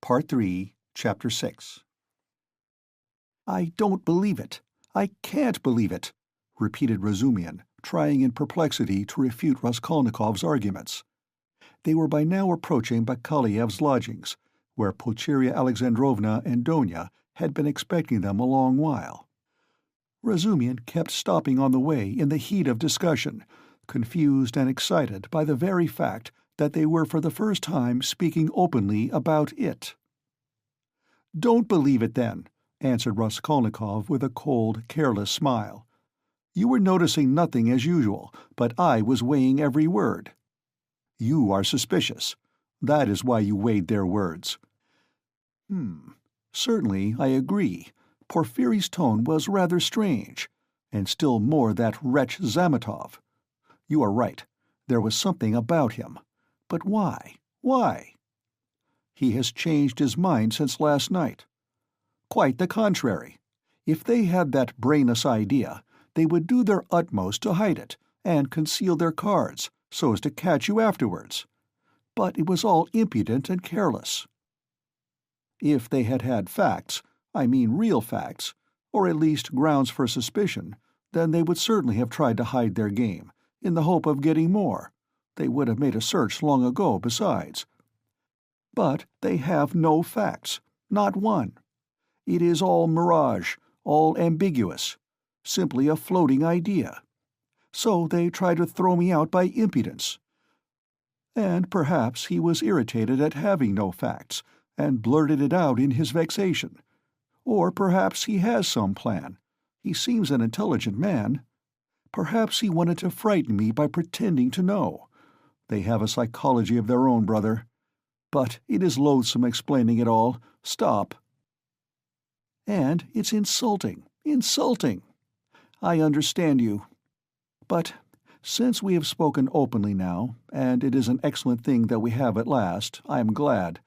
Part 3, Chapter 6. "I don't believe it. I can't believe it," repeated Razumian, trying in perplexity to refute Raskolnikov's arguments. They were by now approaching Bakaliev's lodgings, where Pulcheria Alexandrovna and Donia had been expecting them a long while. Razumian kept stopping on the way in the heat of discussion, confused and excited by the very fact that they were for the first time speaking openly about it. "Don't believe it, then," answered Raskolnikov with a cold, careless smile. "You were noticing nothing as usual, but I was weighing every word. You are suspicious. That is why you weighed their words." Certainly, I agree. Porfiry's tone was rather strange, and still more that wretch Zametov. You are right. There was something about him. But why? Why? He has changed his mind since last night. Quite the contrary. If they had that brainless idea, they would do their utmost to hide it, and conceal their cards, so as to catch you afterwards. But it was all impudent and careless. If they had had facts, I mean real facts, or at least grounds for suspicion, then they would certainly have tried to hide their game, in the hope of getting more. They would have made a search long ago, besides. But they have no facts, not one. It is all mirage, all ambiguous, simply a floating idea. So they try to throw me out by impudence. And perhaps he was irritated at having no facts, and blurted it out in his vexation. Or perhaps he has some plan. He seems an intelligent man. Perhaps he wanted to frighten me by pretending to know. They have a psychology of their own, brother. But it is loathsome explaining it all. Stop. And it's insulting, insulting. I understand you. But since we have spoken openly now, and it is an excellent thing that we have at last, I am glad.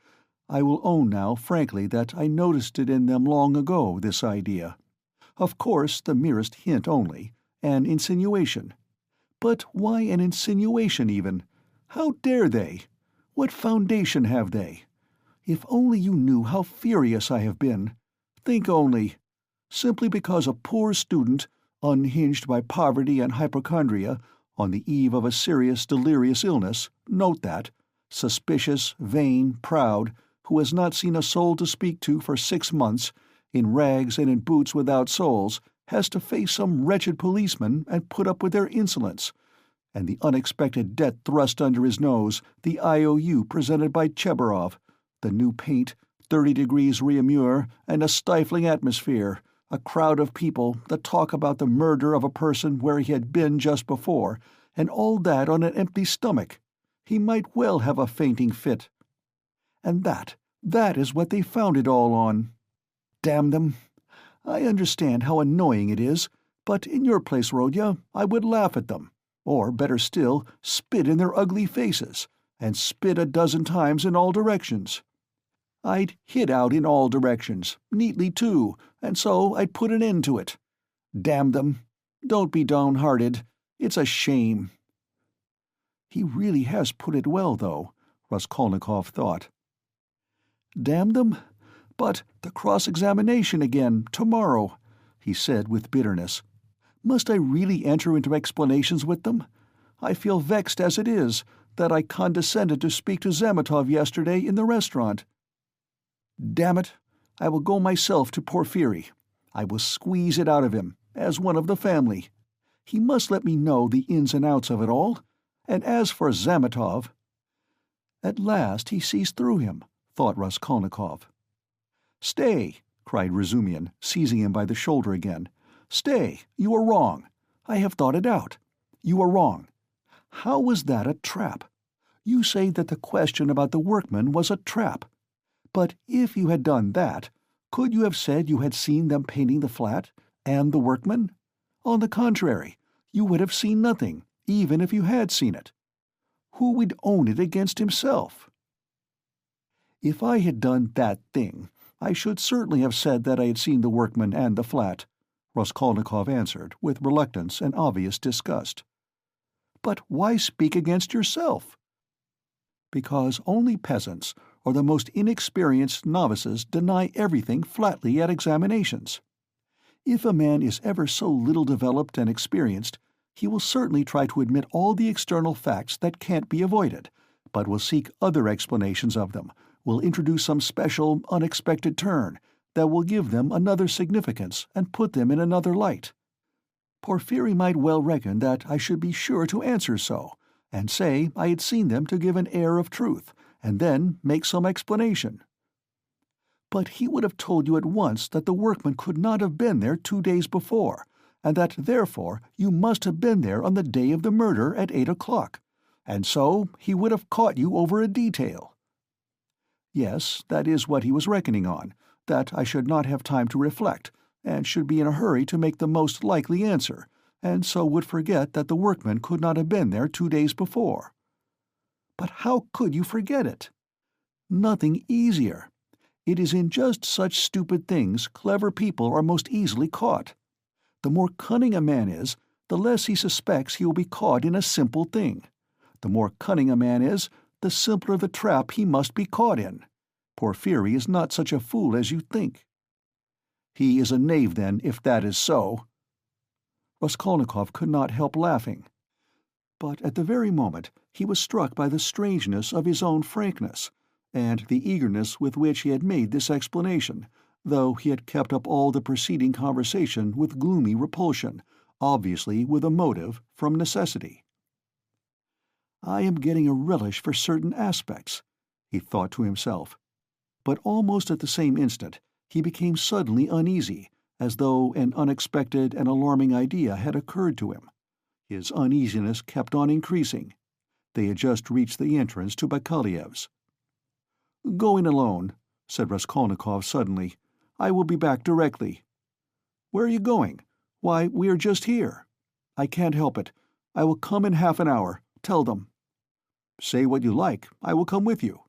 I will own now frankly that I noticed it in them long ago, this idea. Of course, the merest hint only, an insinuation. But why an insinuation even? How dare they? What foundation have they? If only you knew how furious I have been. Think only. Simply because a poor student, unhinged by poverty and hypochondria, on the eve of a serious delirious illness, note that, suspicious, vain, proud, who has not seen a soul to speak to for 6 months, in rags and in boots without soles, has to face some wretched policeman and put up with their insolence, and the unexpected debt thrust under his nose, the IOU presented by Chebarov, the new paint, 30 degrees Réaumur, and a stifling atmosphere, a crowd of people, the talk about the murder of a person where he had been just before, and all that on an empty stomach. He might well have a fainting fit. And that is what they found it all on. Damn them! I understand how annoying it is, but in your place, Rodya, I would laugh at them, or, better still, spit in their ugly faces, and spit a dozen times in all directions. I'd hit out in all directions, neatly too, and so I'd put an end to it. Damn them! Don't be downhearted. It's a shame. He really has put it well, though, Raskolnikov thought. Damn them? But the cross-examination again, tomorrow, he said with bitterness. Must I really enter into explanations with them? I feel vexed as it is, that I condescended to speak to Zametov yesterday in the restaurant. Damn it, I will go myself to Porfiry. I will squeeze it out of him, as one of the family. He must let me know the ins and outs of it all. And as for Zametov— At last he sees through him, thought Raskolnikov. "Stay!" cried Razumian, seizing him by the shoulder again. "Stay! You are wrong. I have thought it out. You are wrong. How was that a trap? You say that the question about the workmen was a trap. But if you had done that, could you have said you had seen them painting the flat, and the workmen? On the contrary, you would have seen nothing, even if you had seen it. Who would own it against himself? If I had done that thing, I should certainly have said that I had seen the workmen and the flat, Raskolnikov answered, with reluctance and obvious disgust. But why speak against yourself? Because only peasants, or the most inexperienced novices deny everything flatly at examinations. If a man is ever so little developed and experienced, he will certainly try to admit all the external facts that can't be avoided, but will seek other explanations of them, will introduce some special, unexpected turn that will give them another significance and put them in another light. Porphyry might well reckon that I should be sure to answer so, and say I had seen them to give an air of truth, and then make some explanation. But he would have told you at once that the workman could not have been there 2 days before, and that therefore you must have been there on the day of the murder at 8 o'clock, and so he would have caught you over a detail. Yes, that is what he was reckoning on, that I should not have time to reflect, and should be in a hurry to make the most likely answer, and so would forget that the workman could not have been there 2 days before. But how could you forget it? Nothing easier. It is in just such stupid things clever people are most easily caught. The more cunning a man is, the less he suspects he will be caught in a simple thing. The more cunning a man is, the simpler the trap he must be caught in. Porphyry is not such a fool as you think. He is a knave, then, if that is so. Raskolnikov could not help laughing. But at the very moment he was struck by the strangeness of his own frankness, and the eagerness with which he had made this explanation, though he had kept up all the preceding conversation with gloomy repulsion, obviously with a motive, from necessity. I am getting a relish for certain aspects, he thought to himself. But almost at the same instant he became suddenly uneasy, as though an unexpected and alarming idea had occurred to him. His uneasiness kept on increasing. They had just reached the entrance to Bakaleyev's. "Going alone," said Raskolnikov suddenly. "I will be back directly." "Where are you going?" "Why, we are just here." "I can't help it. I will come in half an hour. Tell them." "Say what you like. I will come with you."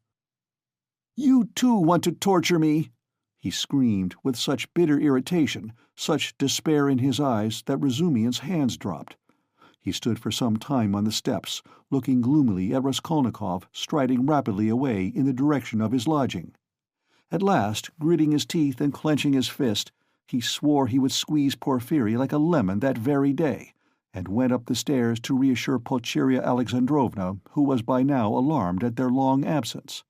"You too want to torture me!" he screamed, with such bitter irritation, such despair in his eyes, that Razumian's hands dropped. He stood for some time on the steps, looking gloomily at Raskolnikov striding rapidly away in the direction of his lodging. At last, gritting his teeth and clenching his fist, he swore he would squeeze Porphyry like a lemon that very day, and went up the stairs to reassure Pulcheria Alexandrovna, who was by now alarmed at their long absence.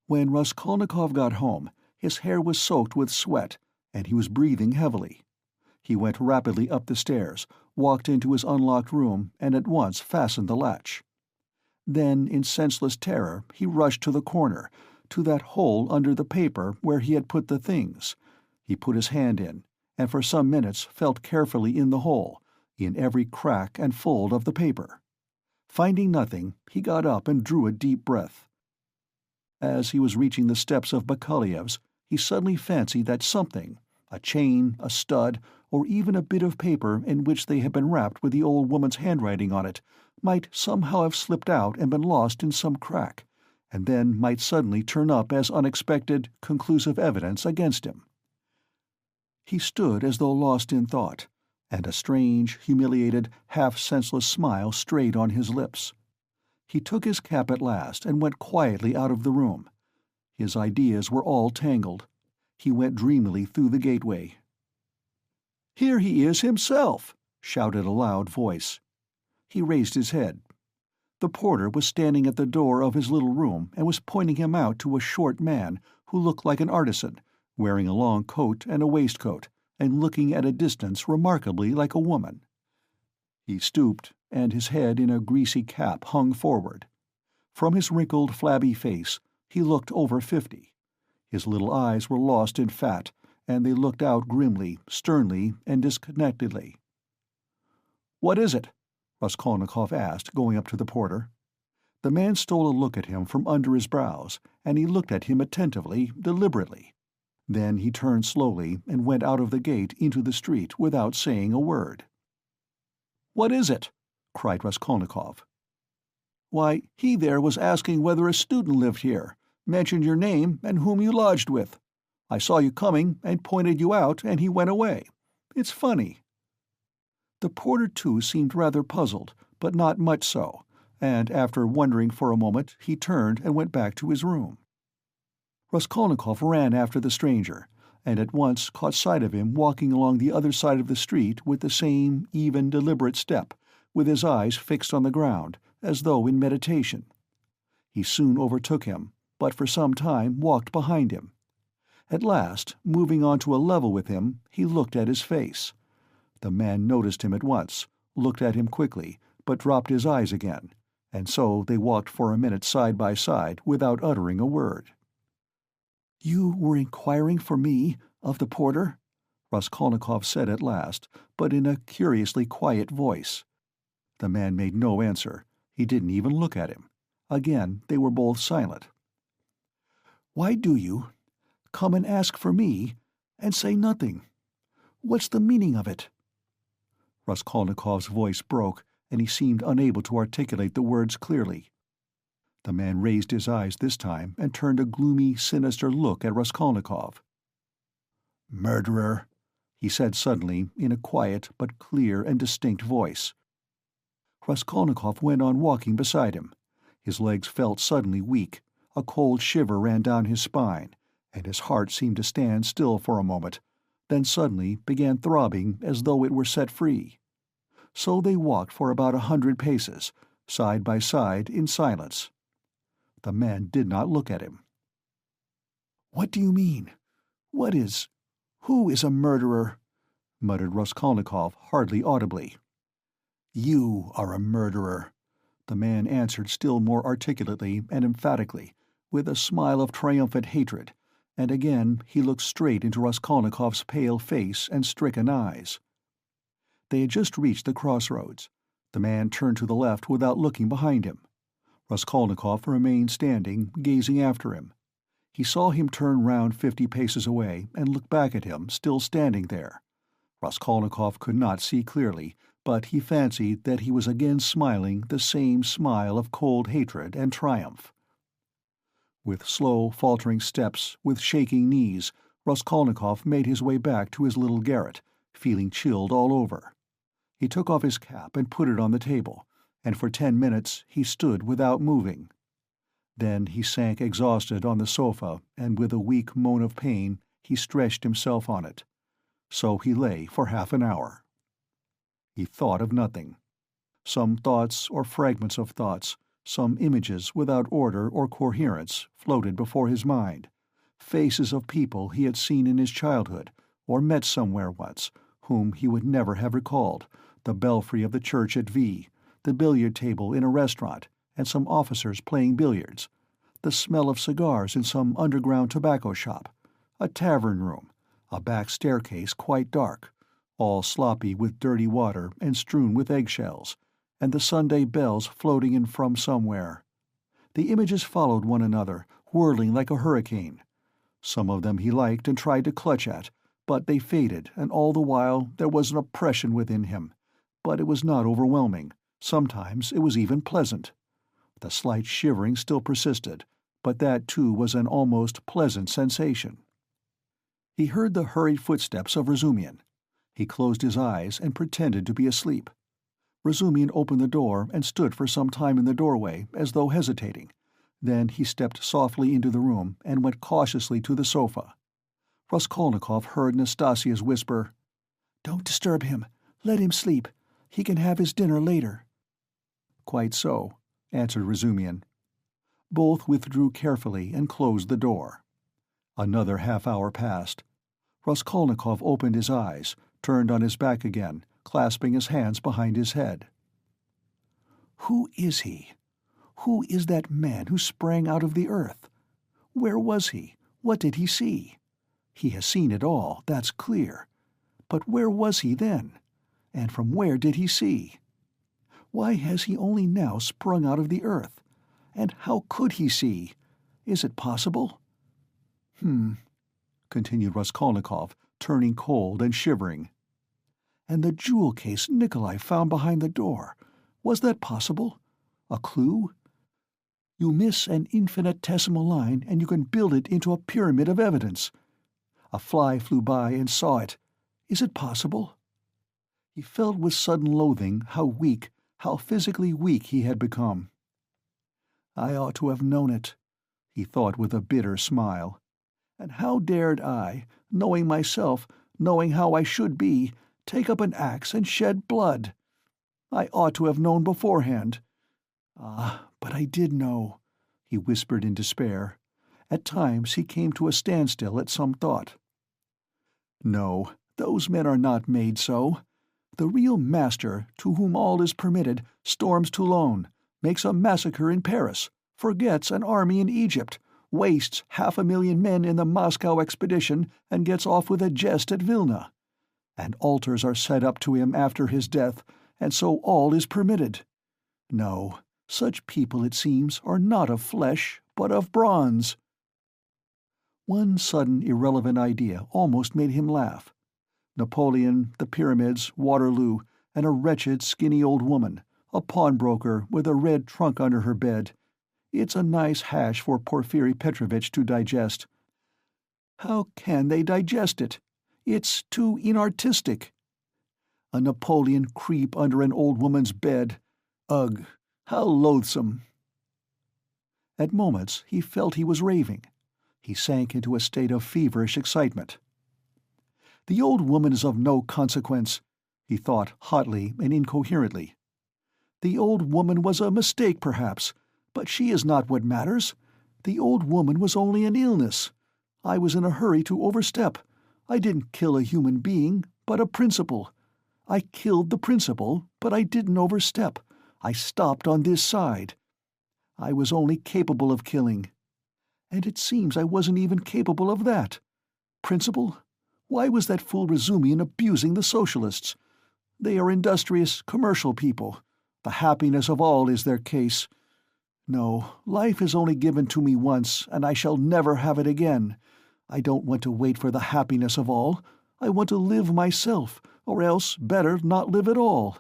When Raskolnikov got home, his hair was soaked with sweat, and he was breathing heavily. He went rapidly up the stairs, walked into his unlocked room, and at once fastened the latch. Then, in senseless terror, he rushed to the corner, to that hole under the paper where he had put the things. He put his hand in, and for some minutes felt carefully in the hole, in every crack and fold of the paper. Finding nothing, he got up and drew a deep breath. As he was reaching the steps of Bakaleyev's, he suddenly fancied that something, a chain, a stud, or even a bit of paper in which they had been wrapped with the old woman's handwriting on it, might somehow have slipped out and been lost in some crack, and then might suddenly turn up as unexpected, conclusive evidence against him. He stood as though lost in thought, and a strange, humiliated, half-senseless smile strayed on his lips. He took his cap at last and went quietly out of the room. His ideas were all tangled. He went dreamily through the gateway. "Here he is himself!" shouted a loud voice. He raised his head. The porter was standing at the door of his little room and was pointing him out to a short man who looked like an artisan, wearing a long coat and a waistcoat, and looking at a distance remarkably like a woman. He stooped, and his head in a greasy cap hung forward. From his wrinkled, flabby face he looked over 50. His little eyes were lost in fat, and they looked out grimly, sternly, and disconnectedly. "What is it?" Raskolnikov asked, going up to the porter. The man stole a look at him from under his brows, and he looked at him attentively, deliberately. Then he turned slowly and went out of the gate into the street without saying a word. "What is it?" cried Raskolnikov. "Why, he there was asking whether a student lived here, mentioned your name and whom you lodged with. I saw you coming and pointed you out, and he went away. It's funny." The porter, too, seemed rather puzzled, but not much so, and after wondering for a moment he turned and went back to his room. Raskolnikov ran after the stranger, and at once caught sight of him walking along the other side of the street with the same even, deliberate step, with his eyes fixed on the ground, as though in meditation. He soon overtook him, but for some time walked behind him. At last, moving on to a level with him, he looked at his face. The man noticed him at once, looked at him quickly, but dropped his eyes again, and so they walked for a minute side by side without uttering a word. "You were inquiring for me, of the porter?" Raskolnikov said at last, but in a curiously quiet voice. The man made no answer. He didn't even look at him. Again they were both silent. "Why do you come and ask for me, and say nothing? What's the meaning of it?" Raskolnikov's voice broke, and he seemed unable to articulate the words clearly. The man raised his eyes this time and turned a gloomy, sinister look at Raskolnikov. "Murderer," he said suddenly, in a quiet but clear and distinct voice. Raskolnikov went on walking beside him. His legs felt suddenly weak, a cold shiver ran down his spine, and his heart seemed to stand still for a moment, then suddenly began throbbing as though it were set free. So they walked for about 100 paces, side by side in silence. The man did not look at him. "What do you mean? Who is a murderer?" muttered Raskolnikov, hardly audibly. "You are a murderer," the man answered still more articulately and emphatically, with a smile of triumphant hatred, and again he looked straight into Raskolnikov's pale face and stricken eyes. They had just reached the crossroads. The man turned to the left without looking behind him. Raskolnikov remained standing, gazing after him. He saw him turn round 50 paces away and look back at him, still standing there. Raskolnikov could not see clearly, but he fancied that he was again smiling the same smile of cold hatred and triumph. With slow, faltering steps, with shaking knees, Raskolnikov made his way back to his little garret, feeling chilled all over. He took off his cap and put it on the table, and for 10 minutes he stood without moving. Then he sank exhausted on the sofa, and with a weak moan of pain he stretched himself on it. So he lay for half an hour. He thought of nothing. Some thoughts or fragments of thoughts, some images without order or coherence, floated before his mind, faces of people he had seen in his childhood, or met somewhere once, whom he would never have recalled, the belfry of the church at V, the billiard table in a restaurant, and some officers playing billiards, the smell of cigars in some underground tobacco shop, a tavern room, a back staircase quite dark, all sloppy with dirty water and strewn with eggshells, and the Sunday bells floating in from somewhere. The images followed one another, whirling like a hurricane. Some of them he liked and tried to clutch at, but they faded, and all the while there was an oppression within him, but it was not overwhelming. Sometimes it was even pleasant. The slight shivering still persisted, but that too was an almost pleasant sensation. He heard the hurried footsteps of Razumian. He closed his eyes and pretended to be asleep. Razumian opened the door and stood for some time in the doorway, as though hesitating. Then he stepped softly into the room and went cautiously to the sofa. Raskolnikov heard Nastasia's whisper, "Don't disturb him. Let him sleep. He can have his dinner later." "Quite so," answered Razumian. Both withdrew carefully and closed the door. Another half-hour passed. Raskolnikov opened his eyes, turned on his back again, clasping his hands behind his head. Who is he? Who is that man who sprang out of the earth? Where was he? What did he see? He has seen it all, that's clear. But where was he then? And from where did he see? Why has he only now sprung out of the earth? And how could he see? Is it possible? Continued Raskolnikov, turning cold and shivering. And the jewel case Nikolai found behind the door, was that possible? A clue? You miss an infinitesimal line and you can build it into a pyramid of evidence. A fly flew by and saw it. Is it possible? He felt with sudden loathing how weak, how physically weak he had become. I ought to have known it, he thought with a bitter smile. And how dared I, knowing myself, knowing how I should be, take up an axe and shed blood? I ought to have known beforehand. Ah, but I did know, he whispered in despair. At times he came to a standstill at some thought. No, those men are not made so. The real master, to whom all is permitted, storms Toulon, makes a massacre in Paris, forgets an army in Egypt, wastes 500,000 men in the Moscow expedition, and gets off with a jest at Vilna. And altars are set up to him after his death, and so all is permitted. No, such people, it seems, are not of flesh, but of bronze. One sudden irrelevant idea almost made him laugh. Napoleon, the pyramids, Waterloo, and a wretched, skinny old woman, a pawnbroker with a red trunk under her bed. It's a nice hash for Porfiri Petrovitch to digest. How can they digest it? It's too inartistic. A Napoleon creep under an old woman's bed. Ugh, how loathsome. At moments he felt he was raving. He sank into a state of feverish excitement. The old woman is of no consequence, he thought hotly and incoherently. The old woman was a mistake, perhaps, but she is not what matters. The old woman was only an illness. I was in a hurry to overstep. I didn't kill a human being, but a principle. I killed the principle, but I didn't overstep. I stopped on this side. I was only capable of killing. And it seems I wasn't even capable of that. Principle? Why was that fool Razumian abusing the socialists? They are industrious, commercial people. The happiness of all is their case. No, life is only given to me once, and I shall never have it again. I don't want to wait for the happiness of all. I want to live myself, or else better not live at all.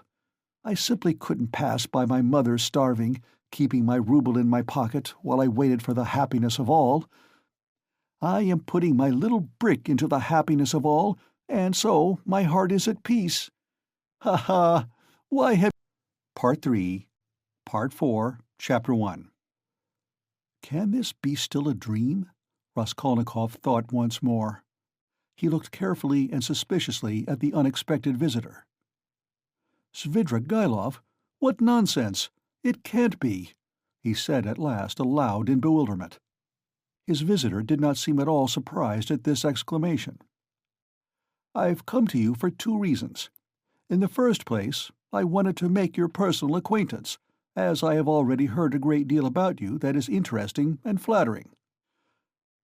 I simply couldn't pass by my mother starving, keeping my rouble in my pocket while I waited for the happiness of all. I am putting my little brick into the happiness of all, and so my heart is at peace. Ha ha! Why have... Part 3, Part 4, Chapter 1. Can this be still a dream? Raskolnikov thought once more. He looked carefully and suspiciously at the unexpected visitor. Svidrigailov? What nonsense! It can't be, he said at last aloud in bewilderment. His visitor did not seem at all surprised at this exclamation. I've come to you for 2 reasons. In the first place, I wanted to make your personal acquaintance, as I have already heard a great deal about you that is interesting and flattering.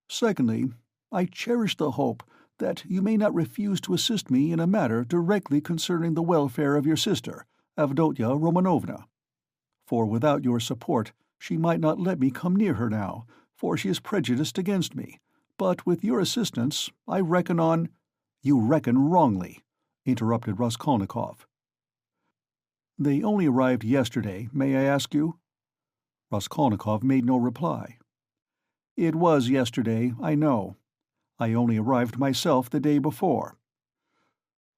Secondly, I cherish the hope that you may not refuse to assist me in a matter directly concerning the welfare of your sister, Avdotya Romanovna. For without your support she might not let me come near her now, for she is prejudiced against me, but with your assistance I reckon on— You reckon wrongly, interrupted Raskolnikov. They only arrived yesterday, may I ask you? Raskolnikov made no reply. It was yesterday, I know. I only arrived myself the day before.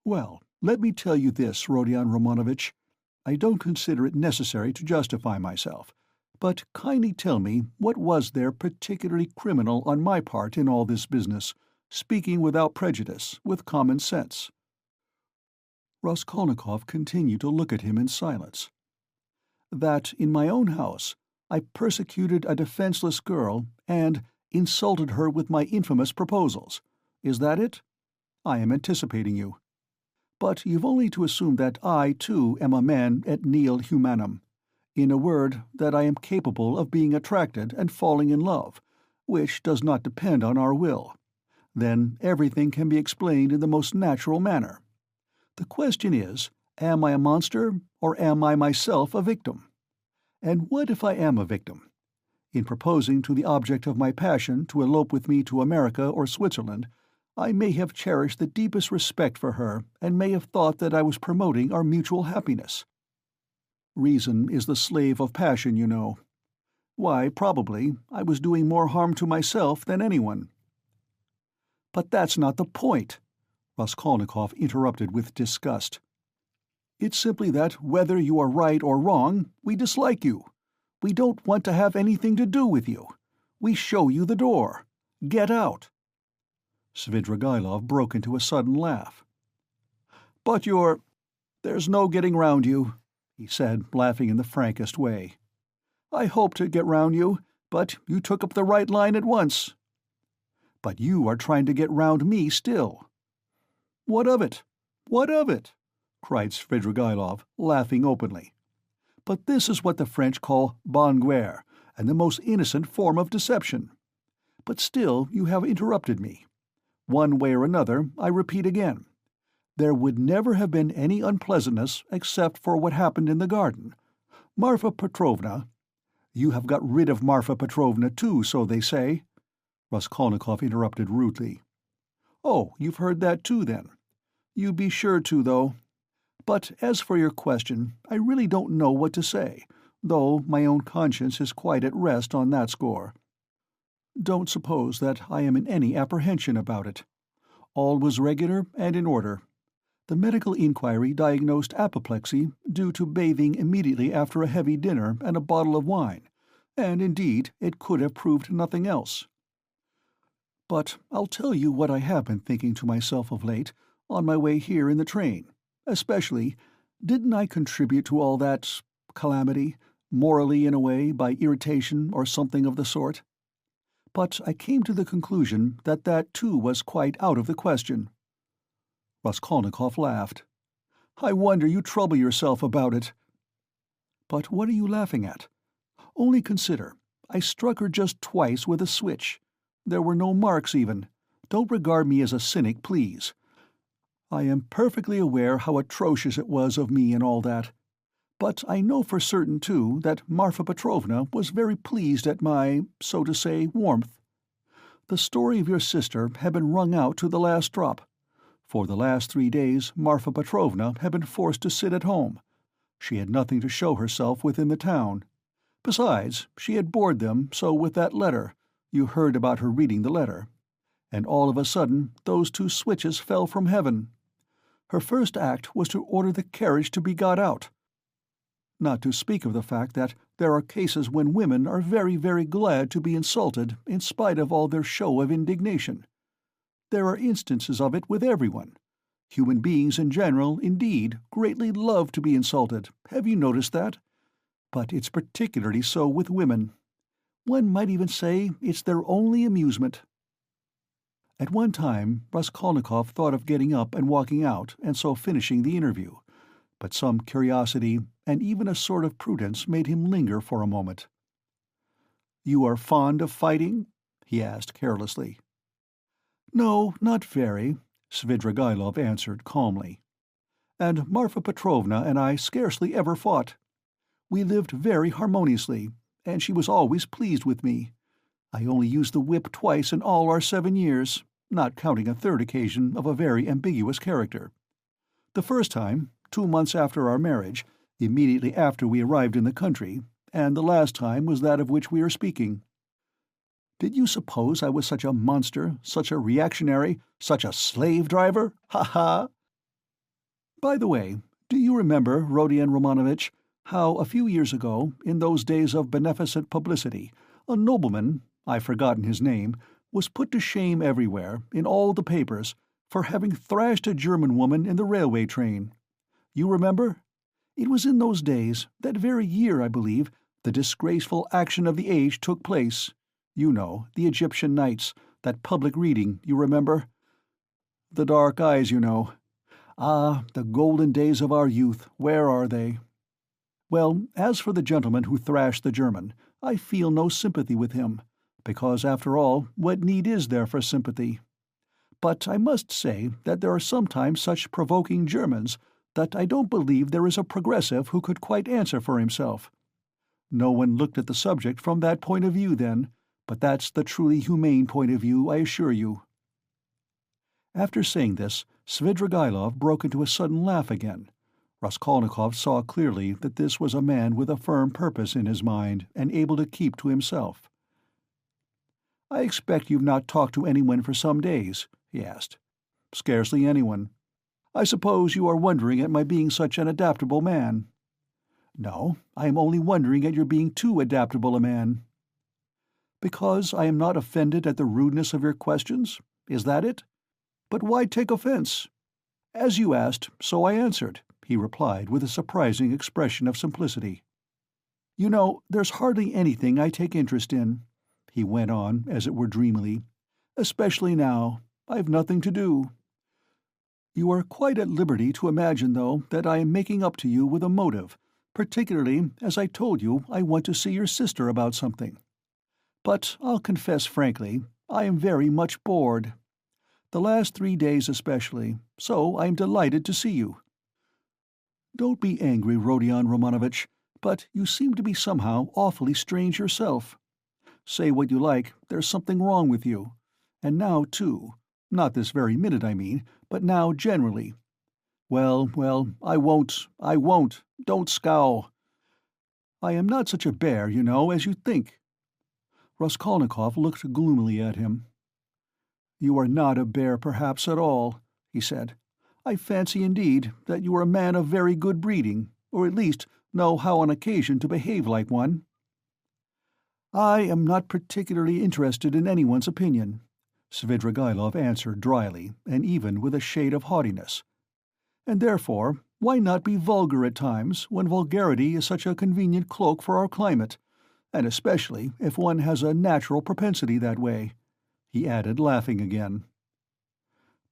Well, let me tell you this, Rodion Romanovitch. I don't consider it necessary to justify myself, but kindly tell me what was there particularly criminal on my part in all this business, speaking without prejudice, with common sense. Raskolnikov continued to look at him in silence. That in my own house I persecuted a defenseless girl and insulted her with my infamous proposals. Is that it? I am anticipating you. But you've only to assume that I, too, am a man et nihil humanum. In a word, that I am capable of being attracted and falling in love, which does not depend on our will. Then everything can be explained in the most natural manner. The question is, am I a monster, or am I myself a victim? And what if I am a victim? In proposing to the object of my passion to elope with me to America or Switzerland, I may have cherished the deepest respect for her and may have thought that I was promoting our mutual happiness. Reason is the slave of passion, you know. Why, probably, I was doing more harm to myself than anyone. But that's not the point, Raskolnikov interrupted with disgust. It's simply that, whether you are right or wrong, we dislike you. We don't want to have anything to do with you. We show you the door. Get out." Svidrigailov broke into a sudden laugh. "But there's no getting round you," he said, laughing in the frankest way. "I hoped to get round you, but you took up the right line at once." "But you are trying to get round me still." "What of it? What of it?" cried Svidrigailov, laughing openly. "But this is what the French call bonne guerre, and the most innocent form of deception. But still you have interrupted me. One way or another, I repeat again, there would never have been any unpleasantness except for what happened in the garden. Marfa Petrovna— You have got rid of Marfa Petrovna too, so they say," Raskolnikov interrupted rudely. "Oh, you've heard that too, then? You be sure to, though. But as for your question, I really don't know what to say, though my own conscience is quite at rest on that score. Don't suppose that I am in any apprehension about it. All was regular and in order. The medical inquiry diagnosed apoplexy due to bathing immediately after a heavy dinner and a bottle of wine, and indeed it could have proved nothing else. But I'll tell you what I have been thinking to myself of late, on my way here in the train. Especially, didn't I contribute to all that calamity, morally in a way, by irritation or something of the sort? But I came to the conclusion that that too was quite out of the question." Raskolnikov laughed. "I wonder you trouble yourself about it." "But what are you laughing at? Only consider, I struck her just twice with a switch. There were no marks even. Don't regard me as a cynic, please. I am perfectly aware how atrocious it was of me and all that. But I know for certain, too, that Marfa Petrovna was very pleased at my, so to say, warmth. The story of your sister had been wrung out to the last drop. For the last 3 days Marfa Petrovna had been forced to sit at home. She had nothing to show herself within the town. Besides, she had bored them so with that letter. You heard about her reading the letter. And all of a sudden those 2 switches fell from heaven. Her first act was to order the carriage to be got out. Not to speak of the fact that there are cases when women are very, very glad to be insulted in spite of all their show of indignation. There are instances of it with everyone. Human beings in general, indeed, greatly love to be insulted. Have you noticed that? But it's particularly so with women. One might even say it's their only amusement." At one time Raskolnikov thought of getting up and walking out, and so finishing the interview, but some curiosity and even a sort of prudence made him linger for a moment. "You are fond of fighting?" he asked carelessly. "No, not very," Svidrigailov answered calmly. "And Marfa Petrovna and I scarcely ever fought. We lived very harmoniously, and she was always pleased with me. I only used the whip twice in all our 7 years, not counting a third occasion of a very ambiguous character. The first time, 2 months after our marriage, immediately after we arrived in the country, and the last time was that of which we are speaking. Did you suppose I was such a monster, such a reactionary, such a slave-driver? Ha-ha! By the way, do you remember, Rodion Romanovitch, how a few years ago, in those days of beneficent publicity, a nobleman, I've forgotten his name, was put to shame everywhere, in all the papers, for having thrashed a German woman in the railway train? You remember? It was in those days, that very year, I believe, the disgraceful action of the age took place. You know, the Egyptian Nights, that public reading, you remember? The dark eyes, you know. Ah, the golden days of our youth, where are they? Well, as for the gentleman who thrashed the German, I feel no sympathy with him, because, after all, what need is there for sympathy? But I must say that there are sometimes such provoking Germans that I don't believe there is a progressive who could quite answer for himself. No one looked at the subject from that point of view then, but that's the truly humane point of view, I assure you." After saying this, Svidrigailov broke into a sudden laugh again. Raskolnikov saw clearly that this was a man with a firm purpose in his mind and able to keep to himself. "I expect you've not talked to anyone for some days?" he asked. "Scarcely anyone. I suppose you are wondering at my being such an adaptable man." No, I am only wondering at your being too adaptable a man. Because I am not offended at the rudeness of your questions? Is that it? But why take offense? As you asked, so I answered, he replied with a surprising expression of simplicity. You know, there's hardly anything I take interest in, he went on, as it were dreamily, especially now. I've nothing to do. You are quite at liberty to imagine, though, that I am making up to you with a motive, particularly as I told you I want to see your sister about something. But I'll confess frankly, I am very much bored. The last 3 days especially, so I am delighted to see you. Don't be angry, Rodion Romanovitch, but you seem to be somehow awfully strange yourself. Say what you like, there's something wrong with you. And now, too. Not this very minute, I mean, but now generally. Well, I won't. Don't scowl. I am not such a bear, you know, as you think. Raskolnikov looked gloomily at him. You are not a bear, perhaps, at all, he said. I fancy, indeed, that you are a man of very good breeding, or at least know how on occasion to behave like one. I am not particularly interested in anyone's opinion, Svidrigaïlov answered dryly, and even with a shade of haughtiness. And therefore, why not be vulgar at times, when vulgarity is such a convenient cloak for our climate, and especially if one has a natural propensity that way, he added, laughing again.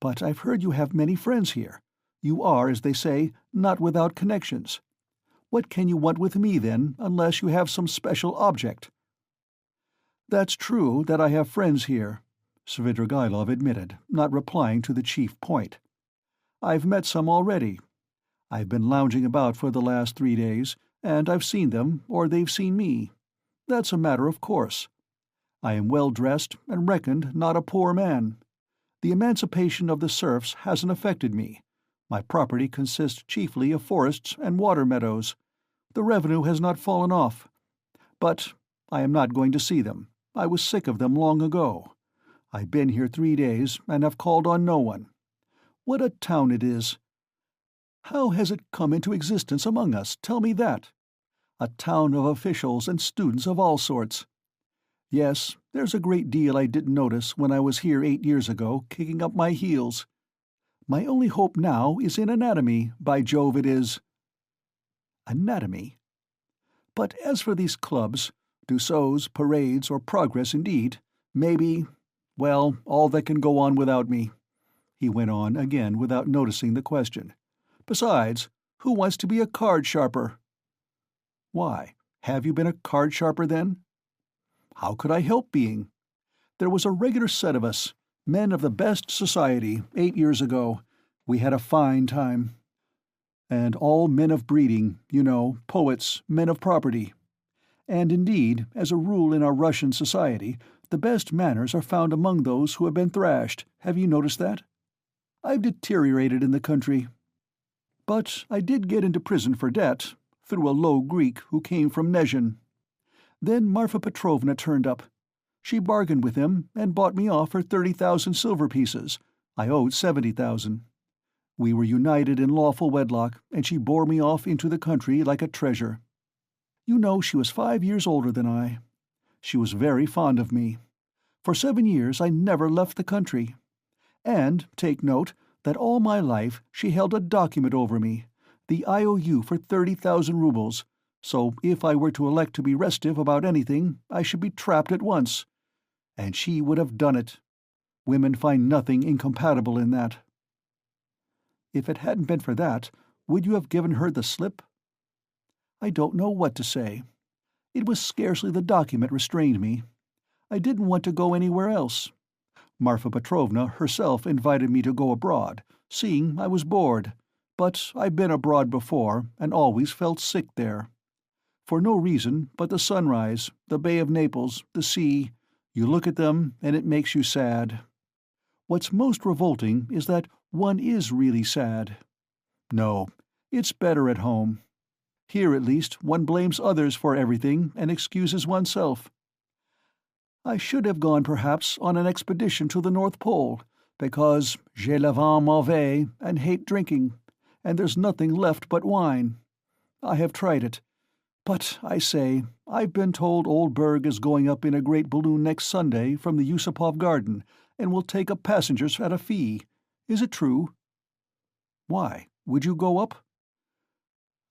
But I've heard you have many friends here. You are, as they say, not without connections. What can you want with me, then, unless you have some special object? That's true that I have friends here, Svidrigaïlov admitted, not replying to the chief point. I've met some already. I've been lounging about for the last 3 days, and I've seen them, or they've seen me. That's a matter of course. I am well dressed and reckoned not a poor man. The emancipation of the serfs hasn't affected me. My property consists chiefly of forests and water meadows. The revenue has not fallen off. But I am not going to see them. I was sick of them long ago. I've been here 3 days and have called on no one. What a town it is! How has it come into existence among us? Tell me that. A town of officials and students of all sorts. Yes, there's a great deal I didn't notice when I was here 8 years ago, kicking up my heels. My only hope now is in anatomy, by Jove it is. Anatomy? But as for these clubs, Dussaults, parades, or progress indeed, maybe, well, all that can go on without me, he went on again without noticing the question. Besides, who wants to be a card sharper? Why, have you been a card sharper then? How could I help being? There was a regular set of us, men of the best society, 8 years ago. We had a fine time. And all men of breeding, you know, poets, men of property. And indeed, as a rule in our Russian society, the best manners are found among those who have been thrashed. Have you noticed that? I've deteriorated in the country. But I did get into prison for debt, through a low Greek who came from Nezhin. Then Marfa Petrovna turned up. She bargained with him and bought me off for 30,000 silver pieces. I owed 70,000. We were united in lawful wedlock, and she bore me off into the country like a treasure. You know, she was 5 years older than I. She was very fond of me. For 7 years I never left the country. And, take note, that all my life she held a document over me, the IOU for 30,000 roubles, so if I were to elect to be restive about anything, I should be trapped at once. And she would have done it. Women find nothing incompatible in that. If it hadn't been for that, would you have given her the slip? I don't know what to say. It was scarcely the document restrained me. I didn't want to go anywhere else. Marfa Petrovna herself invited me to go abroad, seeing I was bored, but I've been abroad before and always felt sick there. For no reason but the sunrise, the Bay of Naples, the sea. You look at them and it makes you sad. What's most revolting is that one is really sad. No, it's better at home. Here, at least, one blames others for everything and excuses oneself. I should have gone, perhaps, on an expedition to the North Pole, because j'ai le vin mauvais and hate drinking, and there's nothing left but wine. I have tried it, But, I say, I've been told old Berg is going up in a great balloon next Sunday from the Yusupov garden, and will take up passengers at a fee. Is it true?" "Why? Would you go up?"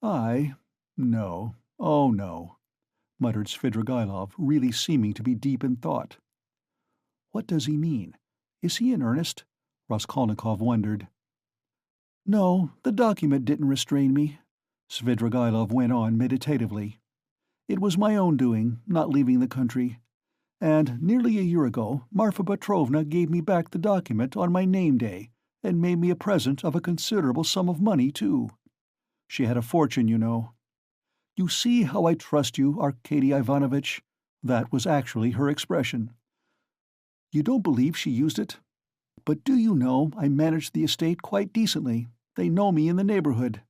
"I? No. Oh, no," muttered Svidrigaïlov, really seeming to be deep in thought. What does he mean? Is he in earnest? Raskolnikov wondered. "No, the document didn't restrain me," Svidrigaïlov went on meditatively. "It was my own doing, not leaving the country. And nearly a year ago Marfa Petrovna gave me back the document on my name day, and made me a present of a considerable sum of money, too. She had a fortune, you know. 'You see how I trust you, Arkady Ivanovitch.' That was actually her expression. You don't believe she used it? But do you know I managed the estate quite decently. They know me in the neighborhood.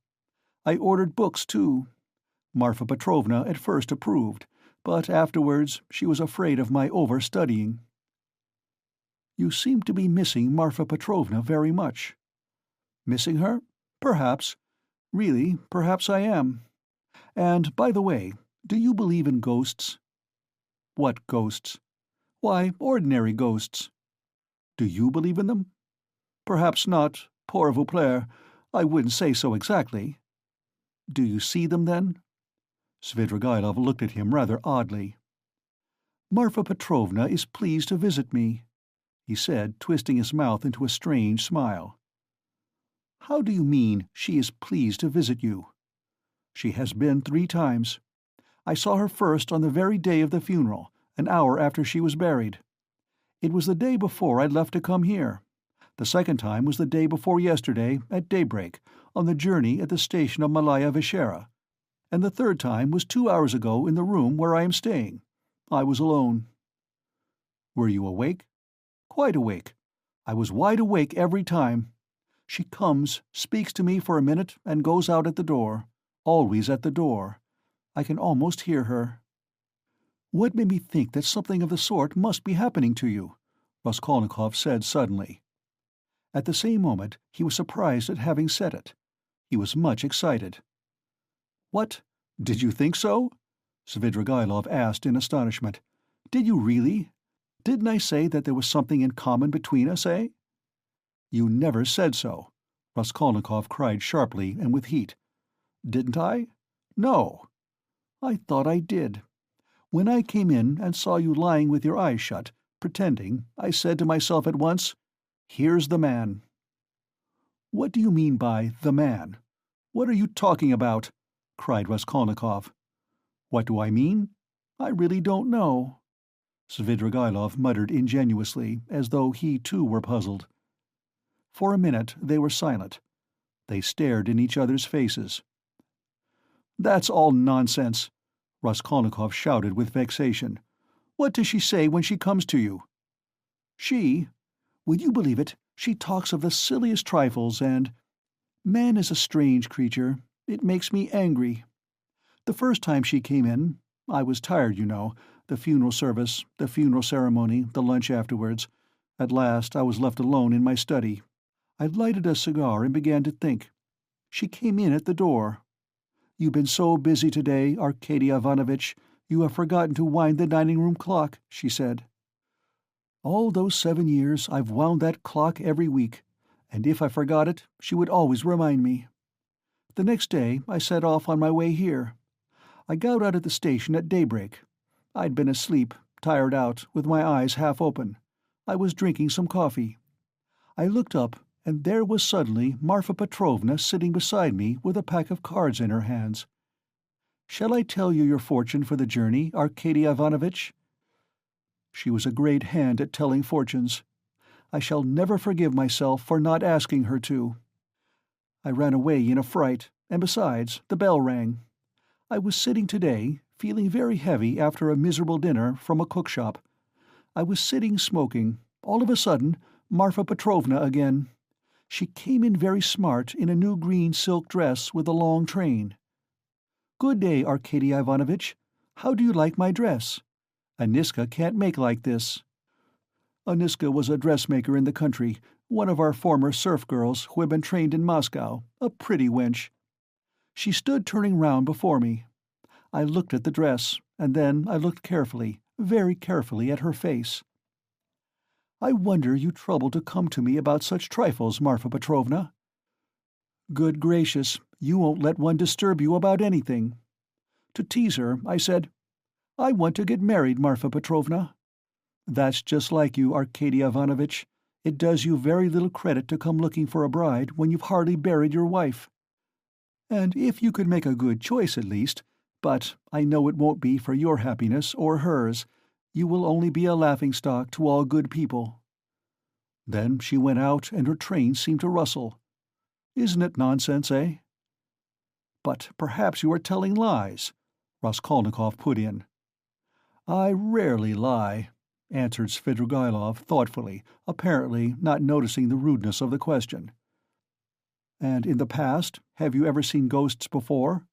I ordered books, too. Marfa Petrovna at first approved, but afterwards she was afraid of my over-studying." "You seem to be missing Marfa Petrovna very much." "Missing her? Perhaps. Really, perhaps I am. And, by the way, do you believe in ghosts?" "What ghosts?" "Why, ordinary ghosts." "Do you believe in them?" "Perhaps not, pour vous plaire. I wouldn't say so exactly." "Do you see them, then?" Svidrigaïlov looked at him rather oddly. "Marfa Petrovna is pleased to visit me," he said, twisting his mouth into a strange smile. "How do you mean, she is pleased to visit you?" "She has been 3 times. I saw her first on the very day of the funeral, an hour after she was buried. It was the day before I left to come here. The second time was the day before yesterday, at daybreak, on the journey at the station of Malaya Vishera. And the third time was 2 hours ago in the room where I am staying. I was alone." "Were you awake?" "Quite awake. I was wide awake every time. She comes, speaks to me for a minute, and goes out at the door. Always at the door. I can almost hear her." "What made me think that something of the sort must be happening to you?" Raskolnikov said suddenly. At the same moment he was surprised at having said it. He was much excited. "What? Did you think so?" Svidrigaïlov asked in astonishment. "Did you really? Didn't I say that there was something in common between us, eh?" "You never said so," Raskolnikov cried sharply and with heat. "Didn't I? No." "I thought I did. When I came in and saw you lying with your eyes shut, pretending, I said to myself at once, 'Here's the man.'" "What do you mean by 'the man'? What are you talking about?" cried Raskolnikov. "What do I mean? I really don't know." Svidrigaïlov muttered ingenuously, as though he too were puzzled. For a minute they were silent. They stared in each other's faces. "That's all nonsense!" Raskolnikov shouted with vexation. "What does she say when she comes to you?" "She? Would you believe it, she talks of the silliest trifles, and— Man is a strange creature. It makes me angry. The first time she came in— I was tired, you know, the funeral service, the funeral ceremony, the lunch afterwards. At last I was left alone in my study. I lighted a cigar and began to think. She came in at the door. 'You've been so busy today, Arkady Ivanovitch, you have forgotten to wind the dining-room clock,' she said. All those 7 years I've wound that clock every week, and if I forgot it, she would always remind me. The next day I set off on my way here. I got out at the station at daybreak. I'd been asleep, tired out, with my eyes half open. I was drinking some coffee. I looked up, and there was suddenly Marfa Petrovna sitting beside me with a pack of cards in her hands. Shall I tell you your fortune for the journey, Arkady Ivanovitch? She was a great hand at telling fortunes. I shall never forgive myself for not asking her to. I ran away in a fright, and besides, the bell rang. I was sitting today, feeling very heavy after a miserable dinner from a cookshop. I was sitting smoking. All of a sudden, Marfa Petrovna again. She came in very smart in a new green silk dress with a long train. 'Good day, Arkady Ivanovitch. How do you like my dress? Aniska can't make like this.' Aniska was a dressmaker in the country, one of our former serf girls who had been trained in Moscow, a pretty wench. She stood turning round before me. I looked at the dress, and then I looked carefully, very carefully at her face. "I wonder you trouble to come to me about such trifles, Marfa Petrovna." "Good gracious, you won't let one disturb you about anything." To tease her, I said, "I want to get married, Marfa Petrovna." "That's just like you, Arkady Ivanovitch. It does you very little credit to come looking for a bride when you've hardly buried your wife. And if you could make a good choice at least, but I know it won't be for your happiness or hers, you will only be a laughing-stock to all good people." Then she went out and her train seemed to rustle. Isn't it nonsense, eh? "But perhaps you are telling lies," Raskolnikov put in. "I rarely lie," answered Svidrigaïlov thoughtfully, apparently not noticing the rudeness of the question. "And in the past, have you ever seen ghosts before?"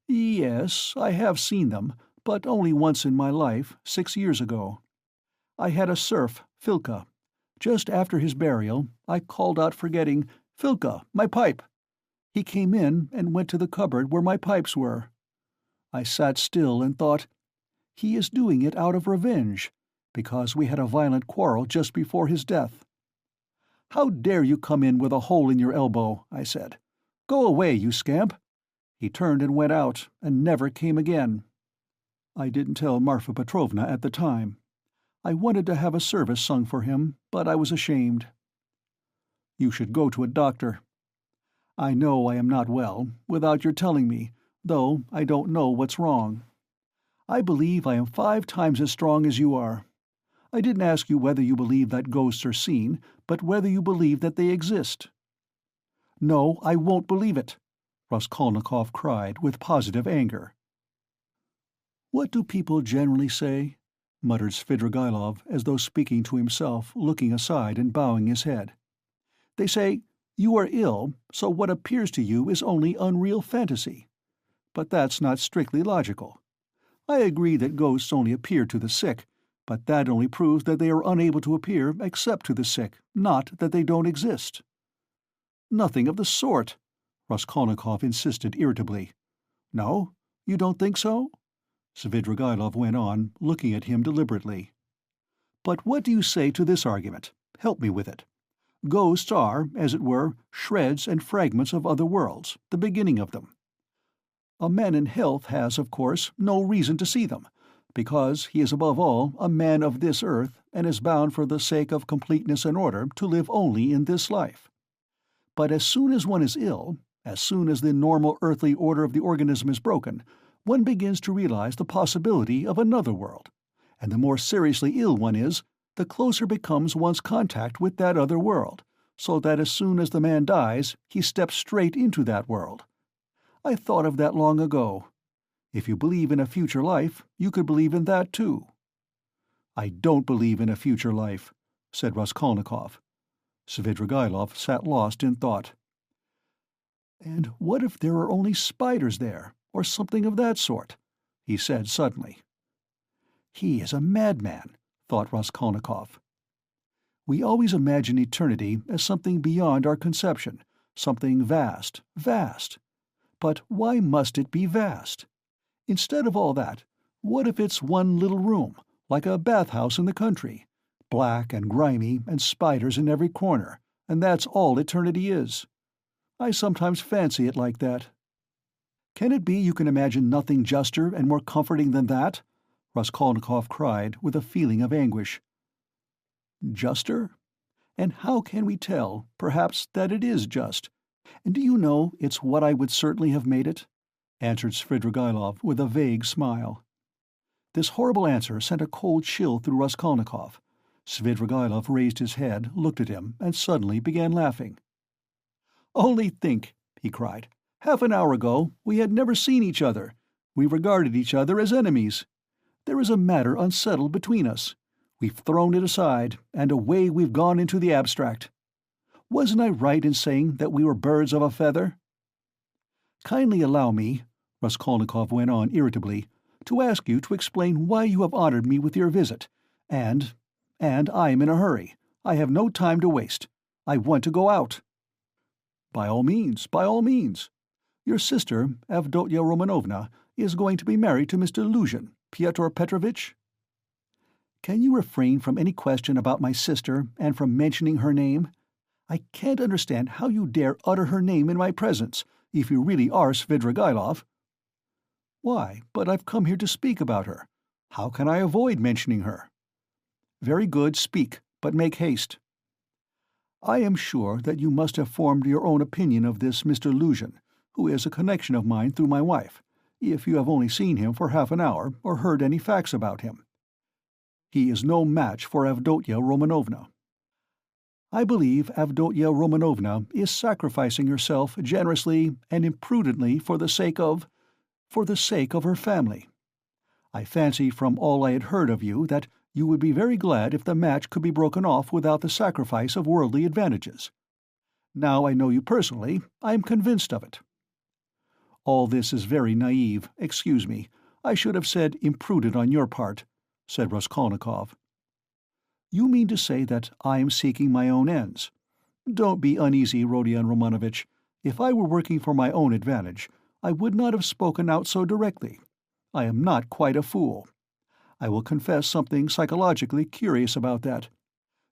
"Yes, I have seen them, but only once in my life, 6 years ago. I had a serf, Filka. Just after his burial, I called out forgetting, 'Filka, my pipe!' He came in and went to the cupboard where my pipes were. I sat still and thought, he is doing it out of revenge, because we had a violent quarrel just before his death. 'How dare you come in with a hole in your elbow?' I said. 'Go away, you scamp!' He turned and went out, and never came again. I didn't tell Marfa Petrovna at the time. I wanted to have a service sung for him, but I was ashamed." "You should go to a doctor." "I know I am not well, without your telling me, though I don't know what's wrong. I believe I am 5 times as strong as you are. I didn't ask you whether you believe that ghosts are seen, but whether you believe that they exist." "No, I won't believe it," Raskolnikov cried with positive anger. "What do people generally say?" muttered Svidrigaïlov, as though speaking to himself, looking aside and bowing his head. "They say, 'You are ill, so what appears to you is only unreal fantasy.' But that's not strictly logical. I agree that ghosts only appear to the sick, but that only proves that they are unable to appear except to the sick, not that they don't exist." "Nothing of the sort," Raskolnikov insisted irritably. "No? You don't think so?" Svidrigaïlov went on, looking at him deliberately. "But what do you say to this argument? Help me with it. Ghosts are, as it were, shreds and fragments of other worlds, the beginning of them. A man in health has, of course, no reason to see them, because he is above all a man of this earth and is bound for the sake of completeness and order to live only in this life. But as soon as one is ill, as soon as the normal earthly order of the organism is broken, one begins to realize the possibility of another world, and the more seriously ill one is, the closer becomes one's contact with that other world, so that as soon as the man dies, he steps straight into that world. I thought of that long ago. If you believe in a future life, you could believe in that too." "I don't believe in a future life," said Raskolnikov. Svidrigaïlov sat lost in thought. "And what if there are only spiders there, or something of that sort?" he said suddenly. "He is a madman," thought Raskolnikov. "We always imagine eternity as something beyond our conception, something vast, vast. But why must it be vast? Instead of all that, what if it's one little room, like a bathhouse in the country, black and grimy and spiders in every corner, and that's all eternity is? I sometimes fancy it like that." "Can it be you can imagine nothing juster and more comforting than that?" Raskolnikov cried, with a feeling of anguish. "Juster? And how can we tell, perhaps, that it is just? And do you know, it's what I would certainly have made it?" answered Svidrigaïlov with a vague smile. This horrible answer sent a cold chill through Raskolnikov. Svidrigaïlov raised his head, looked at him, and suddenly began laughing. "Only think," he cried. "Half an hour ago we had never seen each other. We regarded each other as enemies. There is a matter unsettled between us. We've thrown it aside, and away we've gone into the abstract. Wasn't I right in saying that we were birds of a feather?" "Kindly allow me," Raskolnikov went on irritably, "to ask you to explain why you have honored me with your visit, and I am in a hurry. I have no time to waste. I want to go out." "By all means, by all means. Your sister, Avdotya Romanovna, is going to be married to Mr. Luzhin, Pyotr Petrovitch?" "Can you refrain from any question about my sister, and from mentioning her name? I can't understand how you dare utter her name in my presence, if you really are Svidrigaïlov." "Why, but I've come here to speak about her. How can I avoid mentioning her?" "Very good, speak, but make haste." "I am sure that you must have formed your own opinion of this Mr. Luzhin, who is a connection of mine through my wife, if you have only seen him for half an hour, or heard any facts about him. He is no match for Avdotya Romanovna. I believe Avdotya Romanovna is sacrificing herself generously and imprudently for the sake of her family. I fancy from all I had heard of you that you would be very glad if the match could be broken off without the sacrifice of worldly advantages. Now I know you personally, I am convinced of it." "All this is very naive. Excuse me. I should have said imprudent on your part," said Raskolnikov. "You mean to say that I am seeking my own ends. Don't be uneasy, Rodion Romanovitch. If I were working for my own advantage, I would not have spoken out so directly. I am not quite a fool. I will confess something psychologically curious about that.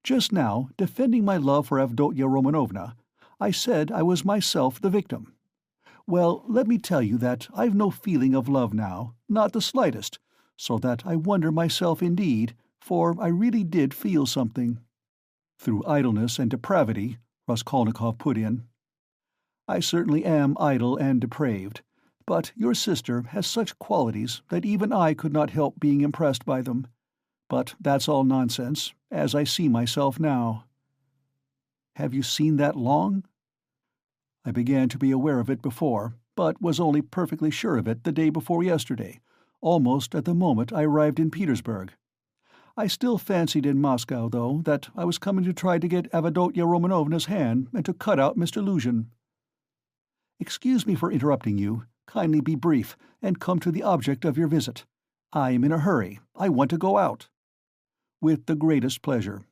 Just now, defending my love for Avdotya Romanovna, I said I was myself the victim. Well, let me tell you that I've no feeling of love now, not the slightest, so that I wonder myself indeed, for I really did feel something." "Through idleness and depravity," Raskolnikov put in. "I certainly am idle and depraved, but your sister has such qualities that even I could not help being impressed by them. But that's all nonsense, as I see myself now." "Have you seen that long?" "I began to be aware of it before, but was only perfectly sure of it the day before yesterday, almost at the moment I arrived in Petersburg. I still fancied in Moscow, though, that I was coming to try to get Avdotya Romanovna's hand and to cut out Mr. Luzhin." "Excuse me for interrupting you. Kindly be brief, and come to the object of your visit. I am in a hurry. I want to go out." "With the greatest pleasure.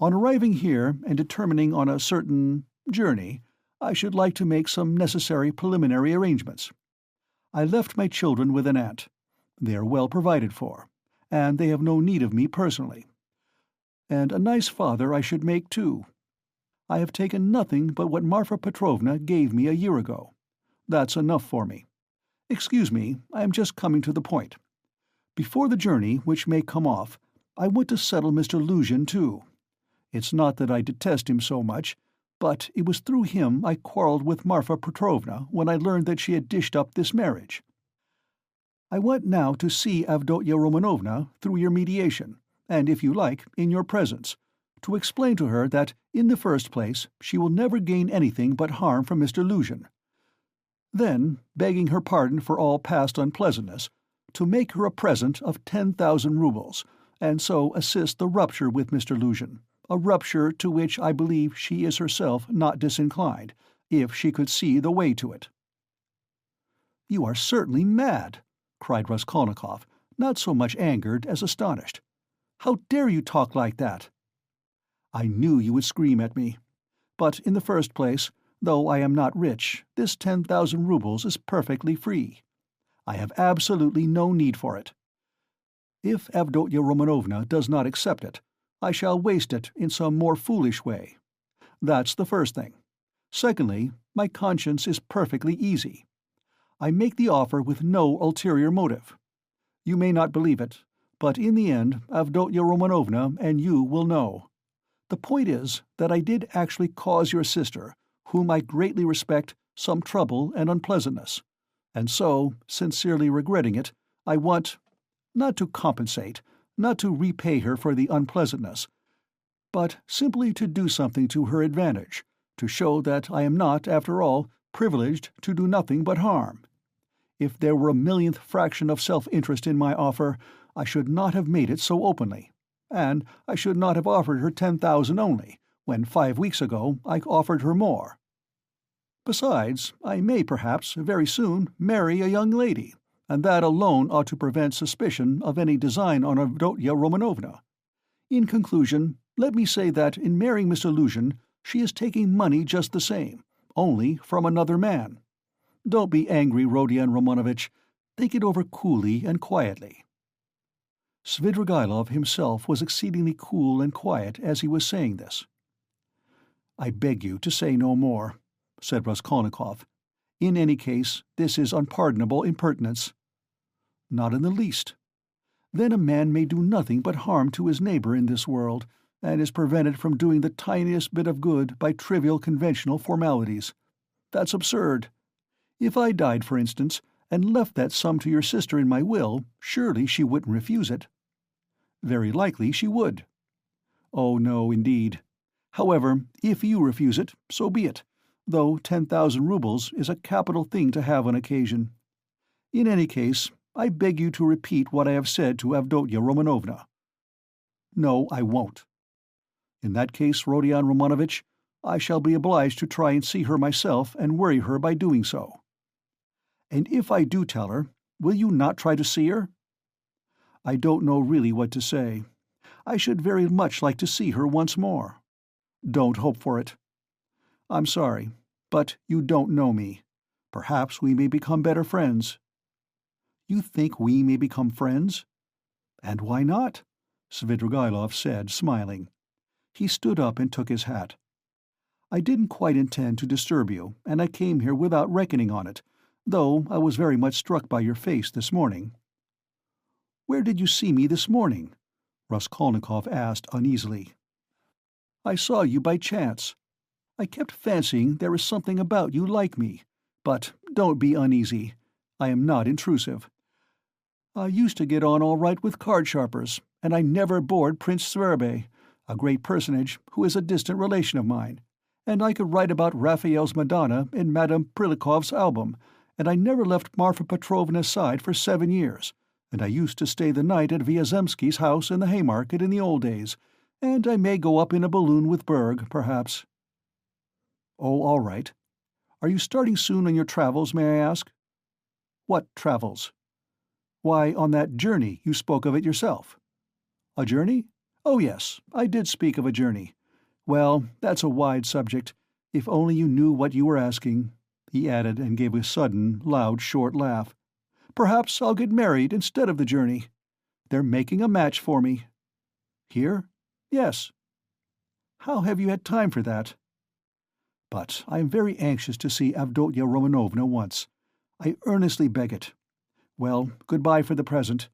On arriving here and determining on a certain journey, I should like to make some necessary preliminary arrangements. I left my children with an aunt. They are well provided for, and they have no need of me personally. And a nice father I should make, too. I have taken nothing but what Marfa Petrovna gave me a year ago. That's enough for me. Excuse me, I am just coming to the point. Before the journey, which may come off, I want to settle Mr. Luzhin, too. It's not that I detest him so much, but it was through him I quarreled with Marfa Petrovna when I learned that she had dished up this marriage. I want now to see Avdotya Romanovna through your mediation, and if you like, in your presence, to explain to her that, in the first place, she will never gain anything but harm from Mr. Luzhin. Then, begging her pardon for all past unpleasantness, to make her a present of 10,000 roubles, and so assist the rupture with Mr. Luzhin, a rupture to which I believe she is herself not disinclined, if she could see the way to it." "You are certainly mad!" cried Raskolnikov, not so much angered as astonished. "How dare you talk like that?" "I knew you would scream at me. But in the first place, though I am not rich, this 10,000 roubles is perfectly free. I have absolutely no need for it. If Avdotya Romanovna does not accept it, I shall waste it in some more foolish way. That's the first thing. Secondly, my conscience is perfectly easy. I make the offer with no ulterior motive. You may not believe it, but in the end Avdotya Romanovna and you will know. The point is that I did actually cause your sister, whom I greatly respect, some trouble and unpleasantness, and so, sincerely regretting it, I want, not to compensate, not to repay her for the unpleasantness, but simply to do something to her advantage, to show that I am not, after all, privileged to do nothing but harm. If there were a millionth fraction of self-interest in my offer, I should not have made it so openly, and I should not have offered her 10,000 only, when 5 weeks ago I offered her more. Besides, I may perhaps, very soon, marry a young lady, and that alone ought to prevent suspicion of any design on Avdotya Romanovna. In conclusion, let me say that in marrying Mr. Luzhin, she is taking money just the same, only from another man. Don't be angry, Rodion Romanovitch. Think it over coolly and quietly." Svidrigailov himself was exceedingly cool and quiet as he was saying this. "I beg you to say no more," said Raskolnikov. "In any case, this is unpardonable impertinence." "Not in the least. Then a man may do nothing but harm to his neighbor in this world, and is prevented from doing the tiniest bit of good by trivial conventional formalities. That's absurd. If I died, for instance, and left that sum to your sister in my will, surely she wouldn't refuse it." "Very likely she would." "Oh, no, indeed. However, if you refuse it, so be it, though 10,000 roubles is a capital thing to have on occasion. In any case, I beg you to repeat what I have said to Avdotya Romanovna." "No, I won't." "In that case, Rodion Romanovitch, I shall be obliged to try and see her myself and worry her by doing so." "And if I do tell her, will you not try to see her?" "I don't know really what to say. I should very much like to see her once more." "Don't hope for it." "I'm sorry, but you don't know me. Perhaps we may become better friends." "You think we may become friends?" "And why not?" Svidrigailov said, smiling. He stood up and took his hat. "I didn't quite intend to disturb you, and I came here without reckoning on it, though I was very much struck by your face this morning." "Where did you see me this morning?" Raskolnikov asked uneasily. "I saw you by chance. I kept fancying there is something about you like me, but don't be uneasy. I am not intrusive. I used to get on all right with card-sharpers, and I never bored Prince Sverbey, a great personage who is a distant relation of mine, and I could write about Raphael's Madonna in Madame Prilikov's album, and I never left Marfa Petrovna's side for 7 years, and I used to stay the night at Vyazemsky's house in the Haymarket in the old days, and I may go up in a balloon with Berg, perhaps." "Oh, all right. Are you starting soon on your travels, may I ask?" "What travels?" "Why, on that journey you spoke of it yourself." "A journey? Oh yes, I did speak of a journey. Well, that's a wide subject. If only you knew what you were asking," he added, and gave a sudden, loud, short laugh. "Perhaps I'll get married instead of the journey. They're making a match for me." "Here?" "Yes." "How have you had time for that?" "But I am very anxious to see Avdotya Romanovna once. I earnestly beg it. Well, good-bye for the present.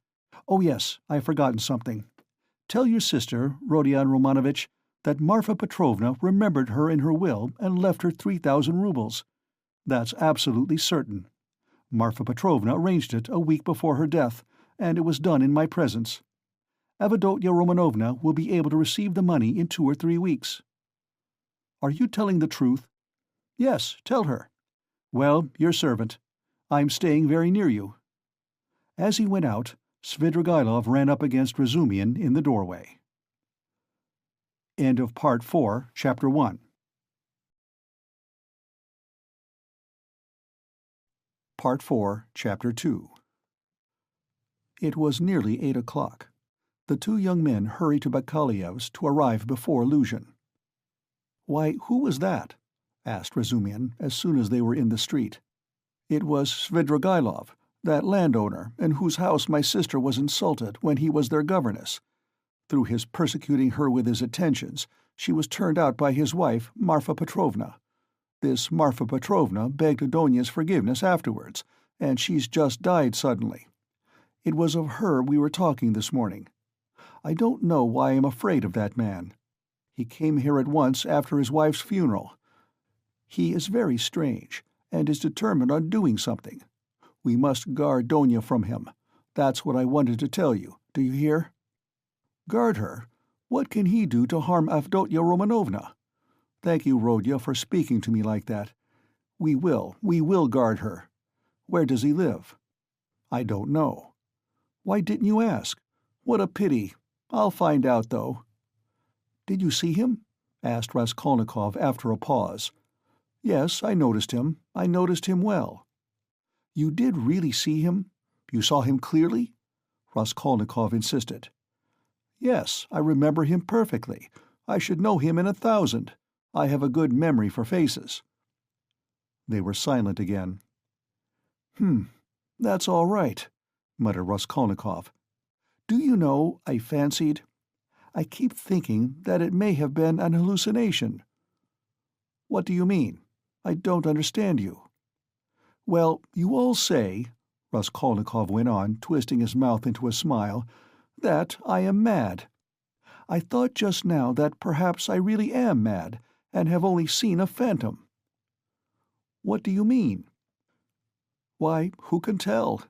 Oh yes, I have forgotten something. Tell your sister, Rodion Romanovitch, that Marfa Petrovna remembered her in her will and left her 3,000 roubles. That's absolutely certain. Marfa Petrovna arranged it a week before her death, and it was done in my presence. Avdotya Romanovna will be able to receive the money in 2 or 3 weeks." "Are you telling the truth?" "Yes, tell her. Well, your servant. I'm staying very near you." As he went out, Svidrigailov ran up against Razumian in the doorway. End of Part 4, Chapter 1. Part 4, Chapter 2. It was nearly 8 o'clock. The 2 young men hurried to Bakaliev's to arrive before Luzhin. "Why, who was that?" asked Razumian, as soon as they were in the street. "It was Svidrigailov, that landowner in whose house my sister was insulted when he was their governess. Through his persecuting her with his attentions, she was turned out by his wife, Marfa Petrovna. This Marfa Petrovna begged Adonia's forgiveness afterwards, and she's just died suddenly. It was of her we were talking this morning. I don't know why I'm afraid of that man. He came here at once after his wife's funeral. He is very strange, and is determined on doing something. We must guard Donia from him. That's what I wanted to tell you, do you hear?" "Guard her? What can he do to harm Avdotya Romanovna? Thank you, Rodya, for speaking to me like that. We will guard her. Where does he live?" "I don't know." "Why didn't you ask? What a pity. I'll find out, though." "Did you see him?" asked Raskolnikov after a pause. "Yes, I noticed him. I noticed him well." "You did really see him? You saw him clearly?" Raskolnikov insisted. "Yes, I remember him perfectly. I should know him in 1,000. I have a good memory for faces." They were silent again. "That's all right," muttered Raskolnikov. "Do you know, I keep thinking that it may have been an hallucination." "What do you mean? I don't understand you." "Well, you all say," Raskolnikov went on, twisting his mouth into a smile, "that I am mad. I thought just now that perhaps I really am mad, and have only seen a phantom." "What do you mean?" "Why, who can tell?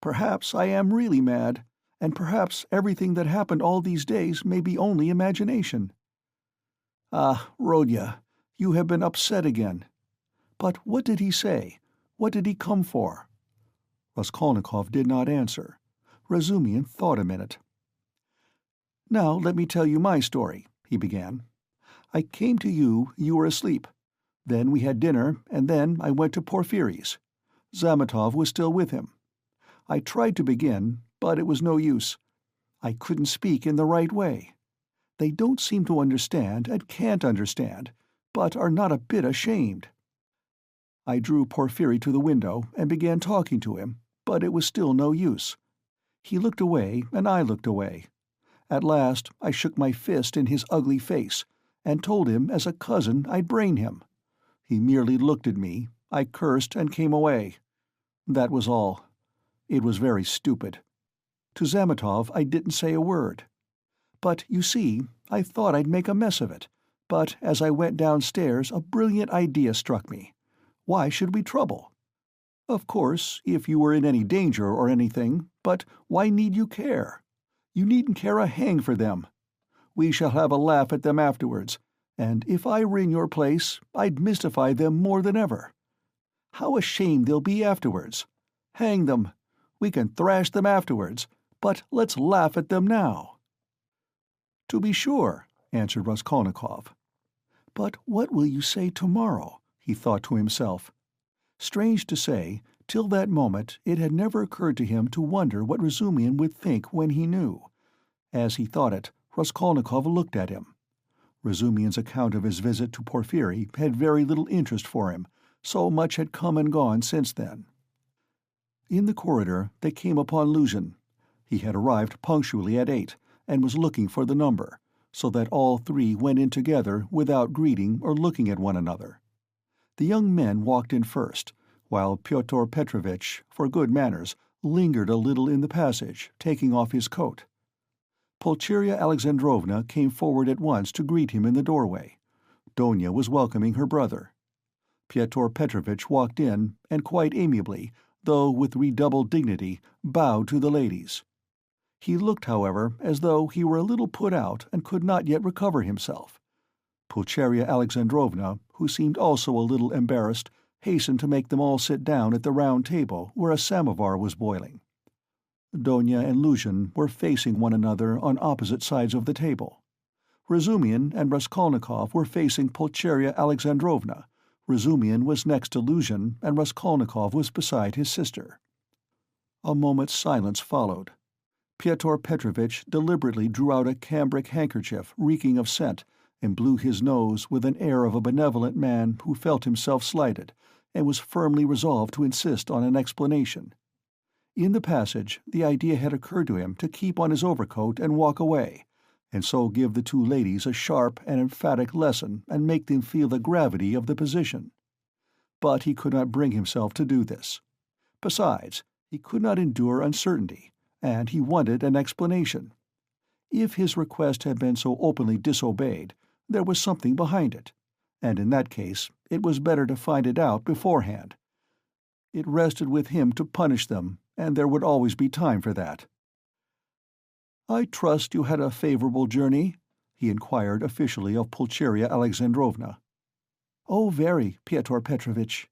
Perhaps I am really mad, and perhaps everything that happened all these days may be only imagination." "Ah, Rodya, you have been upset again. But what did he say? What did he come for?" Raskolnikov did not answer. Razumihin thought a minute. "Now let me tell you my story," he began. "I came to you, you were asleep. Then we had dinner, and then I went to Porfiry's. Zametov was still with him. I tried to begin, but it was no use. I couldn't speak in the right way. They don't seem to understand and can't understand, but are not a bit ashamed. I drew Porfiry to the window and began talking to him, but it was still no use. He looked away and I looked away. At last I shook my fist in his ugly face, and told him as a cousin I'd brain him. He merely looked at me, I cursed and came away. That was all. It was very stupid. To Zametov I didn't say a word. But, you see, I thought I'd make a mess of it, but as I went downstairs a brilliant idea struck me. Why should we trouble? Of course, if you were in any danger or anything, but why need you care? You needn't care a hang for them. We shall have a laugh at them afterwards, and if I were in your place, I'd mystify them more than ever. How ashamed they'll be afterwards! Hang them! We can thrash them afterwards, but let's laugh at them now." "To be sure," answered Raskolnikov. "But what will you say tomorrow?" he thought to himself. Strange to say, till that moment it had never occurred to him to wonder what Razumihin would think when he knew. As he thought it, Raskolnikov looked at him. Razumihin's account of his visit to Porfiry had very little interest for him, so much had come and gone since then. In the corridor they came upon Luzhin. He had arrived punctually at 8, and was looking for the number, so that all three went in together without greeting or looking at one another. The young men walked in first, while Pyotr Petrovitch, for good manners, lingered a little in the passage, taking off his coat. Pulcheria Alexandrovna came forward at once to greet him in the doorway. Donia was welcoming her brother. Pyotr Petrovitch walked in, and quite amiably, though with redoubled dignity, bowed to the ladies. He looked, however, as though he were a little put out and could not yet recover himself. Pulcheria Alexandrovna, who seemed also a little embarrassed, hastened to make them all sit down at the round table where a samovar was boiling. Donia and Luzhin were facing one another on opposite sides of the table. Razumihin and Raskolnikov were facing Pulcheria Alexandrovna. Razumihin was next to Luzhin, and Raskolnikov was beside his sister. A moment's silence followed. Pyotr Petrovitch deliberately drew out a cambric handkerchief reeking of scent, and blew his nose with an air of a benevolent man who felt himself slighted, and was firmly resolved to insist on an explanation. In the passage, the idea had occurred to him to keep on his overcoat and walk away, and so give the two ladies a sharp and emphatic lesson and make them feel the gravity of the position. But he could not bring himself to do this. Besides, he could not endure uncertainty, and he wanted an explanation. If his request had been so openly disobeyed, there was something behind it, and in that case it was better to find it out beforehand. It rested with him to punish them, and there would always be time for that. "I trust you had a favorable journey?" he inquired officially of Pulcheria Alexandrovna. "Oh, very, Pyotr Petrovitch."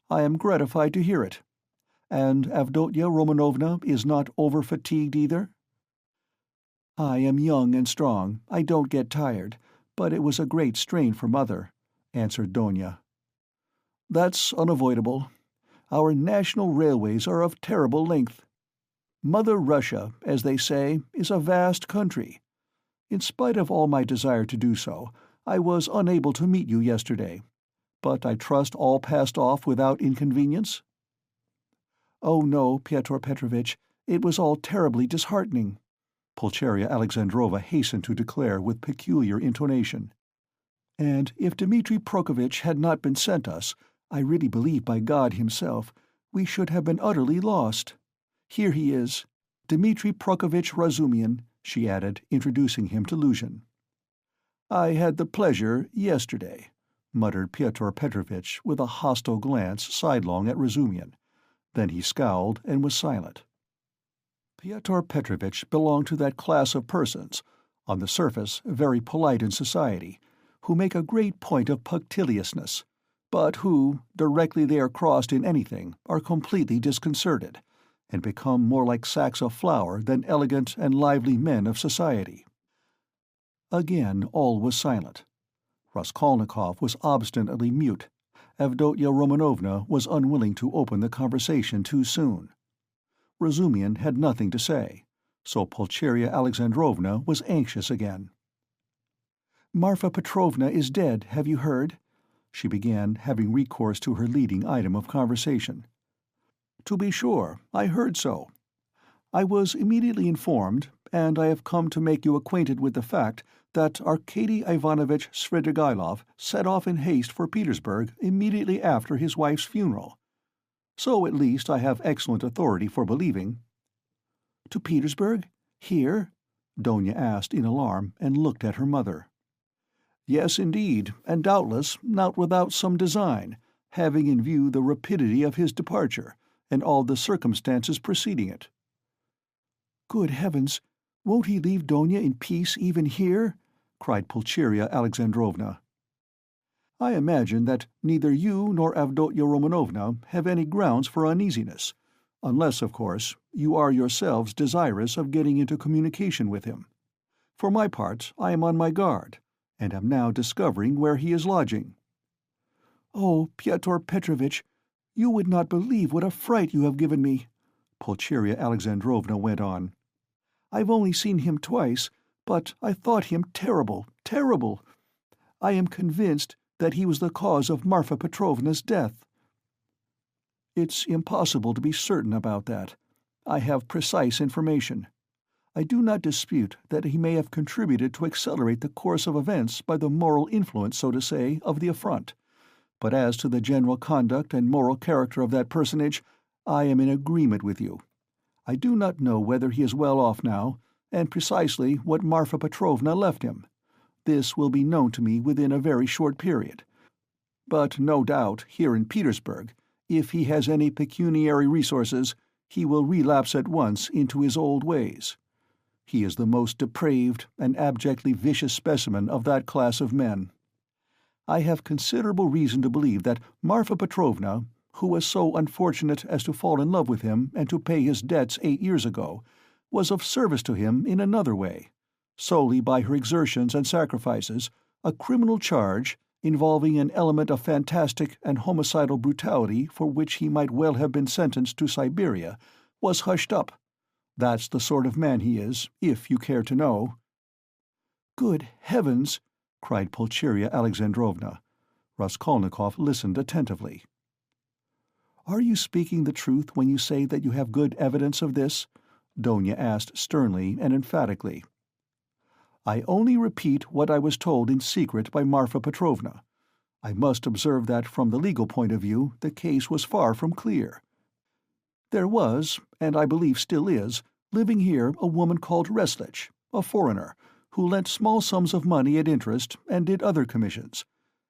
"I am gratified to hear it. And Avdotya Romanovna is not over-fatigued either?" "I am young and strong, I don't get tired, but it was a great strain for Mother," answered Donia. "That's unavoidable. Our national railways are of terrible length. Mother Russia, as they say, is a vast country. In spite of all my desire to do so, I was unable to meet you yesterday. But I trust all passed off without inconvenience?" "Oh no, Pyotr Petrovitch, it was all terribly disheartening," Pulcheria Alexandrova hastened to declare with peculiar intonation. "And if Dmitri Prokofitch had not been sent us, I really believe by God himself, we should have been utterly lost. Here he is, Dmitri Prokofitch Razumian," she added, introducing him to Luzhin. "I had the pleasure yesterday," muttered Pyotr Petrovitch with a hostile glance sidelong at Razumian. Then he scowled and was silent. Pyotr Petrovitch belonged to that class of persons, on the surface very polite in society, who make a great point of punctiliousness, but who, directly they are crossed in anything, are completely disconcerted, and become more like sacks of flour than elegant and lively men of society. Again all was silent. Raskolnikov was obstinately mute. Avdotya Romanovna was unwilling to open the conversation too soon. Razumian had nothing to say, so Pulcheria Alexandrovna was anxious again. "Marfa Petrovna is dead, have you heard?" she began, having recourse to her leading item of conversation. "To be sure, I heard so. I was immediately informed, and I have come to make you acquainted with the fact that Arkady Ivanovitch Svidrigaïlov set off in haste for Petersburg immediately after his wife's funeral. So at least I have excellent authority for believing." "To Petersburg? Here?" Donia asked in alarm, and looked at her mother. "Yes, indeed, and doubtless not without some design, having in view the rapidity of his departure, and all the circumstances preceding it." "Good heavens! Won't he leave Donia in peace even here?" cried Pulcheria Alexandrovna. "I imagine that neither you nor Avdotya Romanovna have any grounds for uneasiness, unless, of course, you are yourselves desirous of getting into communication with him. For my part, I am on my guard, and am now discovering where he is lodging." "Oh, Pyotr Petrovitch, you would not believe what a fright you have given me," Pulcheria Alexandrovna went on. "I've only seen him twice, but I thought him terrible, terrible. I am convinced that he was the cause of Marfa Petrovna's death." "It's impossible to be certain about that. I have precise information. I do not dispute that he may have contributed to accelerate the course of events by the moral influence, so to say, of the affront. But as to the general conduct and moral character of that personage, I am in agreement with you. I do not know whether he is well off now, and precisely what Marfa Petrovna left him. This will be known to me within a very short period. But no doubt, here in Petersburg, if he has any pecuniary resources, he will relapse at once into his old ways. He is the most depraved and abjectly vicious specimen of that class of men. I have considerable reason to believe that Marfa Petrovna, who was so unfortunate as to fall in love with him and to pay his debts 8 years ago, was of service to him in another way, solely by her exertions and sacrifices. A criminal charge, involving an element of fantastic and homicidal brutality for which he might well have been sentenced to Siberia, was hushed up. That's the sort of man he is, if you care to know." "Good heavens!" cried Pulcheria Alexandrovna. Raskolnikov listened attentively. "Are you speaking the truth when you say that you have good evidence of this?" Donia asked sternly and emphatically. "I only repeat what I was told in secret by Marfa Petrovna. I must observe that from the legal point of view the case was far from clear. There was, and I believe still is, living here a woman called Reslich, a foreigner, who lent small sums of money at interest and did other commissions,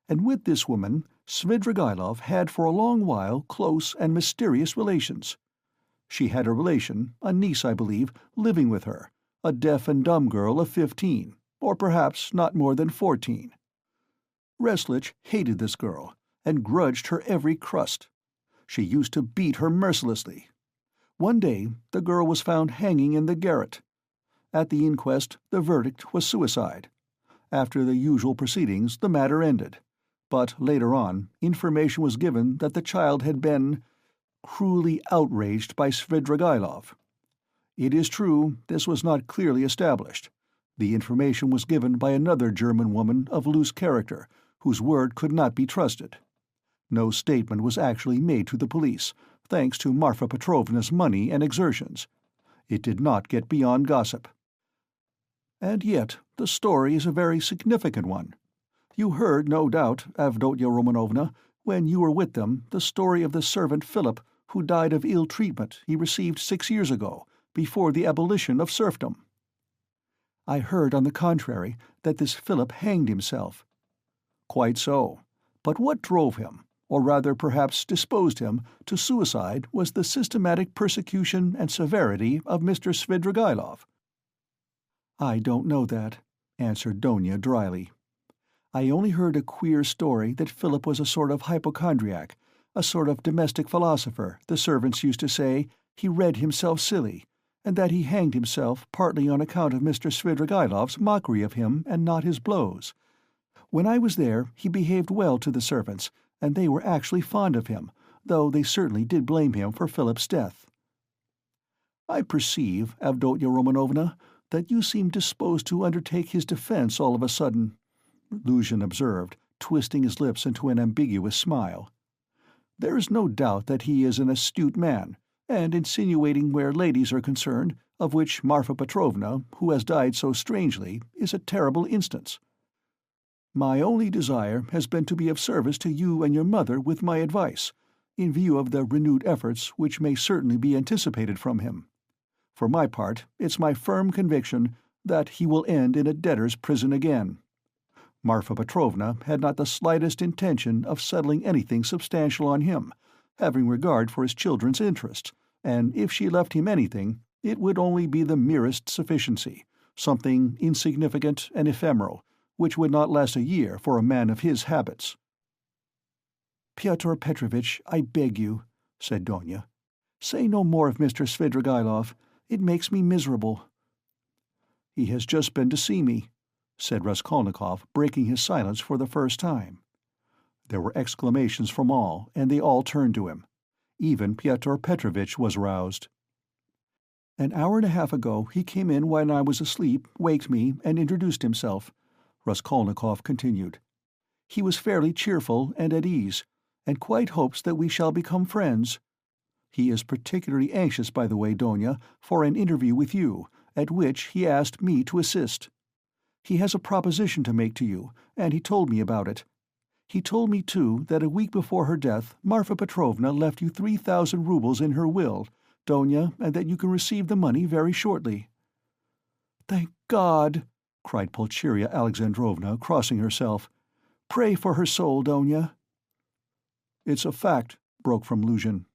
and with this woman Svidrigaïlov had for a long while close and mysterious relations. She had a relation, a niece I believe, living with her, a deaf and dumb girl of 15, or perhaps not more than 14. Reslich hated this girl, and grudged her every crust. She used to beat her mercilessly. One day the girl was found hanging in the garret. At the inquest the verdict was suicide. After the usual proceedings the matter ended, but later on information was given that the child had been cruelly outraged by Svidrigaïlov. It is true this was not clearly established. The information was given by another German woman of loose character, whose word could not be trusted. No statement was actually made to the police, thanks to Marfa Petrovna's money and exertions. It did not get beyond gossip. And yet the story is a very significant one. You heard, no doubt, Avdotya Romanovna, when you were with them, the story of the servant Philip, who died of ill treatment he received 6 years ago, before the abolition of serfdom. I heard, on the contrary, that this Philip hanged himself. Quite so. But what drove him, or rather perhaps disposed him, to suicide was the systematic persecution and severity of Mr. Svidrigailov. I don't know that, answered Donia dryly. I only heard a queer story that Philip was a sort of hypochondriac, a sort of domestic philosopher, the servants used to say. He read himself silly, and that he hanged himself partly on account of Mr. Svidrigailov's mockery of him and not his blows. When I was there, he behaved well to the servants, and they were actually fond of him, though they certainly did blame him for Philip's death. I perceive, Avdotya Romanovna, that you seem disposed to undertake his defense all of a sudden, Luzhin observed, twisting his lips into an ambiguous smile. There is no doubt that he is an astute man, and insinuating where ladies are concerned, of which Marfa Petrovna, who has died so strangely, is a terrible instance. My only desire has been to be of service to you and your mother with my advice, in view of the renewed efforts which may certainly be anticipated from him. For my part, it's my firm conviction that he will end in a debtor's prison again. Marfa Petrovna had not the slightest intention of settling anything substantial on him, having regard for his children's interests, and if she left him anything, it would only be the merest sufficiency, something insignificant and ephemeral, which would not last a year for a man of his habits. "Pyotr Petrovitch, I beg you," said Donia, "say no more of Mr. Svidrigailov. It makes me miserable." "He has just been to see me," said Raskolnikov, breaking his silence for the first time. There were exclamations from all, and they all turned to him. Even Pyotr Petrovitch was roused. "An hour and a half ago he came in when I was asleep, waked me, and introduced himself," Raskolnikov continued. "He was fairly cheerful and at ease, and quite hopes that we shall become friends. He is particularly anxious, by the way, Donia, for an interview with you, at which he asked me to assist. He has a proposition to make to you, and he told me about it. He told me, too, that a week before her death Marfa Petrovna left you 3,000 rubles in her will, Donia, and that you can receive the money very shortly." "Thank God!" cried Pulcheria Alexandrovna, crossing herself. "Pray for her soul, Donia." "It's a fact," broke from Luzhin.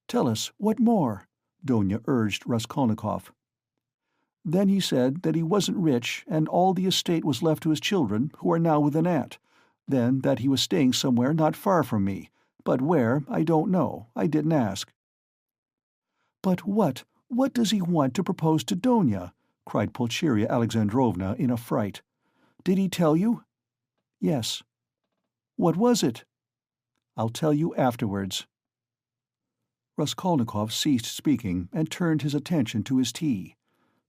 "Tell us, what more?" Donia urged Raskolnikov. "Then he said that he wasn't rich, and all the estate was left to his children, who are now with an aunt. Then that he was staying somewhere not far from me, but where, I don't know. I didn't ask." "But what does he want to propose to Donia?" cried Pulcheria Alexandrovna in a fright. "Did he tell you?" "Yes." "What was it?" "I'll tell you afterwards." Raskolnikov ceased speaking and turned his attention to his tea.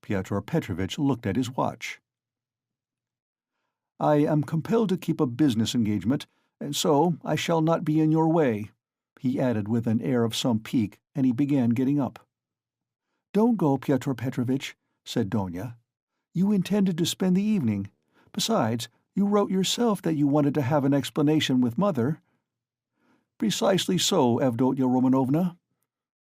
Pyotr Petrovitch looked at his watch. "I am compelled to keep a business engagement, and so I shall not be in your way," he added with an air of some pique, and he began getting up. "Don't go, Pyotr Petrovitch," said Donia. "You intended to spend the evening. Besides, you wrote yourself that you wanted to have an explanation with Mother." "Precisely so, Avdotya Romanovna,"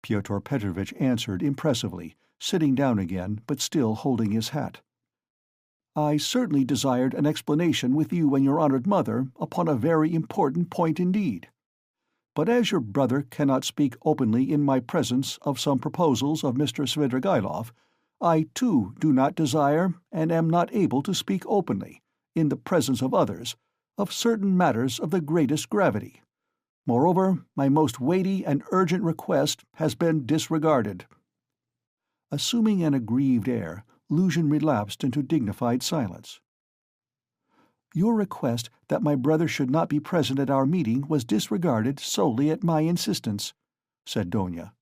Pyotr Petrovitch answered impressively, sitting down again, but still holding his hat. "I certainly desired an explanation with you and your honored mother upon a very important point indeed. But as your brother cannot speak openly in my presence of some proposals of Mr. Svidrigailov, I too do not desire, and am not able to speak openly, in the presence of others, of certain matters of the greatest gravity. Moreover, my most weighty and urgent request has been disregarded." Assuming an aggrieved air, Luzhin relapsed into dignified silence. "Your request that my brother should not be present at our meeting was disregarded solely at my insistence," said Donia.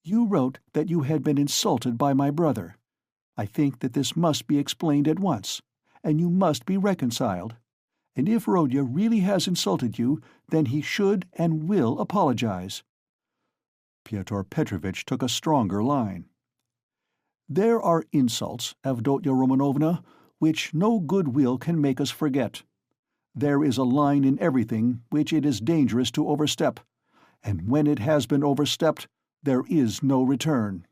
"You wrote that you had been insulted by my brother. I think that this must be explained at once, and you must be reconciled. And if Rodya really has insulted you, then he should and will apologize." Pyotr Petrovitch took a stronger line. "There are insults, Avdotya Romanovna, which no good will can make us forget. There is a line in everything which it is dangerous to overstep, and when it has been overstepped, there is no return."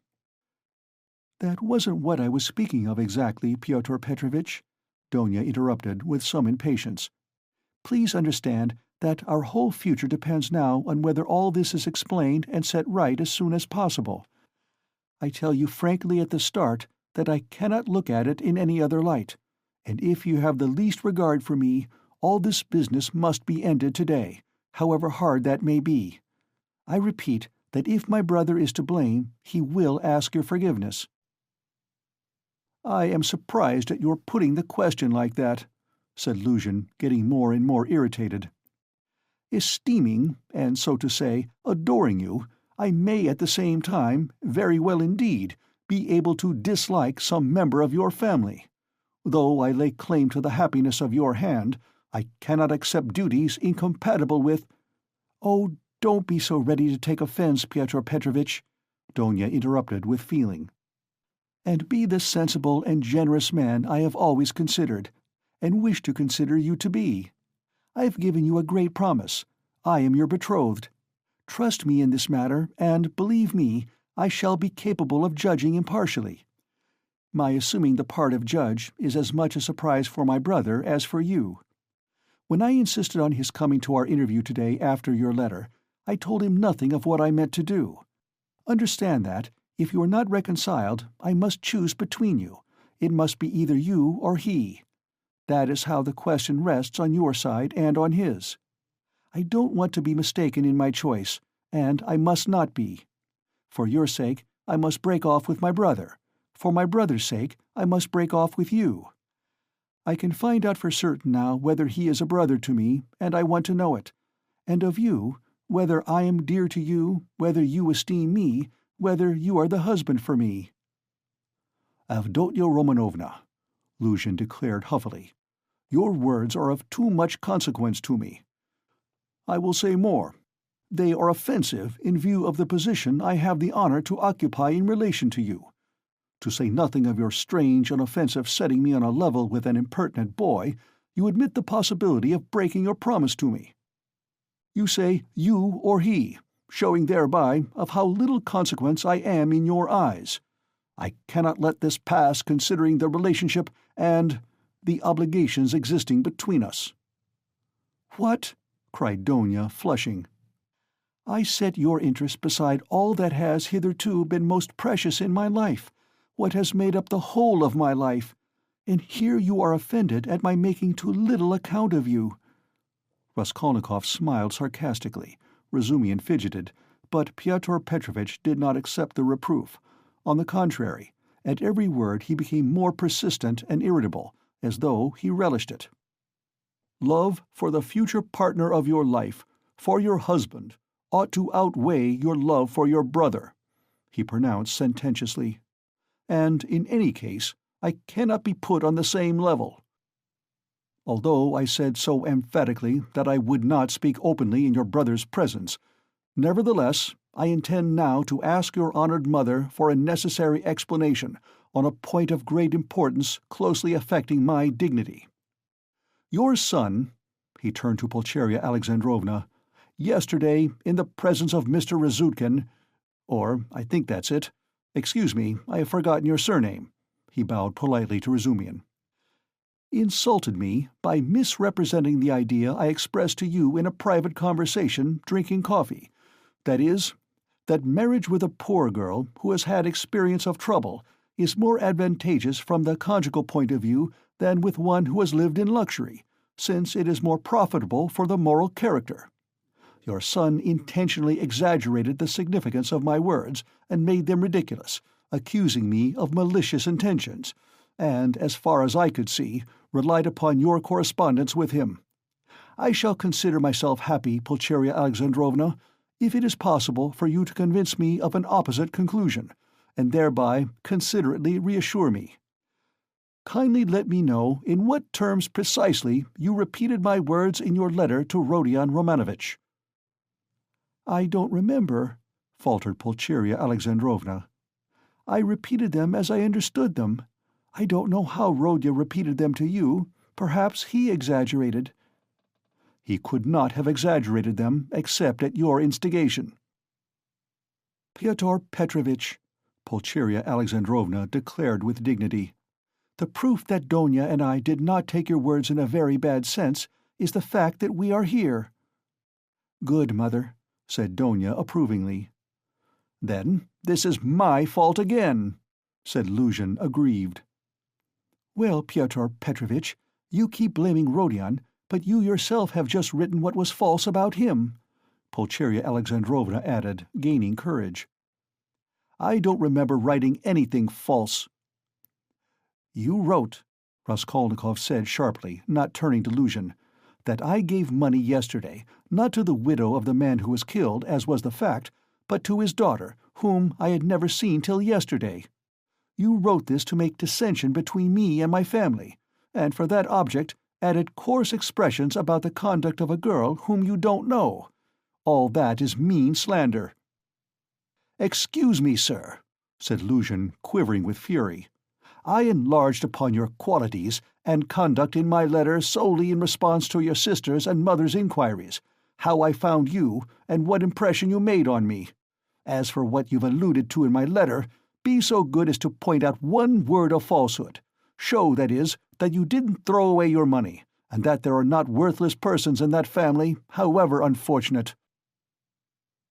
"That wasn't what I was speaking of exactly, Pyotr Petrovitch," Donia interrupted with some impatience. "Please understand that our whole future depends now on whether all this is explained and set right as soon as possible. I tell you frankly at the start that I cannot look at it in any other light, and if you have the least regard for me, all this business must be ended today, however hard that may be. I repeat that if my brother is to blame, he will ask your forgiveness." "I am surprised at your putting the question like that," said Luzhin, getting more and more irritated. "Esteeming, and so to say, adoring you, I may at the same time, very well indeed, be able to dislike some member of your family. Though I lay claim to the happiness of your hand, I cannot accept duties incompatible with—" "Oh, don't be so ready to take offense, Pyotr Petrovitch," Donia interrupted with feeling. "And be the sensible and generous man I have always considered, and wish to consider you to be. I have given you a great promise. I am your betrothed. Trust me in this matter, and, believe me, I shall be capable of judging impartially. My assuming the part of judge is as much a surprise for my brother as for you. When I insisted on his coming to our interview today after your letter, I told him nothing of what I meant to do. Understand that, if you are not reconciled, I must choose between you. It must be either you or he. That is how the question rests on your side and on his. I don't want to be mistaken in my choice, and I must not be. For your sake, I must break off with my brother. For my brother's sake, I must break off with you. I can find out for certain now whether he is a brother to me, and I want to know it. And of you, whether I am dear to you, whether you esteem me, whether you are the husband for me." "Avdotya Romanovna," Luzhin declared huffily, "your words are of too much consequence to me. I will say more. They are offensive in view of the position I have the honor to occupy in relation to you. To say nothing of your strange and offensive setting me on a level with an impertinent boy, you admit the possibility of breaking your promise to me. You say you or he, showing thereby of how little consequence I am in your eyes. I cannot let this pass considering the relationship and the obligations existing between us." "What?" cried Donia, flushing. "I set your interest beside all that has hitherto been most precious in my life, what has made up the whole of my life, and here you are offended at my making too little account of you." Raskolnikov smiled sarcastically. Razumihin fidgeted, but Pyotr Petrovitch did not accept the reproof. On the contrary, at every word he became more persistent and irritable, as though he relished it. "Love for the future partner of your life, for your husband, ought to outweigh your love for your brother," he pronounced sententiously. "And, in any case, I cannot be put on the same level. Although I said so emphatically that I would not speak openly in your brother's presence, nevertheless I intend now to ask your honored mother for a necessary explanation on a point of great importance closely affecting my dignity. Your son," he turned to Pulcheria Alexandrovna, "yesterday, in the presence of Mr. Razutkin—or I think that's it. Excuse me, I have forgotten your surname," he bowed politely to Razumihin, "insulted me by misrepresenting the idea I expressed to you in a private conversation drinking coffee, that is, that marriage with a poor girl who has had experience of trouble is more advantageous from the conjugal point of view than with one who has lived in luxury, since it is more profitable for the moral character. Your son intentionally exaggerated the significance of my words and made them ridiculous, accusing me of malicious intentions, and, as far as I could see, relied upon your correspondence with him. I shall consider myself happy, Pulcheria Alexandrovna, if it is possible for you to convince me of an opposite conclusion, and thereby considerately reassure me. kindly let me know in what terms precisely you repeated my words in your letter to Rodion Romanovitch." "I don't remember," faltered Pulcheria Alexandrovna. "I repeated them as I understood them. I don't know how Rodya repeated them to you. Perhaps he exaggerated." "He could not have exaggerated them except at your instigation." "Pyotr Petrovitch," Pulcheria Alexandrovna declared with dignity, "the proof that Donia and I did not take your words in a very bad sense is the fact that we are here." "Good, Mother," said Donia approvingly. "Then this is my fault again," said Luzhin, aggrieved. "Well, Pyotr Petrovitch, you keep blaming Rodion, but you yourself have just written what was false about him," Pulcheria Alexandrovna added, gaining courage. "I don't remember writing anything false." "You wrote," Raskolnikov said sharply, not turning to Luzhin, "that I gave money yesterday, not to the widow of the man who was killed, as was the fact, but to his daughter, whom I had never seen till yesterday. You wrote this to make dissension between me and my family, and for that object added coarse expressions about the conduct of a girl whom you don't know. All that is mean slander." "Excuse me, sir," said Luzhin, quivering with fury. "I enlarged upon your qualities and conduct in my letter solely in response to your sister's and mother's inquiries, how I found you, and what impression you made on me. As for what you've alluded to in my letter, be so good as to point out one word of falsehood. Show, that is, that you didn't throw away your money, and that there are not worthless persons in that family, however unfortunate.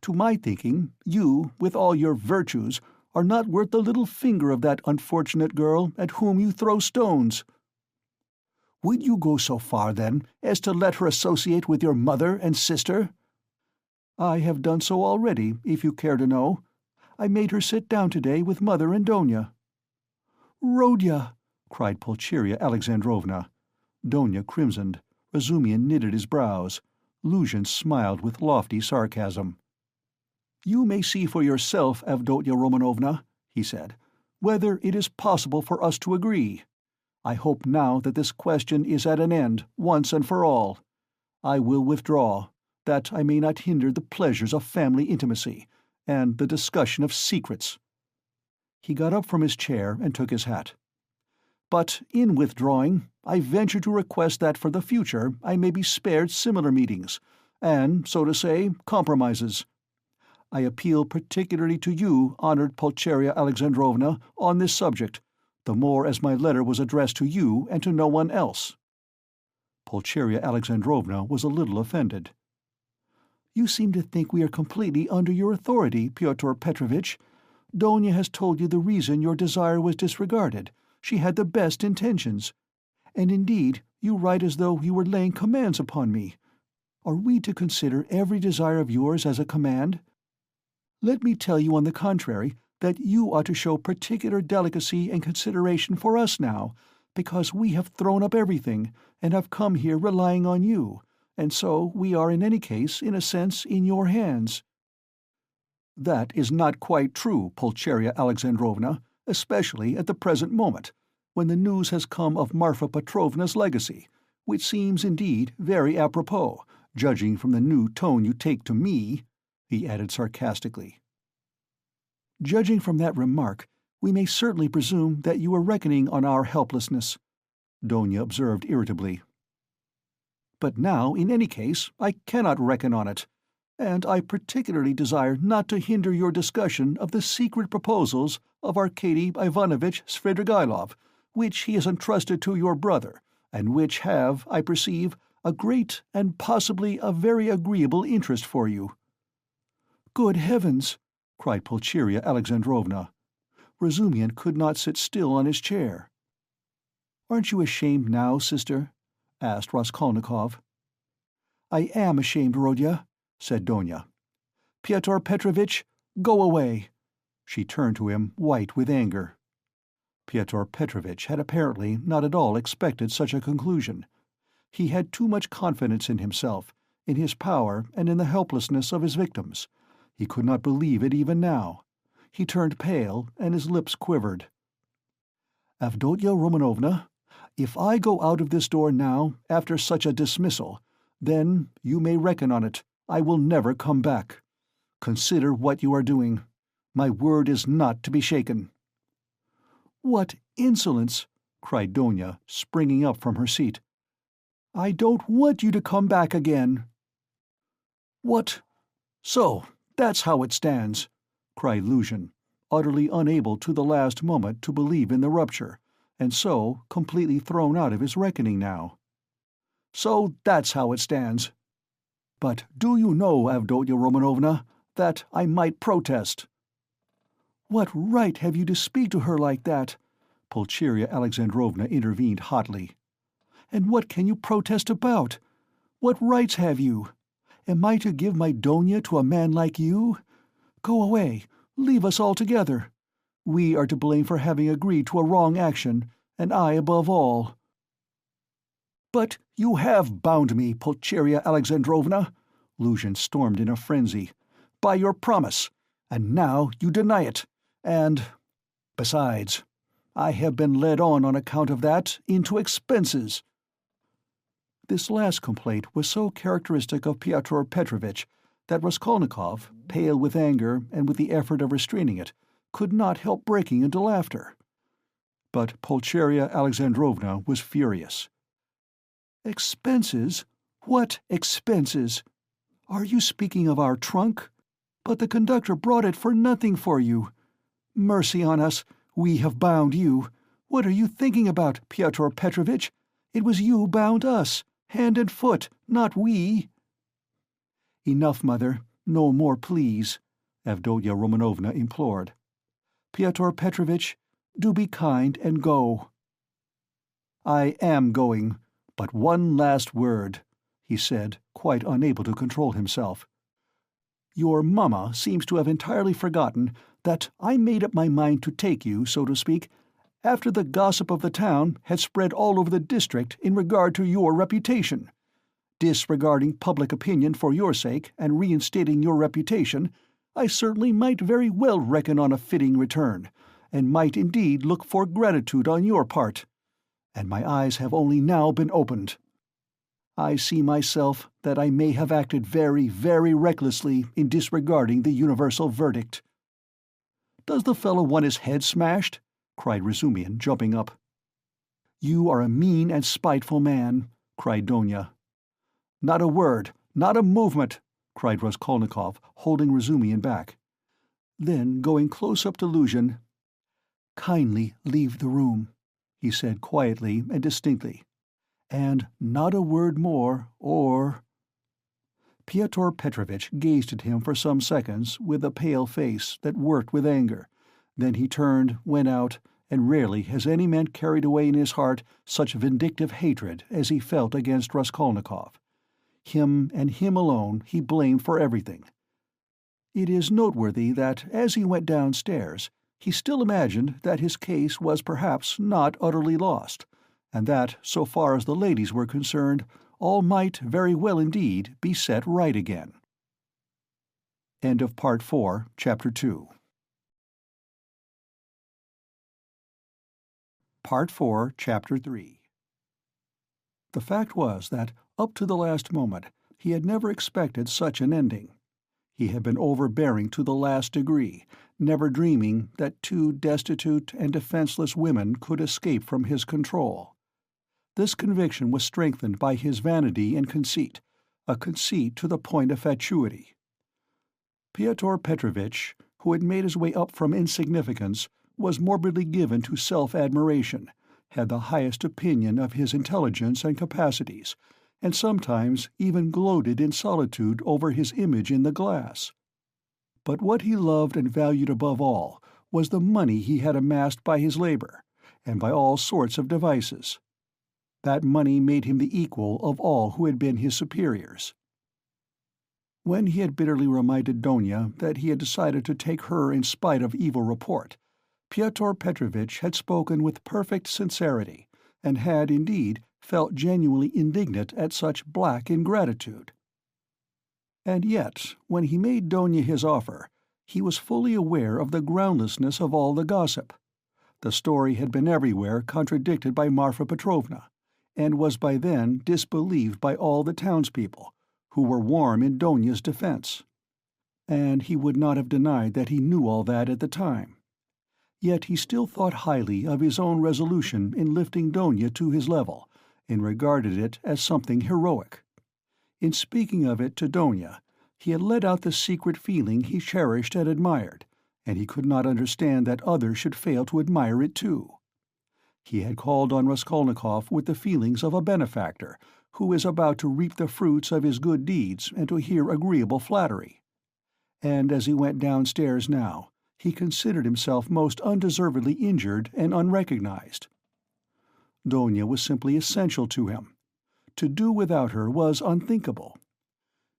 To my thinking, you, with all your virtues, are not worth the little finger of that unfortunate girl at whom you throw stones." "Would you go so far, then, as to let her associate with your mother and sister?" "I have done so already, if you care to know. I made her sit down today with Mother and Donia." "Rodya!" cried Pulcheria Alexandrovna. Donia crimsoned. Razumian knitted his brows. Luzhin smiled with lofty sarcasm. "You may see for yourself, Avdotya Romanovna," he said, "whether it is possible for us to agree. I hope now that this question is at an end, once and for all. I will withdraw, that I may not hinder the pleasures of family intimacy, and the discussion of secrets." He got up from his chair and took his hat. "But in withdrawing, I venture to request that for the future I may be spared similar meetings, and, so to say, compromises. I appeal particularly to you, honored Pulcheria Alexandrovna, on this subject, the more as my letter was addressed to you and to no one else." Pulcheria Alexandrovna was a little offended. "You seem to think we are completely under your authority, Pyotr Petrovitch. Donia has told you the reason your desire was disregarded. She had the best intentions. And indeed, you write as though you were laying commands upon me. Are we to consider every desire of yours as a command? Let me tell you, on the contrary, that you ought to show particular delicacy and consideration for us now, because we have thrown up everything, and have come here relying on you, and so we are in any case, in a sense, in your hands." "That is not quite true, Pulcheria Alexandrovna, especially at the present moment, when the news has come of Marfa Petrovna's legacy, which seems indeed very apropos, judging from the new tone you take to me," he added sarcastically. "Judging from that remark, we may certainly presume that you are reckoning on our helplessness," Donia observed irritably. "But now, in any case, I cannot reckon on it, and I particularly desire not to hinder your discussion of the secret proposals of Arkady Ivanovitch Svidrigailov, which he has entrusted to your brother, and which have, I perceive, a great and possibly a very agreeable interest for you." "Good heavens!" cried Pulcheria Alexandrovna. Razumian could not sit still on his chair. "Aren't you ashamed now, sister?" asked Raskolnikov. "I am ashamed, Rodya," said Donia. "Pyotr Petrovitch, go away." She turned to him, white with anger. Pyotr Petrovitch had apparently not at all expected such a conclusion. He had too much confidence in himself, in his power and in the helplessness of his victims. He could not believe it even now. He turned pale, and his lips quivered. Avdotya Romanovna, if I go out of this door now, after such a dismissal, then, you may reckon on it, I will never come back. Consider what you are doing. My word is not to be shaken." "What insolence!" cried Donia, springing up from her seat. "I don't want you to come back again." "What? So, that's how it stands," cried Luzhin, utterly unable to the last moment to believe in the rupture, and so completely thrown out of his reckoning now. "So that's how it stands. But do you know, Avdotya Romanovna, that I might protest." "What right have you to speak to her like that?" Pulcheria Alexandrovna intervened hotly. "And what can you protest about? What rights have you? Am I to give my Donia to a man like you? Go away, leave us altogether. We are to blame for having agreed to a wrong action, and I above all." "But you have bound me, Pulcheria Alexandrovna," Luzhin stormed in a frenzy, "by your promise, and now you deny it, and... Besides, I have been led on account of that into expenses." This last complaint was so characteristic of Pyotr Petrovitch that Raskolnikov, pale with anger and with the effort of restraining it, could not help breaking into laughter. But Pulcheria Alexandrovna was furious. "Expenses? What expenses? Are you speaking of our trunk? But the conductor brought it for nothing for you. Mercy on us, we have bound you. What are you thinking about, Pyotr Petrovitch? It was you bound us, hand and foot, not we." "Enough, mother, no more, please," Avdotya Romanovna implored. "Pyotr Petrovitch, do be kind and go." "I am going, but one last word," he said, quite unable to control himself. "Your mamma seems to have entirely forgotten that I made up my mind to take you, so to speak, after the gossip of the town had spread all over the district in regard to your reputation. Disregarding public opinion for your sake and reinstating your reputation, I certainly might very well reckon on a fitting return, and might indeed look for gratitude on your part. And my eyes have only now been opened. I see myself that I may have acted very, very recklessly in disregarding the universal verdict." "Does the fellow want his head smashed?" cried Razumihin, jumping up. "You are a mean and spiteful man," cried Donia. "Not a word, not a movement!" cried Raskolnikov, holding Razumihin back. Then, going close up to Luzhin, "Kindly leave the room," he said quietly and distinctly. "And not a word more, or—" Pyotr Petrovitch gazed at him for some seconds with a pale face that worked with anger. Then he turned, went out, and rarely has any man carried away in his heart such vindictive hatred as he felt against Raskolnikov. Him and him alone he blamed for everything. It is noteworthy that as he went downstairs he still imagined that his case was perhaps not utterly lost, and that, so far as the ladies were concerned, all might very well indeed be set right again. End of Part 4, Chapter 2. Part 4, Chapter 3. The fact was that, up to the last moment, he had never expected such an ending. He had been overbearing to the last degree, never dreaming that two destitute and defenseless women could escape from his control. This conviction was strengthened by his vanity and conceit, a conceit to the point of fatuity. Pyotr Petrovitch, who had made his way up from insignificance, was morbidly given to self-admiration, had the highest opinion of his intelligence and capacities, and sometimes even gloated in solitude over his image in the glass. But what he loved and valued above all was the money he had amassed by his labor, and by all sorts of devices. That money made him the equal of all who had been his superiors. When he had bitterly reminded Donia that he had decided to take her in spite of evil report, Pyotr Petrovitch had spoken with perfect sincerity, and had, indeed, felt genuinely indignant at such black ingratitude. And yet, when he made Donia his offer, he was fully aware of the groundlessness of all the gossip. The story had been everywhere contradicted by Marfa Petrovna, and was by then disbelieved by all the townspeople, who were warm in Donia's defense. And he would not have denied that he knew all that at the time. Yet he still thought highly of his own resolution in lifting Donia to his level, and regarded it as something heroic. In speaking of it to Donia, he had let out the secret feeling he cherished and admired, and he could not understand that others should fail to admire it too. He had called on Raskolnikov with the feelings of a benefactor who is about to reap the fruits of his good deeds and to hear agreeable flattery. And as he went downstairs now, he considered himself most undeservedly injured and unrecognized. Donia was simply essential to him. To do without her was unthinkable.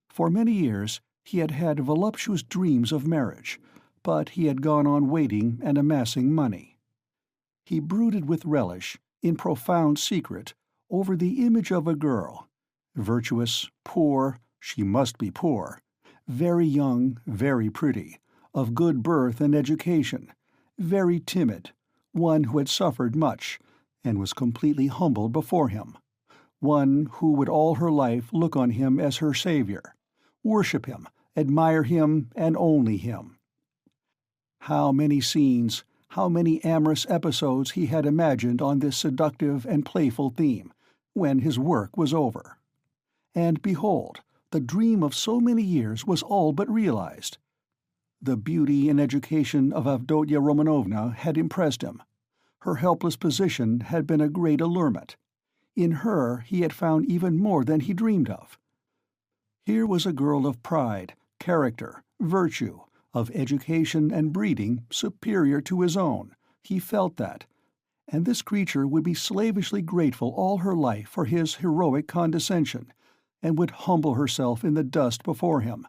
For many years he had had voluptuous dreams of marriage, but he had gone on waiting and amassing money. He brooded with relish, in profound secret, over the image of a girl, virtuous, poor, she must be poor, very young, very pretty, of good birth and education, very timid, one who had suffered much, and was completely humbled before him, one who would all her life look on him as her savior, worship him, admire him, and only him. How many scenes, how many amorous episodes he had imagined on this seductive and playful theme, when his work was over. And behold, the dream of so many years was all but realized. The beauty and education of Avdotya Romanovna had impressed him. Her helpless position had been a great allurement. In her he had found even more than he dreamed of. Here was a girl of pride, character, virtue, of education and breeding superior to his own, he felt that, and this creature would be slavishly grateful all her life for his heroic condescension, and would humble herself in the dust before him,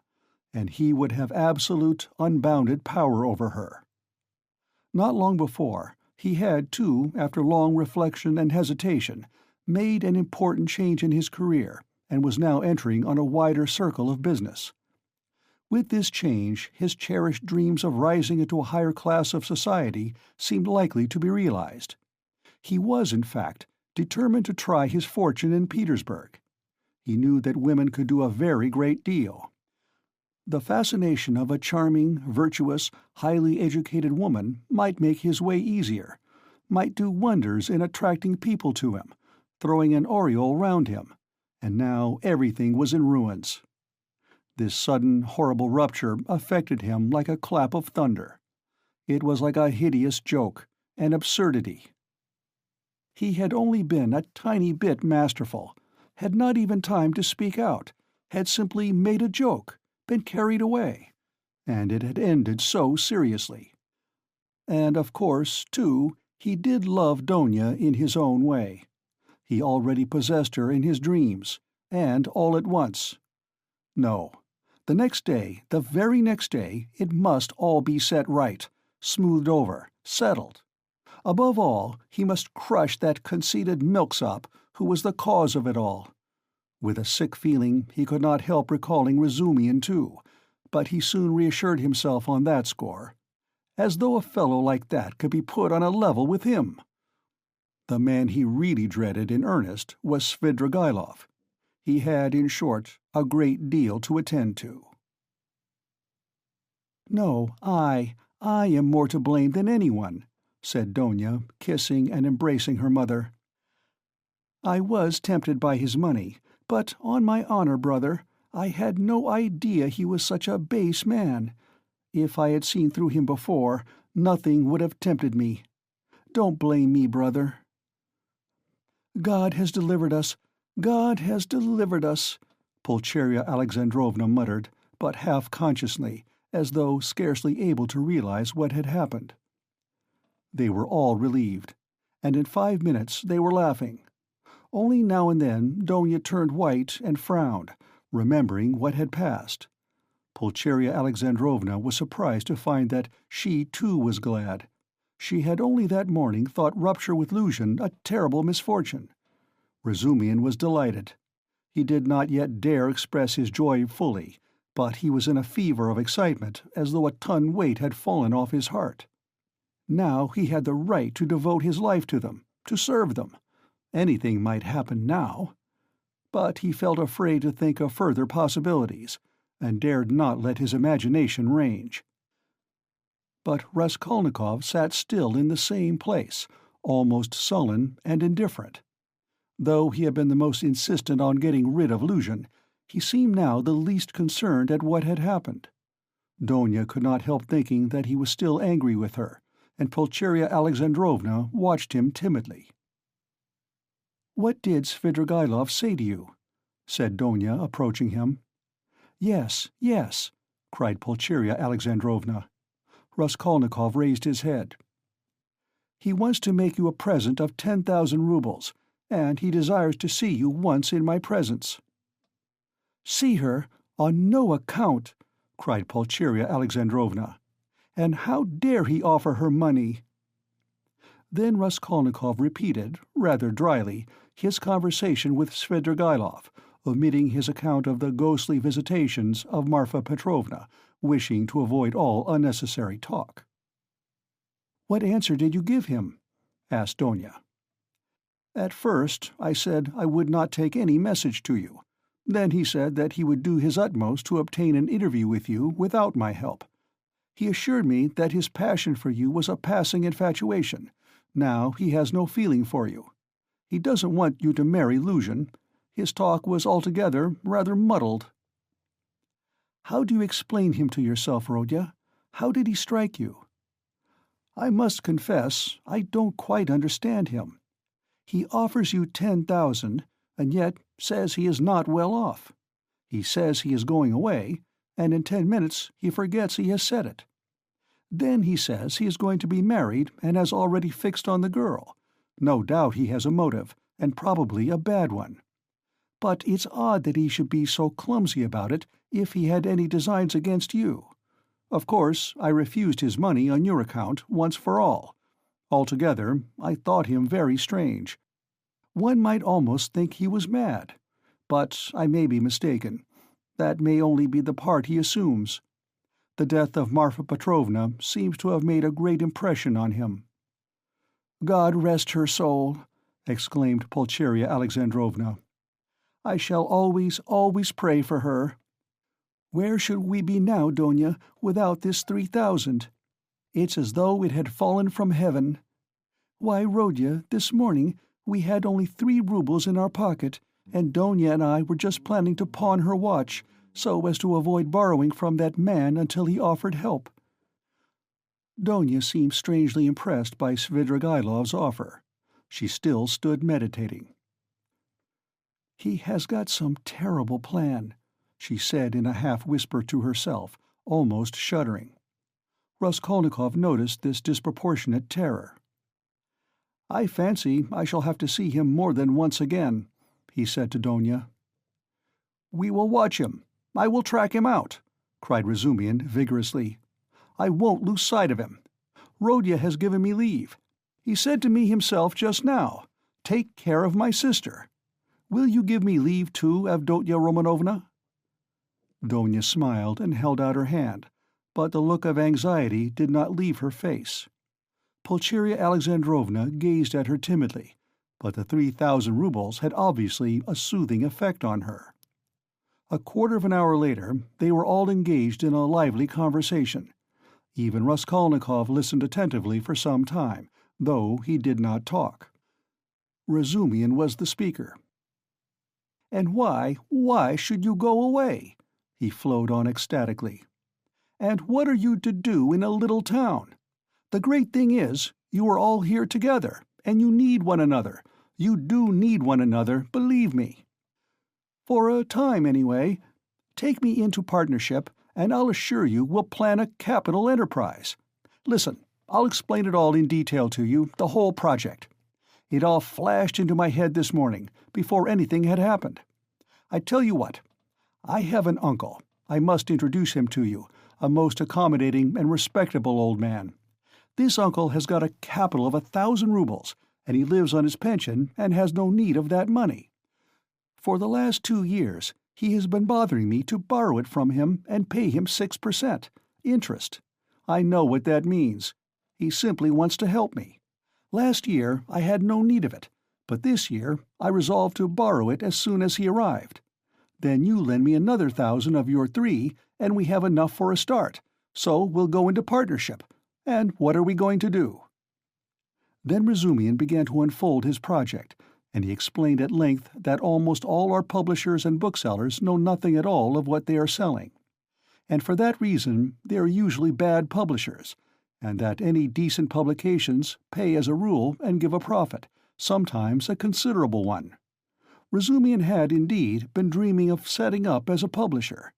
and he would have absolute, unbounded power over her. Not long before, he had, too, after long reflection and hesitation, made an important change in his career, and was now entering on a wider circle of business. With this change, his cherished dreams of rising into a higher class of society seemed likely to be realized. He was, in fact, determined to try his fortune in Petersburg. He knew that women could do a very great deal. The fascination of a charming, virtuous, highly educated woman might make his way easier, might do wonders in attracting people to him, throwing an aureole round him, and now everything was in ruins. This sudden, horrible rupture affected him like a clap of thunder. It was like a hideous joke, an absurdity. He had only been a tiny bit masterful, had not even time to speak out, had simply made a joke, been carried away, and it had ended so seriously. And of course, too, he did love Donia in his own way. He already possessed her in his dreams, and all at once. No. The next day, the very next day, it must all be set right, smoothed over, settled. Above all, he must crush that conceited milksop who was the cause of it all. With a sick feeling, he could not help recalling Razumihin too, but he soon reassured himself on that score. As though a fellow like that could be put on a level with him! The man he really dreaded in earnest was Svidrigailov. He had, in short, a great deal to attend to. "No, I am more to blame than anyone," said Donia, kissing and embracing her mother. "I was tempted by his money, but, on my honor, brother, I had no idea he was such a base man. If I had seen through him before, nothing would have tempted me. Don't blame me, brother." "God has delivered us. God has delivered us," Pulcheria Alexandrovna muttered, but half-consciously, as though scarcely able to realize what had happened. They were all relieved, and in 5 minutes they were laughing. Only now and then Donia turned white and frowned, remembering what had passed. Pulcheria Alexandrovna was surprised to find that she too was glad. She had only that morning thought rupture with Luzhin a terrible misfortune. Razumihin was delighted. He did not yet dare express his joy fully, but he was in a fever of excitement, as though a ton weight had fallen off his heart. Now he had the right to devote his life to them, to serve them. Anything might happen now. But he felt afraid to think of further possibilities, and dared not let his imagination range. But Raskolnikov sat still in the same place, almost sullen and indifferent. Though he had been the most insistent on getting rid of Luzhin, he seemed now the least concerned at what had happened. Donia could not help thinking that he was still angry with her, and Pulcheria Alexandrovna watched him timidly. "What did Svidrigailov say to you?" said Donia, approaching him. "Yes, yes," cried Pulcheria Alexandrovna. Raskolnikov raised his head. "He wants to make you a present of 10,000 roubles, and he desires to see you once in my presence." "See her? On no account!" cried Pulcheria Alexandrovna. "And how dare he offer her money?" Then Raskolnikov repeated, rather dryly, his conversation with Svidrigailov, omitting his account of the ghostly visitations of Marfa Petrovna, wishing to avoid all unnecessary talk. "What answer did you give him?" asked Donia. "At first I said I would not take any message to you. Then he said that he would do his utmost to obtain an interview with you without my help. He assured me that his passion for you was a passing infatuation. Now he has no feeling for you. He doesn't want you to marry Luzhin. His talk was altogether rather muddled." "How do you explain him to yourself, Rodya? How did he strike you?" "I must confess I don't quite understand him. He offers you 10,000, and yet says he is not well off. He says he is going away, and in 10 minutes he forgets he has said it. Then he says he is going to be married and has already fixed on the girl. No doubt he has a motive, and probably a bad one. But it's odd that he should be so clumsy about it if he had any designs against you. Of course, I refused his money on your account once for all. Altogether, I thought him very strange. One might almost think he was mad. But I may be mistaken. That may only be the part he assumes. The death of Marfa Petrovna seems to have made a great impression on him." "God rest her soul!" exclaimed Pulcheria Alexandrovna. "I shall always, always pray for her. Where should we be now, Donia, without this 3,000? It's as though it had fallen from heaven. Why, Rodya, this morning we had only 3 roubles in our pocket, and Donia and I were just planning to pawn her watch, so as to avoid borrowing from that man until he offered help." Donia seemed strangely impressed by Svidrigailov's offer. She still stood meditating. "He has got some terrible plan," she said in a half-whisper to herself, almost shuddering. Raskolnikov noticed this disproportionate terror. "I fancy I shall have to see him more than once again," he said to Donia. "We will watch him. I will track him out," cried Razumihin vigorously. "I won't lose sight of him. Rodya has given me leave. He said to me himself just now, 'Take care of my sister.' Will you give me leave too, Avdotya Romanovna?" Donia smiled and held out her hand, but the look of anxiety did not leave her face. Pulcheria Alexandrovna gazed at her timidly, but the 3,000 roubles had obviously a soothing effect on her. A quarter of an hour later they were all engaged in a lively conversation. Even Raskolnikov listened attentively for some time, though he did not talk. Razumihin was the speaker. "And why should you go away?" he flowed on ecstatically. "And what are you to do in a little town? The great thing is, you are all here together, and you need one another. You do need one another, believe me. For a time, anyway. Take me into partnership, and I'll assure you we'll plan a capital enterprise. Listen, I'll explain it all in detail to you, the whole project. It all flashed into my head this morning, before anything had happened. I tell you what, I have an uncle. I must introduce him to you, a most accommodating and respectable old man. This uncle has got a capital of 1,000 roubles, and he lives on his pension and has no need of that money. For the last 2 years he has been bothering me to borrow it from him and pay him 6%, interest. I know what that means. He simply wants to help me. Last year I had no need of it, but this year I resolved to borrow it as soon as he arrived. Then you lend me another 1,000 of your 3, and we have enough for a start, so we'll go into partnership. And what are we going to do?" Then Razumian began to unfold his project, and he explained at length that almost all our publishers and booksellers know nothing at all of what they are selling. And for that reason they are usually bad publishers, and that any decent publications pay as a rule and give a profit, sometimes a considerable one. Razumian had, indeed, been dreaming of setting up as a publisher.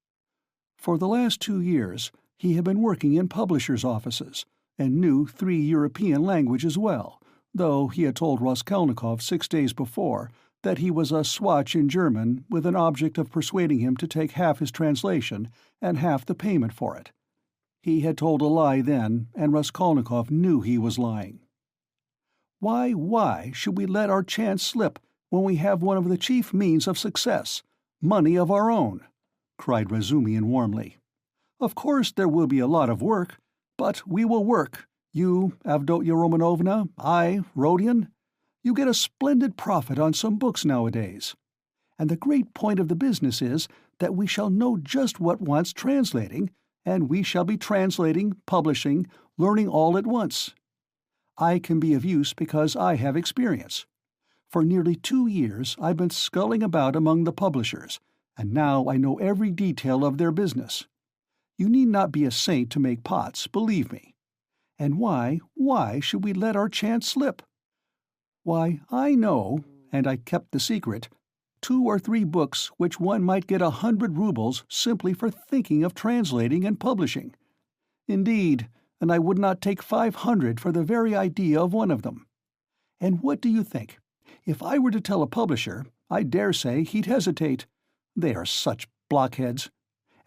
For the last 2 years he had been working in publishers' offices, and knew 3 European languages well, though he had told Raskolnikov 6 days before that he was a swatch in German with an object of persuading him to take half his translation and half the payment for it. He had told a lie then, and Raskolnikov knew he was lying. Why should we let our chance slip when we have one of the chief means of success, money of our own?" cried Razumian warmly. "Of course there will be a lot of work, but we will work, you, Avdotya Romanovna, I, Rodion. You get a splendid profit on some books nowadays. And the great point of the business is that we shall know just what wants translating, and we shall be translating, publishing, learning all at once. I can be of use because I have experience. For nearly 2 years I've been sculling about among the publishers, and now I know every detail of their business. You need not be a saint to make pots, believe me. And why should we let our chance slip? Why, I know, and I kept the secret, 2 or 3 books which one might get 100 rubles simply for thinking of translating and publishing. Indeed, and I would not take 500 for the very idea of one of them. And what do you think? If I were to tell a publisher, I dare say he'd hesitate. They are such blockheads.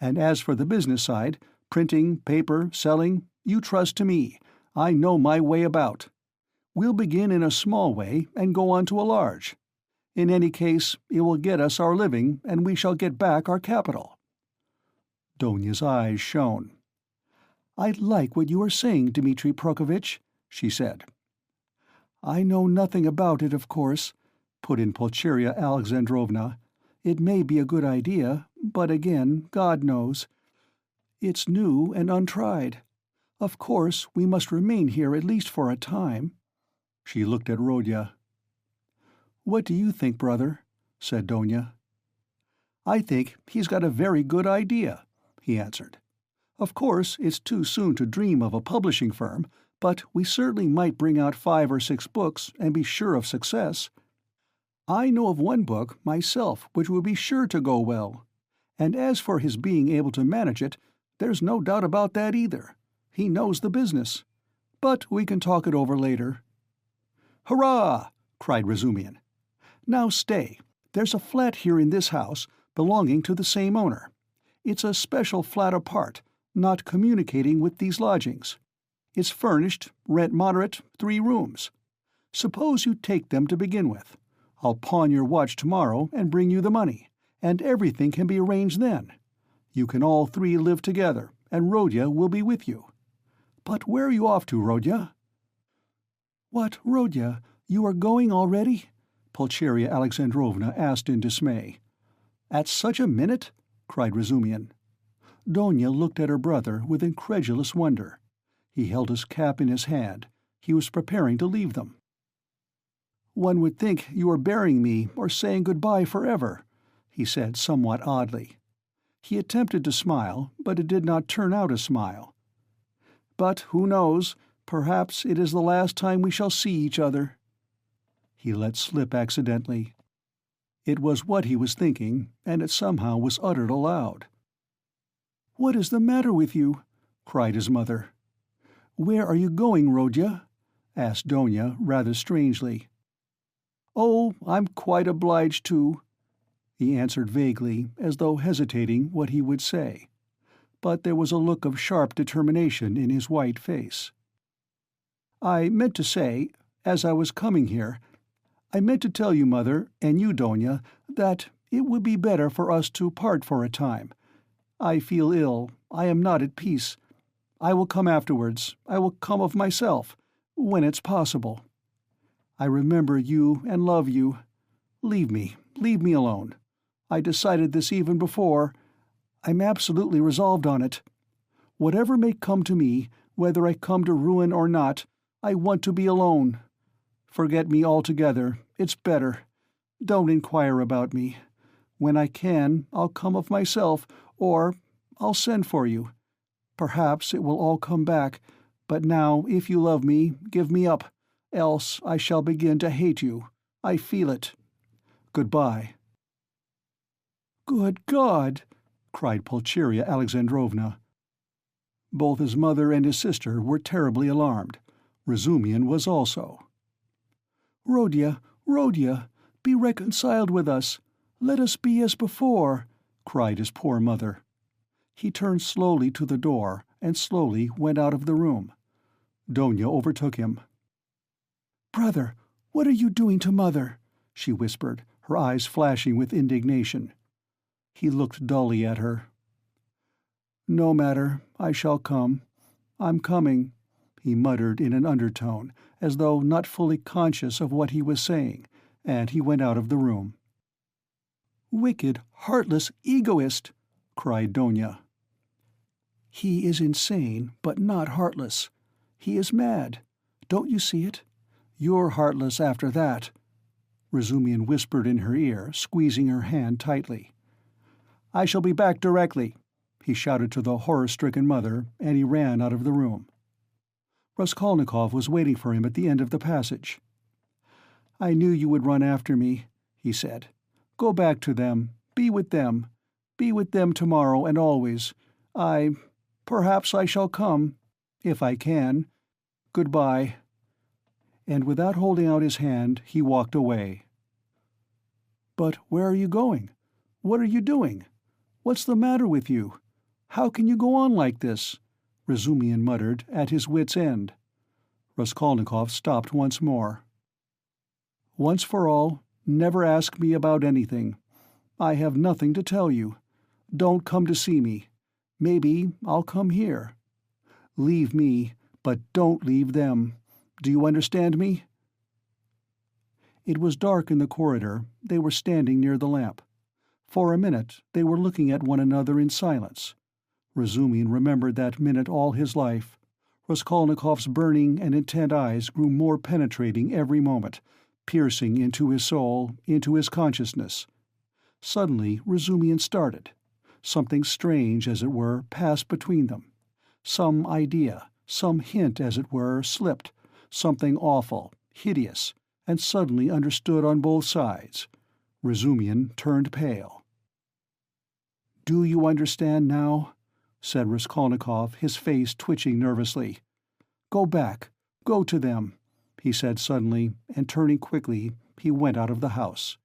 And as for the business side, printing, paper, selling, you trust to me. I know my way about. We'll begin in a small way and go on to a large. In any case, it will get us our living, and we shall get back our capital." Donya's eyes shone. "I like what you are saying, Dmitri Prokofitch," she said. "I know nothing about it, of course," put in Pulcheria Alexandrovna. "It may be a good idea, but again, God knows. It's new and untried. Of course, we must remain here at least for a time." She looked at Rodya. "What do you think, brother?" said Donya. "I think he's got a very good idea," he answered. "Of course, it's too soon to dream of a publishing firm, but we certainly might bring out 5 or 6 books and be sure of success. I know of one book, myself, which would be sure to go well. And as for his being able to manage it, there's no doubt about that either. He knows the business. But we can talk it over later." "Hurrah!" cried Razumian. "Now stay. There's a flat here in this house, belonging to the same owner. It's a special flat apart, not communicating with these lodgings. It's furnished, rent moderate, 3 rooms. Suppose you take them to begin with. I'll pawn your watch tomorrow and bring you the money, and everything can be arranged then. You can all 3 live together, and Rodya will be with you. But where are you off to, Rodya?" "What, Rodya, you are going already?" Pulcheria Alexandrovna asked in dismay. "At such a minute?" cried Razumian. Donya looked at her brother with incredulous wonder. He held his cap in his hand. He was preparing to leave them. "One would think you were burying me or saying goodbye forever," he said somewhat oddly. He attempted to smile, but it did not turn out a smile. "But who knows? Perhaps it is the last time we shall see each other." He let slip accidentally. It was what he was thinking, and it somehow was uttered aloud. "What is the matter with you?" cried his mother. "Where are you going, Rodya?" asked Donya rather strangely. "Oh, I'm quite obliged to," he answered vaguely, as though hesitating what he would say. But there was a look of sharp determination in his white face. "I meant to say, as I was coming here, I meant to tell you, Mother, and you, Donya, that it would be better for us to part for a time. I feel ill, I am not at peace. I will come afterwards. I will come of myself, when it's possible. I remember you and love you. Leave me alone. I decided this even before. I'm absolutely resolved on it. Whatever may come to me, whether I come to ruin or not, I want to be alone. Forget me altogether. It's better. Don't inquire about me. When I can, I'll come of myself, or I'll send for you. Perhaps it will all come back, but now, if you love me, give me up, else I shall begin to hate you. I feel it. Goodbye." "Good God!" cried Pulcheria Alexandrovna. Both his mother and his sister were terribly alarmed. Razumihin was also. "Rodya, Rodya, be reconciled with us. Let us be as before," cried his poor mother. He turned slowly to the door and slowly went out of the room. Donia overtook him. "Brother, what are you doing to Mother?" she whispered, her eyes flashing with indignation. He looked dully at her. "No matter, I shall come. I'm coming," he muttered in an undertone, as though not fully conscious of what he was saying, and he went out of the room. "Wicked, heartless egoist!" cried Donia. "He is insane, but not heartless. He is mad. Don't you see it? You're heartless after that," Razumihin whispered in her ear, squeezing her hand tightly. "I shall be back directly," he shouted to the horror-stricken mother, and he ran out of the room. Raskolnikov was waiting for him at the end of the passage. "I knew you would run after me," he said. "Go back to them. Be with them. Be with them tomorrow and always. Perhaps I shall come, if I can. Goodbye." And without holding out his hand, he walked away. "But where are you going? What are you doing? What's the matter with you? How can you go on like this?" Razumihin muttered, at his wit's end. Raskolnikov stopped once more. "Once for all, never ask me about anything. I have nothing to tell you. Don't come to see me. Maybe I'll come here. Leave me, but don't leave them. Do you understand me?" It was dark in the corridor. They were standing near the lamp. For a minute they were looking at one another in silence. Razumihin remembered that minute all his life. Raskolnikov's burning and intent eyes grew more penetrating every moment, piercing into his soul, into his consciousness. Suddenly Razumihin started. Something strange, as it were, passed between them. Some idea, some hint, as it were, slipped, something awful, hideous, and suddenly understood on both sides. Razumihin turned pale. "Do you understand now?" said Raskolnikov, his face twitching nervously. "Go back. Go to them," he said suddenly, and turning quickly, he went out of the house.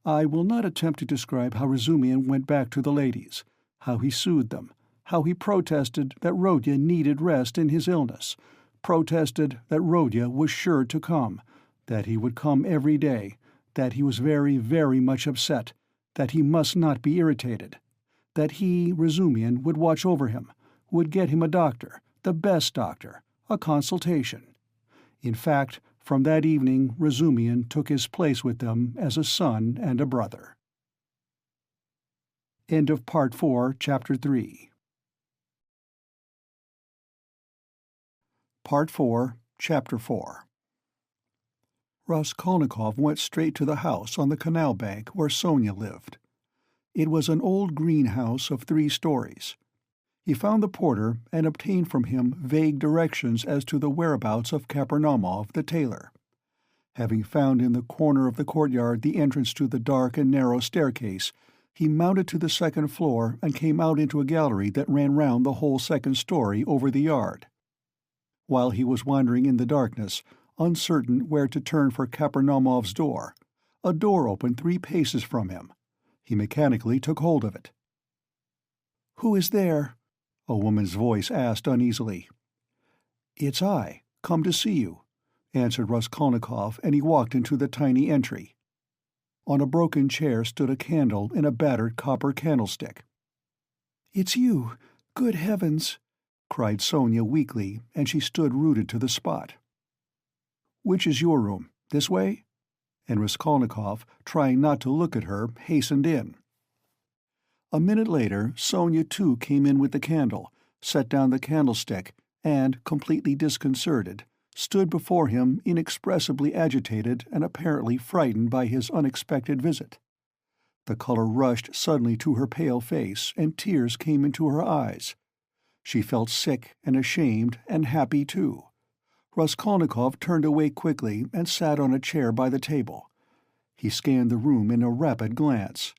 I will not attempt to describe how Razumihin went back to the ladies, how he soothed them, how he protested that Rodya needed rest in his illness, protested that Rodya was sure to come, that he would come every day, that he was very, very much upset, that he must not be irritated, that he, Razumihin, would watch over him, would get him a doctor, the best doctor, a consultation. In fact, from that evening Razumihin took his place with them as a son and a brother. End of Part 4, Chapter 3. Part 4, Chapter 4. Raskolnikov went straight to the house on the canal bank where Sonia lived. It was an old greenhouse of 3 stories. He found the porter and obtained from him vague directions as to the whereabouts of Kapernaumov, the tailor. Having found in the corner of the courtyard the entrance to the dark and narrow staircase, he mounted to the 2nd floor and came out into a gallery that ran round the whole 2nd story over the yard. While he was wandering in the darkness, uncertain where to turn for Kapernaumov's door, a door opened 3 paces from him. He mechanically took hold of it. "Who is there?" a woman's voice asked uneasily. "It's I, come to see you," answered Raskolnikov, and he walked into the tiny entry. On a broken chair stood a candle in a battered copper candlestick. "It's you! Good heavens!" cried Sonia weakly, and she stood rooted to the spot. "Which is your room? This way?" And Raskolnikov, trying not to look at her, hastened in. A minute later, Sonia too came in with the candle, set down the candlestick, and, completely disconcerted, stood before him inexpressibly agitated and apparently frightened by his unexpected visit. The color rushed suddenly to her pale face, and tears came into her eyes. She felt sick and ashamed and happy too. Raskolnikov turned away quickly and sat on a chair by the table. He scanned the room in a rapid glance.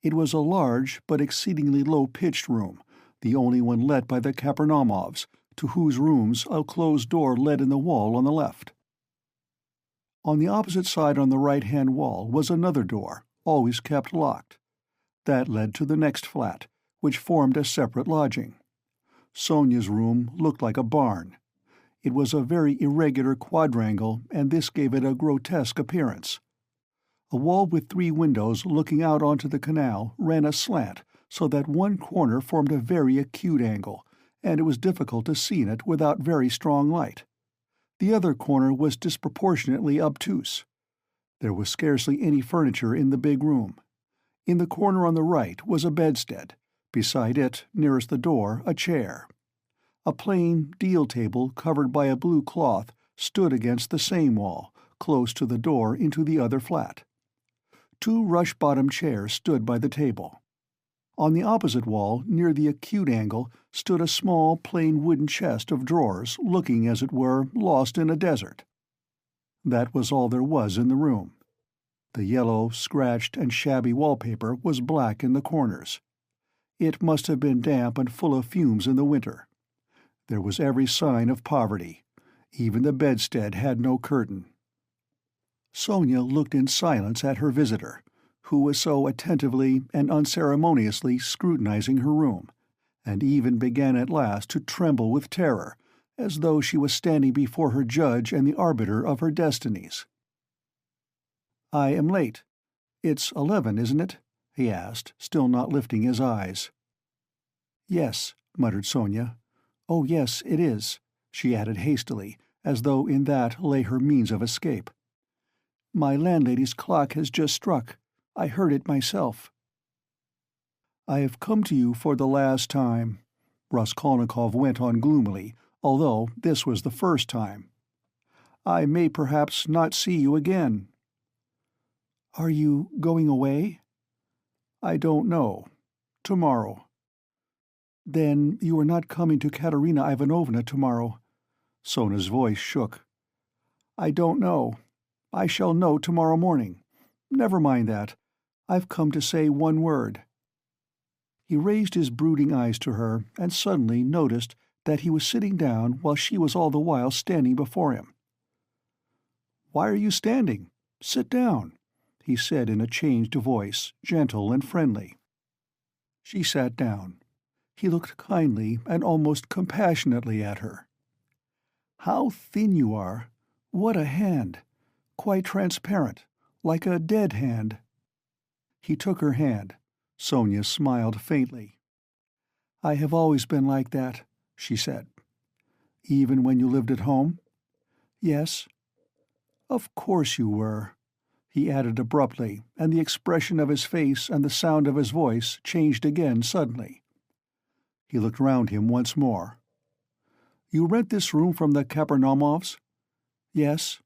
It was a large but exceedingly low-pitched room, the only one let by the Kapernamovs, to whose rooms a closed door led in the wall on the left. On the opposite side on the right-hand wall was another door, always kept locked. That led to the next flat, which formed a separate lodging. Sonia's room looked like a barn. It was a very irregular quadrangle, and this gave it a grotesque appearance. A wall with 3 windows looking out onto the canal ran aslant, so that one corner formed a very acute angle, and it was difficult to see in it without very strong light. The other corner was disproportionately obtuse. There was scarcely any furniture in the big room. In the corner on the right was a bedstead, beside it, nearest the door, a chair. A plain deal table covered by a blue cloth stood against the same wall, close to the door into the other flat. 2 rush-bottomed chairs stood by the table. On the opposite wall, near the acute angle, stood a small, plain wooden chest of drawers, looking, as it were, lost in a desert. That was all there was in the room. The yellow, scratched, and shabby wallpaper was black in the corners. It must have been damp and full of fumes in the winter. There was every sign of poverty. Even the bedstead had no curtain. Sonia looked in silence at her visitor, who was so attentively and unceremoniously scrutinizing her room, and even began at last to tremble with terror, as though she was standing before her judge and the arbiter of her destinies. "I am late. It's 11, isn't it?" he asked, still not lifting his eyes. "Yes," muttered Sonia. "Oh, yes, it is," she added hastily, as though in that lay her means of escape. "My landlady's clock has just struck. I heard it myself." "I have come to you for the last time," Raskolnikov went on gloomily, although this was the first time. "I may perhaps not see you again." "Are you going away?" "I don't know. Tomorrow." "Then you are not coming to Katerina Ivanovna tomorrow?" Sonia's voice shook. "I don't know. I shall know tomorrow morning. Never mind that. I've come to say one word." He raised his brooding eyes to her, and suddenly noticed that he was sitting down while she was all the while standing before him. "Why are you standing? Sit down," he said in a changed voice, gentle and friendly. She sat down. He looked kindly and almost compassionately at her. "How thin you are! What a hand! Quite transparent, like a dead hand." He took her hand. Sonia smiled faintly. "I have always been like that," she said. "Even when you lived at home?" "Yes." "Of course you were," he added abruptly, and the expression of his face and the sound of his voice changed again suddenly. He looked round him once more. "You rent this room from the Kapernamovs?" "Yes."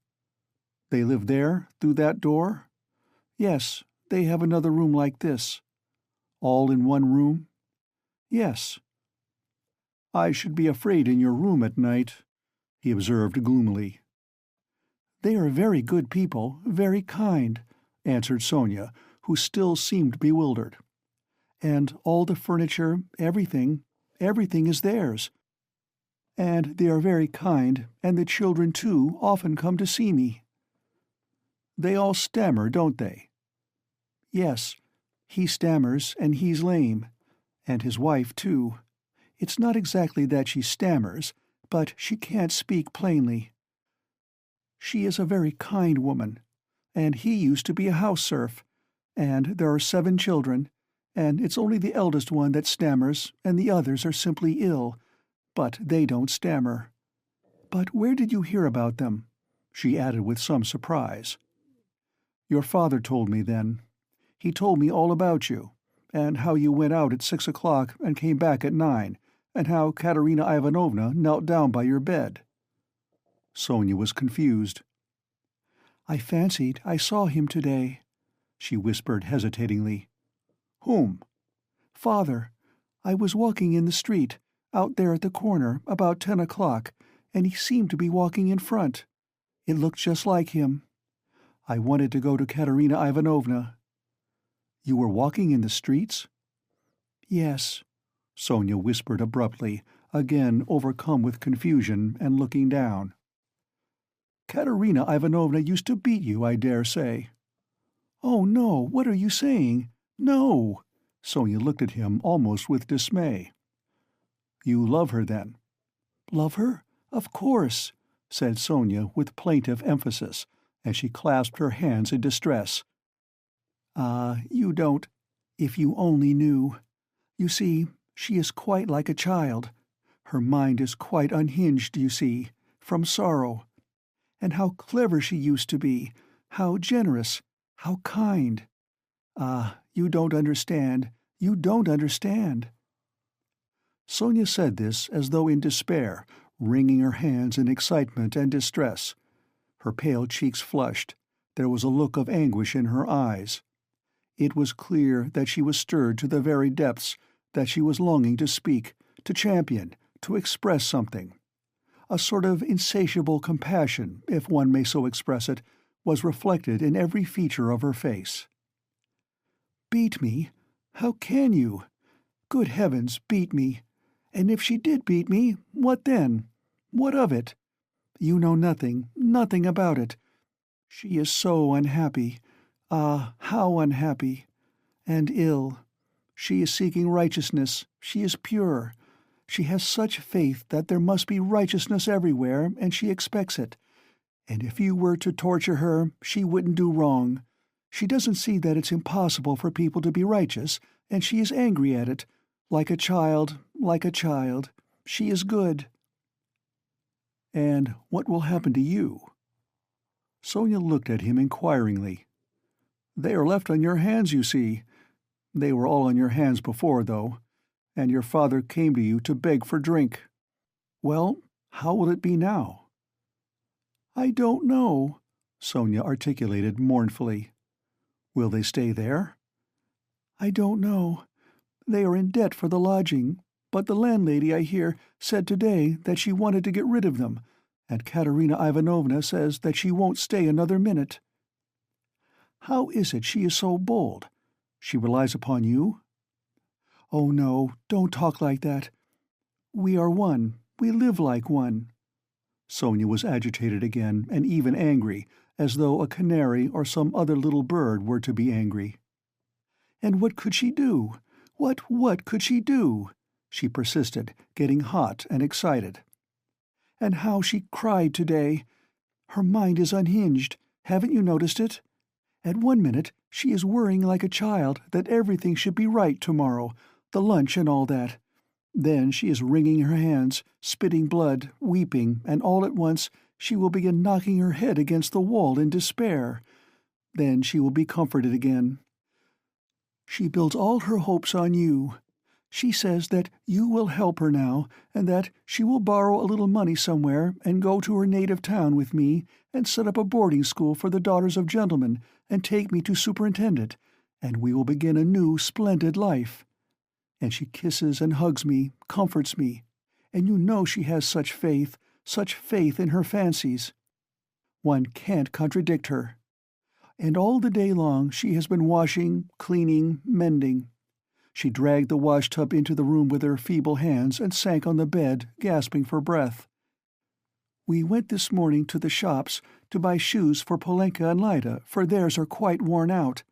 "They live there, through that door?" "Yes, they have another room like this." "All in one room?" "Yes." "I should be afraid in your room at night," he observed gloomily. "They are very good people, very kind," answered Sonia, who still seemed bewildered. "And all the furniture, everything is theirs. And they are very kind, and the children, too, often come to see me." "They all stammer, don't they?" "Yes. He stammers, and he's lame. And his wife, too. It's not exactly that she stammers, but she can't speak plainly. She is a very kind woman. And he used to be a house serf. And there are 7 children, and it's only the eldest one that stammers, and the others are simply ill. but they don't stammer. But where did you hear about them?" she added with some surprise. "Your father told me then. He told me all about you, and how you went out at 6 o'clock and came back at 9, and how Katerina Ivanovna knelt down by your bed." Sonia was confused. "I fancied I saw him today," she whispered hesitatingly. "Whom?" "Father. I was walking in the street, out there at the corner, about 10 o'clock, and he seemed to be walking in front. It looked just like him. I wanted to go to Katerina Ivanovna." "You were walking in the streets?" "Yes," Sonia whispered abruptly, again overcome with confusion and looking down. "Katerina Ivanovna used to beat you, I dare say." "Oh, no, what are you saying? No!" Sonia looked at him almost with dismay. "You love her, then?" "Love her? Of course," said Sonia with plaintive emphasis, and she clasped her hands in distress. "Ah, you don't. If you only knew. You see, she is quite like a child. Her mind is quite unhinged, you see, from sorrow. And how clever she used to be, how generous, how kind. Ah, you don't understand, you don't understand." Sonia said this as though in despair, wringing her hands in excitement and distress. Her pale cheeks flushed. There was a look of anguish in her eyes. It was clear that she was stirred to the very depths, that she was longing to speak, to champion, to express something. A sort of insatiable compassion, if one may so express it, was reflected in every feature of her face. "Beat me? How can you? Good heavens, beat me! And if she did beat me, what then? What of it? You know nothing, nothing about it. She is so unhappy. Ah, how unhappy! And ill. She is seeking righteousness. She is pure. She has such faith that there must be righteousness everywhere, and she expects it. And if you were to torture her, she wouldn't do wrong. She doesn't see that it's impossible for people to be righteous, and she is angry at it. Like a child, like a child. She is good." "And what will happen to you?" Sonia looked at him inquiringly. "They are left on your hands, you see. They were all on your hands before, though, and your father came to you to beg for drink. Well, how will it be now?" "I don't know," Sonia articulated mournfully. "Will they stay there?" "I don't know. They are in debt for the lodging, but the landlady, I hear, said today that she wanted to get rid of them, and Katerina Ivanovna says that she won't stay another minute." "How is it she is so bold? She relies upon you?" "Oh, no, don't talk like that. We are one. We live like one." Sonia was agitated again, and even angry, as though a canary or some other little bird were to be angry. "And what could she do? What could she do?" she persisted, getting hot and excited. "And how she cried today! Her mind is unhinged. Haven't you noticed it? At one minute she is worrying like a child that everything should be right tomorrow, the lunch and all that. Then she is wringing her hands, spitting blood, weeping, and all at once she will begin knocking her head against the wall in despair. Then she will be comforted again. She builds all her hopes on you. She says that you will help her now, and that she will borrow a little money somewhere and go to her native town with me and set up a boarding school for the daughters of gentlemen and take me to superintend it, and we will begin a new splendid life. And she kisses and hugs me, comforts me, and you know she has such faith in her fancies. One can't contradict her. And all the day long she has been washing, cleaning, mending. She dragged the wash-tub into the room with her feeble hands and sank on the bed, gasping for breath. We went this morning to the shops to buy shoes for Polenka and Lida, for theirs are quite worn out.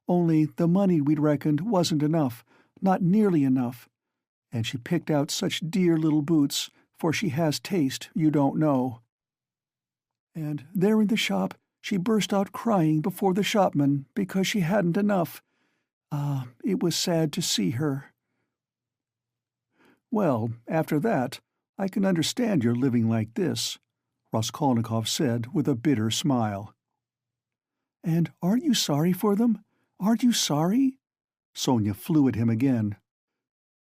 Only the money we'd reckoned wasn't enough, not nearly enough. And she picked out such dear little boots, for she has taste, you don't know. And there in the shop she burst out crying before the shopman because she hadn't enough. Ah, it was sad to see her." Well, after that, I can understand your living like this," Raskolnikov said with a bitter smile. "And aren't you sorry for them? Aren't you sorry?" Sonia flew at him again.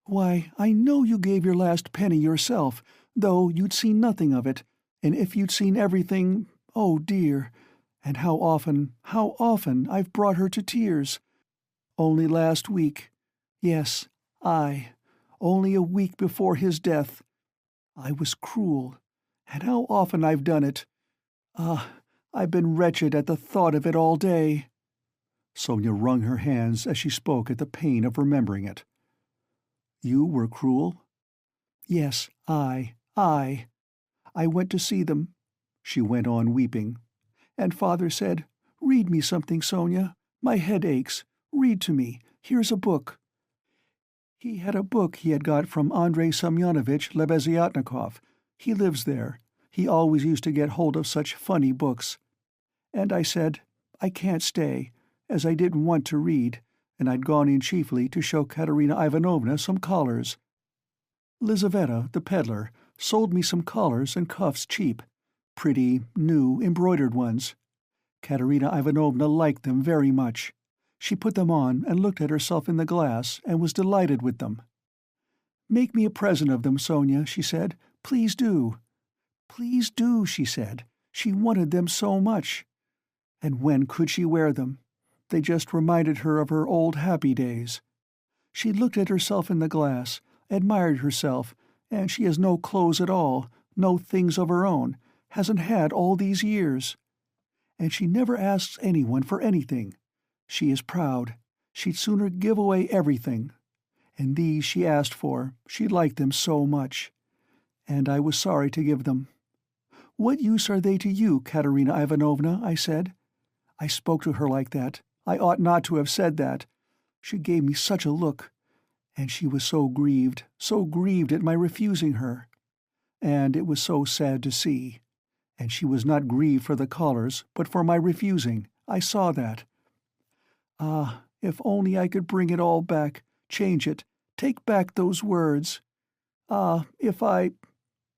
"Why, I know you gave your last penny yourself, though you'd seen nothing of it, and if you'd seen everything, oh dear, and how often I've brought her to tears. Only last week, yes, only a week before his death. I was cruel, and how often I've done it. Ah, I've been wretched at the thought of it all day." Sonia wrung her hands as she spoke at the pain of remembering it. "You were cruel?" "Yes, I. I went to see them," she went on weeping, "and Father said, 'Read me something, Sonia. My head aches. Read to me. Here's a book.' He had a book he had got from Andrei Semyonovitch Lebeziatnikov. He lives there. He always used to get hold of such funny books. And I said, I can't stay, as I didn't want to read, and I'd gone in chiefly to show Katerina Ivanovna some collars. Lizaveta, the peddler, sold me some collars and cuffs cheap, pretty, new, embroidered ones. Katerina Ivanovna liked them very much. She put them on and looked at herself in the glass and was delighted with them. 'Make me a present of them, Sonia,' she said. 'Please do.' 'Please do,' she said. She wanted them so much. And when could she wear them? They just reminded her of her old happy days. She looked at herself in the glass, admired herself, and she has no clothes at all, no things of her own, hasn't had all these years. And she never asks anyone for anything. She is proud. She'd sooner give away everything. And these she asked for, she liked them so much. And I was sorry to give them. 'What use are they to you, Katerina Ivanovna?' I said. I spoke to her like that. I ought not to have said that. She gave me such a look. And she was so grieved at my refusing her. And it was so sad to see. And she was not grieved for the collars, but for my refusing. I saw that. Ah, if only I could bring it all back, change it, take back those words. Ah, if I...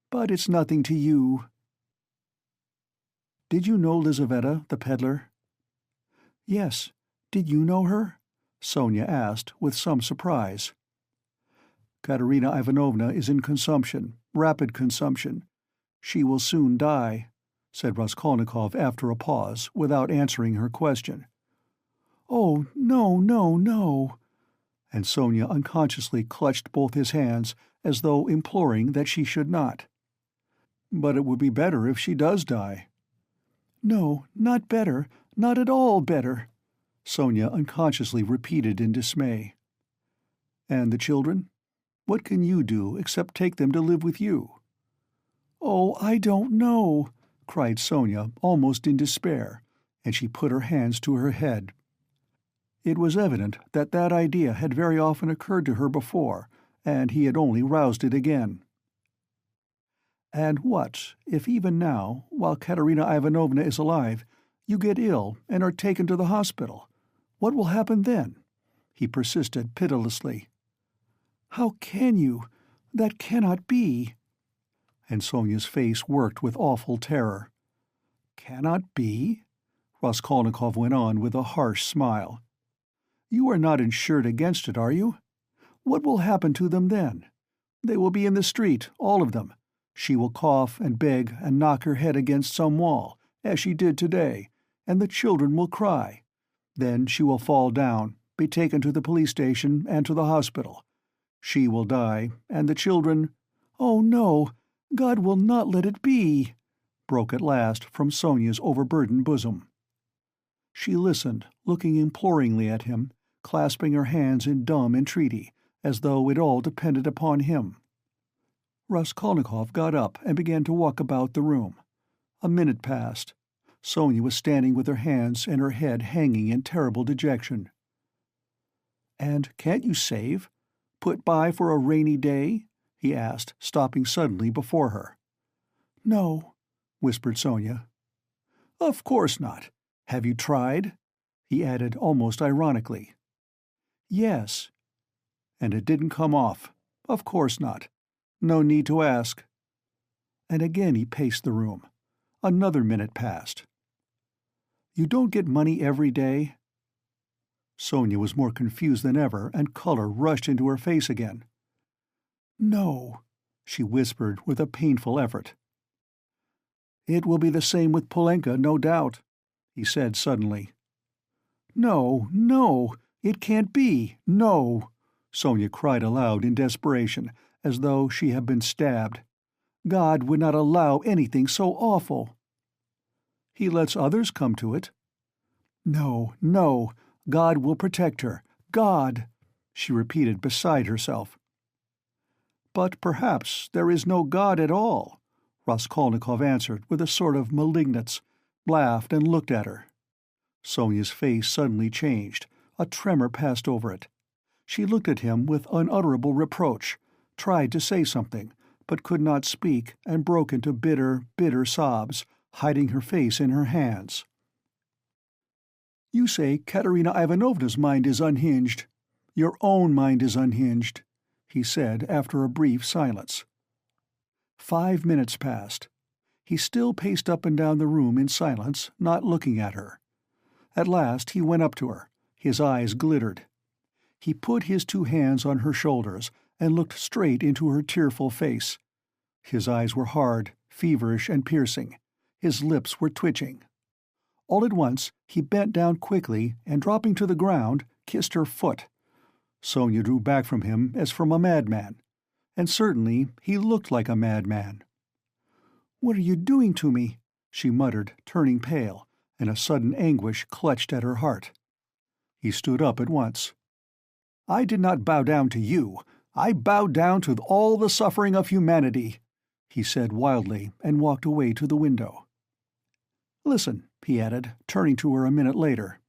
But it's nothing to you." "Did you know Lizaveta, the peddler?" "Yes. Did you know her?" Sonia asked, with some surprise. "Katerina Ivanovna is in consumption, rapid consumption. She will soon die," said Raskolnikov after a pause, without answering her question. "Oh, no, no, no!" And Sonia unconsciously clutched both his hands, as though imploring that she should not. "But it would be better if she does die." "No, not better, not at all better," Sonia unconsciously repeated in dismay. "And the children? What can you do except take them to live with you?" "Oh, I don't know," cried Sonia, almost in despair, and she put her hands to her head. It was evident that that idea had very often occurred to her before, and he had only roused it again. "And what, if even now, while Katerina Ivanovna is alive, you get ill and are taken to the hospital? What will happen then?" he persisted pitilessly. "How can you? That cannot be." And Sonia's face worked with awful terror. "Cannot be?" Raskolnikov went on with a harsh smile. "You are not insured against it, are you? What will happen to them then? They will be in the street, all of them. She will cough and beg and knock her head against some wall, as she did today, and the children will cry. Then she will fall down, be taken to the police station and to the hospital. She will die, and the children—" "Oh no! God will not let it be!" broke at last from Sonia's overburdened bosom. She listened, looking imploringly at him, clasping her hands in dumb entreaty, as though it all depended upon him. Raskolnikov got up and began to walk about the room. A minute passed. Sonia was standing with her hands and her head hanging in terrible dejection. "And can't you save? Put by for a rainy day?" he asked, stopping suddenly before her. "No," whispered Sonia. "Of course not. Have you tried?" he added almost ironically. "Yes." "And it didn't come off. Of course not. No need to ask." And again he paced the room. Another minute passed. "You don't get money every day?" Sonia was more confused than ever, and color rushed into her face again. "No," she whispered with a painful effort. "It will be the same with Polenka, no doubt," he said suddenly. "No, no, it can't be, no!" Sonia cried aloud in desperation, as though she had been stabbed. "God would not allow anything so awful." "He lets others come to it." "No, no, God will protect her. God!" she repeated beside herself. "But perhaps there is no God at all," Raskolnikov answered with a sort of malignance, laughed and looked at her. Sonia's face suddenly changed. A tremor passed over it. She looked at him with unutterable reproach, tried to say something, but could not speak, and broke into bitter, bitter sobs, hiding her face in her hands. "You say Katerina Ivanovna's mind is unhinged. Your own mind is unhinged," he said after a brief silence. 5 minutes passed. He still paced up and down the room in silence, not looking at her. At last he went up to her. His eyes glittered. He put his 2 hands on her shoulders and looked straight into her tearful face. His eyes were hard, feverish and piercing. His lips were twitching. All at once he bent down quickly and, dropping to the ground, kissed her foot. Sonia drew back from him as from a madman. And certainly he looked like a madman. "What are you doing to me?" she muttered, turning pale, and a sudden anguish clutched at her heart. He stood up at once. "I did not bow down to you. I bowed down to all the suffering of humanity," he said wildly, and walked away to the window. "Listen," he added, turning to her a minute later.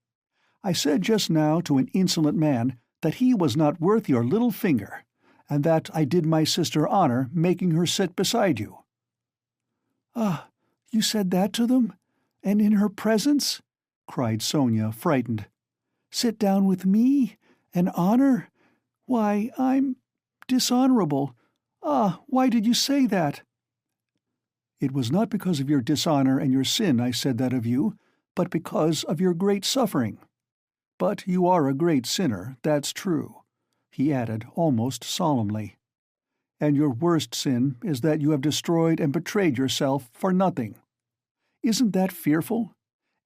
"I said just now to an insolent man that he was not worth your little finger, and that I did my sister honor making her sit beside you." "Ah, you said that to them? And in her presence?" cried Sonia, frightened. "Sit down with me? And honor? Why, I'm dishonorable. Ah, why did you say that?" "It was not because of your dishonor and your sin I said that of you, but because of your great suffering. But you are a great sinner, that's true," he added almost solemnly. "And your worst sin is that you have destroyed and betrayed yourself for nothing. Isn't that fearful?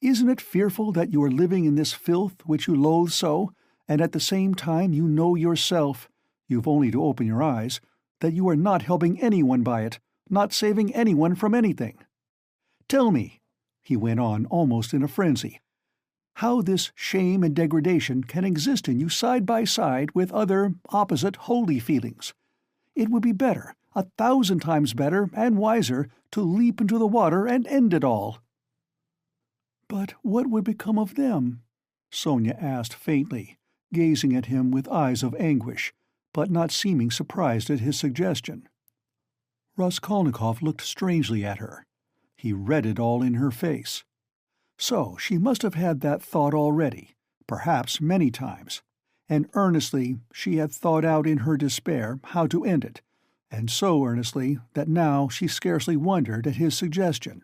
Isn't it fearful that you are living in this filth which you loathe so, and at the same time you know yourself, you've only to open your eyes, that you are not helping anyone by it, not saving anyone from anything? Tell me," he went on almost in a frenzy, "how this shame and degradation can exist in you side by side with other, opposite, holy feelings. It would be better, 1,000 times better and wiser, to leap into the water and end it all." "But what would become of them?" Sonia asked faintly, gazing at him with eyes of anguish, but not seeming surprised at his suggestion. Raskolnikov looked strangely at her. He read it all in her face. So she must have had that thought already, perhaps many times, and earnestly she had thought out in her despair how to end it, and so earnestly that now she scarcely wondered at his suggestion.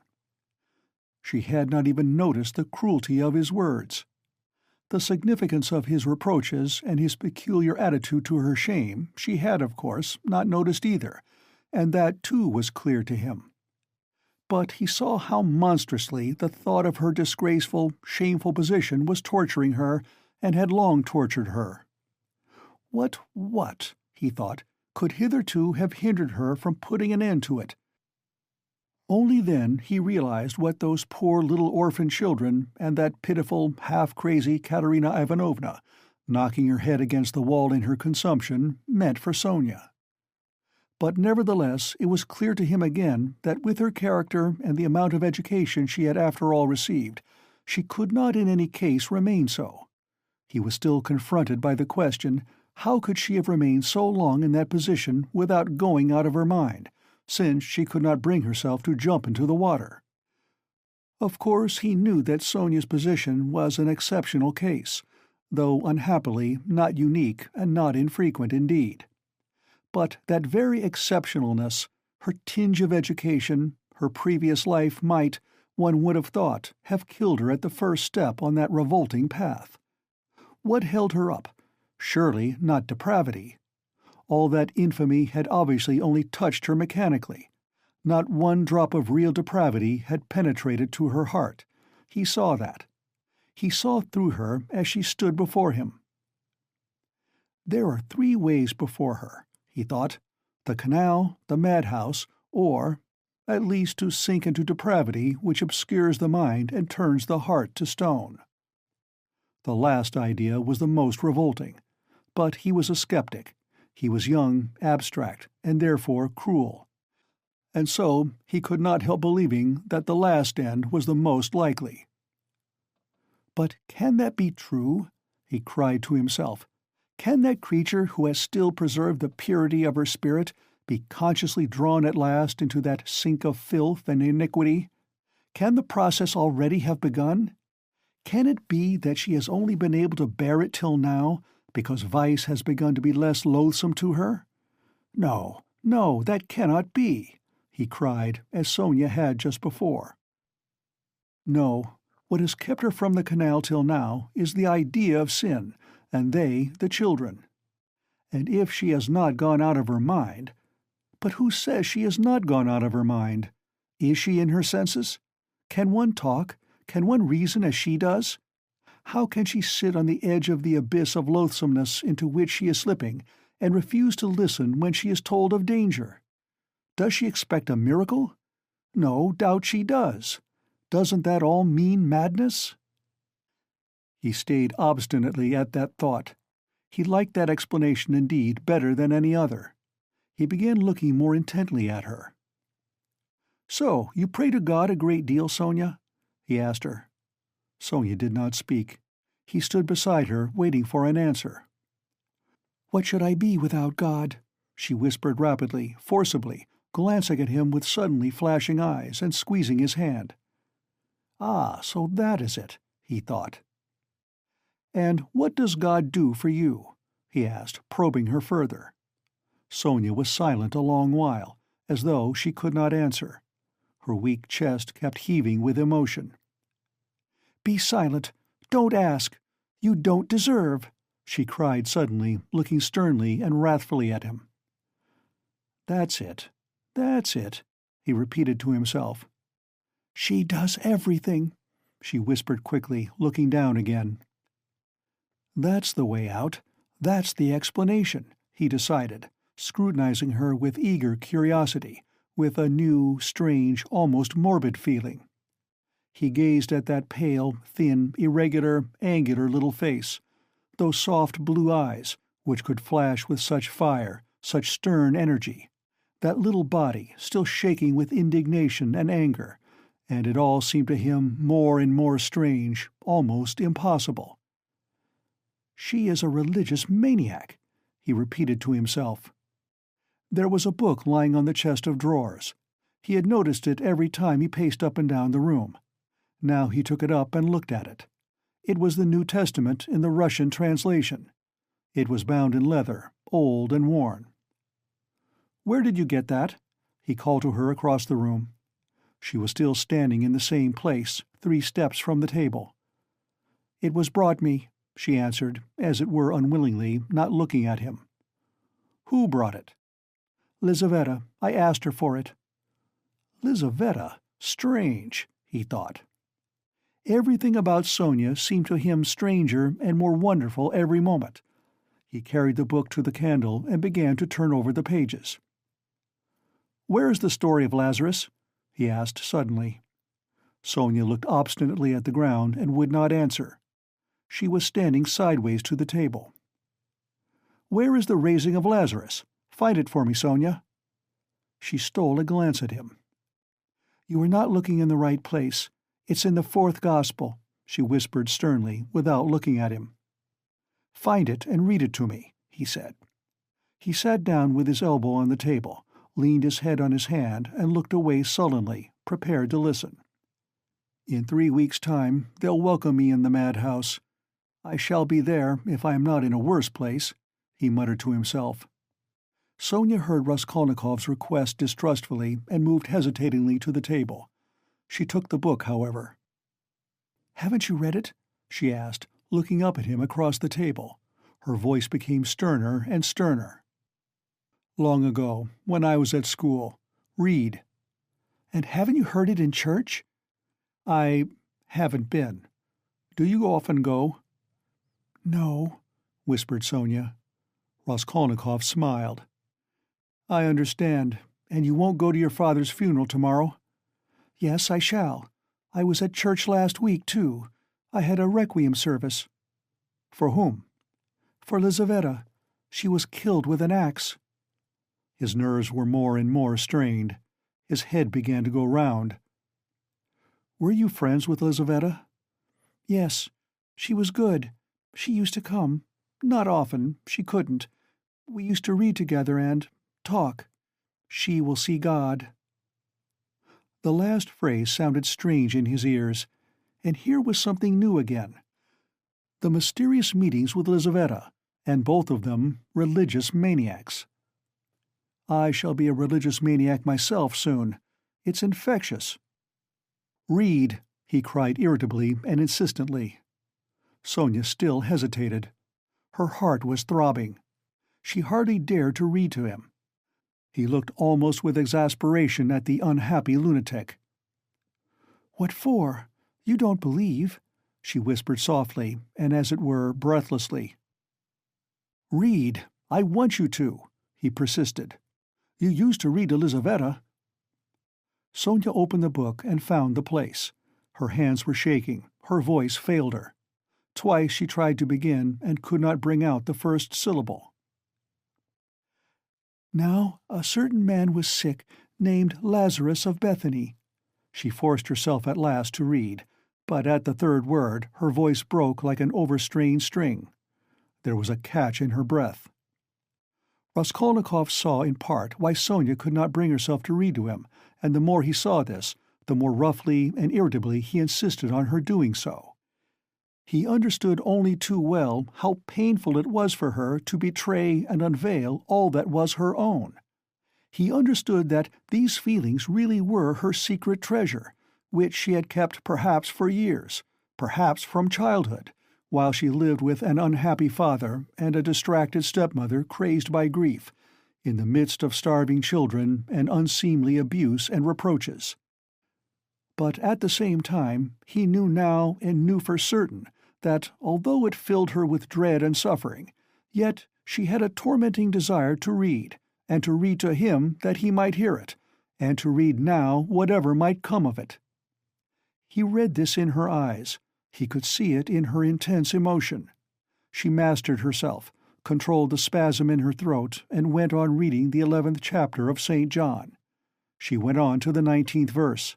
She had not even noticed the cruelty of his words. The significance of his reproaches and his peculiar attitude to her shame she had, of course, not noticed either, and that too was clear to him. But he saw how monstrously the thought of her disgraceful, shameful position was torturing her, and had long tortured her. What, he thought, could hitherto have hindered her from putting an end to it? Only then he realized what those poor little orphan children and that pitiful, half-crazy Katerina Ivanovna, knocking her head against the wall in her consumption, meant for Sonia. But nevertheless it was clear to him again that with her character and the amount of education she had after all received, she could not in any case remain so. He was still confronted by the question, how could she have remained so long in that position without going out of her mind, since she could not bring herself to jump into the water? Of course he knew that Sonia's position was an exceptional case, though unhappily not unique and not infrequent indeed. But that very exceptionalness, her tinge of education, her previous life might, one would have thought, have killed her at the first step on that revolting path. What held her up? Surely not depravity. All that infamy had obviously only touched her mechanically. Not one drop of real depravity had penetrated to her heart. He saw that. He saw through her as she stood before him. There are 3 ways before her, he thought: the canal, the madhouse, or, at least, to sink into depravity which obscures the mind and turns the heart to stone. The last idea was the most revolting, but he was a skeptic. He was young, abstract, and therefore cruel. And so he could not help believing that the last end was the most likely. "But can that be true?" he cried to himself. "Can that creature who has still preserved the purity of her spirit be consciously drawn at last into that sink of filth and iniquity? Can the process already have begun? Can it be that she has only been able to bear it till now because vice has begun to be less loathsome to her? No, no, that cannot be," he cried, as Sonia had just before. No, what has kept her from the canal till now is the idea of sin, and they the children. And if she has not gone out of her mind— But who says she has not gone out of her mind? Is she in her senses? Can one talk? Can one reason as she does? How can she sit on the edge of the abyss of loathsomeness into which she is slipping, and refuse to listen when she is told of danger? Does she expect a miracle? No doubt she does. Doesn't that all mean madness? He stayed obstinately at that thought. He liked that explanation indeed better than any other. He began looking more intently at her. "So, you pray to God a great deal, Sonia?" he asked her. Sonia did not speak. He stood beside her, waiting for an answer. "What should I be without God?" she whispered rapidly, forcibly, glancing at him with suddenly flashing eyes and squeezing his hand. "Ah, so that is it," he thought. "And what does God do for you?" he asked, probing her further. Sonia was silent a long while, as though she could not answer. Her weak chest kept heaving with emotion. "Be silent! Don't ask! You don't deserve!" she cried suddenly, looking sternly and wrathfully at him. "That's it, he repeated to himself. "She does everything," she whispered quickly, looking down again. That's the way out. That's the explanation, he decided, scrutinizing her with eager curiosity, with a new, strange, almost morbid feeling. He gazed at that pale, thin, irregular, angular little face, those soft blue eyes, which could flash with such fire, such stern energy, that little body still shaking with indignation and anger, and it all seemed to him more and more strange, almost impossible. "She is a religious maniac," he repeated to himself. There was a book lying on the chest of drawers. He had noticed it every time he paced up and down the room. Now he took it up and looked at it. It was the New Testament in the Russian translation. It was bound in leather, old and worn. "Where did you get that?" he called to her across the room. She was still standing in the same place, 3 steps from the table. "It was brought me," she answered, as it were unwillingly, not looking at him. "Who brought it?" "Lizaveta. I asked her for it." Lizaveta? Strange, he thought. Everything about Sonia seemed to him stranger and more wonderful every moment. He carried the book to the candle and began to turn over the pages. "Where is the story of Lazarus?" he asked suddenly. Sonia looked obstinately at the ground and would not answer. She was standing sideways to the table. "Where is the raising of Lazarus? Find it for me, Sonia." She stole a glance at him. "You are not looking in the right place. It's in the 4th Gospel," she whispered sternly, without looking at him. "Find it and read it to me," he said. He sat down with his elbow on the table, leaned his head on his hand, and looked away sullenly, prepared to listen. "In 3 weeks' time they'll welcome me in the madhouse. I shall be there if I am not in a worse place," he muttered to himself. Sonia heard Raskolnikov's request distrustfully and moved hesitatingly to the table. She took the book, however. "Haven't you read it?" she asked, looking up at him across the table. Her voice became sterner and sterner. "Long ago, when I was at school. Read." "And haven't you heard it in church?" "I haven't been. Do you often go?" "No," whispered Sonia. Raskolnikov smiled. "I understand. And you won't go to your father's funeral tomorrow?" "Yes, I shall. I was at church last week, too. I had a requiem service." "For whom?" "For Lizaveta. She was killed with an axe." His nerves were more and more strained. His head began to go round. "Were you friends with Lizaveta?" "Yes. She was good. She used to come. Not often. She couldn't. We used to read together and talk. She will see God." The last phrase sounded strange in his ears, and here was something new again. The mysterious meetings with Lizaveta, and both of them religious maniacs. "I shall be a religious maniac myself soon. It's infectious." "Read," he cried irritably and insistently. Sonia still hesitated. Her heart was throbbing. She hardly dared to read to him. He looked almost with exasperation at the unhappy lunatic. "What for? You don't believe," she whispered softly, and as it were breathlessly. "Read. I want you to," he persisted. "You used to read to Lizaveta." Sonia opened the book and found the place. Her hands were shaking, her voice failed her. Twice she tried to begin and could not bring out the first syllable. "Now a certain man was sick, named Lazarus of Bethany." She forced herself at last to read, but at the third word her voice broke like an overstrained string. There was a catch in her breath. Raskolnikov saw in part why Sonia could not bring herself to read to him, and the more he saw this, the more roughly and irritably he insisted on her doing so. He understood only too well how painful it was for her to betray and unveil all that was her own. He understood that these feelings really were her secret treasure, which she had kept perhaps for years, perhaps from childhood, while she lived with an unhappy father and a distracted stepmother crazed by grief, in the midst of starving children and unseemly abuse and reproaches. But at the same time he knew now and knew for certain that, although it filled her with dread and suffering, yet she had a tormenting desire to read, and to read to him that he might hear it, and to read now whatever might come of it. He read this in her eyes. He could see it in her intense emotion. She mastered herself, controlled the spasm in her throat, and went on reading the 11th chapter of St. John. She went on to the 19th verse.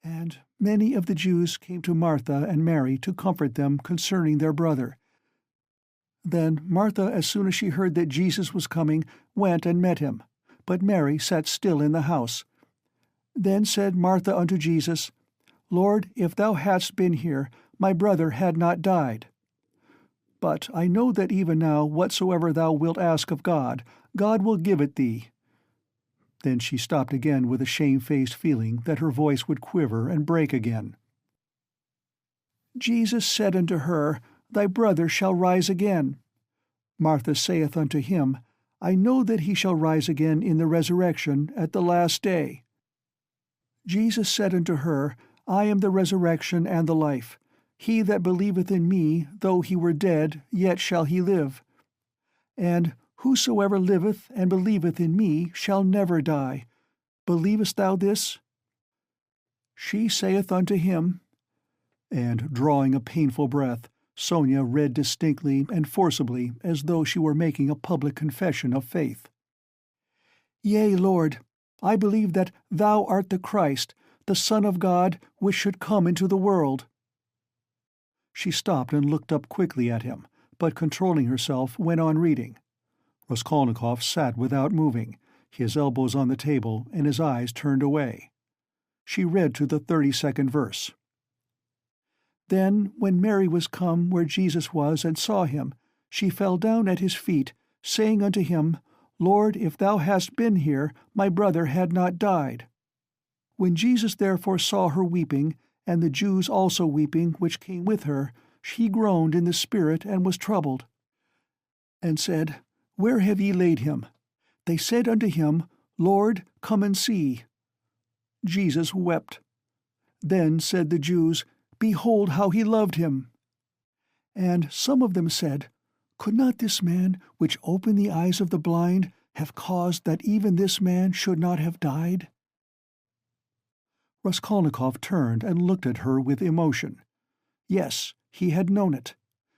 "And many of the Jews came to Martha and Mary to comfort them concerning their brother. Then Martha, as soon as she heard that Jesus was coming, went and met him, but Mary sat still in the house. Then said Martha unto Jesus, Lord, if thou hadst been here, my brother had not died. But I know that even now whatsoever thou wilt ask of God, God will give it thee." Then she stopped again with a shamefaced feeling that her voice would quiver and break again. "Jesus said unto her, Thy brother shall rise again. Martha saith unto him, I know that he shall rise again in the resurrection at the last day. Jesus said unto her, I am the resurrection and the life. He that believeth in me, though he were dead, yet shall he live. And whosoever liveth and believeth in me shall never die. Believest thou this? She saith unto him," and, drawing a painful breath, Sonia read distinctly and forcibly as though she were making a public confession of faith. "Yea, Lord, I believe that thou art the Christ, the Son of God, which should come into the world." She stopped and looked up quickly at him, but controlling herself, went on reading. Raskolnikov sat without moving, his elbows on the table and his eyes turned away. She read to the 32nd verse. "Then, when Mary was come where Jesus was and saw him, she fell down at his feet, saying unto him, Lord, if thou hadst been here, my brother had not died. When Jesus therefore saw her weeping, and the Jews also weeping which came with her, he groaned in the spirit and was troubled, and said, Where have ye laid him? They said unto him, Lord, come and see. Jesus wept. Then said the Jews, Behold how he loved him. And some of them said, Could not this man, which opened the eyes of the blind, have caused that even this man should not have died? Raskolnikov turned and looked at her with emotion. Yes, he had known it.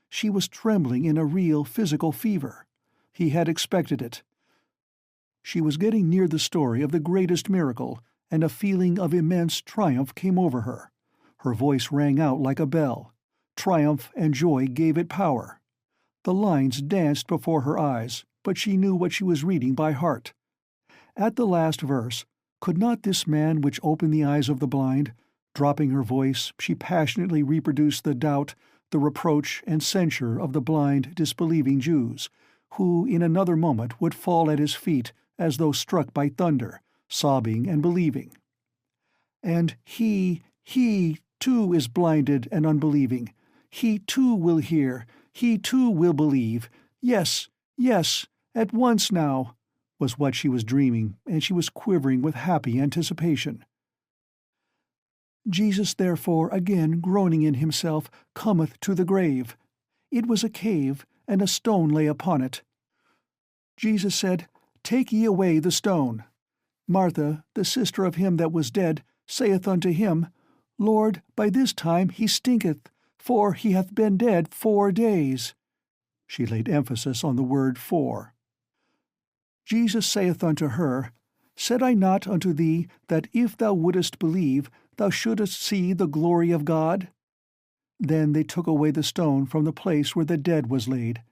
She was trembling in a real physical fever. He had expected it. She was getting near the story of the greatest miracle, and a feeling of immense triumph came over her. Her voice rang out like a bell. Triumph and joy gave it power. The lines danced before her eyes, but she knew what she was reading by heart. At the last verse, Could not this man which opened the eyes of the blind, dropping her voice, she passionately reproduced the doubt, the reproach and censure of the blind, disbelieving Jews, who in another moment would fall at his feet as though struck by thunder, sobbing and believing. And he, too, is blinded and unbelieving. He, too, will hear. He, too, will believe. Yes, at once now, was what she was dreaming, and she was quivering with happy anticipation. Jesus, therefore, again groaning in himself, cometh to the grave. It was a cave, and a stone lay upon it. Jesus said, Take ye away the stone. Martha, the sister of him that was dead, saith unto him, Lord, by this time he stinketh, for he hath been dead 4 days. She laid emphasis on the word 4. Jesus saith unto her, Said I not unto thee that if thou wouldest believe, thou shouldest see the glory of God? Then they took away the stone from the place where the dead was laid.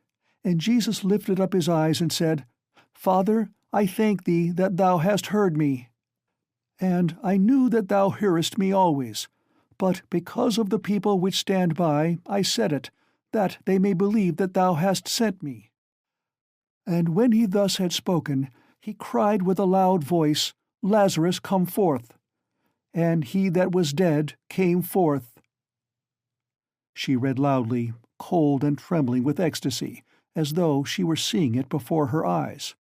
And Jesus lifted up his eyes and said, Father, I thank thee that thou hast heard me. And I knew that thou hearest me always. But because of the people which stand by, I said it, that they may believe that thou hast sent me. And when he thus had spoken, he cried with a loud voice, Lazarus, come forth. And he that was dead came forth. She read loudly, cold and trembling with ecstasy, as though she were seeing it before her eyes.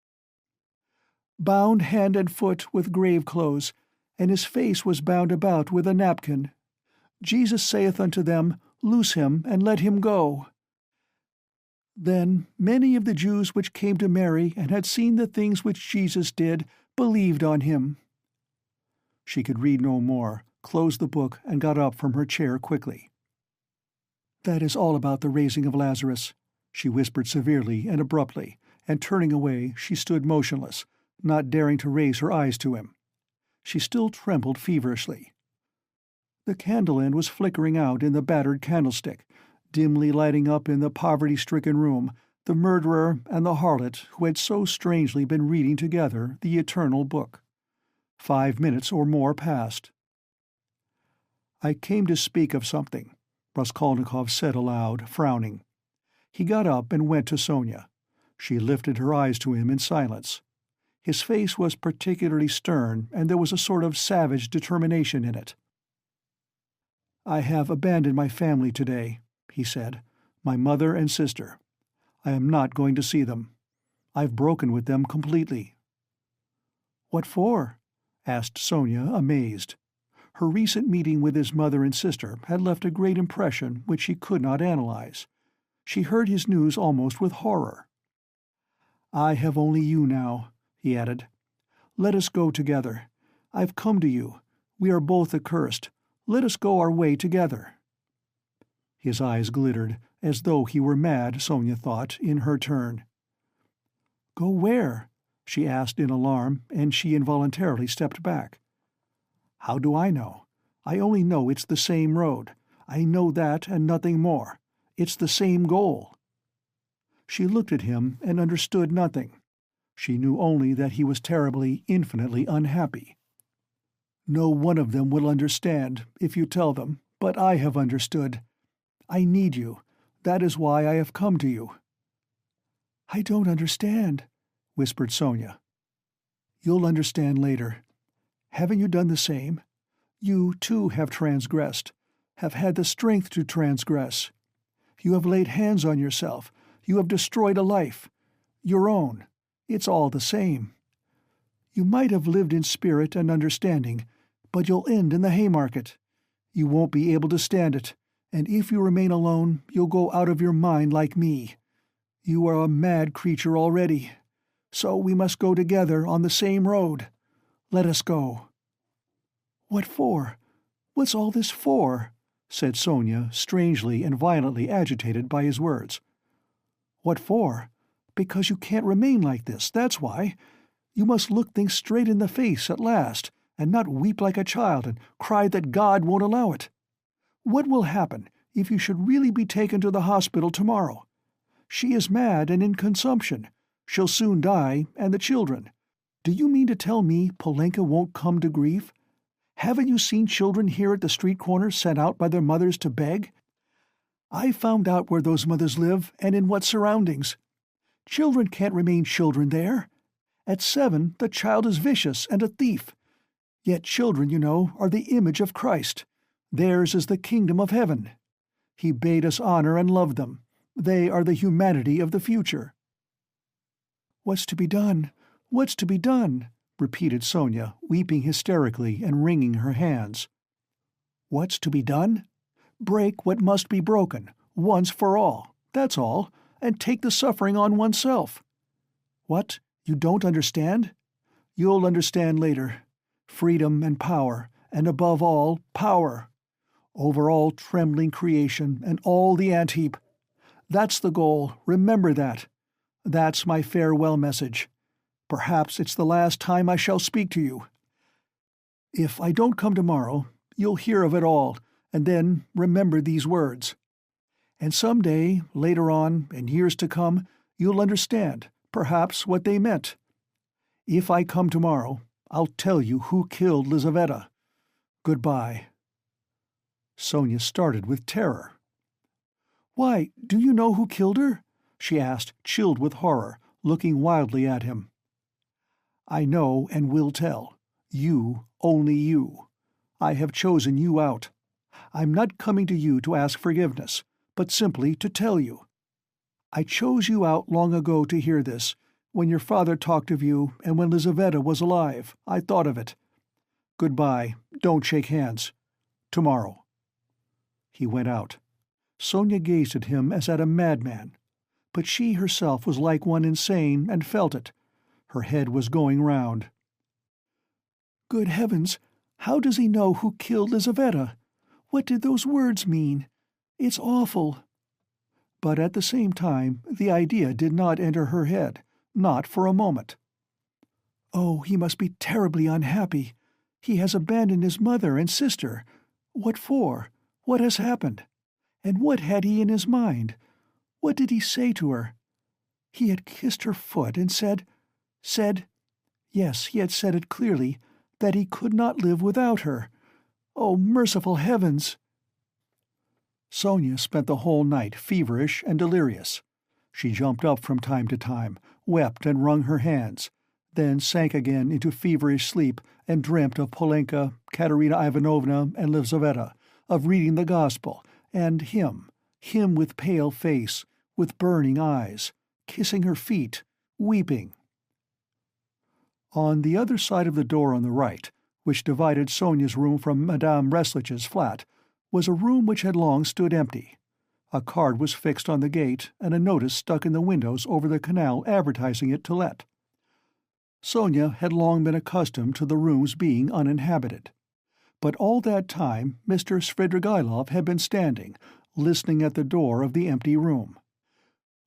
Bound hand and foot with grave clothes, and his face was bound about with a napkin. Jesus saith unto them, Loose him, and let him go. Then many of the Jews which came to Mary and had seen the things which Jesus did believed on him. She could read no more, closed the book, and got up from her chair quickly. That is all about the raising of Lazarus, she whispered severely and abruptly, and turning away, she stood motionless, not daring to raise her eyes to him. She still trembled feverishly. The candle end was flickering out in the battered candlestick, dimly lighting up in the poverty-stricken room the murderer and the harlot who had so strangely been reading together the eternal book. 5 minutes or more passed. I came to speak of something, Raskolnikov said aloud, frowning. He got up and went to Sonia. She lifted her eyes to him in silence. His face was particularly stern, and there was a sort of savage determination in it. I have abandoned my family today, he said, my mother and sister. I am not going to see them. I've broken with them completely. What for? Asked Sonia, amazed. Her recent meeting with his mother and sister had left a great impression which she could not analyze. She heard his news almost with horror. I have only you now, he added. Let us go together. I've come to you. We are both accursed. Let us go our way together. His eyes glittered, as though he were mad, Sonia thought, in her turn. Go where? She asked in alarm, and she involuntarily stepped back. How do I know? I only know it's the same road. I know that and nothing more. It's the same goal. She looked at him and understood nothing. She knew only that he was terribly, infinitely unhappy. No one of them will understand, if you tell them, but I have understood. I need you. That is why I have come to you. I don't understand, whispered Sonia. "You'll understand later. Haven't you done the same? You, too, have transgressed, have had the strength to transgress. You have laid hands on yourself. You have destroyed a life. Your own. It's all the same. You might have lived in spirit and understanding, but you'll end in the Haymarket. You won't be able to stand it, and if you remain alone, you'll go out of your mind like me. You are a mad creature already. So we must go together on the same road. Let us go." "What for? What's all this for?" said Sonia, strangely and violently agitated by his words. "What for? Because you can't remain like this, that's why. You must look things straight in the face at last, and not weep like a child and cry that God won't allow it. What will happen if you should really be taken to the hospital tomorrow? She is mad and in consumption. She'll soon die, and the children. Do you mean to tell me Polenka won't come to grief? Haven't you seen children here at the street corner sent out by their mothers to beg? I found out where those mothers live and in what surroundings. Children can't remain children there. At 7, the child is vicious and a thief. Yet children, you know, are the image of Christ. Theirs is the kingdom of heaven. He bade us honor and love them. They are the humanity of the future." "What's to be done? What's to be done?" repeated Sonia, weeping hysterically and wringing her hands. "What's to be done? Break what must be broken, once for all, that's all, and take the suffering on oneself. What, you don't understand? You'll understand later. Freedom and power, and above all, power. Over all trembling creation and all the ant-heap. That's the goal, remember that. That's my farewell message. Perhaps it's the last time I shall speak to you. If I don't come tomorrow, you'll hear of it all, and then remember these words. And some day, later on, in years to come, you'll understand, perhaps, what they meant. If I come tomorrow, I'll tell you who killed Lizaveta. Goodbye." Sonia started with terror. "Why, do you know who killed her?" she asked, chilled with horror, looking wildly at him. "I know and will tell. You, only you. I have chosen you out. I'm not coming to you to ask forgiveness, but simply to tell you. I chose you out long ago to hear this. When your father talked of you, and when Lizaveta was alive, I thought of it. Goodbye. Don't shake hands. Tomorrow." He went out. Sonia gazed at him as at a madman, but she herself was like one insane and felt it. Her head was going round. "Good heavens! How does he know who killed Lizaveta? What did those words mean? It's awful." But at the same time the idea did not enter her head, not for a moment. "Oh, he must be terribly unhappy. He has abandoned his mother and sister. What for? What has happened? And what had he in his mind? What did he say to her? He had kissed her foot and said, yes, he had said it clearly, that he could not live without her. Oh, merciful heavens!" Sonia spent the whole night feverish and delirious. She jumped up from time to time, wept and wrung her hands, then sank again into feverish sleep and dreamt of Polenka, Katerina Ivanovna, and Lizaveta, of reading the Gospel, and him with pale face, with burning eyes, kissing her feet, weeping. On the other side of the door on the right, which divided Sonia's room from Madame Reslich's flat, was a room which had long stood empty. A card was fixed on the gate, and a notice stuck in the windows over the canal advertising it to let. Sonia had long been accustomed to the rooms being uninhabited. But all that time Mr. Svidrigailov had been standing, listening at the door of the empty room.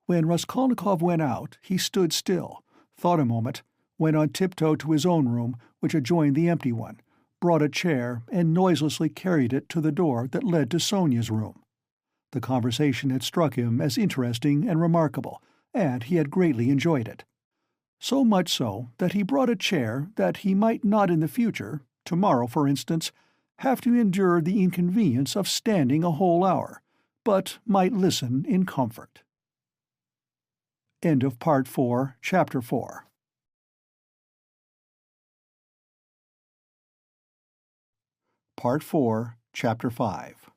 When Raskolnikov went out, he stood still, thought a moment, went on tiptoe to his own room, which adjoined the empty one, brought a chair, and noiselessly carried it to the door that led to Sonia's room. The conversation had struck him as interesting and remarkable, and he had greatly enjoyed it. So much so that he brought a chair that he might not in the future, tomorrow for instance, have to endure the inconvenience of standing a whole hour, but might listen in comfort. End of Part 4, Chapter 4. Part 4, Chapter 5.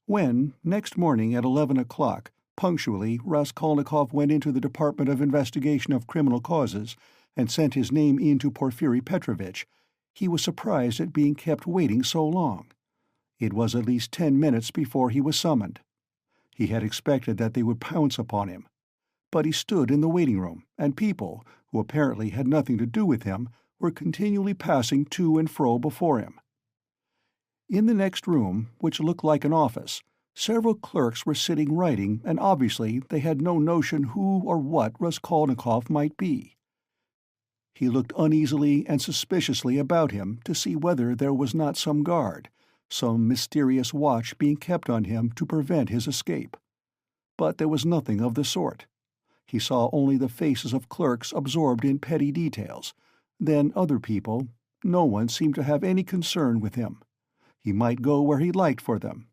When, next morning at 11 o'clock, punctually, Raskolnikov went into the Department of Investigation of Criminal Causes and sent his name in to Porfiri Petrovitch, he was surprised at being kept waiting so long. It was at least 10 minutes before he was summoned. He had expected that they would pounce upon him. But he stood in the waiting room, and people, who apparently had nothing to do with him, were continually passing to and fro before him. In the next room, which looked like an office, several clerks were sitting writing, and obviously they had no notion who or what Raskolnikov might be. He looked uneasily and suspiciously about him to see whether there was not some guard, some mysterious watch being kept on him to prevent his escape. But there was nothing of the sort. He saw only the faces of clerks absorbed in petty details. Then other people. No one seemed to have any concern with him. He might go where he liked for them.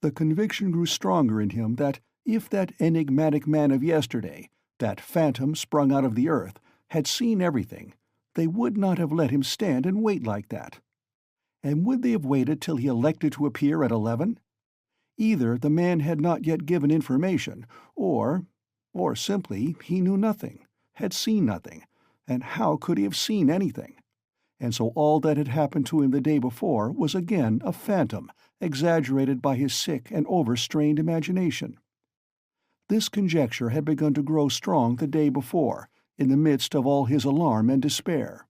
The conviction grew stronger in him that if that enigmatic man of yesterday, that phantom sprung out of the earth, had seen everything, they would not have let him stand and wait like that. And would they have waited till he elected to appear at 11? Either the man had not yet given information, or simply he knew nothing, had seen nothing, and how could he have seen anything? And so all that had happened to him the day before was again a phantom, exaggerated by his sick and overstrained imagination. This conjecture had begun to grow strong the day before, in the midst of all his alarm and despair.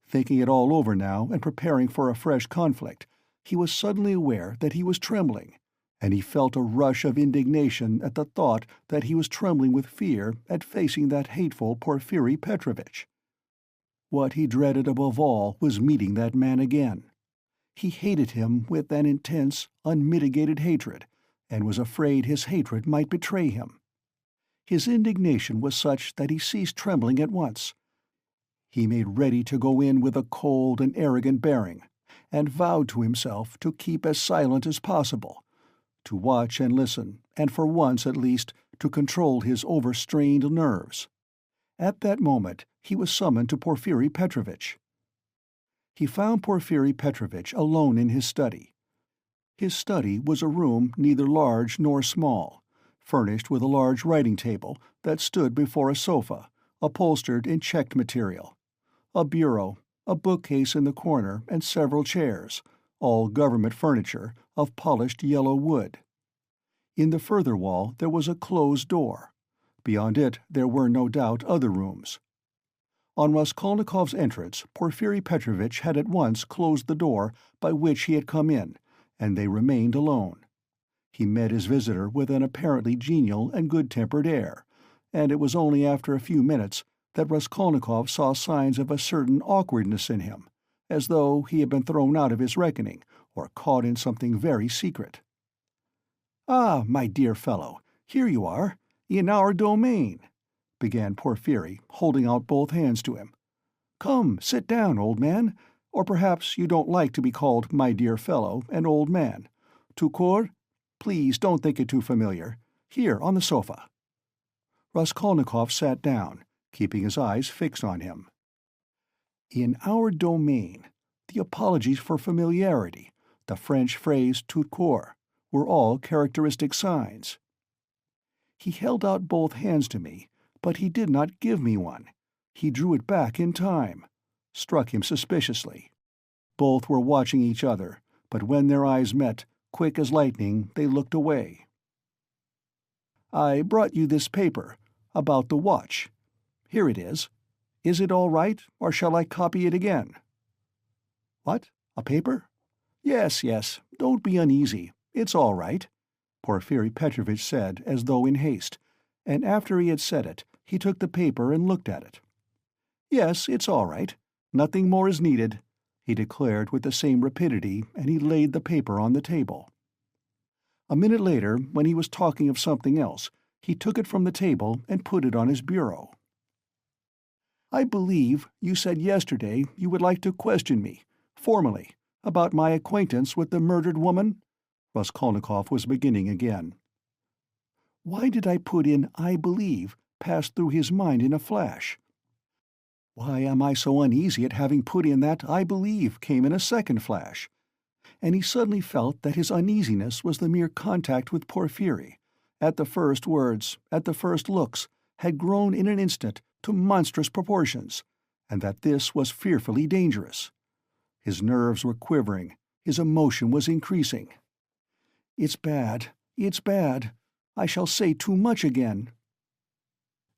Thinking it all over now and preparing for a fresh conflict, he was suddenly aware that he was trembling, and he felt a rush of indignation at the thought that he was trembling with fear at facing that hateful Porfiri Petrovitch. What he dreaded above all was meeting that man again. He hated him with an intense, unmitigated hatred, and was afraid his hatred might betray him. His indignation was such that he ceased trembling at once. He made ready to go in with a cold and arrogant bearing, and vowed to himself to keep as silent as possible, to watch and listen, and for once at least to control his overstrained nerves. At that moment he was summoned to Porfiri Petrovitch. He found Porfiri Petrovitch alone in his study. His study was a room neither large nor small, furnished with a large writing table that stood before a sofa, upholstered in checked material, a bureau, a bookcase in the corner, and several chairs, all government furniture, of polished yellow wood. In the further wall there was a closed door. Beyond it there were no doubt other rooms. On Raskolnikov's entrance, Porfiri Petrovitch had at once closed the door by which he had come in, and they remained alone. He met his visitor with an apparently genial and good-tempered air, and it was only after a few minutes that Raskolnikov saw signs of a certain awkwardness in him, as though he had been thrown out of his reckoning, or caught in something very secret. "Ah, my dear fellow, here you are, in our domain," began Porfiri, holding out both hands to him. "Come, sit down, old man, or perhaps you don't like to be called my dear fellow and old man. Tout court? Please don't think it too familiar. Here, on the sofa." Raskolnikov sat down, keeping his eyes fixed on him. In our domain, the apologies for familiarity, the French phrase tout court, were all characteristic signs. He held out both hands to me, but he did not give me one. He drew it back in time. Struck him suspiciously. Both were watching each other, but when their eyes met, quick as lightning, they looked away. "I brought you this paper, about the watch. Here it is. Is it all right, or shall I copy it again?" "What? A paper?" Yes, don't be uneasy. It's all right," Porfiri Petrovitch said, as though in haste, and after he had said it, he took the paper and looked at it. "Yes, it's all right. Nothing more is needed," he declared with the same rapidity, and he laid the paper on the table. A minute later, when he was talking of something else, he took it from the table and put it on his bureau. "I believe you said yesterday you would like to question me, formally, about my acquaintance with the murdered woman?" Raskolnikov was beginning again. Why did I put in "I believe" passed through his mind in a flash. Why am I so uneasy at having put in that "I believe" came in a second flash, and he suddenly felt that his uneasiness was the mere contact with Porphyry, at the first words, at the first looks, had grown in an instant to monstrous proportions, and that this was fearfully dangerous. His nerves were quivering, his emotion was increasing. "It's bad, it's bad. I shall say too much again."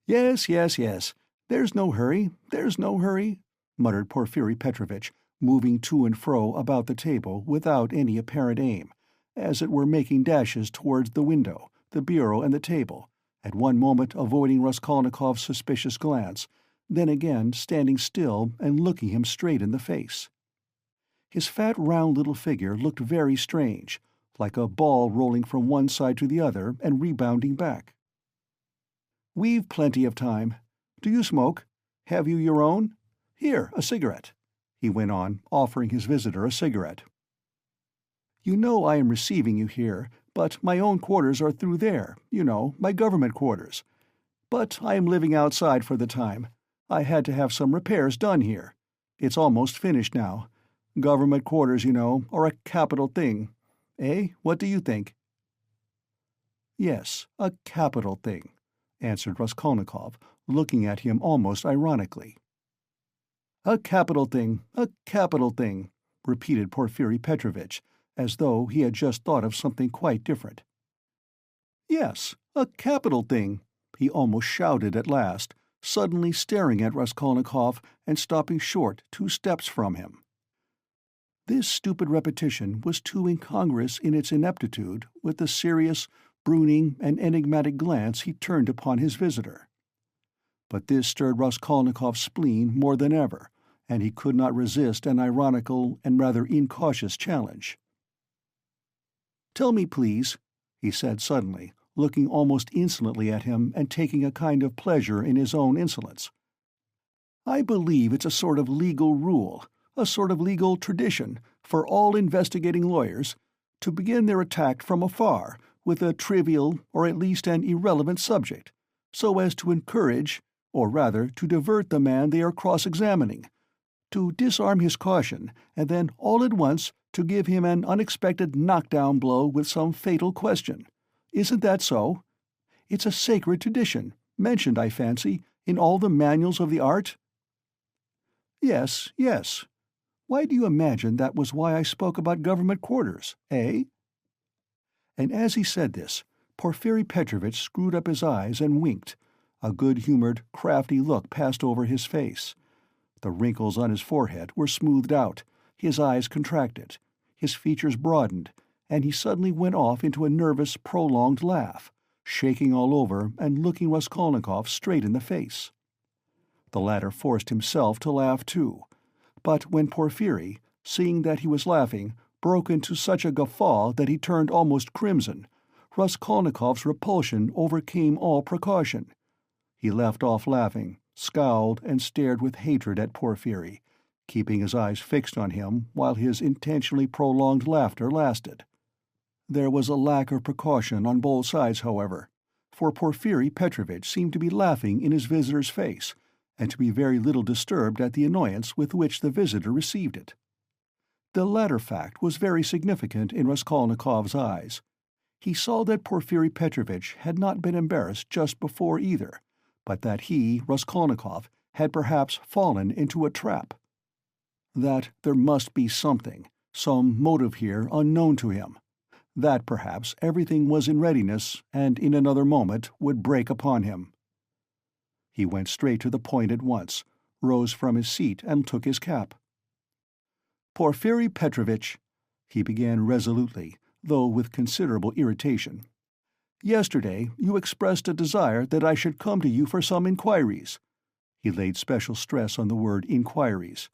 "Yes, yes, yes. There's no hurry, there's no hurry," muttered Porfiri Petrovitch, moving to and fro about the table without any apparent aim, as it were making dashes towards the window, the bureau and the table, at one moment avoiding Raskolnikov's suspicious glance, then again standing still and looking him straight in the face. His fat round little figure looked very strange, like a ball rolling from one side to the other and rebounding back. "We've plenty of time. Do you smoke? Have you your own? Here, a cigarette," he went on, offering his visitor a cigarette. "You know I am receiving you here, but my own quarters are through there, you know, my government quarters. But I am living outside for the time. I had to have some repairs done here. It's almost finished now. Government quarters, you know, are a capital thing. Eh, what do you think?" "Yes, a capital thing," answered Raskolnikov, looking at him almost ironically. "A capital thing, repeated Porfiri Petrovitch, as though he had just thought of something quite different. "Yes, a capital thing," he almost shouted at last, suddenly staring at Raskolnikov and stopping short 2 steps from him. This stupid repetition was too incongruous in its ineptitude with the serious, brooning, and enigmatic glance he turned upon his visitor. But this stirred Raskolnikov's spleen more than ever, and he could not resist an ironical and rather incautious challenge. "Tell me, please," he said suddenly, looking almost insolently at him and taking a kind of pleasure in his own insolence. "I believe it's a sort of legal rule, a sort of legal tradition, for all investigating lawyers, to begin their attack from afar, with a trivial, or at least an irrelevant subject, so as to encourage, or rather to divert the man they are cross-examining, to disarm his caution, and then all at once to give him an unexpected knock-down blow with some fatal question. Isn't that so? It's a sacred tradition, mentioned, I fancy, in all the manuals of the art?" "Yes, yes. Why do you imagine that was why I spoke about government quarters, eh?" And as he said this, Porfiri Petrovitch screwed up his eyes and winked. A good-humored, crafty look passed over his face. The wrinkles on his forehead were smoothed out, his eyes contracted, his features broadened, and he suddenly went off into a nervous, prolonged laugh, shaking all over and looking Raskolnikov straight in the face. The latter forced himself to laugh too, but when Porfiri, seeing that he was laughing, broke into such a guffaw that he turned almost crimson, Raskolnikov's repulsion overcame all precaution. He left off laughing, scowled and stared with hatred at Porfiri, keeping his eyes fixed on him while his intentionally prolonged laughter lasted. There was a lack of precaution on both sides, however, for Porfiri Petrovitch seemed to be laughing in his visitor's face, and to be very little disturbed at the annoyance with which the visitor received it. The latter fact was very significant in Raskolnikov's eyes. He saw that Porfiri Petrovitch had not been embarrassed just before either, but that he, Raskolnikov, had perhaps fallen into a trap. That there must be something, some motive here unknown to him. That perhaps everything was in readiness and in another moment would break upon him. He went straight to the point at once, rose from his seat and took his cap. "Porfiri Petrovitch," he began resolutely, though with considerable irritation, "yesterday you expressed a desire that I should come to you for some inquiries." He laid special stress on the word inquiries.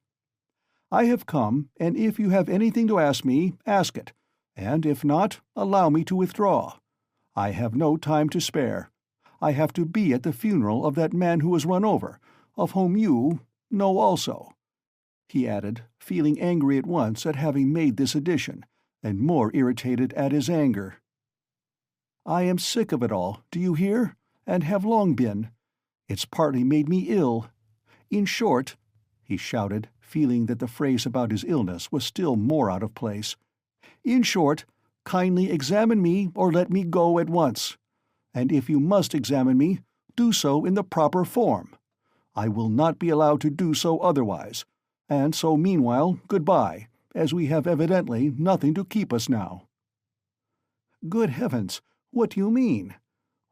"I have come, and if you have anything to ask me, ask it, and if not, allow me to withdraw. I have no time to spare. I have to be at the funeral of that man who was run over, of whom you know also," he added, feeling angry at once at having made this addition, and more irritated at his anger. "I am sick of it all, do you hear? And have long been. It's partly made me ill. In short," he shouted, feeling that the phrase about his illness was still more out of place, "in short, kindly examine me or let me go at once. And if you must examine me, do so in the proper form. I will not be allowed to do so otherwise, and so meanwhile good-bye, as we have evidently nothing to keep us now." "Good heavens, what do you mean?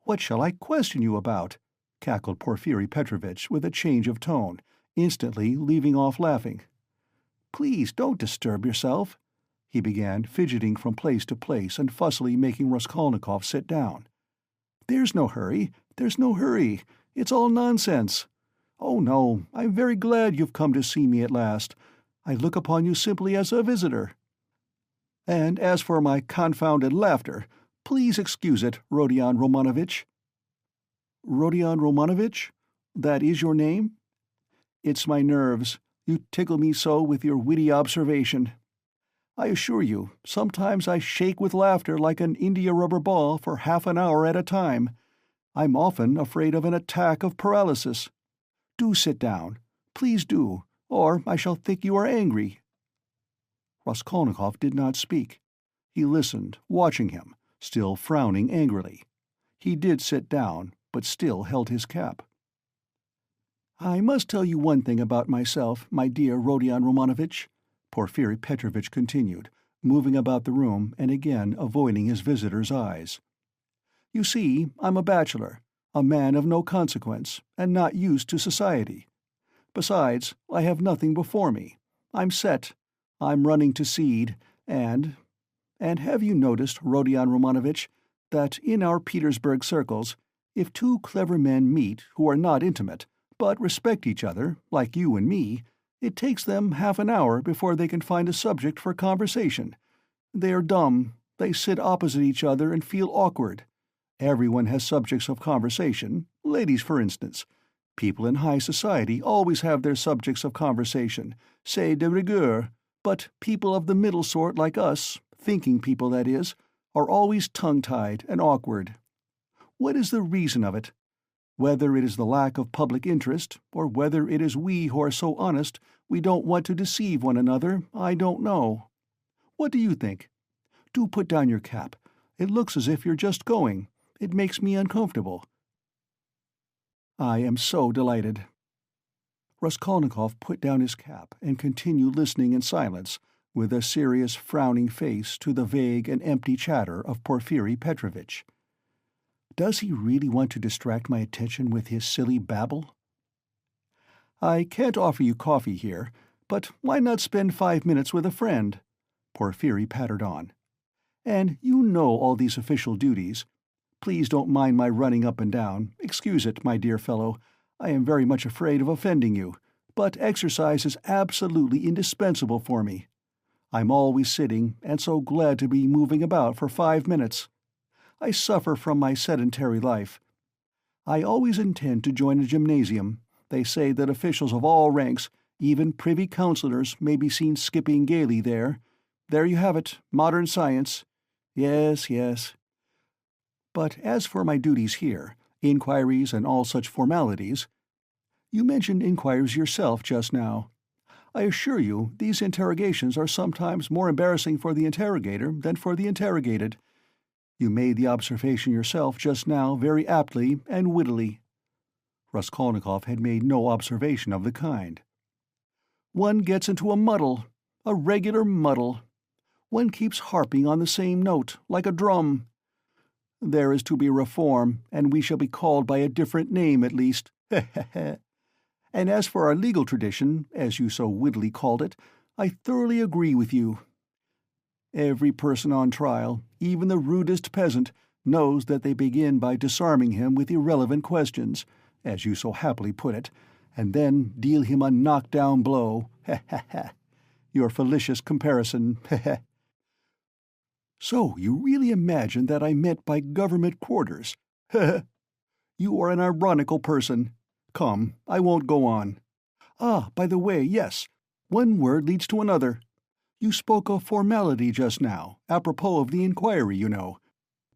What shall I question you about?" cackled Porfiri Petrovitch with a change of tone, instantly leaving off laughing. "Please don't disturb yourself," he began, fidgeting from place to place and fussily making Raskolnikov sit down. "There's no hurry, there's no hurry. It's all nonsense. Oh no, I'm very glad you've come to see me at last. I look upon you simply as a visitor. And as for my confounded laughter, please excuse it, Rodion Romanovitch." "Rodion Romanovitch? That is your name?" "It's my nerves. You tickle me so with your witty observation. I assure you, sometimes I shake with laughter like an india-rubber ball for half an hour at a time. I'm often afraid of an attack of paralysis. Do sit down. Please do, or I shall think you are angry." Raskolnikov did not speak. He listened, watching him, still frowning angrily. He did sit down, but still held his cap. "I must tell you one thing about myself, my dear Rodion Romanovitch," Porfiri Petrovitch continued, moving about the room and again avoiding his visitor's eyes. "You see, I'm a bachelor, a man of no consequence, and not used to society. Besides, I have nothing before me. I'm set. I'm running to seed, and have you noticed, Rodion Romanovitch, that in our Petersburg circles, if two clever men meet who are not intimate, but respect each other, like you and me, it takes them half an hour before they can find a subject for conversation. They are dumb. They sit opposite each other and feel awkward. Everyone has subjects of conversation, ladies for instance. People in high society always have their subjects of conversation, c'est de rigueur, but people of the middle sort like us, thinking people that is, are always tongue-tied and awkward. What is the reason of it? Whether it is the lack of public interest, or whether it is we who are so honest we don't want to deceive one another, I don't know. What do you think? Do put down your cap. It looks as if you're just going. It makes me uncomfortable." "I am so delighted." Raskolnikov put down his cap and continued listening in silence, with a serious, frowning face to the vague and empty chatter of Porfiri Petrovitch. Does he really want to distract my attention with his silly babble? "I can't offer you coffee here, but why not spend 5 minutes with a friend?" Porfiri pattered on. "And you know all these official duties. Please don't mind my running up and down. Excuse it, my dear fellow. I am very much afraid of offending you, but exercise is absolutely indispensable for me. I'm always sitting, and so glad to be moving about for 5 minutes. I suffer from my sedentary life. I always intend to join a gymnasium. They say that officials of all ranks, even privy councillors, may be seen skipping gaily there. There you have it, modern science. Yes, yes. But as for my duties here, inquiries and all such formalities— You mentioned inquiries yourself just now. I assure you these interrogations are sometimes more embarrassing for the interrogator than for the interrogated. You made the observation yourself just now very aptly and wittily." Raskolnikov had made no observation of the kind. "One gets into a muddle, a regular muddle. One keeps harping on the same note, like a drum. There is to be reform, and we shall be called by a different name at least. And as for our legal tradition, as you so wittily called it, I thoroughly agree with you. Every person on trial, even the rudest peasant, knows that they begin by disarming him with irrelevant questions, as you so happily put it, and then deal him a knock-down blow. Your fallacious comparison. So you really imagine that I meant by government quarters? You are an ironical person. Come, I won't go on. Ah, by the way, yes, one word leads to another. You spoke of formality just now, apropos of the inquiry, you know.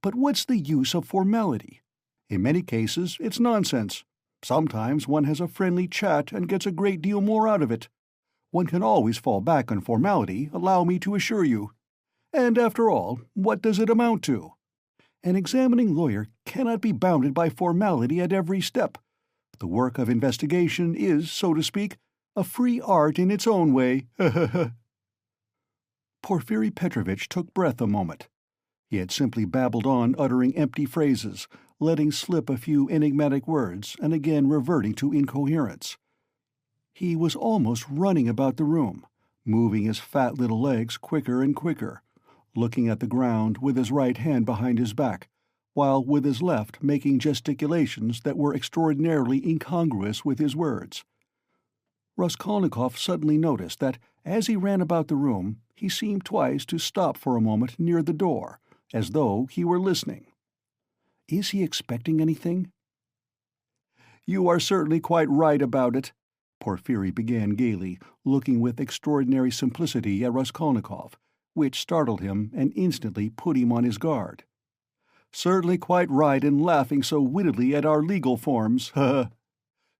But what's the use of formality? In many cases it's nonsense. Sometimes one has a friendly chat and gets a great deal more out of it. One can always fall back on formality, allow me to assure you. And after all, what does it amount to? An examining lawyer cannot be bounded by formality at every step. The work of investigation is, so to speak, a free art in its own way. Porfiri Petrovitch took breath a moment. He had simply babbled on, uttering empty phrases, letting slip a few enigmatic words, and again reverting to incoherence. He was almost running about the room, moving his fat little legs quicker and quicker, looking at the ground with his right hand behind his back, while with his left making gesticulations that were extraordinarily incongruous with his words. Raskolnikov suddenly noticed that, as he ran about the room, he seemed twice to stop for a moment near the door, as though he were listening. Is he expecting anything? "You are certainly quite right about it," Porfiri began gaily, looking with extraordinary simplicity at Raskolnikov, which startled him and instantly put him on his guard. "Certainly quite right in laughing so wittily at our legal forms.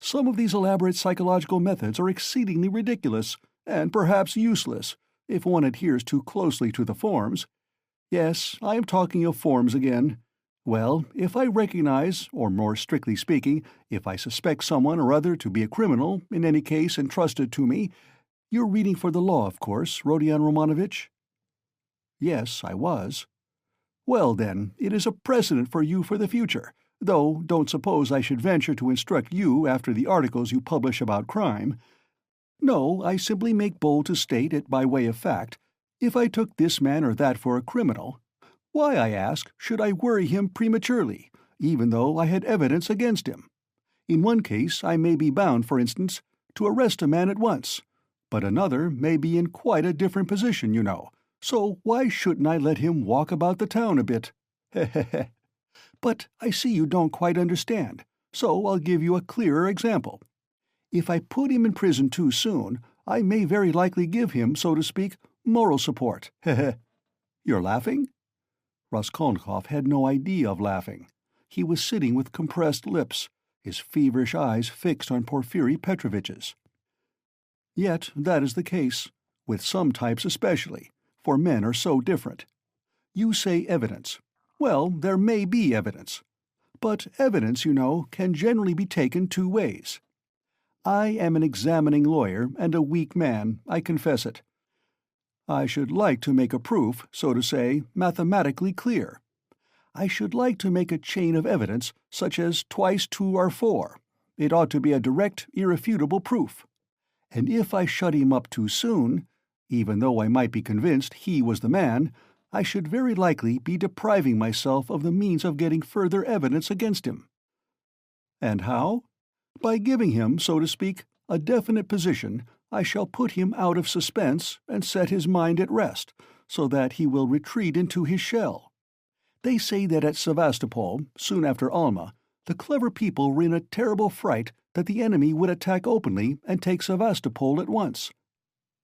Some of these elaborate psychological methods are exceedingly ridiculous, and perhaps useless, if one adheres too closely to the forms. Yes, I am talking of forms again. Well, if I recognize, or more strictly speaking, if I suspect someone or other to be a criminal, in any case entrusted to me— You're reading for the law, of course, Rodion Romanovitch?" "Yes, I was." "Well, then, it is a precedent for you for the future, though don't suppose I should venture to instruct you after the articles you publish about crime. No, I simply make bold to state it by way of fact. If I took this man or that for a criminal, why, I ask, should I worry him prematurely, even though I had evidence against him? In one case I may be bound, for instance, to arrest a man at once, but another may be in quite a different position, you know, so why shouldn't I let him walk about the town a bit? But I see you don't quite understand, so I'll give you a clearer example. If I put him in prison too soon, I may very likely give him, so to speak, moral support. You're laughing?" Raskolnikov had no idea of laughing. He was sitting with compressed lips, his feverish eyes fixed on Porfiri Petrovitch's. "Yet that is the case, with some types especially, for men are so different. You say evidence. Well, there may be evidence. But evidence, you know, can generally be taken two ways. I am an examining lawyer and a weak man, I confess it. I should like to make a proof, so to say, mathematically clear. I should like to make a chain of evidence such as twice two are four. It ought to be a direct, irrefutable proof. And if I shut him up too soon, even though I might be convinced he was the man, I should very likely be depriving myself of the means of getting further evidence against him. And how? By giving him, so to speak, a definite position, I shall put him out of suspense and set his mind at rest, so that he will retreat into his shell. They say that at Sevastopol, soon after Alma, the clever people were in a terrible fright that the enemy would attack openly and take Sevastopol at once.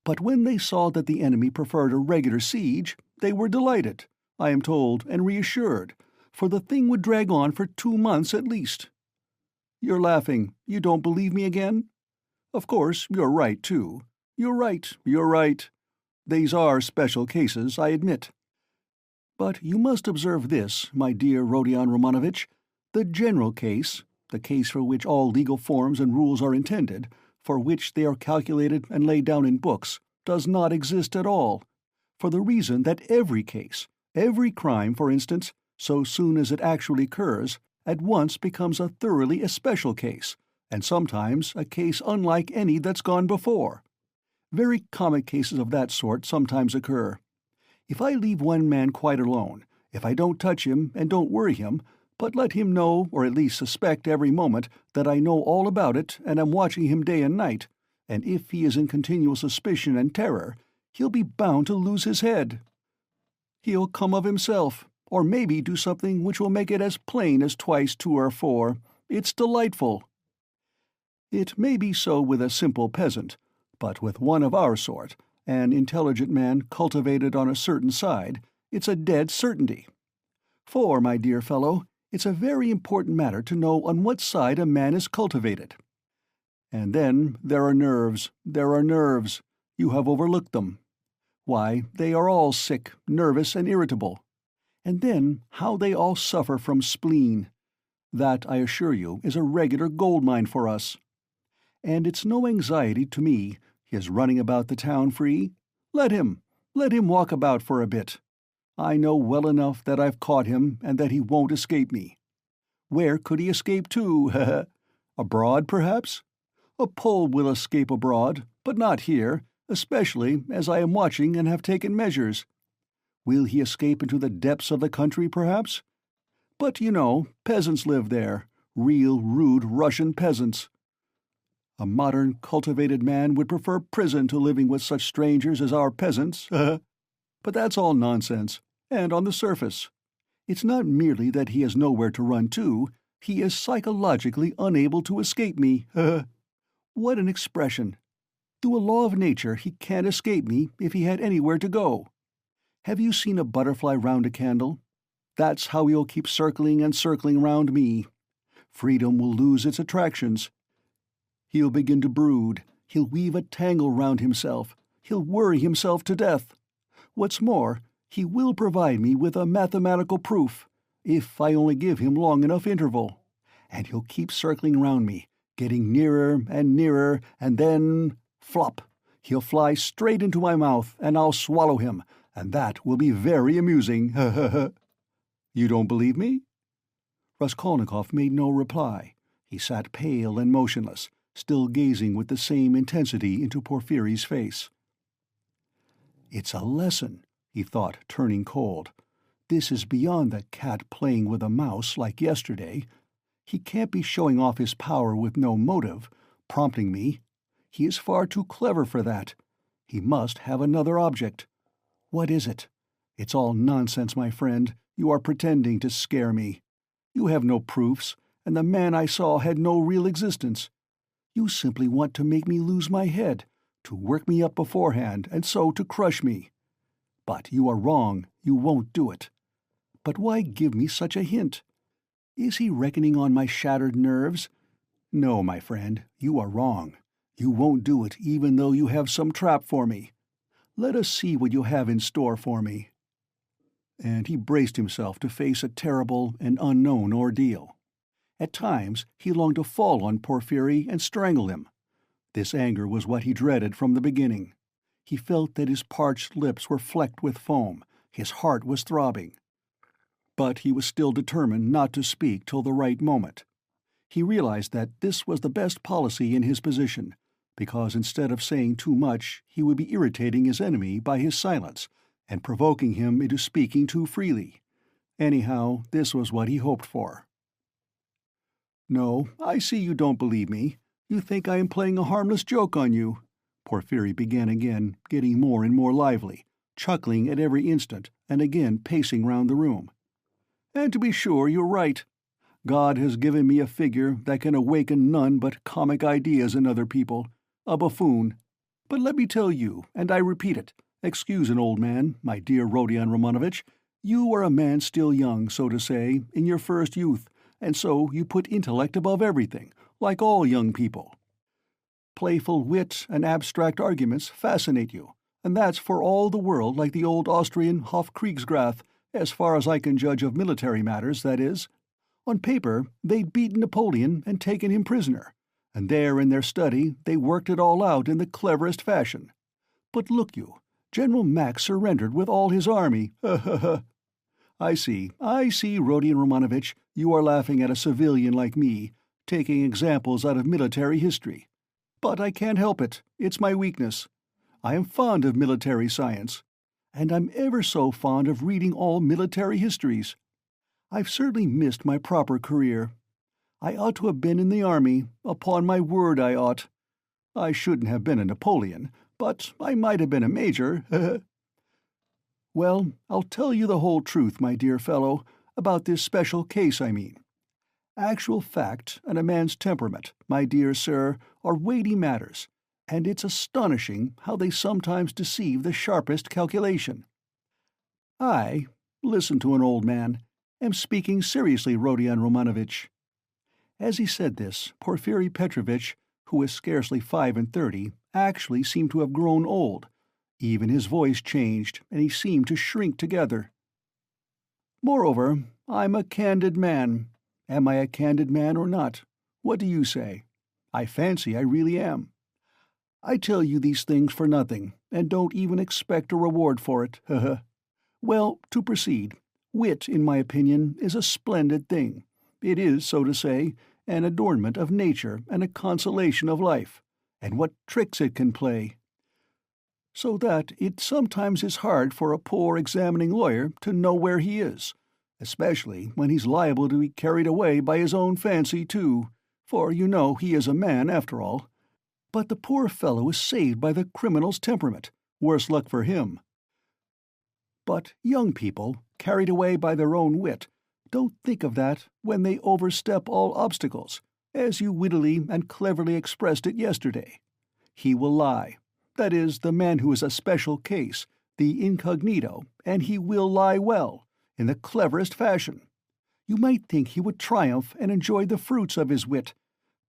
But when they saw that the enemy preferred a regular siege, they were delighted, I am told, and reassured, for the thing would drag on for 2 months at least. You're laughing. You don't believe me again? Of course, you're right, too. You're right. These are special cases, I admit. But you must observe this, my dear Rodion Romanovitch. The general case, the case for which all legal forms and rules are intended, for which they are calculated and laid down in books, does not exist at all, for the reason that every case, every crime, for instance, so soon as it actually occurs, at once becomes a thoroughly especial case, and sometimes a case unlike any that's gone before. Very comic cases of that sort sometimes occur. If I leave one man quite alone, if I don't touch him and don't worry him, but let him know, or at least suspect every moment, that I know all about it and am watching him day and night, and if he is in continual suspicion and terror, he'll be bound to lose his head. He'll come of himself, or maybe do something which will make it as plain as twice two are four. It's delightful. It may be so with a simple peasant, but with one of our sort, an intelligent man cultivated on a certain side, it's a dead certainty. For, my dear fellow, It's a very important matter to know on what side a man is cultivated. And then there are nerves, there are nerves. You have overlooked them. Why, they are all sick, nervous, and irritable. And then how they all suffer from spleen. That, I assure you, is a regular gold mine for us. And it's no anxiety to me, his running about the town free. Let him walk about for a bit. I know well enough that I've caught him and that he won't escape me. Where could he escape to? Abroad, perhaps? A Pole will escape abroad, but not here, especially as I am watching and have taken measures. Will he escape into the depths of the country, perhaps? But, you know, peasants live there, real rude Russian peasants. A modern, cultivated man would prefer prison to living with such strangers as our peasants. But that's all nonsense, and on the surface. It's not merely that he has nowhere to run to, he is psychologically unable to escape me. What an expression! Through a law of nature he can't escape me if he had anywhere to go. Have you seen a butterfly round a candle? That's how he'll keep circling and circling round me. Freedom will lose its attractions. He'll begin to brood, he'll weave a tangle round himself, he'll worry himself to death. What's more, he will provide me with a mathematical proof, if I only give him long enough interval. And he'll keep circling round me, getting nearer, and then, flop, he'll fly straight into my mouth, and I'll swallow him, and that will be very amusing. You don't believe me? Raskolnikov made no reply. He sat pale and motionless, still gazing with the same intensity into Porfiry's face. It's a lesson, he thought, turning cold. This is beyond the cat playing with a mouse like yesterday. He can't be showing off his power with no motive, prompting me. He is far too clever for that. He must have another object. What is it? It's all nonsense, my friend. You are pretending to scare me. You have no proofs, and the man I saw had no real existence. You simply want to make me lose my head, to work me up beforehand, and so to crush me. But you are wrong. You won't do it. But why give me such a hint? Is he reckoning on my shattered nerves? No, my friend, you are wrong. You won't do it even though you have some trap for me. Let us see what you have in store for me. And he braced himself to face a terrible and unknown ordeal. At times he longed to fall on Porfiry and strangle him. This anger was what he dreaded from the beginning. He felt that his parched lips were flecked with foam, his heart was throbbing. But he was still determined not to speak till the right moment. He realized that this was the best policy in his position, because instead of saying too much, he would be irritating his enemy by his silence, and provoking him into speaking too freely. Anyhow, this was what he hoped for. "No, I see you don't believe me. You think I am playing a harmless joke on you," Porfiry began again, getting more and more lively, chuckling at every instant, and again pacing round the room. "And to be sure, you're right. God has given me a figure that can awaken none but comic ideas in other people, a buffoon. But let me tell you, and I repeat it, excuse an old man, my dear Rodion Romanovitch, you are a man still young, so to say, in your first youth, and so you put intellect above everything, like all young people. Playful wit and abstract arguments fascinate you, and that's for all the world like the old Austrian Hofkriegsgrath, as far as I can judge of military matters, that is. On paper, they'd beaten Napoleon and taken him prisoner, and there in their study they worked it all out in the cleverest fashion. But look you, General Mack surrendered with all his army. I see, Rodion Romanovitch, you are laughing at a civilian like me, taking examples out of military history. But I can't help it, it's my weakness. I am fond of military science, and I'm ever so fond of reading all military histories. I've certainly missed my proper career. I ought to have been in the army, upon my word I ought. I shouldn't have been a Napoleon, but I might have been a major. Well, I'll tell you the whole truth, my dear fellow, about this special case, I mean. Actual fact and a man's temperament, my dear sir, are weighty matters, and it's astonishing how they sometimes deceive the sharpest calculation. Listen to an old man. am speaking seriously, Rodion Romanovitch." As he said this, Porfiri Petrovitch, who was scarcely 35, actually seemed to have grown old. Even his voice changed, and he seemed to shrink together. "Moreover, I'm a candid man. Am I a candid man or not? What do you say? I fancy I really am. I tell you these things for nothing, and don't even expect a reward for it, Well, to proceed, wit, in my opinion, is a splendid thing. It is, so to say, an adornment of nature and a consolation of life, and what tricks it can play! So that it sometimes is hard for a poor examining lawyer to know where he is, especially when he's liable to be carried away by his own fancy, too, for you know he is a man, after all. But the poor fellow is saved by the criminal's temperament, worse luck for him. But young people, carried away by their own wit, don't think of that when they overstep all obstacles, as you wittily and cleverly expressed it yesterday. He will lie. That is, the man who is a special case, the incognito, and he will lie well, in the cleverest fashion. You might think he would triumph and enjoy the fruits of his wit,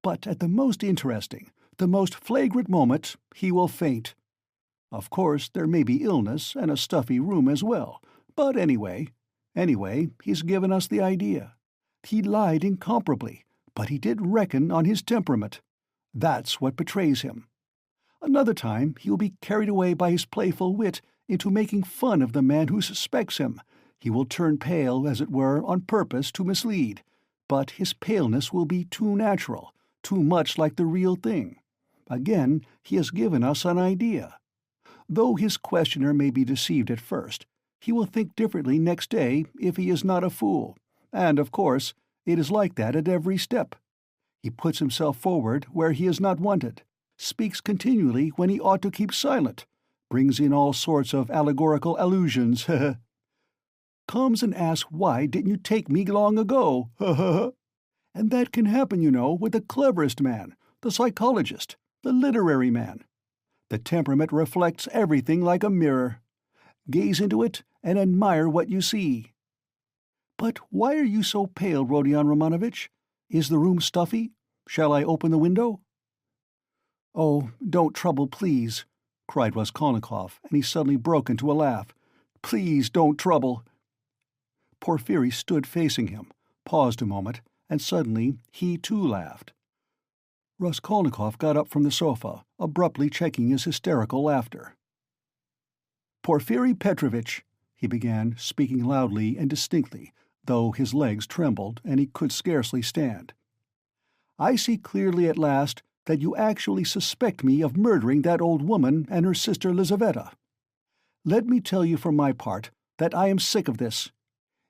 but at the most interesting, the most flagrant moment, he will faint. Of course, there may be illness and a stuffy room as well, but anyway, he's given us the idea. He lied incomparably, but he did reckon on his temperament. That's what betrays him. Another time he will be carried away by his playful wit into making fun of the man who suspects him. He will turn pale, as it were, on purpose to mislead, but his paleness will be too natural, too much like the real thing. Again, he has given us an idea. Though his questioner may be deceived at first, he will think differently next day if he is not a fool, and, of course, it is like that at every step. He puts himself forward where he is not wanted, speaks continually when he ought to keep silent, brings in all sorts of allegorical allusions, comes and asks why didn't you take me long ago, and that can happen, you know, with the cleverest man, the psychologist, the literary man. The temperament reflects everything like a mirror. Gaze into it and admire what you see. But why are you so pale, Rodion Romanovitch? Is the room stuffy? Shall I open the window?" "Oh, don't trouble, please," cried Raskolnikov, and he suddenly broke into a laugh. "Please don't trouble." Porfiri stood facing him, paused a moment, and suddenly he too laughed. Raskolnikov got up from the sofa, abruptly checking his hysterical laughter. "Porfiri Petrovitch," he began, speaking loudly and distinctly, though his legs trembled and he could scarcely stand. "I see clearly at last that you actually suspect me of murdering that old woman and her sister Lizaveta. Let me tell you for my part that I am sick of this.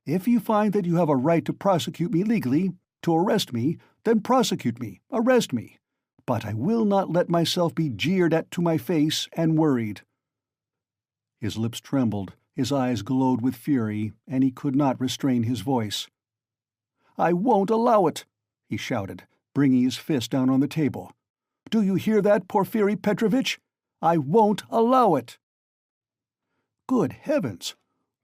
If you find that you have a right to prosecute me legally, to arrest me, then prosecute me, arrest me. But I will not let myself be jeered at to my face and worried." His lips trembled, his eyes glowed with fury, and he could not restrain his voice. "I won't allow it!" he shouted, bringing his fist down on the table. "Do you hear that, Porfiri Petrovitch? I won't allow it!" "Good heavens!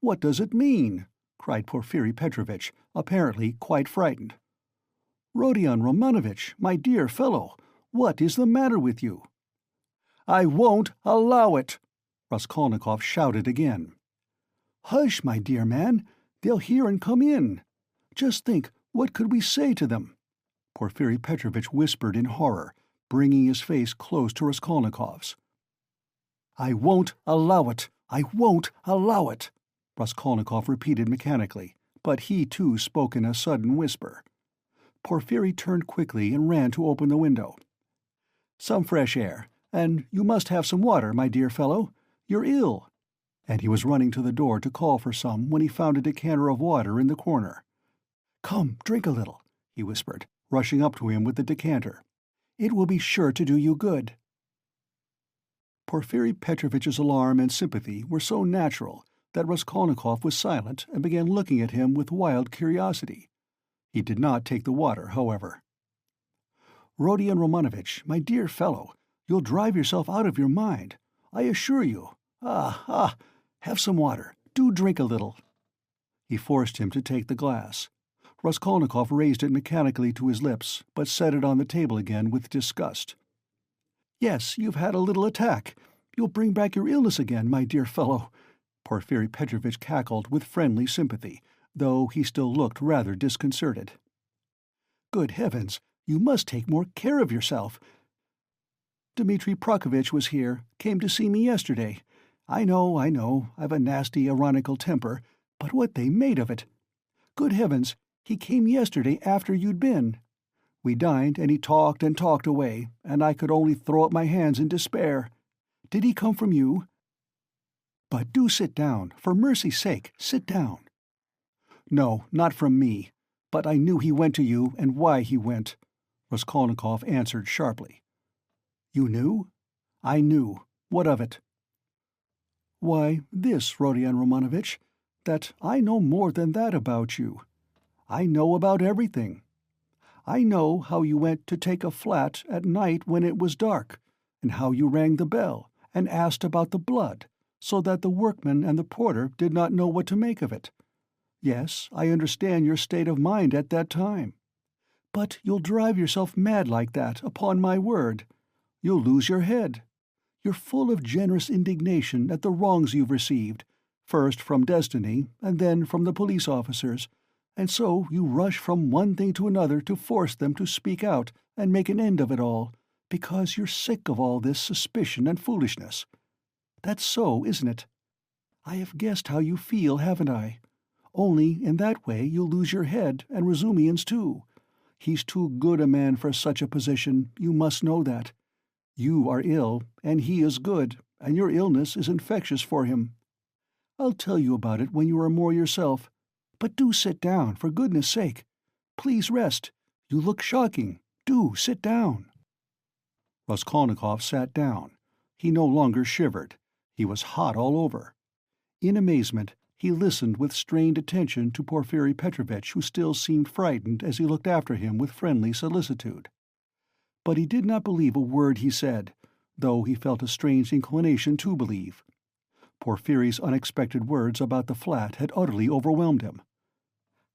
What does it mean?" cried Porfiri Petrovitch, apparently quite frightened. "Rodion Romanovitch, my dear fellow, what is the matter with you?" "I won't allow it!" Raskolnikov shouted again. "Hush, my dear man, they'll hear and come in. Just think, what could we say to them?" Porfiri Petrovitch whispered in horror, bringing his face close to Raskolnikov's. "I won't allow it! I won't allow it!" Raskolnikov repeated mechanically, but he too spoke in a sudden whisper. Porfiri turned quickly and ran to open the window. "Some fresh air, and you must have some water, my dear fellow. You're ill." And he was running to the door to call for some when he found a decanter of water in the corner. "Come, drink a little," he whispered, rushing up to him with the decanter. "It will be sure to do you good." Porfiri Petrovitch's alarm and sympathy were so natural that Raskolnikov was silent and began looking at him with wild curiosity. He did not take the water, however. "Rodion Romanovitch, my dear fellow, you'll drive yourself out of your mind. I assure you. Have some water. Do drink a little." He forced him to take the glass. Raskolnikov raised it mechanically to his lips, but set it on the table again with disgust. "Yes, you've had a little attack. You'll bring back your illness again, my dear fellow," Porfiri Petrovitch cackled with friendly sympathy, though he still looked rather disconcerted. "Good heavens, you must take more care of yourself. Dmitri Prokofitch was here, came to see me yesterday. I know, I've a nasty, ironical temper, but what they made of it! Good heavens, he came yesterday after you'd been. We dined, and he talked and talked away, and I could only throw up my hands in despair. Did he come from you? But do sit down, for mercy's sake, sit down." "No, not from me. But I knew he went to you, and why he went," Raskolnikov answered sharply. "You knew?" "I knew. What of it?" "Why, this, Rodion Romanovitch, that I know more than that about you. I know about everything. I know how you went to take a flat at night when it was dark, and how you rang the bell and asked about the blood, so that the workman and the porter did not know what to make of it. Yes, I understand your state of mind at that time. But you'll drive yourself mad like that, upon my word. You'll lose your head. You're full of generous indignation at the wrongs you've received, first from destiny and then from the police officers, and so you rush from one thing to another to force them to speak out and make an end of it all, because you're sick of all this suspicion and foolishness. That's so, isn't it? I have guessed how you feel, haven't I? Only in that way you'll lose your head, and Razumian's too. He's too good a man for such a position, you must know that. You are ill, and he is good, and your illness is infectious for him. I'll tell you about it when you are more yourself. But do sit down, for goodness' sake. Please rest. You look shocking. Do sit down." Raskolnikov sat down. He no longer shivered. He was hot all over. In amazement, he listened with strained attention to Porfiri Petrovitch, who still seemed frightened as he looked after him with friendly solicitude. But he did not believe a word he said, though he felt a strange inclination to believe. Porfiri's unexpected words about the flat had utterly overwhelmed him.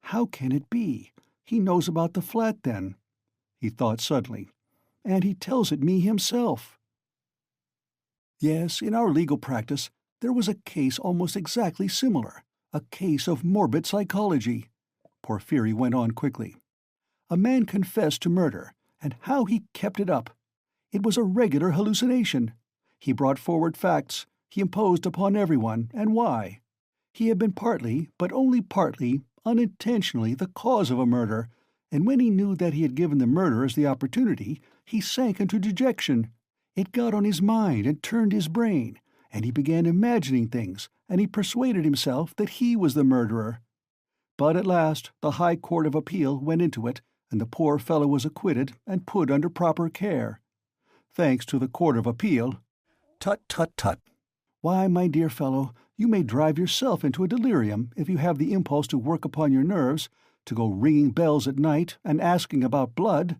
"How can it be? He knows about the flat, then," he thought suddenly. "And he tells it me himself." "Yes, in our legal practice there was a case almost exactly similar, a case of morbid psychology," Porfiri went on quickly. "A man confessed to murder, and how he kept it up! It was a regular hallucination. He brought forward facts. He imposed upon everyone, and why? He had been partly, but only partly, unintentionally the cause of a murder, and when he knew that he had given the murderers the opportunity, he sank into dejection. It got on his mind and turned his brain, and he began imagining things, and he persuaded himself that he was the murderer. But at last the High Court of Appeal went into it, and the poor fellow was acquitted and put under proper care. Thanks to the Court of Appeal—" "Tut, tut, tut! Why, my dear fellow, you may drive yourself into a delirium if you have the impulse to work upon your nerves, to go ringing bells at night and asking about blood.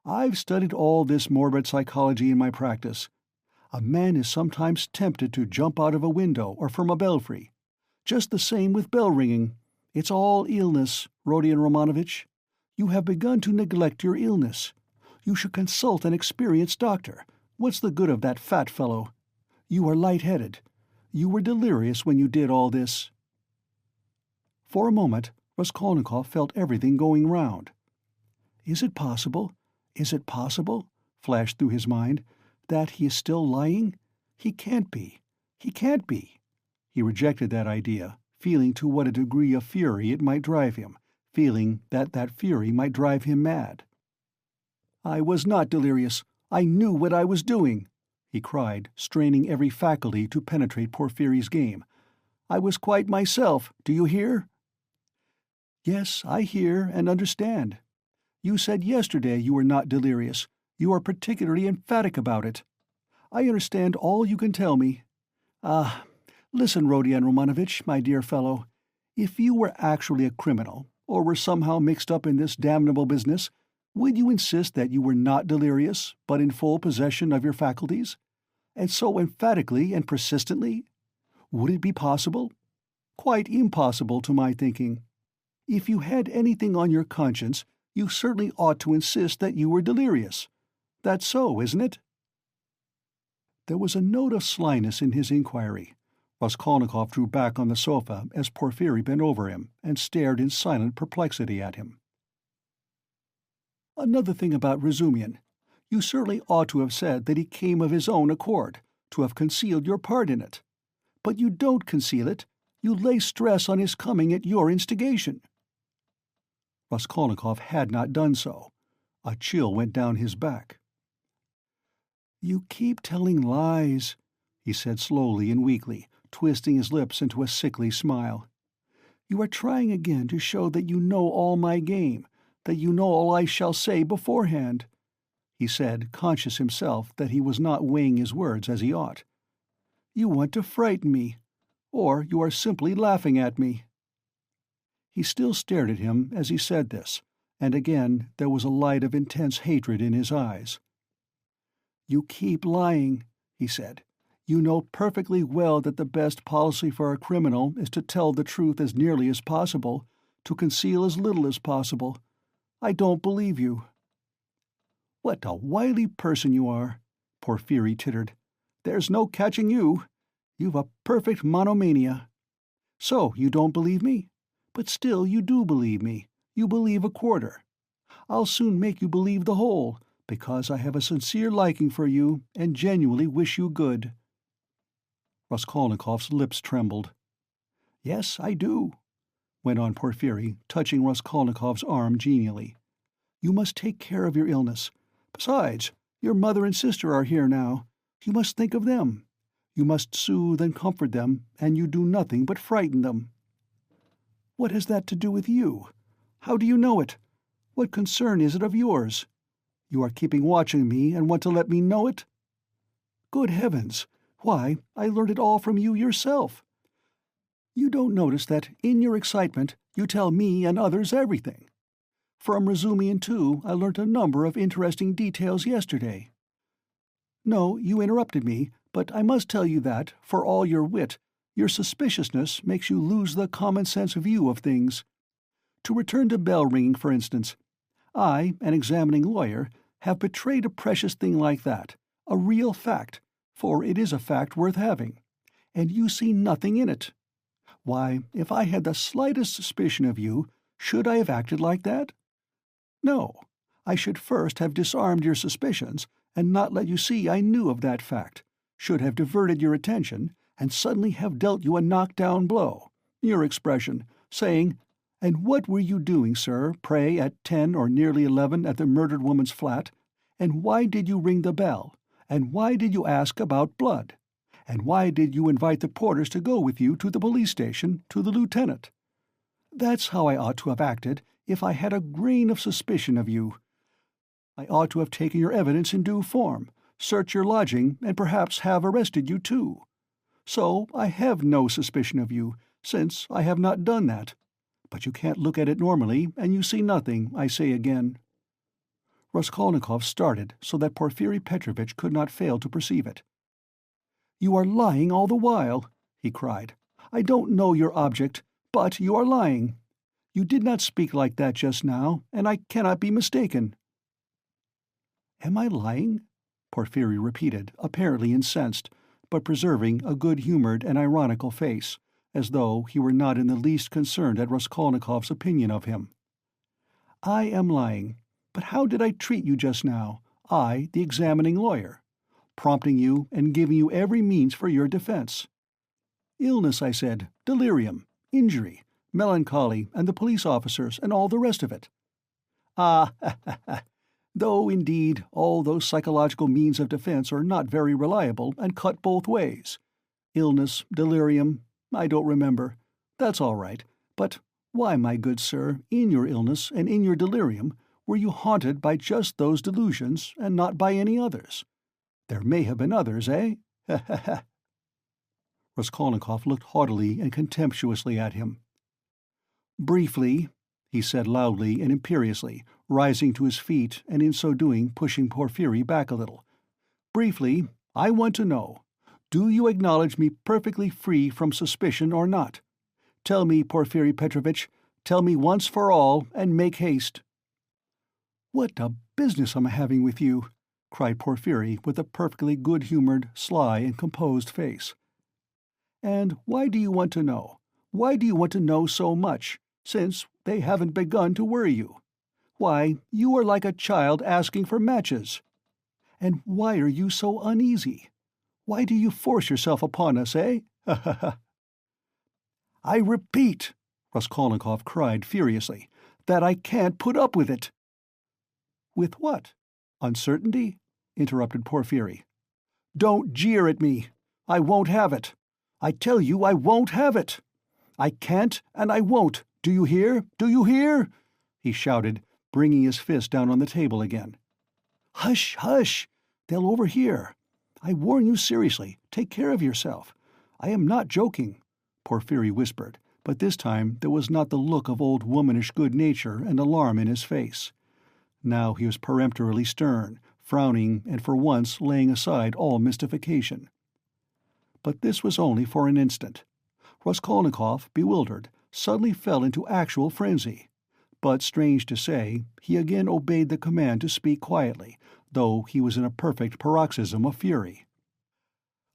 I've studied all this morbid psychology in my practice. A man is sometimes tempted to jump out of a window or from a belfry. Just the same with bell-ringing. It's all illness, Rodion Romanovitch. You have begun to neglect your illness. You should consult an experienced doctor. What's the good of that fat fellow? You are light-headed. You were delirious when you did all this." For a moment, Raskolnikov felt everything going round. "Is it possible? Is it possible?" flashed through his mind. "That he is still lying? He can't be. He can't be." He rejected that idea, feeling to what a degree of fury it might drive him, feeling that that fury might drive him mad. "I was not delirious. I knew what I was doing," he cried, straining every faculty to penetrate Porfiri's game. "I was quite myself, do you hear?" "Yes, I hear and understand. You said yesterday you were not delirious. You are particularly emphatic about it. I understand all you can tell me. Ah, listen, Rodion Romanovitch, my dear fellow. If you were actually a criminal, or were somehow mixed up in this damnable business, would you insist that you were not delirious, but in full possession of your faculties? And so emphatically and persistently? Would it be possible? quite impossible to my thinking. If you had anything on your conscience, you certainly ought to insist that you were delirious. That's so, isn't it?" There was a note of slyness in his inquiry. Raskolnikov drew back on the sofa as Porfiry bent over him and stared in silent perplexity at him. "Another thing about Razumian. You certainly ought to have said that he came of his own accord, to have concealed your part in it. But you don't conceal it. You lay stress on his coming at your instigation." Raskolnikov had not done so. A chill went down his back. "You keep telling lies," he said slowly and weakly, twisting his lips into a sickly smile. "You are trying again to show that you know all my game, that you know all I shall say beforehand," he said, conscious himself that he was not weighing his words as he ought. "You want to frighten me, or you are simply laughing at me." He still stared at him as he said this, and again there was a light of intense hatred in his eyes. "You keep lying," he said. "You know perfectly well that the best policy for a criminal is to tell the truth as nearly as possible, to conceal as little as possible. I don't believe you." "What a wily person you are," Porfiry tittered. "There's no catching you. You've a perfect monomania. So you don't believe me? But still you do believe me. You believe a quarter. I'll soon make you believe the whole, because I have a sincere liking for you and genuinely wish you good." Raskolnikov's lips trembled. "Yes, I do," went on Porfiry, touching Raskolnikov's arm genially. "You must take care of your illness. Besides, your mother and sister are here now. You must think of them. You must soothe and comfort them, and you do nothing but frighten them." "What has that to do with you? How do you know it? What concern is it of yours? You are keeping watch on me and want to let me know it? Good heavens! Why, I learned it all from you yourself. You don't notice that, in your excitement, you tell me and others everything. From Razumian, too, I learnt a number of interesting details yesterday. No, you interrupted me, but I must tell you that, for all your wit, your suspiciousness makes you lose the common-sense view of things. To return to bell-ringing, for instance. I, an examining lawyer, have betrayed a precious thing like that, a real fact, for it is a fact worth having, and you see nothing in it. Why, if I had the slightest suspicion of you, should I have acted like that? No, I should first have disarmed your suspicions and not let you see I knew of that fact, should have diverted your attention, and suddenly have dealt you a knock-down blow, your expression, saying, 'And what were you doing, sir, pray, at 10 or nearly 11 at the murdered woman's flat? And why did you ring the bell? And why did you ask about blood? And why did you invite the porters to go with you to the police station, to the lieutenant?' That's how I ought to have acted if I had a grain of suspicion of you. I ought to have taken your evidence in due form, searched your lodging, and perhaps have arrested you too. So I have no suspicion of you, since I have not done that. But you can't look at it normally, and you see nothing, I say again." Raskolnikov started so that Porfiry Petrovitch could not fail to perceive it. "You are lying all the while," he cried. "I don't know your object, but you are lying. You did not speak like that just now, and I cannot be mistaken." "Am I lying?" Porfiry repeated, apparently incensed, but preserving a good-humored and ironical face, as though he were not in the least concerned at Raskolnikov's opinion of him. "I am lying. But how did I treat you just now, I, the examining lawyer? Prompting you and giving you every means for your defense. Illness, I said, delirium, injury, melancholy, and the police officers, and all the rest of it. Ah, ha, ha, ha. Though, indeed, all those psychological means of defense are not very reliable and cut both ways. Illness, delirium, I don't remember. That's all right. But why, my good sir, in your illness and in your delirium, were you haunted by just those delusions and not by any others? There may have been others, eh? Ha ha ha." Raskolnikov looked haughtily and contemptuously at him. "Briefly," he said loudly and imperiously, rising to his feet and in so doing pushing Porfiry back a little. "Briefly, I want to know, do you acknowledge me perfectly free from suspicion or not? Tell me, Porfiri Petrovitch, tell me once for all, and make haste." "What a business I'm having with you!" cried Porfiri with a perfectly good-humored, sly, and composed face. "And why do you want to know? Why do you want to know so much, since they haven't begun to worry you? Why, you are like a child asking for matches. And why are you so uneasy? Why do you force yourself upon us, eh? Ha ha ha!" "I repeat," Raskolnikov cried furiously, "that I can't put up with it." "With what? Uncertainty?" interrupted Porfiri. "Don't jeer at me. I won't have it. I tell you I won't have it. I can't and I won't. Do you hear? Do you hear?" he shouted, bringing his fist down on the table again. "Hush, hush! They'll overhear. I warn you seriously, take care of yourself. I am not joking," Porfiri whispered, but this time there was not the look of old womanish good-nature and alarm in his face. Now he was peremptorily stern, frowning and for once laying aside all mystification. But this was only for an instant. Raskolnikov, bewildered, suddenly fell into actual frenzy. But, strange to say, he again obeyed the command to speak quietly, though he was in a perfect paroxysm of fury.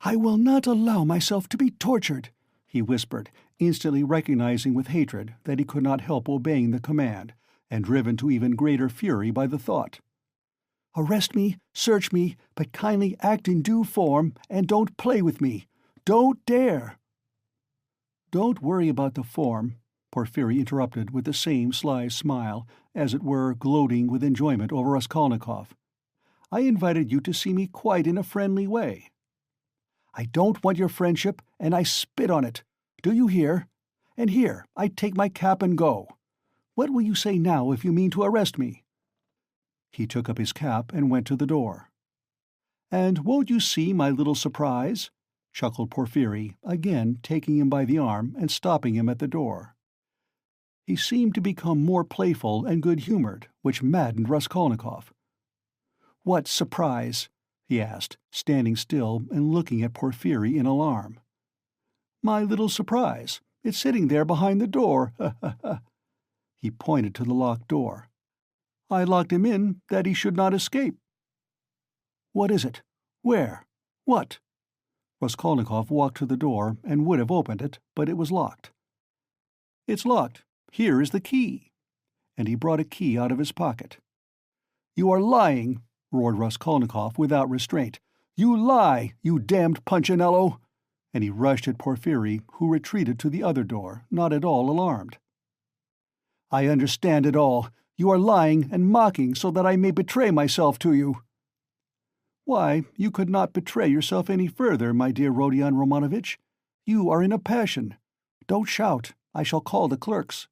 "I will not allow myself to be tortured," he whispered, instantly recognizing with hatred that he could not help obeying the command, and driven to even greater fury by the thought. "Arrest me, search me, but kindly act in due form, and don't play with me. Don't dare!" "Don't worry about the form," Porfiri interrupted with the same sly smile, as it were gloating with enjoyment over Raskolnikov. "I invited you to see me quite in a friendly way." "I don't want your friendship, and I spit on it. Do you hear? And here, I take my cap and go. What will you say now if you mean to arrest me?" He took up his cap and went to the door. "And won't you see my little surprise?" chuckled Porfiri, again taking him by the arm and stopping him at the door. He seemed to become more playful and good-humored, which maddened Raskolnikov. "What surprise?" he asked, standing still and looking at Porfiri in alarm. "My little surprise. It's sitting there behind the door, ha ha ha!" He pointed to the locked door. "I locked him in that he should not escape." "What is it? Where? What?" Raskolnikov walked to the door and would have opened it, but it was locked. "It's locked. Here is the key." And he brought a key out of his pocket. "You are lying!" roared Raskolnikov without restraint. "You lie, you damned Punchinello!" And he rushed at Porfiri, who retreated to the other door, not at all alarmed. "I understand it all. You are lying and mocking so that I may betray myself to you." "Why, you could not betray yourself any further, my dear Rodion Romanovitch. You are in a passion. Don't shout. I shall call the clerks."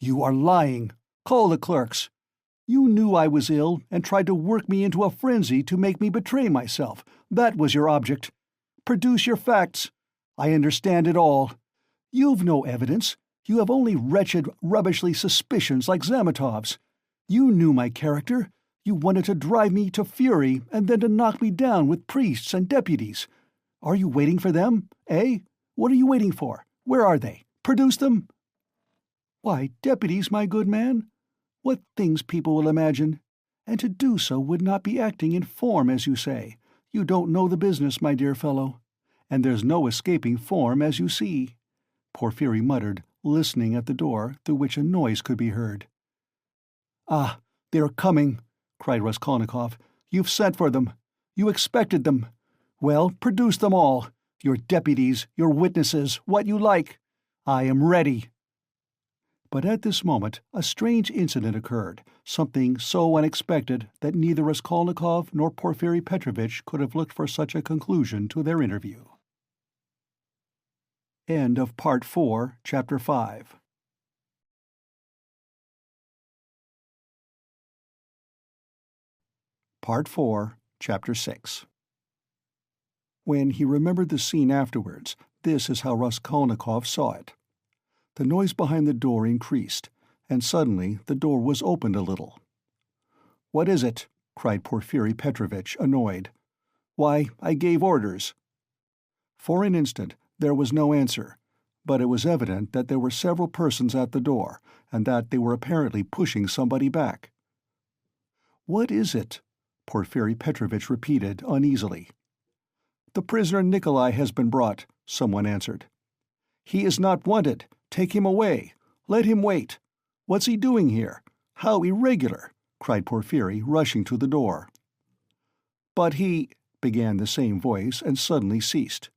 "You are lying. Call the clerks. You knew I was ill and tried to work me into a frenzy to make me betray myself. That was your object. Produce your facts. I understand it all. You've no evidence. You have only wretched, rubbishly suspicions like Zamatov's. You knew my character. You wanted to drive me to fury and then to knock me down with priests and deputies. Are you waiting for them, eh? What are you waiting for? Where are they? Produce them." "Why, deputies, my good man? What things people will imagine! And to do so would not be acting in form, as you say. You don't know the business, my dear fellow. And there's no escaping form, as you see," Porfiri muttered, listening at the door, through which a noise could be heard. "Ah, they are coming!" cried Raskolnikov. "You've sent for them. You expected them. Well, produce them all. Your deputies, your witnesses, what you like. I am ready." But at this moment a strange incident occurred, something so unexpected that neither Raskolnikov nor Porfiri Petrovitch could have looked for such a conclusion to their interview. End of Part 4, Chapter 5. Part 4, Chapter 6. When he remembered the scene afterwards, this is how Raskolnikov saw it. The noise behind the door increased, and suddenly the door was opened a little. "What is it?" cried Porfiri Petrovitch, annoyed. "Why, I gave orders." For an instant there was no answer, but it was evident that there were several persons at the door, and that they were apparently pushing somebody back. "What is it?" Porfiri Petrovitch repeated uneasily. "The prisoner Nikolai has been brought," someone answered. "He is not wanted. Take him away. Let him wait. What's he doing here? How irregular!" cried Porfiri, rushing to the door. "But he—" began the same voice, and suddenly ceased.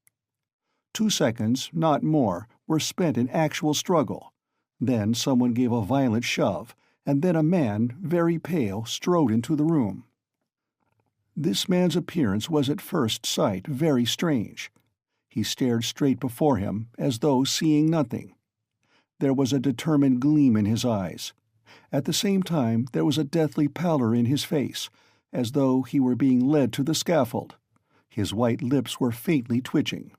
2 seconds, not more, were spent in actual struggle. Then someone gave a violent shove, and then a man, very pale, strode into the room. This man's appearance was at first sight very strange. He stared straight before him, as though seeing nothing. There was a determined gleam in his eyes. At the same time there was a deathly pallor in his face, as though he were being led to the scaffold. His white lips were faintly twitching.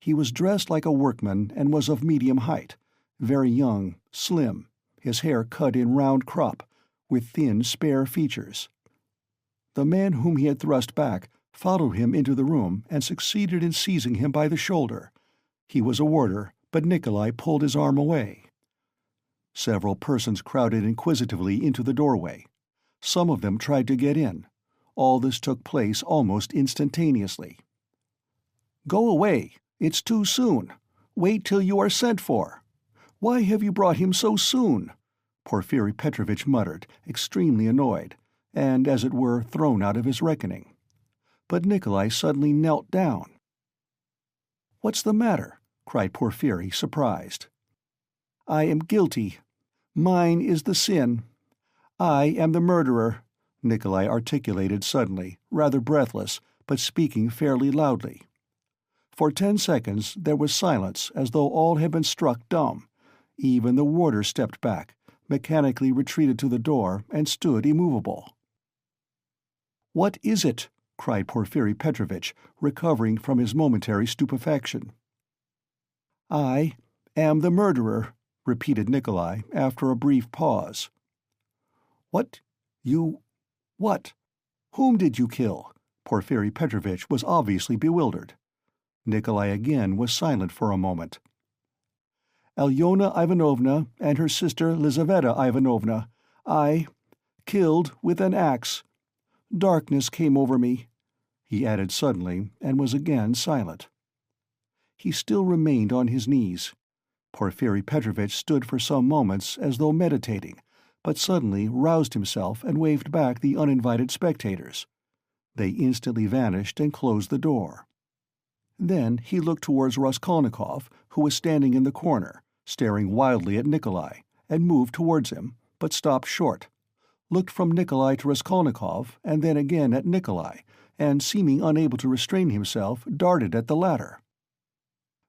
He was dressed like a workman and was of medium height, very young, slim, his hair cut in round crop, with thin, spare features. The man whom he had thrust back followed him into the room and succeeded in seizing him by the shoulder. He was a warder, but Nikolai pulled his arm away. Several persons crowded inquisitively into the doorway. Some of them tried to get in. All this took place almost instantaneously. "Go away! It's too soon! Wait till you are sent for! Why have you brought him so soon?" Porfiri Petrovitch muttered, extremely annoyed, and, as it were, thrown out of his reckoning. But Nikolai suddenly knelt down. "What's the matter?" cried Porfiri, surprised. "I am guilty. Mine is the sin. I am the murderer," Nikolai articulated suddenly, rather breathless, but speaking fairly loudly. For 10 seconds there was silence, as though all had been struck dumb. Even the warder stepped back, mechanically retreated to the door, and stood immovable. "What is it?" cried Porfiri Petrovitch, recovering from his momentary stupefaction. "I am the murderer," repeated Nikolai, after a brief pause. "What? You— what? Whom did you kill?" Porfiri Petrovitch was obviously bewildered. Nikolai again was silent for a moment. "Alyona Ivanovna and her sister Lizaveta Ivanovna, I killed with an axe. Darkness came over me," he added suddenly, and was again silent. He still remained on his knees. Porfiri Petrovitch stood for some moments as though meditating, but suddenly roused himself and waved back the uninvited spectators. They instantly vanished and closed the door. Then he looked towards Raskolnikov, who was standing in the corner, staring wildly at Nikolai, and moved towards him, but stopped short, looked from Nikolai to Raskolnikov, and then again at Nikolai, and, seeming unable to restrain himself, darted at the latter.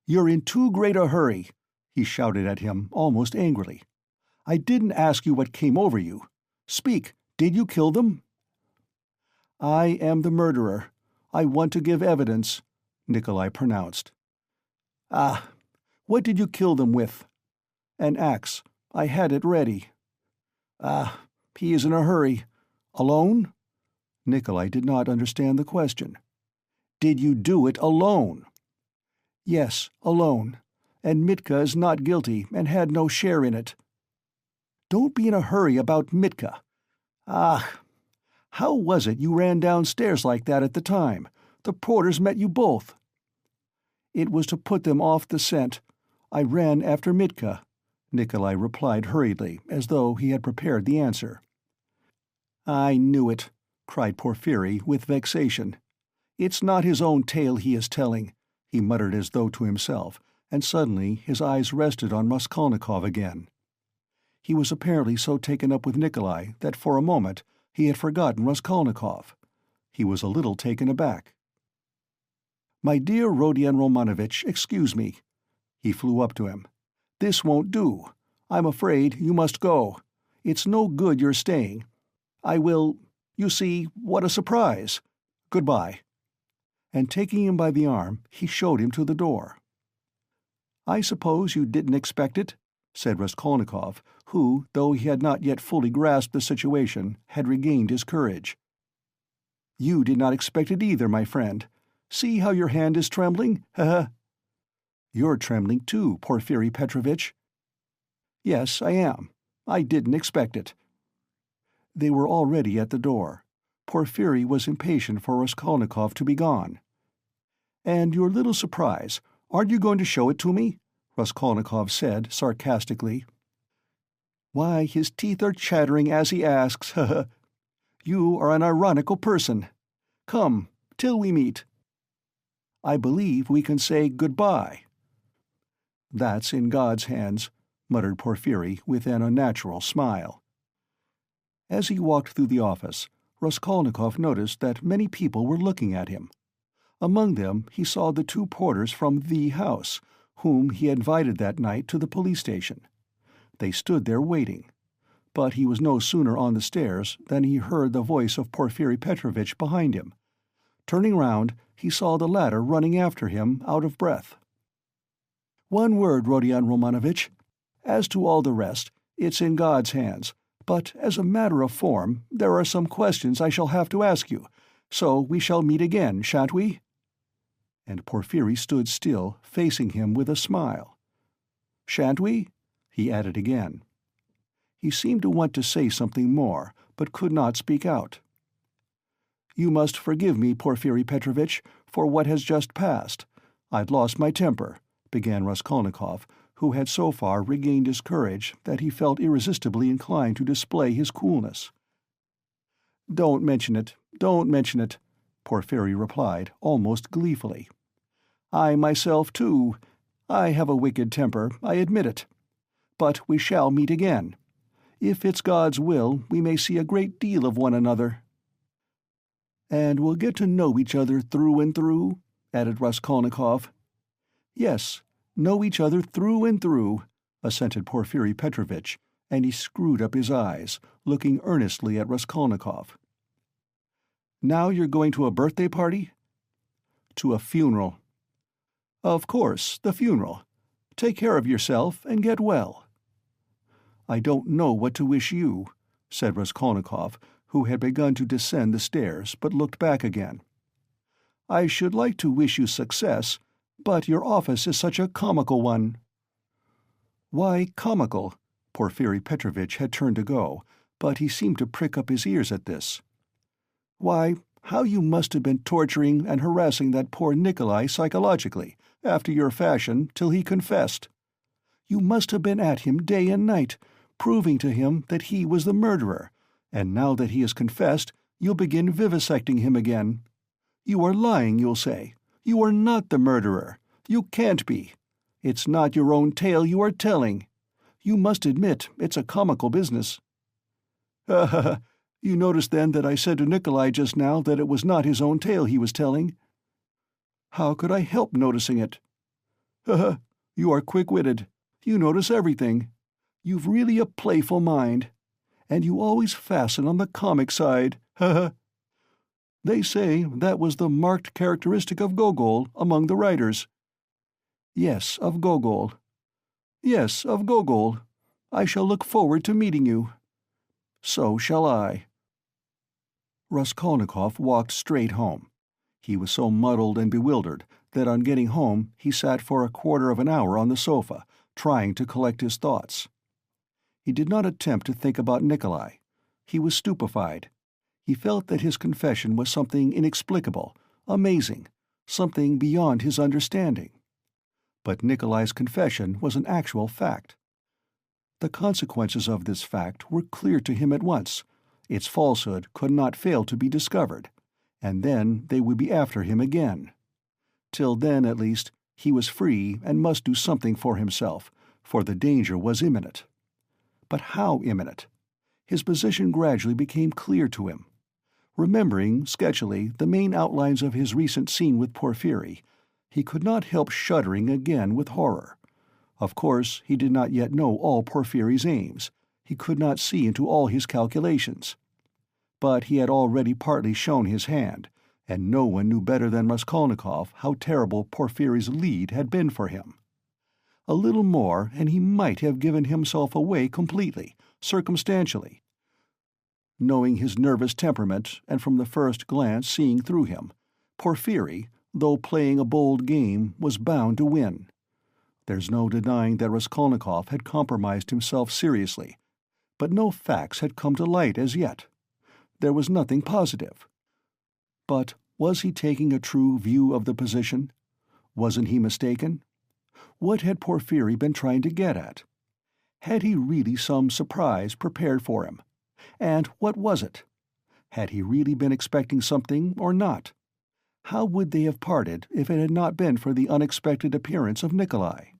"You're in too great a hurry," he shouted at him, almost angrily. "I didn't ask you what came over you. Speak, did you kill them?" "I am the murderer. I want to give evidence," Nikolai pronounced. "Ah, what did you kill them with?" "An axe. I had it ready." "Ah, he is in a hurry. Alone?" Nikolai did not understand the question. "Did you do it alone?" "Yes, alone. And Mitka is not guilty and had no share in it." "Don't be in a hurry about Mitka. Ah, how was it you ran downstairs like that at the time? The porters met you both." "It was to put them off the scent. I ran after Mitka," Nikolai replied hurriedly, as though he had prepared the answer. "I knew it," cried Porfiri, with vexation. "It's not his own tale he is telling," he muttered as though to himself, and suddenly his eyes rested on Raskolnikov again. He was apparently so taken up with Nikolai that for a moment he had forgotten Raskolnikov. He was a little taken aback. "My dear Rodion Romanovitch, excuse me." He flew up to him. "This won't do. I'm afraid you must go. It's no good your staying. I will— you see, what a surprise! Goodbye." And taking him by the arm, he showed him to the door. "I suppose you didn't expect it?" said Raskolnikov, who, though he had not yet fully grasped the situation, had regained his courage. "You did not expect it either, my friend. See how your hand is trembling? Ha ha!" "You're trembling too, Porfiri Petrovitch." "Yes, I am. I didn't expect it." They were already at the door. Porfiri was impatient for Raskolnikov to be gone. "And your little surprise, aren't you going to show it to me?" Raskolnikov said sarcastically. "Why, his teeth are chattering as he asks, You are an ironical person. Come, till we meet. I believe we can say goodbye." "That's in God's hands," muttered Porfiri with an unnatural smile. As he walked through the office, Raskolnikov noticed that many people were looking at him. Among them he saw the two porters from the house, whom he had invited that night to the police station. They stood there waiting. But he was no sooner on the stairs than he heard the voice of Porfiri Petrovitch behind him. Turning round, he saw the latter running after him, out of breath. "One word, Rodion Romanovitch. As to all the rest, it's in God's hands. But as a matter of form, there are some questions I shall have to ask you, so we shall meet again, shan't we?" And Porfiri stood still, facing him with a smile. "Shan't we?" he added again. He seemed to want to say something more, but could not speak out. "You must forgive me, Porfiri Petrovitch, for what has just passed. I'd lost my temper," began Raskolnikov, who had so far regained his courage that he felt irresistibly inclined to display his coolness. "Don't mention it, don't mention it," Porfiri replied, almost gleefully. "I myself, too. I have a wicked temper, I admit it. But we shall meet again. If it's God's will, we may see a great deal of one another." "And we'll get to know each other through and through?" added Raskolnikov. "Yes, know each other through and through," assented Porfiri Petrovitch, and he screwed up his eyes, looking earnestly at Raskolnikov. "Now you're going to a birthday party?" "To a funeral." "Of course, the funeral. Take care of yourself and get well." "I don't know what to wish you," said Raskolnikov, who had begun to descend the stairs, but looked back again. "I should like to wish you success, but your office is such a comical one." "Why comical?" Porfiri Petrovitch had turned to go, but he seemed to prick up his ears at this. "Why, how you must have been torturing and harassing that poor Nikolai psychologically, after your fashion, till he confessed. You must have been at him day and night, proving to him that he was the murderer, and now that he has confessed, you'll begin vivisecting him again. You are lying, you'll say. You are not the murderer. You can't be. It's not your own tale you are telling. You must admit it's a comical business." "Ha ha ha! You noticed then that I said to Nikolai just now that it was not his own tale he was telling?" "How could I help noticing it?" "Ha ha! You are quick-witted. You notice everything. You've really a playful mind. And you always fasten on the comic side. Ha ha! They say that was the marked characteristic of Gogol among the writers." "Yes, of Gogol." "Yes, of Gogol. I shall look forward to meeting you." "So shall I." Raskolnikov walked straight home. He was so muddled and bewildered that on getting home he sat for a quarter of an hour on the sofa, trying to collect his thoughts. He did not attempt to think about Nikolai. He was stupefied. He felt that his confession was something inexplicable, amazing, something beyond his understanding. But Nikolai's confession was an actual fact. The consequences of this fact were clear to him at once. Its falsehood could not fail to be discovered, and then they would be after him again. Till then, at least, he was free and must do something for himself, for the danger was imminent. But how imminent? His position gradually became clear to him. Remembering, sketchily, the main outlines of his recent scene with Porfiri, he could not help shuddering again with horror. Of course, he did not yet know all Porfiri's aims. He could not see into all his calculations. But he had already partly shown his hand, and no one knew better than Raskolnikov how terrible Porfiri's lead had been for him. A little more, and he might have given himself away completely, circumstantially. Knowing his nervous temperament, and from the first glance seeing through him, Porfiri, though playing a bold game, was bound to win. There's no denying that Raskolnikov had compromised himself seriously, but no facts had come to light as yet. There was nothing positive. But was he taking a true view of the position? Wasn't he mistaken? What had Porfiry been trying to get at? Had he really some surprise prepared for him? And what was it? Had he really been expecting something or not? How would they have parted if it had not been for the unexpected appearance of Nikolai?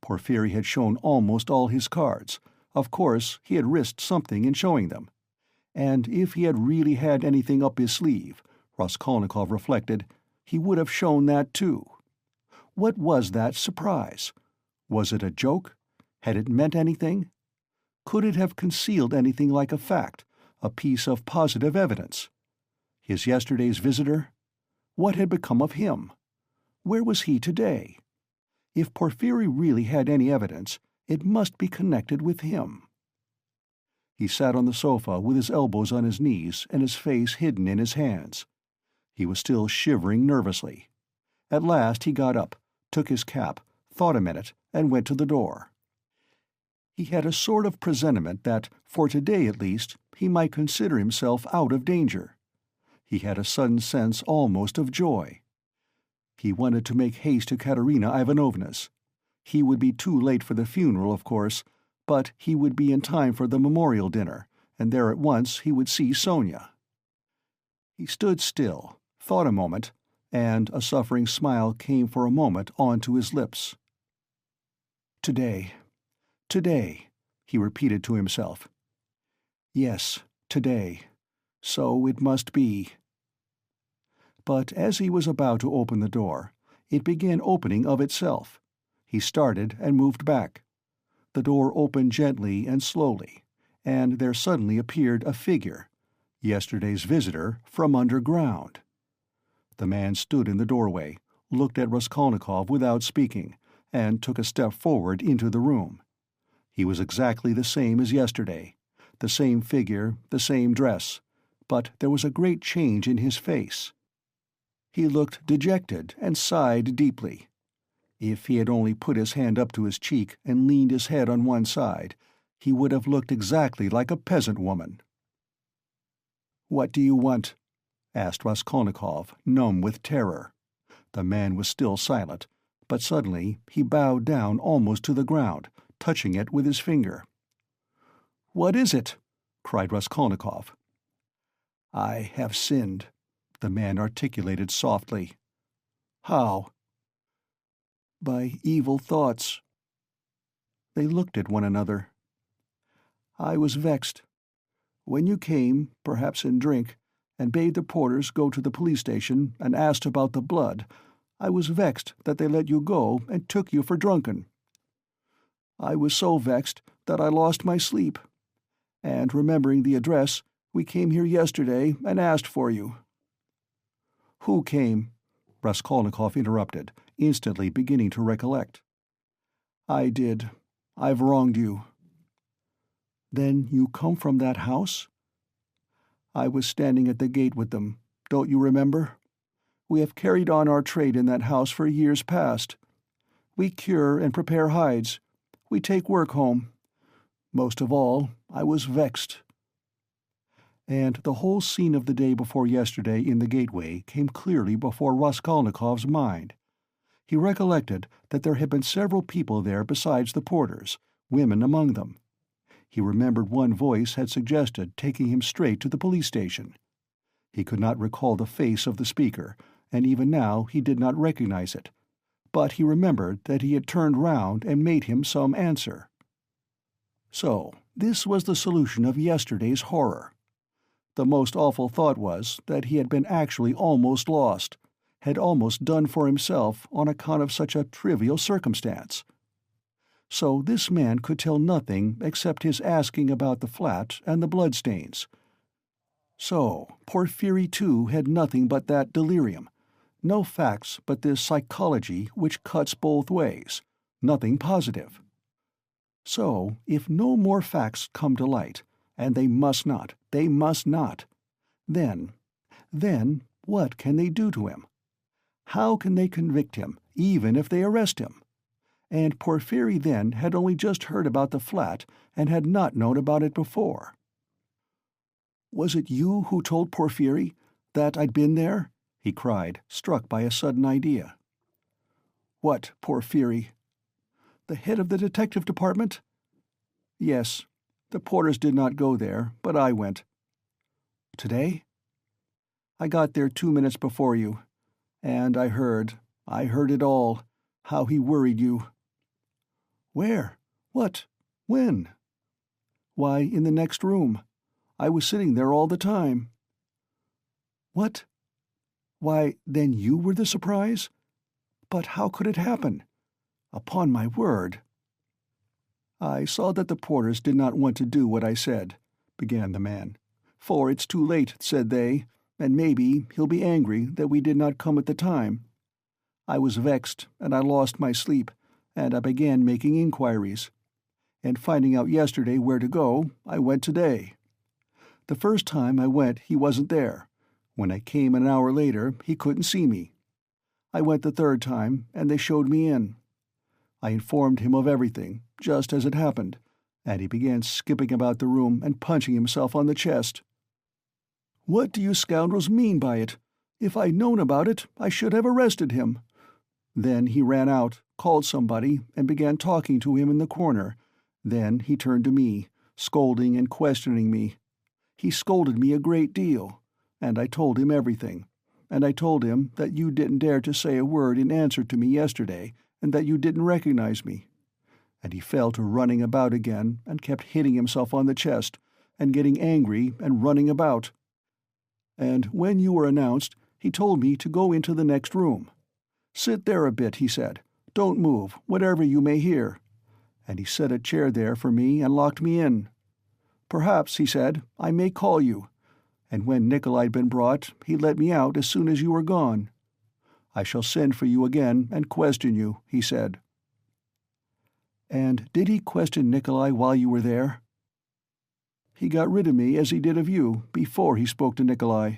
Porfiry had shown almost all his cards. Of course, he had risked something in showing them. And if he had really had anything up his sleeve, Raskolnikov reflected, he would have shown that too. What was that surprise? Was it a joke? Had it meant anything? Could it have concealed anything like a fact, a piece of positive evidence? His yesterday's visitor? What had become of him? Where was he today? If Porfiry really had any evidence, it must be connected with him. He sat on the sofa with his elbows on his knees and his face hidden in his hands. He was still shivering nervously. At last he got up, took his cap, thought a minute, and went to the door. He had a sort of presentiment that, for today at least, he might consider himself out of danger. He had a sudden sense almost of joy. He wanted to make haste to Katerina Ivanovna's. He would be too late for the funeral, of course, but he would be in time for the memorial dinner, and there at once he would see Sonia. He stood still, thought a moment, and a suffering smile came for a moment onto his lips. Today, he repeated to himself. Yes, today. So it must be. But as he was about to open the door, it began opening of itself. He started and moved back. The door opened gently and slowly, and there suddenly appeared a figure, yesterday's visitor from underground. The man stood in the doorway, looked at Raskolnikov without speaking, and took a step forward into the room. He was exactly the same as yesterday, the same figure, the same dress, but there was a great change in his face. He looked dejected and sighed deeply. If he had only put his hand up to his cheek and leaned his head on one side, he would have looked exactly like a peasant woman. "What do you want?" asked Raskolnikov, numb with terror. The man was still silent, but suddenly he bowed down almost to the ground, touching it with his finger. "What is it?" cried Raskolnikov. "I have sinned," the man articulated softly. "How?" "By evil thoughts." They looked at one another. "I was vexed. When you came, perhaps in drink, and bade the porters go to the police station and asked about the blood, I was vexed that they let you go and took you for drunken. I was so vexed that I lost my sleep. And remembering the address, we came here yesterday and asked for you." "Who came?" Raskolnikov interrupted, instantly beginning to recollect. "I did. I've wronged you." "Then you come from that house?" "I was standing at the gate with them. Don't you remember? We have carried on our trade in that house for years past. We cure and prepare hides. We take work home. Most of all, I was vexed." And the whole scene of the day before yesterday in the gateway came clearly before Raskolnikov's mind. He recollected that there had been several people there besides the porters, women among them. He remembered one voice had suggested taking him straight to the police station. He could not recall the face of the speaker, and even now he did not recognize it, but he remembered that he had turned round and made him some answer. So this was the solution of yesterday's horror. The most awful thought was that he had been actually almost lost, had almost done for himself on account of such a trivial circumstance. So this man could tell nothing except his asking about the flat and the bloodstains. So Porfiry too had nothing but that delirium, no facts but this psychology which cuts both ways, nothing positive. So if no more facts come to light, and they must not, then what can they do to him? How can they convict him, even if they arrest him? and Porfiry then had only just heard about the flat and had not known about it before. "Was it you who told Porfiry that I'd been there?" he cried, struck by a sudden idea. "What Porfiry?" "The head of the detective department?" "Yes. The porters did not go there, but I went." "Today?" "I got there 2 minutes before you, and I heard it all, how he worried you." "Where? What? When?" "Why, in the next room. I was sitting there all the time." "What? Why, then you were the surprise? But how could it happen? Upon my word." "I saw that the porters did not want to do what I said," began the man. "For it's too late, said they, and maybe he'll be angry that we did not come at the time. I was vexed, and I lost my sleep, and I began making inquiries. And finding out yesterday where to go, I went today. The first time I went he wasn't there. When I came an hour later, he couldn't see me. I went the third time, and they showed me in. I informed him of everything, just as it happened, and he began skipping about the room and punching himself on the chest. What do you scoundrels mean by it? If I'd known about it, I should have arrested him. Then he ran out, called somebody, and began talking to him in the corner. Then he turned to me, scolding and questioning me. He scolded me a great deal, and I told him everything. And I told him that you didn't dare to say a word in answer to me yesterday, and that you didn't recognize me. And he fell to running about again, and kept hitting himself on the chest, and getting angry and running about. And when you were announced, he told me to go into the next room. 'Sit there a bit,' he said. 'Don't move, whatever you may hear.' And he set a chair there for me and locked me in. 'Perhaps,' he said, 'I may call you.' And when Nikolai'd been brought, he let me out as soon as you were gone. 'I shall send for you again and question you,' he said." "And did he question Nikolai while you were there?" "He got rid of me as he did of you, before he spoke to Nikolai."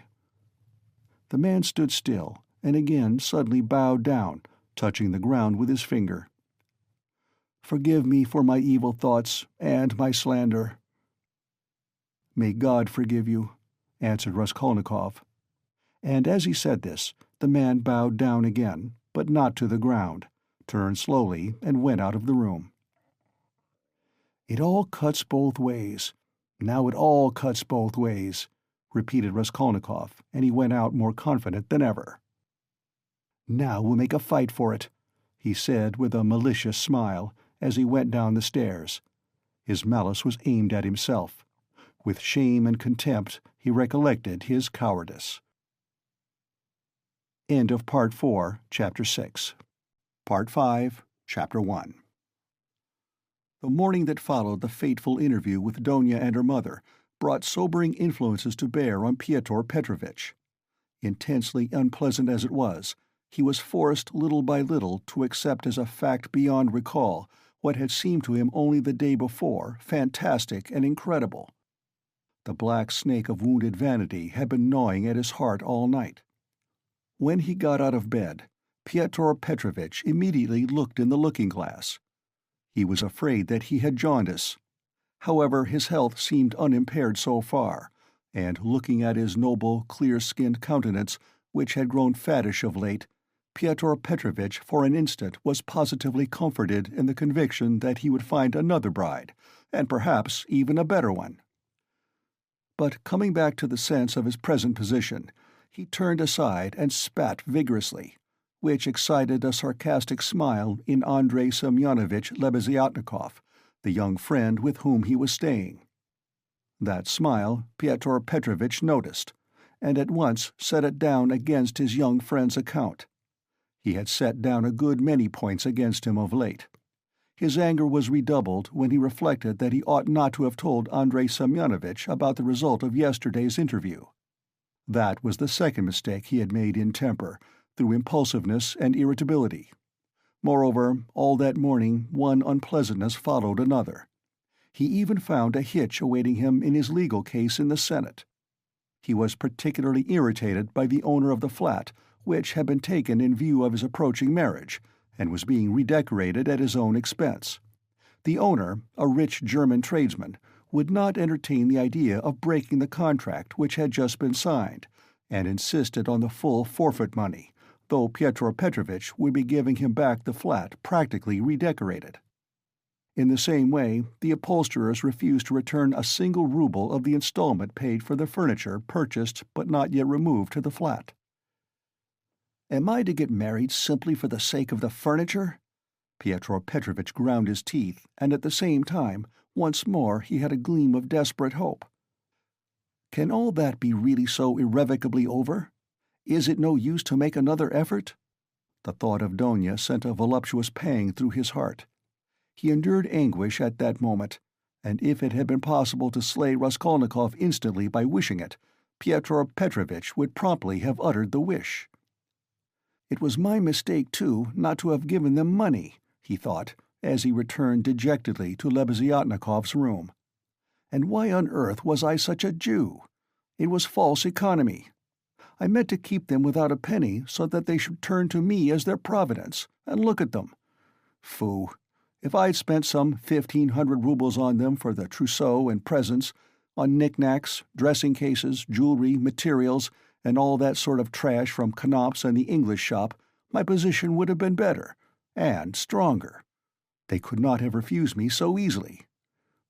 The man stood still, and again suddenly bowed down, touching the ground with his finger. "Forgive me for my evil thoughts and my slander." "May God forgive you," answered Raskolnikov. And as he said this, the man bowed down again, but not to the ground, turned slowly, and went out of the room. "It all cuts both ways. Now it all cuts both ways," repeated Raskolnikov, and he went out more confident than ever. "Now we'll make a fight for it," he said with a malicious smile, as he went down the stairs. His malice was aimed at himself. With shame and contempt he recollected his cowardice. End of Part 4, Chapter 6. Part 5, Chapter 1. The morning that followed the fateful interview with Donia and her mother brought sobering influences to bear on Pyotr Petrovitch. Intensely unpleasant as it was, he was forced little by little to accept as a fact beyond recall what had seemed to him only the day before fantastic and incredible. The black snake of wounded vanity had been gnawing at his heart all night. When he got out of bed, Pyotr Petrovitch immediately looked in the looking-glass. He was afraid that he had jaundice. However, his health seemed unimpaired so far, and looking at his noble, clear-skinned countenance, which had grown fattish of late, Pyotr Petrovitch for an instant was positively comforted in the conviction that he would find another bride, and perhaps even a better one. But coming back to the sense of his present position, he turned aside and spat vigorously, which excited a sarcastic smile in Andrei Semyonovitch Lebeziatnikov, the young friend with whom he was staying. That smile Pyotr Petrovitch noticed, and at once set it down against his young friend's account. He had set down a good many points against him of late. His anger was redoubled when he reflected that he ought not to have told Andrei Semyonovitch about the result of yesterday's interview. That was the second mistake he had made in temper, through impulsiveness and irritability. Moreover, all that morning one unpleasantness followed another. He even found a hitch awaiting him in his legal case in the Senate. He was particularly irritated by the owner of the flat, which had been taken in view of his approaching marriage, and was being redecorated at his own expense. The owner, a rich German tradesman, would not entertain the idea of breaking the contract which had just been signed, and insisted on the full forfeit money, though Pyotr Petrovitch would be giving him back the flat practically redecorated. In the same way, the upholsterers refused to return a single ruble of the installment paid for the furniture purchased but not yet removed to the flat. "Am I to get married simply for the sake of the furniture?" Pyotr Petrovitch ground his teeth, and at the same time, once more he had a gleam of desperate hope. "Can all that be really so irrevocably over? Is it no use to make another effort?" The thought of Donia sent a voluptuous pang through his heart. He endured anguish at that moment, and if it had been possible to slay Raskolnikov instantly by wishing it, Pyotr Petrovitch would promptly have uttered the wish. "It was my mistake, too, not to have given them money," he thought, as he returned dejectedly to Lebeziatnikov's room. "And why on earth was I such a Jew? It was false economy. I meant to keep them without a penny so that they should turn to me as their providence, and look at them. Phoo! If I'd spent some 1,500 rubles on them for the trousseau and presents, on knickknacks, dressing cases, jewelry, materials, and all that sort of trash from Knopf's and the English shop, my position would have been better, and stronger. They could not have refused me so easily.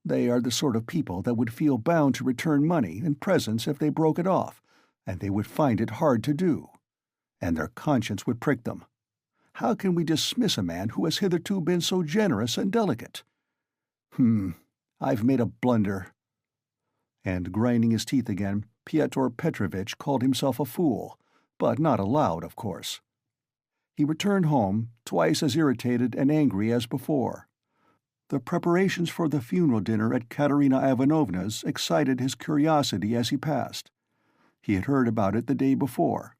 They are the sort of people that would feel bound to return money and presents if they broke it off, and they would find it hard to do. And their conscience would prick them. How can we dismiss a man who has hitherto been so generous and delicate? I've made a blunder." And grinding his teeth again, Pyotr Petrovitch called himself a fool, but not aloud, of course. He returned home, twice as irritated and angry as before. The preparations for the funeral dinner at Katerina Ivanovna's excited his curiosity as he passed. He had heard about it the day before.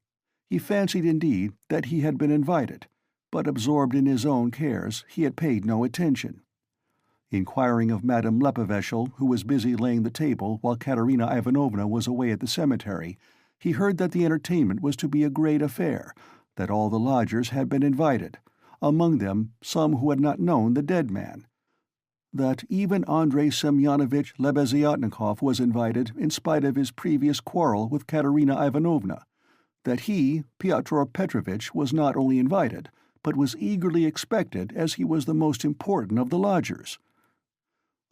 He fancied, indeed, that he had been invited, but absorbed in his own cares, he had paid no attention. Inquiring of Madame Lepeveshel, who was busy laying the table while Katerina Ivanovna was away at the cemetery, he heard that the entertainment was to be a great affair, that all the lodgers had been invited, among them some who had not known the dead man, that even Andrei Semyonovitch Lebeziatnikov was invited in spite of his previous quarrel with Katerina Ivanovna, that he, Pyotr Petrovitch, was not only invited, but was eagerly expected as he was the most important of the lodgers.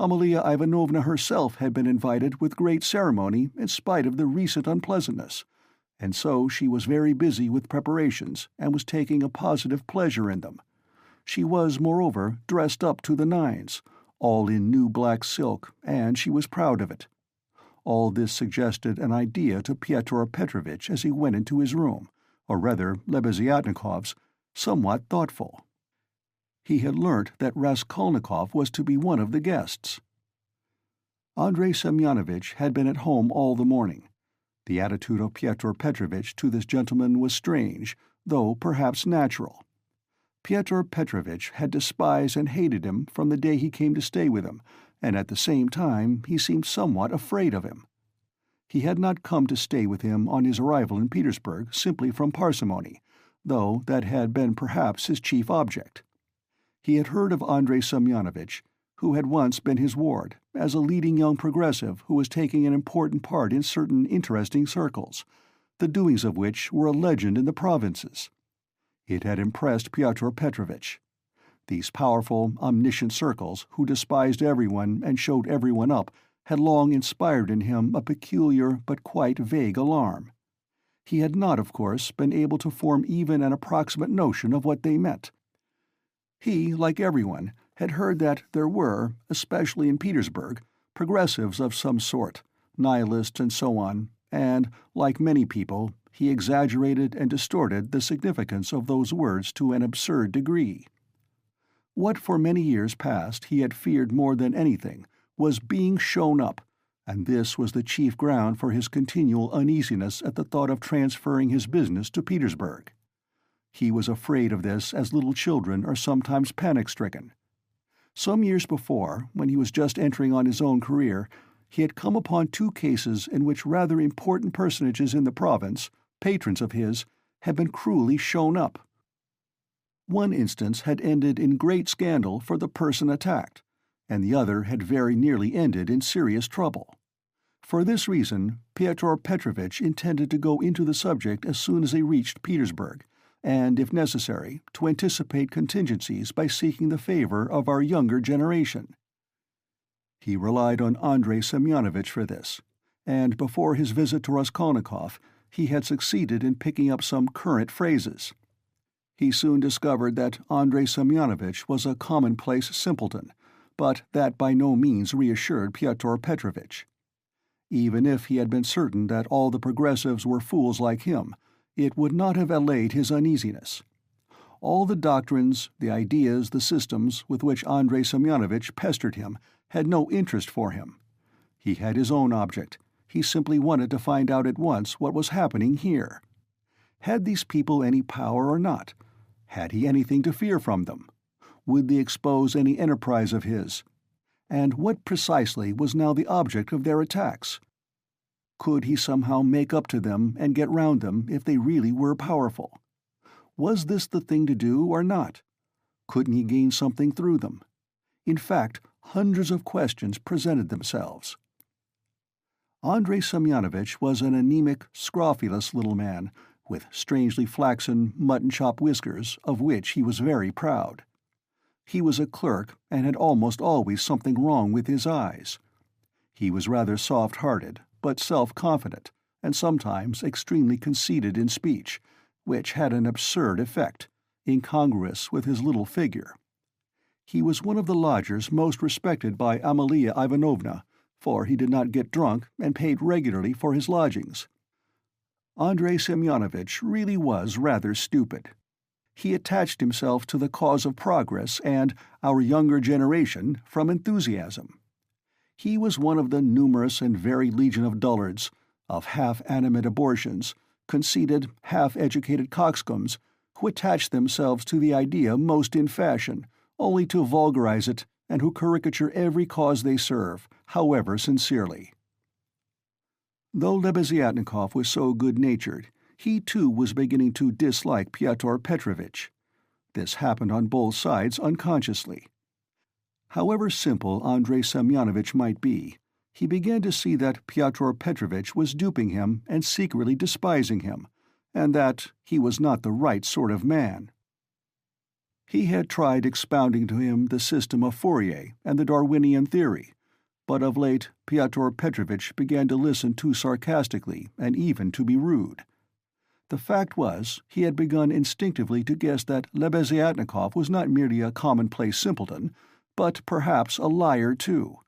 Amalia Ivanovna herself had been invited with great ceremony in spite of the recent unpleasantness, and so she was very busy with preparations and was taking a positive pleasure in them. She was, moreover, dressed up to the nines, all in new black silk, and she was proud of it. All this suggested an idea to Pyotr Petrovitch as he went into his room, or rather Lebeziatnikov's, somewhat thoughtful. He had learnt that Raskolnikov was to be one of the guests. Andrei Semyonovitch had been at home all the morning. The attitude of Pyotr Petrovitch to this gentleman was strange, though perhaps natural. Pyotr Petrovitch had despised and hated him from the day he came to stay with him, and at the same time he seemed somewhat afraid of him. He had not come to stay with him on his arrival in Petersburg simply from parsimony, though that had been perhaps his chief object. He had heard of Andrei Semyonovitch, who had once been his ward, as a leading young progressive who was taking an important part in certain interesting circles, the doings of which were a legend in the provinces. It had impressed Pyotr Petrovitch. These powerful, omniscient circles, who despised everyone and showed everyone up, had long inspired in him a peculiar but quite vague alarm. He had not, of course, been able to form even an approximate notion of what they meant. He, like everyone, had heard that there were, especially in Petersburg, progressives of some sort, nihilists and so on, and, like many people, he exaggerated and distorted the significance of those words to an absurd degree. What for many years past he had feared more than anything was being shown up, and this was the chief ground for his continual uneasiness at the thought of transferring his business to Petersburg. He was afraid of this as little children are sometimes panic-stricken. Some years before, when he was just entering on his own career, he had come upon two cases in which rather important personages in the province, patrons of his, had been cruelly shown up. One instance had ended in great scandal for the person attacked, and the other had very nearly ended in serious trouble. For this reason, Pyotr Petrovitch intended to go into the subject as soon as they reached Petersburg, and, if necessary, to anticipate contingencies by seeking the favor of our younger generation. He relied on Andrei Semyonovitch for this, and before his visit to Raskolnikov, he had succeeded in picking up some current phrases. He soon discovered that Andrei Semyonovitch was a commonplace simpleton, but that by no means reassured Pyotr Petrovitch. Even if he had been certain that all the progressives were fools like him, it would not have allayed his uneasiness. All the doctrines, the ideas, the systems with which Andrei Semyonovitch pestered him had no interest for him. He had his own object. He simply wanted to find out at once what was happening here. Had these people any power or not? Had he anything to fear from them? Would they expose any enterprise of his? And what precisely was now the object of their attacks? Could he somehow make up to them and get round them if they really were powerful? Was this the thing to do or not? Couldn't he gain something through them? In fact, hundreds of questions presented themselves. Andrei Semyonovitch was an anemic, scrofulous little man, with strangely flaxen mutton-chop whiskers, of which he was very proud. He was a clerk and had almost always something wrong with his eyes. He was rather soft-hearted, but self-confident, and sometimes extremely conceited in speech, which had an absurd effect, incongruous with his little figure. He was one of the lodgers most respected by Amalia Ivanovna, for he did not get drunk and paid regularly for his lodgings. Andrei Semyonovitch really was rather stupid. He attached himself to the cause of progress and our younger generation from enthusiasm. He was one of the numerous and varied legion of dullards, of half-animate abortions, conceited, half-educated coxcombs, who attach themselves to the idea most in fashion, only to vulgarize it, and who caricature every cause they serve, however sincerely. Though Lebeziatnikov was so good-natured, he too was beginning to dislike Pyotr Petrovitch. This happened on both sides unconsciously. However simple Andrei Semyonovitch might be, he began to see that Pyotr Petrovitch was duping him and secretly despising him, and that he was not the right sort of man. He had tried expounding to him the system of Fourier and the Darwinian theory, but of late Pyotr Petrovitch began to listen too sarcastically and even to be rude. The fact was, he had begun instinctively to guess that Lebeziatnikov was not merely a commonplace simpleton, but perhaps a liar too,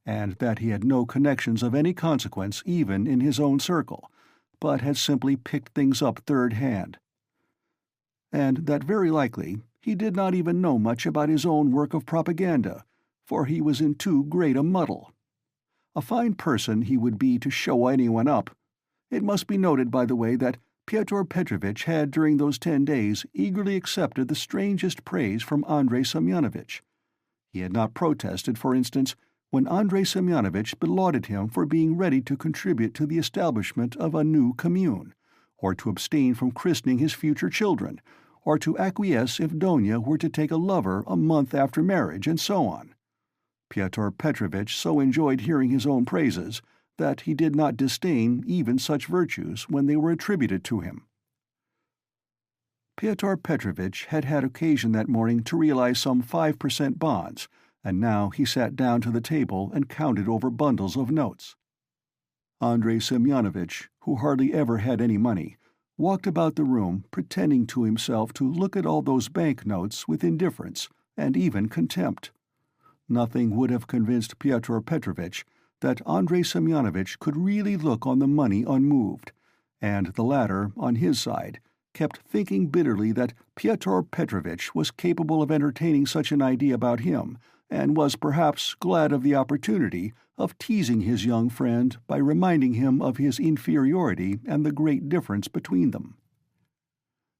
and that he had no connections of any consequence even in his own circle, but had simply picked things up third-hand. And that very likely he did not even know much about his own work of propaganda, for he was in too great a muddle. A fine person he would be to show anyone up. It must be noted, by the way, that Pyotr Petrovitch had during those 10 days eagerly accepted the strangest praise from Andrei Semyonovitch. He had not protested, for instance, when Andrei Semyonovitch belauded him for being ready to contribute to the establishment of a new commune, or to abstain from christening his future children, or to acquiesce if Donia were to take a lover a month after marriage, and so on. Pyotr Petrovitch so enjoyed hearing his own praises that he did not disdain even such virtues when they were attributed to him. Pyotr Petrovitch had had occasion that morning to realize some 5% bonds, and now he sat down to the table and counted over bundles of notes. Andrei Semyonovitch, who hardly ever had any money, walked about the room pretending to himself to look at all those bank-notes with indifference and even contempt. Nothing would have convinced Pyotr Petrovitch that Andrei Semyonovitch could really look on the money unmoved, and the latter, on his side, kept thinking bitterly that Pyotr Petrovitch was capable of entertaining such an idea about him, and was perhaps glad of the opportunity of teasing his young friend by reminding him of his inferiority and the great difference between them.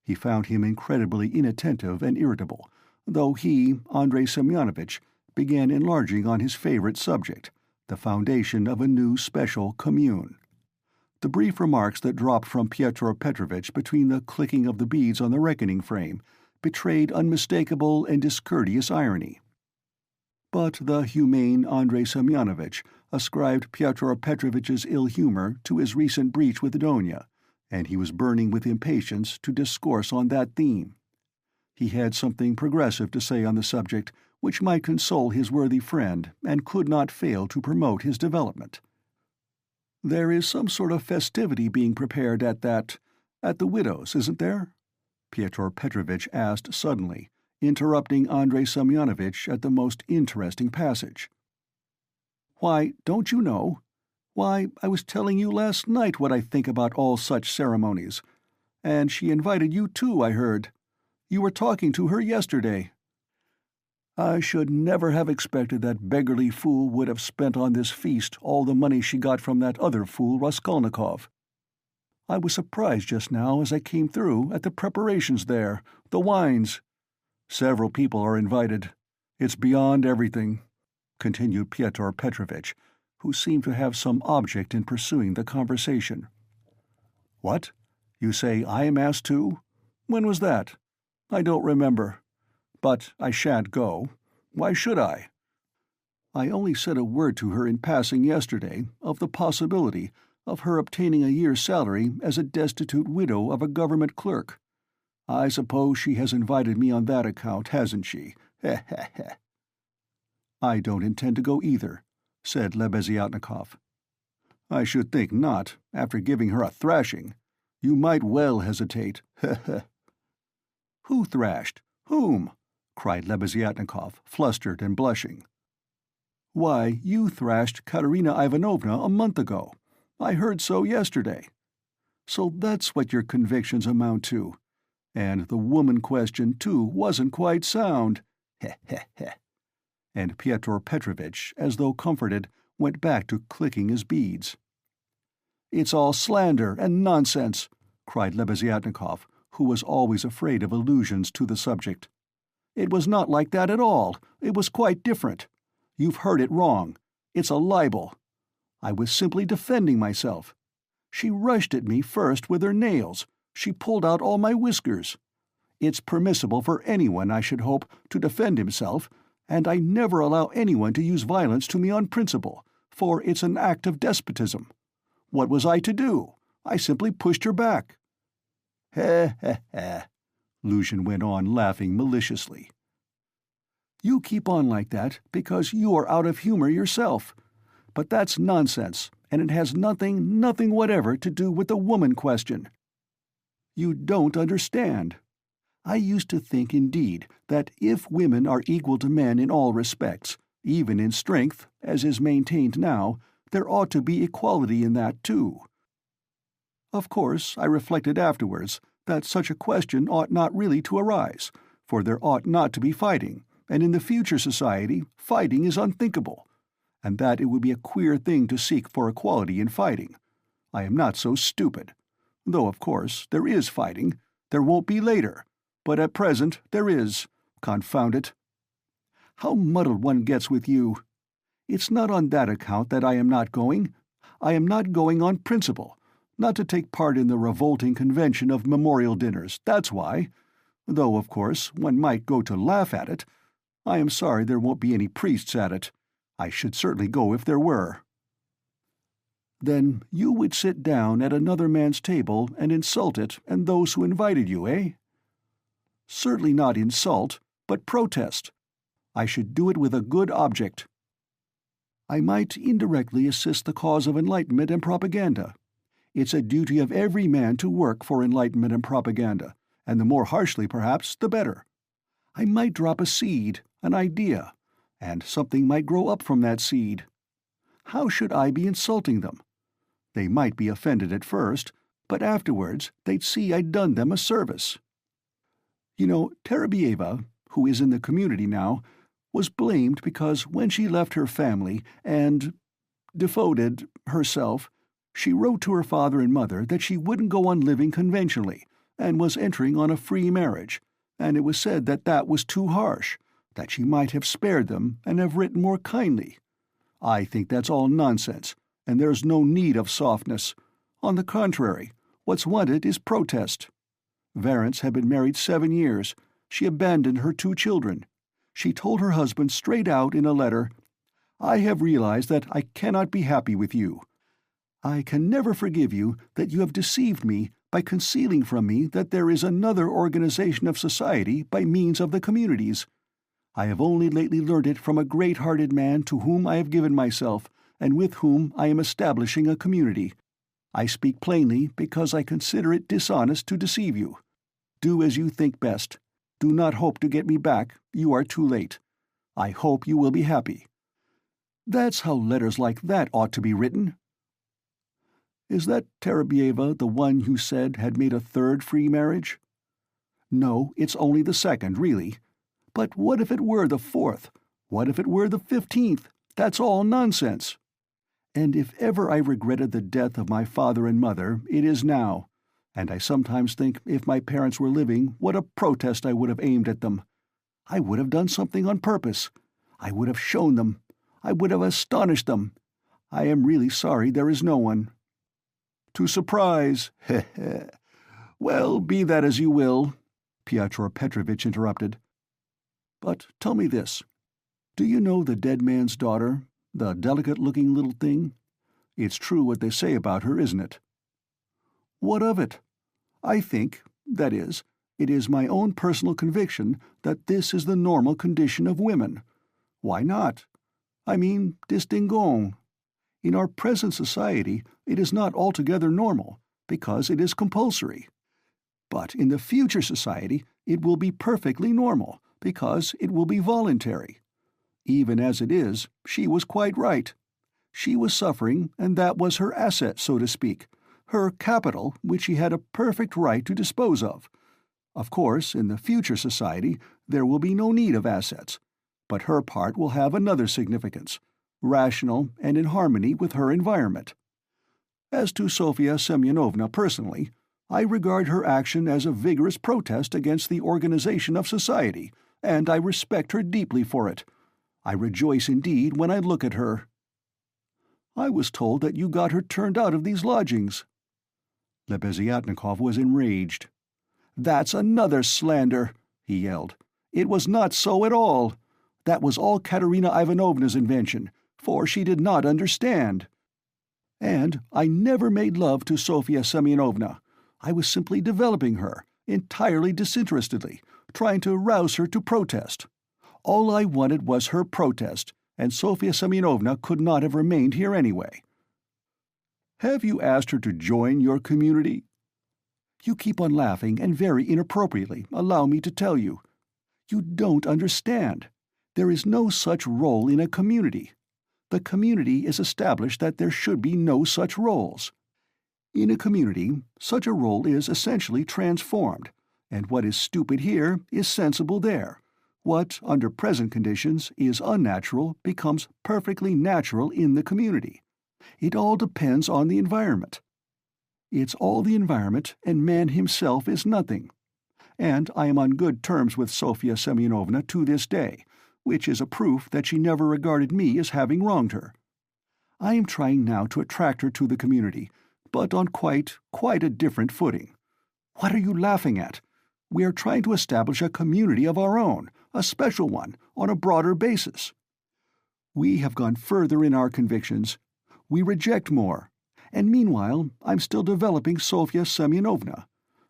He found him incredibly inattentive and irritable, though he, Andrei Semyonovitch, began enlarging on his favorite subject, the foundation of a new special commune. The brief remarks that dropped from Pyotr Petrovitch between the clicking of the beads on the reckoning frame betrayed unmistakable and discourteous irony. But the humane Andrei Semyonovitch ascribed Pyotr Petrovitch's ill humor to his recent breach with Donia, and he was burning with impatience to discourse on that theme. He had something progressive to say on the subject which might console his worthy friend and could not fail to promote his development. "There is some sort of festivity being prepared at the widow's, isn't there?" Pyotr Petrovitch asked suddenly, interrupting Andrei Semyonovitch at the most interesting passage. "Why, don't you know? Why, I was telling you last night what I think about all such ceremonies. And she invited you too, I heard. You were talking to her yesterday." "I should never have expected that beggarly fool would have spent on this feast all the money she got from that other fool Raskolnikov. I was surprised just now as I came through at the preparations there, the wines. Several people are invited. It's beyond everything," continued Pyotr Petrovitch, who seemed to have some object in pursuing the conversation. "What? You say I am asked too? When was that? I don't remember. But I shan't go. Why should I? I only said a word to her in passing yesterday of the possibility of her obtaining a year's salary as a destitute widow of a government clerk. I suppose she has invited me on that account, hasn't she? Heh heh heh." "I don't intend to go either," said Lebeziatnikov. "I should think not, after giving her a thrashing. You might well hesitate. Heh heh." "Who thrashed? Whom?" cried Lebeziatnikov, flustered and blushing. "Why, you thrashed Katerina Ivanovna a month ago. I heard so yesterday. So that's what your convictions amount to. And the woman question, too, wasn't quite sound. Heh heh heh." And Pyotr Petrovitch, as though comforted, went back to clicking his beads. "It's all slander and nonsense," cried Lebeziatnikov, who was always afraid of allusions to the subject. "It was not like that at all. It was quite different. You've heard it wrong. It's a libel. I was simply defending myself. She rushed at me first with her nails. She pulled out all my whiskers. It's permissible for anyone, I should hope, to defend himself, and I never allow anyone to use violence to me on principle, for it's an act of despotism. What was I to do? I simply pushed her back." "Heh heh heh," Luzhin went on, laughing maliciously. "You keep on like that because you are out of humor yourself. But that's nonsense, and it has nothing whatever to do with the woman question. You don't understand. I used to think, indeed, that if women are equal to men in all respects, even in strength, as is maintained now, there ought to be equality in that too. Of course, I reflected afterwards that such a question ought not really to arise, for there ought not to be fighting, and in the future society, fighting is unthinkable, and that it would be a queer thing to seek for equality in fighting. I am not so stupid. Though, of course, there is fighting. There won't be later. But at present there is. Confound it. How muddled one gets with you. It's not on that account that I am not going. I am not going on principle, not to take part in the revolting convention of memorial dinners, that's why. Though, of course, one might go to laugh at it. I am sorry there won't be any priests at it. I should certainly go if there were." "Then you would sit down at another man's table and insult it and those who invited you, eh?" "Certainly not insult, but protest. I should do it with a good object. I might indirectly assist the cause of enlightenment and propaganda. It's a duty of every man to work for enlightenment and propaganda, and the more harshly, perhaps, the better. I might drop a seed, an idea, and something might grow up from that seed. How should I be insulting them? They might be offended at first, but afterwards they'd see I'd done them a service. You know, Terebieva, who is in the community now, was blamed because when she left her family and devoted herself, she wrote to her father and mother that she wouldn't go on living conventionally and was entering on a free marriage, and it was said that that was too harsh, that she might have spared them and have written more kindly. I think that's all nonsense, and there's no need of softness. On the contrary, what's wanted is protest. Varents had been married 7 years. She abandoned her 2 children. She told her husband straight out in a letter, "I have realized that I cannot be happy with you. I can never forgive you that you have deceived me by concealing from me that there is another organization of society by means of the communities. I have only lately learned it from a great-hearted man to whom I have given myself, and with whom I am establishing a community. I speak plainly because I consider it dishonest to deceive you. Do as you think best. Do not hope to get me back. You are too late. I hope you will be happy." That's how letters like that ought to be written. Is that Terabieva the one you said had made a 3rd free marriage? No, it's only the 2nd, really. But what if it were the 4th? What if it were the 15th? That's all nonsense. And if ever I regretted the death of my father and mother, it is now. And I sometimes think if my parents were living, what a protest I would have aimed at them. I would have done something on purpose. I would have shown them. I would have astonished them. I am really sorry there is no one. To surprise, Well, be that as you will, Pyotr Petrovitch interrupted. But tell me this. Do you know the dead man's daughter, the delicate-looking little thing? It's true what they say about her, isn't it? What of it? I think, that is, it is my own personal conviction that this is the normal condition of women. Why not? I mean, distinguons. In our present society, it is not altogether normal, because it is compulsory. But in the future society, it will be perfectly normal, because it will be voluntary. Even as it is, she was quite right. She was suffering, and that was her asset, so to speak, her capital, which she had a perfect right to dispose of. Of course, in the future society, there will be no need of assets, but her part will have another significance, rational and in harmony with her environment. As to Sofya Semyonovna personally, I regard her action as a vigorous protest against the organization of society, and I respect her deeply for it. I rejoice indeed when I look at her. I was told that you got her turned out of these lodgings. Lebeziatnikov was enraged. That's another slander, he yelled. It was not so at all. That was all Katerina Ivanovna's invention, for she did not understand. And I never made love to Sofya Semyonovna. I was simply developing her, entirely disinterestedly, trying to rouse her to protest. All I wanted was her protest, and Sofya Semyonovna could not have remained here anyway. Have you asked her to join your community? You keep on laughing, and very inappropriately, allow me to tell you. You don't understand. There is no such role in a community. The community is established that there should be no such roles. In a community, such a role is essentially transformed, and what is stupid here is sensible there. What, under present conditions, is unnatural becomes perfectly natural in the community. It all depends on the environment. It's all the environment, and man himself is nothing. And I am on good terms with Sofya Semyonovna to this day, which is a proof that she never regarded me as having wronged her. I am trying now to attract her to the community, but on quite a different footing. What are you laughing at? We are trying to establish a community of our own, a special one, on a broader basis. We have gone further in our convictions. We reject more. And meanwhile, I'm still developing Sofya Semyonovna.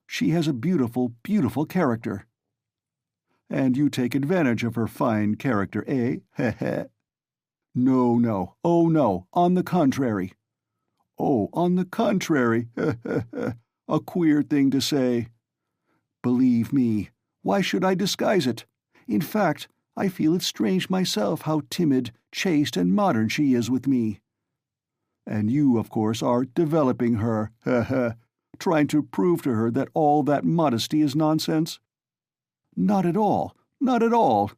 She has a beautiful, beautiful character. And you take advantage of her fine character, eh? Heh. No, oh no, on the contrary. Oh, on the contrary, a queer thing to say. Believe me, why should I disguise it? In fact, I feel it strange myself how timid, chaste, and modern she is with me. And you, of course, are developing her, trying to prove to her that all that modesty is nonsense? Not at all, not at all.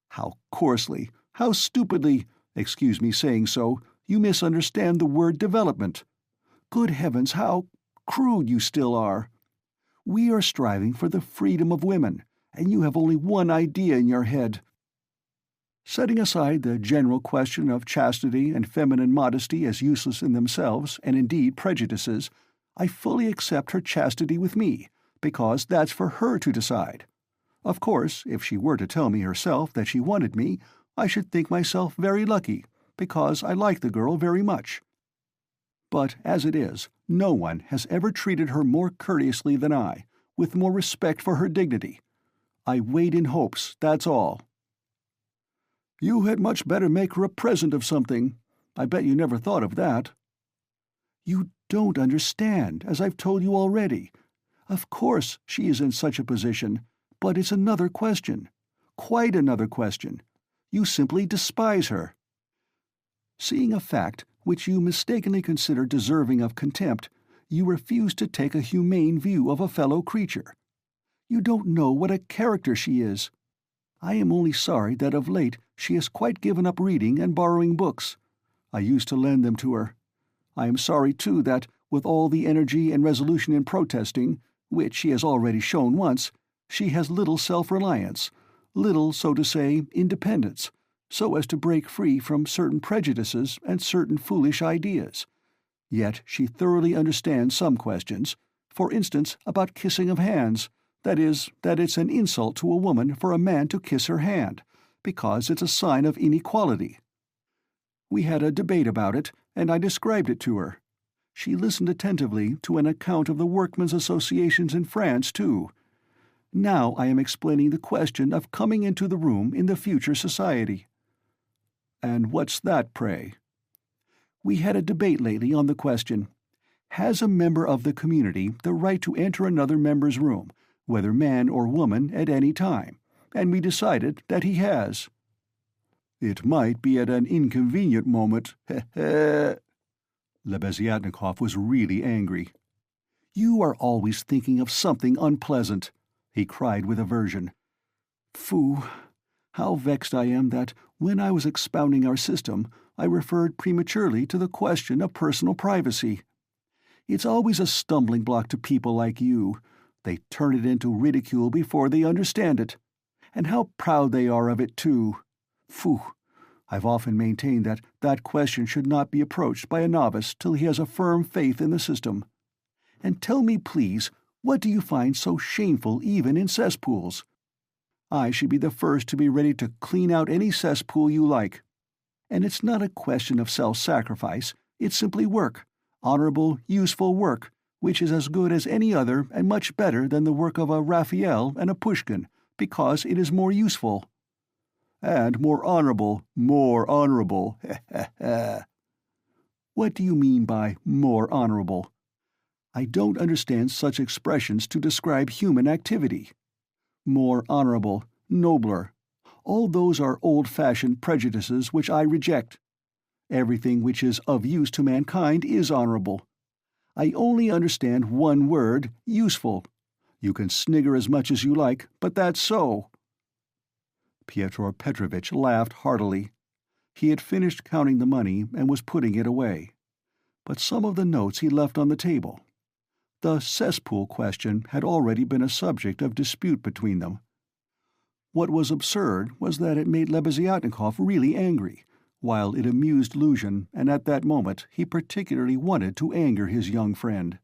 How coarsely, how stupidly, excuse me saying so, you misunderstand the word development. Good heavens, how crude you still are. We are striving for the freedom of women, and you have only one idea in your head. Setting aside the general question of chastity and feminine modesty as useless in themselves, and indeed prejudices, I fully accept her chastity with me, because that's for her to decide. Of course, if she were to tell me herself that she wanted me, I should think myself very lucky, because I like the girl very much. But as it is, no one has ever treated her more courteously than I, with more respect for her dignity. I wait in hopes, that's all." "You had much better make her a present of something. I bet you never thought of that." "You don't understand, as I've told you already. Of course she is in such a position, but it's another question. Quite another question. You simply despise her. Seeing a fact which you mistakenly consider deserving of contempt, you refuse to take a humane view of a fellow creature. You don't know what a character she is. I am only sorry that of late she has quite given up reading and borrowing books. I used to lend them to her. I am sorry, too, that, with all the energy and resolution in protesting, which she has already shown once, she has little self-reliance, little, so to say, independence, so as to break free from certain prejudices and certain foolish ideas. Yet she thoroughly understands some questions, for instance about kissing of hands, that is, that it's an insult to a woman for a man to kiss her hand, because it's a sign of inequality. We had a debate about it, and I described it to her. She listened attentively to an account of the workmen's associations in France, too. Now I am explaining the question of coming into the room in the future society." "And what's that, pray?" "We had a debate lately on the question, has a member of the community the right to enter another member's room, whether man or woman, at any time, and we decided that he has." "It might be at an inconvenient moment, heh." Lebeziatnikov was really angry. "You are always thinking of something unpleasant," he cried with aversion. "Phoo! How vexed I am that, when I was expounding our system, I referred prematurely to the question of personal privacy. It's always a stumbling block to people like you. They turn it into ridicule before they understand it. And how proud they are of it, too. Phoo! I've often maintained that that question should not be approached by a novice till he has a firm faith in the system. And tell me, please, what do you find so shameful even in cesspools? I should be the first to be ready to clean out any cesspool you like. And it's not a question of self-sacrifice, it's simply work, honorable, useful work, which is as good as any other and much better than the work of a Raphael and a Pushkin, because it is more useful." "And more honorable, heh heh heh." "What do you mean by more honorable? I don't understand such expressions to describe human activity. More honorable, nobler, all those are old-fashioned prejudices which I reject. Everything which is of use to mankind is honorable. I only understand one word, useful. You can snigger as much as you like, but that's so." Pyotr Petrovitch laughed heartily. He had finished counting the money and was putting it away. But some of the notes he left on the table. The cesspool question had already been a subject of dispute between them. What was absurd was that it made Lebeziatnikov really angry, while it amused Luzhin, and at that moment he particularly wanted to anger his young friend.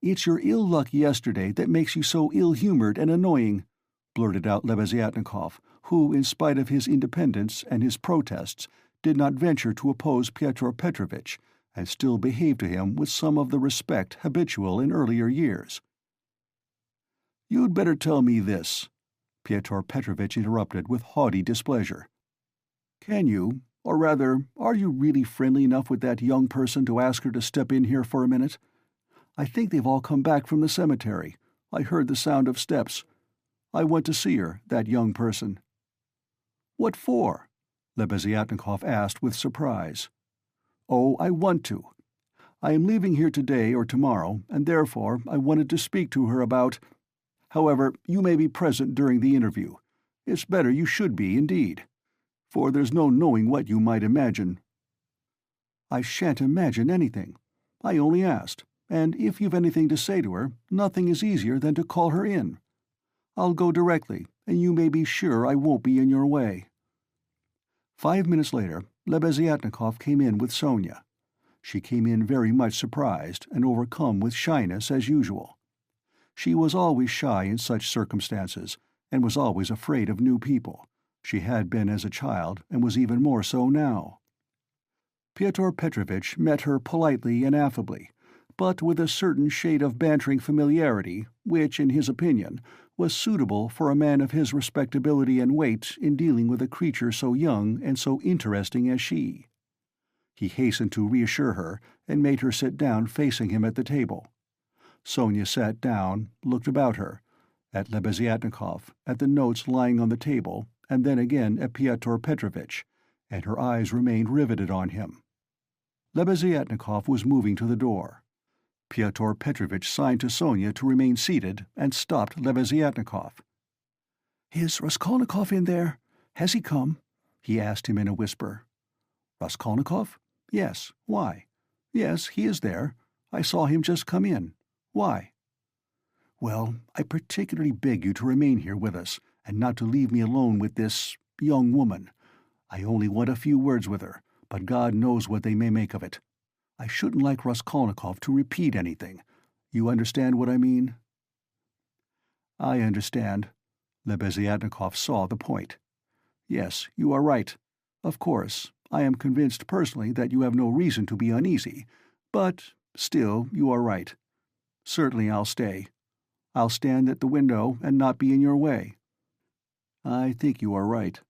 "It's your ill luck yesterday that makes you so ill-humored and annoying," blurted out Lebeziatnikov, who, in spite of his independence and his protests, did not venture to oppose Pyotr Petrovitch, and still behaved to him with some of the respect habitual in earlier years. "You'd better tell me this," Pyotr Petrovitch interrupted with haughty displeasure. "Can you, or rather, are you really friendly enough with that young person to ask her to step in here for a minute? I think they've all come back from the cemetery. I heard the sound of steps. I want to see her, that young person." "What for?" Lebeziatnikov asked with surprise. "Oh, I want to. I am leaving here today or tomorrow, and therefore I wanted to speak to her about— However, you may be present during the interview. It's better you should be, indeed. For there's no knowing what you might imagine." "I shan't imagine anything. I only asked, and if you've anything to say to her, nothing is easier than to call her in. I'll go directly, and you may be sure I won't be in your way." 5 minutes later, Lebeziatnikov came in with Sonia. She came in very much surprised and overcome with shyness as usual. She was always shy in such circumstances, and was always afraid of new people. She had been as a child, and was even more so now. Pyotr Petrovitch met her politely and affably, but with a certain shade of bantering familiarity which, in his opinion, was suitable for a man of his respectability and weight in dealing with a creature so young and so interesting as she. He hastened to reassure her and made her sit down facing him at the table. Sonia sat down, looked about her, at Lebeziatnikov, at the notes lying on the table, and then again at Pyotr Petrovitch, and her eyes remained riveted on him. Lebeziatnikov was moving to the door. Pyotr Petrovitch signed to Sonia to remain seated and stopped Lebeziatnikov. "Is Raskolnikov in there? Has he come?" he asked him in a whisper. "Raskolnikov? Yes. Why? Yes, he is there. I saw him just come in. Why?" "Well, I particularly beg you to remain here with us, and not to leave me alone with this young woman. I only want a few words with her, but God knows what they may make of it. I shouldn't like Raskolnikov to repeat anything. You understand what I mean?" "I understand." Lebeziatnikov saw the point. "Yes, you are right. Of course, I am convinced personally that you have no reason to be uneasy, but still you are right. Certainly I'll stay. I'll stand at the window and not be in your way." "I think you are right."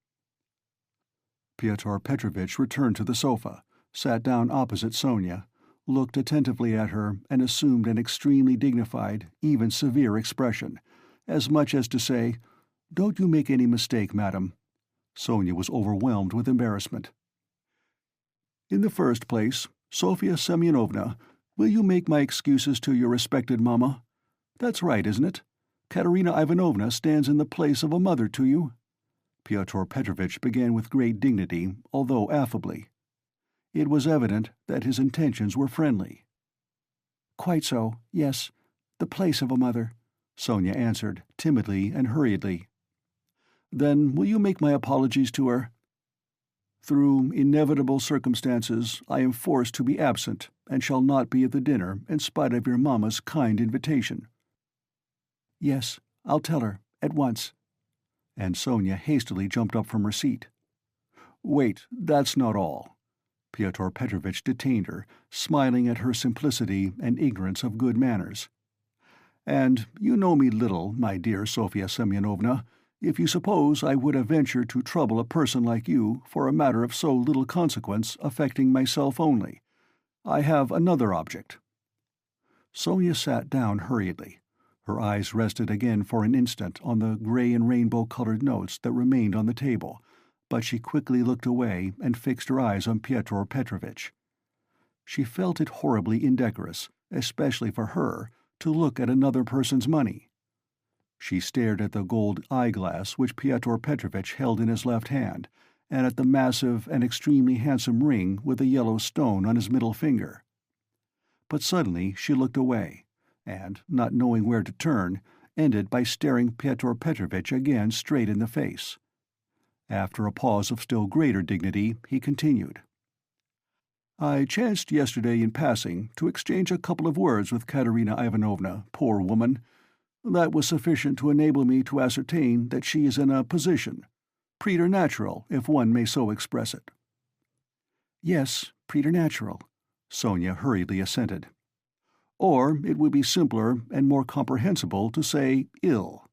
Pyotr Petrovitch returned to the sofa, sat down opposite Sonia, looked attentively at her, and assumed an extremely dignified, even severe expression, as much as to say, "Don't you make any mistake, madam." Sonia was overwhelmed with embarrassment. "In the first place, Sofya Semyonovna, will you make my excuses to your respected mamma? That's right, isn't it? Katerina Ivanovna stands in the place of a mother to you." Pyotr Petrovitch began with great dignity, although affably. It was evident that his intentions were friendly. "Quite so, yes, the place of a mother," Sonia answered, timidly and hurriedly. "Then will you make my apologies to her? Through inevitable circumstances, I am forced to be absent, and shall not be at the dinner in spite of your mamma's kind invitation." "Yes, I'll tell her, at once." And Sonia hastily jumped up from her seat. "Wait, that's not all." Pyotr Petrovitch detained her, smiling at her simplicity and ignorance of good manners. "And you know me little, my dear Sofya Semyonovna, if you suppose I would have ventured to trouble a person like you for a matter of so little consequence affecting myself only. I have another object." Sonia sat down hurriedly. Her eyes rested again for an instant on the gray and rainbow-colored notes that remained on the table, but she quickly looked away and fixed her eyes on Pyotr Petrovitch. She felt it horribly indecorous, especially for her, to look at another person's money. She stared at the gold eyeglass which Pyotr Petrovitch held in his left hand, and at the massive and extremely handsome ring with a yellow stone on his middle finger. But suddenly she looked away, and, not knowing where to turn, ended by staring Pyotr Petrovitch again straight in the face. After a pause of still greater dignity, he continued. "I chanced yesterday in passing to exchange a couple of words with Katerina Ivanovna, poor woman. That was sufficient to enable me to ascertain that she is in a position, preternatural, if one may so express it." "Yes, preternatural," Sonia hurriedly assented. "Or it would be simpler and more comprehensible to say ill."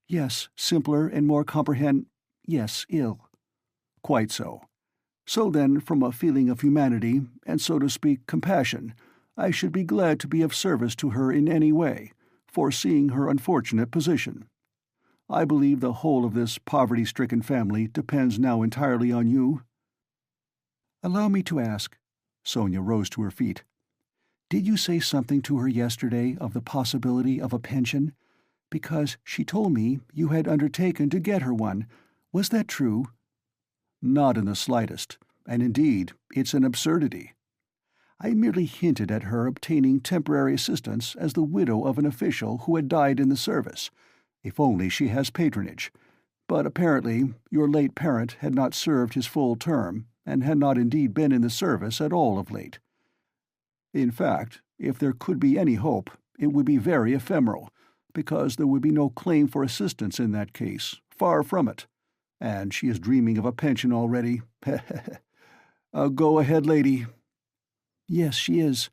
"Yes, simpler and more yes, ill." "Quite so. So then, from a feeling of humanity, and so to speak compassion, I should be glad to be of service to her in any way, foreseeing her unfortunate position. I believe the whole of this poverty-stricken family depends now entirely on you." "Allow me to ask." Sonia rose to her feet. "Did you say something to her yesterday of the possibility of a pension? Because she told me you had undertaken to get her one. Was that true?" "Not in the slightest, and indeed it's an absurdity. I merely hinted at her obtaining temporary assistance as the widow of an official who had died in the service, if only she has patronage. But apparently your late parent had not served his full term, and had not indeed been in the service at all of late. In fact, if there could be any hope, it would be very ephemeral, because there would be no claim for assistance in that case, far from it. And she is dreaming of a pension already. Go ahead, lady." "Yes, she is,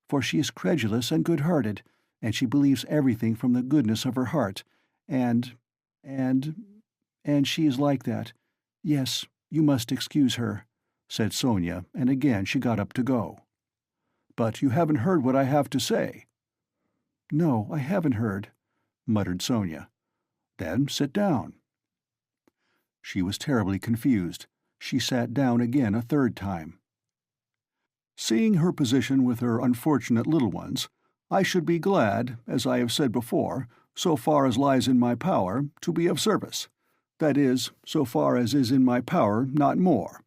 for she is credulous and good-hearted, and she believes everything from the goodness of her heart, and she is like that. Yes, you must excuse her," said Sonia, and again she got up to go. "But you haven't heard what I have to say." "No, I haven't heard," muttered Sonia. "Then sit down." She was terribly confused. She sat down again a third time. "Seeing her position with her unfortunate little ones, I should be glad, as I have said before, so far as lies in my power, to be of service. That is, so far as is in my power, not more.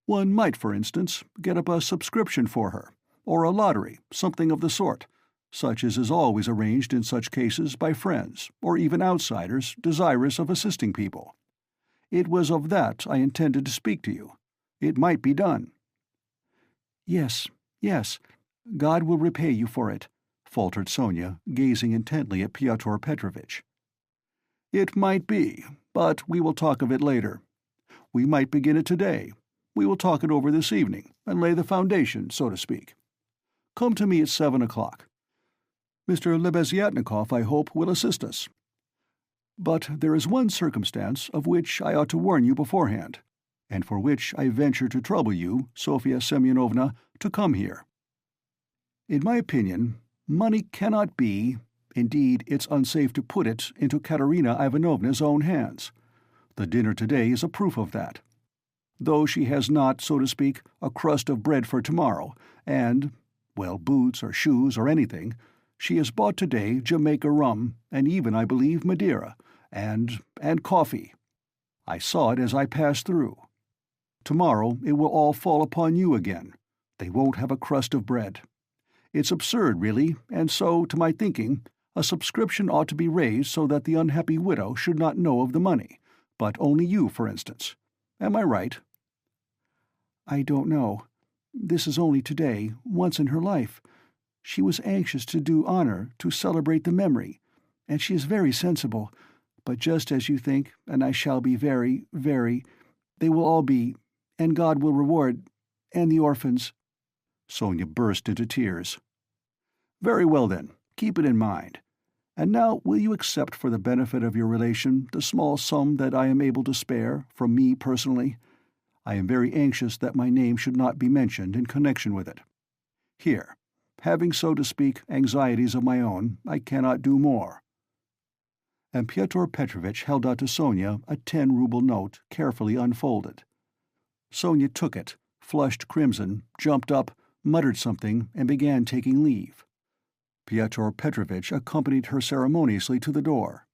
One might, for instance, get up a subscription for her, or a lottery, something of the sort, such as is always arranged in such cases by friends, or even outsiders, desirous of assisting people. It was of that I intended to speak to you. It might be done." "Yes, yes, God will repay you for it," faltered Sonia, gazing intently at Pyotr Petrovitch. "It might be, but we will talk of it later. We might begin it today. We will talk it over this evening, and lay the foundation, so to speak. Come to me at 7 o'clock. Mr. Lebeziatnikov, I hope, will assist us. But there is one circumstance of which I ought to warn you beforehand, and for which I venture to trouble you, Sofia Semyonovna, to come here. In my opinion, money cannot be, indeed it's unsafe to put it into Katerina Ivanovna's own hands. The dinner today is a proof of that. Though she has not, so to speak, a crust of bread for tomorrow, and, well, boots or shoes or anything, she has bought today Jamaica rum, and even, I believe, Madeira, and coffee. I saw it as I passed through. Tomorrow it will all fall upon you again. They won't have a crust of bread. It's absurd, really, and so, to my thinking, a subscription ought to be raised so that the unhappy widow should not know of the money, but only you, for instance. Am I right?" "I don't know. This is only today, once in her life. She was anxious to do honor, to celebrate the memory, and she is very sensible, but just as you think, and I shall be very, they will all be, and God will reward, and the orphans." Sonia burst into tears. "Very well, then, keep it in mind. And now will you accept for the benefit of your relation the small sum that I am able to spare, from me personally? I am very anxious that my name should not be mentioned in connection with it. Here, having, so to speak, anxieties of my own, I cannot do more." And Pyotr Petrovitch held out to Sonia a 10-ruble note, carefully unfolded. Sonia took it, flushed crimson, jumped up, muttered something, and began taking leave. Pyotr Petrovitch accompanied her ceremoniously to the door.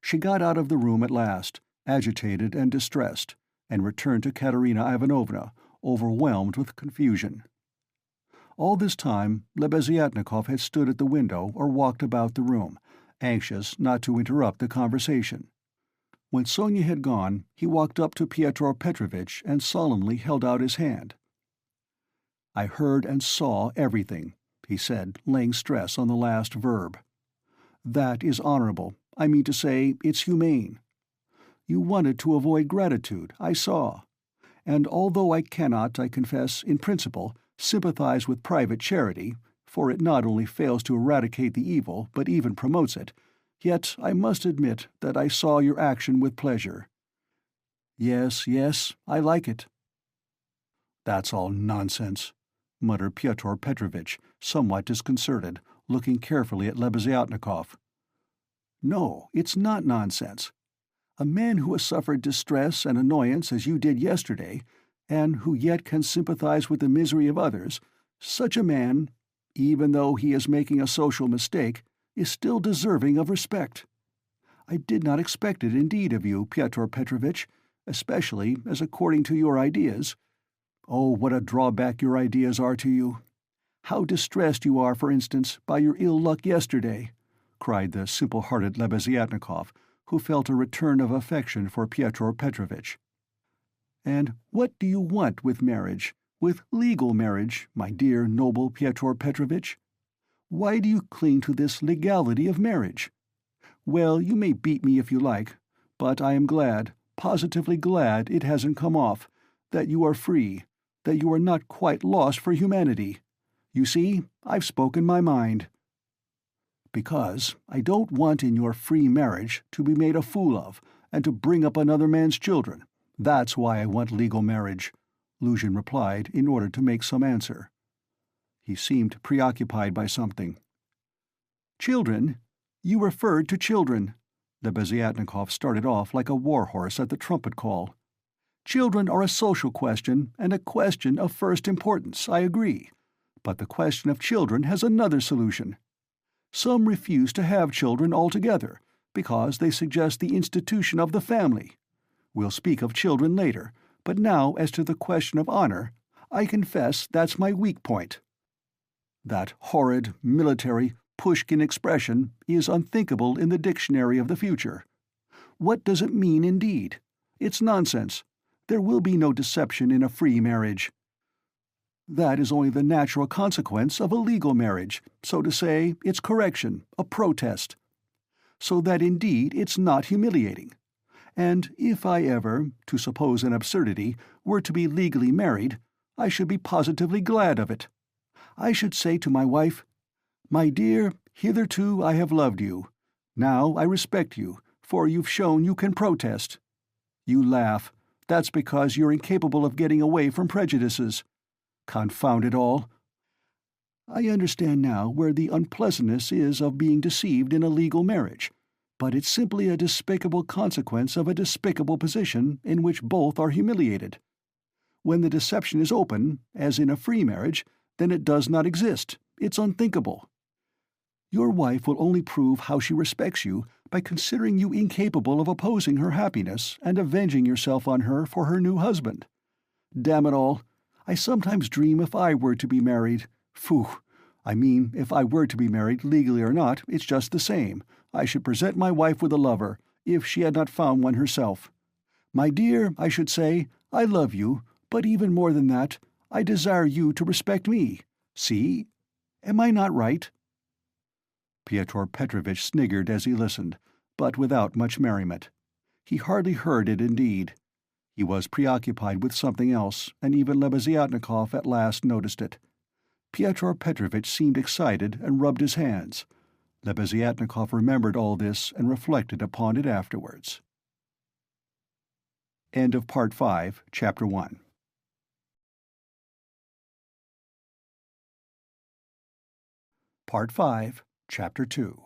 She got out of the room at last, agitated and distressed, and returned to Katerina Ivanovna, overwhelmed with confusion. All this time Lebeziatnikov had stood at the window or walked about the room, anxious not to interrupt the conversation. When Sonia had gone, he walked up to Pyotr Petrovitch and solemnly held out his hand. "I heard and saw everything," he said, laying stress on the last verb. "That is honorable. I mean to say, it's humane. You wanted to avoid gratitude, I saw. And although I cannot, I confess, in principle, sympathize with private charity, for it not only fails to eradicate the evil, but even promotes it, yet I must admit that I saw your action with pleasure. Yes, I like it." "That's all nonsense," muttered Pyotr Petrovitch, somewhat disconcerted, looking carefully at Lebeziatnikov. "No, it's not nonsense. A man who has suffered distress and annoyance as you did yesterday, and who yet can sympathize with the misery of others, such a man, even though he is making a social mistake, is still deserving of respect. I did not expect it indeed of you, Pyotr Petrovitch, especially as according to your ideas— Oh, what a drawback your ideas are to you! How distressed you are, for instance, by your ill luck yesterday," cried the simple-hearted Lebeziatnikov, who felt a return of affection for Pyotr Petrovitch. "And what do you want with marriage, with legal marriage, my dear, noble Pyotr Petrovitch? Why do you cling to this legality of marriage? Well, you may beat me if you like, but I am glad, positively glad it hasn't come off, that you are free, that you are not quite lost for humanity. You see, I've spoken my mind. Because I don't want in your free marriage to be made a fool of, and to bring up another man's children. That's why I want legal marriage," Luzhin replied in order to make some answer. He seemed preoccupied by something. "Children? You referred to children." Lebeziatnikov started off like a war-horse at the trumpet call. "Children are a social question, and a question of first importance, I agree. But the question of children has another solution. Some refuse to have children altogether, because they suggest the institution of the family. We'll speak of children later, but now as to the question of honor, I confess that's my weak point. That horrid, military, Pushkin expression is unthinkable in the dictionary of the future. What does it mean indeed? It's nonsense. There will be no deception in a free marriage. That is only the natural consequence of a legal marriage, so to say, it's correction, a protest. So that indeed it's not humiliating. And if I ever, to suppose an absurdity, were to be legally married, I should be positively glad of it. I should say to my wife, 'My dear, hitherto I have loved you. Now I respect you, for you've shown you can protest.' You laugh. That's because you're incapable of getting away from prejudices. Confound it all. I understand now where the unpleasantness is of being deceived in a legal marriage, but it's simply a despicable consequence of a despicable position in which both are humiliated. When the deception is open, as in a free marriage, then it does not exist. It's unthinkable. Your wife will only prove how she respects you by considering you incapable of opposing her happiness and avenging yourself on her for her new husband. Damn it all, I sometimes dream if I were to be married. Phoo! I mean, if I were to be married, legally or not, it's just the same. I should present my wife with a lover, if she had not found one herself. 'My dear,' I should say, 'I love you, but even more than that, I desire you to respect me. See? Am I not right?'" Pyotr Petrovitch sniggered as he listened, but without much merriment. He hardly heard it indeed. He was preoccupied with something else, and even Lebeziatnikov at last noticed it. Pyotr Petrovitch seemed excited and rubbed his hands. Lebeziatnikov remembered all this and reflected upon it afterwards. End of Part 5, Chapter 1. Part 5, Chapter 2.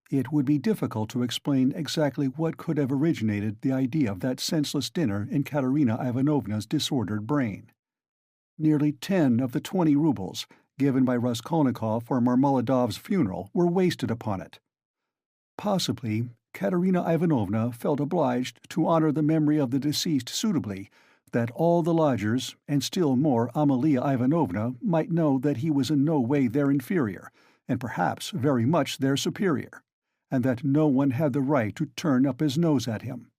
It would be difficult to explain exactly what could have originated the idea of that senseless dinner in Katerina Ivanovna's disordered brain. Nearly 10 of the 20 rubles given by Raskolnikov for Marmeladov's funeral were wasted upon it. Possibly, Katerina Ivanovna felt obliged to honor the memory of the deceased suitably, that all the lodgers, and still more Amalia Ivanovna, might know that he was in no way their inferior, and perhaps very much their superior, and that no one had the right to turn up his nose at him.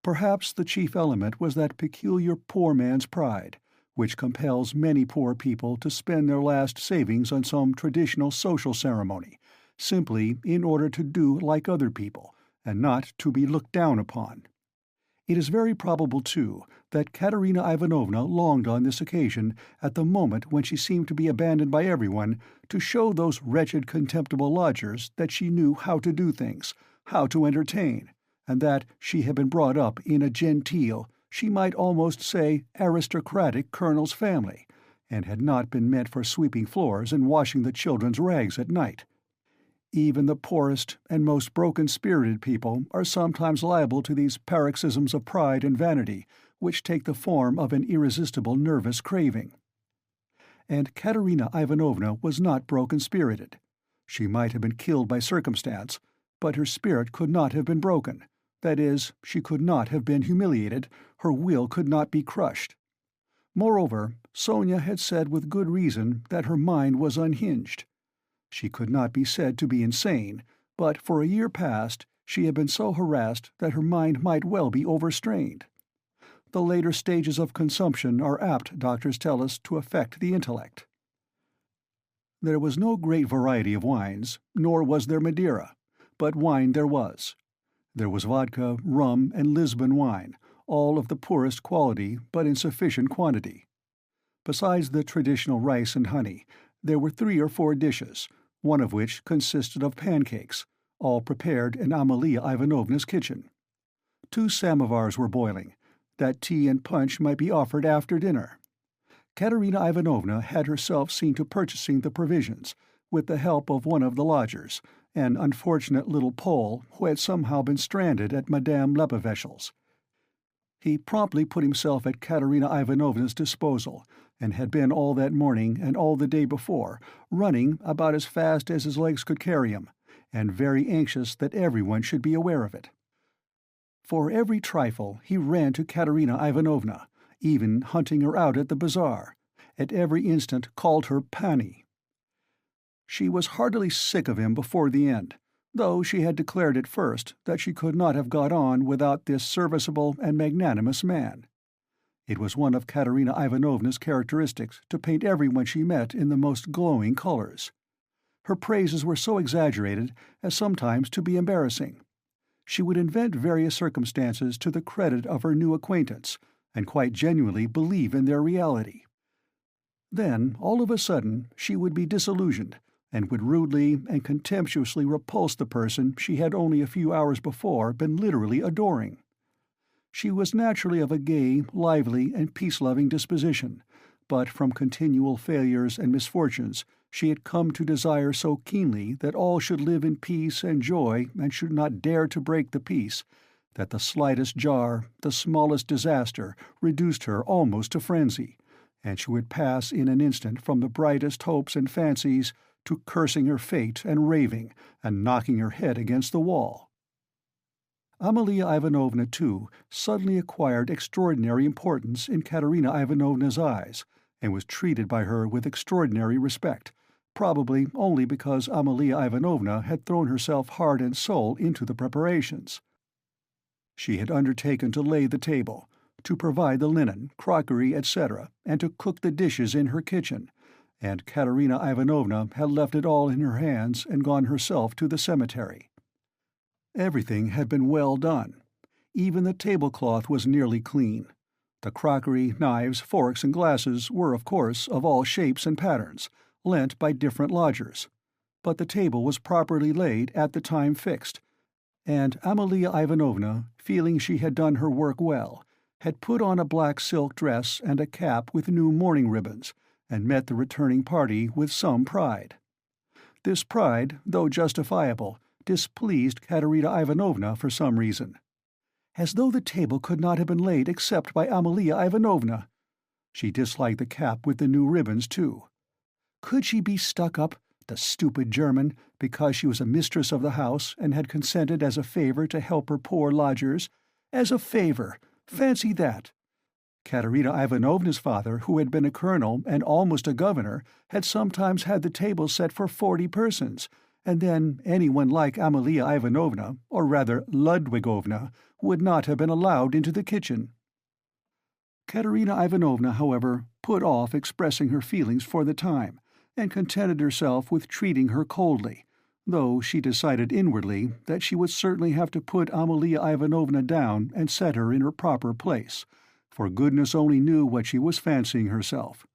Perhaps the chief element was that peculiar poor man's pride, which compels many poor people to spend their last savings on some traditional social ceremony, simply in order to do like other people, and not to be looked down upon. It is very probable, too, that Katerina Ivanovna longed on this occasion, at the moment when she seemed to be abandoned by everyone, to show those wretched contemptible lodgers that she knew how to do things, how to entertain, and that she had been brought up in a genteel, she might almost say aristocratic colonel's family, and had not been meant for sweeping floors and washing the children's rags at night. Even the poorest and most broken-spirited people are sometimes liable to these paroxysms of pride and vanity, which take the form of an irresistible nervous craving. And Katerina Ivanovna was not broken-spirited. She might have been killed by circumstance, but her spirit could not have been broken. That is, she could not have been humiliated, her will could not be crushed. Moreover, Sonia had said with good reason that her mind was unhinged. She could not be said to be insane, but for a year past she had been so harassed that her mind might well be overstrained. The later stages of consumption are apt, doctors tell us, to affect the intellect. There was no great variety of wines, nor was there Madeira, but wine there was. There was vodka, rum, and Lisbon wine, all of the poorest quality but in sufficient quantity. Besides the traditional rice and honey, there were 3 or 4 dishes, one of which consisted of pancakes, all prepared in Amalia Ivanovna's kitchen. 2 samovars were boiling, that tea and punch might be offered after dinner. Katerina Ivanovna had herself seen to purchasing the provisions, with the help of one of the lodgers, an unfortunate little Pole who had somehow been stranded at Madame Lepeveshel's. He promptly put himself at Katerina Ivanovna's disposal, and had been all that morning and all the day before, running about as fast as his legs could carry him, and very anxious that everyone should be aware of it. For every trifle he ran to Katerina Ivanovna, even hunting her out at the bazaar, at every instant called her Pani. She was heartily sick of him before the end, though she had declared at first that she could not have got on without this serviceable and magnanimous man. It was one of Katerina Ivanovna's characteristics to paint everyone she met in the most glowing colors. Her praises were so exaggerated as sometimes to be embarrassing. She would invent various circumstances to the credit of her new acquaintance, and quite genuinely believe in their reality. Then, all of a sudden, she would be disillusioned, and would rudely and contemptuously repulse the person she had only a few hours before been literally adoring. She was naturally of a gay, lively, and peace-loving disposition, but from continual failures and misfortunes she had come to desire so keenly that all should live in peace and joy and should not dare to break the peace, that the slightest jar, the smallest disaster, reduced her almost to frenzy, and she would pass in an instant from the brightest hopes and fancies to cursing her fate and raving, and knocking her head against the wall. Amalia Ivanovna, too, suddenly acquired extraordinary importance in Katerina Ivanovna's eyes, and was treated by her with extraordinary respect, probably only because Amalia Ivanovna had thrown herself heart and soul into the preparations. She had undertaken to lay the table, to provide the linen, crockery, etc., and to cook the dishes in her kitchen, and Katerina Ivanovna had left it all in her hands and gone herself to the cemetery. Everything had been well done. Even the tablecloth was nearly clean. The crockery, knives, forks, and glasses were, of course, of all shapes and patterns, lent by different lodgers. But the table was properly laid at the time fixed, and Amalia Ivanovna, feeling she had done her work well, had put on a black silk dress and a cap with new mourning ribbons, and met the returning party with some pride. This pride, though justifiable, displeased Katerina Ivanovna for some reason. As though the table could not have been laid except by Amalia Ivanovna! She disliked the cap with the new ribbons, too. Could she be stuck up, the stupid German, because she was a mistress of the house and had consented as a favor to help her poor lodgers? As a favor! Fancy that! Katerina Ivanovna's father, who had been a colonel and almost a governor, had sometimes had the table set for 40 persons, and then anyone like Amalia Ivanovna, or rather Ludwigovna, would not have been allowed into the kitchen. Katerina Ivanovna, however, put off expressing her feelings for the time, and contented herself with treating her coldly, though she decided inwardly that she would certainly have to put Amalia Ivanovna down and set her in her proper place, for goodness only knew what she was fancying herself.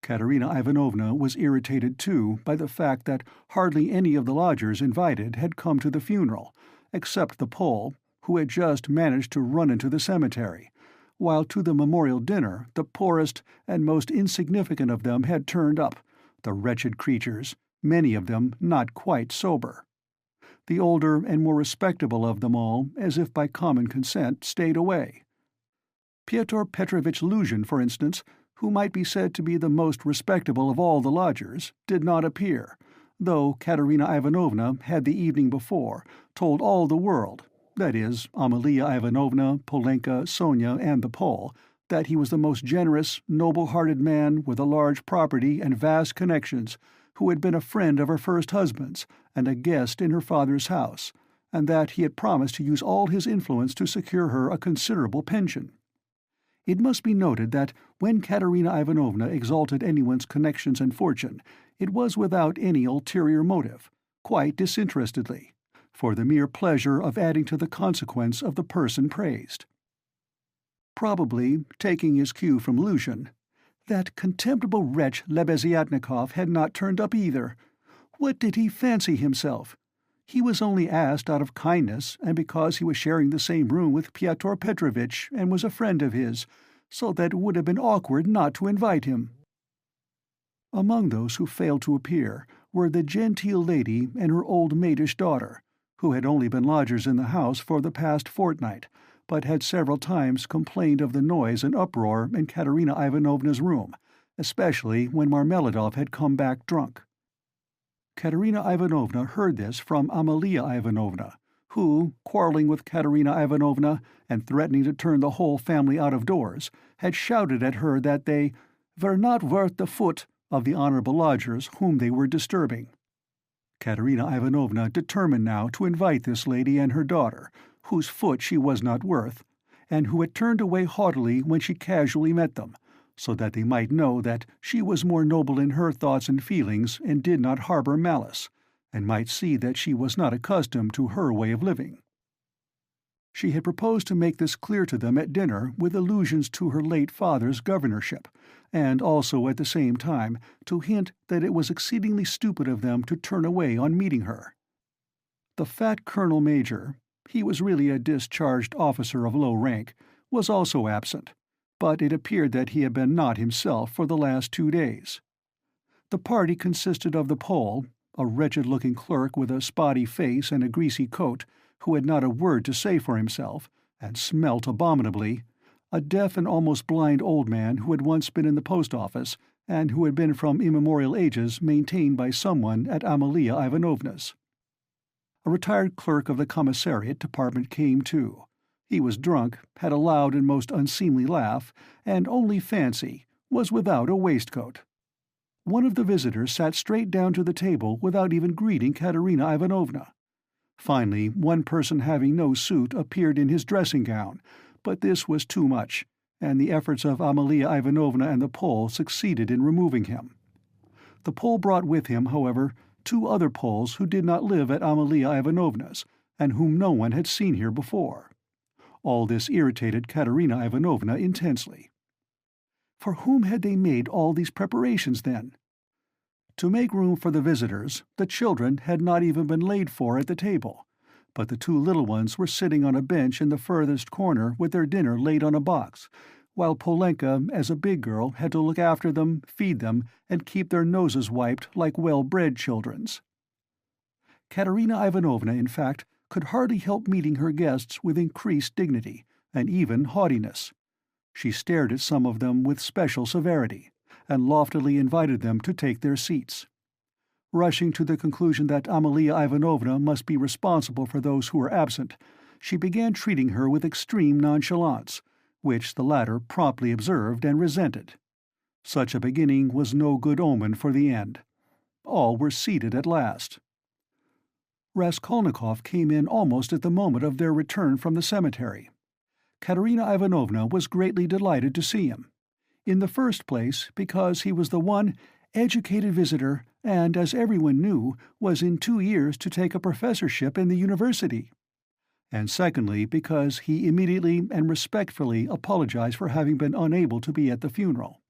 Katerina Ivanovna was irritated, too, by the fact that hardly any of the lodgers invited had come to the funeral, except the Pole, who had just managed to run into the cemetery, while to the memorial dinner the poorest and most insignificant of them had turned up, the wretched creatures, many of them not quite sober. The older and more respectable of them all, as if by common consent, stayed away. Pyotr Petrovitch Luzhin, for instance, who might be said to be the most respectable of all the lodgers, did not appear, though Katerina Ivanovna had the evening before told all the world, that is, Amalia Ivanovna, Polenka, Sonia, and the Pole, that he was the most generous, noble-hearted man with a large property and vast connections, who had been a friend of her first husband's and a guest in her father's house, and that he had promised to use all his influence to secure her a considerable pension. It must be noted that when Katerina Ivanovna exalted anyone's connections and fortune, It was without any ulterior motive, quite disinterestedly, for the mere pleasure of adding to the consequence of the person praised. Probably, taking his cue from Lucian, that contemptible wretch Lebeziatnikov had not turned up either. What did he fancy himself? He was only asked out of kindness and because he was sharing the same room with Pyotr Petrovitch and was a friend of his, so that it would have been awkward not to invite him. Among those who failed to appear were the genteel lady and her old maidish daughter, who had only been lodgers in the house for the past fortnight, but had several times complained of the noise and uproar in Katerina Ivanovna's room, especially when Marmeladov had come back drunk. Katerina Ivanovna heard this from Amalia Ivanovna, who, quarreling with Katerina Ivanovna and threatening to turn the whole family out of doors, had shouted at her that they were not worth the foot of the honorable lodgers whom they were disturbing. Katerina Ivanovna determined now to invite this lady and her daughter, whose foot she was not worth, and who had turned away haughtily when she casually met them, so that they might know that she was more noble in her thoughts and feelings and did not harbor malice, and might see that she was not accustomed to her way of living. She had proposed to make this clear to them at dinner with allusions to her late father's governorship, and also at the same time to hint that it was exceedingly stupid of them to turn away on meeting her. The fat colonel-major, he was really a discharged officer of low rank, was also absent, but it appeared that he had been not himself for the last 2 days. The party consisted of the Pole, a wretched-looking clerk with a spotty face and a greasy coat, who had not a word to say for himself, and smelt abominably, a deaf and almost blind old man who had once been in the post-office, and who had been from immemorial ages maintained by someone at Amalia Ivanovna's. A retired clerk of the commissariat department came too. He was drunk, had a loud and most unseemly laugh, and only fancy was without a waistcoat. One of the visitors sat straight down to the table without even greeting Katerina Ivanovna. Finally, one person having no suit appeared in his dressing gown, but this was too much, and the efforts of Amalia Ivanovna and the Pole succeeded in removing him. The Pole brought with him, however, 2 other Poles who did not live at Amalia Ivanovna's, and whom no one had seen here before. All this irritated Katerina Ivanovna intensely. For whom had they made all these preparations, then? To make room for the visitors, the children had not even been laid for at the table, but the 2 little ones were sitting on a bench in the furthest corner with their dinner laid on a box, while Polenka, as a big girl, had to look after them, feed them, and keep their noses wiped like well-bred children's. Katerina Ivanovna, in fact, could hardly help meeting her guests with increased dignity, and even haughtiness. She stared at some of them with special severity, and loftily invited them to take their seats. Rushing to the conclusion that Amalia Ivanovna must be responsible for those who were absent, she began treating her with extreme nonchalance, which the latter promptly observed and resented. Such a beginning was no good omen for the end. All were seated at last. Raskolnikov came in almost at the moment of their return from the cemetery. Katerina Ivanovna was greatly delighted to see him. In the first place, because he was the one educated visitor and, as everyone knew, was in 2 years to take a professorship in the university. And secondly, because he immediately and respectfully apologized for having been unable to be at the funeral.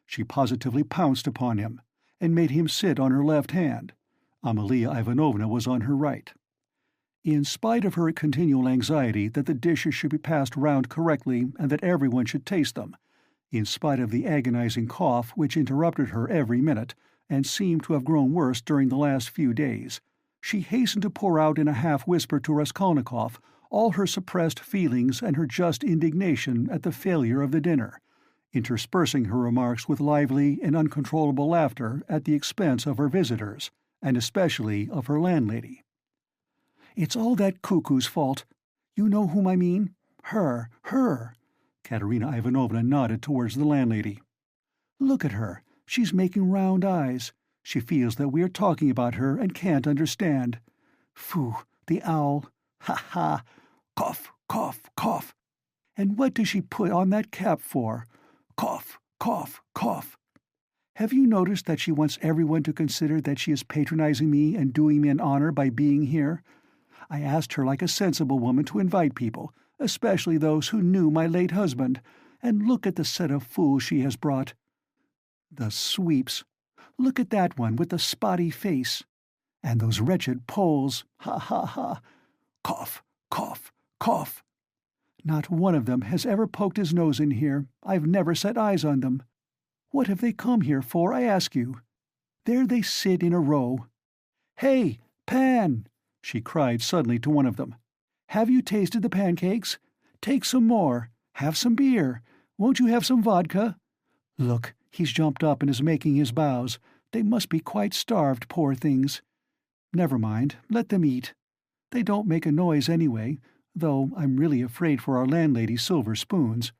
She positively pounced upon him, and made him sit on her left hand. Amalia Ivanovna was on her right. In spite of her continual anxiety that the dishes should be passed round correctly and that everyone should taste them, in spite of the agonizing cough which interrupted her every minute and seemed to have grown worse during the last few days, she hastened to pour out in a half-whisper to Raskolnikov all her suppressed feelings and her just indignation at the failure of the dinner, interspersing her remarks with lively and uncontrollable laughter at the expense of her visitors, and especially of her landlady. "It's all that cuckoo's fault. You know whom I mean? Her. Katerina Ivanovna nodded towards the landlady. "Look at her. She's making round eyes. She feels that we are talking about her and can't understand. Phoo, the owl. Ha ha! Cough, cough, cough. And what does she put on that cap for? Cough, cough, cough." Have you noticed that she wants everyone to consider that she is patronizing me and doing me an honor by being here? I asked her like a sensible woman to invite people, especially those who knew my late husband, and look at the set of fools she has brought. The sweeps. Look at that one with the spotty face. And those wretched Poles, ha ha ha. Cough, cough, cough. Not one of them has ever poked his nose in here. I've never set eyes on them. What have they come here for, I ask you? There they sit in a row. Hey, Pan! She cried suddenly to one of them. Have you tasted the pancakes? Take some more. Have some beer. Won't you have some vodka? Look, he's jumped up and is making his bows. They must be quite starved, poor things. Never mind, let them eat. They don't make a noise anyway, though I'm really afraid for our landlady's silver spoons.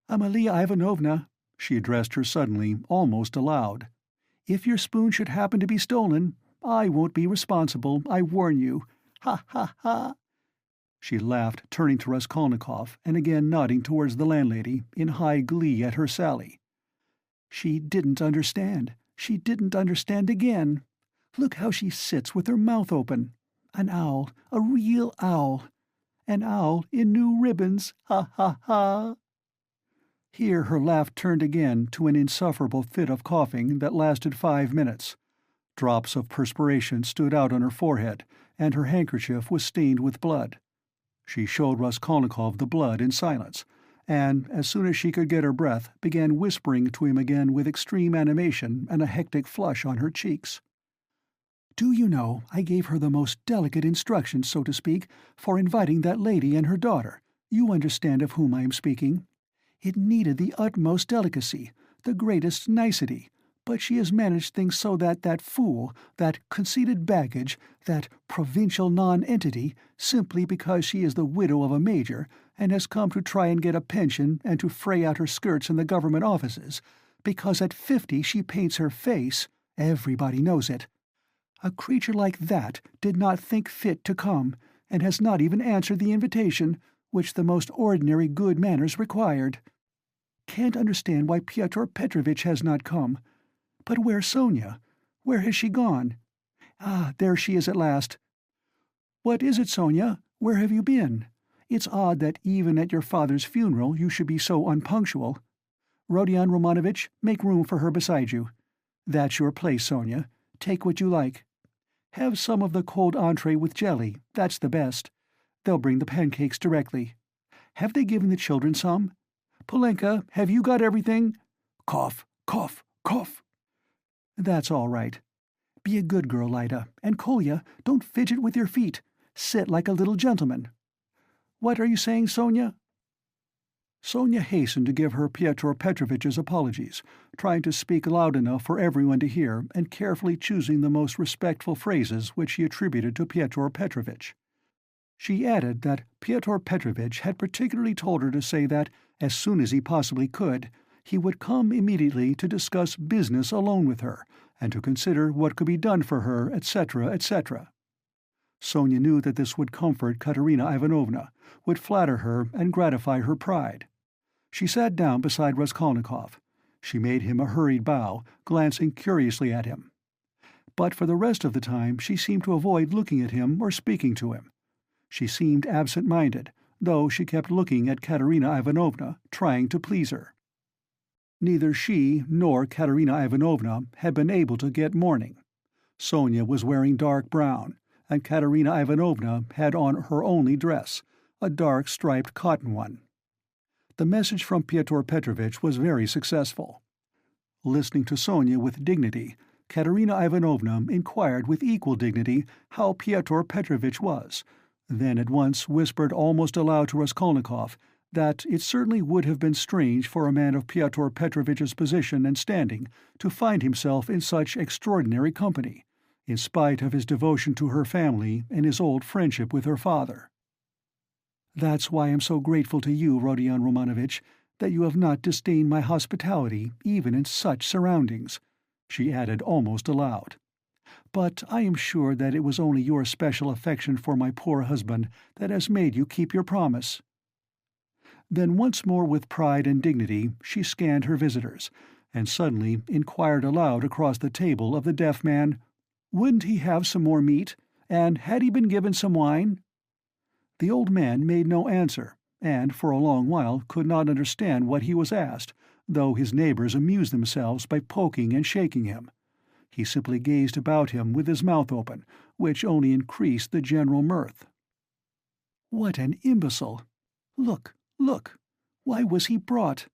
Amalia Ivanovna, she addressed her suddenly, almost aloud. If your spoon should happen to be stolen, I won't be responsible, I warn you. Ha ha ha! She laughed, turning to Raskolnikov, and again nodding towards the landlady, in high glee at her sally. She didn't understand. She didn't understand again. Look how she sits with her mouth open. An owl, a real owl. An owl in new ribbons, ha ha ha! Here her laugh turned again to an insufferable fit of coughing that lasted 5 minutes. Drops of perspiration stood out on her forehead, and her handkerchief was stained with blood. She showed Raskolnikov the blood in silence, and, as soon as she could get her breath, began whispering to him again with extreme animation and a hectic flush on her cheeks. Do you know, I gave her the most delicate instructions, so to speak, for inviting that lady and her daughter. You understand of whom I am speaking. It needed the utmost delicacy, the greatest nicety, but she has managed things so that that fool, that conceited baggage, that provincial non-entity, simply because she is the widow of a major, and has come to try and get a pension and to fray out her skirts in the government offices, because at 50 she paints her face, everybody knows it. A creature like that did not think fit to come, and has not even answered the invitation, which the most ordinary good manners required. Can't understand why Pyotr Petrovitch has not come. But where's Sonia? Where has she gone? Ah, there she is at last. What is it, Sonia? Where have you been? It's odd that even at your father's funeral you should be so unpunctual. Rodion Romanovitch, make room for her beside you. That's your place, Sonia. Take what you like. Have some of the cold entree with jelly, that's the best. They'll bring the pancakes directly. Have they given the children some? Polenka, have you got everything? Cough, cough, cough. That's all right. Be a good girl, Lida, and Kolya, don't fidget with your feet. Sit like a little gentleman. What are you saying, Sonia? Sonia hastened to give her Pyotr Petrovitch's apologies, trying to speak loud enough for everyone to hear and carefully choosing the most respectful phrases which she attributed to Pyotr Petrovitch. She added that Pyotr Petrovitch had particularly told her to say that, as soon as he possibly could, he would come immediately to discuss business alone with her, and to consider what could be done for her, etc., etc. Sonia knew that this would comfort Katerina Ivanovna, would flatter her and gratify her pride. She sat down beside Raskolnikov. She made him a hurried bow, glancing curiously at him. But for the rest of the time she seemed to avoid looking at him or speaking to him. She seemed absent-minded, though she kept looking at Katerina Ivanovna, trying to please her. Neither she nor Katerina Ivanovna had been able to get mourning. Sonia was wearing dark brown, and Katerina Ivanovna had on her only dress, a dark striped cotton one. The message from Pyotr Petrovitch was very successful. Listening to Sonia with dignity, Katerina Ivanovna inquired with equal dignity how Pyotr Petrovitch was, then at once whispered almost aloud to Raskolnikov that it certainly would have been strange for a man of Pyotr Petrovitch's position and standing to find himself in such extraordinary company, in spite of his devotion to her family and his old friendship with her father. That's why I'm so grateful to you, Rodion Romanovitch, that you have not disdained my hospitality even in such surroundings, she added almost aloud. But I am sure that it was only your special affection for my poor husband that has made you keep your promise. Then once more with pride and dignity she scanned her visitors, and suddenly inquired aloud across the table of the deaf man, "Wouldn't he have some more meat? And had he been given some wine?" The old man made no answer, and for a long while could not understand what he was asked, though his neighbors amused themselves by poking and shaking him. He simply gazed about him with his mouth open, which only increased the general mirth. "What an imbecile! Look, look! Why was he brought?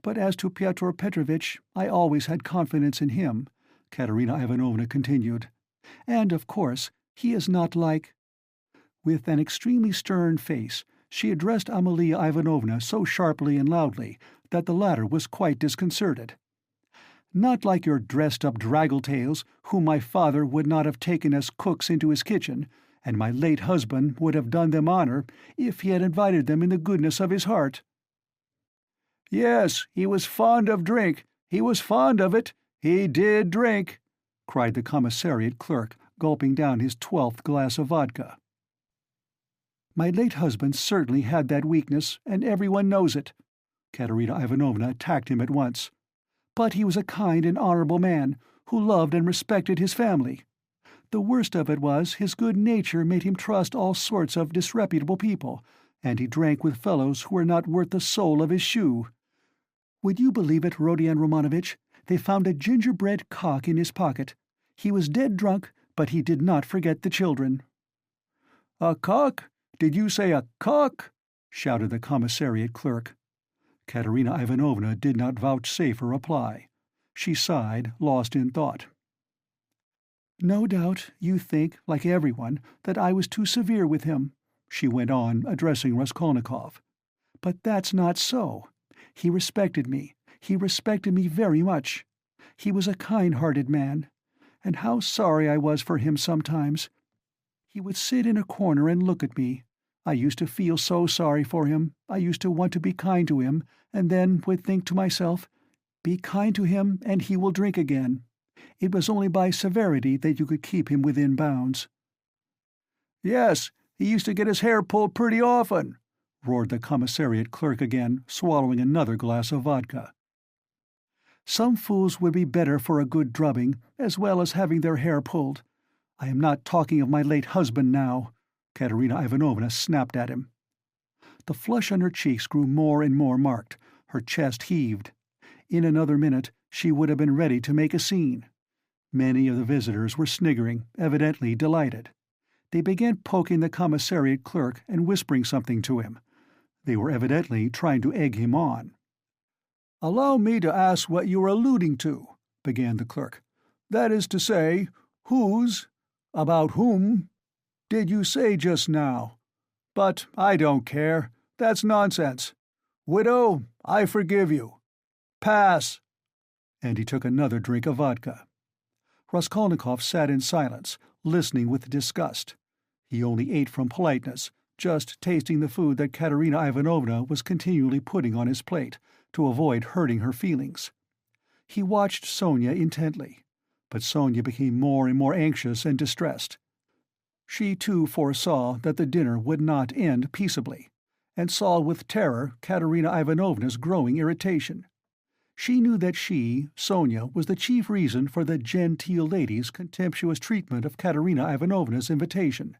But as to Pyotr Petrovitch, I always had confidence in him," Katerina Ivanovna continued. "And, of course, he is not like—" With an extremely stern face, she addressed Amalia Ivanovna so sharply and loudly that the latter was quite disconcerted. "Not like your dressed-up draggle-tails, whom my father would not have taken as cooks into his kitchen, and my late husband would have done them honor if he had invited them in the goodness of his heart." "Yes, he was fond of drink, he was fond of it, he did drink," cried the commissariat clerk, gulping down his 12th glass of vodka. "My late husband certainly had that weakness, and everyone knows it." Katerina Ivanovna attacked him at once. "But he was a kind and honorable man, who loved and respected his family. The worst of it was his good nature made him trust all sorts of disreputable people, and he drank with fellows who were not worth the sole of his shoe. Would you believe it, Rodion Romanovitch, they found a gingerbread cock in his pocket. He was dead drunk, but he did not forget the children." "A cock? Did you say a cock?" shouted the commissariat clerk. Katerina Ivanovna did not vouchsafe a reply. She sighed, lost in thought. "No doubt you think, like everyone, that I was too severe with him," she went on, addressing Raskolnikov. "But that's not so. He respected me very much. He was a kind-hearted man. And how sorry I was for him sometimes. He would sit in a corner and look at me. I used to feel so sorry for him, I used to want to be kind to him, and then would think to myself, 'Be kind to him, and he will drink again.' It was only by severity that you could keep him within bounds." "Yes, he used to get his hair pulled pretty often," roared the commissariat clerk again, swallowing another glass of vodka. "Some fools would be better for a good drubbing, as well as having their hair pulled. I am not talking of my late husband now," Katerina Ivanovna snapped at him. The flush on her cheeks grew more and more marked, her chest heaved. In another minute she would have been ready to make a scene. Many of the visitors were sniggering, evidently delighted. They began poking the commissariat clerk and whispering something to him. They were evidently trying to egg him on. "Allow me to ask what you are alluding to," began the clerk. "That is to say, about whom, did you say just now? But I don't care. That's nonsense. Widow, I forgive you. Pass." And he took another drink of vodka. Raskolnikov sat in silence, listening with disgust. He only ate from politeness, just tasting the food that Katerina Ivanovna was continually putting on his plate, to avoid hurting her feelings. He watched Sonia intently, but Sonia became more and more anxious and distressed. She too foresaw that the dinner would not end peaceably, and saw with terror Katerina Ivanovna's growing irritation. She knew that she, Sonia, was the chief reason for the genteel lady's contemptuous treatment of Katerina Ivanovna's invitation.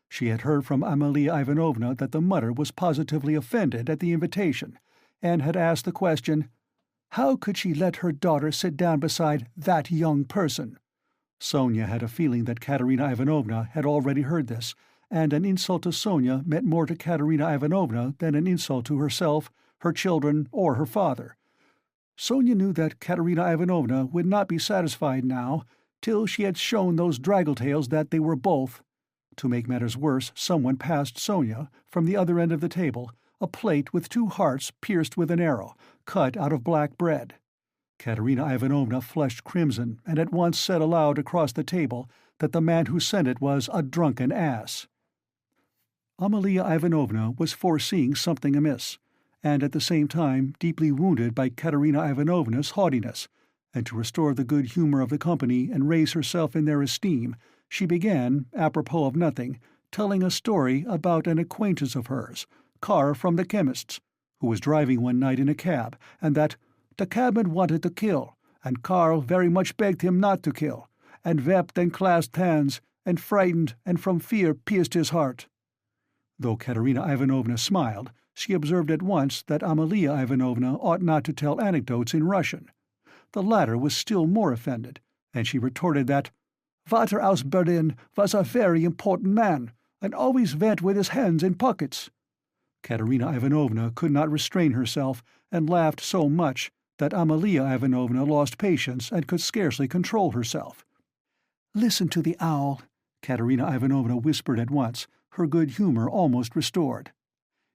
She had heard from Amalia Ivanovna that the mother was positively offended at the invitation, and had asked the question, how could she let her daughter sit down beside that young person? Sonia had a feeling that Katerina Ivanovna had already heard this, and an insult to Sonia meant more to Katerina Ivanovna than an insult to herself, her children, or her father. Sonia knew that Katerina Ivanovna would not be satisfied now till she had shown those draggle-tails that they were both. To make matters worse, someone passed Sonia, from the other end of the table, a plate with 2 hearts pierced with an arrow, cut out of black bread. Katerina Ivanovna flushed crimson and at once said aloud across the table that the man who sent it was a drunken ass. Amalia Ivanovna was foreseeing something amiss, and at the same time deeply wounded by Katerina Ivanovna's haughtiness, and to restore the good humor of the company and raise herself in their esteem, she began, apropos of nothing, telling a story about an acquaintance of hers, Carr from the chemist's, who was driving one night in a cab, and that The cabman wanted to kill, and Karl very much begged him not to kill, and wept and clasped hands, and frightened and from fear pierced his heart." Though Katerina Ivanovna smiled, she observed at once that Amalia Ivanovna ought not to tell anecdotes in Russian. The latter was still more offended, and she retorted that Vater aus Berlin was a very important man, and always went with his hands in pockets. Katerina Ivanovna could not restrain herself, and laughed so much that Amalia Ivanovna lost patience and could scarcely control herself. "Listen to the owl," Katerina Ivanovna whispered at once, her good humour almost restored.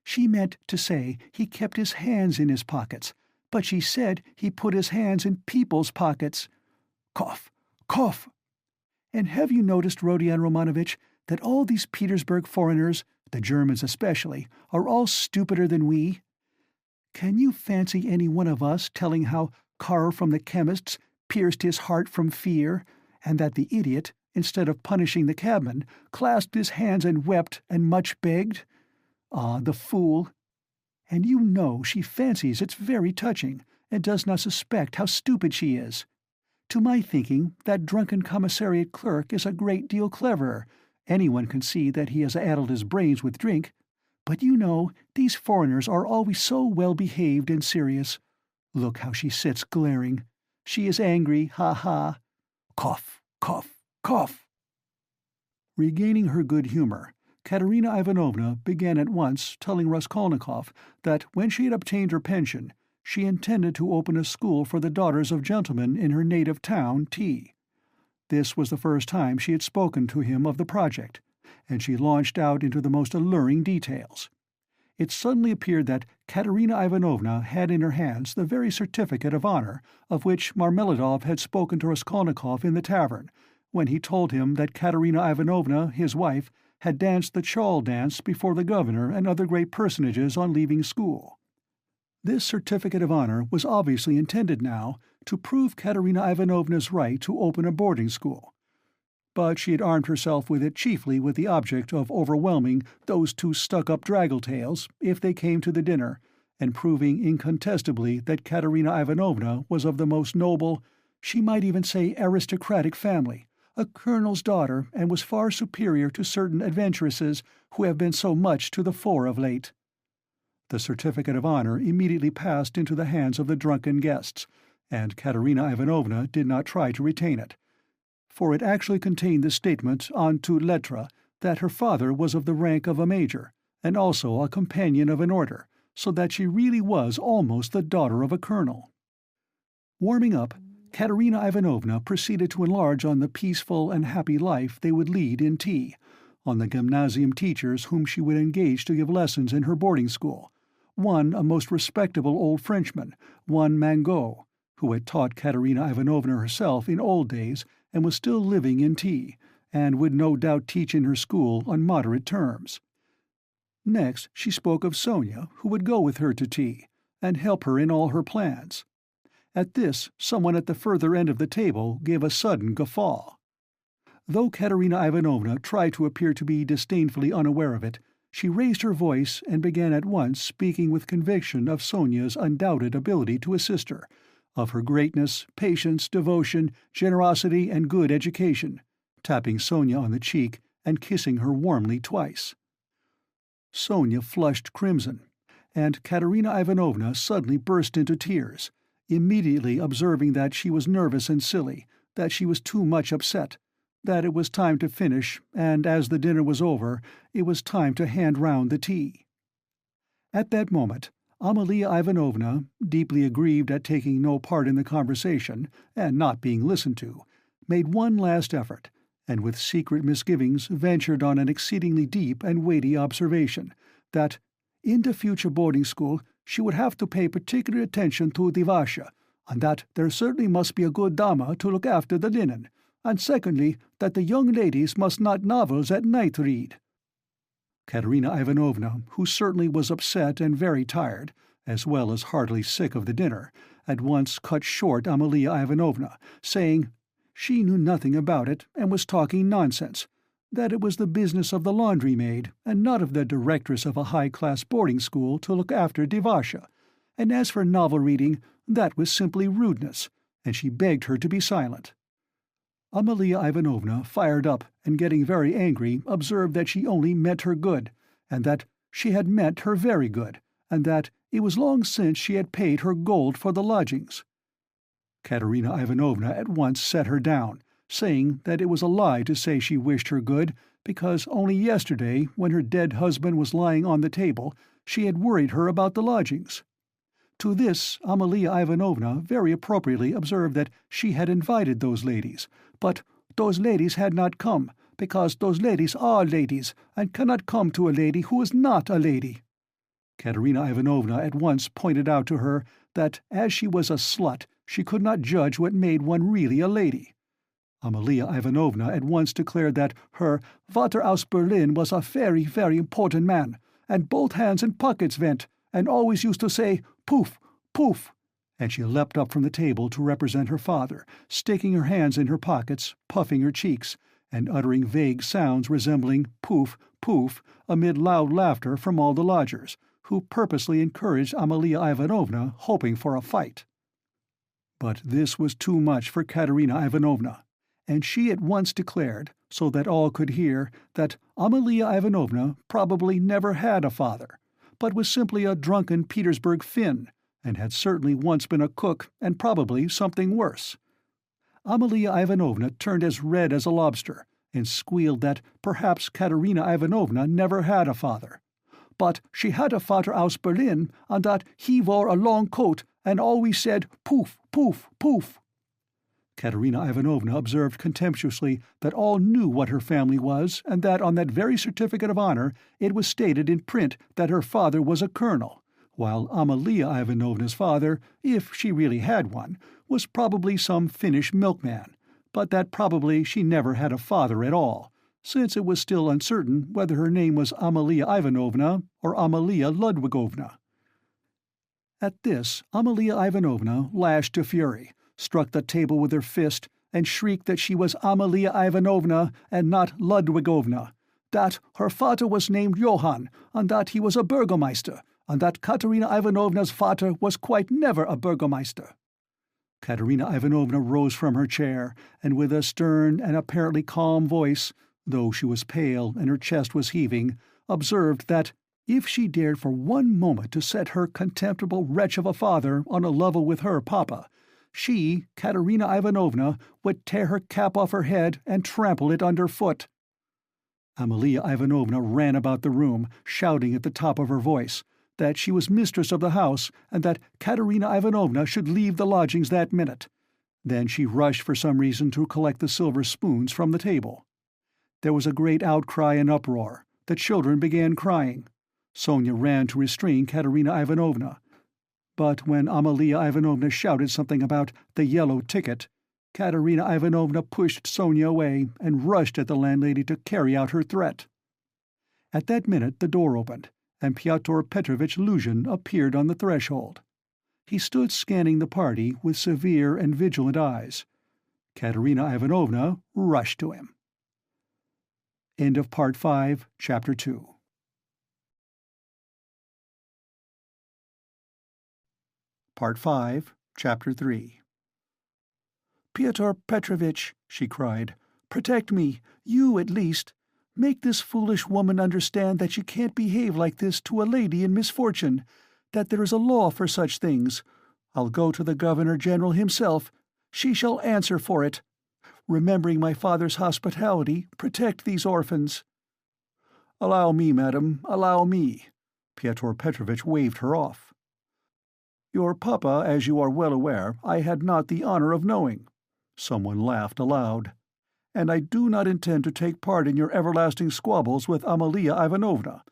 "She meant to say he kept his hands in his pockets, but she said he put his hands in people's pockets. Cough, cough. And have you noticed, Rodion Romanovitch, that all these Petersburg foreigners, the Germans especially, are all stupider than we? Can you fancy any one of us telling how Karl from the chemist's pierced his heart from fear, and that the idiot, instead of punishing the cabman, clasped his hands and wept and much begged? Ah, the fool! And you know she fancies it's very touching, and does not suspect how stupid she is. To my thinking, that drunken commissariat clerk is a great deal cleverer. Anyone can see that he has addled his brains with drink. But you know, these foreigners are always so well-behaved and serious. Look how she sits glaring. She is angry, ha-ha. Cough, cough, cough." Regaining her good humour, Katerina Ivanovna began at once telling Raskolnikov that when she had obtained her pension, she intended to open a school for the daughters of gentlemen in her native town, T. This was the first time she had spoken to him of the project, and she launched out into the most alluring details. It suddenly appeared that Katerina Ivanovna had in her hands the very certificate of honour of which Marmeladov had spoken to Raskolnikov in the tavern, when he told him that Katerina Ivanovna, his wife, had danced the chawl dance before the governor and other great personages on leaving school. This certificate of honour was obviously intended now to prove Katerina Ivanovna's right to open a boarding school, but she had armed herself with it chiefly with the object of overwhelming those two stuck-up draggle-tails if they came to the dinner, and proving incontestably that Katerina Ivanovna was of the most noble, she might even say aristocratic family, a colonel's daughter, and was far superior to certain adventuresses who have been so much to the fore of late. The certificate of honour immediately passed into the hands of the drunken guests, and Katerina Ivanovna did not try to retain it, for it actually contained the statement en toutes lettres that her father was of the rank of a major, and also a companion of an order, so that she really was almost the daughter of a colonel. Warming up, Katerina Ivanovna proceeded to enlarge on the peaceful and happy life they would lead in T, on the gymnasium teachers whom she would engage to give lessons in her boarding school, one a most respectable old Frenchman, one Mangot, who had taught Katerina Ivanovna herself in old days and was still living in T, and would no doubt teach in her school on moderate terms. Next she spoke of Sonia, who would go with her to T, and help her in all her plans. At this, someone at the further end of the table gave a sudden guffaw. Though Katerina Ivanovna tried to appear to be disdainfully unaware of it, she raised her voice and began at once speaking with conviction of Sonia's undoubted ability to assist her, of her greatness, patience, devotion, generosity, and good education, tapping Sonia on the cheek and kissing her warmly twice. Sonia flushed crimson, and Katerina Ivanovna suddenly burst into tears, immediately observing that she was nervous and silly, that she was too much upset, that it was time to finish, and as the dinner was over, it was time to hand round the tea. At that moment, Amalia Ivanovna, deeply aggrieved at taking no part in the conversation and not being listened to, made one last effort, and with secret misgivings ventured on an exceedingly deep and weighty observation, that, in the future boarding school, she would have to pay particular attention to Divasha, and that there certainly must be a good dama to look after the linen, and secondly, that the young ladies must not novels at night read. Katerina Ivanovna, who certainly was upset and very tired, as well as heartily sick of the dinner, at once cut short Amalia Ivanovna, saying she knew nothing about it and was talking nonsense, that it was the business of the laundry-maid, and not of the directress of a high-class boarding school to look after Divasha, and as for novel-reading, That was simply rudeness, and she begged her to be silent. Amalia Ivanovna, fired up and getting very angry, observed that she only meant her good, and that she had meant her very good, and that it was long since she had paid her gold for the lodgings. Katerina Ivanovna at once set her down, saying that it was a lie to say she wished her good, because only yesterday, when her dead husband was lying on the table, she had worried her about the lodgings. To this Amalia Ivanovna very appropriately observed that she had invited those ladies, but those ladies had not come, because those ladies are ladies, and cannot come to a lady who is not a lady. Katerina Ivanovna at once pointed out to her that as she was a slut, she could not judge what made one really a lady. Amalia Ivanovna at once declared that her Vater aus Berlin was a very, very important man, and both hands in pockets went, and always used to say, "Poof, poof," and she leapt up from the table to represent her father, sticking her hands in her pockets, puffing her cheeks, and uttering vague sounds resembling "poof, poof," amid loud laughter from all the lodgers, who purposely encouraged Amalia Ivanovna, hoping for a fight. But this was too much for Katerina Ivanovna, and she at once declared, so that all could hear, that Amalia Ivanovna probably never had a father, but was simply a drunken Petersburg Finn, and had certainly once been a cook and probably something worse. Amalia Ivanovna turned as red as a lobster, and squealed that perhaps Katerina Ivanovna never had a father. But she had a Vater aus Berlin, and that he wore a long coat and always said "poof, poof, poof." Katerina Ivanovna observed contemptuously that all knew what her family was, and that on that very certificate of honor it was stated in print that her father was a colonel, while Amalia Ivanovna's father, if she really had one, was probably some Finnish milkman, but that probably she never had a father at all, since it was still uncertain whether her name was Amalia Ivanovna or Amalia Ludwigovna. At this Amalia Ivanovna lashed to fury, struck the table with her fist, and shrieked that she was Amalia Ivanovna and not Ludwigovna, that her father was named Johann, and that he was a burgomeister, and that Katerina Ivanovna's father was quite never a burgomeister. Katerina Ivanovna rose from her chair, and with a stern and apparently calm voice, though she was pale and her chest was heaving, observed that if she dared for one moment to set her contemptible wretch of a father on a level with her papa, she, Katerina Ivanovna, would tear her cap off her head and trample it underfoot. Amalia Ivanovna ran about the room, shouting at the top of her voice that she was mistress of the house and that Katerina Ivanovna should leave the lodgings that minute. Then she rushed for some reason to collect the silver spoons from the table. There was a great outcry and uproar. The children began crying. Sonia ran to restrain Katerina Ivanovna. But when Amalia Ivanovna shouted something about the yellow ticket, Katerina Ivanovna pushed Sonia away and rushed at the landlady to carry out her threat. At that minute the door opened, and Pyotr Petrovitch Luzhin appeared on the threshold. He stood scanning the party with severe and vigilant eyes. Katerina Ivanovna rushed to him. End of Part 5, Chapter 2. Part 5, Chapter 3. "Pyotr Petrovitch," she cried, "protect me, you at least. Make this foolish woman understand that she can't behave like this to a lady in misfortune, that there is a law for such things. I'll go to the Governor-General himself. She shall answer for it. Remembering my father's hospitality, protect these orphans." "Allow me, madam, allow me." Pyotr Petrovitch waved her off. "Your papa, as you are well aware, I had not the honor of knowing." Someone laughed aloud. "And I do not intend to take part in your everlasting squabbles with Amalia Ivanovna.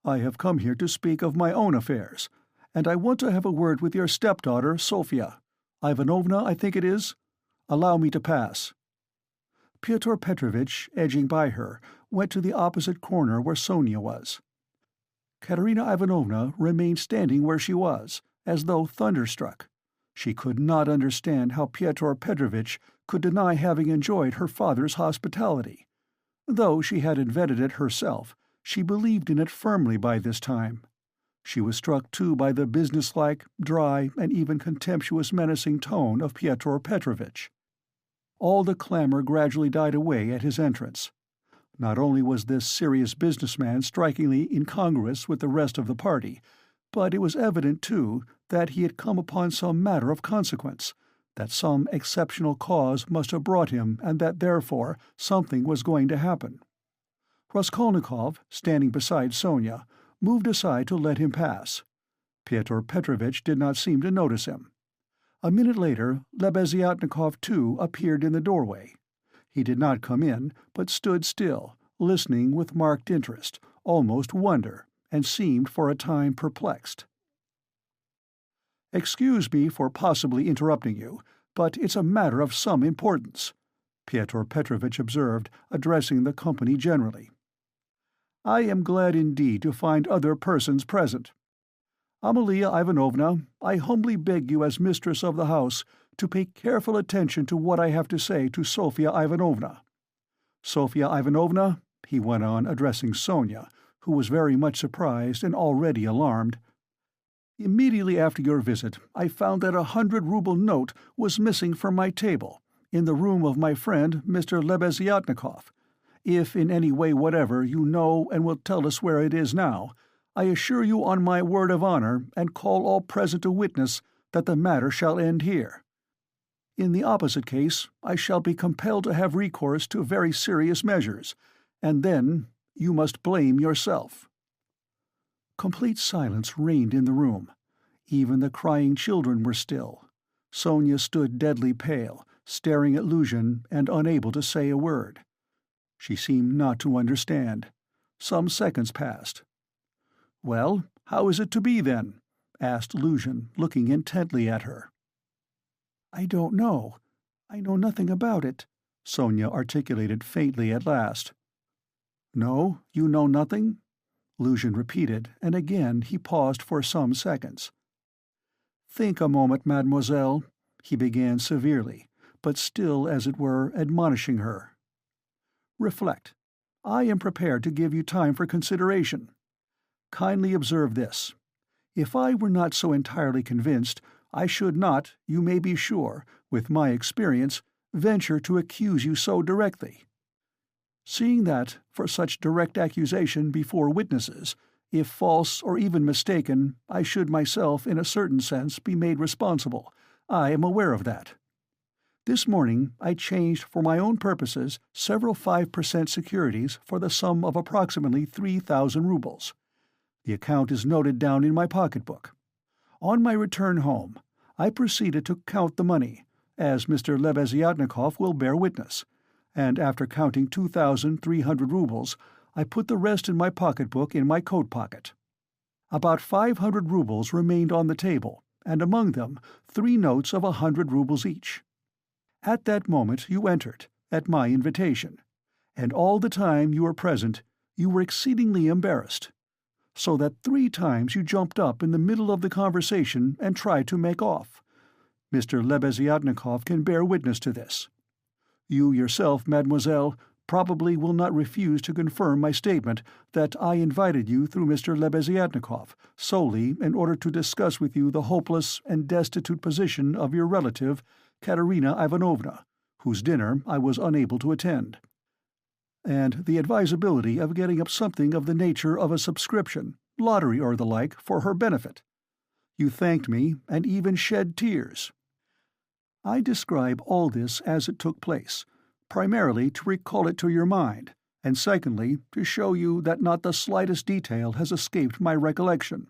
I have come here to speak of my own affairs, and I want to have a word with your stepdaughter, Sofia. Ivanovna, I think it is. Allow me to pass." Pyotr Petrovitch, edging by her, went to the opposite corner where Sonia was. Katerina Ivanovna remained standing where she was, as though thunderstruck. She could not understand how Pyotr Petrovitch could deny having enjoyed her father's hospitality. Though she had invented it herself, she believed in it firmly by this time. She was struck too by the businesslike, dry, and even contemptuous menacing tone of Pyotr Petrovitch. All the clamor gradually died away at his entrance. Not only was this serious businessman strikingly incongruous with the rest of the party, but it was evident, too, that he had come upon some matter of consequence, that some exceptional cause must have brought him, and that, therefore, something was going to happen. Raskolnikov, standing beside Sonia, moved aside to let him pass. Pyotr Petrovitch did not seem to notice him. A minute later, Lebeziatnikov, too, appeared in the doorway. He did not come in, but stood still, listening with marked interest, almost wonder, and seemed for a time perplexed. "Excuse me for possibly interrupting you, but it's a matter of some importance," Pyotr Petrovitch observed, addressing the company generally. "I am glad indeed to find other persons present. Amalia Ivanovna, I humbly beg you as mistress of the house to pay careful attention to what I have to say to Sofya Ivanovna. Sofya Ivanovna," he went on, addressing Sonia, who was very much surprised and already alarmed, "immediately after your visit I found that 100-ruble note was missing from my table, in the room of my friend Mr. Lebeziatnikov. If in any way whatever you know and will tell us where it is now, I assure you on my word of honor, and call all present to witness, that the matter shall end here. In the opposite case, I shall be compelled to have recourse to very serious measures, and then you must blame yourself." Complete silence reigned in the room. Even the crying children were still. Sonia stood deadly pale, staring at Luzhin and unable to say a word. She seemed not to understand. Some seconds passed. "Well, how is it to be, then?" asked Luzhin, looking intently at her. "I don't know. I know nothing about it," Sonia articulated faintly at last. "No, you know nothing?" Luzhin repeated, and again he paused for some seconds. "Think a moment, mademoiselle," he began severely, but still, as it were, admonishing her. "Reflect. I am prepared to give you time for consideration. Kindly observe this. If I were not so entirely convinced, I should not, you may be sure, with my experience, venture to accuse you so directly. Seeing that, for such direct accusation before witnesses, if false or even mistaken, I should myself, in a certain sense, be made responsible, I am aware of that. This morning I changed for my own purposes several 5% securities for the sum of approximately 3,000 rubles. The account is noted down in my pocketbook. On my return home, I proceeded to count the money, as Mr. Lebeziatnikov will bear witness, and after counting 2,300 rubles, I put the rest in my pocketbook in my coat pocket. About 500 rubles remained on the table, and among them 3 notes of 100 rubles each. At that moment you entered, at my invitation, and all the time you were present you were exceedingly embarrassed, so that 3 times you jumped up in the middle of the conversation and tried to make off. Mr. Lebeziatnikov can bear witness to this. You yourself, mademoiselle, probably will not refuse to confirm my statement that I invited you through Mr. Lebeziatnikov solely in order to discuss with you the hopeless and destitute position of your relative, Katerina Ivanovna, whose dinner I was unable to attend, and the advisability of getting up something of the nature of a subscription, lottery or the like, for her benefit. You thanked me and even shed tears. I describe all this as it took place, primarily to recall it to your mind, and secondly to show you that not the slightest detail has escaped my recollection.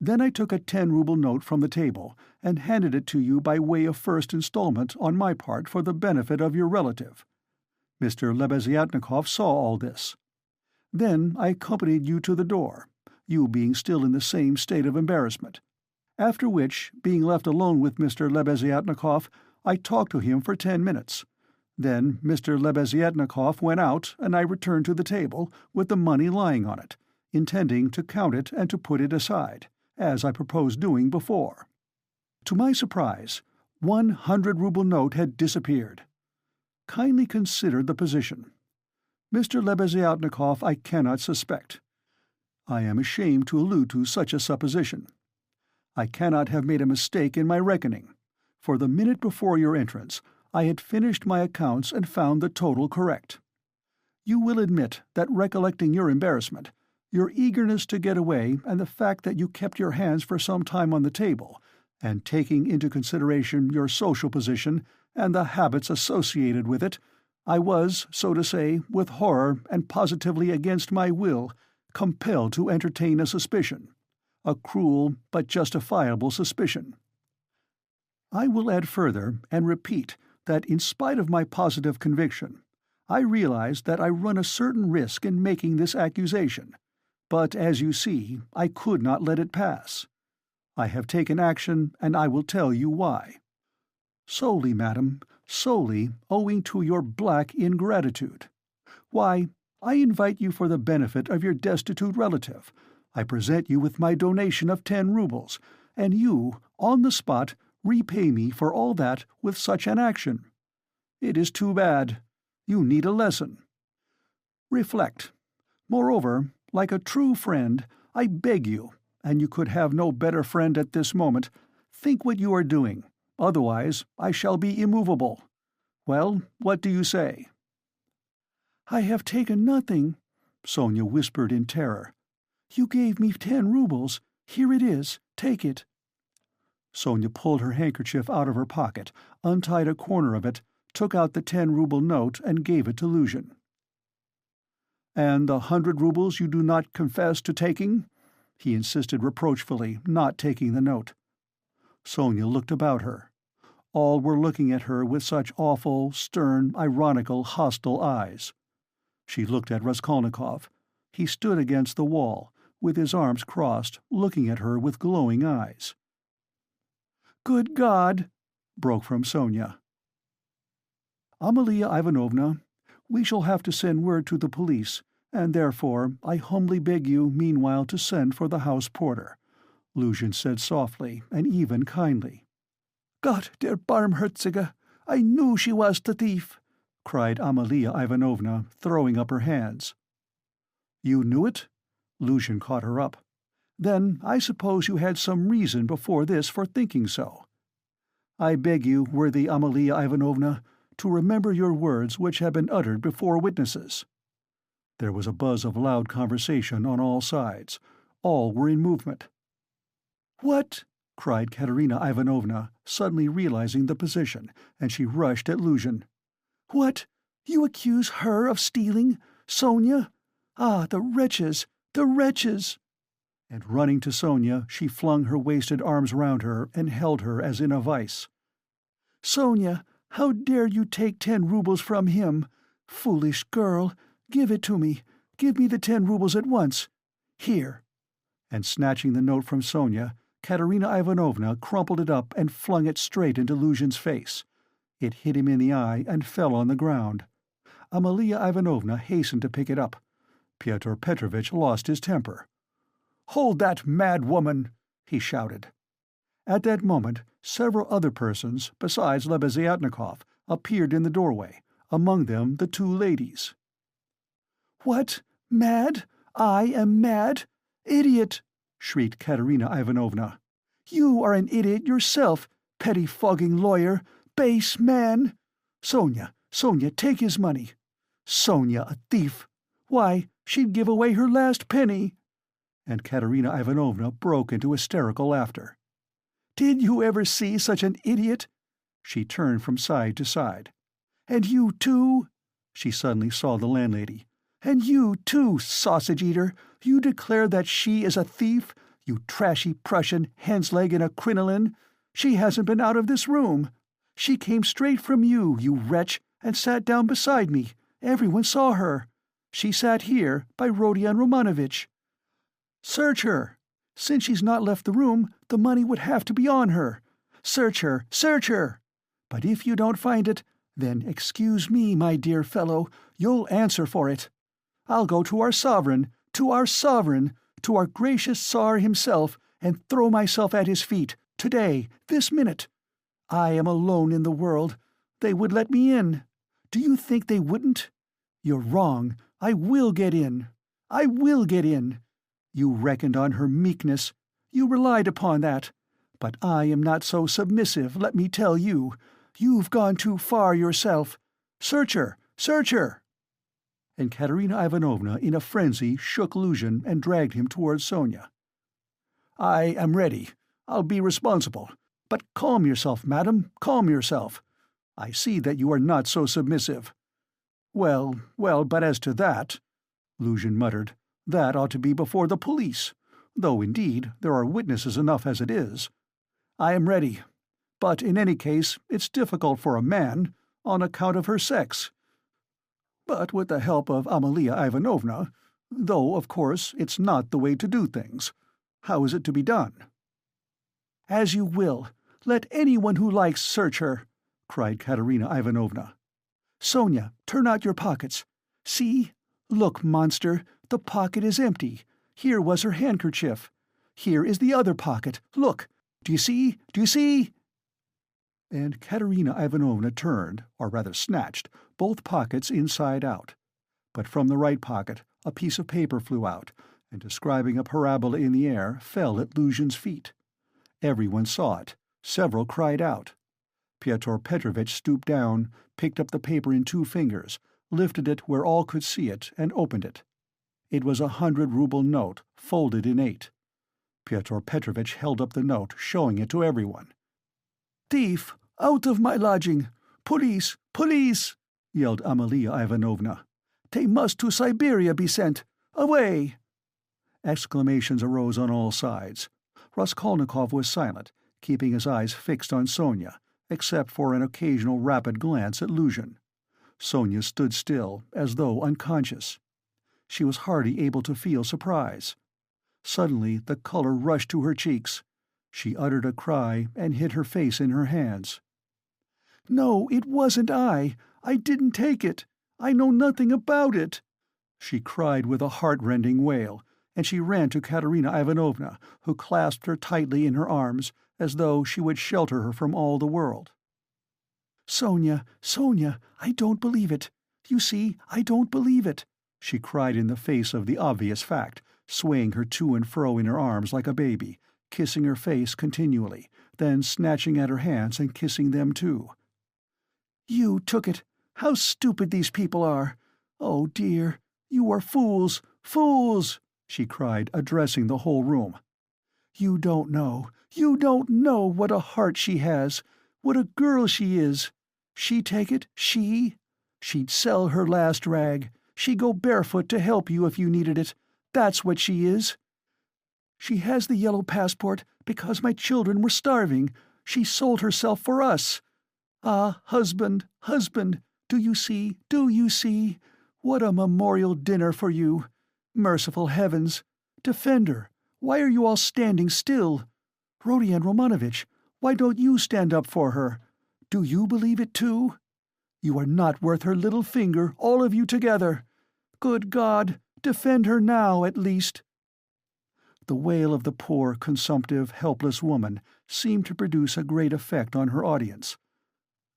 Then I took a 10-ruble note from the table and handed it to you by way of first installment on my part for the benefit of your relative. Mr. Lebeziatnikov saw all this. Then I accompanied you to the door, you being still in the same state of embarrassment, after which, being left alone with Mr. Lebeziatnikov, I talked to him for 10 minutes. Then Mr. Lebeziatnikov went out and I returned to the table with the money lying on it, intending to count it and to put it aside, as I proposed doing before. To my surprise, 100-ruble note had disappeared. Kindly consider the position. Mr. Lebeziatnikov I cannot suspect. I am ashamed to allude to such a supposition. I cannot have made a mistake in my reckoning, for the minute before your entrance I had finished my accounts and found the total correct. You will admit that, recollecting your embarrassment, your eagerness to get away, and the fact that you kept your hands for some time on the table, and taking into consideration your social position and the habits associated with it, I was, so to say, with horror and positively against my will, compelled to entertain a suspicion, a cruel but justifiable suspicion. I will add further and repeat that in spite of my positive conviction, I realize that I run a certain risk in making this accusation, but as you see, I could not let it pass. I have taken action, and I will tell you why. Solely, madam, solely owing to your black ingratitude. Why, I invite you for the benefit of your destitute relative. I present you with my donation of 10 rubles, and you, on the spot, repay me for all that with such an action. It is too bad. You need a lesson. Reflect. Moreover, like a true friend, I beg you, and you could have no better friend at this moment, think what you are doing. Otherwise, I shall be immovable. Well, what do you say?" "I have taken nothing," Sonia whispered in terror. "You gave me 10 rubles. Here it is. Take it." Sonia pulled her handkerchief out of her pocket, untied a corner of it, took out the 10-ruble note and gave it to Luzhin. "And the 100 rubles you do not confess to taking?" he insisted reproachfully, not taking the note. Sonia looked about her. All were looking at her with such awful, stern, ironical, hostile eyes. She looked at Raskolnikov. He stood against the wall, with his arms crossed, looking at her with glowing eyes. "Good God!" broke from Sonia. "Amalia Ivanovna, we shall have to send word to the police, and therefore I humbly beg you meanwhile to send for the house porter," Luzhin said softly and even kindly. "Gott der Barmherzige! I knew she was the thief!" cried Amalia Ivanovna, throwing up her hands. "You knew it?" Luzhin caught her up. "Then I suppose you had some reason before this for thinking so. I beg you, worthy Amalia Ivanovna, to remember your words which have been uttered before witnesses." There was a buzz of loud conversation on all sides. All were in movement. "What?" cried Katerina Ivanovna, suddenly realizing the position, and she rushed at Luzhin. "What? You accuse her of stealing? Sonia? Ah, the wretches! The wretches!" And running to Sonia, she flung her wasted arms round her and held her as in a vice. "Sonia, how dare you take 10 rubles from him? Foolish girl! Give it to me. Give me the 10 rubles at once. Here." And snatching the note from Sonia, Katerina Ivanovna crumpled it up and flung it straight into Luzhin's face. It hit him in the eye and fell on the ground. Amalia Ivanovna hastened to pick it up. Pyotr Petrovitch lost his temper. "Hold that mad woman!" he shouted. At that moment, several other persons, besides Lebeziatnikov, appeared in the doorway, among them the 2 ladies. "What? Mad? I am mad? Idiot!" shrieked Katerina Ivanovna. "You are an idiot yourself, pettifogging lawyer, base man! Sonia, take his money. Sonia, a thief! Why, she'd give away her last penny!" And Katerina Ivanovna broke into hysterical laughter. "Did you ever see such an idiot?" She turned from side to side. "And you too?" She suddenly saw the landlady. "And you too, sausage-eater, you declare that she is a thief, you trashy Prussian hen's-leg in a crinoline? She hasn't been out of this room. She came straight from you, you wretch, and sat down beside me. Everyone saw her. She sat here, by Rodion Romanovitch. Search her. Since she's not left the room, the money would have to be on her. Search her, search her! But if you don't find it, then excuse me, my dear fellow, you'll answer for it. I'll go to our sovereign, to our gracious Tsar himself, and throw myself at his feet, today, this minute. I am alone in the world. They would let me in. Do you think they wouldn't? You're wrong. I will get in. I will get in. You reckoned on her meekness. You relied upon that. But I am not so submissive, let me tell you. You've gone too far yourself. Search her! Search her!" And Katerina Ivanovna, in a frenzy, shook Luzhin and dragged him towards Sonia. "I am ready. I'll be responsible. But calm yourself, madam, calm yourself. I see that you are not so submissive." Well, but as to that," Luzhin muttered, "that ought to be before the police, though, indeed, there are witnesses enough as it is. I am ready. But in any case, it's difficult for a man, on account of her sex. But with the help of Amalia Ivanovna, though, of course, it's not the way to do things. How is it to be done?" "As you will. Let anyone who likes search her," cried Katerina Ivanovna. "Sonia, turn out your pockets. See? Look, monster, the pocket is empty. Here was her handkerchief. Here is the other pocket. Look! Do you see? Do you see?" And Katerina Ivanovna turned, or rather snatched, both pockets inside out. But from the right pocket a piece of paper flew out, and describing a parabola in the air, fell at Luzhin's feet. Everyone saw it. Several cried out. Pyotr Petrovitch stooped down, picked up the paper in 2 fingers, lifted it where all could see it, and opened it. It was a 100-ruble note, folded in 8. Pyotr Petrovitch held up the note, showing it to everyone. "Thief! Out of my lodging! Police! Police!" yelled Amalia Ivanovna. "They must to Siberia be sent! Away!" Exclamations arose on all sides. Raskolnikov was silent, keeping his eyes fixed on Sonia, except for an occasional rapid glance at Luzhin. Sonia stood still, as though unconscious. She was hardly able to feel surprise. Suddenly the color rushed to her cheeks. She uttered a cry and hid her face in her hands. "No, it wasn't I! I didn't take it! I know nothing about it!" she cried with a heart-rending wail, and she ran to Katerina Ivanovna, who clasped her tightly in her arms, as though she would shelter her from all the world. "Sonia, Sonia, I don't believe it! You see, I don't believe it!" she cried in the face of the obvious fact, swaying her to and fro in her arms like a baby, kissing her face continually, then snatching at her hands and kissing them too. "You took it! How stupid these people are! Oh, dear! You are fools! Fools!" she cried, addressing the whole room. You don't know what a heart she has, what a girl she is. She'd take it, she'd sell her last rag, she'd go barefoot to help you if you needed it. That's what she is. She has the yellow passport because my children were starving. She sold herself for us. Ah, husband, husband, do you see? What a memorial dinner for you. Merciful heavens! Defend her! Why are you all standing still? Rodion Romanovitch, why don't you stand up for her? Do you believe it too? You are not worth her little finger, all of you together. Good God, defend her now, at least." The wail of the poor, consumptive, helpless woman seemed to produce a great effect on her audience.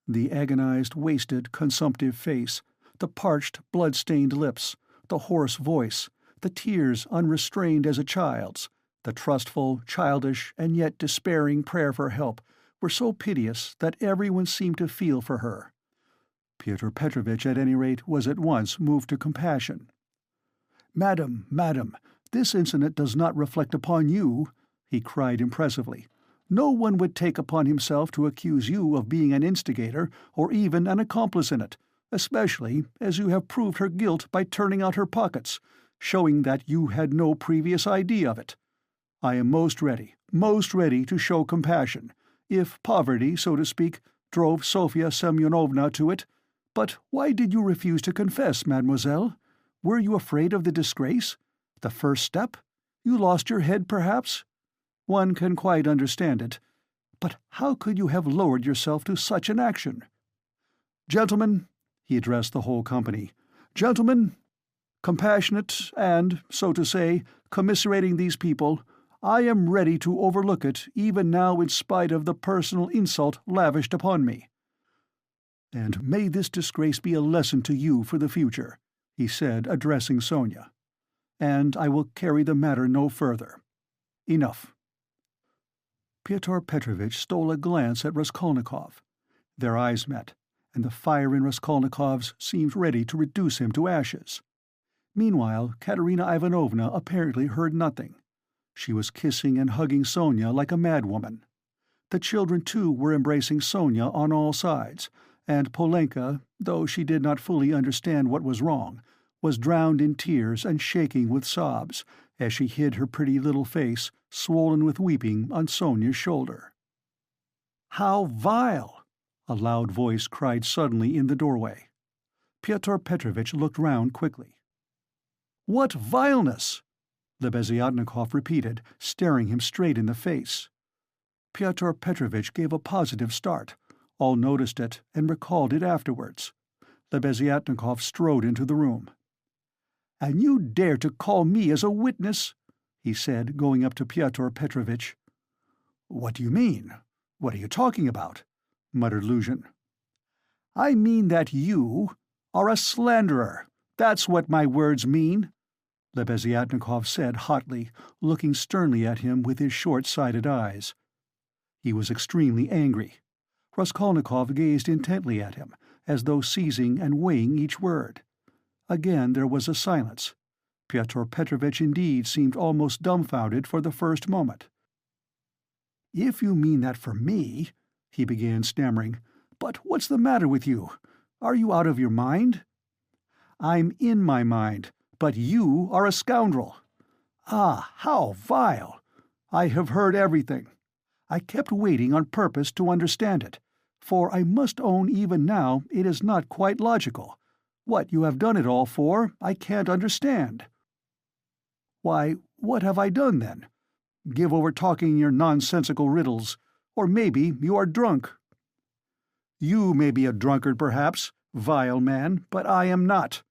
The agonized, wasted, consumptive face, the parched, blood-stained lips, the hoarse voice, the tears unrestrained as a child's, the trustful, childish, and yet despairing prayer for help were so piteous that everyone seemed to feel for her. Pyotr Petrovitch, at any rate, was at once moved to compassion. Madam, this incident does not reflect upon you," he cried impressively. "No one would take upon himself to accuse you of being an instigator or even an accomplice in it, especially as you have proved her guilt by turning out her pockets, showing that you had no previous idea of it. I am most ready to show compassion, if poverty, so to speak, drove Sofya Semyonovna to it. But why did you refuse to confess, mademoiselle? Were you afraid of the disgrace? The first step? You lost your head, perhaps? One can quite understand it. But how could you have lowered yourself to such an action? Gentlemen," he addressed the whole company, "gentlemen, compassionate and, so to say, commiserating these people, I am ready to overlook it even now in spite of the personal insult lavished upon me. And may this disgrace be a lesson to you for the future," he said, addressing Sonia. and I will carry the matter no further. Enough." Pyotr Petrovitch stole a glance at Raskolnikov. Their eyes met, and the fire in Raskolnikov's seemed ready to reduce him to ashes. Meanwhile, Katerina Ivanovna apparently heard nothing. She was kissing and hugging Sonia like a madwoman. The children, too, were embracing Sonia on all sides, and Polenka, though she did not fully understand what was wrong, was drowned in tears and shaking with sobs as she hid her pretty little face, swollen with weeping, on Sonia's shoulder. "How vile!" a loud voice cried suddenly in the doorway. Pyotr Petrovitch looked round quickly. "What vileness!" Lebeziatnikov repeated, staring him straight in the face. Pyotr Petrovitch gave a positive start. All noticed it and recalled it afterwards. Lebeziatnikov strode into the room. "And you dare to call me as a witness?" he said, going up to Pyotr Petrovitch. "What do you mean? What are you talking about?" muttered Luzhin. "I mean that you are a slanderer. That's what my words mean," Lebeziatnikov said hotly, looking sternly at him with his short-sighted eyes. He was extremely angry. Raskolnikov gazed intently at him, as though seizing and weighing each word. Again there was a silence. Pyotr Petrovitch indeed seemed almost dumbfounded for the first moment. "If you mean that for me," he began, stammering, "but what's the matter with you? Are you out of your mind?" "I'm in my mind, but you are a scoundrel." "Ah, how vile! I have heard everything. I kept waiting on purpose to understand it, for I must own even now it is not quite logical. What you have done it all for, I can't understand." "Why, what have I done, then? Give over talking your nonsensical riddles, or maybe you are drunk." "You may be a drunkard, perhaps, vile man, but I am not.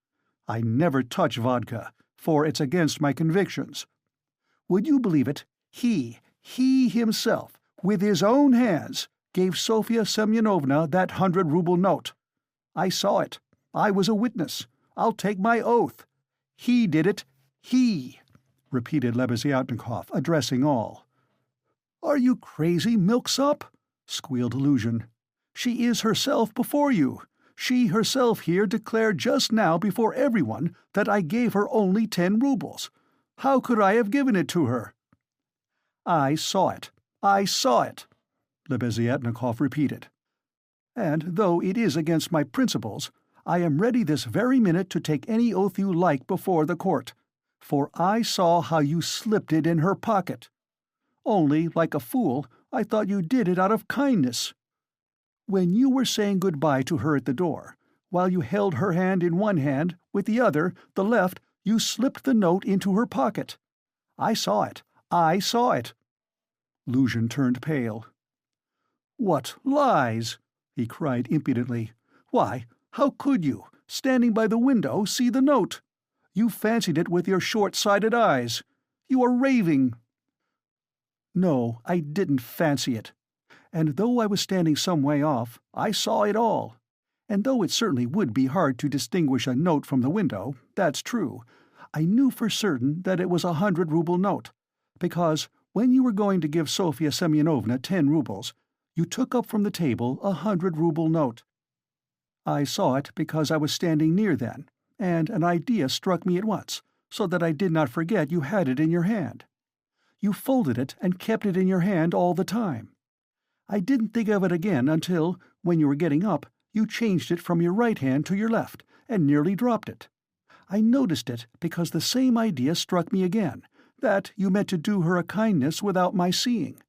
I never touch vodka, for it's against my convictions. Would you believe it? He himself, with his own hands, gave Sofya Semyonovna that 100-ruble note. I saw it. I was a witness. I'll take my oath. He did it. He," repeated Lebeziatnikov, addressing all. "Are you crazy, milksop?" squealed Luzhin. "She is herself before you. She herself here declared just now before everyone that I gave her only 10 rubles. How could I have given it to her?" "I saw it. I saw it," Lebeziatnikov repeated. "And though it is against my principles, I am ready this very minute to take any oath you like before the court, for I saw how you slipped it in her pocket. Only, like a fool, I thought you did it out of kindness. When you were saying good-bye to her at the door, while you held her hand in one hand, with the other, the left, you slipped the note into her pocket. I saw it. I saw it." Luzhin turned pale. "What lies!" he cried impudently. "Why, how could you, standing by the window, see the note? You fancied it with your short-sighted eyes. You are raving." "No, I didn't fancy it. And though I was standing some way off, I saw it all. And though it certainly would be hard to distinguish a note from the window, that's true, I knew for certain that it was a 100-ruble note, because when you were going to give Sofya Semyonovna 10 rubles, you took up from the table a 100-ruble note. I saw it because I was standing near then, and an idea struck me at once, so that I did not forget you had it in your hand. You folded it and kept it in your hand all the time. I didn't think of it again until, when you were getting up, you changed it from your right hand to your left, and nearly dropped it. I noticed it because the same idea struck me again, that you meant to do her a kindness without my seeing.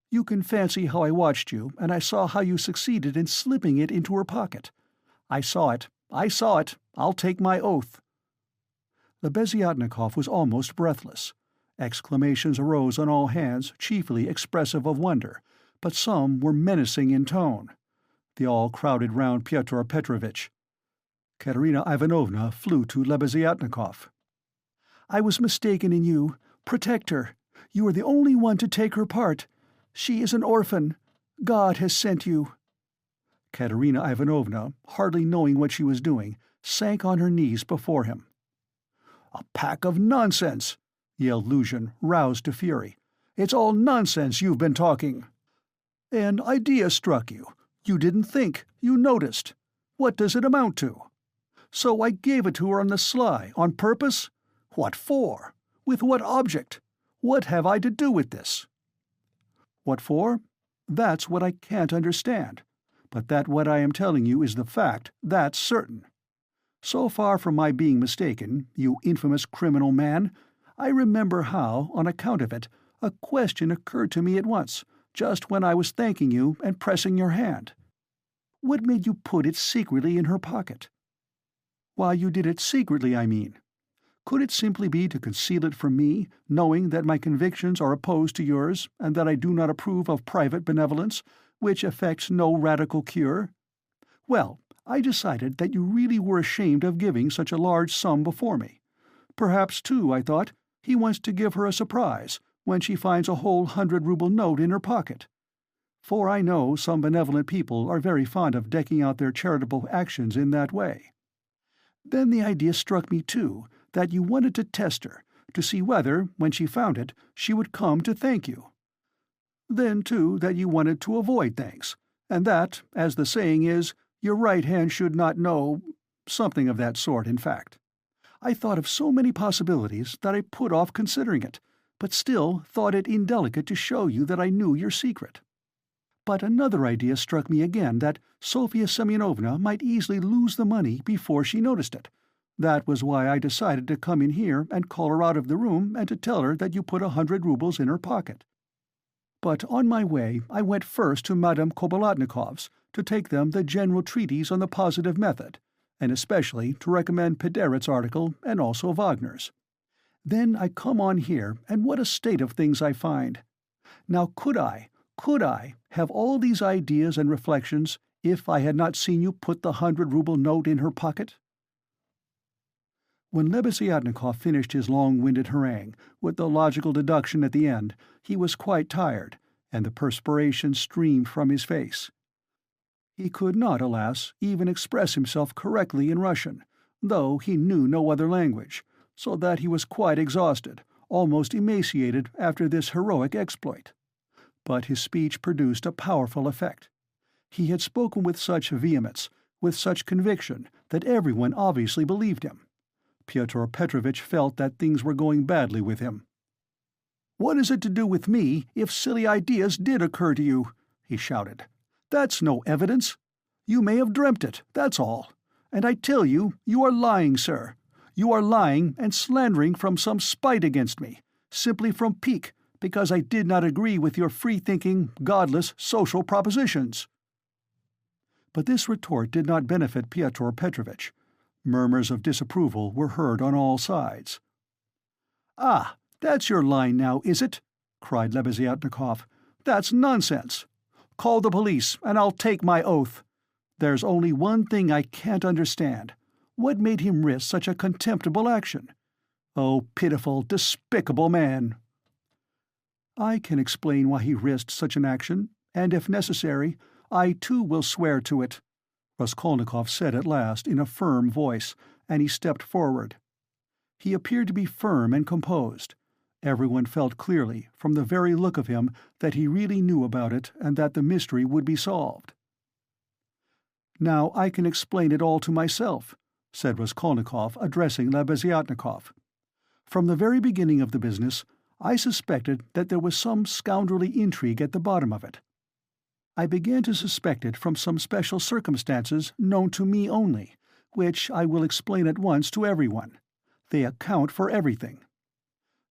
You can fancy how I watched you, and I saw how you succeeded in slipping it into her pocket. I saw it. I saw it. I'll take my oath." Lebeziatnikov was almost breathless. Exclamations arose on all hands, chiefly expressive of wonder, but some were menacing in tone. They all crowded round Pyotr Petrovitch. Katerina Ivanovna flew to Lebeziatnikov. "I was mistaken in you. Protect her. You are the only one to take her part. She is an orphan. God has sent you." Katerina Ivanovna, hardly knowing what she was doing, sank on her knees before him. "A pack of nonsense!" yelled Luzhin, roused to fury. "It's all nonsense you've been talking." "An idea struck you. You didn't think. You noticed. What does it amount to? So I gave it to her on the sly, on purpose? What for? With what object? What have I to do with this?" "What for? That's what I can't understand. But that what I am telling you is the fact, that's certain. So far from my being mistaken, you infamous criminal man, I remember how, on account of it, a question occurred to me at once, just when I was thanking you and pressing your hand. What made you put it secretly in her pocket? Why you did it secretly, I mean. Could it simply be to conceal it from me, knowing that my convictions are opposed to yours, and that I do not approve of private benevolence, which effects no radical cure? Well, I decided that you really were ashamed of giving such a large sum before me. Perhaps, too, I thought, he wants to give her a surprise when she finds a whole 100-ruble note in her pocket. For I know some benevolent people are very fond of decking out their charitable actions in that way. Then the idea struck me, too, that you wanted to test her, to see whether, when she found it, she would come to thank you. Then, too, that you wanted to avoid thanks, and that, as the saying is, your right hand should not know— something of that sort, in fact. I thought of so many possibilities that I put off considering it, but still thought it indelicate to show you that I knew your secret. But another idea struck me again, that Sofya Semyonovna might easily lose the money before she noticed it. That was why I decided to come in here and call her out of the room and to tell her that you put 100 rubles in her pocket. But on my way I went first to Madame Kobolatnikov's to take them the general treatise on the positive method, and especially to recommend Pederet's article and also Wagner's. Then I come on here, and what a state of things I find. Now could I have all these ideas and reflections if I had not seen you put the 100-ruble note in her pocket?" When Lebeziatnikov finished his long-winded harangue, with the logical deduction at the end, he was quite tired, and the perspiration streamed from his face. He could not, alas, even express himself correctly in Russian, though he knew no other language, so that he was quite exhausted, almost emaciated after this heroic exploit. But his speech produced a powerful effect. He had spoken with such vehemence, with such conviction, that everyone obviously believed him. Pyotr Petrovitch felt that things were going badly with him. "What is it to do with me if silly ideas did occur to you?" he shouted. "That's no evidence. You may have dreamt it, that's all. And I tell you, you are lying, sir. You are lying and slandering from some spite against me, simply from pique, because I did not agree with your free-thinking, godless social propositions." But this retort did not benefit Pyotr Petrovitch. Murmurs of disapproval were heard on all sides. "Ah, that's your line now, is it?" cried Lebeziatnikov. "That's nonsense. Call the police, and I'll take my oath. There's only one thing I can't understand. What made him risk such a contemptible action? Oh, pitiful, despicable man!" "I can explain why he risked such an action, and if necessary, I too will swear to it," Raskolnikov said at last in a firm voice, and he stepped forward. He appeared to be firm and composed. Everyone felt clearly, from the very look of him, that he really knew about it and that the mystery would be solved. "Now I can explain it all to myself," said Raskolnikov, addressing Lebeziatnikov. "From the very beginning of the business, I suspected that there was some scoundrelly intrigue at the bottom of it. I began to suspect it from some special circumstances known to me only, which I will explain at once to everyone. They account for everything.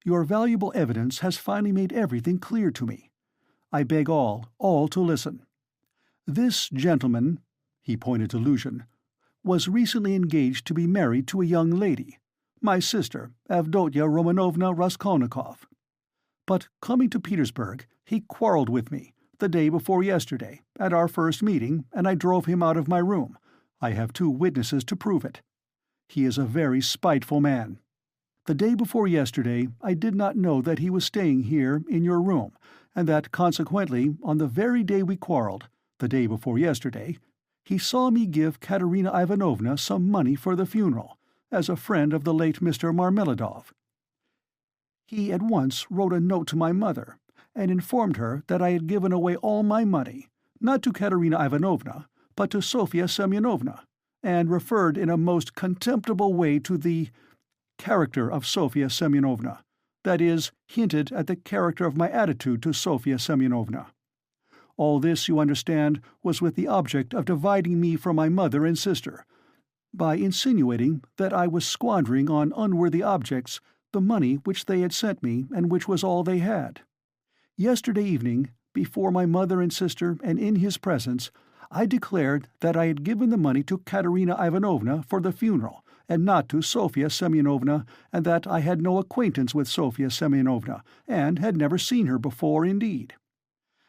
Your valuable evidence has finally made everything clear to me. I beg all to listen. This gentleman," he pointed to Luzhin, "was recently engaged to be married to a young lady, my sister, Avdotya Romanovna Raskolnikov. But coming to Petersburg, he quarreled with me, the day before yesterday, at our first meeting, and I drove him out of my room. I have 2 witnesses to prove it. He is a very spiteful man. The day before yesterday I did not know that he was staying here in your room, and that, consequently, on the very day we quarreled, the day before yesterday, he saw me give Katerina Ivanovna some money for the funeral, as a friend of the late Mr. Marmeladov. He at once wrote a note to my mother, and informed her that I had given away all my money, not to Katerina Ivanovna, but to Sofya Semyonovna, and referred in a most contemptible way to the character of Sofya Semyonovna, that is, hinted at the character of my attitude to Sofya Semyonovna. All this, you understand, was with the object of dividing me from my mother and sister, by insinuating that I was squandering on unworthy objects the money which they had sent me and which was all they had. Yesterday evening, before my mother and sister and in his presence, I declared that I had given the money to Katerina Ivanovna for the funeral, and not to Sofya Semyonovna, and that I had no acquaintance with Sofya Semyonovna, and had never seen her before indeed.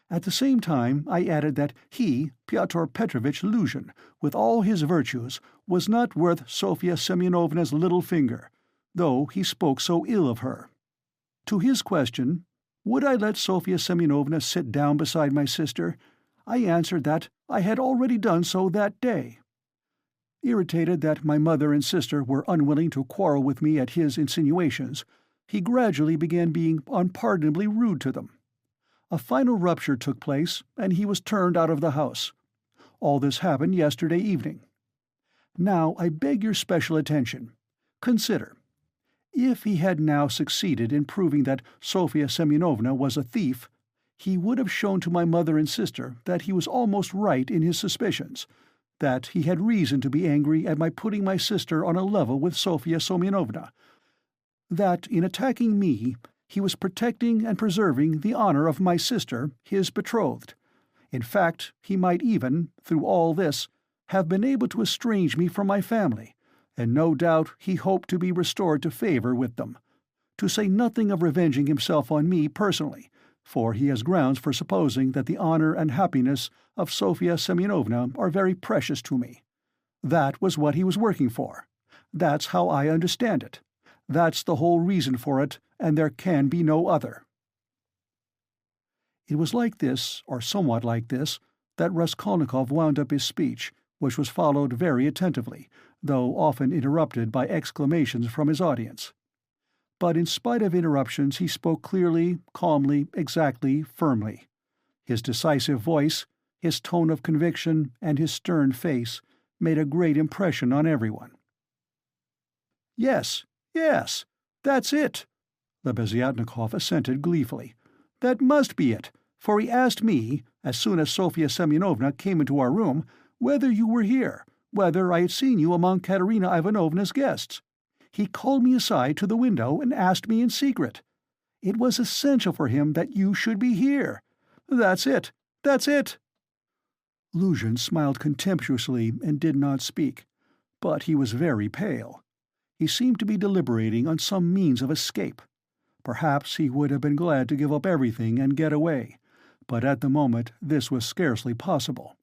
At the same time I added that he, Pyotr Petrovitch Luzhin, with all his virtues, was not worth Sofya Semyonovna's little finger, though he spoke so ill of her. To his question, would I let Sofya Semyonovna sit down beside my sister, I answered that I had already done so that day. Irritated that my mother and sister were unwilling to quarrel with me at his insinuations, he gradually began being unpardonably rude to them. A final rupture took place, and he was turned out of the house. All this happened yesterday evening. Now I beg your special attention. Consider. If he had now succeeded in proving that Sofya Semyonovna was a thief, he would have shown to my mother and sister that he was almost right in his suspicions, that he had reason to be angry at my putting my sister on a level with Sofya Semyonovna, that in attacking me he was protecting and preserving the honor of my sister, his betrothed. In fact, he might even, through all this, have been able to estrange me from my family, and no doubt he hoped to be restored to favor with them, to say nothing of revenging himself on me personally, for he has grounds for supposing that the honor and happiness of Sofya Semyonovna are very precious to me. That was what he was working for. That's how I understand it. That's the whole reason for it, and there can be no other. It was like this, or somewhat like this, that Raskolnikov wound up his speech, which was followed very attentively, though often interrupted by exclamations from his audience. But in spite of interruptions he spoke clearly, calmly, exactly, firmly. His decisive voice, his tone of conviction, and his stern face made a great impression on everyone. "Yes, yes, that's it," Lebeziatnikov assented gleefully. "That must be it, for he asked me, as soon as Sofya Semyonovna came into our room, whether you were here, whether I had seen you among Katerina Ivanovna's guests. He called me aside to the window and asked me in secret. It was essential for him that you should be here. That's it, that's it." Luzhin smiled contemptuously and did not speak, but he was very pale. He seemed to be deliberating on some means of escape. Perhaps he would have been glad to give up everything and get away, but at the moment this was scarcely possible.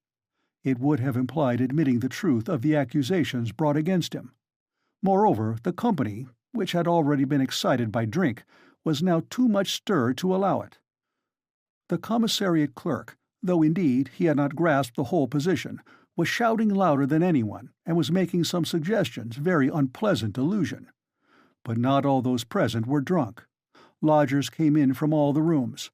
It would have implied admitting the truth of the accusations brought against him. Moreover, the company, which had already been excited by drink, was now too much stirred to allow it. The commissariat clerk, though indeed he had not grasped the whole position, was shouting louder than anyone, and was making some suggestions very unpleasant to Luzhin. But not all those present were drunk. Lodgers came in from all the rooms.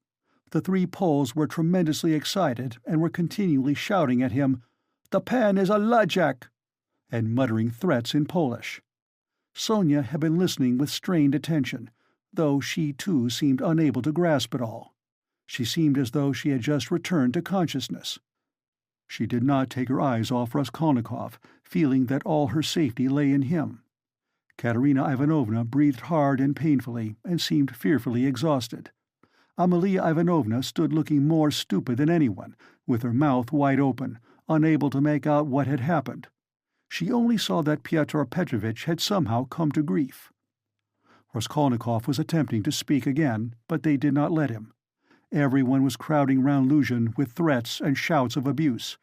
The three Poles were tremendously excited and were continually shouting at him, "The pan is a lajak," and muttering threats in Polish. Sonia had been listening with strained attention, though she too seemed unable to grasp it all. She seemed as though she had just returned to consciousness. She did not take her eyes off Raskolnikov, feeling that all her safety lay in him. Katerina Ivanovna breathed hard and painfully, and seemed fearfully exhausted. Amalia Ivanovna stood looking more stupid than anyone, with her mouth wide open, unable to make out what had happened. She only saw that Pyotr Petrovitch had somehow come to grief. Raskolnikov was attempting to speak again, but they did not let him. Everyone was crowding round Luzhin with threats and shouts of abuse.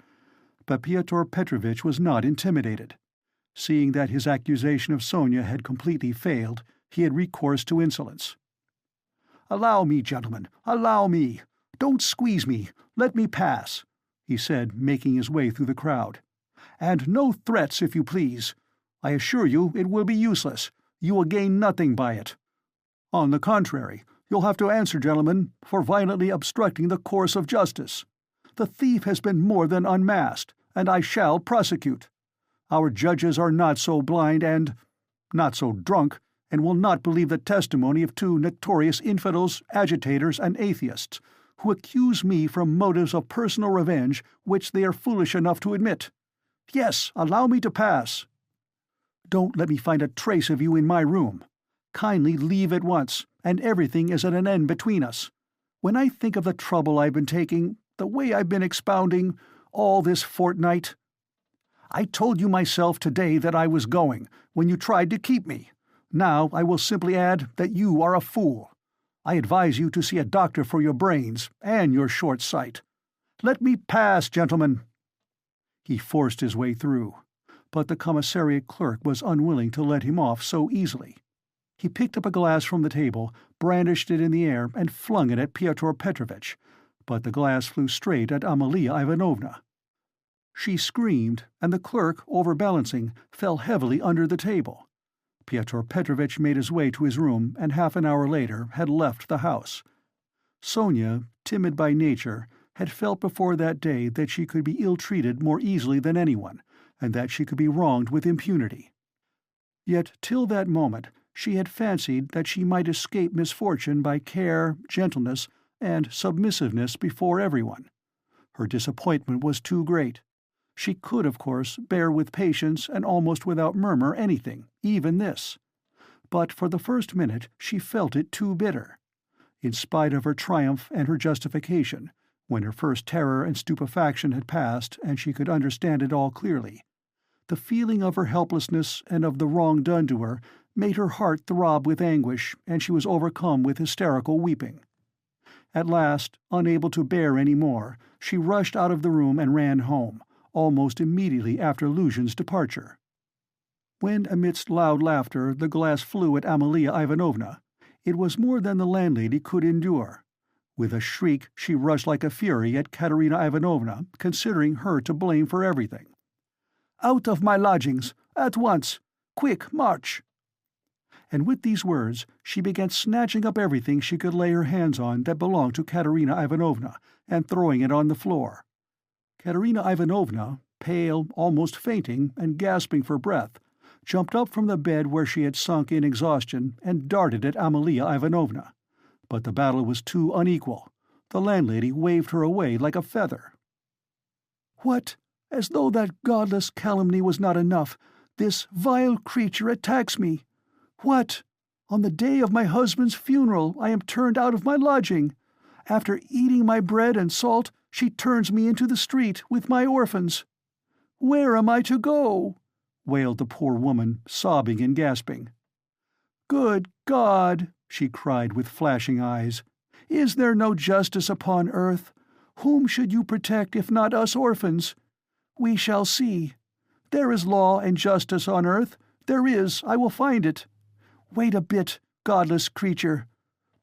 But Pyotr Petrovitch was not intimidated. Seeing that his accusation of Sonia had completely failed, he had recourse to insolence. "Allow me, gentlemen, allow me! Don't squeeze me! Let me pass!" he said, making his way through the crowd. "And no threats, if you please. I assure you it will be useless. You will gain nothing by it. On the contrary, you'll have to answer, gentlemen, for violently obstructing the course of justice. The thief has been more than unmasked, and I shall prosecute. Our judges are not so blind and not so drunk, and will not believe the testimony of two notorious infidels, agitators, and atheists, who accuse me from motives of personal revenge which they are foolish enough to admit. Yes, allow me to pass. Don't let me find a trace of you in my room. Kindly leave at once, and everything is at an end between us. When I think of the trouble I've been taking, the way I've been expounding, all this fortnight— I told you myself today that I was going, when you tried to keep me. Now I will simply add that you are a fool. I advise you to see a doctor for your brains and your short sight. Let me pass, gentlemen." He forced his way through, but the commissariat clerk was unwilling to let him off so easily. He picked up a glass from the table, brandished it in the air, and flung it at Pyotr Petrovitch, but the glass flew straight at Amalia Ivanovna. She screamed, and the clerk, overbalancing, fell heavily under the table. Pyotr Petrovitch made his way to his room, and half an hour later had left the house. Sonia, timid by nature, had felt before that day that she could be ill-treated more easily than anyone, and that she could be wronged with impunity. Yet till that moment she had fancied that she might escape misfortune by care, gentleness, and submissiveness before everyone. Her disappointment was too great. She could, of course, bear with patience and almost without murmur anything, even this. But for the first minute she felt it too bitter. In spite of her triumph and her justification, when her first terror and stupefaction had passed and she could understand it all clearly, the feeling of her helplessness and of the wrong done to her made her heart throb with anguish, and she was overcome with hysterical weeping. At last, unable to bear any more, she rushed out of the room and ran home, almost immediately after Luzhin's departure. When, amidst loud laughter, the glass flew at Amalia Ivanovna, it was more than the landlady could endure. With a shriek she rushed like a fury at Katerina Ivanovna, considering her to blame for everything. "Out of my lodgings! At once! Quick, march!" And with these words she began snatching up everything she could lay her hands on that belonged to Katerina Ivanovna, and throwing it on the floor. Katerina Ivanovna, pale, almost fainting, and gasping for breath, jumped up from the bed where she had sunk in exhaustion and darted at Amalia Ivanovna. But the battle was too unequal. The landlady waved her away like a feather. "What? As though that godless calumny was not enough, this vile creature attacks me. What? On the day of my husband's funeral I am turned out of my lodging. After eating my bread and salt, she turns me into the street with my orphans. Where am I to go?" wailed the poor woman, sobbing and gasping. "Good God!" she cried with flashing eyes. "Is there no justice upon earth? Whom should you protect if not us orphans? We shall see. There is law and justice on earth. There is, I will find it. Wait a bit, godless creature.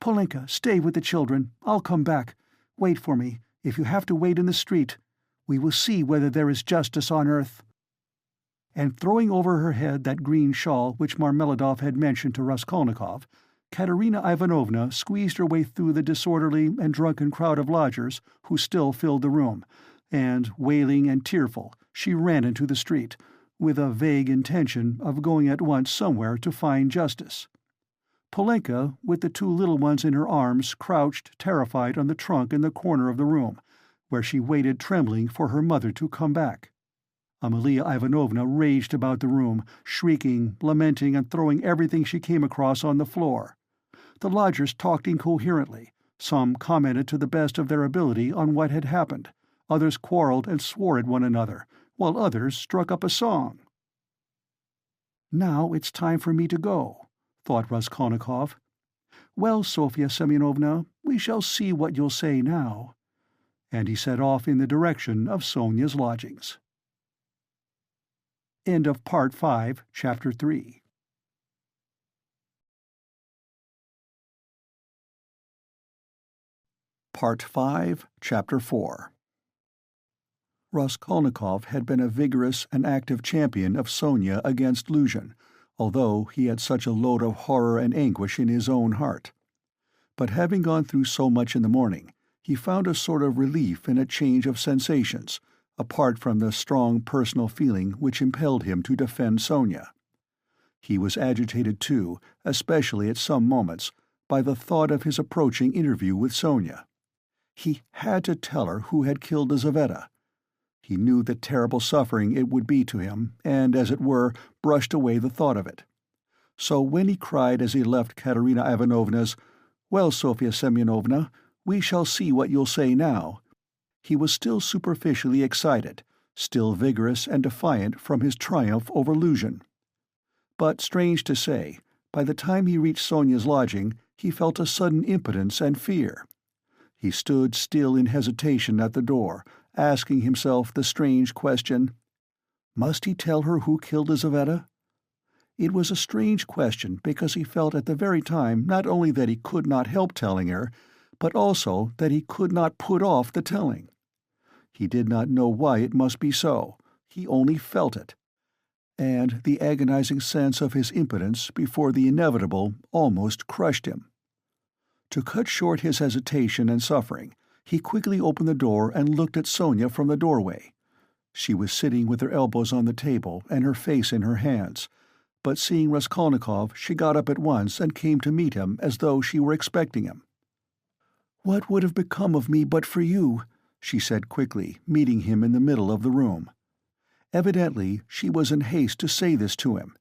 Polenka, stay with the children. I'll come back. Wait for me, if you have to wait in the street. We will see whether there is justice on earth." And throwing over her head that green shawl which Marmeladov had mentioned to Raskolnikov, Katerina Ivanovna squeezed her way through the disorderly and drunken crowd of lodgers who still filled the room, and, wailing and tearful, she ran into the street, with a vague intention of going at once somewhere to find justice. Polenka, with the two little ones in her arms, crouched, terrified, on the trunk in the corner of the room, where she waited trembling for her mother to come back. Amalia Ivanovna raged about the room, shrieking, lamenting, and throwing everything she came across on the floor. The lodgers talked incoherently. Some commented to the best of their ability on what had happened. Others quarreled and swore at one another, while others struck up a song. "Now it's time for me to go," thought Raskolnikov. "Well, Sofya Semyonovna, we shall see what you'll say now." And he set off in the direction of Sonia's lodgings. End of Part 5, Chapter 3. Part 5, Chapter 4. Raskolnikov had been a vigorous and active champion of Sonia against Luzhin, although he had such a load of horror and anguish in his own heart. But having gone through so much in the morning, he found a sort of relief in a change of sensations, apart from the strong personal feeling which impelled him to defend Sonia. He was agitated too, especially at some moments, by the thought of his approaching interview with Sonia. He had to tell her who had killed Lizaveta. He knew the terrible suffering it would be to him, and, as it were, brushed away the thought of it. So when he cried as he left Katerina Ivanovna's, "Well, Sofya Semyonovna, we shall see what you'll say now," he was still superficially excited, still vigorous and defiant from his triumph over Luzhin. But, strange to say, by the time he reached Sonia's lodging, he felt a sudden impotence and fear. He stood still in hesitation at the door, asking himself the strange question, must he tell her who killed Lizaveta? It was a strange question because he felt at the very time not only that he could not help telling her, but also that he could not put off the telling. He did not know why it must be so, he only felt it. And the agonizing sense of his impotence before the inevitable almost crushed him. To cut short his hesitation and suffering, he quickly opened the door and looked at Sonia from the doorway. She was sitting with her elbows on the table and her face in her hands, but seeing Raskolnikov, she got up at once and came to meet him as though she were expecting him. "What would have become of me but for you?" she said quickly, meeting him in the middle of the room. Evidently, she was in haste to say this to him.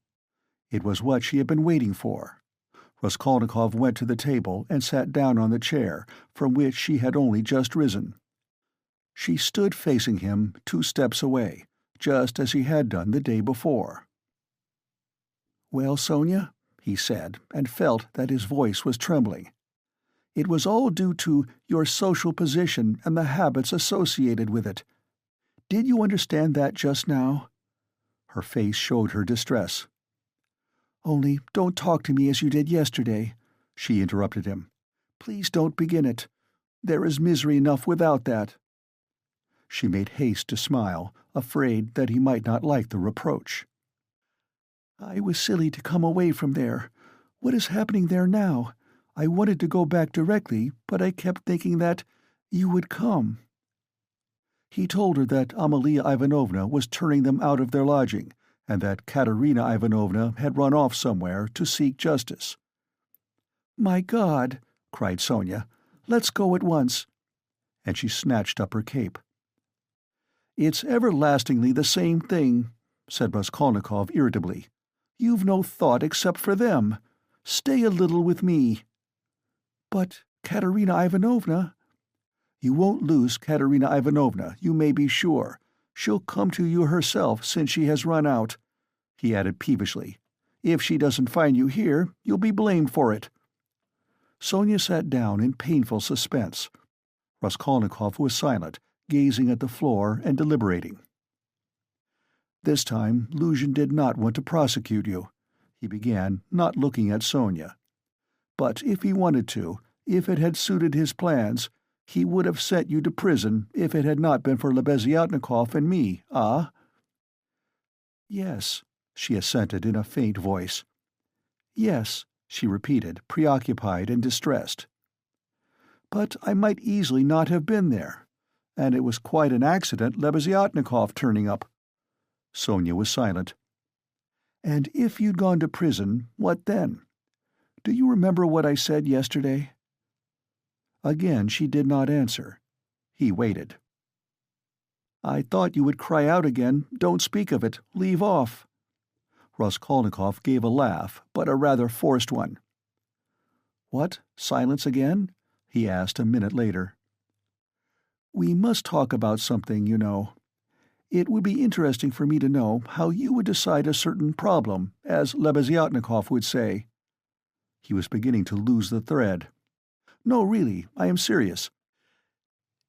It was what she had been waiting for. Raskolnikov went to the table and sat down on the chair, from which she had only just risen. She stood facing him 2 steps away, just as he had done the day before. "Well, Sonia," he said, and felt that his voice was trembling. "It was all due to your social position and the habits associated with it. Did you understand that just now?" Her face showed her distress. "Only don't talk to me as you did yesterday," she interrupted him. "Please don't begin it. There is misery enough without that." She made haste to smile, afraid that he might not like the reproach. "I was silly to come away from there. What is happening there now? I wanted to go back directly, but I kept thinking that you would come." He told her that Amalia Ivanovna was turning them out of their lodging, and that Katerina Ivanovna had run off somewhere to seek justice. "My God!" cried Sonia. "Let's go at once." And she snatched up her cape. "It's everlastingly the same thing," said Raskolnikov irritably. "You've no thought except for them. Stay a little with me." "But Katerina Ivanovna—" "You won't lose Katerina Ivanovna, you may be sure. She'll come to you herself since she has run out," he added peevishly. "If she doesn't find you here, you'll be blamed for it." Sonia sat down in painful suspense. Raskolnikov was silent, gazing at the floor and deliberating. "This time Luzhin did not want to prosecute you," he began, not looking at Sonia. "But if he wanted to, if it had suited his plans, he would have sent you to prison if it had not been for Lebeziatnikov and me, ah?" "Yes," she assented in a faint voice. "Yes," she repeated, preoccupied and distressed. "But I might easily not have been there. And it was quite an accident Lebeziatnikov turning up." Sonia was silent. "And if you'd gone to prison, what then? Do you remember what I said yesterday?" Again she did not answer. He waited. "I thought you would cry out again, 'Don't speak of it, leave off.'" Raskolnikov gave a laugh, but a rather forced one. "What, silence again?" he asked a minute later. "We must talk about something, you know. It would be interesting for me to know how you would decide a certain problem, as Lebeziatnikov would say." He was beginning to lose the thread. "No, really, I am serious.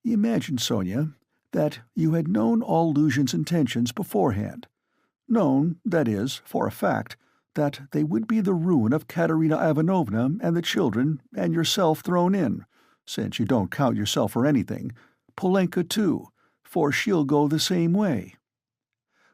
Imagine, Sonia, that you had known all Luzhin's intentions beforehand. Known, that is, for a fact, that they would be the ruin of Katerina Ivanovna and the children, and yourself thrown in, since you don't count yourself for anything, Polenka too, for she'll go the same way.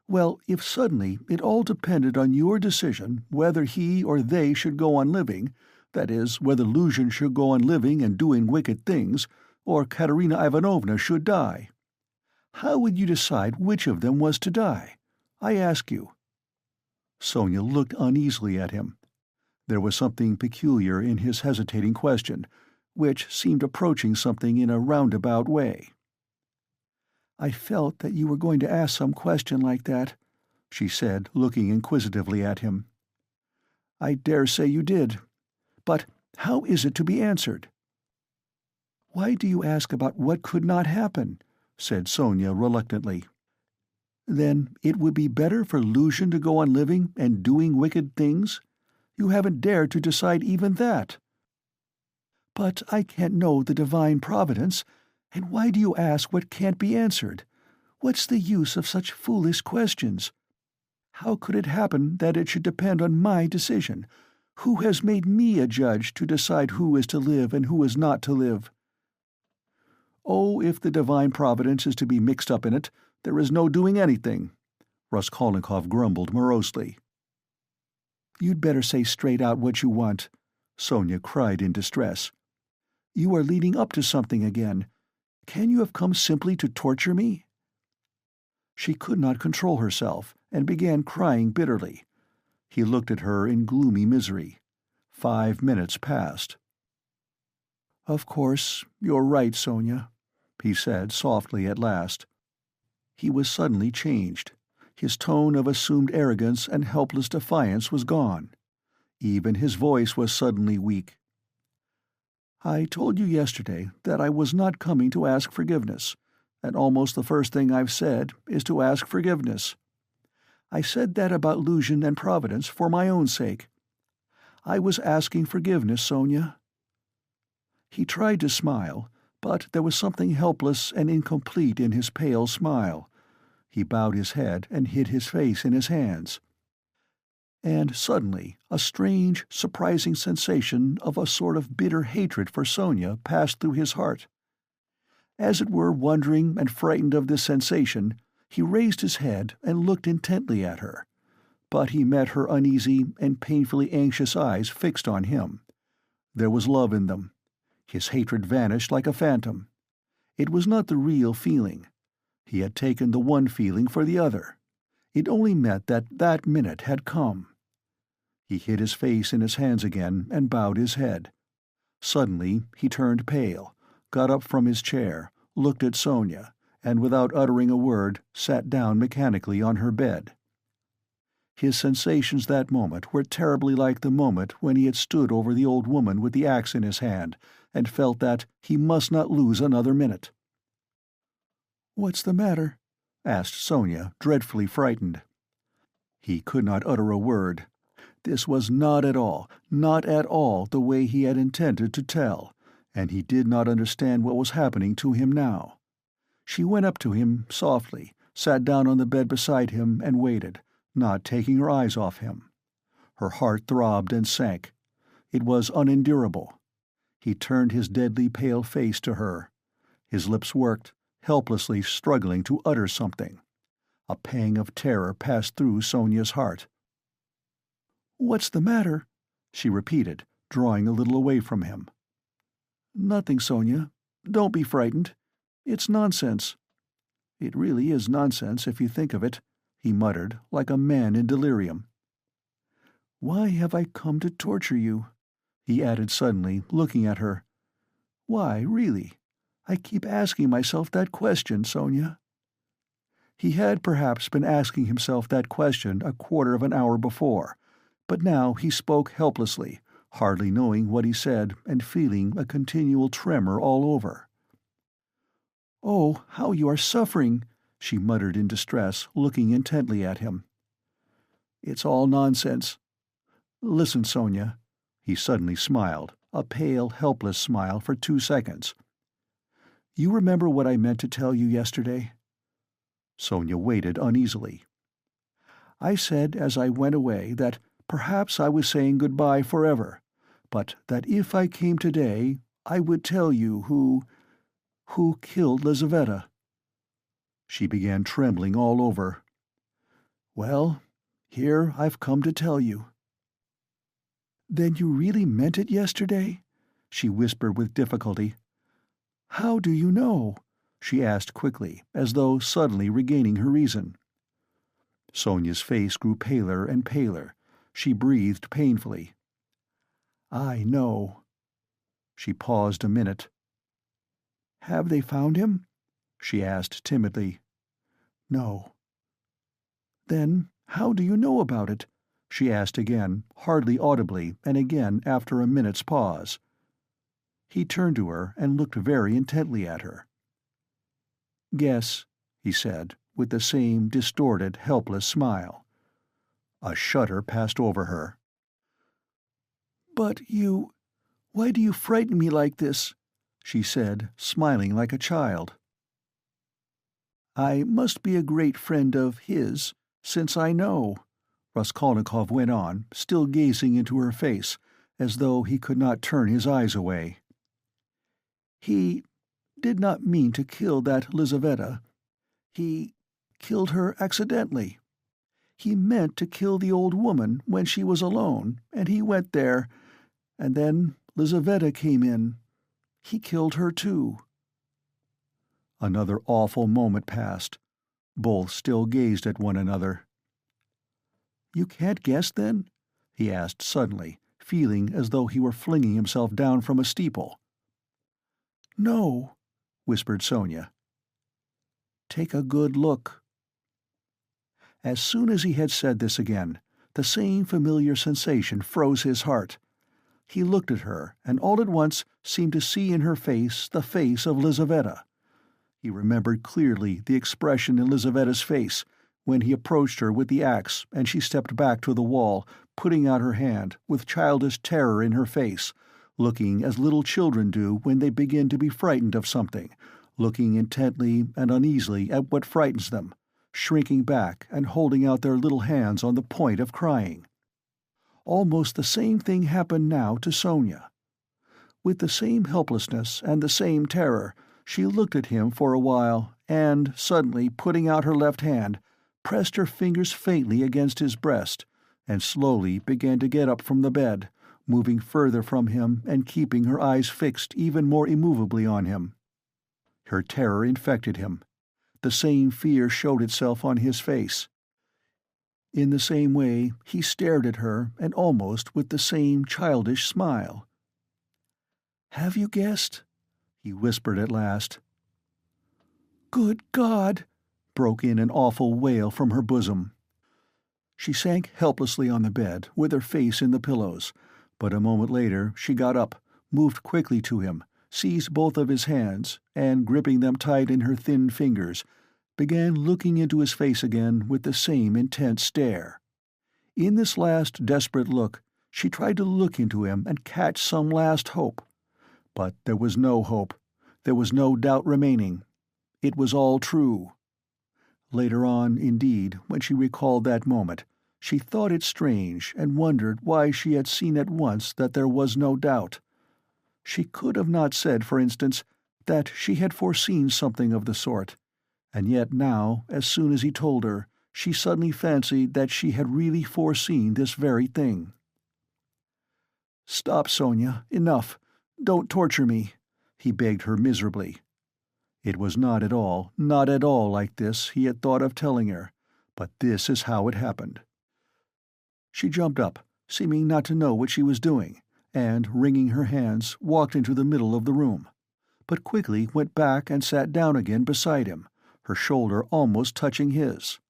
Well, if suddenly it all depended on your decision whether he or they should go on living, that is, whether Luzhin should go on living and doing wicked things, or Katerina Ivanovna should die, how would you decide which of them was to die? I ask you." Sonia looked uneasily at him. There was something peculiar in his hesitating question, which seemed approaching something in a roundabout way. "I felt that you were going to ask some question like that," she said, looking inquisitively at him. "I dare say you did. But how is it to be answered?" "Why do you ask about what could not happen?" said Sonia reluctantly. "Then it would be better for Luzhin to go on living and doing wicked things? You haven't dared to decide even that." "But I can't know the divine providence, and why do you ask what can't be answered? What's the use of such foolish questions? How could it happen that it should depend on my decision? Who has made me a judge to decide who is to live and who is not to live?" "Oh, if the divine providence is to be mixed up in it, there is no doing anything," Raskolnikov grumbled morosely. "You'd better say straight out what you want," Sonia cried in distress. "You are leading up to something again. Can you have come simply to torture me?" She could not control herself, and began crying bitterly. He looked at her in gloomy misery. 5 minutes passed. "Of course, you're right, Sonia," he said softly at last. He was suddenly changed. His tone of assumed arrogance and helpless defiance was gone. Even his voice was suddenly weak. "I told you yesterday that I was not coming to ask forgiveness, and almost the first thing I've said is to ask forgiveness. I said that about Luzhin and Providence for my own sake. I was asking forgiveness, Sonia." He tried to smile, but there was something helpless and incomplete in his pale smile. He bowed his head and hid his face in his hands. And suddenly a strange, surprising sensation of a sort of bitter hatred for Sonia passed through his heart. As it were wondering and frightened of this sensation, he raised his head and looked intently at her. But he met her uneasy and painfully anxious eyes fixed on him. There was love in them. His hatred vanished like a phantom. It was not the real feeling. He had taken the one feeling for the other. It only meant that that minute had come. He hid his face in his hands again and bowed his head. Suddenly he turned pale, got up from his chair, looked at Sonia, and without uttering a word sat down mechanically on her bed. His sensations that moment were terribly like the moment when he had stood over the old woman with the axe in his hand and felt that he must not lose another minute. "What's the matter?" asked Sonia, dreadfully frightened. He could not utter a word. This was not at all the way he had intended to tell, and he did not understand what was happening to him now. She went up to him softly, sat down on the bed beside him and waited, not taking her eyes off him. Her heart throbbed and sank. It was unendurable. He turned his deadly pale face to her. His lips worked, helplessly struggling to utter something. A pang of terror passed through Sonia's heart. "What's the matter?" she repeated, drawing a little away from him. "Nothing, Sonia. Don't be frightened. It's nonsense." "It really is nonsense if you think of it," he muttered, like a man in delirium. "Why have I come to torture you?" he added suddenly, looking at her. "Why, really? I keep asking myself that question, Sonia." He had perhaps been asking himself that question a quarter of an hour before, but now he spoke helplessly, hardly knowing what he said and feeling a continual tremor all over. "Oh, how you are suffering!" she muttered in distress, looking intently at him. "It's all nonsense. Listen, Sonia." He suddenly smiled, a pale, helpless smile for 2 seconds. "You remember what I meant to tell you yesterday?" Sonia waited uneasily. "I said as I went away that perhaps I was saying goodbye forever, but that if I came today I would tell you who killed Lizaveta." She began trembling all over. "Well, here I've come to tell you." "Then you really meant it yesterday?" she whispered with difficulty. "How do you know?" she asked quickly, as though suddenly regaining her reason. Sonia's face grew paler and paler. She breathed painfully. "I know." She paused a minute. "Have they found him?" she asked timidly. "No." "Then how do you know about it?" she asked again, hardly audibly, and again after a minute's pause. He turned to her and looked very intently at her. "Guess," he said, with the same distorted, helpless smile. A shudder passed over her. "But why do you frighten me like this?" she said, smiling like a child. "I must be a great friend of his, since I know," Raskolnikov went on, still gazing into her face, as though he could not turn his eyes away. "He did not mean to kill that Lizaveta. He killed her accidentally. He meant to kill the old woman when she was alone, and he went there, and then Lizaveta came in. He killed her too." Another awful moment passed. Both still gazed at one another. "You can't guess, then?" he asked suddenly, feeling as though he were flinging himself down from a steeple. "No," whispered Sonia. "Take a good look." As soon as he had said this again, the same familiar sensation froze his heart. He looked at her, and all at once seemed to see in her face the face of Lizaveta. He remembered clearly the expression in Lizaveta's face when he approached her with the axe and she stepped back to the wall, putting out her hand, with childish terror in her face, looking as little children do when they begin to be frightened of something, looking intently and uneasily at what frightens them, shrinking back and holding out their little hands on the point of crying. Almost the same thing happened now to Sonia. With the same helplessness and the same terror, she looked at him for a while and, suddenly putting out her left hand, pressed her fingers faintly against his breast, and slowly began to get up from the bed, moving further from him and keeping her eyes fixed even more immovably on him. Her terror infected him. The same fear showed itself on his face. In the same way he stared at her, and almost with the same childish smile. "Have you guessed?" he whispered at last. "Good God!" broke in an awful wail from her bosom. She sank helplessly on the bed, with her face in the pillows, but a moment later she got up, moved quickly to him, seized both of his hands, and, gripping them tight in her thin fingers, began looking into his face again with the same intense stare. In this last desperate look, she tried to look into him and catch some last hope. But there was no hope. There was no doubt remaining. It was all true. Later on, indeed, when she recalled that moment, she thought it strange and wondered why she had seen at once that there was no doubt. She could have not said, for instance, that she had foreseen something of the sort, and yet now, as soon as he told her, she suddenly fancied that she had really foreseen this very thing. "Stop, Sonia, enough. Don't torture me," he begged her miserably. It was not at all like this he had thought of telling her, but this is how it happened. She jumped up, seeming not to know what she was doing, and, wringing her hands, walked into the middle of the room, but quickly went back and sat down again beside him, her shoulder almost touching his.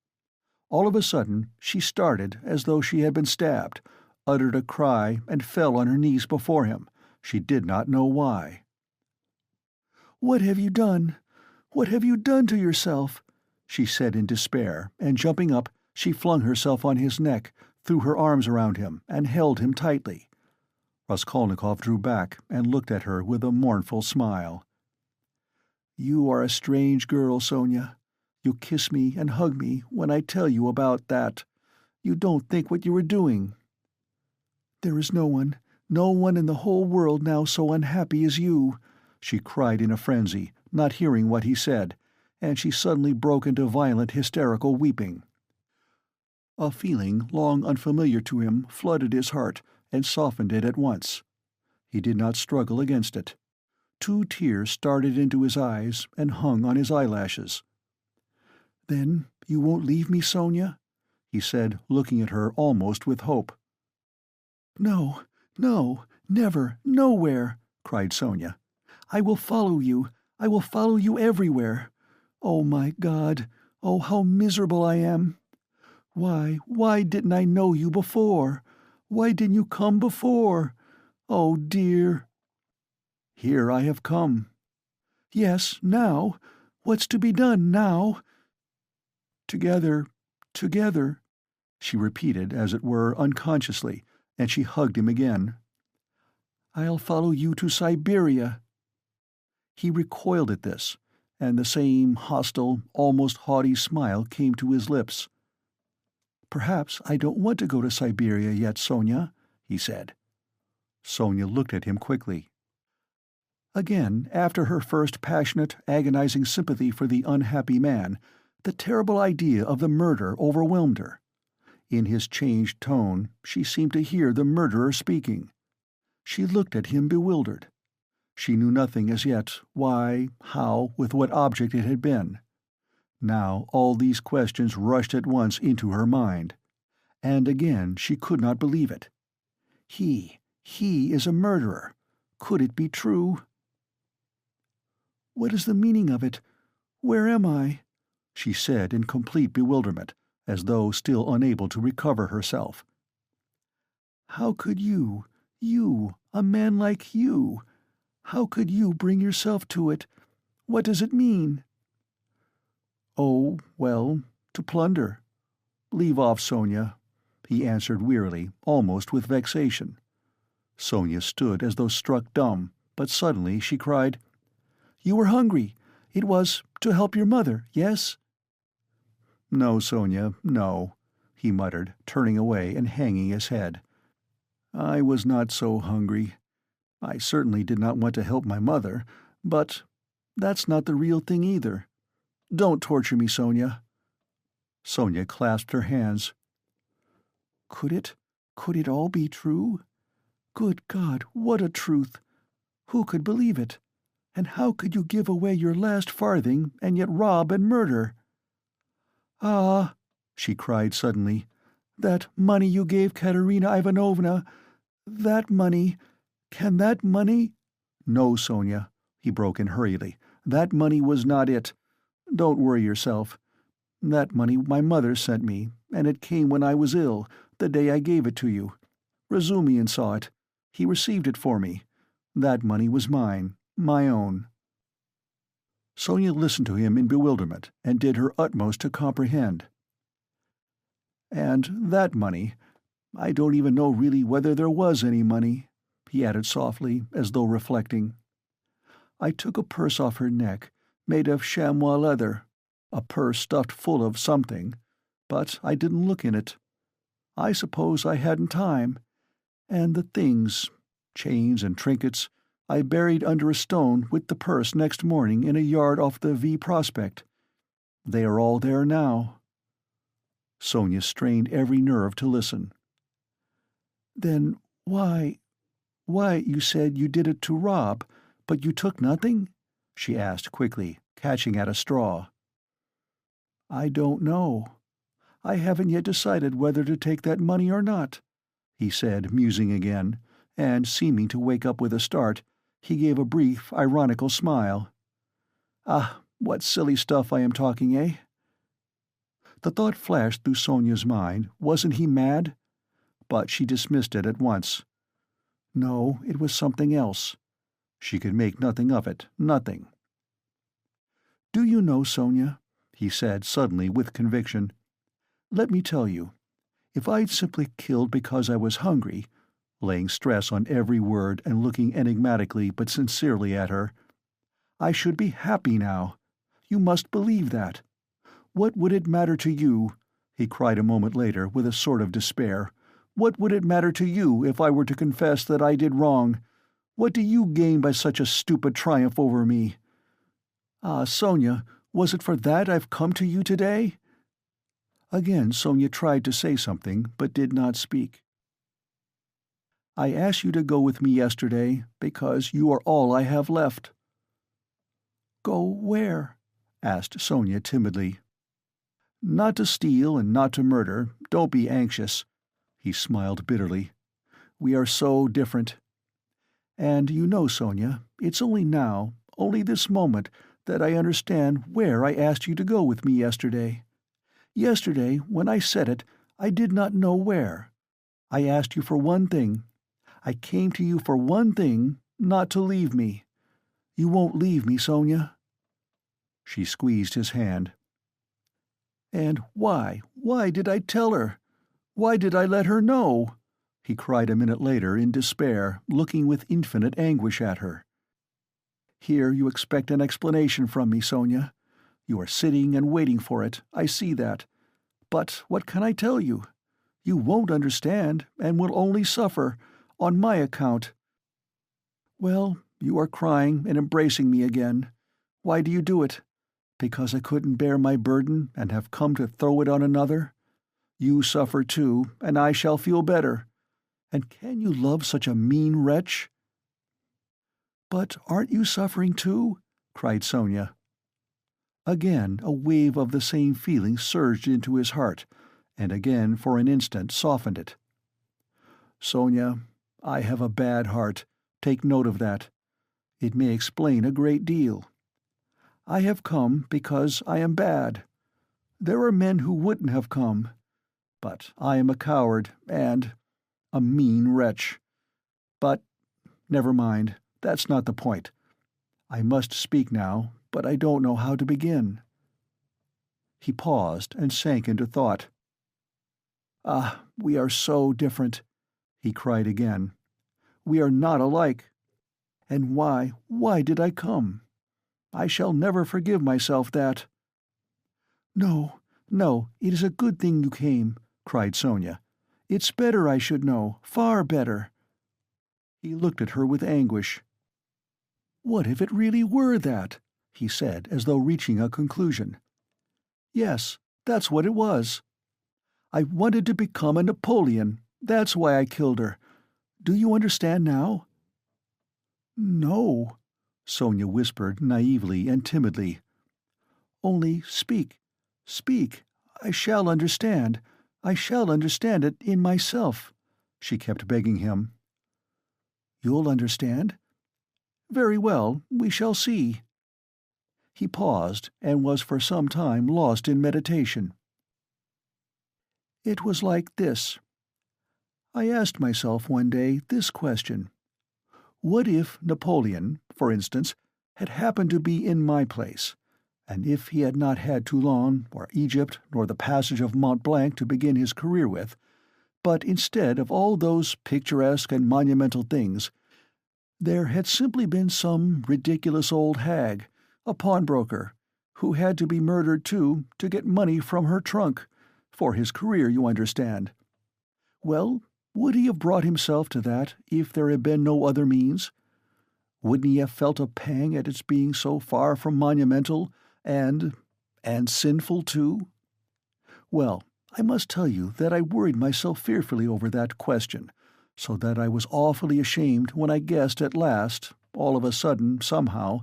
All of a sudden she started as though she had been stabbed, uttered a cry, and fell on her knees before him. She did not know why. "What have you done? What have you done to yourself?" she said in despair, and jumping up, she flung herself on his neck, threw her arms around him, and held him tightly. Raskolnikov drew back and looked at her with a mournful smile. "You are a strange girl, Sonia. You kiss me and hug me when I tell you about that. You don't think what you are doing." "There is no one in the whole world now so unhappy as you," she cried in a frenzy, not hearing what he said, and she suddenly broke into violent hysterical weeping. A feeling long unfamiliar to him flooded his heart and softened it at once. He did not struggle against it. 2 tears started into his eyes and hung on his eyelashes. "Then you won't leave me, Sonia?" he said, looking at her almost with hope. "No, no, never, nowhere," cried Sonia. "I will follow you. I will follow you everywhere. Oh, my God, oh, how miserable I am! Why didn't I know you before? Why didn't you come before? Oh, dear!" "Here I have come." "Yes, now. What's to be done now?" "Together, together," she repeated, as it were, unconsciously, and she hugged him again. "I'll follow you to Siberia." He recoiled at this, and the same hostile, almost haughty smile came to his lips. "Perhaps I don't want to go to Siberia yet, Sonia," he said. Sonia looked at him quickly. Again, after her first passionate, agonizing sympathy for the unhappy man, the terrible idea of the murder overwhelmed her. In his changed tone, she seemed to hear the murderer speaking. She looked at him bewildered. She knew nothing as yet, why, how, with what object it had been. Now all these questions rushed at once into her mind. And again she could not believe it. He is a murderer. Could it be true? "What is the meaning of it? Where am I?" she said in complete bewilderment, as though still unable to recover herself. "How could you, a man like you, how could you bring yourself to it? What does it mean?" "Oh, well, to plunder. Leave off, Sonia," he answered wearily, almost with vexation. Sonia stood as though struck dumb, but suddenly she cried, "You were hungry. It was to help your mother, yes?" "No, Sonia, no," he muttered, turning away and hanging his head. "I was not so hungry. I certainly did not want to help my mother, but that's not the real thing either. Don't torture me, Sonia." Sonia clasped her hands. Could it all be true? Good God, what a truth! Who could believe it? And how could you give away your last farthing and yet rob and murder? "Ah," she cried suddenly, "that money you gave Katerina Ivanovna, that money, can that money—" "No, Sonia," he broke in hurriedly, "that money was not it. Don't worry yourself. That money my mother sent me, and it came when I was ill, the day I gave it to you. Razumihin saw it. He received it for me. That money was mine, my own." Sonia listened to him in bewilderment, and did her utmost to comprehend. "And that money, I don't even know really whether there was any money," he added softly, as though reflecting. "I took a purse off her neck, made of chamois leather, a purse stuffed full of something, but I didn't look in it. I suppose I hadn't time, and the things, chains and trinkets, I buried under a stone with the purse next morning in a yard off the V Prospect. They are all there now." Sonia strained every nerve to listen. "Then why, you said you did it to rob, but you took nothing?" she asked quickly, catching at a straw. "I don't know. I haven't yet decided whether to take that money or not," he said, musing again, and, seeming to wake up with a start, he gave a brief, ironical smile. "Ah, what silly stuff I am talking, eh?" The thought flashed through Sonia's mind, wasn't he mad? But she dismissed it at once. No, it was something else. She could make nothing of it, nothing. "Do you know, Sonia," he said suddenly with conviction, "let me tell you, if I'd simply killed because I was hungry," laying stress on every word and looking enigmatically but sincerely at her, "I should be happy now. You must believe that. What would it matter to you," he cried a moment later with a sort of despair, "what would it matter to you if I were to confess that I did wrong? What do you gain by such a stupid triumph over me? Ah, Sonia, Was it for that I've come to you today?" Again Sonia tried to say something, but did not speak. "I asked you to go with me yesterday because you are all I have left." "Go where?" asked Sonia timidly. "Not to steal and not to murder. Don't be anxious." He smiled bitterly. "We are so different. And you know, Sonia, it's only now, only this moment, that I understand where I asked you to go with me yesterday. Yesterday, when I said it, I did not know where. I asked you for one thing. I came to you for one thing, not to leave me. You won't leave me, Sonia?" She squeezed his hand. "And why did I tell her? Why did I let her know?" he cried a minute later in despair, looking with infinite anguish at her. "Here you expect an explanation from me, Sonia. You are sitting and waiting for it, I see that. But what can I tell you? You won't understand, and will only suffer, on my account. Well, you are crying and embracing me again. Why do you do it? Because I couldn't bear my burden and have come to throw it on another? You suffer too, and I shall feel better. And can you love such a mean wretch?" "But aren't you suffering too?" cried Sonia. Again a wave of the same feeling surged into his heart, and again for an instant softened it. "Sonia, I have a bad heart. Take note of that. It may explain a great deal. I have come because I am bad. There are men who wouldn't have come. But I am a coward and a mean wretch. But never mind, that's not the point. I must speak now, but I don't know how to begin." He paused and sank into thought. "Ah, we are so different," he cried again. "We are not alike. And why did I come? I shall never forgive myself that." "No, no, it is a good thing you came," cried Sonia. "It's better I should know, far better." He looked at her with anguish. "What if it really were that?" he said, as though reaching a conclusion. "Yes, that's what it was. I wanted to become a Napoleon. That's why I killed her. Do you understand now?" "No," Sonia whispered naively and timidly. "Only speak, speak. I shall understand. I shall understand it in myself," she kept begging him. "You'll understand? Very well, we shall see." He paused, and was for some time lost in meditation. "It was like this. I asked myself one day this question. What if Napoleon, for instance, had happened to be in my place, and if he had not had Toulon, or Egypt, nor the passage of Mont Blanc to begin his career with, but instead of all those picturesque and monumental things, there had simply been some ridiculous old hag, a pawnbroker, who had to be murdered too to get money from her trunk, for his career, you understand. Well, would he have brought himself to that if there had been no other means? Wouldn't he have felt a pang at its being so far from monumental, and sinful too? Well, I must tell you that I worried myself fearfully over that question, so that I was awfully ashamed when I guessed at last, all of a sudden, somehow,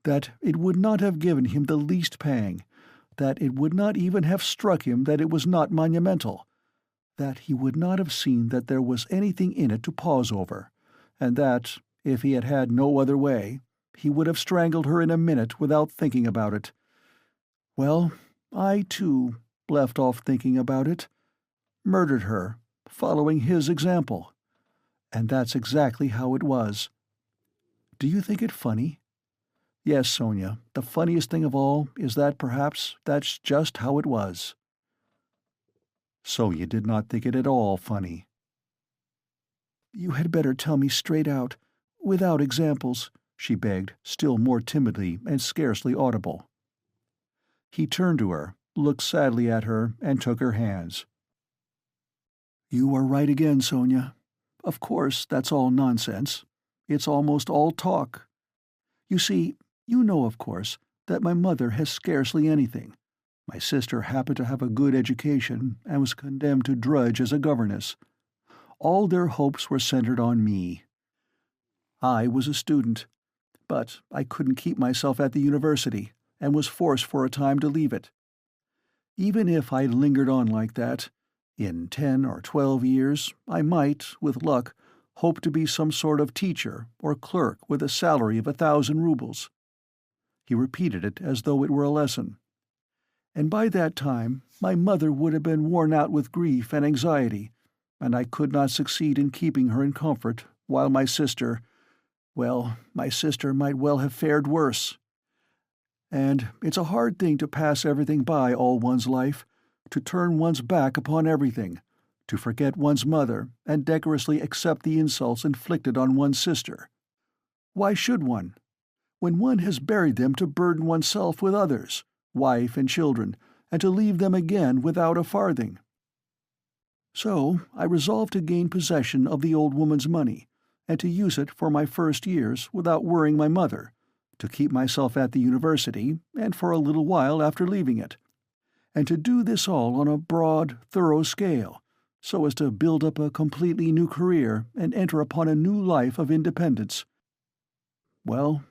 that it would not have given him the least pang, that it would not even have struck him that it was not monumental, that he would not have seen that there was anything in it to pause over, and that, if he had had no other way, he would have strangled her in a minute without thinking about it. Well, I, too, left off thinking about it, murdered her, following his example. And that's exactly how it was. Do you think it funny? Yes, Sonia, the funniest thing of all is that perhaps that's just how it was." Sonia did not think it at all funny. "You had better tell me straight out, without examples," she begged, still more timidly and scarcely audible. He turned to her, looked sadly at her, and took her hands. "You are right again, Sonia. Of course, that's all nonsense. It's almost all talk. You see, you know, of course, that my mother has scarcely anything. My sister happened to have a good education and was condemned to drudge as a governess. All their hopes were centered on me. I was a student, but I couldn't keep myself at the university and was forced for a time to leave it. Even if I lingered on like that, in 10 or 12 years I might, with luck, hope to be some sort of teacher or clerk with a salary of 1,000 rubles. He repeated it as though it were a lesson. And by that time my mother would have been worn out with grief and anxiety, and I could not succeed in keeping her in comfort, while my sister might well have fared worse. And it's a hard thing to pass everything by all one's life, to turn one's back upon everything, to forget one's mother and decorously accept the insults inflicted on one's sister. Why should one? When one has buried them to burden oneself with others, wife and children, and to leave them again without a farthing. So I resolved to gain possession of the old woman's money, and to use it for my first years without worrying my mother, to keep myself at the university, and for a little while after leaving it, and to do this all on a broad, thorough scale, so as to build up a completely new career and enter upon a new life of independence. Well,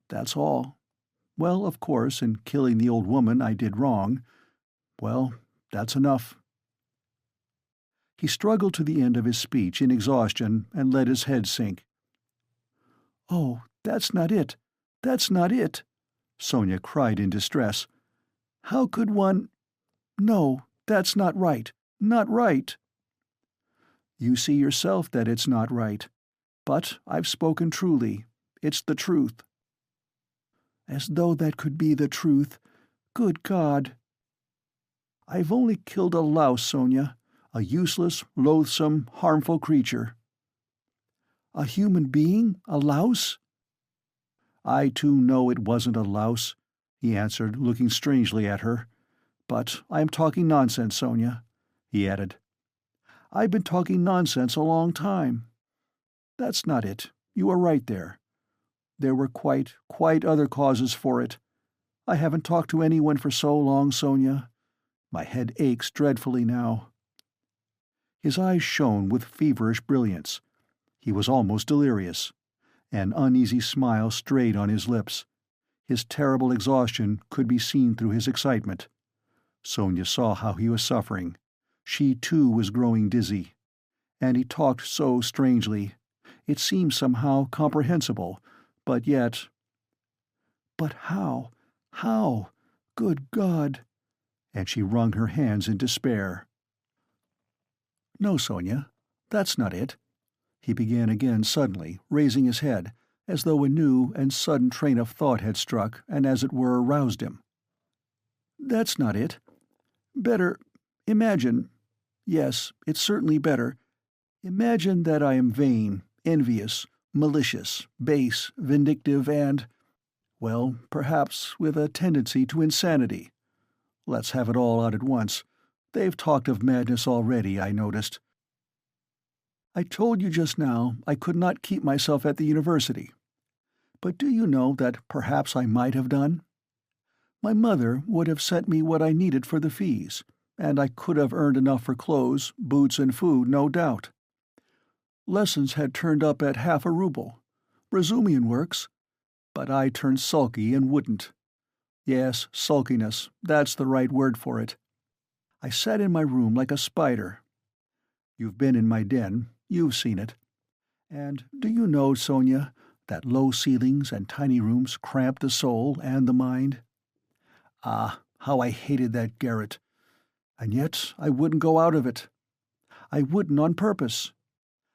that's all. Well, of course, in killing the old woman I did wrong. Well, that's enough. He struggled to the end of his speech in exhaustion and let his head sink. "Oh, that's not it. That's not it," Sonia cried in distress. "How could one— No, that's not right. Not right." "You see yourself that it's not right. But I've spoken truly. It's the truth." "As though that could be the truth. Good God!" "I've only killed a louse, Sonia. A useless, loathsome, harmful creature." "A human being? A louse?" "I too know it wasn't a louse," he answered, looking strangely at her. "But I am talking nonsense, Sonia," he added. "I've been talking nonsense a long time." "That's not it. You are right there. There were quite other causes for it. I haven't talked to anyone for so long, Sonia. My head aches dreadfully now." His eyes shone with feverish brilliance. He was almost delirious. An uneasy smile strayed on his lips. His terrible exhaustion could be seen through his excitement. Sonia saw how he was suffering. She too was growing dizzy. And he talked so strangely. It seemed somehow comprehensible, but yet— "But how? How? Good God!" And she wrung her hands in despair. "No, Sonia, that's not it," he began again suddenly, raising his head, as though a new and sudden train of thought had struck and as it were roused him. "That's not it. Better imagine— yes, it's certainly better— imagine that I am vain, envious, malicious, base, vindictive, and— well, perhaps with a tendency to insanity. Let's have it all out at once. They've talked of madness already, I noticed. I told you just now I could not keep myself at the university. But do you know that perhaps I might have done? My mother would have sent me what I needed for the fees, and I could have earned enough for clothes, boots, and food, no doubt. Lessons had turned up at 1/2 ruble. Razumian works. But I turned sulky and wouldn't. Yes, sulkiness, that's the right word for it. I sat in my room like a spider. You've been in my den. You've seen it. And do you know, Sonia, that low ceilings and tiny rooms cramp the soul and the mind? Ah, how I hated that garret. And yet I wouldn't go out of it. I wouldn't on purpose.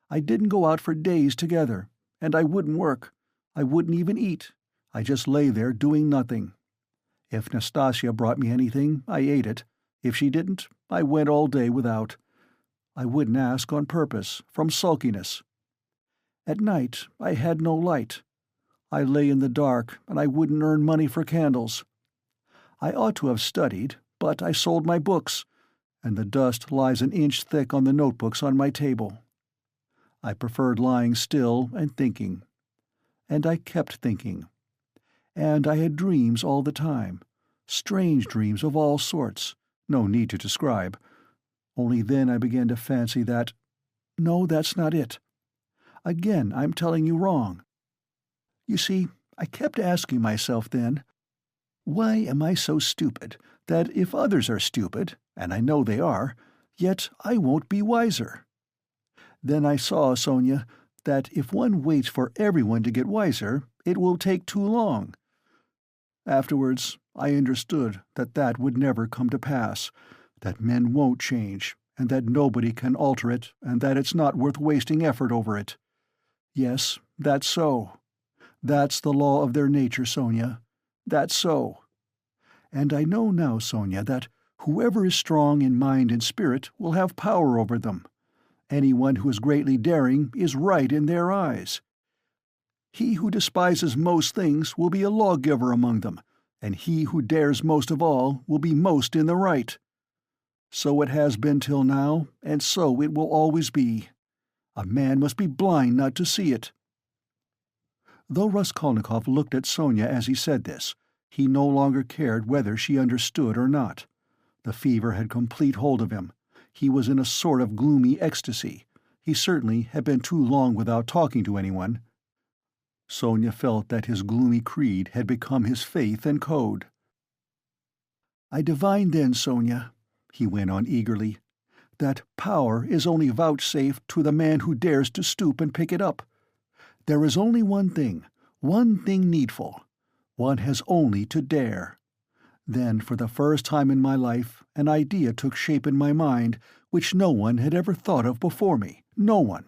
I didn't go out for days together, and I wouldn't work. I wouldn't even eat. I just lay there doing nothing. If Nastasia brought me anything, I ate it. If she didn't, I went all day without. I wouldn't ask on purpose, from sulkiness. At night I had no light. I lay in the dark, and I wouldn't earn money for candles. I ought to have studied, but I sold my books, and the dust lies an inch thick on the notebooks on my table. I preferred lying still and thinking. And I kept thinking. And I had dreams all the time. Strange dreams of all sorts. No need to describe. Only then I began to fancy that— No, that's not it. Again, I'm telling you wrong. You see, I kept asking myself then, why am I so stupid that if others are stupid, and I know they are, yet I won't be wiser? Then I saw, Sonia, that if one waits for everyone to get wiser, it will take too long. Afterwards, I understood that that would never come to pass, that men won't change, and that nobody can alter it, and that it's not worth wasting effort over it. Yes, that's so. That's the law of their nature, Sonia. That's so. And I know now, Sonia, that whoever is strong in mind and spirit will have power over them. Anyone who is greatly daring is right in their eyes. He who despises most things will be a lawgiver among them, and he who dares most of all will be most in the right. So it has been till now, and so it will always be. A man must be blind not to see it." Though Raskolnikov looked at Sonia as he said this, he no longer cared whether she understood or not. The fever had complete hold of him. He was in a sort of gloomy ecstasy. He certainly had been too long without talking to anyone. Sonia felt that his gloomy creed had become his faith and code. "I divined then, Sonia," he went on eagerly, "that power is only vouchsafed to the man who dares to stoop and pick it up. There is only one thing needful. One has only to dare." Then, for the first time in my life, an idea took shape in my mind which no one had ever thought of before me, no one.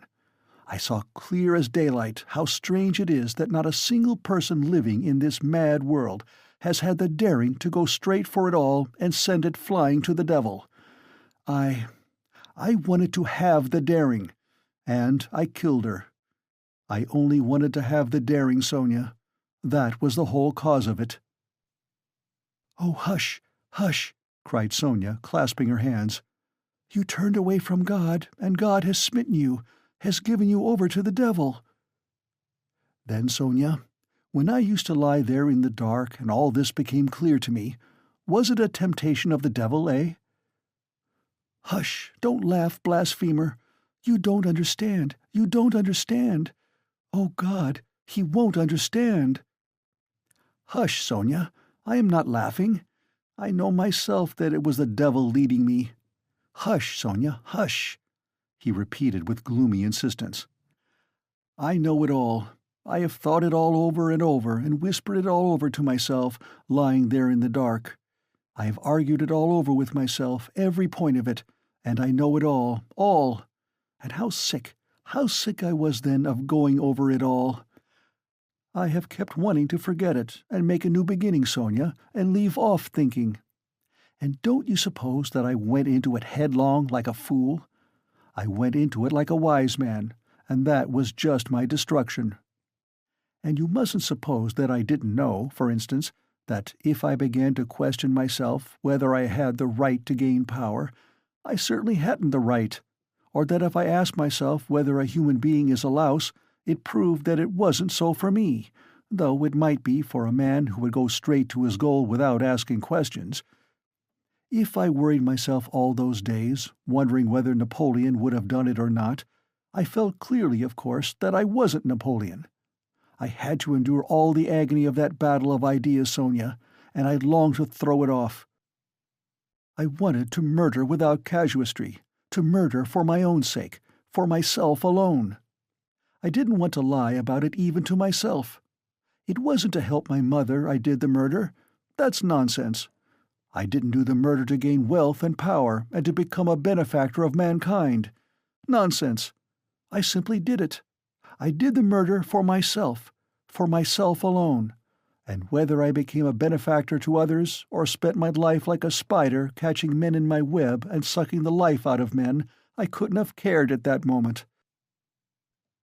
I saw clear as daylight how strange it is that not a single person living in this mad world has had the daring to go straight for it all and send it flying to the devil. I wanted to have the daring, and I killed her. I only wanted to have the daring, Sonia. That was the whole cause of it." "Oh, hush, hush," cried Sonia, clasping her hands. "You turned away from God, and God has smitten you, has given you over to the devil." "Then, Sonia, when I used to lie there in the dark and all this became clear to me, was it a temptation of the devil, eh?" "Hush, don't laugh, blasphemer. You don't understand, you don't understand. Oh, God, he won't understand." "Hush, Sonia, I am not laughing. I know myself that it was the devil leading me. Hush, Sonia, hush," he repeated with gloomy insistence. "I know it all. I have thought it all over and whispered it all over to myself, lying there in the dark. I have argued it all over with myself, every point of it, and I know it all. And how sick I was then of going over it all. I have kept wanting to forget it and make a new beginning, Sonia, and leave off thinking. And don't you suppose that I went into it headlong like a fool? I went into it like a wise man, and that was just my destruction. And you mustn't suppose that I didn't know, for instance, that if I began to question myself whether I had the right to gain power, I certainly hadn't the right, or that if I asked myself whether a human being is a louse, it proved that it wasn't so for me, though it might be for a man who would go straight to his goal without asking questions. If I worried myself all those days, wondering whether Napoleon would have done it or not, I felt clearly, of course, that I wasn't Napoleon. I had to endure all the agony of that battle of ideas, Sonia, and I longed to throw it off. I wanted to murder without casuistry, to murder for my own sake, for myself alone. I didn't want to lie about it even to myself. It wasn't to help my mother I did the murder. That's nonsense. I didn't do the murder to gain wealth and power and to become a benefactor of mankind. Nonsense. I simply did it. I did the murder for myself alone, and whether I became a benefactor to others or spent my life like a spider catching men in my web and sucking the life out of men, I couldn't have cared at that moment.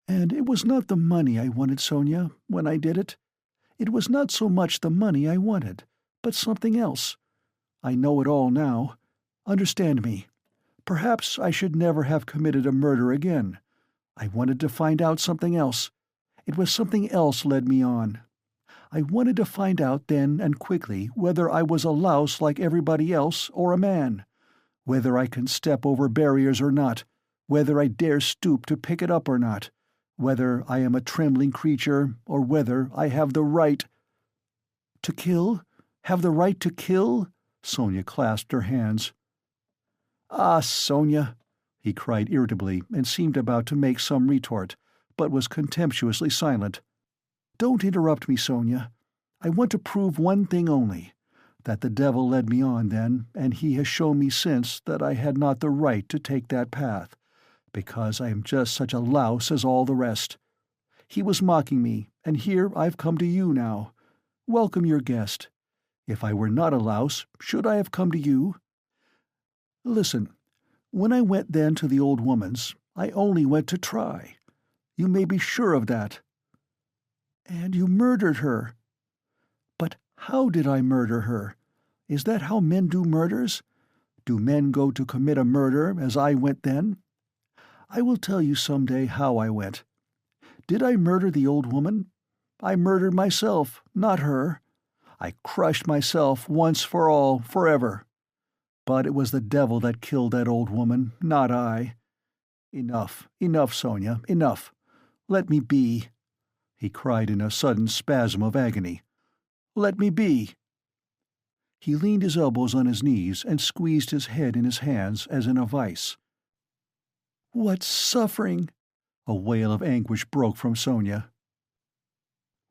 And it was not the money I wanted, Sonia, when I did it. It was not so much the money I wanted, but something else. I know it all now. Understand me. Perhaps I should never have committed a murder again. I wanted to find out something else. It was something else led me on. I wanted to find out then and quickly whether I was a louse like everybody else or a man, whether I can step over barriers or not, whether I dare stoop to pick it up or not, whether I am a trembling creature or whether I have the right—" "To kill? Have the right to kill?" Sonia clasped her hands. "Ah, Sonia," he cried irritably, and seemed about to make some retort, but was contemptuously silent. "Don't interrupt me, Sonia. I want to prove one thing only, that the devil led me on then, and he has shown me since that I had not the right to take that path, because I am just such a louse as all the rest. He was mocking me, and here I've come to you now. Welcome your guest. If I were not a louse, should I have come to you? Listen, when I went then to the old woman's, I only went to try. You may be sure of that." "And you murdered her." "But how did I murder her? Is that how men do murders? Do men go to commit a murder as I went then? I will tell you some day how I went. Did I murder the old woman? I murdered myself, not her. I crushed myself once for all, forever. But it was the devil that killed that old woman, not I. Enough, enough, Sonia, enough. Let me be," he cried in a sudden spasm of agony. "Let me be." He leaned his elbows on his knees and squeezed his head in his hands as in a vice. "What suffering!" A wail of anguish broke from Sonia.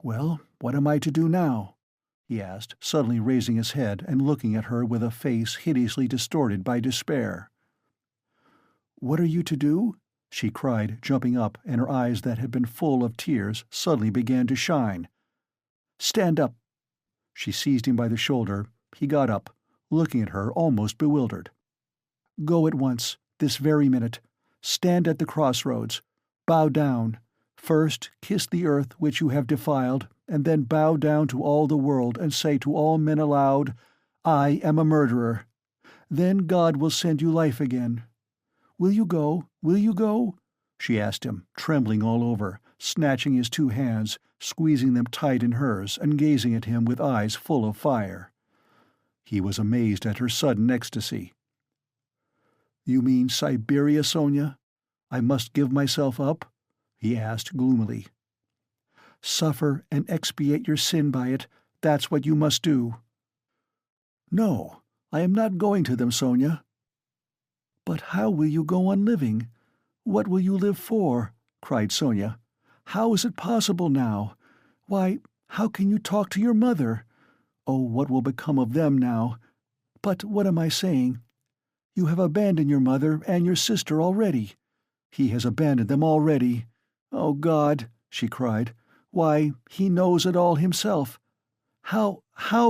"Well, what am I to do now?" he asked, suddenly raising his head and looking at her with a face hideously distorted by despair. "What are you to do?" she cried, jumping up, and her eyes that had been full of tears suddenly began to shine. "Stand up." She seized him by the shoulder. He got up, looking at her almost bewildered. "Go at once, this very minute. Stand at the crossroads. Bow down. First kiss the earth which you have defiled, and then bow down to all the world and say to all men aloud, 'I am a murderer.' Then God will send you life again. Will you go? Will you go?" she asked him, trembling all over, snatching his two hands, squeezing them tight in hers, and gazing at him with eyes full of fire. He was amazed at her sudden ecstasy. "You mean Siberia, Sonia? I must give myself up?" he asked gloomily. "Suffer and expiate your sin by it, that's what you must do." "No, I am not going to them, Sonia." "But how will you go on living? What will you live for?" cried Sonia. "How is it possible now? Why, how can you talk to your mother? Oh, what will become of them now? But what am I saying? You have abandoned your mother and your sister already. He has abandoned them already. Oh, God!" she cried. "Why, he knows it all himself. How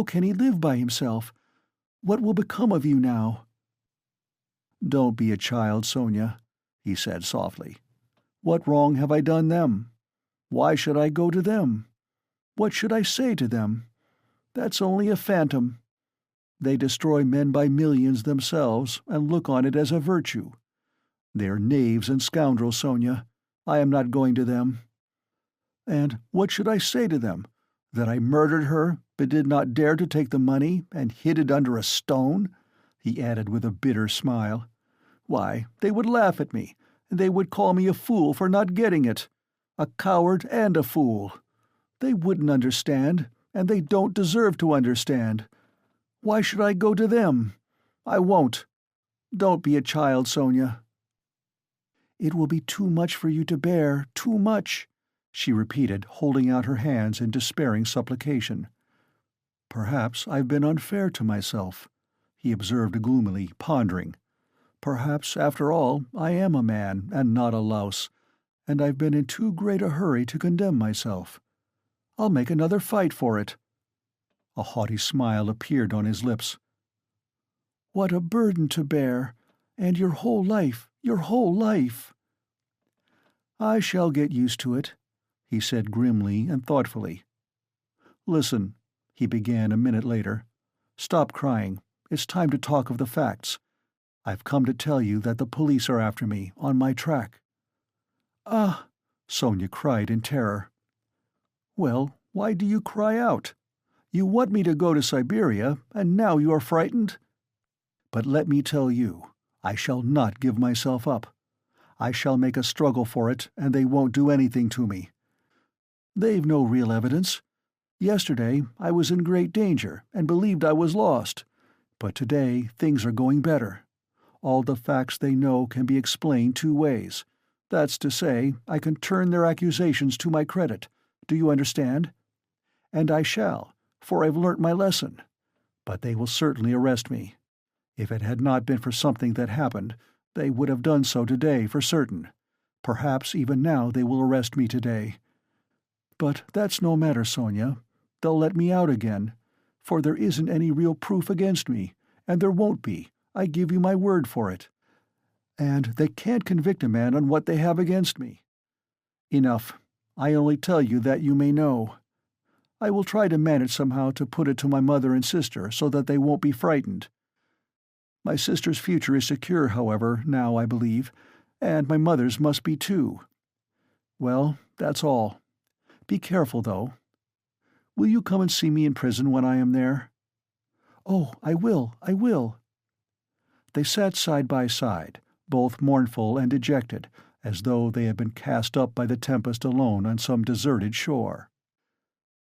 can he live by himself? What will become of you now?" "Don't be a child, Sonia," he said softly. "What wrong have I done them? Why should I go to them? What should I say to them? That's only a phantom. They destroy men by millions themselves, and look on it as a virtue. They're knaves and scoundrels, Sonia. I am not going to them. And what should I say to them? That I murdered her, but did not dare to take the money, and hid it under a stone?" he added with a bitter smile. "Why, they would laugh at me, and they would call me a fool for not getting it. A coward and a fool. They wouldn't understand, and they don't deserve to understand. Why should I go to them? I won't. Don't be a child, Sonia." "It will be too much for you to bear, too much," she repeated, holding out her hands in despairing supplication. "Perhaps I've been unfair to myself," he observed gloomily, pondering. "Perhaps, after all, I am a man, and not a louse, and I've been in too great a hurry to condemn myself. I'll make another fight for it." A haughty smile appeared on his lips. "What a burden to bear! And your whole life, your whole life!" "I shall get used to it," he said grimly and thoughtfully. "Listen," he began a minute later. "Stop crying. It's time to talk of the facts. I've come to tell you that the police are after me, on my track." "Ah!" Sonia cried in terror. "Well, Why do you cry out? You want me to go to Siberia, and now you are frightened? But let me tell you, I shall not give myself up. I shall make a struggle for it, and they won't do anything to me. They've no real evidence. Yesterday I was in great danger and believed I was lost, but today things are going better. All the facts they know can be explained two ways. That's to say, I can turn their accusations to my credit. Do you understand? And I shall, for I've learnt my lesson. But they will certainly arrest me. If it had not been for something that happened, they would have done so today for certain. Perhaps even now they will arrest me today. But that's no matter, Sonia. They'll let me out again, for there isn't any real proof against me, and there won't be. I give you my word for it. And they can't convict a man on what they have against me. Enough. I only tell you that you may know. I will try to manage somehow to put it to my mother and sister so that they won't be frightened. My sister's future is secure, however, now, I believe, and my mother's must be too. Well, that's all. Be careful, though. Will you come and see me in prison when I am there? Oh, I will, I will. They sat side by side, both mournful and dejected, as though they had been cast up by the tempest alone on some deserted shore.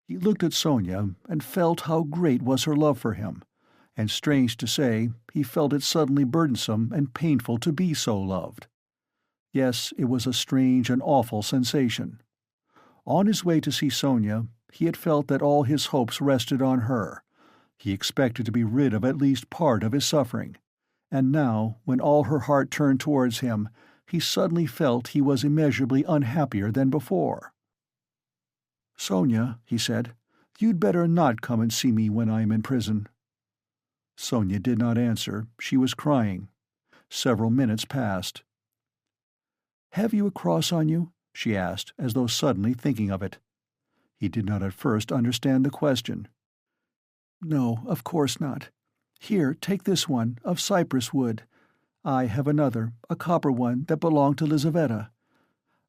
He looked at Sonia and felt how great was her love for him, and strange to say, he felt it suddenly burdensome and painful to be so loved. Yes, it was a strange and awful sensation. On his way to see Sonia, he had felt that all his hopes rested on her. He expected to be rid of at least part of his suffering, and now, when all her heart turned towards him, he suddenly felt he was immeasurably unhappier than before. "Sonia," he said, "you'd better not come and see me when I am in prison." Sonia did not answer. She was crying. Several minutes passed. "Have you a cross on you?" she asked, as though suddenly thinking of it. He did not at first understand the question. "No, of course not. Here, take this one, of cypress wood. I have another, a copper one, that belonged to Lizaveta.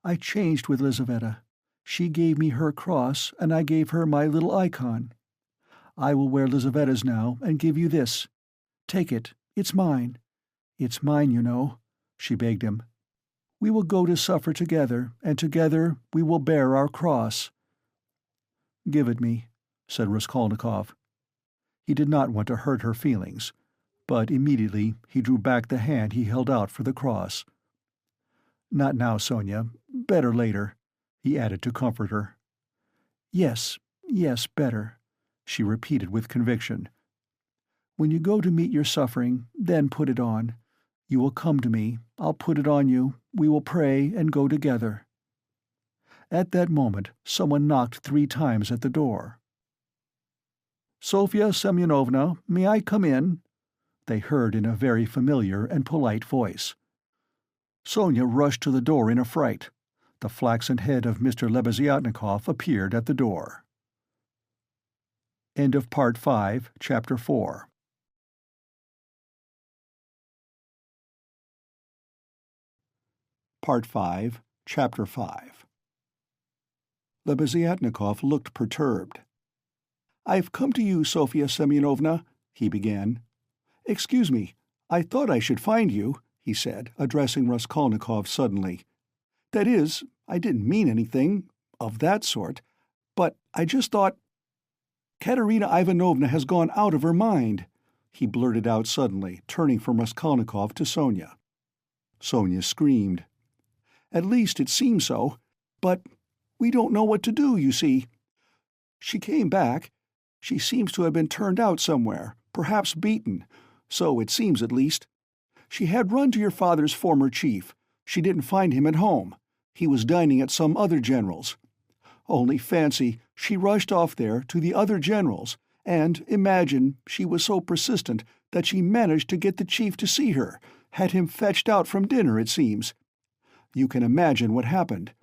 I changed with Lizaveta. She gave me her cross, and I gave her my little icon. I will wear Lizaveta's now and give you this. Take it. It's mine. It's mine, you know," she begged him. "We will go to suffer together, and together we will bear our cross." "Give it me," said Raskolnikov. He did not want to hurt her feelings, but immediately he drew back the hand he held out for the cross. "Not now, Sonia. Better later," he added to comfort her. "Yes, yes, better," she repeated with conviction. "When you go to meet your suffering, then put it on. You will come to me, I'll put it on you, we will pray and go together." At that moment someone knocked 3 times at the door. "Sofya Semyonovna, may I come in?" they heard in a very familiar and polite voice. Sonia rushed to the door in a fright. The flaxen head of Mr. Lebeziatnikov appeared at the door. End of Part 5, Chapter 4. Part 5, Chapter 5. Lebeziatnikov looked perturbed. "I've come to you, Sofya Semyonovna," he began. "Excuse me, I thought I should find you," he said, addressing Raskolnikov suddenly. "That is, I didn't mean anything of that sort, but I just thought— Katerina Ivanovna has gone out of her mind," he blurted out suddenly, turning from Raskolnikov to Sonia. Sonia screamed. "At least it seems so, but we don't know what to do, you see. She came back. She seems to have been turned out somewhere, perhaps beaten, so it seems at least. She had run to your father's former chief. She didn't find him at home. He was dining at some other general's. Only fancy, she rushed off there to the other general's, and, imagine, she was so persistent that she managed to get the chief to see her, had him fetched out from dinner, it seems. You can imagine what happened.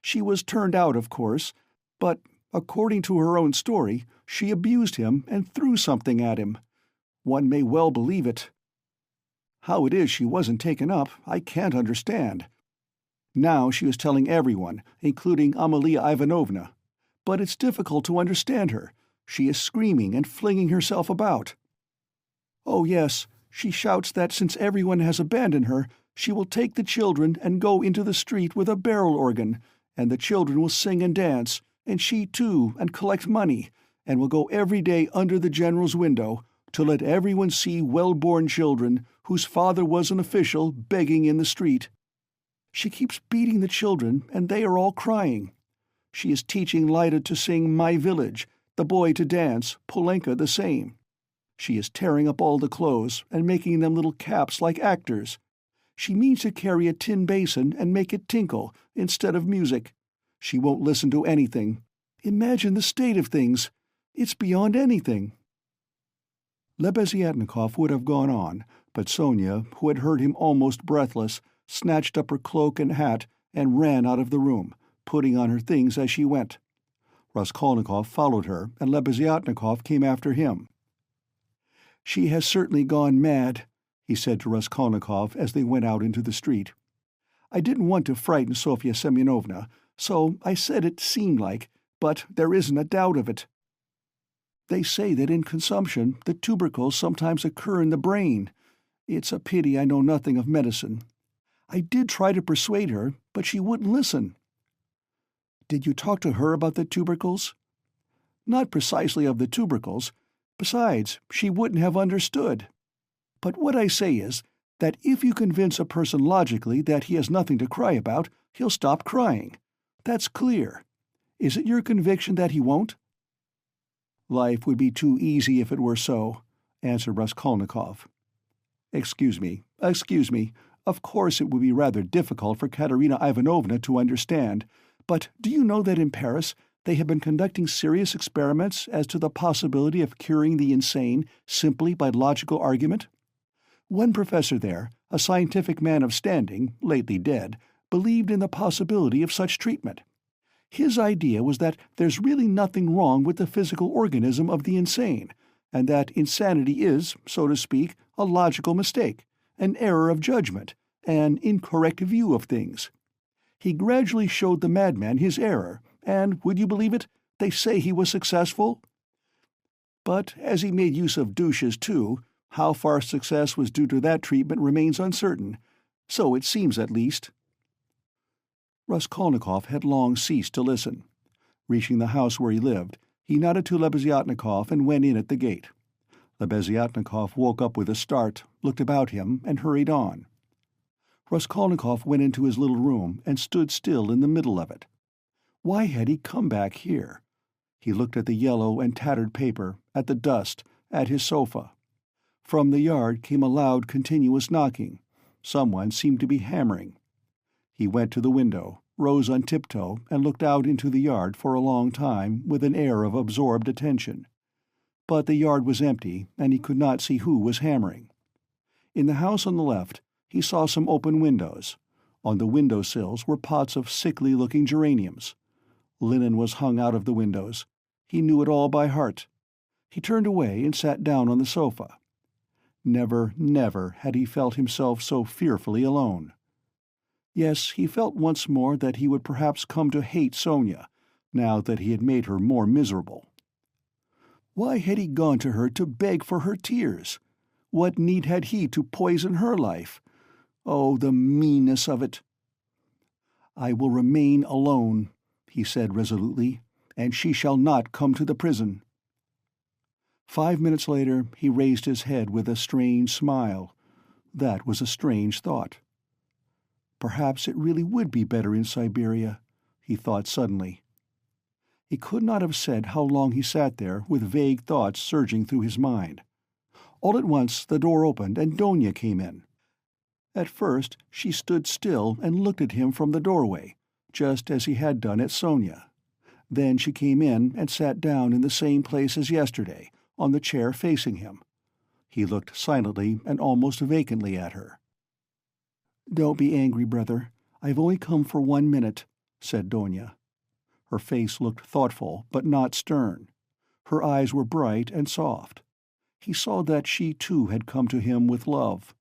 She was turned out, of course, but, according to her own story, she abused him and threw something at him. One may well believe it. How it is she wasn't taken up, I can't understand. Now she was telling everyone, including Amalia Ivanovna. but it's difficult to understand her. She is screaming and flinging herself about. Oh yes, she shouts that since everyone has abandoned her, she will take the children and go into the street with a barrel organ, and the children will sing and dance, and she too, and collect money, and will go every day under the general's window, to let everyone see well-born children, whose father was an official, begging in the street. She keeps beating the children, and they are all crying. She is teaching Lida to sing My Village, the boy to dance, Polenka the same. She is tearing up all the clothes and making them little caps like actors. She means to carry a tin basin and make it tinkle instead of music. She won't listen to anything. Imagine the state of things. It's beyond anything." Lebeziatnikov would have gone on, but Sonia, who had heard him almost breathless, snatched up her cloak and hat and ran out of the room, putting on her things as she went. Raskolnikov followed her, and Lebeziatnikov came after him. "She has certainly gone mad," he said to Raskolnikov as they went out into the street. "I didn't want to frighten Sofya Semyonovna, so I said it seemed like, but there isn't a doubt of it. They say that in consumption the tubercles sometimes occur in the brain. It's a pity I know nothing of medicine. I did try to persuade her, but she wouldn't listen." "Did you talk to her about the tubercles?" "Not precisely of the tubercles. Besides, she wouldn't have understood. But what I say is that if you convince a person logically that he has nothing to cry about, he'll stop crying. That's clear. Is it your conviction that he won't?" "Life would be too easy if it were so," answered Raskolnikov. Excuse me. Of course it would be rather difficult for Katerina Ivanovna to understand, but do you know that in Paris they have been conducting serious experiments as to the possibility of curing the insane simply by logical argument? One professor there, a scientific man of standing, lately dead, believed in the possibility of such treatment. His idea was that there's really nothing wrong with the physical organism of the insane, and that insanity is, so to speak, a logical mistake, an error of judgment, an incorrect view of things. He gradually showed the madman his error, and, would you believe it, they say he was successful? But as he made use of douches too, how far success was due to that treatment remains uncertain. So it seems, at least. Raskolnikov had long ceased to listen. Reaching the house where he lived, he nodded to Lebeziatnikov and went in at the gate. Lebeziatnikov woke up with a start, looked about him, and hurried on. Raskolnikov went into his little room and stood still in the middle of it. Why had he come back here? He looked at the yellow and tattered paper, at the dust, at his sofa. From the yard came a loud, continuous knocking. Someone seemed to be hammering. He went to the window, rose on tiptoe, and looked out into the yard for a long time with an air of absorbed attention. But the yard was empty, and he could not see who was hammering. In the house on the left, he saw some open windows. On the window sills were pots of sickly-looking geraniums. Linen was hung out of the windows. He knew it all by heart. He turned away and sat down on the sofa. Never, never had he felt himself so fearfully alone. Yes, he felt once more that he would perhaps come to hate Sonia, now that he had made her more miserable. Why had he gone to her to beg for her tears? What need had he to poison her life? Oh, the meanness of it! "I will remain alone," he said resolutely, "and she shall not come to the prison." 5 minutes later he raised his head with a strange smile. That was a strange thought. Perhaps it really would be better in Siberia, he thought suddenly. He could not have said how long he sat there with vague thoughts surging through his mind. All at once the door opened and Donia came in. At first she stood still and looked at him from the doorway, just as he had done at Sonia. Then she came in and sat down in the same place as yesterday, on the chair facing him. He looked silently and almost vacantly at her. "Don't be angry, brother. I've only come for 1 minute," said Donia. Her face looked thoughtful, but not stern. Her eyes were bright and soft. He saw that she too had come to him with love.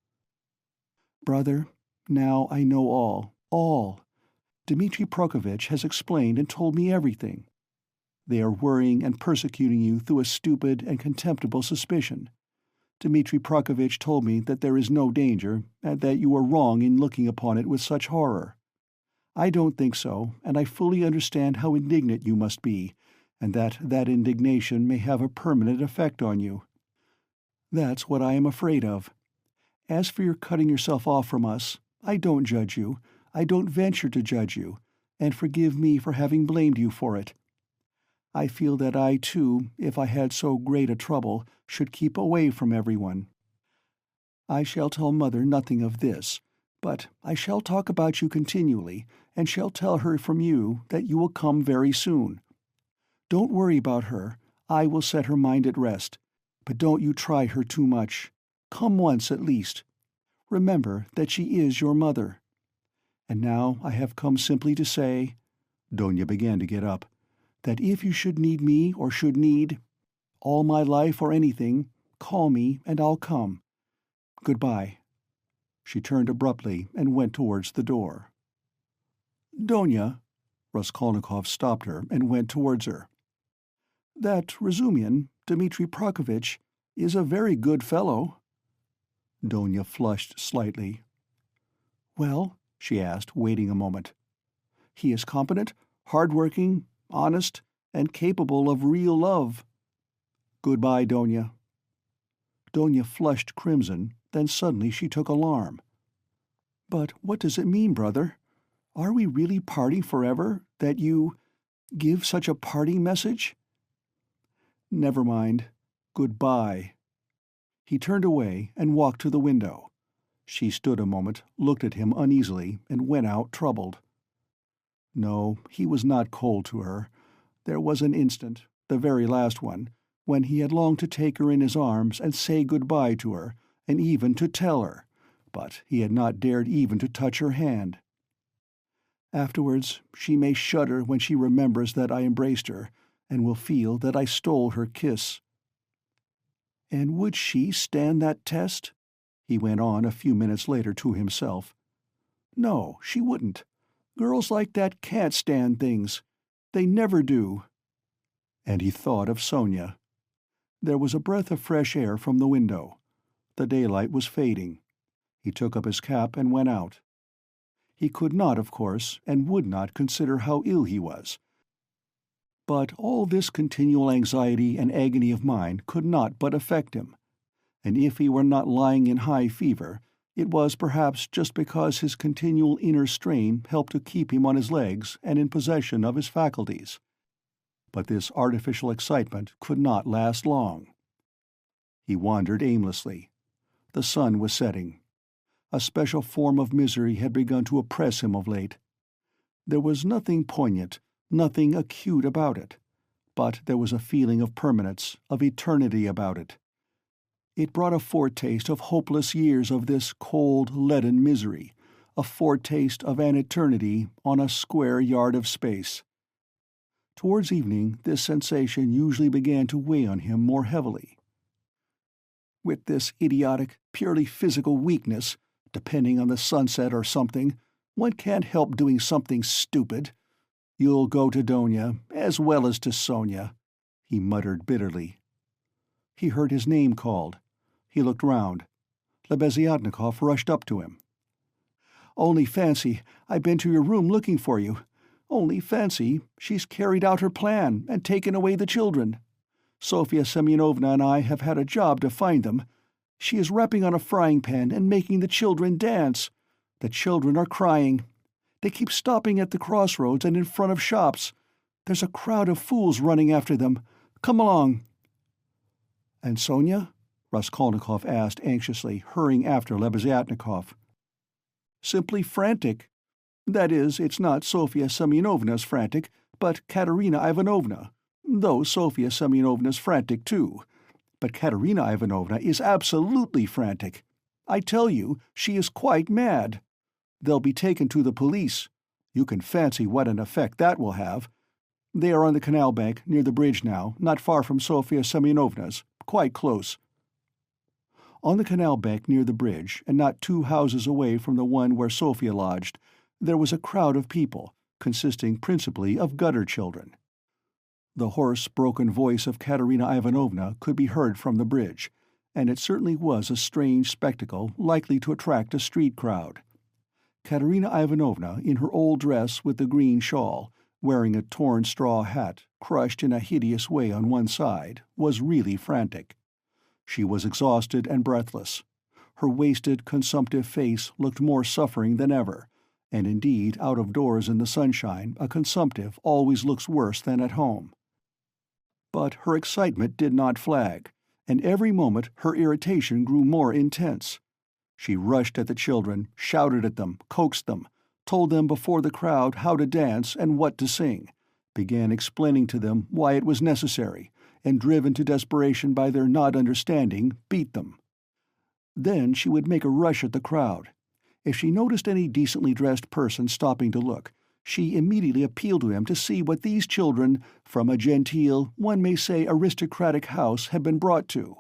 "Brother, now I know all. Dmitri Prokofitch has explained and told me everything." They are worrying and persecuting you through a stupid and contemptible suspicion. Dmitri Prokofitch told me that there is no danger, and that you are wrong in looking upon it with such horror. I don't think so, and I fully understand how indignant you must be, and that indignation may have a permanent effect on you. That's what I am afraid of. As for your cutting yourself off from us, I don't judge you, I don't venture to judge you, and forgive me for having blamed you for it. I feel that I, too, if I had so great a trouble, should keep away from everyone. I shall tell Mother nothing of this, but I shall talk about you continually, and shall tell her from you that you will come very soon. Don't worry about her, I will set her mind at rest, but don't you try her too much. Come once at least. Remember that she is your mother. And now I have come simply to say," Donia began to get up, "that if you should need me or should need all my life or anything, call me and I'll come. Goodbye." She turned abruptly and went towards the door. "Donia," Raskolnikov stopped her and went towards her. "That Razumian, Dmitri Prokofitch, is a very good fellow." Donia flushed slightly. "Well?" she asked, waiting a moment. "He is competent, hard-working, honest, and capable of real love." "Goodbye, Donia." Donia flushed crimson, then suddenly she took alarm. "But what does it mean, brother? Are we really parting forever, that you give such a parting message?" "Never mind. Goodbye." He turned away and walked to the window. She stood a moment, looked at him uneasily, and went out troubled. No, he was not cold to her. There was an instant, the very last one, when he had longed to take her in his arms and say goodbye to her, and even to tell her, but he had not dared even to touch her hand. "Afterwards she may shudder when she remembers that I embraced her, and will feel that I stole her kiss." "And would she stand that test?" he went on a few minutes later to himself. "No, she wouldn't. Girls like that can't stand things. They never do." And he thought of Sonia. There was a breath of fresh air from the window. The daylight was fading. He took up his cap and went out. He could not, of course, and would not consider how ill he was. But all this continual anxiety and agony of mind could not but affect him, and if he were not lying in high fever, it was perhaps just because his continual inner strain helped to keep him on his legs and in possession of his faculties. But this artificial excitement could not last long. He wandered aimlessly. The sun was setting. A special form of misery had begun to oppress him of late. There was nothing poignant, nothing acute about it, but there was a feeling of permanence, of eternity about it. It brought a foretaste of hopeless years of this cold, leaden misery, a foretaste of an eternity on a square yard of space. Towards evening this sensation usually began to weigh on him more heavily. "With this idiotic, purely physical weakness, depending on the sunset or something, one can't help doing something stupid. You'll go to Donia, as well as to Sonia," he muttered bitterly. He heard his name called. He looked round. Lebeziatnikov rushed up to him. "Only fancy, I've been to your room looking for you. Only fancy, she's carried out her plan and taken away the children. Sofya Semyonovna and I have had a job to find them. She is rapping on a frying pan and making the children dance. The children are crying. They keep stopping at the crossroads and in front of shops. There's a crowd of fools running after them. Come along." "And Sonia?" Raskolnikov asked anxiously, hurrying after Lebeziatnikov. "Simply frantic. That is, it's not Sofya Semyonovna's frantic, but Katerina Ivanovna, though Sofya Semyonovna's frantic too. But Katerina Ivanovna is absolutely frantic. I tell you, she is quite mad. They'll be taken to the police. You can fancy what an effect that will have. They are on the canal bank, near the bridge now, not far from Sofya Semyonovna's, quite close." On the canal bank near the bridge, and not 2 houses away from the one where Sofya lodged, there was a crowd of people, consisting principally of gutter children. The hoarse, broken voice of Katerina Ivanovna could be heard from the bridge, and it certainly was a strange spectacle likely to attract a street crowd. Katerina Ivanovna, in her old dress with the green shawl, wearing a torn straw hat crushed in a hideous way on one side, was really frantic. She was exhausted and breathless. Her wasted, consumptive face looked more suffering than ever, and indeed, out of doors in the sunshine, a consumptive always looks worse than at home. But her excitement did not flag, and every moment her irritation grew more intense. She rushed at the children, shouted at them, coaxed them, told them before the crowd how to dance and what to sing, began explaining to them why it was necessary, and driven to desperation by their not understanding, beat them. Then she would make a rush at the crowd. If she noticed any decently dressed person stopping to look, she immediately appealed to him to see what these children, from a genteel, one may say aristocratic house, had been brought to.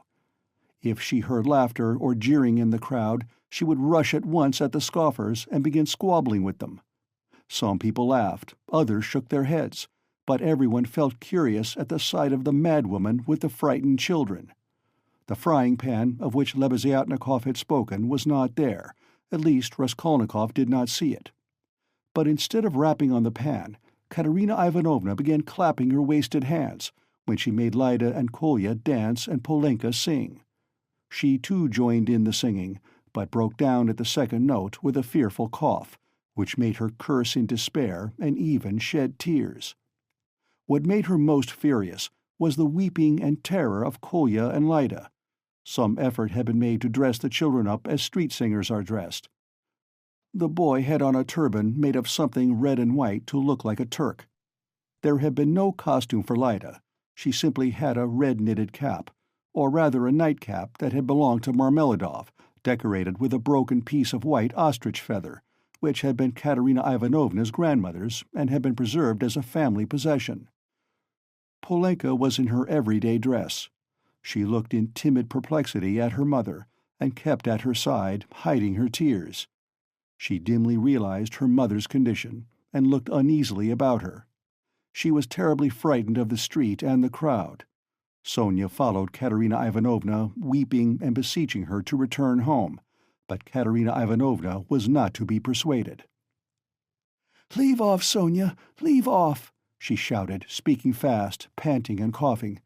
If she heard laughter or jeering in the crowd, she would rush at once at the scoffers and begin squabbling with them. Some people laughed, others shook their heads, but everyone felt curious at the sight of the madwoman with the frightened children. The frying pan of which Lebeziatnikov had spoken was not there, at least Raskolnikov did not see it. But instead of rapping on the pan, Katerina Ivanovna began clapping her wasted hands, when she made Lida and Kolya dance and Polenka sing. She too joined in the singing, but broke down at the second note with a fearful cough, which made her curse in despair and even shed tears. What made her most furious was the weeping and terror of Kolya and Lida. Some effort had been made to dress the children up as street singers are dressed. The boy had on a turban made of something red and white to look like a Turk. There had been no costume for Lida. She simply had a red knitted cap, or rather a nightcap that had belonged to Marmeladov, decorated with a broken piece of white ostrich feather, which had been Katerina Ivanovna's grandmother's and had been preserved as a family possession. Polenka was in her everyday dress. She looked in timid perplexity at her mother, and kept at her side, hiding her tears. She dimly realized her mother's condition, and looked uneasily about her. She was terribly frightened of the street and the crowd. Sonia followed Katerina Ivanovna, weeping and beseeching her to return home, but Katerina Ivanovna was not to be persuaded. "Leave off, Sonia, leave off," she shouted, speaking fast, panting and coughing.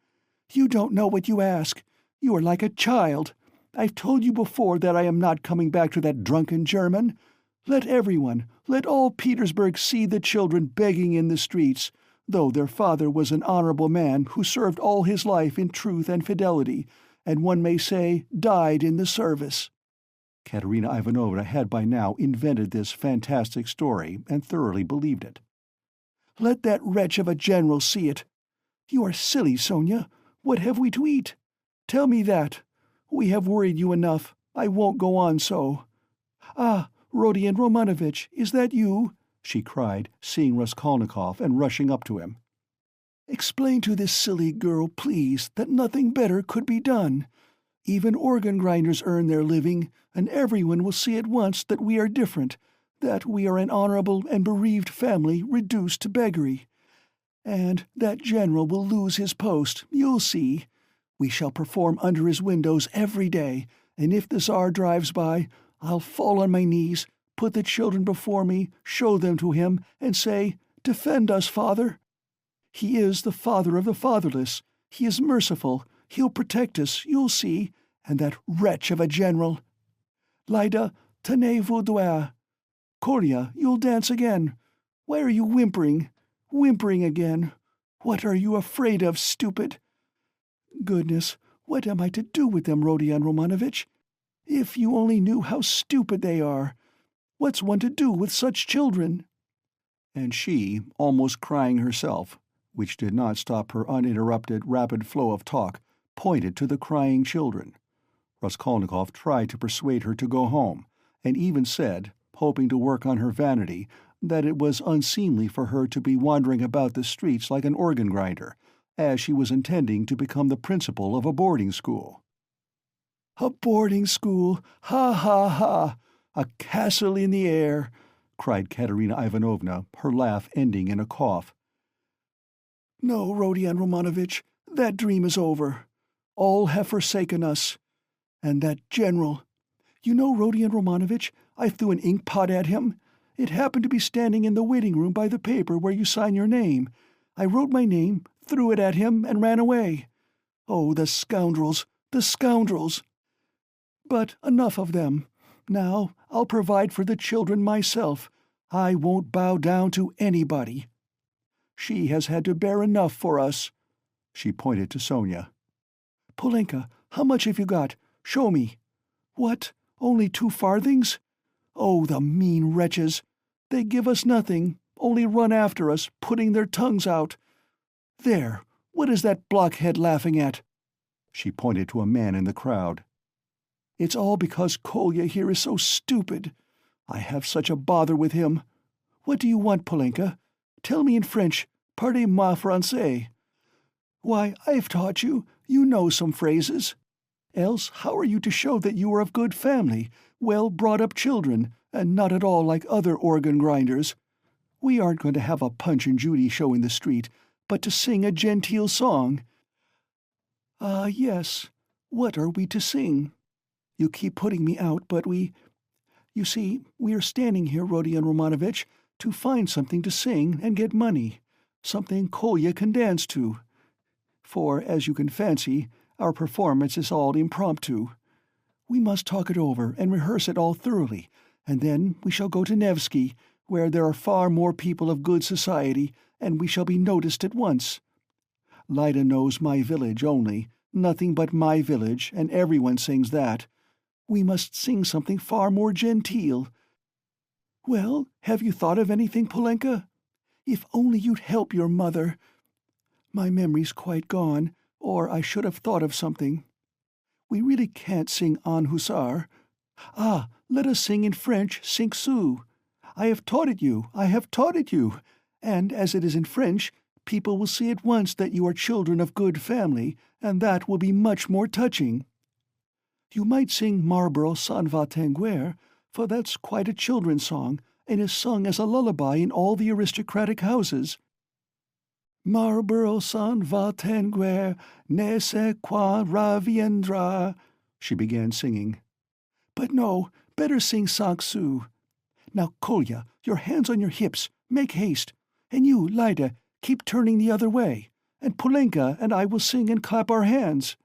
"You don't know what you ask. You are like a child. I've told you before that I am not coming back to that drunken German. Let everyone, let all Petersburg see the children begging in the streets, though their father was an honorable man who served all his life in truth and fidelity, and one may say died in the service." Katerina Ivanovna had by now invented this fantastic story and thoroughly believed it. "Let that wretch of a general see it. You are silly, Sonia. What have we to eat? Tell me that. We have worried you enough. I won't go on so. Ah, Rodion Romanovitch, is that you?" she cried, seeing Raskolnikov and rushing up to him. "Explain to this silly girl, please, that nothing better could be done. Even organ grinders earn their living, and everyone will see at once that we are different, that we are an honorable and bereaved family reduced to beggary. And that general will lose his post, you'll see. We shall perform under his windows every day, and if the Tsar drives by, I'll fall on my knees, put the children before me, show them to him, and say, 'Defend us, Father.' He is the father of the fatherless. He is merciful. He'll protect us, you'll see, and that wretch of a general. Lida, tenez-vous droit. Kolya, you'll dance again. Why are you whimpering? Whimpering again. What are you afraid of, stupid? Goodness, what am I to do with them, Rodion Romanovitch? If you only knew how stupid they are. What's one to do with such children?" And she, almost crying herself, which did not stop her uninterrupted, rapid flow of talk, pointed to the crying children. Raskolnikov tried to persuade her to go home, and even said, hoping to work on her vanity, that it was unseemly for her to be wandering about the streets like an organ grinder, as she was intending to become the principal of a boarding school. "A boarding school! Ha, ha, ha! A castle in the air!" cried Katerina Ivanovna, her laugh ending in a cough. No, Rodion Romanovitch, that dream is over. All have forsaken us. And that general. You know, Rodion Romanovitch, I threw an ink pot at him. It happened to be standing in the waiting room by the paper where you sign your name. I wrote my name, threw it at him, and ran away. Oh, the scoundrels, the scoundrels! But enough of them. Now I'll provide for the children myself. I won't bow down to anybody. She has had to bear enough for us. She pointed to Sonia. Polenka, how much have you got? Show me. What? Only 2 farthings? Oh, the mean wretches! They give us nothing, only run after us, putting their tongues out. There, what is that blockhead laughing at? She pointed to a man in the crowd. It's all because Kolya here is so stupid. I have such a bother with him. What do you want, Polenka? Tell me in French. Parlez-moi français. Why, I've taught you. You know some phrases. Else how are you to show that you are of good family, well-brought-up children, and not at all like other organ-grinders? We aren't going to have a Punch and Judy show in the street, but to sing a genteel song. Ah, yes. What are we to sing? You keep putting me out, but You see, we are standing here, Rodion Romanovitch, to find something to sing and get money, something Kolya can dance to. For, as you can fancy, our performance is all impromptu. We must talk it over and rehearse it all thoroughly, and then we shall go to Nevsky, where there are far more people of good society, and we shall be noticed at once. Lida knows my village only, nothing but my village, and everyone sings that. We must sing something far more genteel. Well, have you thought of anything, Polenka? If only you'd help your mother. My memory's quite gone, or I should have thought of something. We really can't sing An Hussar. Ah, let us sing in French Cinq Sous. I have taught it you, and as it is in French, people will see at once that you are children of good family, and that will be much more touching. You might sing Marlborough s'en va tanguer, for that's quite a children's song, and is sung as a lullaby in all the aristocratic houses. Marlborough s'en va tanguer, ne sait quand reviendra, she began singing. But no, better sing Cinq Sous. Now, Kolya, your hands on your hips, make haste, and you, Lida, keep turning the other way, and Polenka and I will sing and clap our hands.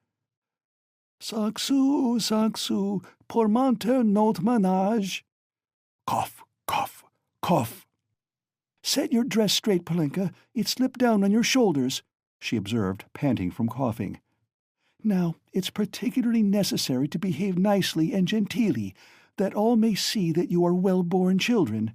Cinq sous, pour monter notre ménage. Cough, cough, cough. Set your dress straight, Polenka. It slipped down on your shoulders, she observed, panting from coughing. Now, it's particularly necessary to behave nicely and genteelly, that all may see that you are well-born children.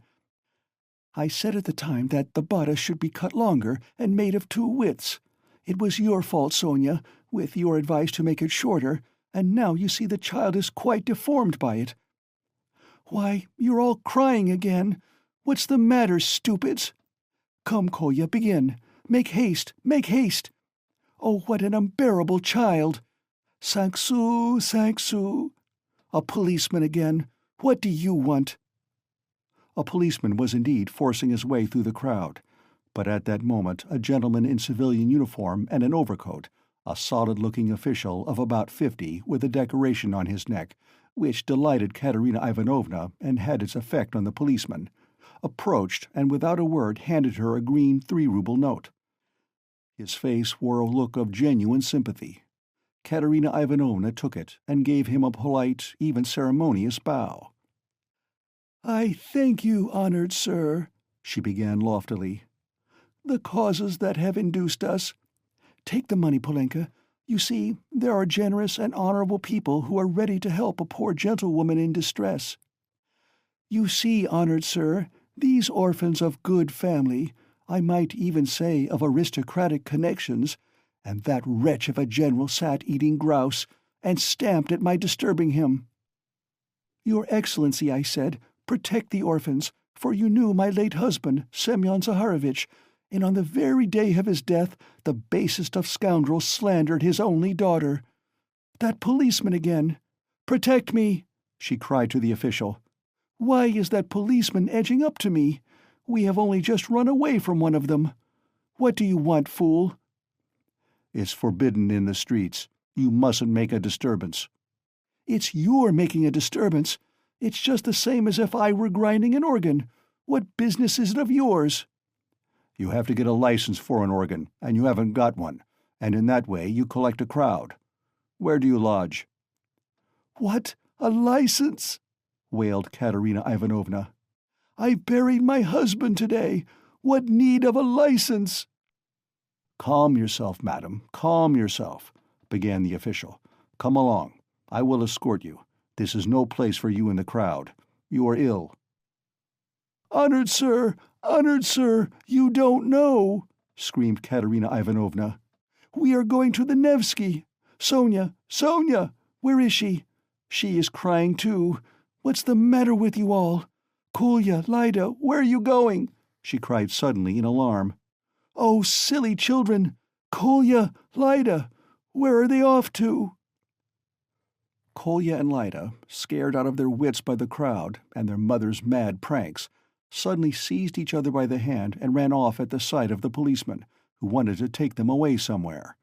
I said at the time that the bodice should be cut longer and made of 2 widths. It was your fault, Sonia, with your advice to make it shorter, and now you see the child is quite deformed by it. Why, you're all crying again. What's the matter, stupids? Come, Kolya, begin. Make haste, make haste. Oh, what an unbearable child! Cinq sous, 5 sous. A policeman again. What do you want? A policeman was indeed forcing his way through the crowd, but at that moment a gentleman in civilian uniform and an overcoat, a solid-looking official of about 50 with a decoration on his neck, which delighted Katerina Ivanovna and had its effect on the policeman, approached and without a word handed her a green 3-ruble note. His face wore a look of genuine sympathy. Katerina Ivanovna took it and gave him a polite, even ceremonious bow. "I thank you, honored sir," she began loftily. "The causes that have induced us— Take the money, Polenka. You see, there are generous and honorable people who are ready to help a poor gentlewoman in distress. You see, honored sir, these orphans of good family, I might even say of aristocratic connections, and that wretch of a general sat eating grouse, and stamped at my disturbing him. Your Excellency, I said, protect the orphans, for you knew my late husband, Semyon Zaharovitch, and on the very day of his death the basest of scoundrels slandered his only daughter. That policeman again! Protect me!" she cried to the official. "Why is that policeman edging up to me? We have only just run away from one of them. What do you want, fool?" "It's forbidden in the streets. You mustn't make a disturbance." "It's you're making a disturbance. It's just the same as if I were grinding an organ. What business is it of yours?" "You have to get a license for an organ, and you haven't got one, and in that way you collect a crowd. Where do you lodge?" "What? A license?" wailed Katerina Ivanovna. "I buried my husband today. What need of a license?" "Calm yourself, madam, calm yourself," began the official. "Come along. I will escort you. This is no place for you in the crowd. You are ill." Honored sir, you don't know," screamed Katerina Ivanovna. "We are going to the Nevsky. Sonia, where is she? She is crying too. What's the matter with you all? Kolya, Lida, where are you going?" she cried suddenly in alarm. "Oh, silly children! Kolya, Lida, where are they off to?" Kolya and Lida, scared out of their wits by the crowd and their mother's mad pranks, suddenly seized each other by the hand and ran off at the sight of the policeman, who wanted to take them away somewhere.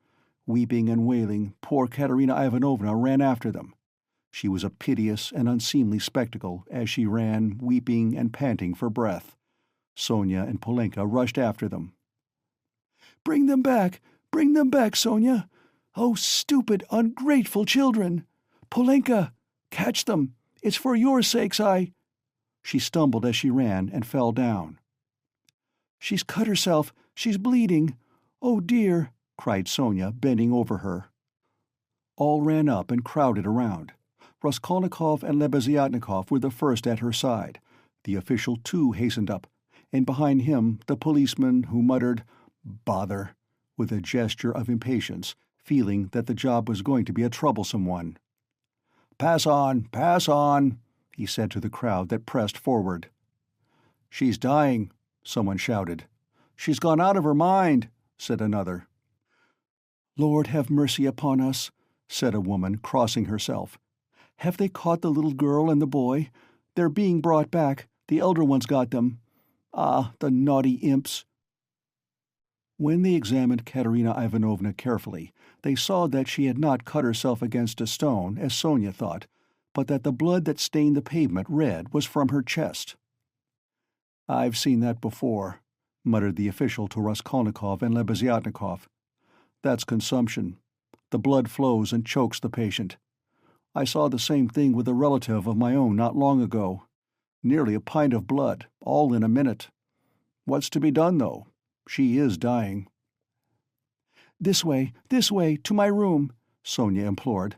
Weeping and wailing, poor Katerina Ivanovna ran after them. She was a piteous and unseemly spectacle as she ran, weeping and panting for breath. Sonia and Polenka rushed after them. Bring them back, Sonia! Oh, stupid, ungrateful children! Polenka, catch them! It's for your sakes I—" She stumbled as she ran and fell down. "She's cut herself. She's bleeding. Oh, dear," cried Sonia, bending over her. All ran up and crowded around. Raskolnikov and Lebeziatnikov were the first at her side. The official, too, hastened up, and behind him the policeman, who muttered, "Bother," with a gesture of impatience, feeling that the job was going to be a troublesome one. Pass on," he said to the crowd that pressed forward. "She's dying," someone shouted. "She's gone out of her mind," said another. "Lord, have mercy upon us," said a woman, crossing herself. "Have they caught the little girl and the boy? They're being brought back. The elder one's got them. Ah, the naughty imps!" When they examined Katerina Ivanovna carefully, they saw that she had not cut herself against a stone, as Sonia thought, but that the blood that stained the pavement red was from her chest. "I've seen that before," muttered the official to Raskolnikov and Lebeziatnikov. "That's consumption. The blood flows and chokes the patient. I saw the same thing with a relative of my own not long ago. Nearly a pint of blood, all in a minute. What's to be done, though? She is dying." This way, to my room," Sonia implored.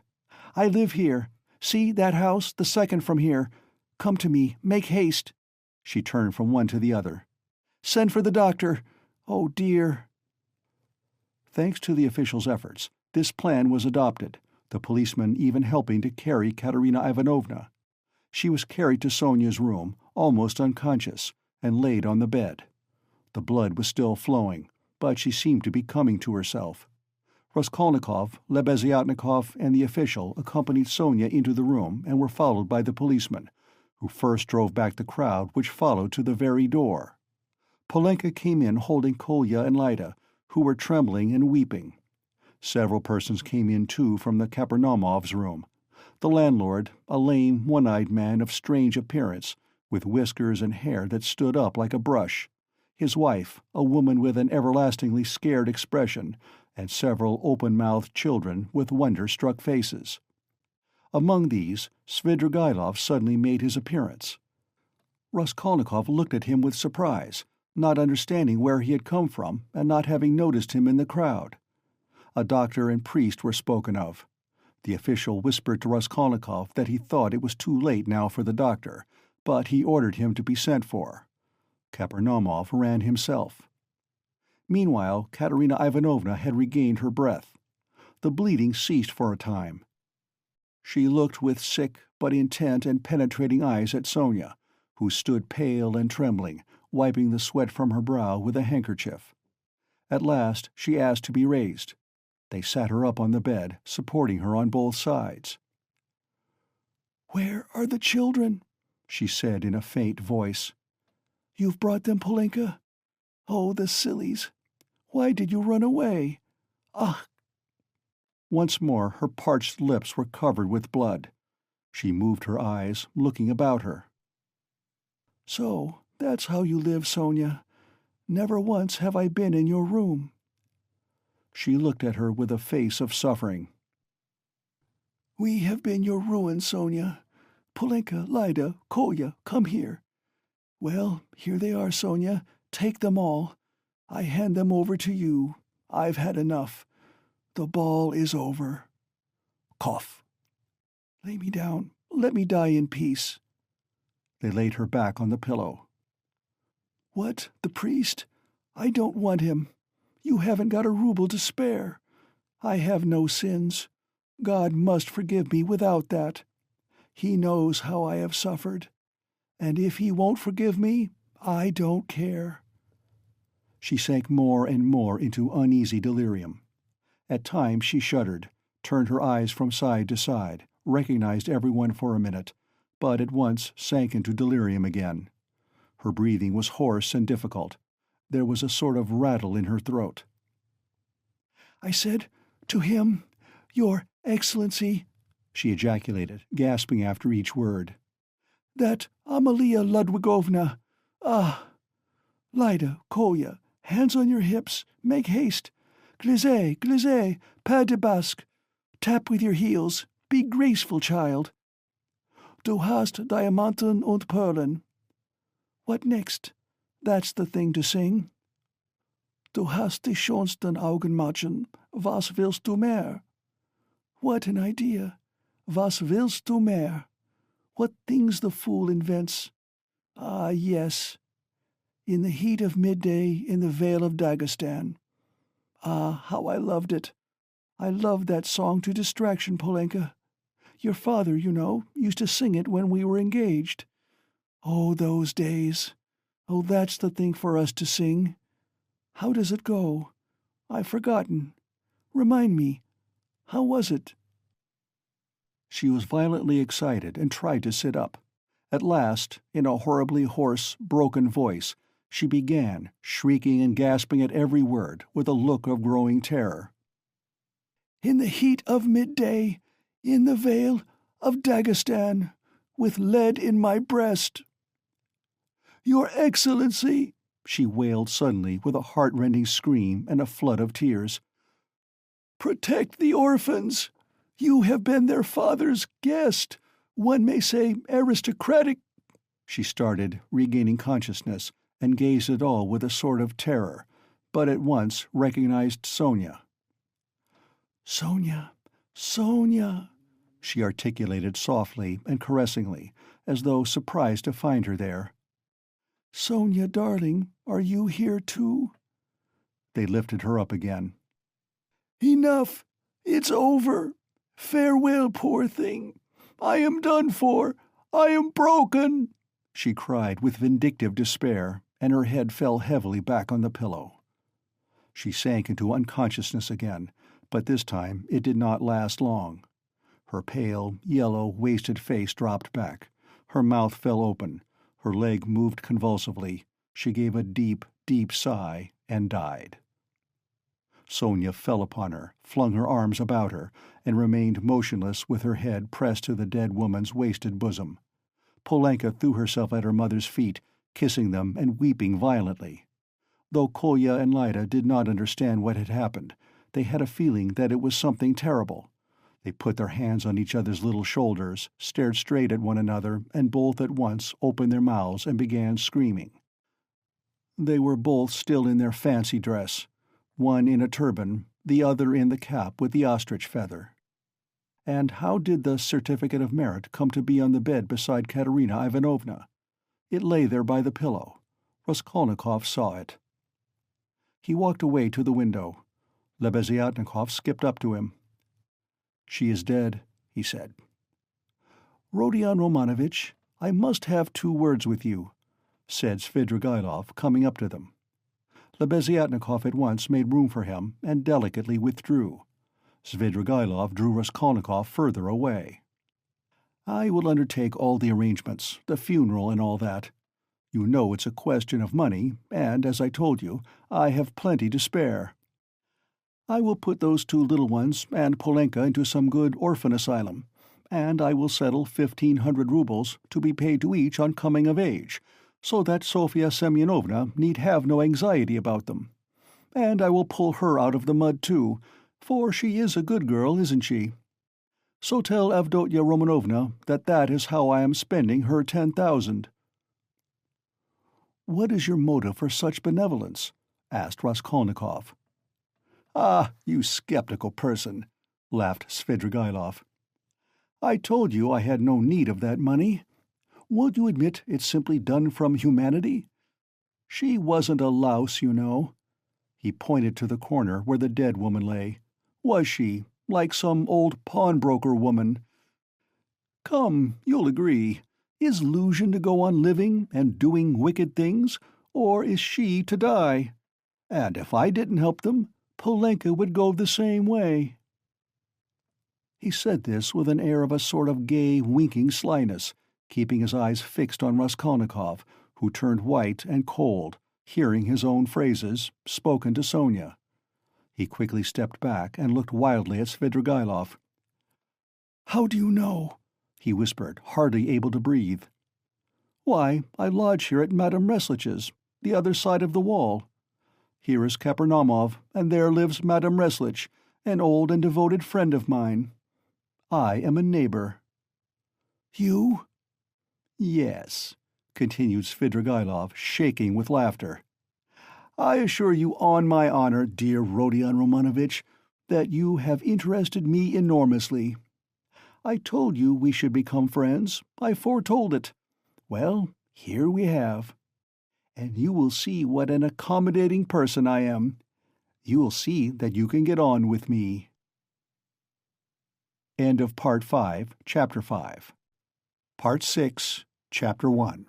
"I live here. See, that house, the second from here. Come to me, make haste." She turned from one to the other. "Send for the doctor. Oh, dear." Thanks to the official's efforts, this plan was adopted, the policeman even helping to carry Katerina Ivanovna. She was carried to Sonia's room, almost unconscious, and laid on the bed. The blood was still flowing, but she seemed to be coming to herself. Raskolnikov, Lebeziatnikov, and the official accompanied Sonia into the room and were followed by the policeman, who first drove back the crowd which followed to the very door. Polenka came in holding Kolya and Lida, who were trembling and weeping. Several persons came in too from the Kapernamovs' room. The landlord, a lame, one-eyed man of strange appearance, with whiskers and hair that stood up like a brush. His wife, a woman with an everlastingly scared expression, and several open-mouthed children with wonder-struck faces. Among these, Svidrigailov suddenly made his appearance. Raskolnikov looked at him with surprise, not understanding where he had come from and not having noticed him in the crowd. A doctor and priest were spoken of. The official whispered to Raskolnikov that he thought it was too late now for the doctor, but he ordered him to be sent for. Kapernaumov ran himself. Meanwhile, Katerina Ivanovna had regained her breath. The bleeding ceased for a time. She looked with sick but intent and penetrating eyes at Sonia, who stood pale and trembling, wiping the sweat from her brow with a handkerchief. At last she asked to be raised. They sat her up on the bed, supporting her on both sides. "Where are the children?" she said in a faint voice. "You've brought them, Polenka? Oh, the sillies! Why did you run away? Ah!" Once more her parched lips were covered with blood. She moved her eyes, looking about her. "So that's how you live, Sonia. Never once have I been in your room." She looked at her with a face of suffering. "We have been your ruin, Sonia. Polenka, Lida, Kolya, come here. Well, here they are, Sonia. Take them all. I hand them over to you. I've had enough. The ball is over. Cough. Lay me down. Let me die in peace." They laid her back on the pillow. "What, the priest? I don't want him. You haven't got a ruble to spare. I have no sins. God must forgive me without that. He knows how I have suffered. And if he won't forgive me, I don't care." She sank more and more into uneasy delirium. At times she shuddered, turned her eyes from side to side, recognized everyone for a minute, but at once sank into delirium again. Her breathing was hoarse and difficult. There was a sort of rattle in her throat. "I said, to him, 'Your Excellency,'" she ejaculated, gasping after each word, "that Amalia Ludwigovna, Lida, Kolya, hands on your hips, make haste. Glissez, glissez, pas de basque. Tap with your heels, be graceful, child. Du hast Diamanten und Perlen. What next? That's the thing to sing. Du hast die schönsten Augenmachen, was willst du mehr? What an idea! Was willst du mehr? What things the fool invents! Ah, yes. In the heat of midday in the Vale of Dagestan. Ah, how I loved it! I loved that song to distraction, Polenka. Your father, you know, used to sing it when we were engaged. Oh, those days! Oh, that's the thing for us to sing. How does it go? I've forgotten. Remind me. How was it?" She was violently excited and tried to sit up. At last, in a horribly hoarse, broken voice, she began, shrieking and gasping at every word, with a look of growing terror. "In the heat of midday, in the Vale of Dagestan, with lead in my breast." "Your Excellency," she wailed suddenly with a heart-rending scream and a flood of tears, "protect the orphans. You have been their father's guest, one may say aristocratic—" She started, regaining consciousness, and gazed at all with a sort of terror, but at once recognized Sonia. "Sonia, Sonia," she articulated softly and caressingly, as though surprised to find her there. "Sonia, darling, are you here too?" They lifted her up again. "Enough! It's over! Farewell, poor thing! I am done for! I am broken!" she cried with vindictive despair, and her head fell heavily back on the pillow. She sank into unconsciousness again, but this time it did not last long. Her pale, yellow, wasted face dropped back, her mouth fell open, her leg moved convulsively, she gave a deep, deep sigh, and died. Sonia fell upon her, flung her arms about her, and remained motionless with her head pressed to the dead woman's wasted bosom. Polenka threw herself at her mother's feet, kissing them and weeping violently. Though Kolya and Lida did not understand what had happened, they had a feeling that it was something terrible. They put their hands on each other's little shoulders, stared straight at one another, and both at once opened their mouths and began screaming. They were both still in their fancy dress, one in a turban, the other in the cap with the ostrich feather. And how did the certificate of merit come to be on the bed beside Katerina Ivanovna? It lay there by the pillow. Raskolnikov saw it. He walked away to the window. Lebeziatnikov skipped up to him. "She is dead," he said. "Rodion Romanovitch, I must have 2 words with you," said Svidrigaïlov, coming up to them. Lebeziatnikov at once made room for him and delicately withdrew. Svidrigaïlov drew Raskolnikov further away. "I will undertake all the arrangements, the funeral and all that. You know it's a question of money, and, as I told you, I have plenty to spare. I will put those two little ones and Polenka into some good orphan asylum, and I will settle 1,500 rubles to be paid to each on coming of age, so that Sofya Semyonovna need have no anxiety about them. And I will pull her out of the mud too, for she is a good girl, isn't she? So tell Avdotya Romanovna that that is how I am spending her 10,000. "What is your motive for such benevolence?" asked Raskolnikov. "Ah, you skeptical person," laughed Svidrigaïlov. "I told you I had no need of that money. Won't you admit it's simply done from humanity? She wasn't a louse, you know." He pointed to the corner where the dead woman lay. "Was she, like some old pawnbroker woman? Come, you'll agree. Is Luzhin to go on living and doing wicked things, or is she to die? And if I didn't help them, Polenka would go the same way." He said this with an air of a sort of gay, winking slyness, keeping his eyes fixed on Raskolnikov, who turned white and cold, hearing his own phrases, spoken to Sonia. He quickly stepped back and looked wildly at Svidrigaïlov. "How do you know?" he whispered, hardly able to breathe. "Why, I lodge here at Madame Reslich's, the other side of the wall. Here is Kapernaumov, and there lives Madame Reslich, an old and devoted friend of mine. I am a neighbor." "You?" "Yes," continued Svidrigaïlov, shaking with laughter. "I assure you on my honor, dear Rodion Romanovitch, that you have interested me enormously. I told you we should become friends. I foretold it. Well, here we have. And you will see what an accommodating person I am. You will see that you can get on with me." End of Part 5, Chapter 5. Part 6, Chapter 1.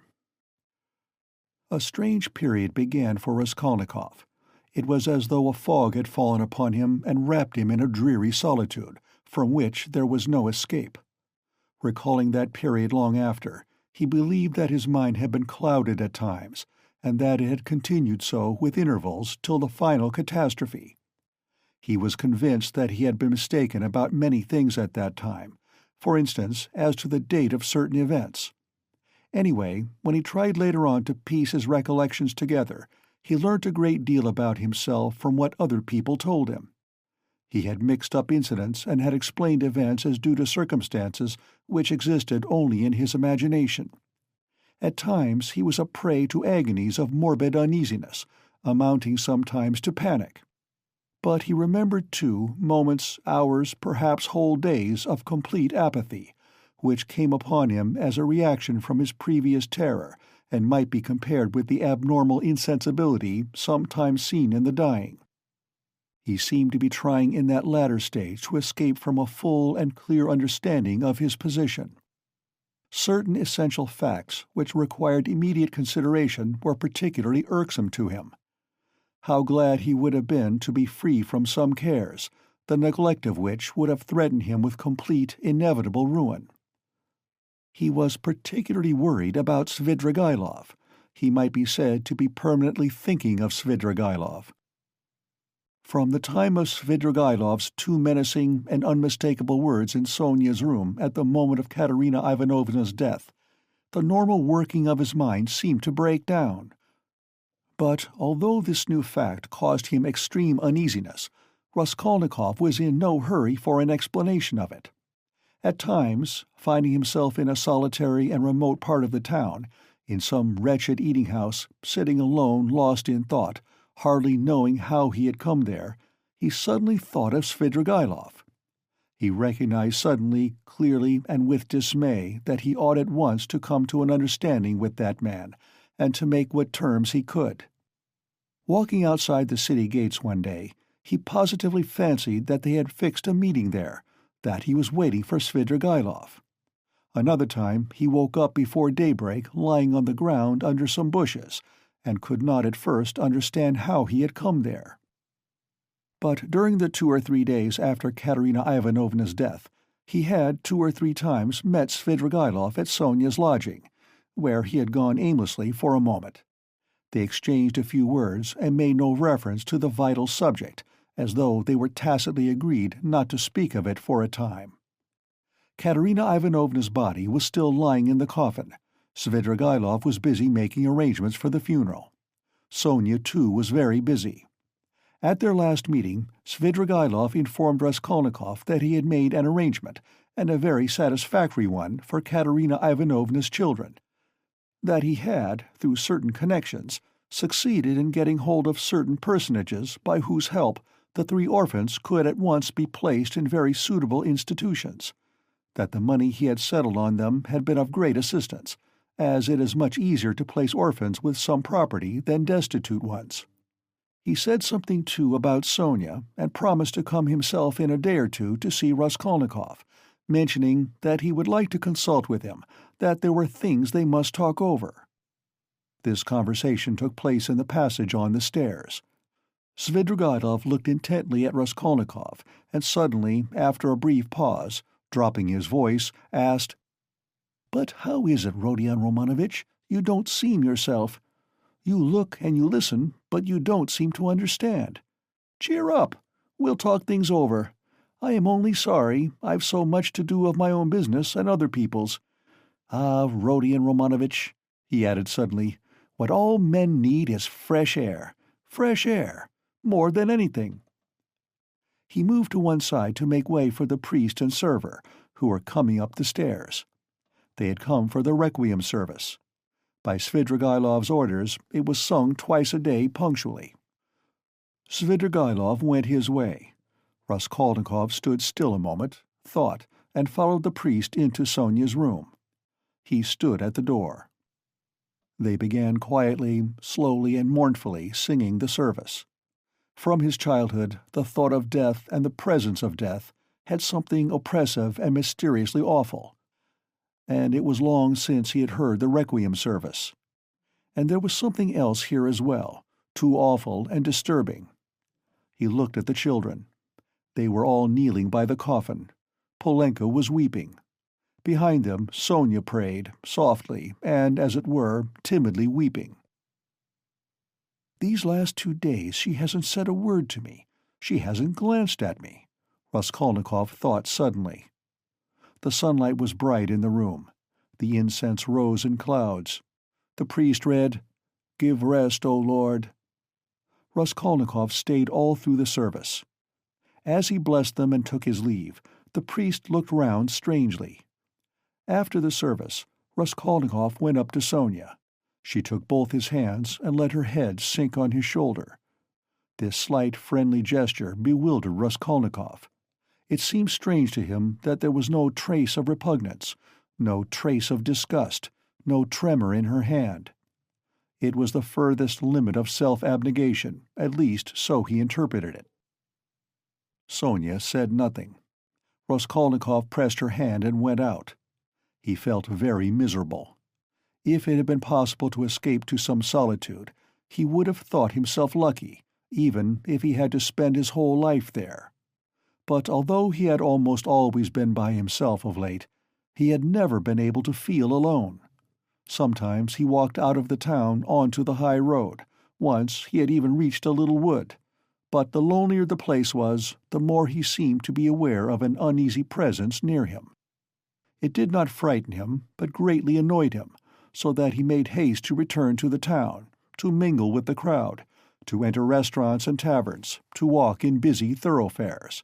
A strange period began for Raskolnikov. It was as though a fog had fallen upon him and wrapped him in a dreary solitude, from which there was no escape. Recalling that period long after, he believed that his mind had been clouded at times, and that it had continued so with intervals till the final catastrophe. He was convinced that he had been mistaken about many things at that time, for instance, as to the date of certain events. Anyway, when he tried later on to piece his recollections together, he learnt a great deal about himself from what other people told him. He had mixed up incidents and had explained events as due to circumstances which existed only in his imagination. At times he was a prey to agonies of morbid uneasiness, amounting sometimes to panic. But he remembered, too, moments, hours, perhaps whole days of complete apathy, which came upon him as a reaction from his previous terror, and might be compared with the abnormal insensibility sometimes seen in the dying. He seemed to be trying in that latter stage to escape from a full and clear understanding of his position. Certain essential facts which required immediate consideration were particularly irksome to him. How glad he would have been to be free from some cares, the neglect of which would have threatened him with complete, inevitable ruin. He was particularly worried about Svidrigaïlov. He might be said to be permanently thinking of Svidrigaïlov. From the time of Svidrigaïlov's two menacing and unmistakable words in Sonia's room at the moment of Katerina Ivanovna's death, the normal working of his mind seemed to break down. But although this new fact caused him extreme uneasiness, Raskolnikov was in no hurry for an explanation of it. At times, finding himself in a solitary and remote part of the town, in some wretched eating-house, sitting alone lost in thought, hardly knowing how he had come there, he suddenly thought of Svidrigaïlov. He recognized suddenly, clearly, and with dismay that he ought at once to come to an understanding with that man, and to make what terms he could. Walking outside the city gates one day, he positively fancied that they had fixed a meeting there, that he was waiting for Svidrigaïlov. Another time he woke up before daybreak lying on the ground under some bushes, and could not at first understand how he had come there. But during the 2 or 3 days after Katerina Ivanovna's death, he had 2 or 3 times met Svidrigaïlov at Sonia's lodging, where he had gone aimlessly for a moment. They exchanged a few words and made no reference to the vital subject, as though they were tacitly agreed not to speak of it for a time. Katerina Ivanovna's body was still lying in the coffin. Svidrigailov was busy making arrangements for the funeral. Sonia, too, was very busy. At their last meeting, Svidrigailov informed Raskolnikov that he had made an arrangement, and a very satisfactory one, for Katerina Ivanovna's children. That he had, through certain connections, succeeded in getting hold of certain personages by whose help the 3 orphans could at once be placed in very suitable institutions. That the money he had settled on them had been of great assistance, as it is much easier to place orphans with some property than destitute ones. He said something, too, about Sonia, and promised to come himself in a day or two to see Raskolnikov, mentioning that he would like to consult with him, that there were things they must talk over. This conversation took place in the passage on the stairs. Svidrigailov looked intently at Raskolnikov, and suddenly, after a brief pause, dropping his voice, asked, "But how is it, Rodion Romanovitch? You don't seem yourself. You look and you listen, but you don't seem to understand. Cheer up. We'll talk things over. I am only sorry I've so much to do of my own business and other people's. Ah, Rodion Romanovitch," he added suddenly, "what all men need is fresh air. Fresh air. More than anything." He moved to one side to make way for the priest and server, who were coming up the stairs. They had come for the requiem service. By Svidrigailov's orders, it was sung twice a day punctually. Svidrigailov went his way. Raskolnikov stood still a moment, thought, and followed the priest into Sonia's room. He stood at the door. They began quietly, slowly and mournfully singing the service. From his childhood, the thought of death and the presence of death had something oppressive and mysteriously awful, and it was long since he had heard the requiem service. And there was something else here as well, too awful and disturbing. He looked at the children. They were all kneeling by the coffin. Polenka was weeping. Behind them, Sonia prayed, softly and, as it were, timidly weeping. "These last 2 days she hasn't said a word to me. She hasn't glanced at me," Raskolnikov thought suddenly. The sunlight was bright in the room. The incense rose in clouds. The priest read, "Give rest, O Lord." Raskolnikov stayed all through the service. As he blessed them and took his leave, the priest looked round strangely. After the service, Raskolnikov went up to Sonia. She took both his hands and let her head sink on his shoulder. This slight, friendly gesture bewildered Raskolnikov. It seemed strange to him that there was no trace of repugnance, no trace of disgust, no tremor in her hand. It was the furthest limit of self-abnegation, at least so he interpreted it. Sonia said nothing. Raskolnikov pressed her hand and went out. He felt very miserable. If it had been possible to escape to some solitude, he would have thought himself lucky, even if he had to spend his whole life there. But although he had almost always been by himself of late, he had never been able to feel alone. Sometimes he walked out of the town onto the high road. Once he had even reached a little wood. But the lonelier the place was, the more he seemed to be aware of an uneasy presence near him. It did not frighten him, but greatly annoyed him, so that he made haste to return to the town, to mingle with the crowd, to enter restaurants and taverns, to walk in busy thoroughfares.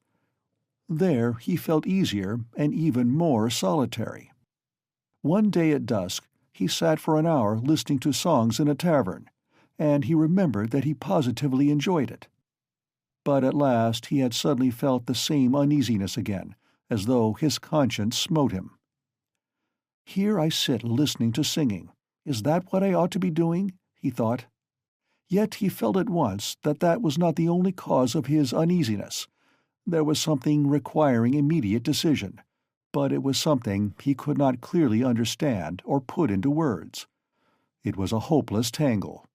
There he felt easier and even more solitary. One day at dusk he sat for an hour listening to songs in a tavern, and he remembered that he positively enjoyed it. But at last he had suddenly felt the same uneasiness again, as though his conscience smote him. "Here I sit listening to singing. Is that what I ought to be doing?" he thought. Yet he felt at once that that was not the only cause of his uneasiness. There was something requiring immediate decision, but it was something he could not clearly understand or put into words. It was a hopeless tangle.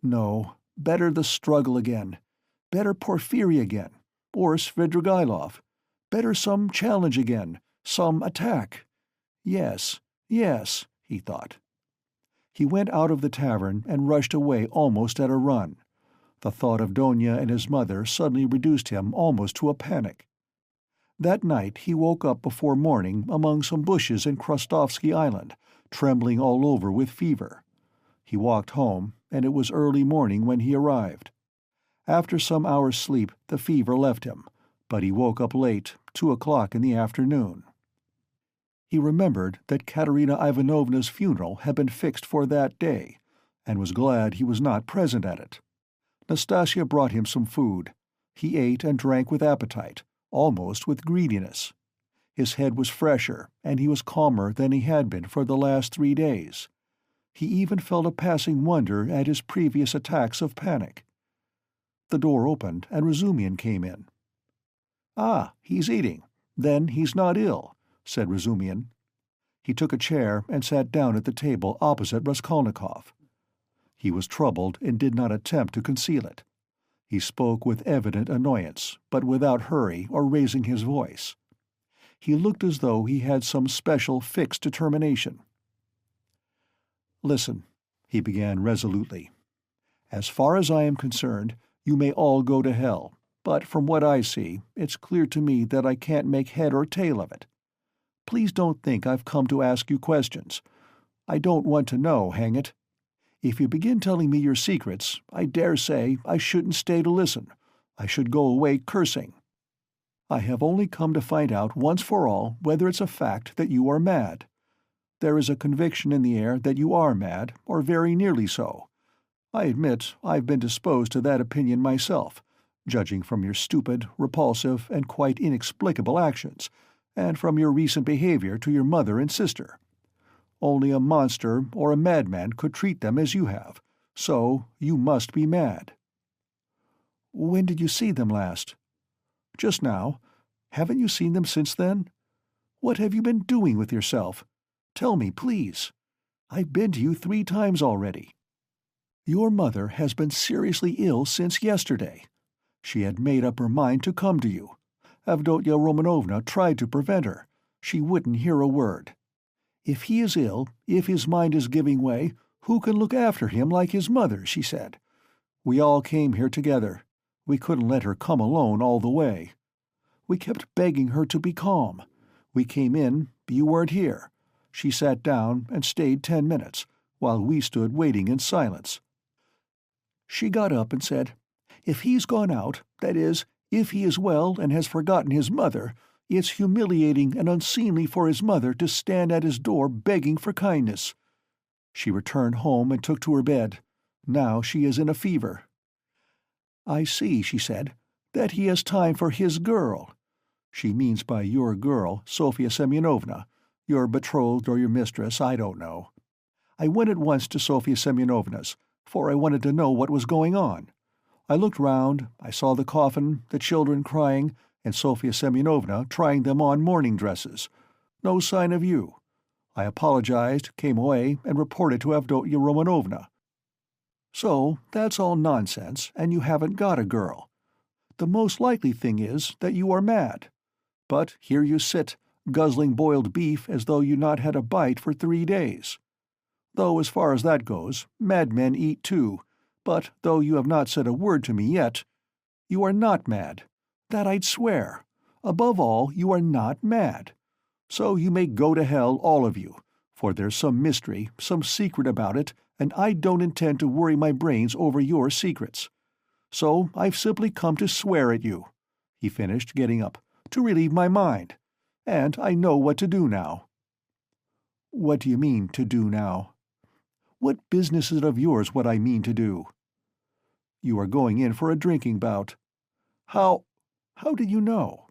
No, better the struggle again. Better Porfiry again, or Svidrigailov. Better some challenge again, some attack. Yes, yes, he thought. He went out of the tavern and rushed away almost at a run. The thought of Donia and his mother suddenly reduced him almost to a panic. That night he woke up before morning among some bushes in Krustovsky Island, trembling all over with fever. He walked home, and it was early morning when he arrived. After some hours' sleep, the fever left him, but he woke up late, 2 o'clock in the afternoon. He remembered that Katerina Ivanovna's funeral had been fixed for that day, and was glad he was not present at it. Nastasia brought him some food. He ate and drank with appetite, almost with greediness. His head was fresher, and he was calmer than he had been for the last 3 days. He even felt a passing wonder at his previous attacks of panic. The door opened, and Razumihin came in. "Ah, he's eating. Then he's not ill," said Razumihin. He took a chair and sat down at the table opposite Raskolnikov. He was troubled and did not attempt to conceal it. He spoke with evident annoyance, but without hurry or raising his voice. He looked as though he had some special fixed determination. "Listen," he began resolutely. "As far as I am concerned, you may all go to hell, but from what I see, it's clear to me that I can't make head or tail of it. Please don't think I've come to ask you questions. I don't want to know, hang it. If you begin telling me your secrets, I dare say I shouldn't stay to listen. I should go away cursing. I have only come to find out once for all whether it's a fact that you are mad. There is a conviction in the air that you are mad, or very nearly so. I admit I've been disposed to that opinion myself, judging from your stupid, repulsive, and quite inexplicable actions, and from your recent behavior to your mother and sister. Only a monster or a madman could treat them as you have, so you must be mad." "When did you see them last?" "Just now. Haven't you seen them since then? What have you been doing with yourself? Tell me, please. I've been to you 3 times already. Your mother has been seriously ill since yesterday. She had made up her mind to come to you. Avdotya Romanovna tried to prevent her. She wouldn't hear a word. If he is ill, if his mind is giving way, who can look after him like his mother, she said. We all came here together. We couldn't let her come alone all the way. We kept begging her to be calm. We came in, you weren't here. She sat down and stayed 10 minutes, while we stood waiting in silence. She got up and said, 'If he's gone out, that is, if he is well and has forgotten his mother, it's humiliating and unseemly for his mother to stand at his door begging for kindness.' She returned home and took to her bed. Now she is in a fever. 'I see,' she said, 'that he has time for his girl.' She means by your girl Sofya Semyonovna, your betrothed or your mistress, I don't know. I went at once to Sofya Semyonovna's, for I wanted to know what was going on. I looked round, I saw the coffin, the children crying, and Sofya Semyonovna trying them on mourning dresses. No sign of you. I apologized, came away, and reported to Avdotya Romanovna. So that's all nonsense, and you haven't got a girl. The most likely thing is that you are mad. But here you sit, guzzling boiled beef as though you'd not had a bite for 3 days. Though as far as that goes, madmen eat too, but though you have not said a word to me yet, you are not mad. That I'd swear. Above all, you are not mad. So you may go to hell, all of you, for there's some mystery, some secret about it, and I don't intend to worry my brains over your secrets. So I've simply come to swear at you," he finished, getting up, "to relieve my mind. And I know what to do now." "What do you mean, to do now?" "What business is it of yours what I mean to do?" "You are going in for a drinking bout." How did you know?"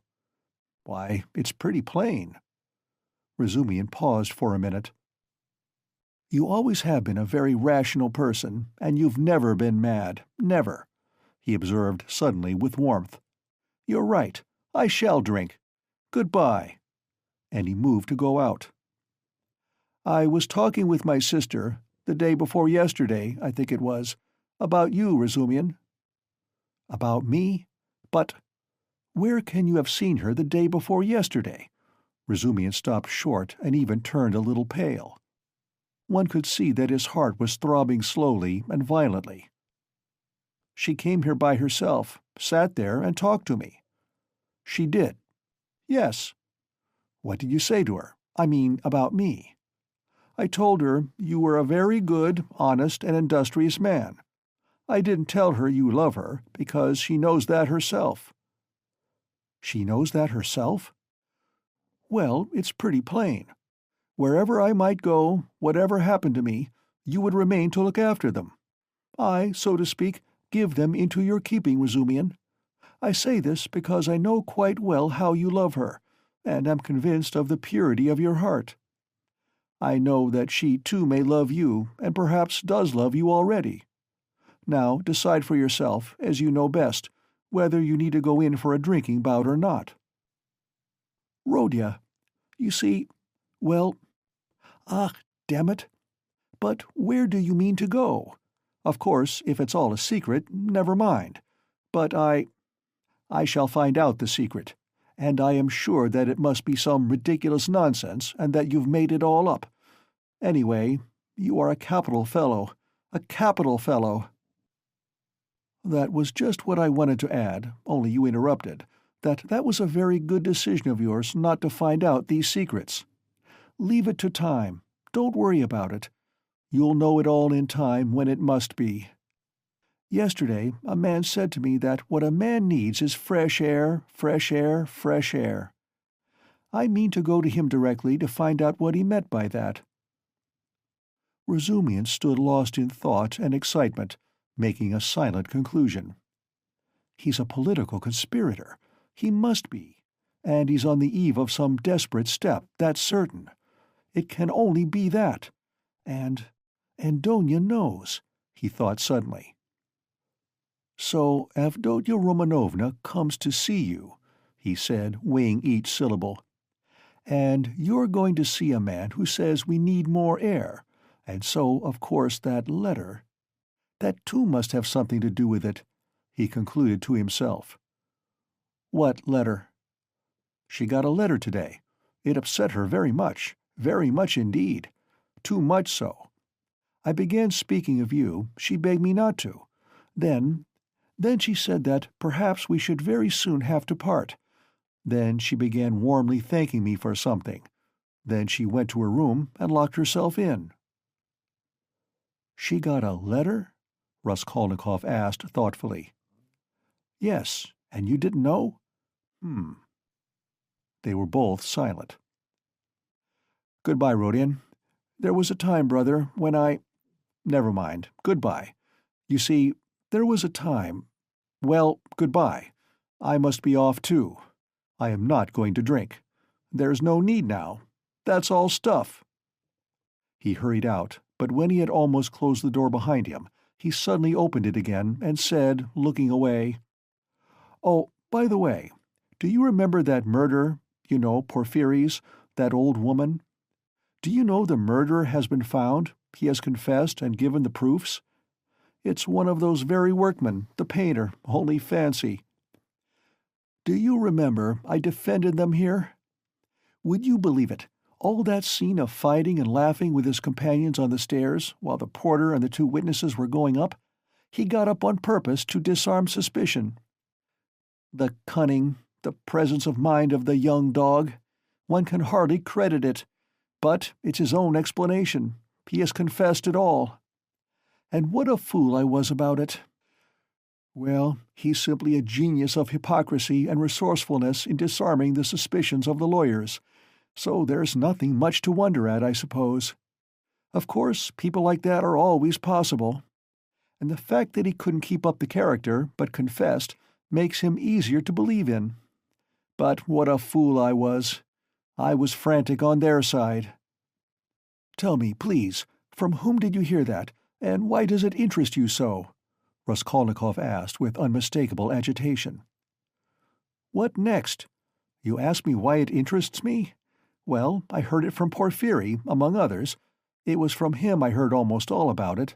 "Why, it's pretty plain." Razumihin paused for a minute. "You always have been a very rational person, and you've never been mad, never," he observed suddenly with warmth. "You're right. I shall drink. Goodbye." And he moved to go out. "I was talking with my sister, the day before yesterday, I think it was, about you, Razumihin." "About me? But where can you have seen her the day before yesterday?" Razumihin stopped short and even turned a little pale. One could see that his heart was throbbing slowly and violently. "She came here by herself, sat there, and talked to me." "She did?" "Yes." "What did you say to her? I mean, about me?" "I told her you were a very good, honest, and industrious man. I didn't tell her you love her, because she knows that herself." "She knows that herself?" "Well, it's pretty plain. Wherever I might go, whatever happened to me, you would remain to look after them. I, so to speak, give them into your keeping, Razumian. I say this because I know quite well how you love her, and am convinced of the purity of your heart. I know that she too may love you, and perhaps does love you already. Now decide for yourself, as you know best, whether you need to go in for a drinking bout or not." "Rodya, you see, well, ah, damn it. But where do you mean to go? Of course, if it's all a secret, never mind. But I shall find out the secret, and I am sure that it must be some ridiculous nonsense and that you've made it all up. Anyway, you are a capital fellow, a capital fellow." "That was just what I wanted to add, only you interrupted, that was a very good decision of yours not to find out these secrets. Leave it to time. Don't worry about it. You'll know it all in time when it must be. Yesterday a man said to me that what a man needs is fresh air, fresh air, fresh air. I mean to go to him directly to find out what he meant by that." Razumian stood lost in thought and excitement, making a silent conclusion. "He's a political conspirator. He must be. And he's on the eve of some desperate step, that's certain. It can only be that. And Donia knows," he thought suddenly. "So Avdotya Romanovna comes to see you," he said, weighing each syllable. "And you're going to see a man who says we need more air, and so, of course, that letter. That too must have something to do with it," he concluded to himself. "What letter?" "She got a letter today. It upset her very much indeed. Too much so. I began speaking of you, she begged me not to. Then she said that perhaps we should very soon have to part. Then she began warmly thanking me for something. Then she went to her room and locked herself in." "She got a letter?" Raskolnikov asked thoughtfully. "Yes, and you didn't know?" They were both silent. "Goodbye, Rodion. There was a time, brother, when I— Never mind. Goodbye. You see, there was a time— Well, goodbye. I must be off too. I am not going to drink. There's no need now. That's all stuff." He hurried out, but when he had almost closed the door behind him, he suddenly opened it again and said, looking away, "Oh, by the way, do you remember that murder, you know, Porphyry's, that old woman? Do you know the murderer has been found? He has confessed and given the proofs. It's one of those very workmen, the painter, only fancy. Do you remember I defended them here? Would you believe it, all that scene of fighting and laughing with his companions on the stairs while the porter and the two witnesses were going up, he got up on purpose to disarm suspicion. The cunning, the presence of mind of the young dog! One can hardly credit it. But it's his own explanation. He has confessed it all. And what a fool I was about it. Well, he's simply a genius of hypocrisy and resourcefulness in disarming the suspicions of the lawyers, so there's nothing much to wonder at, I suppose. Of course, people like that are always possible. And the fact that he couldn't keep up the character, but confessed, makes him easier to believe in. But what a fool I was. I was frantic on their side." "Tell me, please, from whom did you hear that, and why does it interest you so?" Raskolnikov asked with unmistakable agitation. "What next? You ask me why it interests me? Well, I heard it from Porphyry, among others. It was from him I heard almost all about it."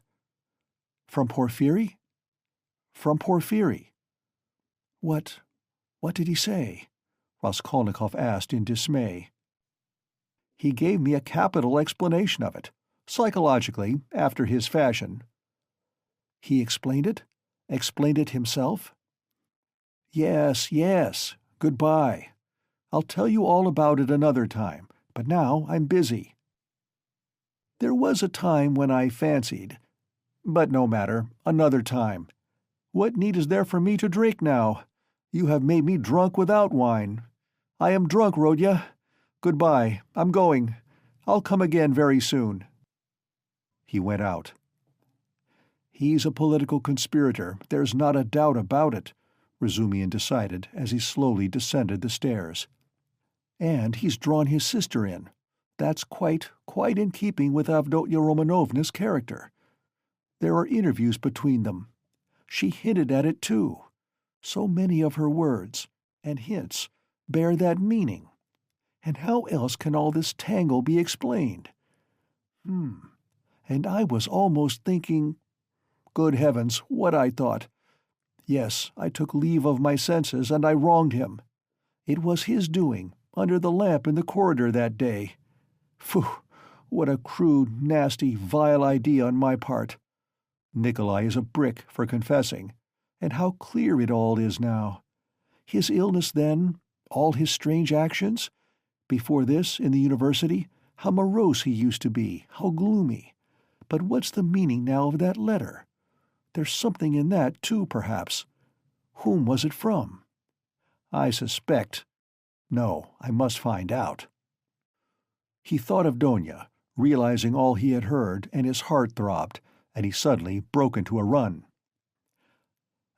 "From Porphyry?" "From Porphyry." What did he say?" Raskolnikov asked in dismay. "He gave me a capital explanation of it. psychologically, after his fashion." "He explained it? Explained it himself?" "Yes, yes. Goodbye. I'll tell you all about it another time, but now I'm busy. There was a time when I fancied. But no matter, another time. What need is there for me to drink now? You have made me drunk without wine. I am drunk, Rodya. Goodbye, I'm going. I'll come again very soon." He went out. "He's a political conspirator, there's not a doubt about it," Razumihin decided as he slowly descended the stairs. "And he's drawn his sister in. That's quite in keeping with Avdotya Romanovna's character. There are interviews between them. She hinted at it too. So many of her words, and hints, bear that meaning. And how else can all this tangle be explained? And I was almost thinking— Good heavens, what I thought! Yes, I took leave of my senses, and I wronged him. It was his doing, under the lamp in the corridor that day. Phew, what a crude, nasty, vile idea on my part. Nikolai is a brick for confessing, and how clear it all is now. His illness then, all his strange actions. Before this, in the university, how morose he used to be, how gloomy. But what's the meaning now of that letter? There's something in that, too, perhaps. Whom was it from? I suspect— No, I must find out. He thought of Donia, realizing all he had heard, and his heart throbbed, and he suddenly broke into a run.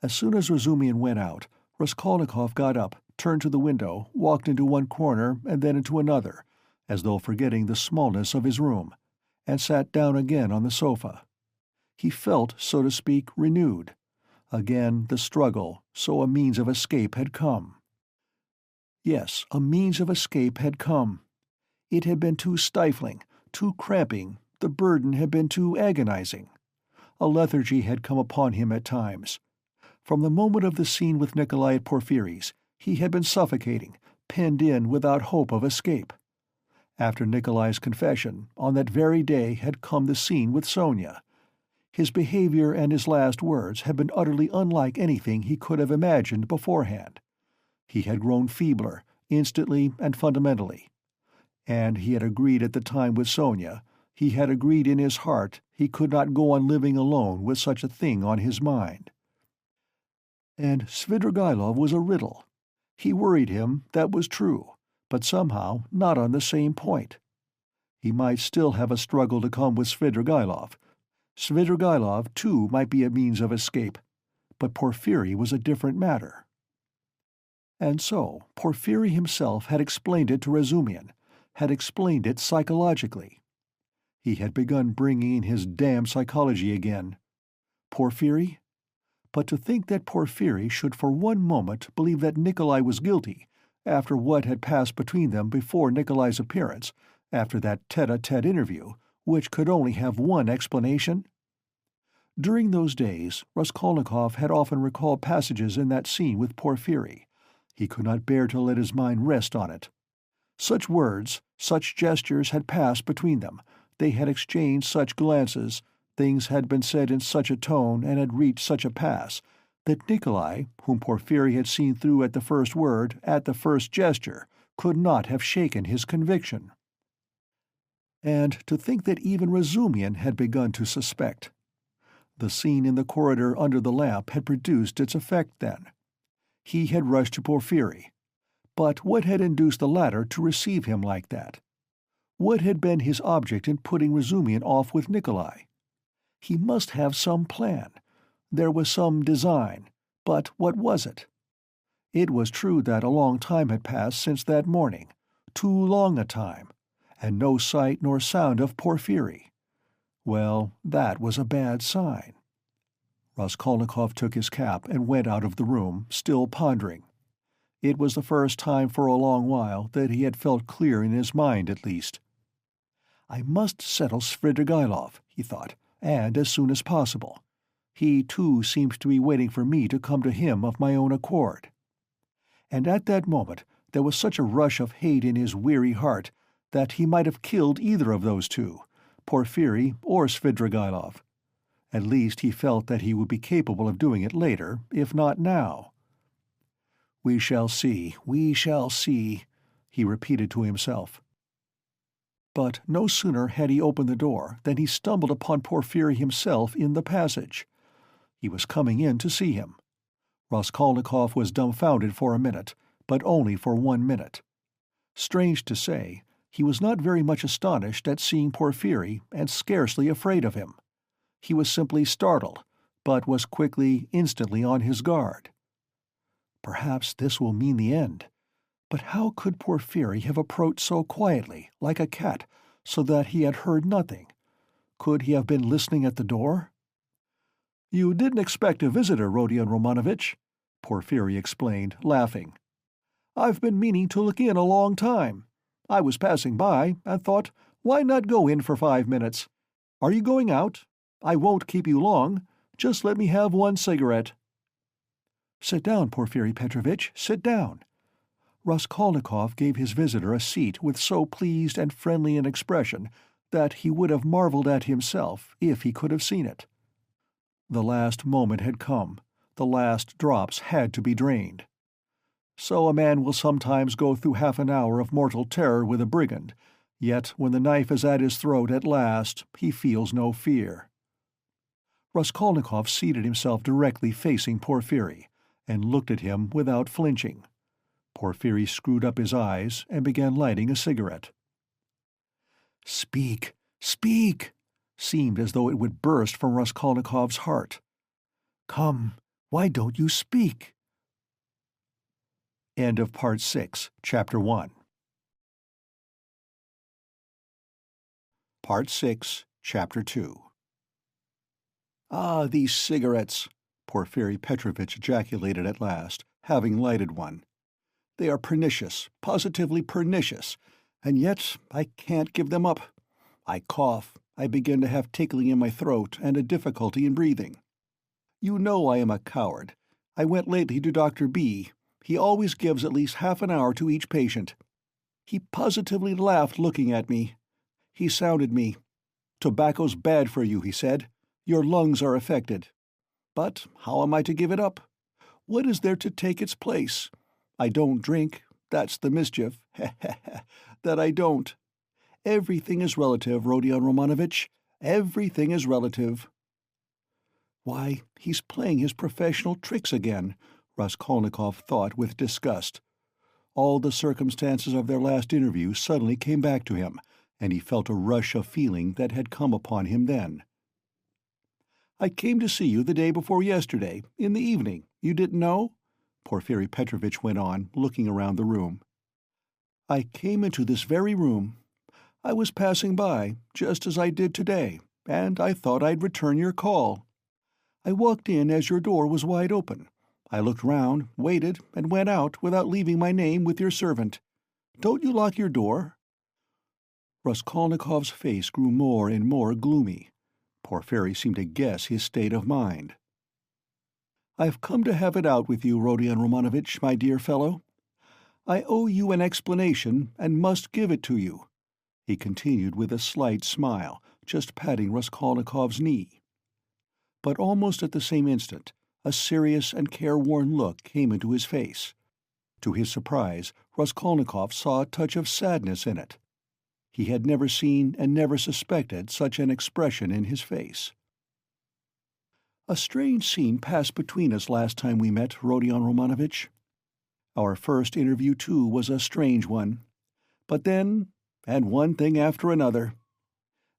As soon as Razumihin went out, Raskolnikov got up, turned to the window, walked into one corner and then into another, as though forgetting the smallness of his room, and sat down again on the sofa. He felt, so to speak, renewed. Again the struggle, so a means of escape had come. Yes, a means of escape had come. It had been too stifling, too cramping, the burden had been too agonizing. A lethargy had come upon him at times. From the moment of the scene with Nikolai at Porphyry's, he had been suffocating, penned in without hope of escape. After Nikolai's confession, on that very day had come the scene with Sonia. His behavior and his last words had been utterly unlike anything he could have imagined beforehand. He had grown feebler, instantly and fundamentally. And he had agreed at the time with Sonia, he had agreed in his heart he could not go on living alone with such a thing on his mind. And Svidrigailov was a riddle. He worried him, that was true, but somehow not on the same point. He might still have a struggle to come with Svidrigailov. Svidrigailov, too, might be a means of escape, but Porphyry was a different matter. And so Porphyry himself had explained it to Razumihin, had explained it psychologically. He had begun bringing in his damn psychology again. Porphyry? But to think that Porphyry should for one moment believe that Nikolai was guilty, after what had passed between them before Nikolai's appearance, after that tete-a-tete interview, which could only have one explanation? During those days, Raskolnikov had often recalled passages in that scene with Porphyry. He could not bear to let his mind rest on it. Such words, such gestures had passed between them, they had exchanged such glances, things had been said in such a tone and had reached such a pass, that Nikolai, whom Porphyry had seen through at the first word, at the first gesture, could not have shaken his conviction. And to think that even Razumihin had begun to suspect. The scene in the corridor under the lamp had produced its effect then. He had rushed to Porphyry. But what had induced the latter to receive him like that? What had been his object in putting Razumihin off with Nikolai? He must have some plan. There was some design. But what was it? It was true that a long time had passed since that morning, too long a time, and no sight nor sound of Porphyry. Well, that was a bad sign. Raskolnikov took his cap and went out of the room, still pondering. It was the first time for a long while that he had felt clear in his mind, at least. I must settle Svidrigailov, he thought, and as soon as possible. He, too, seemed to be waiting for me to come to him of my own accord. And at that moment there was such a rush of hate in his weary heart that he might have killed either of those two, Porfiry or Svidrigailov. At least he felt that he would be capable of doing it later, if not now. "We shall see, we shall see," he repeated to himself. But no sooner had he opened the door than he stumbled upon Porfiry himself in the passage. He was coming in to see him. Raskolnikov was dumbfounded for a minute, but only for 1 minute. Strange to say, he was not very much astonished at seeing Porfiry and scarcely afraid of him. He was simply startled, but was instantly on his guard. Perhaps this will mean the end. But how could Porfiry have approached so quietly, like a cat, so that he had heard nothing? Could he have been listening at the door? "You didn't expect a visitor, Rodion Romanovitch," Porfiry explained, laughing. "I've been meaning to look in a long time. I was passing by and thought, why not go in for 5 minutes? Are you going out? I won't keep you long. Just let me have 1 cigarette." "Sit down, Porfiry Petrovitch, sit down." Raskolnikov gave his visitor a seat with so pleased and friendly an expression that he would have marveled at himself if he could have seen it. The last moment had come. The last drops had to be drained. So a man will sometimes go through half an hour of mortal terror with a brigand, yet when the knife is at his throat at last, he feels no fear. Raskolnikov seated himself directly facing Porfiry, and looked at him without flinching. Porfiry screwed up his eyes and began lighting a cigarette. "Speak, speak!" seemed as though it would burst from Raskolnikov's heart. "Come, why don't you speak?" End of Part 6, Chapter 1. Part 6, Chapter 2. "Ah, these cigarettes!" Porfiry Petrovitch ejaculated at last, having lighted one. "They are pernicious, positively pernicious, and yet I can't give them up. I cough, I begin to have tickling in my throat and a difficulty in breathing. You know I am a coward. I went lately to Dr. B. He always gives at least half an hour to each patient. He positively laughed looking at me. He sounded me. 'Tobacco's bad for you,' he said. 'Your lungs are affected.' But how am I to give it up? What is there to take its place? I don't drink, that's the mischief, that I don't. Everything is relative, Rodion Romanovitch, everything is relative." "Why, he's playing his professional tricks again," Raskolnikov thought with disgust. All the circumstances of their last interview suddenly came back to him, and he felt a rush of feeling that had come upon him then. "I came to see you the day before yesterday, in the evening. You didn't know?" Porfiry Petrovitch went on, looking around the room. "I came into this very room. I was passing by, just as I did today, and I thought I'd return your call. I walked in as your door was wide open. I looked round, waited, and went out without leaving my name with your servant. Don't you lock your door?" Raskolnikov's face grew more and more gloomy. Porfiry seemed to guess his state of mind. "I've come to have it out with you, Rodion Romanovitch, my dear fellow. I owe you an explanation and must give it to you," he continued with a slight smile, just patting Raskolnikov's knee. But almost at the same instant, a serious and careworn look came into his face. To his surprise, Raskolnikov saw a touch of sadness in it. He had never seen and never suspected such an expression in his face. "A strange scene passed between us last time we met, Rodion Romanovitch. Our first interview, too, was a strange one. But then, and one thing after another.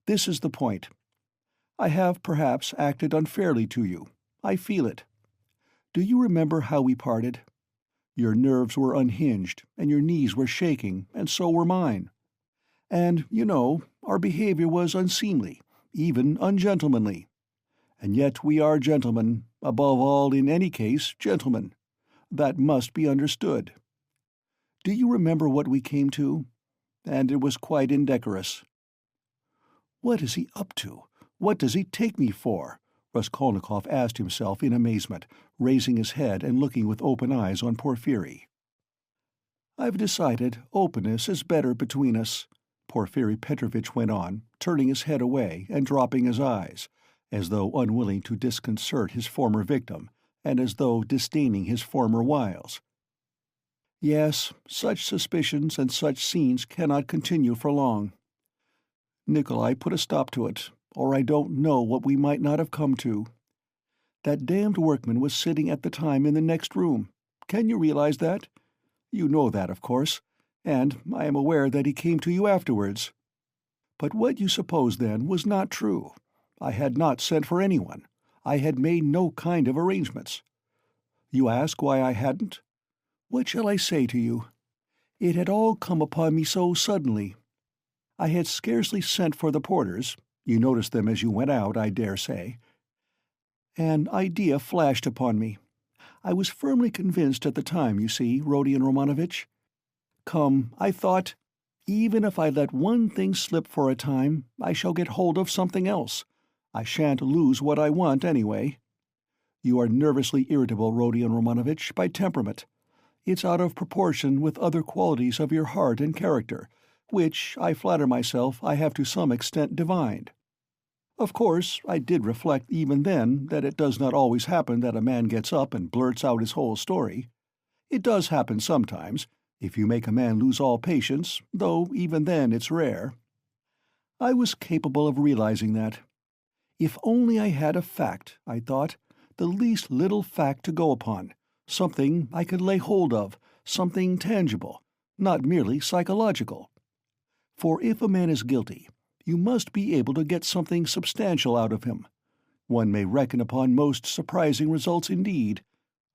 This is the point. I have, perhaps, acted unfairly to you. I feel it. Do you remember how we parted? Your nerves were unhinged, and your knees were shaking, and so were mine. And, you know, our behavior was unseemly, even ungentlemanly. And yet we are gentlemen, above all, in any case, gentlemen. That must be understood. Do you remember what we came to? And it was quite indecorous." "What is he up to? What does he take me for?" Raskolnikov asked himself in amazement, raising his head and looking with open eyes on Porfiry. "I've decided openness is better between us," Porfiri Petrovitch went on, turning his head away and dropping his eyes, as though unwilling to disconcert his former victim, and as though disdaining his former wiles. Yes, such suspicions and such scenes cannot continue for long. Nikolai put a stop to it, or I don't know what we might not have come to. That damned workman was sitting at the time in the next room. Can you realize that? You know that, of course, and I am aware that he came to you afterwards. But what you supposed then was not true. I had not sent for anyone. I had made no kind of arrangements. You ask why I hadn't? What shall I say to you? It had all come upon me so suddenly. I had scarcely sent for the porters. You noticed them as you went out, I dare say. An idea flashed upon me. I was firmly convinced at the time, you see, Rodion Romanovitch. Come, I thought, even if I let one thing slip for a time, I shall get hold of something else. I shan't lose what I want, anyway. You are nervously irritable, Rodion Romanovitch, by temperament. It's out of proportion with other qualities of your heart and character, which, I flatter myself, I have to some extent divined. Of course, I did reflect even then that it does not always happen that a man gets up and blurts out his whole story. It does happen sometimes, if you make a man lose all patience, though even then it's rare. I was capable of realizing that. If only I had a fact, I thought, the least little fact to go upon, something I could lay hold of, something tangible, not merely psychological. For if a man is guilty, you must be able to get something substantial out of him. One may reckon upon most surprising results indeed.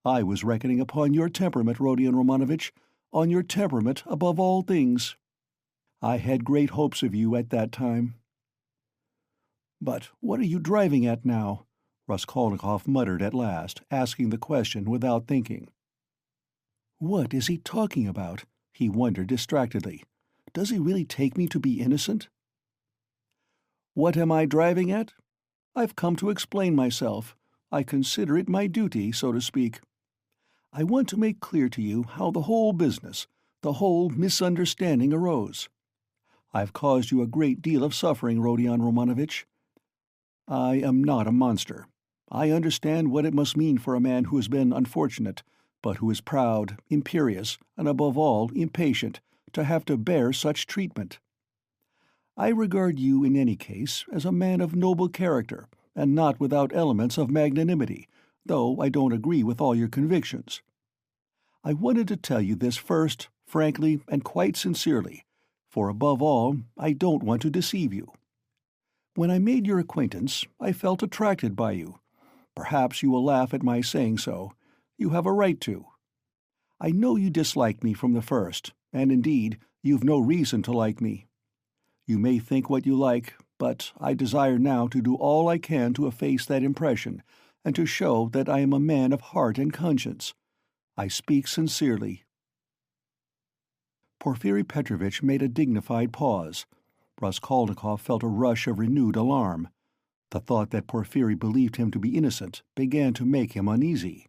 I was reckoning upon your temperament, Rodion Romanovitch, on your temperament above all things. I had great hopes of you at that time. But what are you driving at now? Raskolnikov muttered at last, asking the question without thinking. What is he talking about? He wondered distractedly. Does he really take me to be innocent? What am I driving at? I've come to explain myself. I consider it my duty, so to speak. I want to make clear to you how the whole business, the whole misunderstanding arose. I've caused you a great deal of suffering, Rodion Romanovitch. I am not a monster. I understand what it must mean for a man who has been unfortunate, but who is proud, imperious, and above all impatient, to have to bear such treatment. I regard you, in any case, as a man of noble character, and not without elements of magnanimity, though I don't agree with all your convictions. I wanted to tell you this first, frankly and quite sincerely, for above all, I don't want to deceive you. When I made your acquaintance, I felt attracted by you. Perhaps you will laugh at my saying so. You have a right to. I know you disliked me from the first, and indeed, you've no reason to like me. You may think what you like, but I desire now to do all I can to efface that impression, and to show that I am a man of heart and conscience. I speak sincerely. Porfiri Petrovitch made a dignified pause. Raskolnikov felt a rush of renewed alarm. The thought that Porfiri believed him to be innocent began to make him uneasy.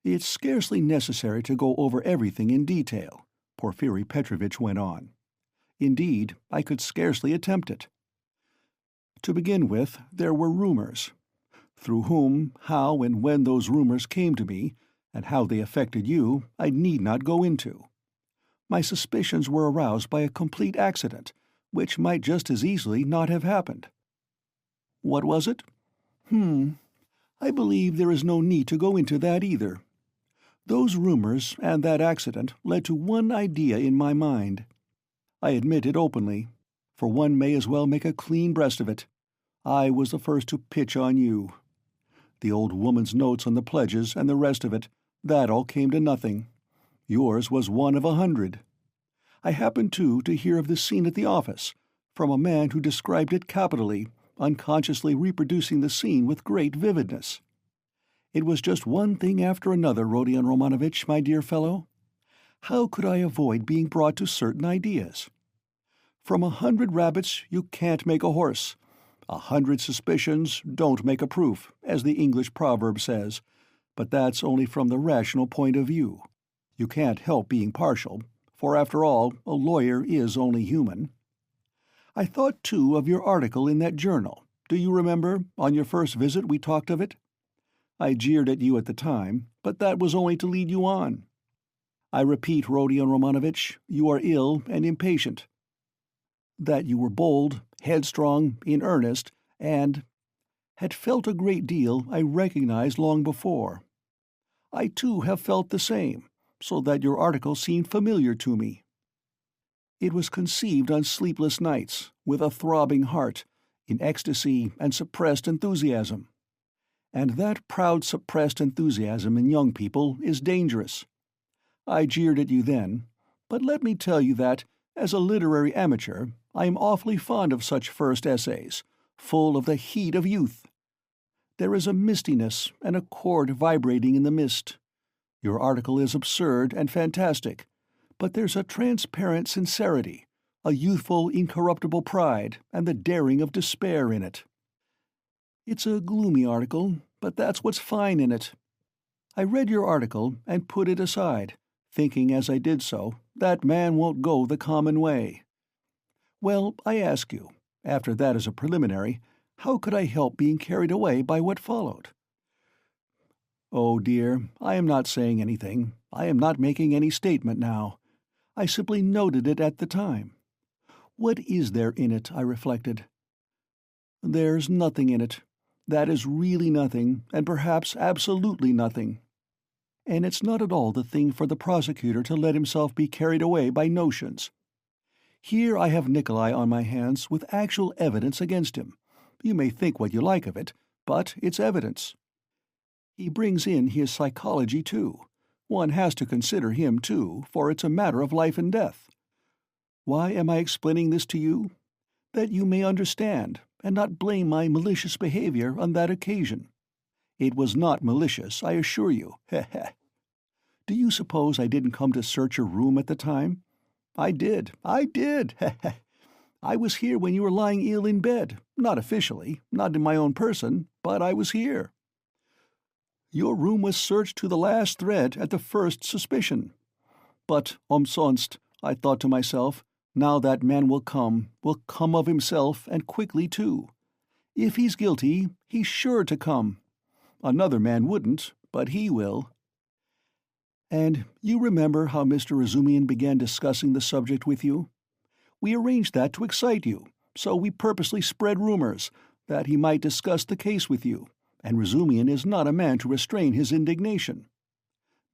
It's scarcely necessary to go over everything in detail, Porfiri Petrovitch went on. Indeed, I could scarcely attempt it. To begin with, there were rumors. Through whom, how, and when those rumors came to me, and how they affected you, I need not go into. My suspicions were aroused by a complete accident, which might just as easily not have happened. What was it? I believe there is no need to go into that either. Those rumors and that accident led to one idea in my mind. I admit it openly, for one may as well make a clean breast of it. I was the first to pitch on you. The old woman's notes on the pledges and the rest of it, that all came to nothing. Yours was one of 100. I happened, too, to hear of this scene at the office, from a man who described it capitally, unconsciously reproducing the scene with great vividness. It was just one thing after another, Rodion Romanovitch, my dear fellow. How could I avoid being brought to certain ideas? From 100 rabbits you can't make a horse. 100 suspicions don't make a proof, as the English proverb says, but that's only from the rational point of view. You can't help being partial, for after all, a lawyer is only human. I thought, too, of your article in that journal. Do you remember, on your first visit we talked of it? I jeered at you at the time, but that was only to lead you on. I repeat, Rodion Romanovitch, you are ill and impatient. That you were bold, headstrong, in earnest, and had felt a great deal I recognized long before. I, too, have felt the same, so that your article seemed familiar to me. It was conceived on sleepless nights, with a throbbing heart, in ecstasy and suppressed enthusiasm. And that proud suppressed enthusiasm in young people is dangerous. I jeered at you then, but let me tell you that, as a literary amateur, I am awfully fond of such first essays, full of the heat of youth. There is a mistiness and a chord vibrating in the mist. Your article is absurd and fantastic, but there's a transparent sincerity, a youthful incorruptible pride, and the daring of despair in it. It's a gloomy article, but that's what's fine in it. I read your article and put it aside, thinking as I did so, that man won't go the common way. Well, I ask you, after that as a preliminary, how could I help being carried away by what followed? Oh, dear, I am not saying anything. I am not making any statement now. I simply noted it at the time. What is there in it, I reflected. There's nothing in it. That is really nothing, and perhaps absolutely nothing. And it's not at all the thing for the prosecutor to let himself be carried away by notions. Here I have Nikolai on my hands with actual evidence against him. You may think what you like of it, but it's evidence. He brings in his psychology, too. One has to consider him, too, for it's a matter of life and death. Why am I explaining this to you? That you may understand, and not blame my malicious behavior on that occasion. It was not malicious, I assure you. Do you suppose I didn't come to search your room at the time? I did. I was here when you were lying ill in bed, not officially, not in my own person, but I was here. Your room was searched to the last thread at the first suspicion. But, umsonst, I thought to myself, now that man will come of himself, and quickly too. If he's guilty, he's sure to come. Another man wouldn't, but he will. And you remember how Mr. Razumian began discussing the subject with you? We arranged that to excite you, so we purposely spread rumors, that he might discuss the case with you, and Razumian is not a man to restrain his indignation.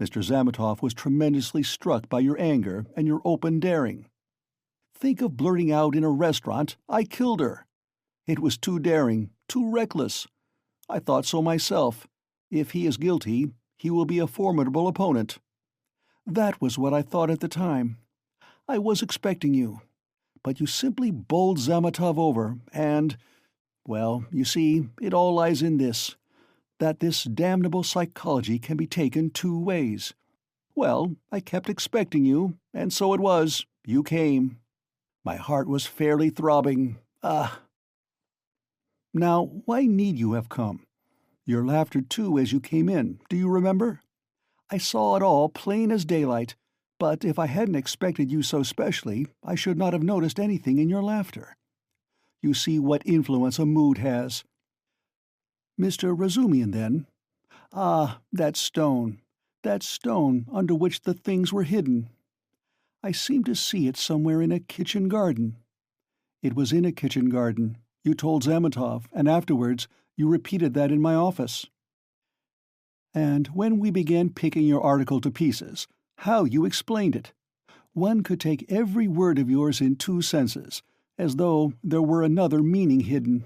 Mr. Zametov was tremendously struck by your anger and your open daring. Think of blurting out in a restaurant, "I killed her." It was too daring, too reckless. I thought so myself. If he is guilty, he will be a formidable opponent. That was what I thought at the time. I was expecting you. But you simply bowled Zametov over, and, well, you see, it all lies in this, that this damnable psychology can be taken two ways. Well, I kept expecting you, and so it was. You came. My heart was fairly throbbing. Ah! Now, why need you have come? Your laughter, too, as you came in, do you remember? I saw it all plain as daylight, but if I hadn't expected you so specially, I should not have noticed anything in your laughter. You see what influence a mood has. Mr. Razumian, then? Ah, that stone under which the things were hidden. I seem to see it somewhere in a kitchen garden. It was in a kitchen garden. You told Zametov, and afterwards you repeated that in my office. And when we began picking your article to pieces, how you explained it! One could take every word of yours in two senses, as though there were another meaning hidden.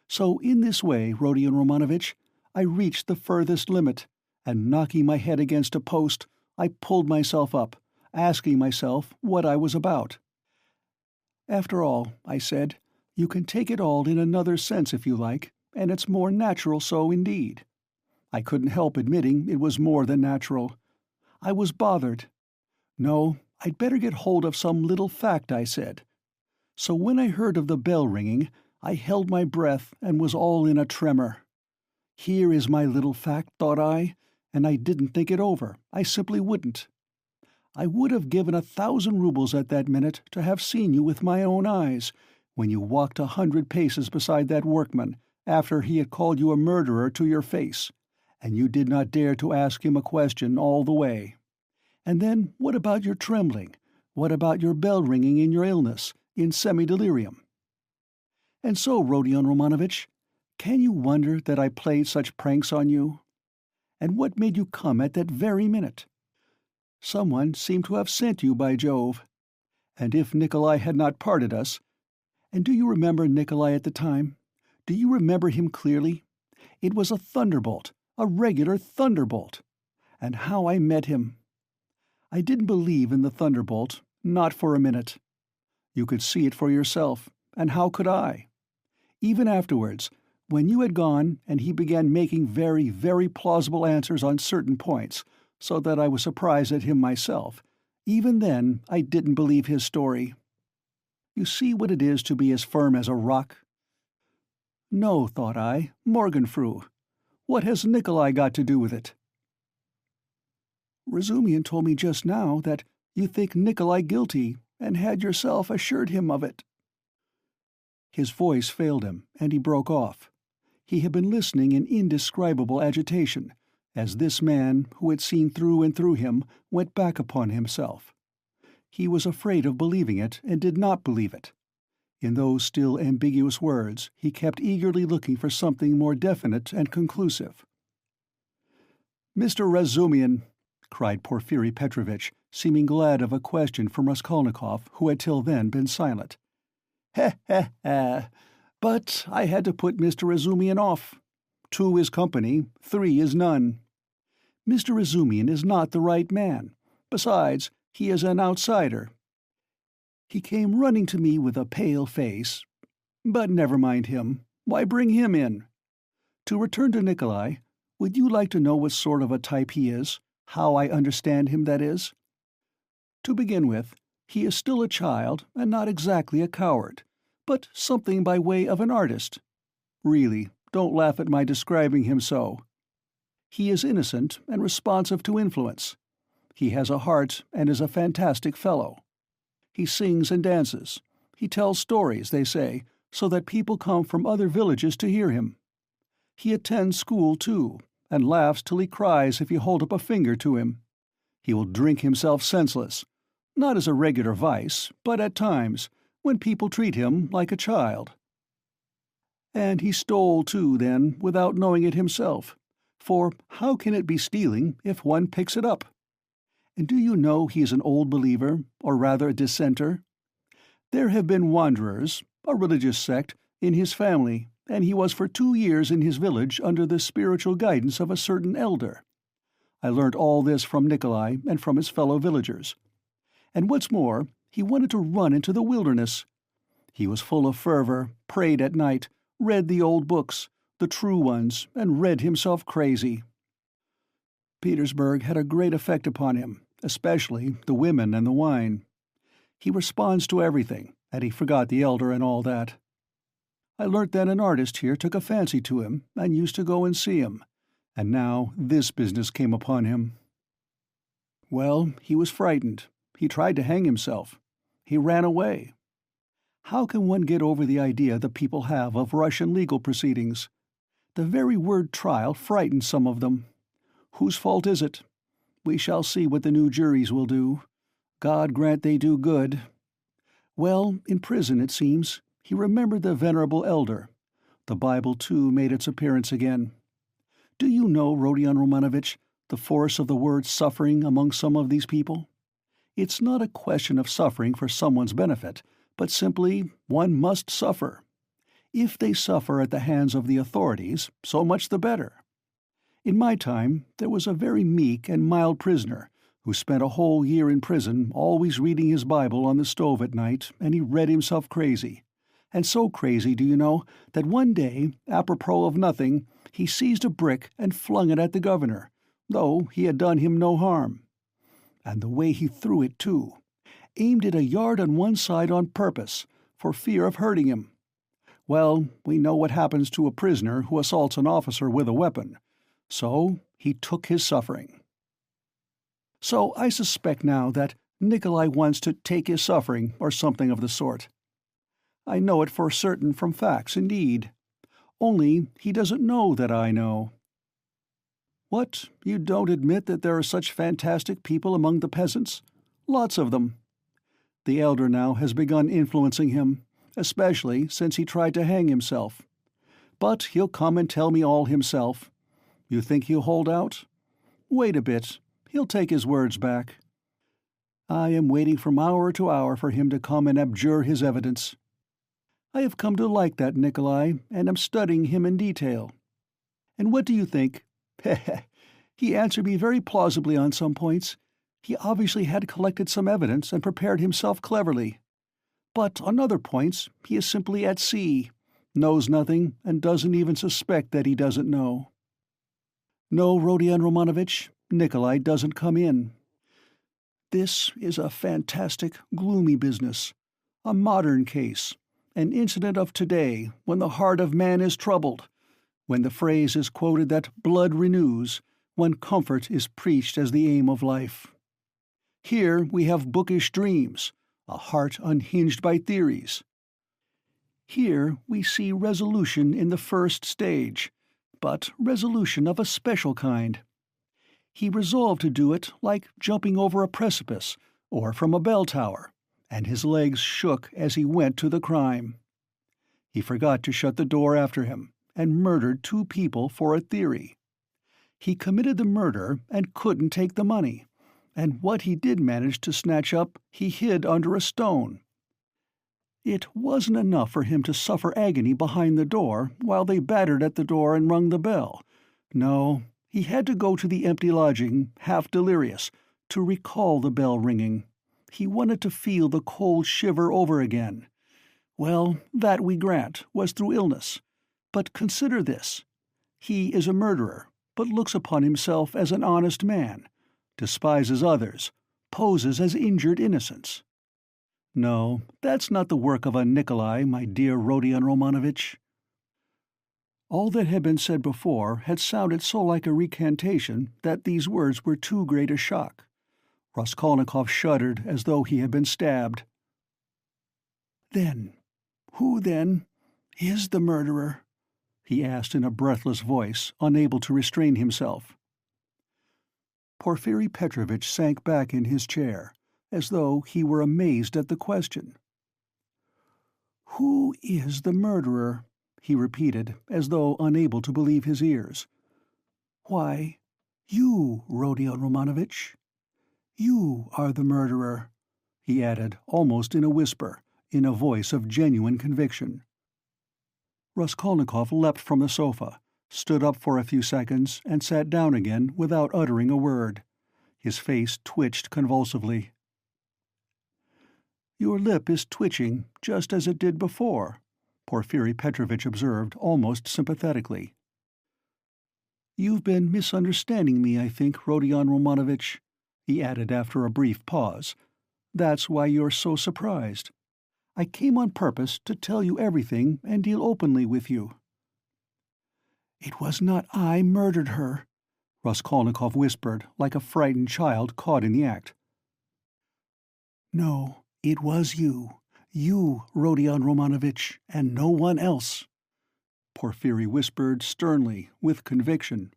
So in this way, Rodion Romanovitch, I reached the furthest limit, and knocking my head against a post, I pulled myself up, asking myself what I was about. After all, I said, you can take it all in another sense if you like, and it's more natural so indeed. I couldn't help admitting it was more than natural. I was bothered. No, I'd better get hold of some little fact, I said. So when I heard of the bell ringing, I held my breath and was all in a tremor. Here is my little fact, thought I, and I didn't think it over. I simply wouldn't. I would have given 1,000 rubles at that minute to have seen you with my own eyes, when you walked 100 paces beside that workman, after he had called you a murderer to your face, and you did not dare to ask him a question all the way. And then what about your trembling? What about your bell-ringing in your illness, in semi-delirium? And so, Rodion Romanovitch, can you wonder that I played such pranks on you? And what made you come at that very minute? Someone seemed to have sent you, by Jove. And if Nikolai had not parted us— and do you remember Nikolai at the time? Do you remember him clearly? It was a thunderbolt, a regular thunderbolt. And how I met him! I didn't believe in the thunderbolt, not for a minute. You could see it for yourself, and how could I? Even afterwards, when you had gone and he began making very, very plausible answers on certain points, so that I was surprised at him myself, even then I didn't believe his story. You see what it is to be as firm as a rock? No, thought I, Morgenfrau. What has Nikolai got to do with it? Razumian told me just now that you think Nikolai guilty, and had yourself assured him of it. His voice failed him, and he broke off. He had been listening in indescribable agitation, as this man, who had seen through and through him, went back upon himself. He was afraid of believing it, and did not believe it. In those still ambiguous words, he kept eagerly looking for something more definite and conclusive. "Mr. Razumian," cried Porfiri Petrovitch, seeming glad of a question from Raskolnikov, who had till then been silent. "Heh, heh, heh! But I had to put Mr. Razumian off. 2 is company, 3 is none. Mr. Razumian is not the right man. Besides, he is an outsider. He came running to me with a pale face. But never mind him. Why bring him in? To return to Nikolai, would you like to know what sort of a type he is? How I understand him, that is? To begin with, he is still a child, and not exactly a coward, but something by way of an artist. Really, don't laugh at my describing him so. He is innocent and responsive to influence. He has a heart and is a fantastic fellow. He sings and dances. He tells stories, they say, so that people come from other villages to hear him. He attends school, too, and laughs till he cries if you hold up a finger to him. He will drink himself senseless, not as a regular vice, but at times, when people treat him like a child. And he stole, too, then, without knowing it himself, for how can it be stealing if one picks it up? And do you know he is an old believer, or rather a dissenter? There have been wanderers, a religious sect, in his family, and he was for 2 years in his village under the spiritual guidance of a certain elder. I learnt all this from Nikolai and from his fellow villagers. And what's more, he wanted to run into the wilderness. He was full of fervor, prayed at night, read the old books, the true ones, and read himself crazy. Petersburg had a great effect upon him, especially the women and the wine. He responds to everything, and he forgot the elder and all that. I learnt that an artist here took a fancy to him and used to go and see him, and now this business came upon him. Well, he was frightened. He tried to hang himself. He ran away. How can one get over the idea the people have of Russian legal proceedings? The very word trial frightens some of them. Whose fault is it? We shall see what the new juries will do. God grant they do good. Well, in prison, it seems, he remembered the venerable elder. The Bible, too, made its appearance again. Do you know, Rodion Romanovitch, the force of the word suffering among some of these people? It's not a question of suffering for someone's benefit, but simply one must suffer. If they suffer at the hands of the authorities, so much the better. In my time, there was a very meek and mild prisoner who spent a whole year in prison always reading his Bible on the stove at night, and he read himself crazy. And so crazy, do you know, that one day, apropos of nothing, he seized a brick and flung it at the governor, though he had done him no harm. And the way he threw it, too. Aimed it a yard on one side on purpose, for fear of hurting him. Well, we know what happens to a prisoner who assaults an officer with a weapon. So he took his suffering. So I suspect now that Nikolai wants to take his suffering or something of the sort. I know it for certain from facts, indeed. Only he doesn't know that I know. What, you don't admit that there are such fantastic people among the peasants? Lots of them. The elder now has begun influencing him, especially since he tried to hang himself. But he'll come and tell me all himself. You think he'll hold out? Wait a bit. He'll take his words back. I am waiting from hour to hour for him to come and abjure his evidence. I have come to like that Nikolai, and am studying him in detail. And what do you think? He answered me very plausibly on some points. He obviously had collected some evidence and prepared himself cleverly. But on other points he is simply at sea, knows nothing, and doesn't even suspect that he doesn't know. No, Rodion Romanovich, Nikolai doesn't come in. This is a fantastic, gloomy business, a modern case, an incident of today when the heart of man is troubled, when the phrase is quoted that blood renews, when comfort is preached as the aim of life. Here we have bookish dreams, a heart unhinged by theories. Here we see resolution in the first stage, but resolution of a special kind. He resolved to do it like jumping over a precipice or from a bell tower, and his legs shook as he went to the crime. He forgot to shut the door after him, and murdered 2 people for a theory. He committed the murder and couldn't take the money, and what he did manage to snatch up he hid under a stone. It wasn't enough for him to suffer agony behind the door while they battered at the door and rung the bell. No, he had to go to the empty lodging, half delirious, to recall the bell ringing. He wanted to feel the cold shiver over again. Well, that, we grant, was through illness. But consider this. He is a murderer, but looks upon himself as an honest man, despises others, poses as injured innocence. No, that's not the work of a Nikolai, my dear Rodion Romanovich. All that had been said before had sounded so like a recantation that these words were too great a shock. Raskolnikov shuddered as though he had been stabbed. "Then, who, then, is the murderer?" he asked in a breathless voice, unable to restrain himself. Porfiri Petrovitch sank back in his chair, as though he were amazed at the question. "Who is the murderer?" he repeated, as though unable to believe his ears. "Why, you, Rodion Romanovich. You are the murderer," he added, almost in a whisper, in a voice of genuine conviction. Raskolnikov leapt from the sofa, stood up for a few seconds, and sat down again without uttering a word. His face twitched convulsively. "Your lip is twitching, just as it did before," Porfiri Petrovitch observed, almost sympathetically. "You've been misunderstanding me, I think, Rodion Romanovich," he added after a brief pause. "That's why you're so surprised. I came on purpose to tell you everything and deal openly with you." "It was not I murdered her," Raskolnikov whispered, like a frightened child caught in the act. "No, it was you, Rodion Romanovich, and no one else," Porfiri whispered sternly, with conviction.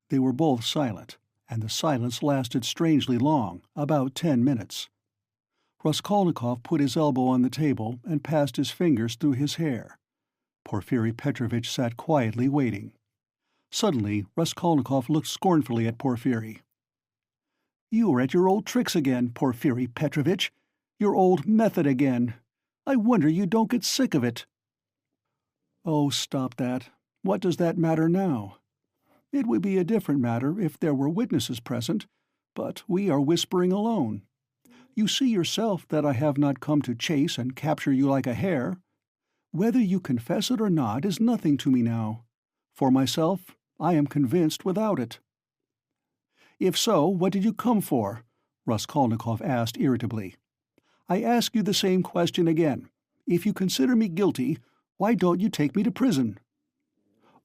They were both silent, and the silence lasted strangely long, about 10 minutes. Raskolnikov put his elbow on the table and passed his fingers through his hair. Porfiri Petrovitch sat quietly waiting. Suddenly Raskolnikov looked scornfully at Porfiri. "You are at your old tricks again, Porfiri Petrovitch. Your old method again. I wonder you don't get sick of it." "Oh, stop that. What does that matter now? It would be a different matter if there were witnesses present, but we are whispering alone. You see yourself that I have not come to chase and capture you like a hare. Whether you confess it or not is nothing to me now. For myself, I am convinced without it." "If so, what did you come for?" Raskolnikov asked irritably. "I ask you the same question again. If you consider me guilty, why don't you take me to prison?"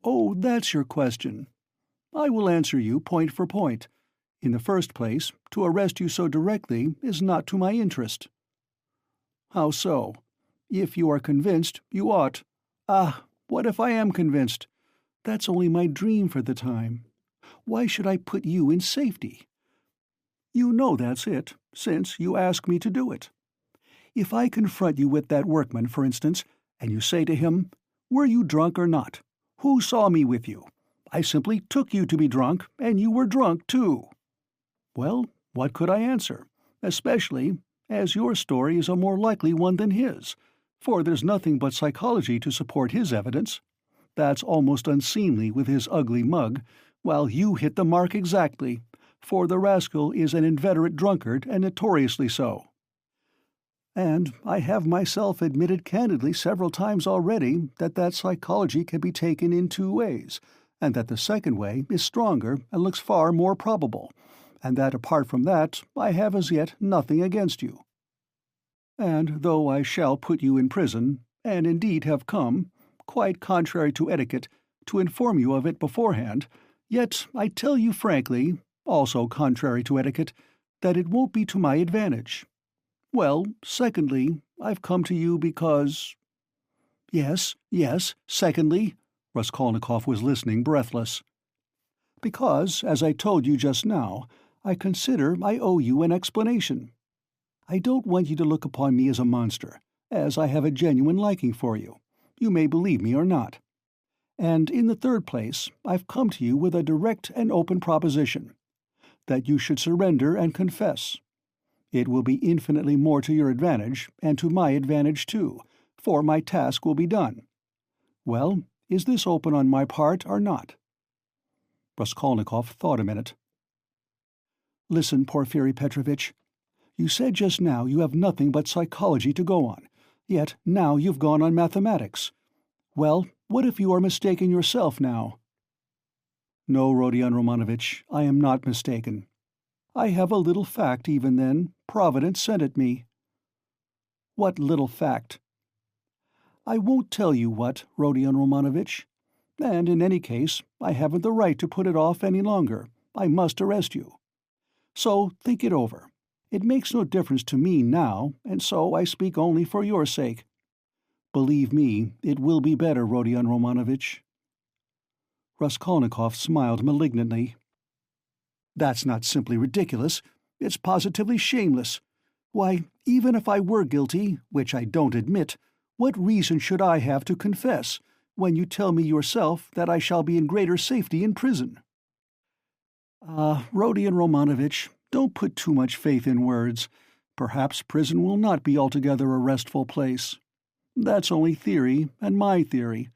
"Oh, that's your question. I will answer you point for point. In the first place, to arrest you so directly is not to my interest." "How so? If you are convinced, you ought—" "Ah, what if I am convinced? That's only my dream for the time. Why should I put you in safety? You know that's it, since you ask me to do it. If I confront you with that workman, for instance, and you say to him, 'Were you drunk or not? Who saw me with you? I simply took you to be drunk, and you were drunk too.' Well, what could I answer, especially as your story is a more likely one than his, for there's nothing but psychology to support his evidence. That's almost unseemly with his ugly mug, while you hit the mark exactly, for the rascal is an inveterate drunkard and notoriously so. And I have myself admitted candidly several times already that psychology can be taken in two ways, and that the second way is stronger and looks far more probable, and that apart from that I have as yet nothing against you. And though I shall put you in prison, and indeed have come, quite contrary to etiquette, to inform you of it beforehand, yet I tell you frankly, also contrary to etiquette, that it won't be to my advantage. Well, secondly, I've come to you because—" "Yes, secondly?" Raskolnikov was listening breathless. "Because, as I told you just now, I consider I owe you an explanation. I don't want you to look upon me as a monster, as I have a genuine liking for you. You may believe me or not. And in the third place, I've come to you with a direct and open proposition, that you should surrender and confess. It will be infinitely more to your advantage, and to my advantage too, for my task will be done. Well, is this open on my part or not?" Raskolnikov thought a minute. "Listen, Porfiri Petrovitch. You said just now you have nothing but psychology to go on, yet now you've gone on mathematics. Well, what if you are mistaken yourself now?" "No, Rodion Romanovitch, I am not mistaken. I have a little fact even then. Providence sent it me." "What little fact?" "I won't tell you what, Rodion Romanovitch. And in any case, I haven't the right to put it off any longer. I must arrest you. So think it over. It makes no difference to me now, and so I speak only for your sake. Believe me, it will be better, Rodion Romanovitch." Raskolnikov smiled malignantly. "That's not simply ridiculous, it's positively shameless. Why, even if I were guilty, which I don't admit, what reason should I have to confess, when you tell me yourself that I shall be in greater safety in prison?" Rodion Romanovitch, don't put too much faith in words. Perhaps prison will not be altogether a restful place. That's only theory, and my theory,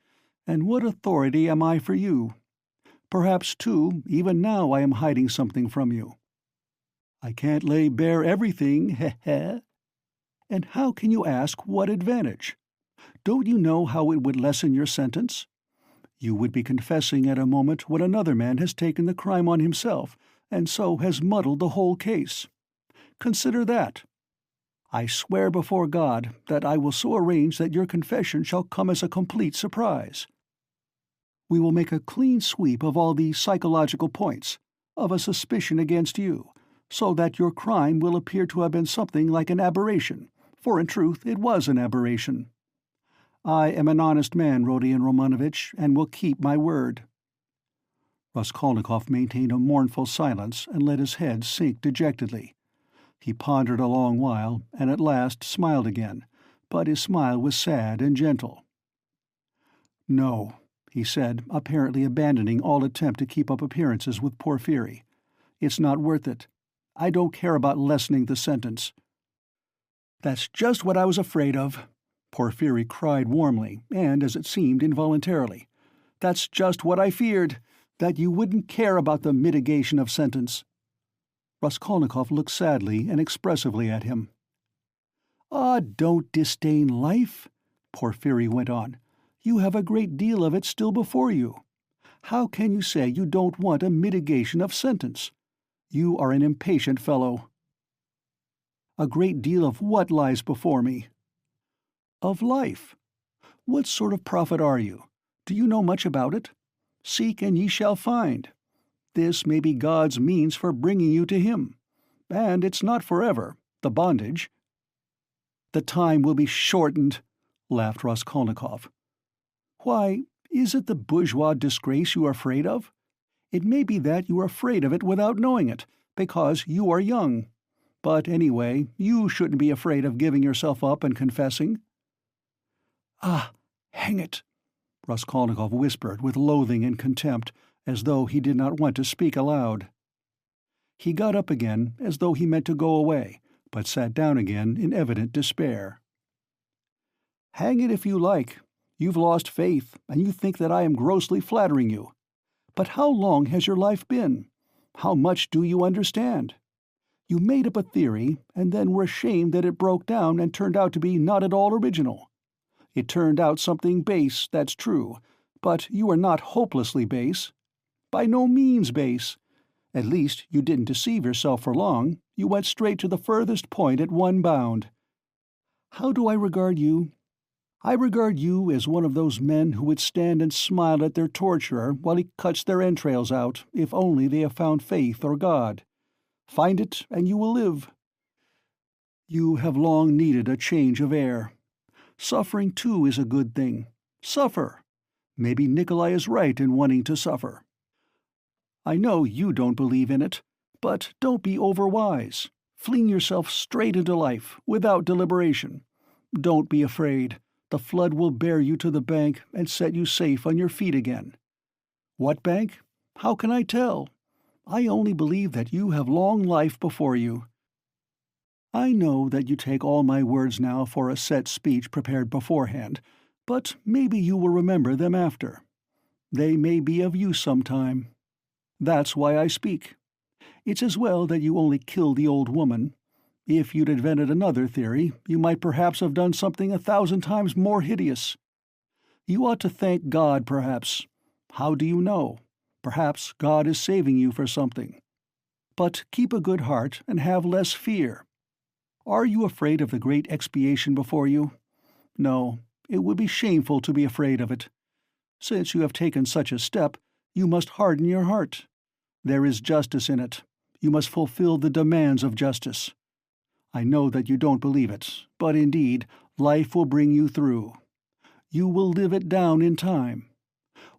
and what authority am I for you? Perhaps, too, even now I am hiding something from you. I can't lay bare everything, heh. And how can you ask what advantage? Don't you know how it would lessen your sentence? You would be confessing at a moment when another man has taken the crime on himself, and so has muddled the whole case. Consider that. I swear before God that I will so arrange that your confession shall come as a complete surprise. We will make a clean sweep of all the psychological points, of a suspicion against you, so that your crime will appear to have been something like an aberration, for in truth it was an aberration. I am an honest man, Rodion Romanovitch, and will keep my word." Raskolnikov maintained a mournful silence and let his head sink dejectedly. He pondered a long while, and at last smiled again, but his smile was sad and gentle. "No," he said, apparently abandoning all attempt to keep up appearances with Porfiri. "It's not worth it. I don't care about lessening the sentence." "That's just what I was afraid of," Porfiri cried warmly, and, as it seemed, involuntarily. "That's just what I feared, that you wouldn't care about the mitigation of sentence." Raskolnikov looked sadly and expressively at him. "Ah, don't disdain life," Porfiri went on. "You have a great deal of it still before you. How can you say you don't want a mitigation of sentence? You are an impatient fellow." "A great deal of what lies before me?" "Of life. What sort of prophet are you? Do you know much about it? Seek and ye shall find. This may be God's means for bringing you to him. And it's not forever, the bondage." "The time will be shortened," laughed Raskolnikov. "Why, is it the bourgeois disgrace you are afraid of? It may be that you are afraid of it without knowing it, because you are young. But anyway, you shouldn't be afraid of giving yourself up and confessing." "Ah, hang it!" Raskolnikov whispered with loathing and contempt, as though he did not want to speak aloud. He got up again, as though he meant to go away, but sat down again in evident despair. "Hang it if you like. You've lost faith, and you think that I am grossly flattering you. But how long has your life been? How much do you understand? You made up a theory, and then were ashamed that it broke down and turned out to be not at all original. It turned out something base, that's true, but you are not hopelessly base. By no means base. At least you didn't deceive yourself for long. You went straight to the furthest point at one bound. How do I regard you? I regard you as one of those men who would stand and smile at their torturer while he cuts their entrails out, if only they have found faith or God. Find it, and you will live. You have long needed a change of air. Suffering, too, is a good thing. Suffer. Maybe Nikolai is right in wanting to suffer. I know you don't believe in it, but don't be overwise. Fling yourself straight into life, without deliberation. Don't be afraid. The flood will bear you to the bank and set you safe on your feet again. What bank? How can I tell? I only believe that you have long life before you. I know that you take all my words now for a set speech prepared beforehand, but maybe you will remember them after. They may be of use sometime. That's why I speak. It's as well that you only killed the old woman. If you'd invented another theory, you might perhaps have done something 1,000 times more hideous. You ought to thank God, perhaps. How do you know? Perhaps God is saving you for something. But keep a good heart and have less fear. Are you afraid of the great expiation before you? No, it would be shameful to be afraid of it. Since you have taken such a step, you must harden your heart. There is justice in it. You must fulfill the demands of justice. I know that you don't believe it, but indeed, life will bring you through. You will live it down in time.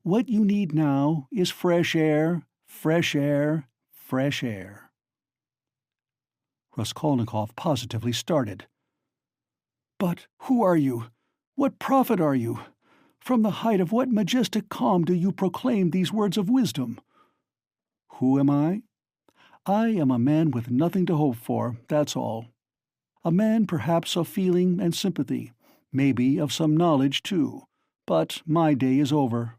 What you need now is fresh air, fresh air, fresh air." Raskolnikov positively started. "But who are you? What prophet are you? From the height of what majestic calm do you proclaim these words of wisdom?" "Who am I? I am a man with nothing to hope for, that's all. A man perhaps of feeling and sympathy, maybe of some knowledge too, but my day is over.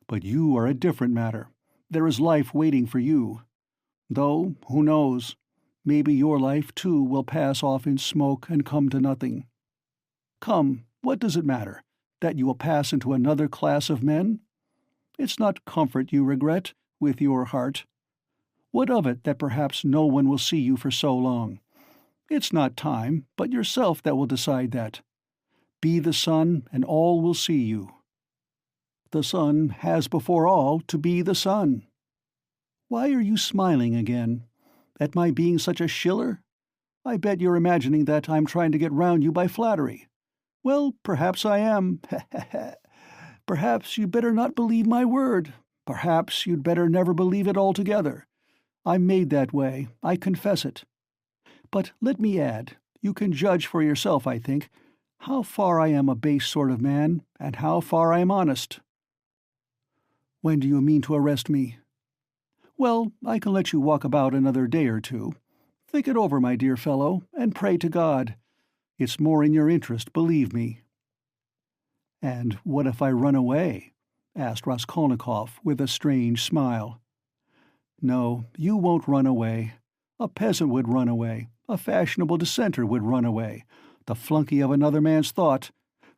But you are a different matter. There is life waiting for you. Though, who knows, maybe your life too will pass off in smoke and come to nothing. Come, what does it matter, that you will pass into another class of men? It's not comfort you regret, with your heart. What of it that perhaps no one will see you for so long? It's not time, but yourself that will decide that. Be the sun, and all will see you. The sun has before all to be the sun. Why are you smiling again? At my being such a shiller? I bet you're imagining that I'm trying to get round you by flattery. Well, perhaps I am. Perhaps you'd better not believe my word. Perhaps you'd better never believe it altogether. I'm made that way, I confess it. But let me add, you can judge for yourself, I think, how far I am a base sort of man, and how far I am honest." "When do you mean to arrest me?" "Well, I can let you walk about another day or two. Think it over, my dear fellow, and pray to God. It's more in your interest, believe me." "And what if I run away?" asked Raskolnikov with a strange smile. "No, you won't run away. A peasant would run away. A fashionable dissenter would run away, the flunky of another man's thought,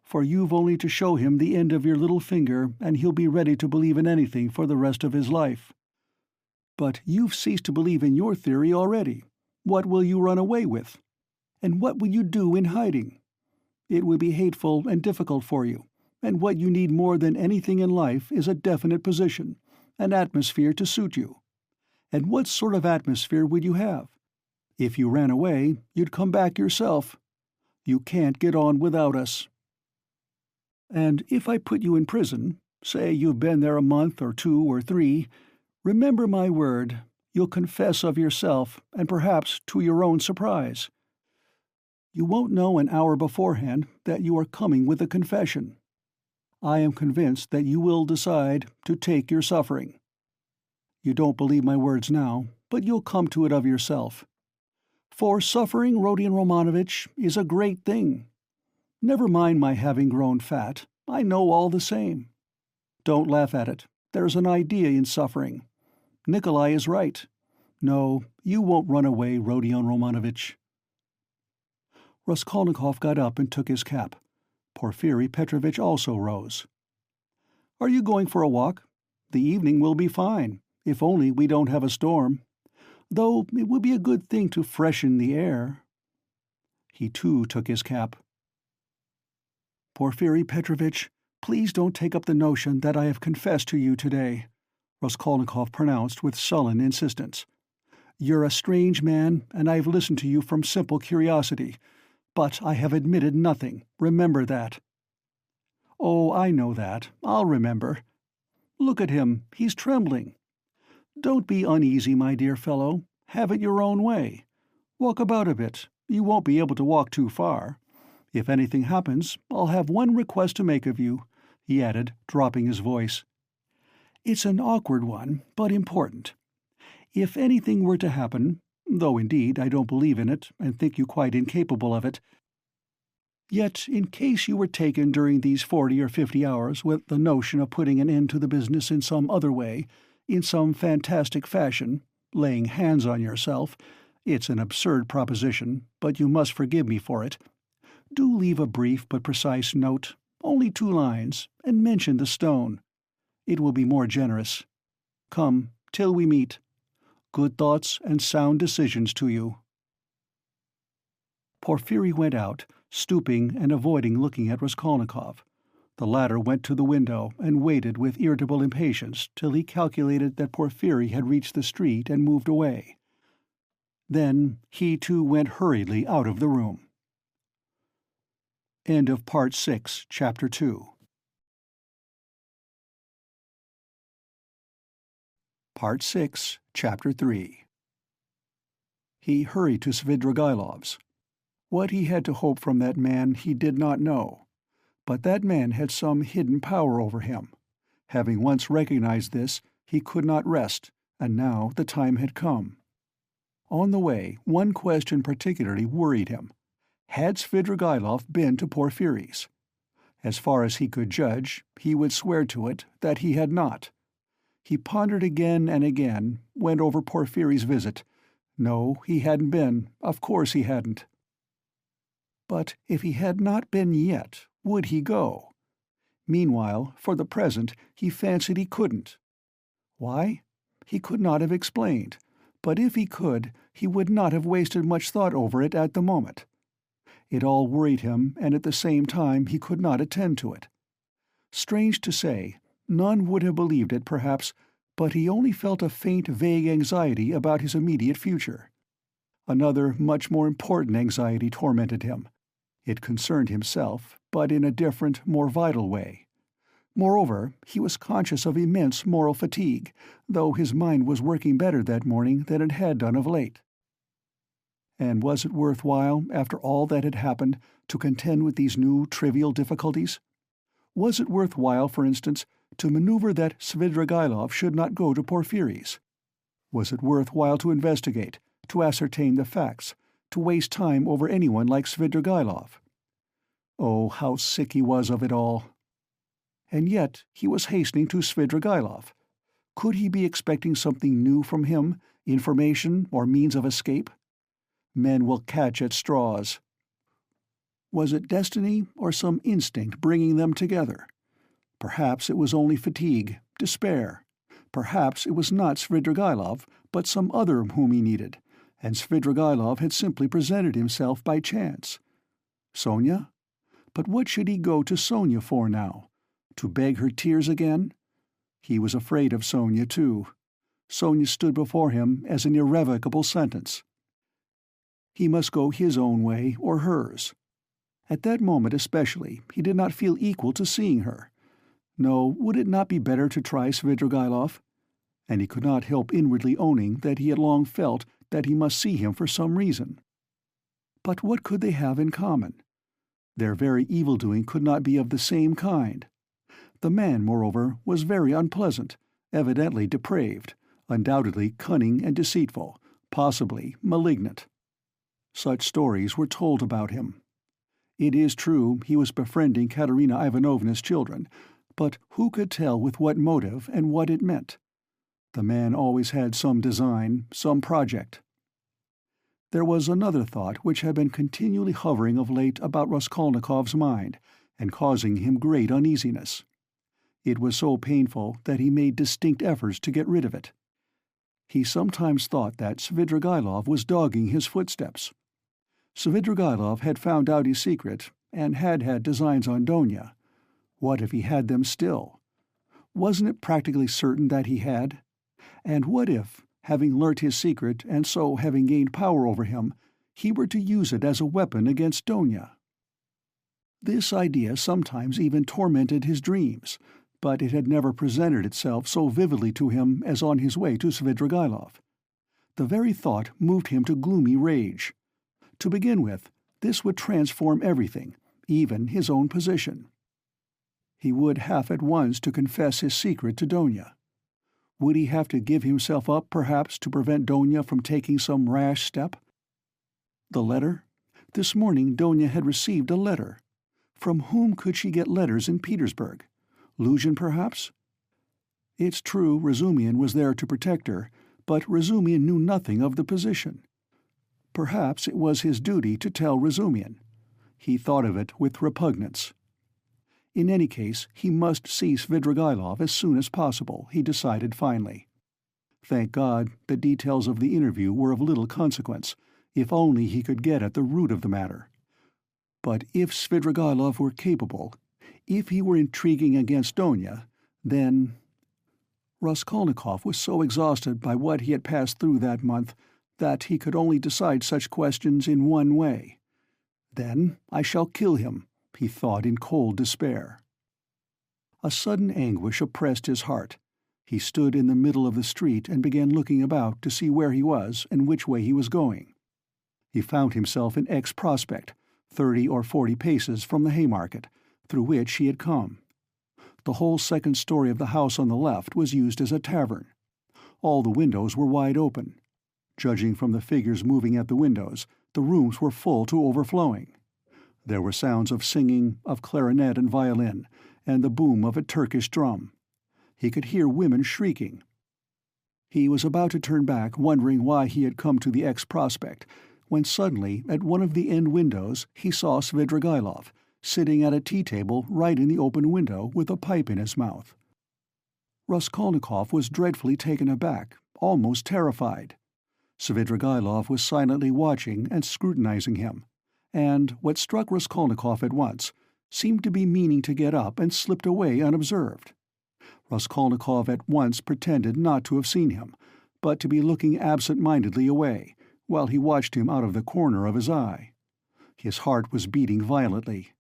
for you've only to show him the end of your little finger and he'll be ready to believe in anything for the rest of his life. But you've ceased to believe in your theory already. What will you run away with? And what will you do in hiding? It would be hateful and difficult for you, and what you need more than anything in life is a definite position, an atmosphere to suit you. And what sort of atmosphere would you have? If you ran away, you'd come back yourself. You can't get on without us. And if I put you in prison, say you've been there a month or 2 or 3, remember my word, you'll confess of yourself, and perhaps to your own surprise. You won't know an hour beforehand that you are coming with a confession. I am convinced that you will decide to take your suffering. You don't believe my words now, but you'll come to it of yourself. For suffering, Rodion Romanovitch, is a great thing. Never mind my having grown fat. I know all the same. Don't laugh at it. There's an idea in suffering. Nikolai is right. No, you won't run away, Rodion Romanovitch. Raskolnikov got up and took his cap. Porfiri Petrovitch also rose. Are you going for a walk? The evening will be fine, if only we don't have a storm. Though it would be a good thing to freshen the air. He too took his cap. Porfiri Petrovitch, please don't take up the notion that I have confessed to you today, Raskolnikov pronounced with sullen insistence. You're a strange man, and I have listened to you from simple curiosity, but I have admitted nothing, remember that. Oh, I know that, I'll remember. Look at him, he's trembling. Don't be uneasy, my dear fellow, have it your own way. Walk about a bit, you won't be able to walk too far. If anything happens, I'll have one request to make of you, he added, dropping his voice. It's an awkward one, but important. If anything were to happen, though indeed I don't believe in it and think you quite incapable of it, yet in case you were taken during these 40 or 50 hours with the notion of putting an end to the business in some other way, in some fantastic fashion, laying hands on yourself, it's an absurd proposition, but you must forgive me for it. Do leave a brief but precise note, only 2 lines, and mention the stone. It will be more generous. Come, till we meet. Good thoughts and sound decisions to you. Porfiri went out, stooping and avoiding looking at Raskolnikov. The latter went to the window and waited with irritable impatience till he calculated that Porfiri had reached the street and moved away. Then he too went hurriedly out of the room. End of Part 6, Chapter 2. Part 6, Chapter 3. He hurried to Svidrigailov's. What he had to hope from that man he did not know, but that man had some hidden power over him. Having once recognized this, he could not rest, and now the time had come. On the way, one question particularly worried him. Had Svidrigailov been to Porfiri's? As far as he could judge, he would swear to it that he had not. He pondered again and again, went over Porfiri's visit. No, he hadn't been. Of course he hadn't. But if he had not been yet, would he go? Meanwhile, for the present, he fancied he couldn't. Why? He could not have explained, but if he could, he would not have wasted much thought over it at the moment. It all worried him, and at the same time he could not attend to it. Strange to say, none would have believed it, perhaps, but he only felt a faint, vague anxiety about his immediate future. Another, much more important anxiety tormented him. It concerned himself, but in a different, more vital way. Moreover, he was conscious of immense moral fatigue, though his mind was working better that morning than it had done of late. And was it worth while, after all that had happened, to contend with these new trivial difficulties? Was it worth while, for instance, to maneuver that Svidrigailov should not go to Porfiri's? Was it worth while to investigate, to ascertain the facts, to waste time over anyone like Svidrigailov? Oh, how sick he was of it all! And yet he was hastening to Svidrigailov. Could he be expecting something new from him, information or means of escape? Men will catch at straws. Was it destiny or some instinct bringing them together? Perhaps it was only fatigue, despair. Perhaps it was not Svidrigailov, but some other whom he needed, and Svidrigailov had simply presented himself by chance. Sonia? But what should he go to Sonia for now? To beg her tears again? He was afraid of Sonia, too. Sonia stood before him as an irrevocable sentence. He must go his own way or hers. At that moment especially, he did not feel equal to seeing her. No, would it not be better to try Svidrigaïlov? And he could not help inwardly owning that he had long felt that he must see him for some reason. But what could they have in common? Their very evil-doing could not be of the same kind. The man, moreover, was very unpleasant, evidently depraved, undoubtedly cunning and deceitful, possibly malignant. Such stories were told about him. It is true he was befriending Katerina Ivanovna's children, but who could tell with what motive and what it meant? The man always had some design, some project. There was another thought which had been continually hovering of late about Raskolnikov's mind, and causing him great uneasiness. It was so painful that he made distinct efforts to get rid of it. He sometimes thought that Svidrigaïlov was dogging his footsteps. Svidrigaïlov had found out his secret, and had designs on Donia. What if he had them still? Wasn't it practically certain that he had? And what if, having learnt his secret and so having gained power over him, he were to use it as a weapon against Donia? This idea sometimes even tormented his dreams, but it had never presented itself so vividly to him as on his way to Svidrigaïlov. The very thought moved him to gloomy rage. To begin with, this would transform everything, even his own position. He would have at once to confess his secret to Donia. Would he have to give himself up, perhaps, to prevent Donia from taking some rash step? The letter? This morning Donia had received a letter. From whom could she get letters in Petersburg? Luzhin, perhaps? It's true Razumian was there to protect her, but Razumian knew nothing of the position. Perhaps it was his duty to tell Razumian. He thought of it with repugnance. In any case, he must see Svidrigaïlov as soon as possible, he decided finally. Thank God, the details of the interview were of little consequence, if only he could get at the root of the matter. But if Svidrigaïlov were capable, if he were intriguing against Donia, then— Raskolnikov was so exhausted by what he had passed through that month that he could only decide such questions in one way. Then I shall kill him, he thought in cold despair. A sudden anguish oppressed his heart. He stood in the middle of the street and began looking about to see where he was and which way he was going. He found himself in X Prospect, 30 or 40 paces from the Haymarket, through which he had come. The whole second story of the house on the left was used as a tavern. All the windows were wide open. Judging from the figures moving at the windows, the rooms were full to overflowing. There were sounds of singing, of clarinet and violin, and the boom of a Turkish drum. He could hear women shrieking. He was about to turn back, wondering why he had come to the X Prospect, when suddenly, at one of the end windows, he saw Svidrigaïlov, sitting at a tea-table right in the open window with a pipe in his mouth. Raskolnikov was dreadfully taken aback, almost terrified. Svidrigaïlov was silently watching and scrutinizing him, and, what struck Raskolnikov at once, seemed to be meaning to get up and slipped away unobserved. Raskolnikov at once pretended not to have seen him, but to be looking absent-mindedly away, while he watched him out of the corner of his eye. His heart was beating violently.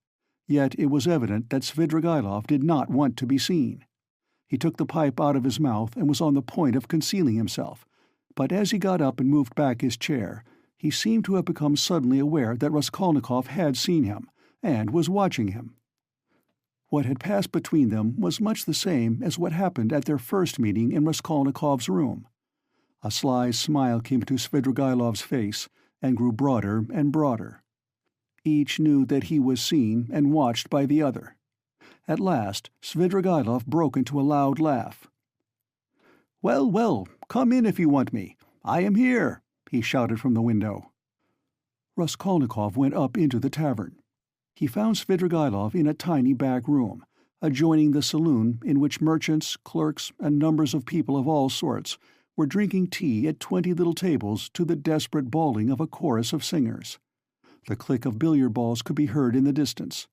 Yet it was evident that Svidrigaïlov did not want to be seen. He took the pipe out of his mouth and was on the point of concealing himself, but as he got up and moved back his chair, he seemed to have become suddenly aware that Raskolnikov had seen him, and was watching him. What had passed between them was much the same as what happened at their first meeting in Raskolnikov's room. A sly smile came to Svidrigaïlov's face, and grew broader and broader. Each knew that he was seen and watched by the other. At last Svidrigaïlov broke into a loud laugh. "Well, well, come in if you want me. I am here," he shouted from the window. Raskolnikov went up into the tavern. He found Svidrigaïlov in a tiny back room, adjoining the saloon in which merchants, clerks, and numbers of people of all sorts were drinking tea at 20 little tables to the desperate bawling of a chorus of singers. The click of billiard balls could be heard in the distance.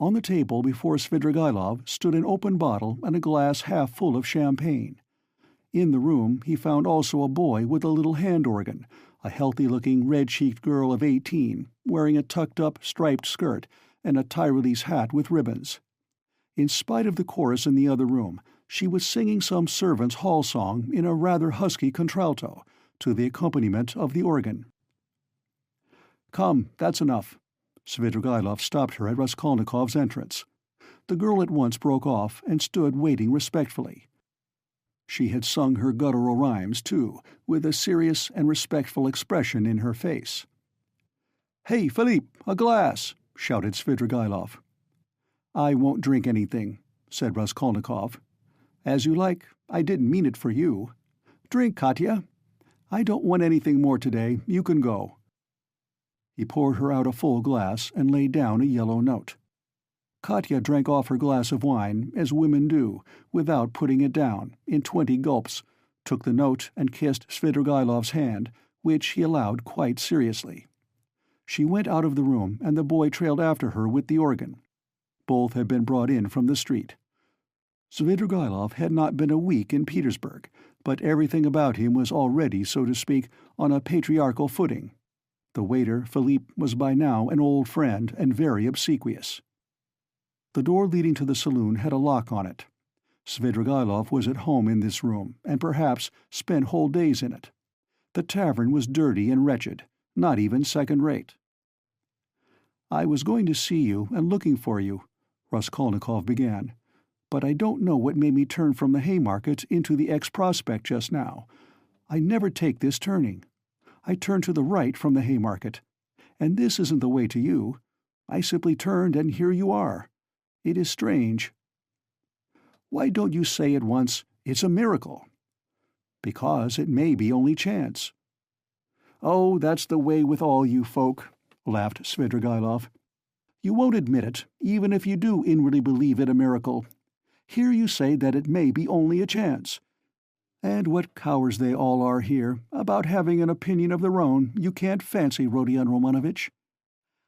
On the table before Svidrigaïlov stood an open bottle and a glass half full of champagne. In the room he found also a boy with a little hand organ, a healthy-looking red-cheeked girl of 18, wearing a tucked-up striped skirt and a Tyrolese hat with ribbons. In spite of the chorus in the other room, she was singing some servants' hall song in a rather husky contralto, to the accompaniment of the organ. "Come, that's enough." Svidrigaïlov stopped her at Raskolnikov's entrance. The girl at once broke off and stood waiting respectfully. She had sung her guttural rhymes, too, with a serious and respectful expression in her face. "Hey, Philippe, a glass!" shouted Svidrigaïlov. "I won't drink anything," said Raskolnikov. "As you like. I didn't mean it for you. Drink, Katya. I don't want anything more today. You can go." He poured her out a full glass and laid down a yellow note. Katya drank off her glass of wine, as women do, without putting it down, in 20 gulps, took the note and kissed Svidrigaïlov's hand, which he allowed quite seriously. She went out of the room, and the boy trailed after her with the organ. Both had been brought in from the street. Svidrigaïlov had not been a week in Petersburg, but everything about him was already, so to speak, on a patriarchal footing. The waiter, Philippe, was by now an old friend and very obsequious. The door leading to the saloon had a lock on it. Svidrigaïlov was at home in this room, and perhaps spent whole days in it. The tavern was dirty and wretched, not even second-rate. "I was going to see you and looking for you," Raskolnikov began, "but I don't know what made me turn from the Haymarket into the X-Prospect just now. I never take this turning. I turned to the right from the Haymarket. And this isn't the way to you. I simply turned, and here you are. It is strange." "Why don't you say at once, 'It's a miracle'?" "Because it may be only chance." "Oh, that's the way with all you folk," laughed Svidrigaïlov. "You won't admit it, even if you do inwardly believe it a miracle. Here you say that it may be only a chance. And what cowards they all are here, about having an opinion of their own, you can't fancy, Rodion Romanovitch.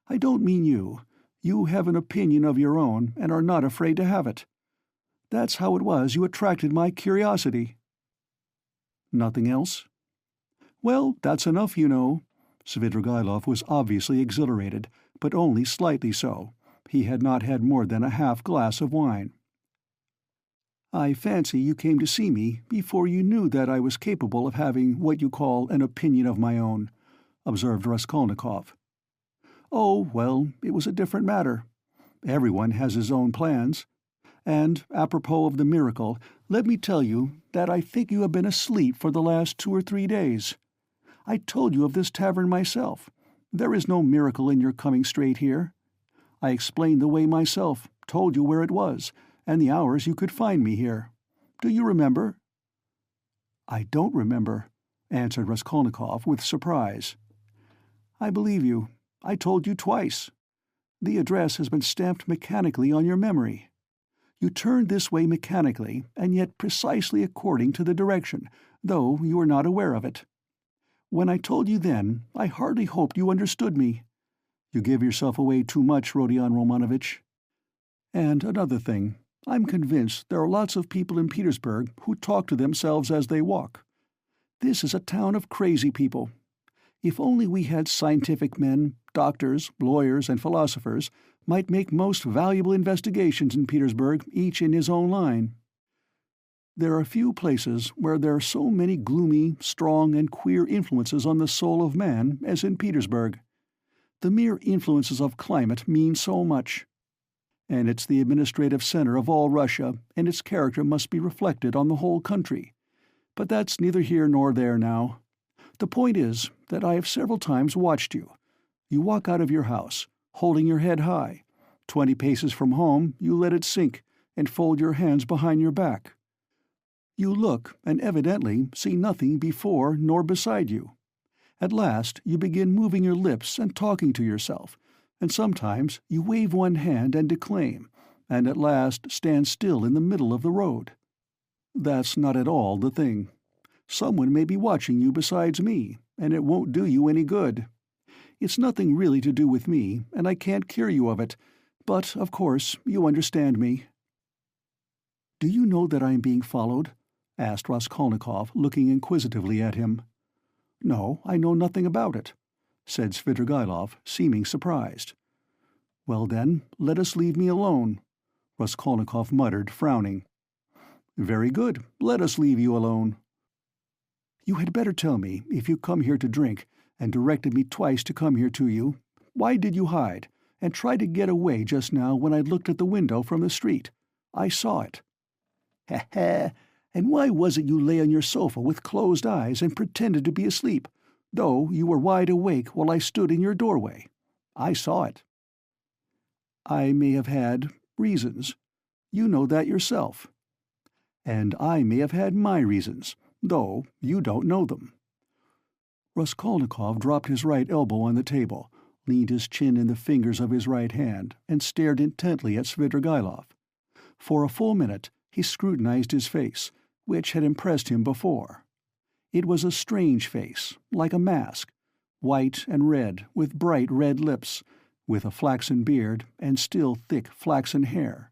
I don't mean you. You have an opinion of your own, and are not afraid to have it. That's how it was you attracted my curiosity." "Nothing else?" "Well, that's enough, you know." Svidrigaïlov was obviously exhilarated, but only slightly so. He had not had more than a half-glass of wine. "I fancy you came to see me before you knew that I was capable of having what you call an opinion of my own," observed Raskolnikov. "Oh, well, it was a different matter. Everyone has his own plans. And, apropos of the miracle, let me tell you that I think you have been asleep for the last 2 or 3 days. I told you of this tavern myself. There is no miracle in your coming straight here. I explained the way myself, told you where it was, and the hours you could find me here. Do you remember?" "I don't remember," answered Raskolnikov with surprise. "I believe you. I told you twice. The address has been stamped mechanically on your memory. You turned this way mechanically, and yet precisely according to the direction, though you were not aware of it. When I told you then, I hardly hoped you understood me. You give yourself away too much, Rodion Romanovitch. And another thing, I'm convinced there are lots of people in Petersburg who talk to themselves as they walk. This is a town of crazy people. If only we had scientific men, doctors, lawyers, and philosophers, might make most valuable investigations in Petersburg, each in his own line. There are few places where there are so many gloomy, strong, and queer influences on the soul of man as in Petersburg. The mere influences of climate mean so much. And it's the administrative center of all Russia, and its character must be reflected on the whole country. But that's neither here nor there now. The point is that I have several times watched you. You walk out of your house, holding your head high. 20 paces from home, you let it sink, and fold your hands behind your back. You look, and evidently see nothing before nor beside you. At last you begin moving your lips and talking to yourself, and sometimes you wave one hand and declaim, and at last stand still in the middle of the road. That's not at all the thing. Someone may be watching you besides me, and it won't do you any good. It's nothing really to do with me, and I can't cure you of it, but, of course, you understand me." "Do you know that I am being followed?" asked Raskolnikov, looking inquisitively at him. "No, I know nothing about it," said Svidrigaïlov, seeming surprised. "Well then, let us leave me alone," Raskolnikov muttered, frowning. "Very good, let us leave you alone." "You had better tell me, if you come here to drink, and directed me twice to come here to you, why did you hide, and try to get away just now when I looked at the window from the street? I saw it." "Ha! And why was it you lay on your sofa with closed eyes and pretended to be asleep, though you were wide awake while I stood in your doorway? I saw it." "I may have had reasons. You know that yourself. And I may have had my reasons, though you don't know them." Raskolnikov dropped his right elbow on the table, leaned his chin in the fingers of his right hand, and stared intently at Svidrigaïlov. For a full minute he scrutinized his face, which had impressed him before. It was a strange face, like a mask, white and red, with bright red lips, with a flaxen beard and still thick flaxen hair.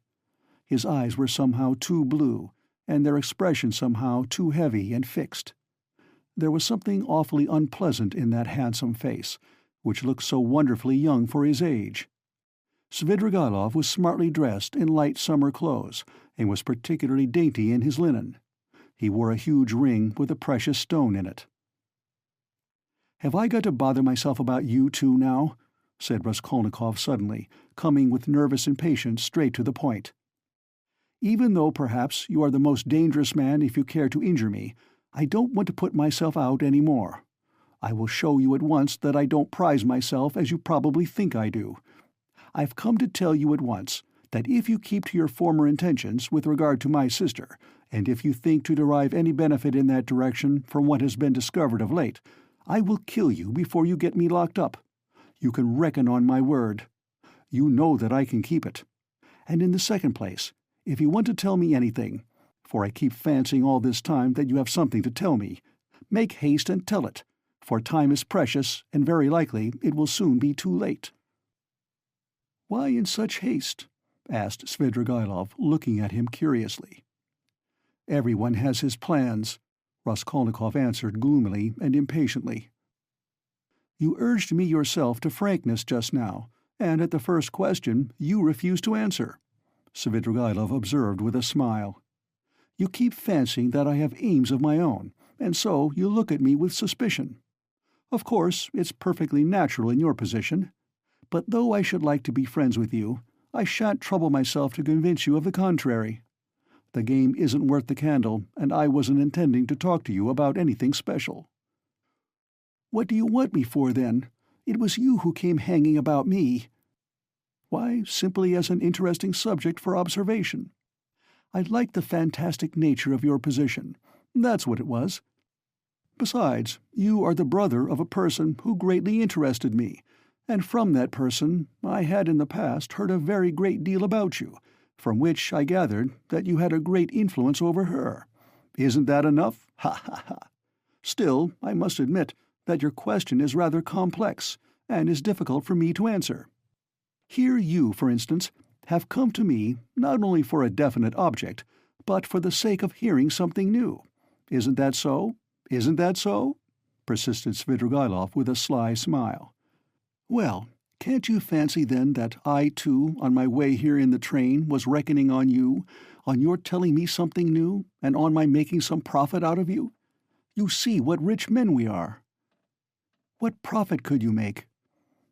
His eyes were somehow too blue, and their expression somehow too heavy and fixed. There was something awfully unpleasant in that handsome face, which looked so wonderfully young for his age. Svidrigaïlov was smartly dressed in light summer clothes, and was particularly dainty in his linen. He wore a huge ring with a precious stone in it. "Have I got to bother myself about you two now?" said Raskolnikov suddenly, coming with nervous impatience straight to the point. "Even though perhaps you are the most dangerous man if you care to injure me, I don't want to put myself out any more. I will show you at once that I don't prize myself as you probably think I do. I've come to tell you at once that if you keep to your former intentions with regard to my sister, and if you think to derive any benefit in that direction from what has been discovered of late, I will kill you before you get me locked up. You can reckon on my word. You know that I can keep it. And in the second place, if you want to tell me anything, for I keep fancying all this time that you have something to tell me, make haste and tell it, for time is precious, and very likely it will soon be too late." "Why in such haste?" asked Svidrigaïlov, looking at him curiously. "Everyone has his plans," Raskolnikov answered gloomily and impatiently. "You urged me yourself to frankness just now, and at the first question you refused to answer," Svidrigaïlov observed with a smile. "You keep fancying that I have aims of my own, and so you look at me with suspicion. Of course, it's perfectly natural in your position. But though I should like to be friends with you, I shan't trouble myself to convince you of the contrary. The game isn't worth the candle, and I wasn't intending to talk to you about anything special." "What do you want me for, then? It was you who came hanging about me." "Why, simply as an interesting subject for observation. I liked the fantastic nature of your position. That's what it was. Besides, you are the brother of a person who greatly interested me, and from that person I had in the past heard a very great deal about you, from which I gathered that you had a great influence over her. Isn't that enough? Ha ha ha! Still, I must admit that your question is rather complex, and is difficult for me to answer. Here you, for instance, have come to me not only for a definite object, but for the sake of hearing something new. Isn't that so? Isn't that so?" persisted Svidrigaïlov with a sly smile. "Well, can't you fancy then that I too, on my way here in the train, was reckoning on you, on your telling me something new, and on my making some profit out of you? You see what rich men we are." "What profit could you make?"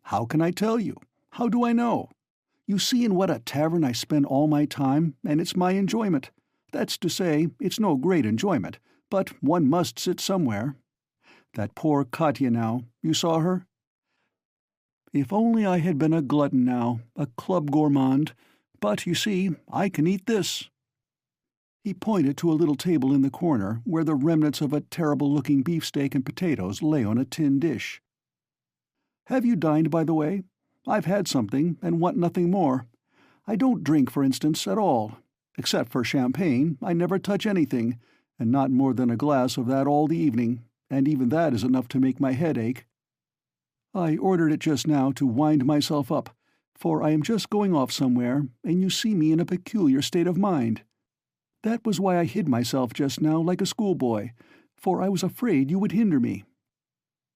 "How can I tell you? How do I know? You see in what a tavern I spend all my time, and it's my enjoyment. That's to say, it's no great enjoyment, but one must sit somewhere. That poor Katya now, you saw her? If only I had been a glutton now, a club gourmand, but, you see, I can eat this." He pointed to a little table in the corner where the remnants of a terrible-looking beefsteak and potatoes lay on a tin dish. "Have you dined, by the way? I've had something, and want nothing more. I don't drink, for instance, at all. Except for champagne, I never touch anything, and not more than a glass of that all the evening, and even that is enough to make my head ache. I ordered it just now to wind myself up, for I am just going off somewhere, and you see me in a peculiar state of mind. That was why I hid myself just now like a schoolboy, for I was afraid you would hinder me.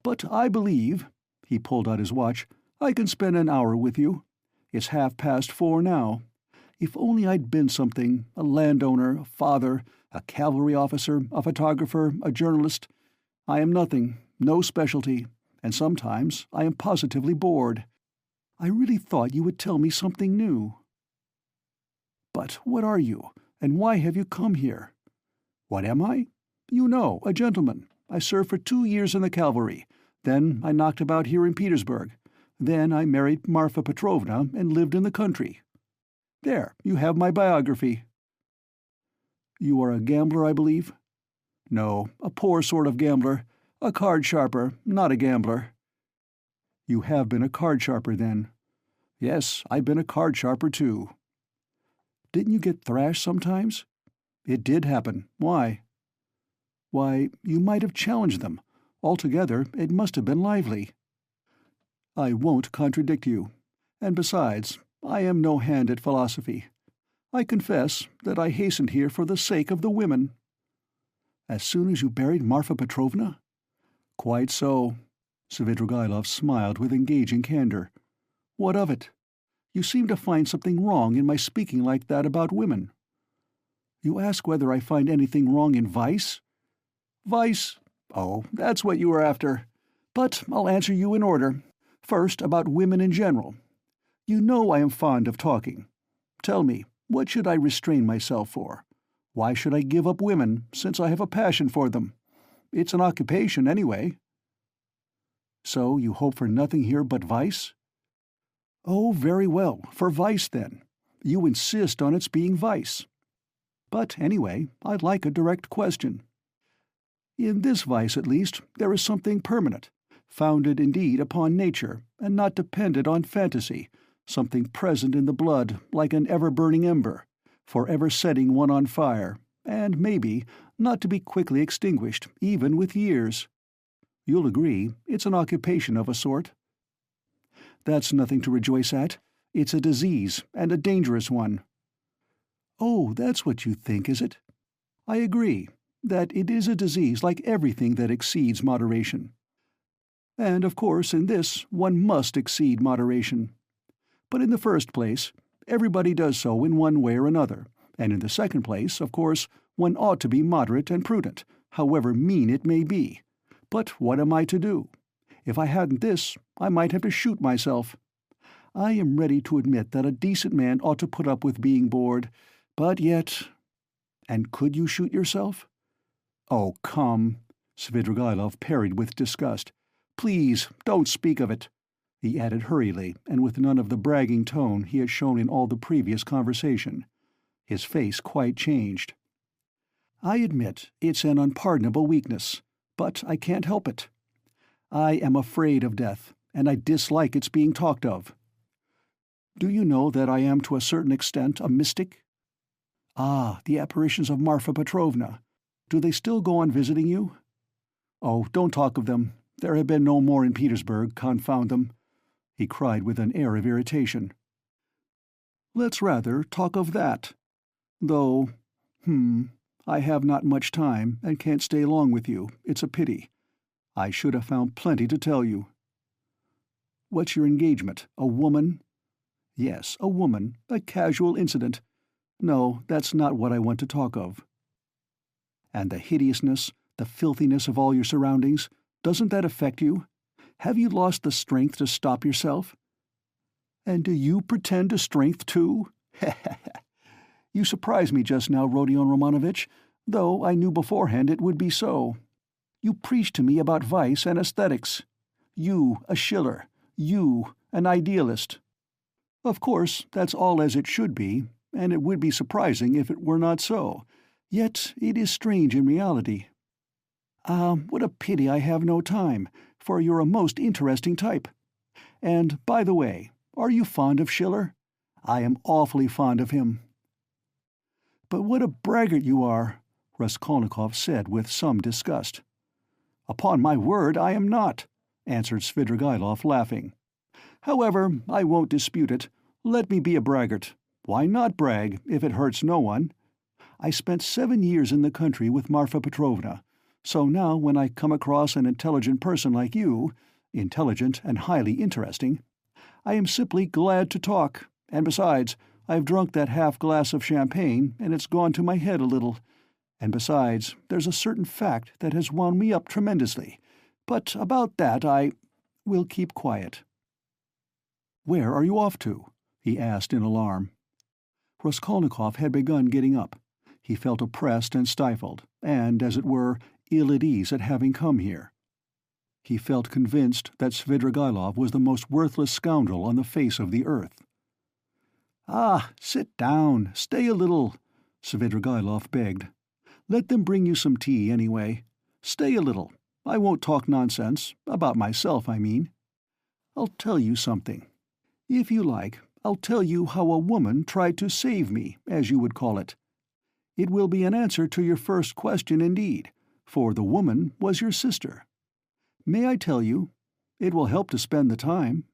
But I believe," he pulled out his watch, "I can spend an hour with you. It's 4:30 now. If only I'd been something, a landowner, a father, a cavalry officer, a photographer, a journalist. I am nothing, no specialty, and sometimes I am positively bored. I really thought you would tell me something new." "But what are you, and why have you come here?" "What am I? You know, a gentleman. I served for 2 years in the cavalry. Then I knocked about here in Petersburg. Then I married Marfa Petrovna and lived in the country. There, you have my biography." "You are a gambler, I believe?" "No, a poor sort of gambler. A card sharper, not a gambler." "You have been a card sharper, then?" "Yes, I've been a card sharper, too." "Didn't you get thrashed sometimes?" "It did happen. Why?" "Why, you might have challenged them. Altogether, it must have been lively." "I won't contradict you. And besides, I am no hand at philosophy. I confess that I hastened here for the sake of the women." "As soon as you buried Marfa Petrovna?" "Quite so." Svidrigaïlov smiled with engaging candor. "What of it? You seem to find something wrong in my speaking like that about women." "You ask whether I find anything wrong in vice?" "Vice? Oh, that's what you were after. But I'll answer you in order. First, about women in general. You know I am fond of talking. Tell me, what should I restrain myself for? Why should I give up women, since I have a passion for them? It's an occupation, anyway." "So you hope for nothing here but vice?" "Oh, very well, for vice, then. You insist on its being vice. But anyway, I like a direct question. In this vice, at least, there is something permanent, founded indeed upon nature, and not dependent on fantasy, something present in the blood, like an ever-burning ember, forever setting one on fire, and maybe not to be quickly extinguished, even with years. You'll agree, it's an occupation of a sort." "That's nothing to rejoice at. It's a disease, and a dangerous one." "Oh, that's what you think, is it? I agree that it is a disease like everything that exceeds moderation. And of course in this one must exceed moderation. But in the first place, everybody does so in one way or another, and in the second place, of course, one ought to be moderate and prudent, however mean it may be. But what am I to do? If I hadn't this, I might have to shoot myself. I am ready to admit that a decent man ought to put up with being bored, but yet—" "And could you shoot yourself?" "Oh, come," Svidrigaïlov parried with disgust. "Please, don't speak of it," he added hurriedly, and with none of the bragging tone he had shown in all the previous conversation. His face quite changed. "I admit it's an unpardonable weakness, but I can't help it. I am afraid of death, and I dislike its being talked of. Do you know that I am to a certain extent a mystic?" "Ah, the apparitions of Marfa Petrovna. Do they still go on visiting you?" "Oh, don't talk of them. There have been no more in Petersburg, confound them," he cried with an air of irritation. "Let's rather talk of that. Though, I have not much time, and can't stay long with you. It's a pity. I should have found plenty to tell you." "What's your engagement? A woman?" "Yes, a woman. A casual incident. No, that's not what I want to talk of." "And the hideousness, the filthiness of all your surroundings, doesn't that affect you? Have you lost the strength to stop yourself?" "And do you pretend to strength, too? You surprised me just now, Rodion Romanovitch, though I knew beforehand it would be so. You preach to me about vice and aesthetics. You, a Schiller. You, an idealist. Of course, that's all as it should be, and it would be surprising if it were not so. Yet it is strange in reality. Ah, what a pity I have no time, for you're a most interesting type. And, by the way, are you fond of Schiller? I am awfully fond of him." "But what a braggart you are," Raskolnikov said with some disgust. "Upon my word, I am not," answered Svidrigaïlov, laughing. "However, I won't dispute it. Let me be a braggart. Why not brag, if it hurts no one? I spent 7 years in the country with Marfa Petrovna, so now when I come across an intelligent person like you, intelligent and highly interesting, I am simply glad to talk, and besides, I've drunk that half-glass of champagne, and it's gone to my head a little. And besides, there's a certain fact that has wound me up tremendously. But about that will keep quiet." "Where are you off to?" he asked in alarm. Raskolnikov had begun getting up. He felt oppressed and stifled, and, as it were, ill at ease at having come here. He felt convinced that Svidrigaïlov was the most worthless scoundrel on the face of the earth. "Ah, sit down, stay a little," Svidrigaïlov begged. "Let them bring you some tea, anyway. Stay a little. I won't talk nonsense, about myself, I mean. I'll tell you something. If you like, I'll tell you how a woman tried to save me, as you would call it. It will be an answer to your first question indeed, for the woman was your sister. May I tell you? It will help to spend the time."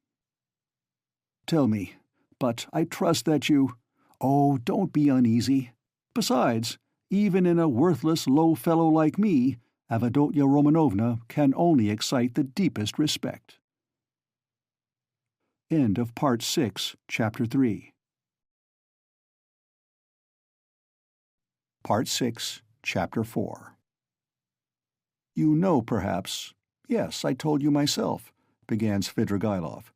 "Tell me, but I trust that you—" "Oh, don't be uneasy. Besides, even in a worthless low fellow like me, Avdotya Romanovna can only excite the deepest respect." End of Part 6, Chapter 3. Part 6, Chapter 4. "You know, perhaps— yes, I told you myself," began Svidrigaïlov,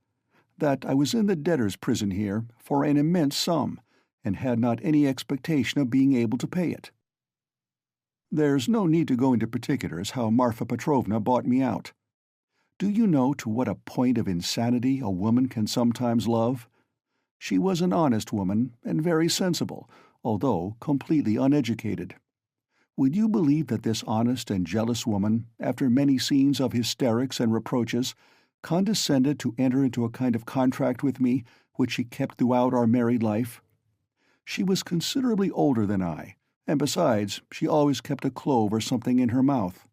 "that I was in the debtor's prison here for an immense sum, and had not any expectation of being able to pay it. There's no need to go into particulars how Marfa Petrovna bought me out. Do you know to what a point of insanity a woman can sometimes love? She was an honest woman, and very sensible, although completely uneducated. Would you believe that this honest and jealous woman, after many scenes of hysterics and reproaches, condescended to enter into a kind of contract with me, which she kept throughout our married life? She was considerably older than I, and besides, she always kept a clove or something in her mouth.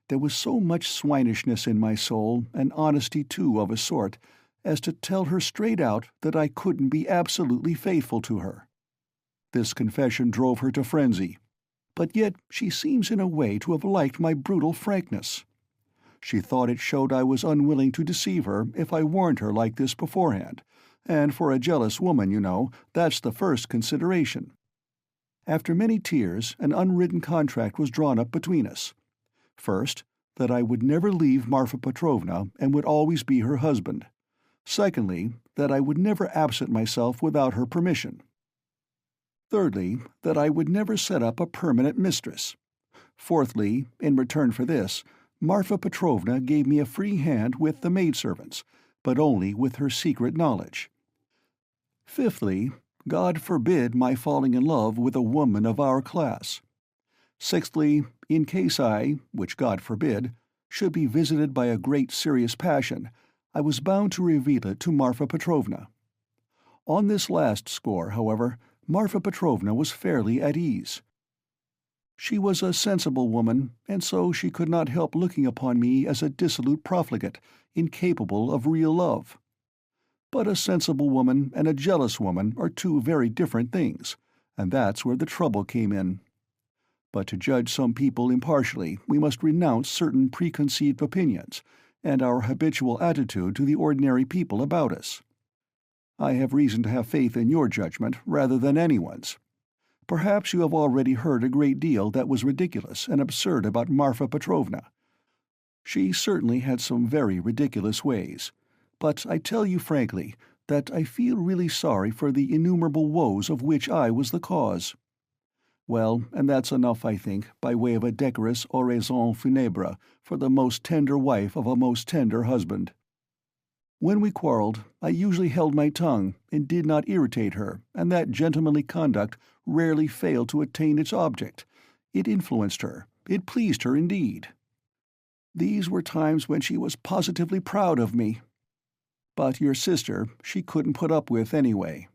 There was so much swinishness in my soul, and honesty too, of a sort, as to tell her straight out that I couldn't be absolutely faithful to her. This confession drove her to frenzy, but yet she seems in a way to have liked my brutal frankness. She thought it showed I was unwilling to deceive her if I warned her like this beforehand, and for a jealous woman, you know, that's the first consideration. After many tears, an unwritten contract was drawn up between us. First, that I would never leave Marfa Petrovna and would always be her husband. Secondly, that I would never absent myself without her permission. Thirdly, that I would never set up a permanent mistress. Fourthly, in return for this, Marfa Petrovna gave me a free hand with the maidservants, but only with her secret knowledge. Fifthly, God forbid my falling in love with a woman of our class. Sixthly, in case I, which God forbid, should be visited by a great serious passion, I was bound to reveal it to Marfa Petrovna. On this last score, however, Marfa Petrovna was fairly at ease. She was a sensible woman, and so she could not help looking upon me as a dissolute profligate, incapable of real love. But a sensible woman and a jealous woman are two very different things, and that's where the trouble came in. But to judge some people impartially, we must renounce certain preconceived opinions, and our habitual attitude to the ordinary people about us. I have reason to have faith in your judgment rather than anyone's. Perhaps you have already heard a great deal that was ridiculous and absurd about Marfa Petrovna. She certainly had some very ridiculous ways, but I tell you frankly that I feel really sorry for the innumerable woes of which I was the cause. Well, and that's enough, I think, by way of a decorous oraison funèbre for the most tender wife of a most tender husband. When we quarreled, I usually held my tongue and did not irritate her, and that gentlemanly conduct rarely failed to attain its object. It influenced her. It pleased her indeed. These were times when she was positively proud of me. But your sister she couldn't put up with anyway.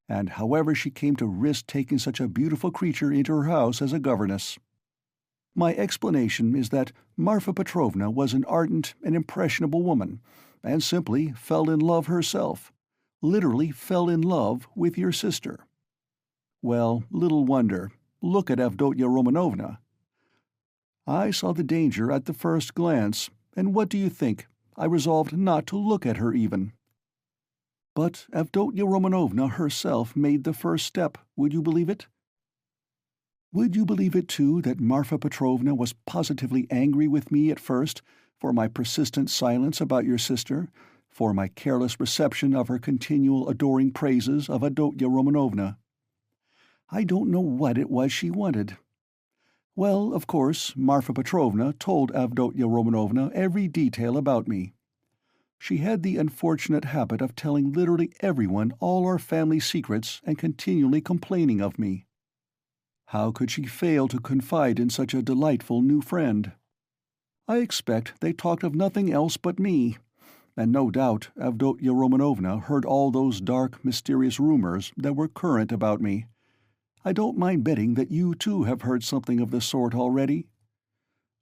And however she came to risk taking such a beautiful creature into her house as a governess. My explanation is that Marfa Petrovna was an ardent and impressionable woman, and simply fell in love herself, literally fell in love with your sister. Well, little wonder, look at Avdotya Romanovna. I saw the danger at the first glance, and what do you think? I resolved not to look at her even. But Avdotya Romanovna herself made the first step, would you believe it? Would you believe it, too, that Marfa Petrovna was positively angry with me at first for my persistent silence about your sister, for my careless reception of her continual adoring praises of Avdotya Romanovna? I don't know what it was she wanted. Well, of course, Marfa Petrovna told Avdotya Romanovna every detail about me. She had the unfortunate habit of telling literally everyone all our family secrets and continually complaining of me. How could she fail to confide in such a delightful new friend? I expect they talked of nothing else but me, and no doubt Avdotya Romanovna heard all those dark, mysterious rumors that were current about me. I don't mind betting that you too have heard something of the sort already.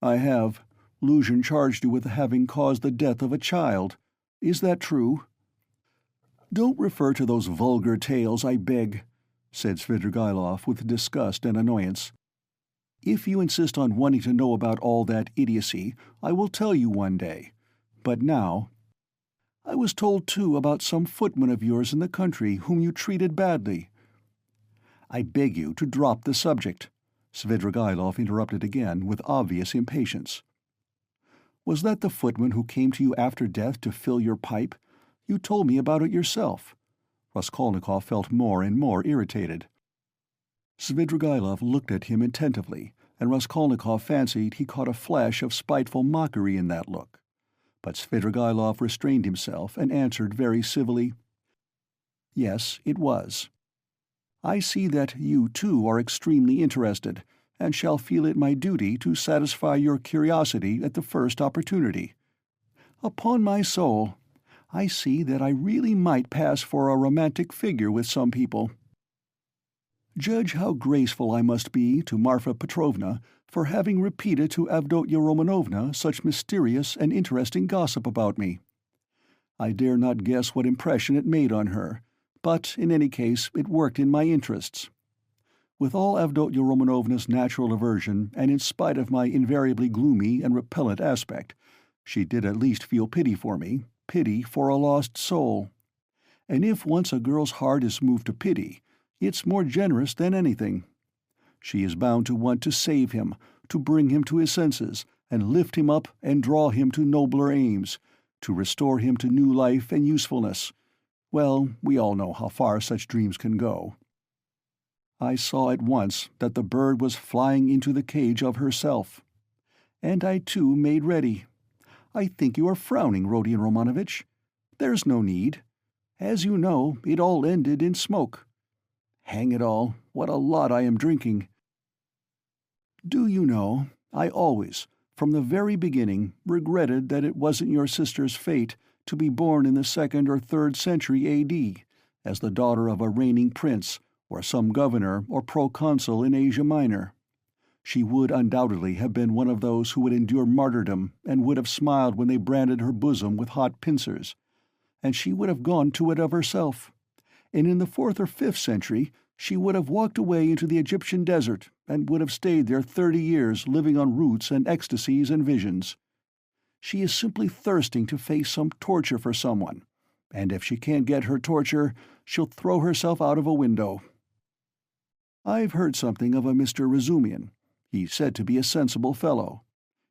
I have. Luzhin charged you with having caused the death of a child. Is that true? Don't refer to those vulgar tales, I beg, said Svidrigailov with disgust and annoyance. If you insist on wanting to know about all that idiocy, I will tell you one day. But now— I was told, too, about some footman of yours in the country whom you treated badly. I beg you to drop the subject, Svidrigailov interrupted again with obvious impatience. Was that the footman who came to you after death to fill your pipe? You told me about it yourself. Raskolnikov felt more and more irritated. Svidrigailov looked at him attentively, and Raskolnikov fancied he caught a flash of spiteful mockery in that look. But Svidrigailov restrained himself and answered very civilly, "Yes, it was. I see that you, too, are extremely interested, and shall feel it my duty to satisfy your curiosity at the first opportunity. Upon my soul, I see that I really might pass for a romantic figure with some people. Judge how graceful I must be to Marfa Petrovna for having repeated to Avdotya Romanovna such mysterious and interesting gossip about me. I dare not guess what impression it made on her, but in any case it worked in my interests. With all Avdotya Romanovna's natural aversion, and in spite of my invariably gloomy and repellent aspect, she did at least feel pity for me, pity for a lost soul. And if once a girl's heart is moved to pity, it's more generous than anything. She is bound to want to save him, to bring him to his senses, and lift him up and draw him to nobler aims, to restore him to new life and usefulness. Well, we all know how far such dreams can go. I saw at once that the bird was flying into the cage of herself. And I too made ready. I think you are frowning, Rodion Romanovitch. There's no need. As you know, it all ended in smoke. Hang it all, what a lot I am drinking. Do you know, I always, from the very beginning, regretted that it wasn't your sister's fate to be born in the 2nd or 3rd century A.D., as the daughter of a reigning prince, or some governor or proconsul in Asia Minor. She would undoubtedly have been one of those who would endure martyrdom and would have smiled when they branded her bosom with hot pincers, and she would have gone to it of herself. And in the 4th or 5th century she would have walked away into the Egyptian desert and would have stayed there 30 years living on roots and ecstasies and visions. She is simply thirsting to face some torture for someone, and if she can't get her torture, she'll throw herself out of a window. I've heard something of a Mr. Razumian. He's said to be a sensible fellow.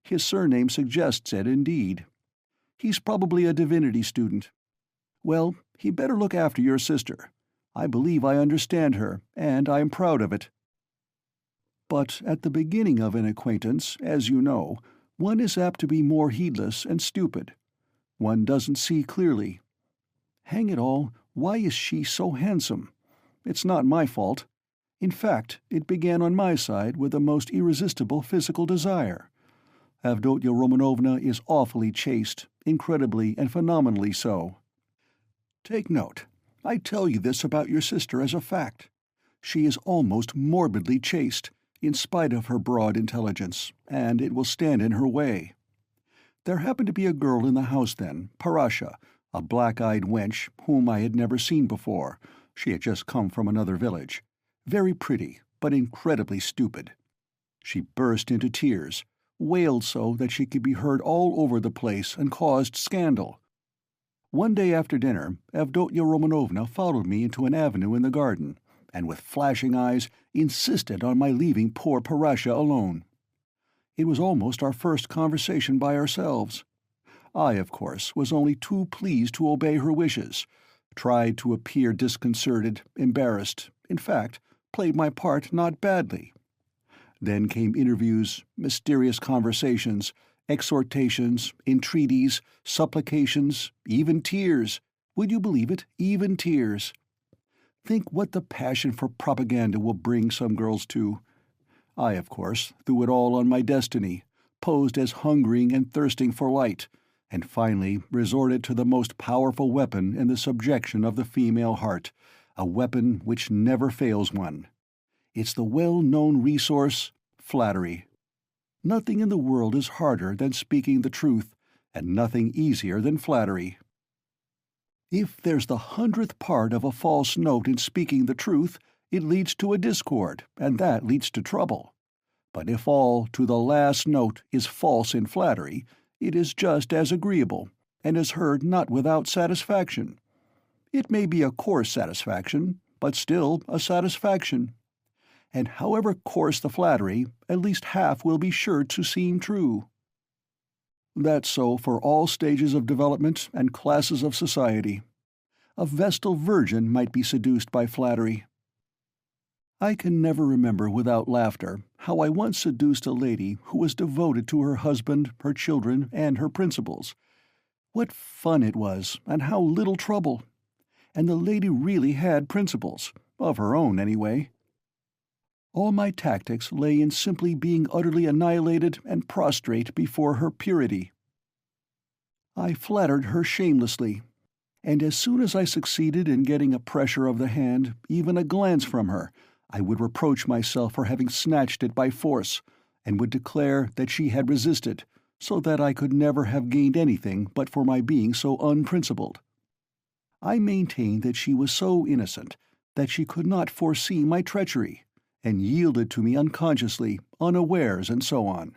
His surname suggests it, indeed. He's probably a divinity student. Well, he'd better look after your sister. I believe I understand her, and I am proud of it. But at the beginning of an acquaintance, as you know, one is apt to be more heedless and stupid. One doesn't see clearly. Hang it all, why is she so handsome? It's not my fault. In fact, it began on my side with a most irresistible physical desire. Avdotya Romanovna is awfully chaste, incredibly and phenomenally so. Take note. I tell you this about your sister as a fact. She is almost morbidly chaste, in spite of her broad intelligence, and it will stand in her way. There happened to be a girl in the house then, Parasha, a black-eyed wench whom I had never seen before. She had just come from another village. Very pretty, but incredibly stupid. She burst into tears, wailed so that she could be heard all over the place and caused scandal. One day after dinner, Avdotya Romanovna followed me into an avenue in the garden, and with flashing eyes insisted on my leaving poor Parasha alone. It was almost our first conversation by ourselves. I, of course, was only too pleased to obey her wishes, tried to appear disconcerted, embarrassed, in fact, played my part not badly. Then came interviews, mysterious conversations, exhortations, entreaties, supplications, even tears. Would you believe it? Even tears. Think what the passion for propaganda will bring some girls to. I, of course, threw it all on my destiny, posed as hungering and thirsting for light, and finally resorted to the most powerful weapon in the subjection of the female heart, a weapon which never fails one. It's the well-known resource, flattery. Nothing in the world is harder than speaking the truth, and nothing easier than flattery. If there's the 100th part of a false note in speaking the truth, it leads to a discord, and that leads to trouble. But if all to the last note is false in flattery, it is just as agreeable, and is heard not without satisfaction. It may be a coarse satisfaction, but still a satisfaction. And however coarse the flattery, at least half will be sure to seem true. That's so for all stages of development and classes of society. A Vestal virgin might be seduced by flattery. I can never remember without laughter how I once seduced a lady who was devoted to her husband, her children, and her principles. What fun it was, and how little trouble! And the lady really had principles, of her own anyway. All my tactics lay in simply being utterly annihilated and prostrate before her purity. I flattered her shamelessly, and as soon as I succeeded in getting a pressure of the hand, even a glance from her, I would reproach myself for having snatched it by force, and would declare that she had resisted, so that I could never have gained anything but for my being so unprincipled. I maintained that she was so innocent that she could not foresee my treachery, and yielded to me unconsciously, unawares, and so on.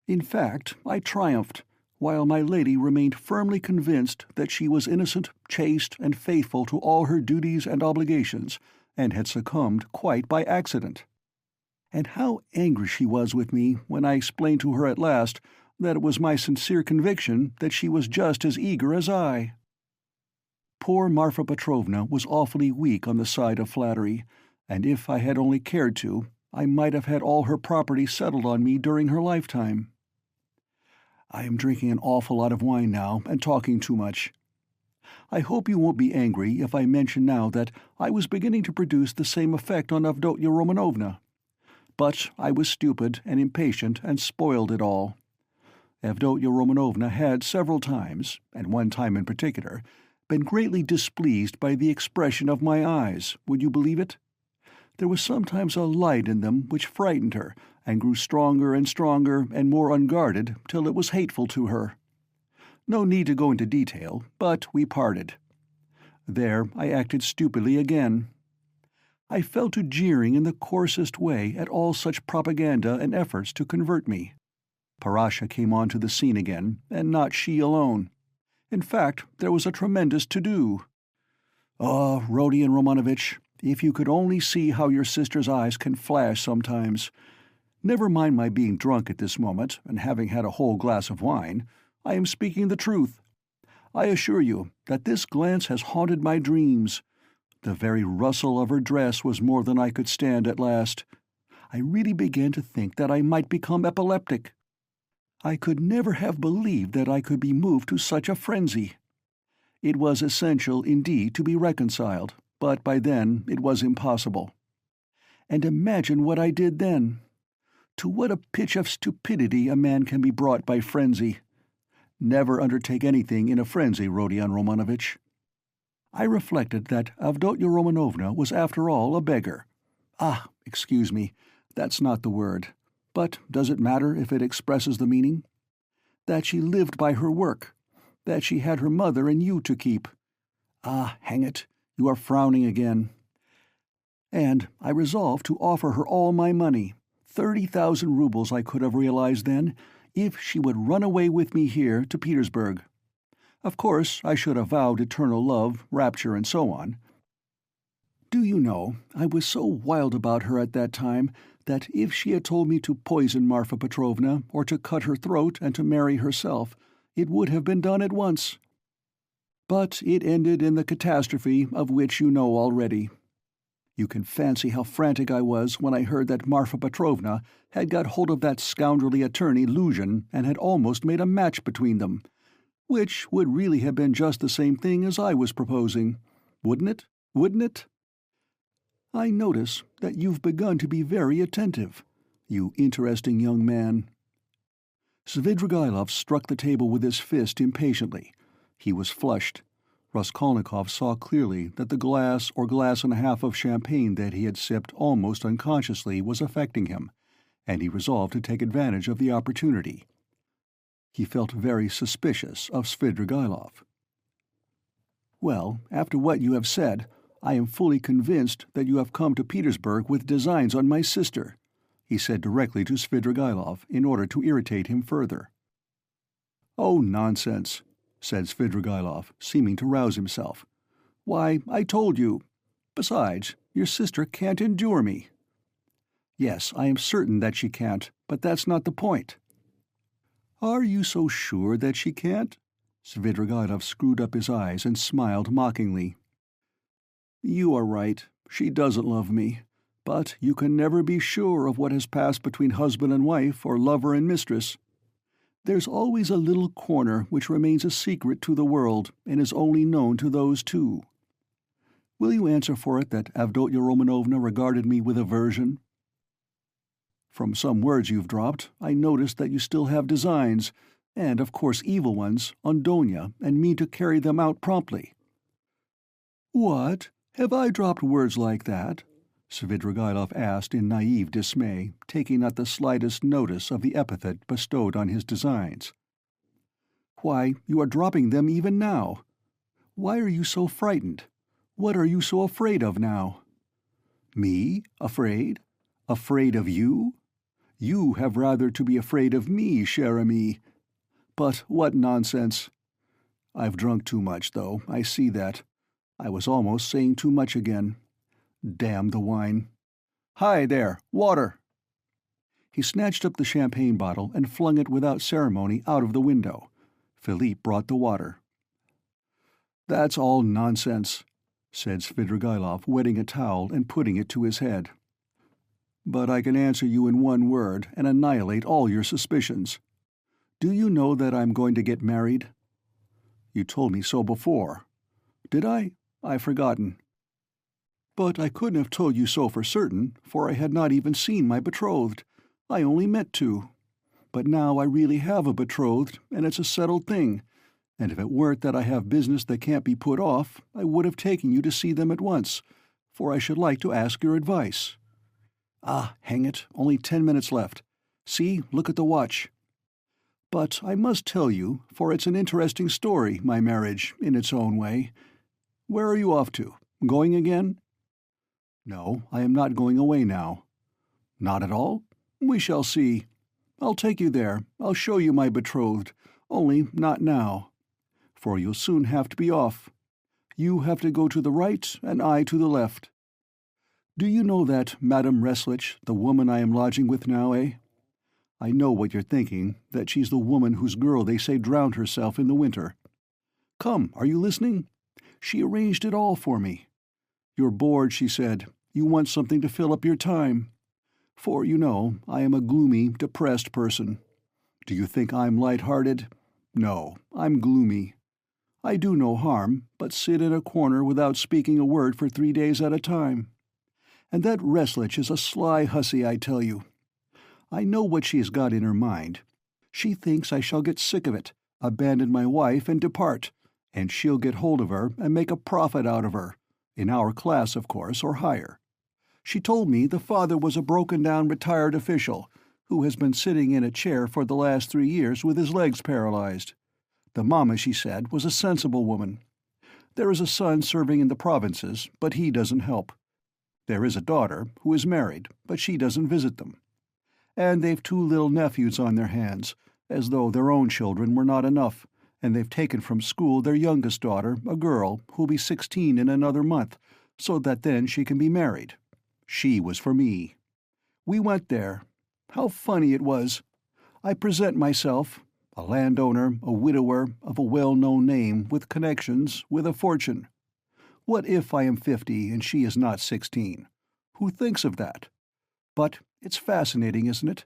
In fact, I triumphed, while my lady remained firmly convinced that she was innocent, chaste, and faithful to all her duties and obligations, and had succumbed quite by accident. And how angry she was with me when I explained to her at last that it was my sincere conviction that she was just as eager as I. Poor Marfa Petrovna was awfully weak on the side of flattery, and if I had only cared to, I might have had all her property settled on me during her lifetime. I am drinking an awful lot of wine now, and talking too much. I hope you won't be angry if I mention now that I was beginning to produce the same effect on Avdotya Romanovna. But I was stupid and impatient and spoiled it all. Avdotya Romanovna had several times, and one time in particular, been greatly displeased by the expression of my eyes, would you believe it? There was sometimes a light in them which frightened her, and grew stronger and more unguarded, till it was hateful to her. No need to go into detail, but we parted. There I acted stupidly again. I fell to jeering in the coarsest way at all such propaganda and efforts to convert me. Parasha came onto the scene again, and not she alone. In fact, there was a tremendous to-do. Ah, Rodion Romanovitch, if you could only see how your sister's eyes can flash sometimes. Never mind my being drunk at this moment, and having had a whole glass of wine. I am speaking the truth. I assure you that this glance has haunted my dreams. The very rustle of her dress was more than I could stand at last. I really began to think that I might become epileptic. I could never have believed that I could be moved to such a frenzy. It was essential, indeed, to be reconciled, but by then it was impossible. And imagine what I did then. To what a pitch of stupidity a man can be brought by frenzy. Never undertake anything in a frenzy, Rodion Romanovitch. I reflected that Avdotya Romanovna was after all a beggar. Ah, excuse me, that's not the word. But does it matter if it expresses the meaning? That she lived by her work. That she had her mother and you to keep. Ah, hang it, you are frowning again. And I resolved to offer her all my money, 30,000 rubles I could have realized then, if she would run away with me here to Petersburg. Of course, I should have vowed eternal love, rapture, and so on. Do you know, I was so wild about her at that time that if she had told me to poison Marfa Petrovna or to cut her throat and to marry herself, it would have been done at once. But it ended in the catastrophe of which you know already. You can fancy how frantic I was when I heard that Marfa Petrovna had got hold of that scoundrelly attorney Luzhin and had almost made a match between them, which would really have been just the same thing as I was proposing. Wouldn't it? Wouldn't it? I notice that you've begun to be very attentive, you interesting young man. Svidrigaïlov struck the table with his fist impatiently. He was flushed. Raskolnikov saw clearly that the glass or glass and a half of champagne that he had sipped almost unconsciously was affecting him, and he resolved to take advantage of the opportunity. He felt very suspicious of Svidrigaïlov. "Well, after what you have said, I am fully convinced that you have come to Petersburg with designs on my sister," he said directly to Svidrigaïlov in order to irritate him further. "Oh, nonsense," said Svidrigaïlov, seeming to rouse himself. "Why, I told you. Besides, your sister can't endure me." "Yes, I am certain that she can't, but that's not the point." "Are you so sure that she can't?" Svidrigaïlov screwed up his eyes and smiled mockingly. "You are right. She doesn't love me. But you can never be sure of what has passed between husband and wife or lover and mistress. There's always a little corner which remains a secret to the world and is only known to those two. Will you answer for it that Avdotya Romanovna regarded me with aversion? From some words you've dropped, I noticed that you still have designs, and of course evil ones, on Donia, and mean to carry them out promptly." "What? Have I dropped words like that?" Svidrigaïlov asked in naive dismay, taking not the slightest notice of the epithet bestowed on his designs. "Why, you are dropping them even now. Why are you so frightened? What are you so afraid of now?" "Me? Afraid? Afraid of you? You have rather to be afraid of me, cher ami. But what nonsense! I've drunk too much, though, I see that. I was almost saying too much again. Damn the wine. Hi there, water!" He snatched up the champagne bottle and flung it without ceremony out of the window. Philippe brought the water. "That's all nonsense," said Svidrigaïlov, wetting a towel and putting it to his head. "But I can answer you in one word and annihilate all your suspicions. Do you know that I'm going to get married?" "You told me so before." "Did I? I've forgotten." "But I couldn't have told you so for certain, for I had not even seen my betrothed. I only meant to. But now I really have a betrothed, and it's a settled thing, and if it weren't that I have business that can't be put off, I would have taken you to see them at once, for I should like to ask your advice. Ah, hang it, only 10 minutes left. See, look at the watch. But I must tell you, for it's an interesting story, my marriage, in its own way. Where are you off to? Going again?" "No, I am not going away now." "Not at all? We shall see. I'll take you there, I'll show you my betrothed, only not now. For you'll soon have to be off. You have to go to the right, and I to the left. Do you know that Madame Reslich, the woman I am lodging with now, eh? I know what you're thinking, that she's the woman whose girl they say drowned herself in the winter. Come, are you listening? She arranged it all for me. You're bored, she said. You want something to fill up your time. For, you know, I am a gloomy, depressed person. Do you think I'm light-hearted? No, I'm gloomy. I do no harm, but sit in a corner without speaking a word for 3 days at a time. And that Reslich is a sly hussy, I tell you. I know what she has got in her mind. She thinks I shall get sick of it, abandon my wife and depart, and she'll get hold of her and make a profit out of her, in our class, of course, or higher. She told me the father was a broken-down retired official, who has been sitting in a chair for the last 3 years with his legs paralyzed. The mamma, she said, was a sensible woman. There is a son serving in the provinces, but he doesn't help. There is a daughter who is married, but she doesn't visit them. And they've 2 little nephews on their hands, as though their own children were not enough, and they've taken from school their youngest daughter, a girl, who'll be 16 in another month, so that then she can be married. She was for me. We went there. How funny it was. I present myself, a landowner, a widower, of a well-known name, with connections, with a fortune. What if I am 50 and she is not 16? Who thinks of that? But it's fascinating, isn't it?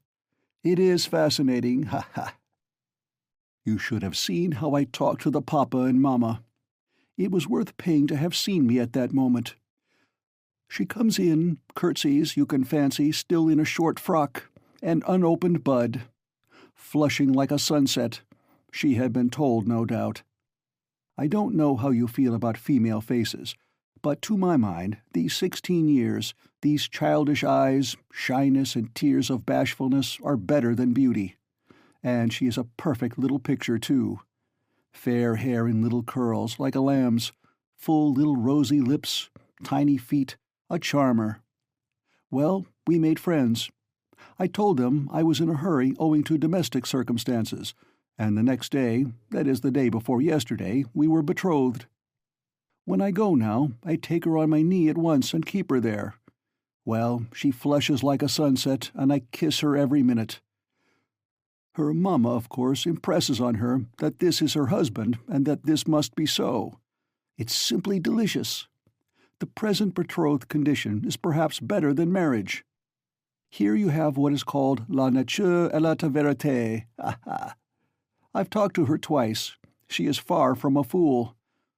It is fascinating, ha ha. You should have seen how I talked to the papa and mamma. It was worth paying to have seen me at that moment. She comes in, curtsies, you can fancy, still in a short frock, an unopened bud, flushing like a sunset. She had been told, no doubt. I don't know how you feel about female faces, but to my mind, these 16 years, these childish eyes, shyness and tears of bashfulness are better than beauty. And she is a perfect little picture, too. Fair hair in little curls, like a lamb's, full little rosy lips, tiny feet, a charmer. Well, we made friends. I told them I was in a hurry owing to domestic circumstances, and the next day, that is the day before yesterday, we were betrothed. When I go now, I take her on my knee at once and keep her there. Well, she flushes like a sunset, and I kiss her every minute. Her mamma, of course, impresses on her that this is her husband and that this must be so. It's simply delicious. The present betrothed condition is perhaps better than marriage. Here you have what is called la nature et la vérité. Ha ha. I've talked to her twice. She is far from a fool.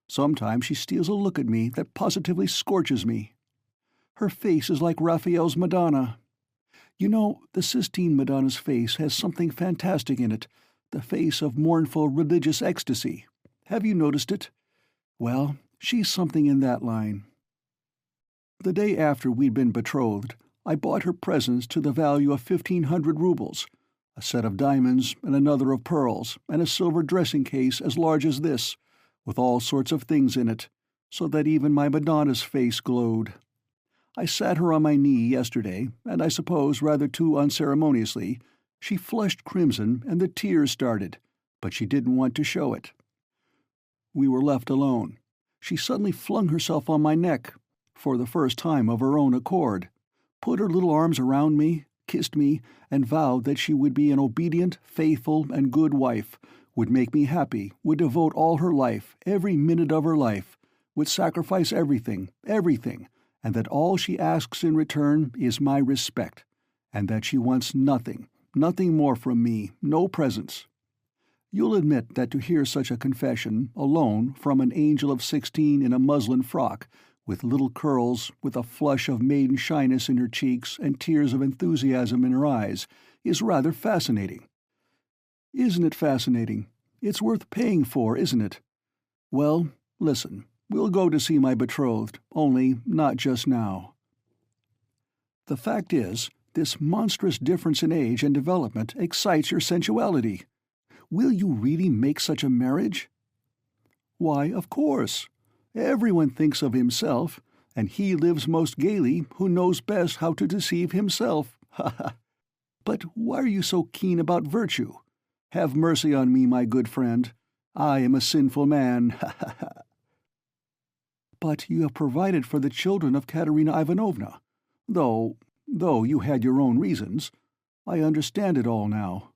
Sometimes she steals a look at me that positively scorches me. Her face is like Raphael's Madonna. You know, the Sistine Madonna's face has something fantastic in it, the face of mournful religious ecstasy. Have you noticed it? Well, she's something in that line. The day after we'd been betrothed, I bought her presents to the value of 1,500 rubles, a set of diamonds and another of pearls, and a silver dressing case as large as this, with all sorts of things in it, so that even my Madonna's face glowed. I sat her on my knee yesterday, and I suppose rather too unceremoniously, she flushed crimson and the tears started, but she didn't want to show it. We were left alone. She suddenly flung herself on my neck, for the first time of her own accord, put her little arms around me, kissed me, and vowed that she would be an obedient, faithful, and good wife, would make me happy, would devote all her life, every minute of her life, would sacrifice everything, everything, and that all she asks in return is my respect, and that she wants nothing, nothing more from me, no presents. You'll admit that to hear such a confession, alone, from an angel of 16 in a muslin frock, with little curls, with a flush of maiden shyness in her cheeks and tears of enthusiasm in her eyes, is rather fascinating. Isn't it fascinating? It's worth paying for, isn't it? Well, listen. We'll go to see my betrothed, only not just now. The fact is, this monstrous difference in age and development excites your sensuality. Will you really make such a marriage? Why, of course. Everyone thinks of himself, and he lives most gaily who knows best how to deceive himself. Ha ha! But why are you so keen about virtue? Have mercy on me, my good friend. I am a sinful man. Ha ha ha! But you have provided for the children of Katerina Ivanovna, though you had your own reasons. I understand it all now.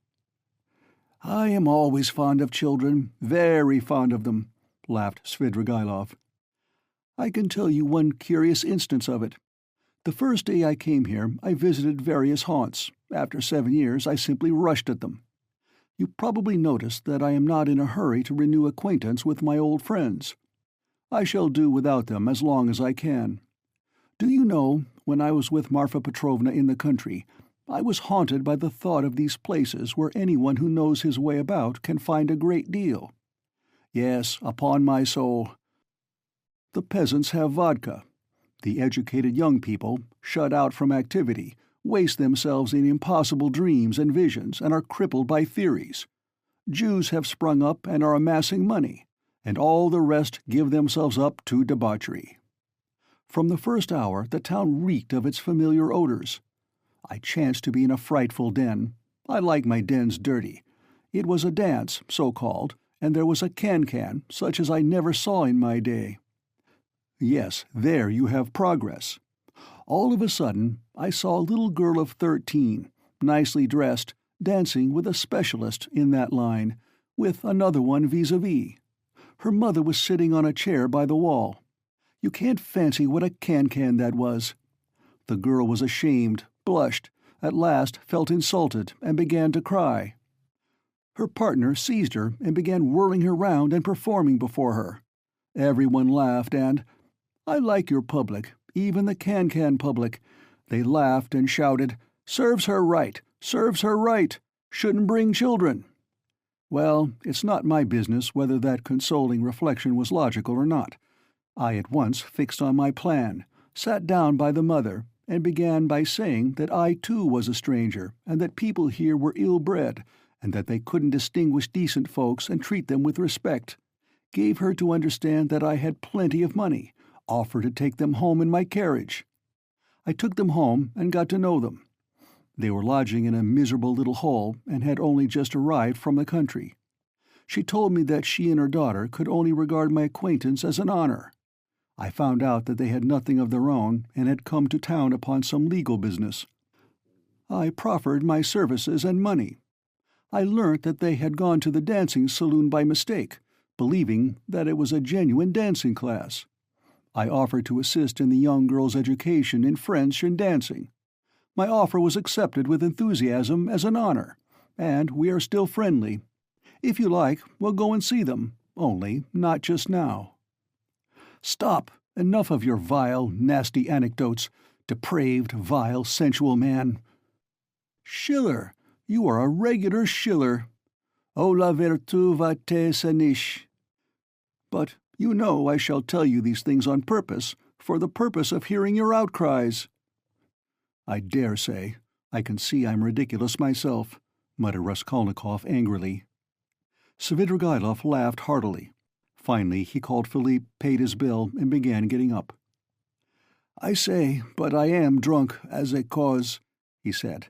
I am always fond of children, very fond of them, laughed Svidrigailov. I can tell you one curious instance of it. The first day I came here, I visited various haunts. After 7 years, I simply rushed at them. You probably noticed that I am not in a hurry to renew acquaintance with my old friends. I shall do without them as long as I can. Do you know, when I was with Marfa Petrovna in the country, I was haunted by the thought of these places where anyone who knows his way about can find a great deal. Yes, upon my soul. The peasants have vodka. The educated young people, shut out from activity, waste themselves in impossible dreams and visions and are crippled by theories. Jews have sprung up and are amassing money, and all the rest give themselves up to debauchery. From the first hour the town reeked of its familiar odors. I chanced to be in a frightful den. I like my dens dirty. It was a dance, so-called, and there was a can-can, such as I never saw in my day. Yes, there you have progress. All of a sudden, I saw a little girl of 13, nicely dressed, dancing with a specialist in that line, with another one vis-a-vis. Her mother was sitting on a chair by the wall. You can't fancy what a can-can that was. The girl was ashamed, blushed, at last felt insulted, and began to cry. Her partner seized her and began whirling her round and performing before her. Everyone laughed, and I like your public, even the can-can public. They laughed and shouted, "Serves her right! Serves her right! Shouldn't bring children!" Well, it's not my business whether that consoling reflection was logical or not. I at once fixed on my plan, sat down by the mother, and began by saying that I too was a stranger, and that people here were ill-bred, and that they couldn't distinguish decent folks and treat them with respect. Gave her to understand that I had plenty of money, offered to take them home in my carriage. I took them home and got to know them. They were lodging in a miserable little hole and had only just arrived from the country. She told me that she and her daughter could only regard my acquaintance as an honor. I found out that they had nothing of their own and had come to town upon some legal business. I proffered my services and money. I learnt that they had gone to the dancing saloon by mistake, believing that it was a genuine dancing class. I offered to assist in the young girl's education in French and dancing. My offer was accepted with enthusiasm as an honor, and we are still friendly. If you like, we'll go and see them, only not just now. Stop! Enough of your vile, nasty anecdotes, depraved, vile, sensual man. Schiller! You are a regular Schiller. Oh, la vertu va te sanish. But you know I shall tell you these things on purpose, for the purpose of hearing your outcries. I dare say. I can see I'm ridiculous myself, muttered Raskolnikov angrily. Svidrigaïlov laughed heartily. Finally he called Philippe, paid his bill, and began getting up. "I say, but I am drunk as a cause," he said.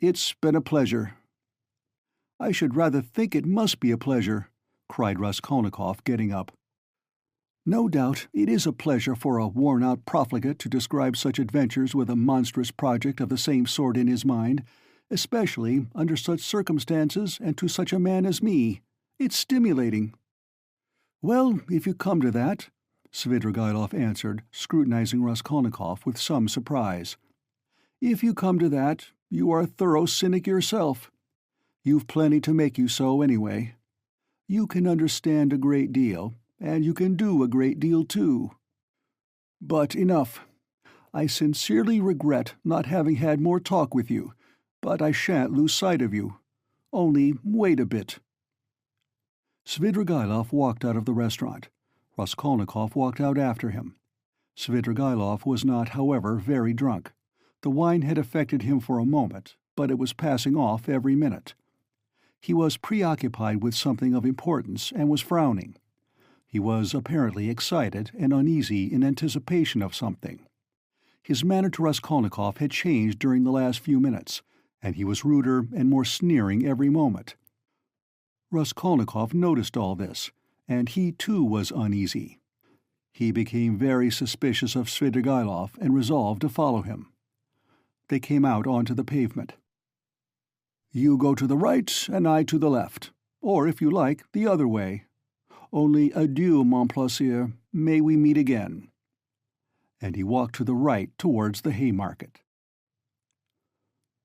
"It's been a pleasure." "I should rather think it must be a pleasure," cried Raskolnikov, getting up. "No doubt it is a pleasure for a worn-out profligate to describe such adventures with a monstrous project of the same sort in his mind, especially under such circumstances and to such a man as me. It's stimulating." "Well, if you come to that," Svidrigaïlov answered, scrutinizing Raskolnikov with some surprise. "If you come to that, you are a thorough cynic yourself. You've plenty to make you so, anyway. You can understand a great deal, and you can do a great deal, too. But enough. I sincerely regret not having had more talk with you, but I shan't lose sight of you. Only wait a bit." Svidrigaïlov walked out of the restaurant. Raskolnikov walked out after him. Svidrigaïlov was not, however, very drunk. The wine had affected him for a moment, but it was passing off every minute. He was preoccupied with something of importance and was frowning. He was apparently excited and uneasy in anticipation of something. His manner to Raskolnikov had changed during the last few minutes, and he was ruder and more sneering every moment. Raskolnikov noticed all this, and he too was uneasy. He became very suspicious of Svidrigaïlov and resolved to follow him. They came out onto the pavement. "You go to the right, and I to the left, or, if you like, the other way. Only adieu, mon plaisir, may we meet again." And he walked to the right towards the Haymarket.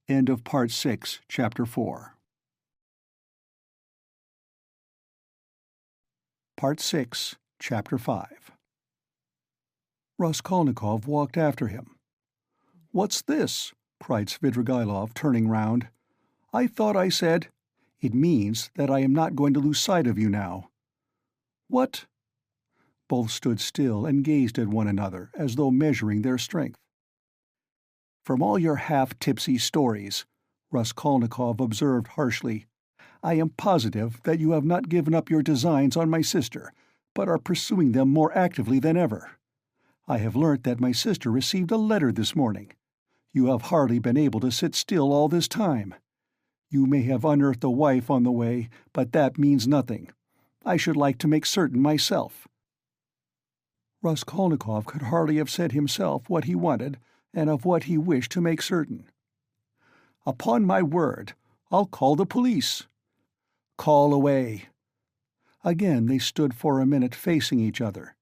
End of Part 6, Chapter 4. Part 6, Chapter 5. Raskolnikov walked after him. "What's this?" cried Svidrigaïlov, turning round. "I thought I said—" "It means that I am not going to lose sight of you now." "What?" Both stood still and gazed at one another, as though measuring their strength. "From all your half-tipsy stories," Raskolnikov observed harshly, "I am positive that you have not given up your designs on my sister, but are pursuing them more actively than ever. I have learnt that my sister received a letter this morning. You have hardly been able to sit still all this time. You may have unearthed a wife on the way, but that means nothing. I should like to make certain myself." Raskolnikov could hardly have said himself what he wanted and of what he wished to make certain. "Upon my word, I'll call the police." "Call away." Again they stood for a minute facing each other.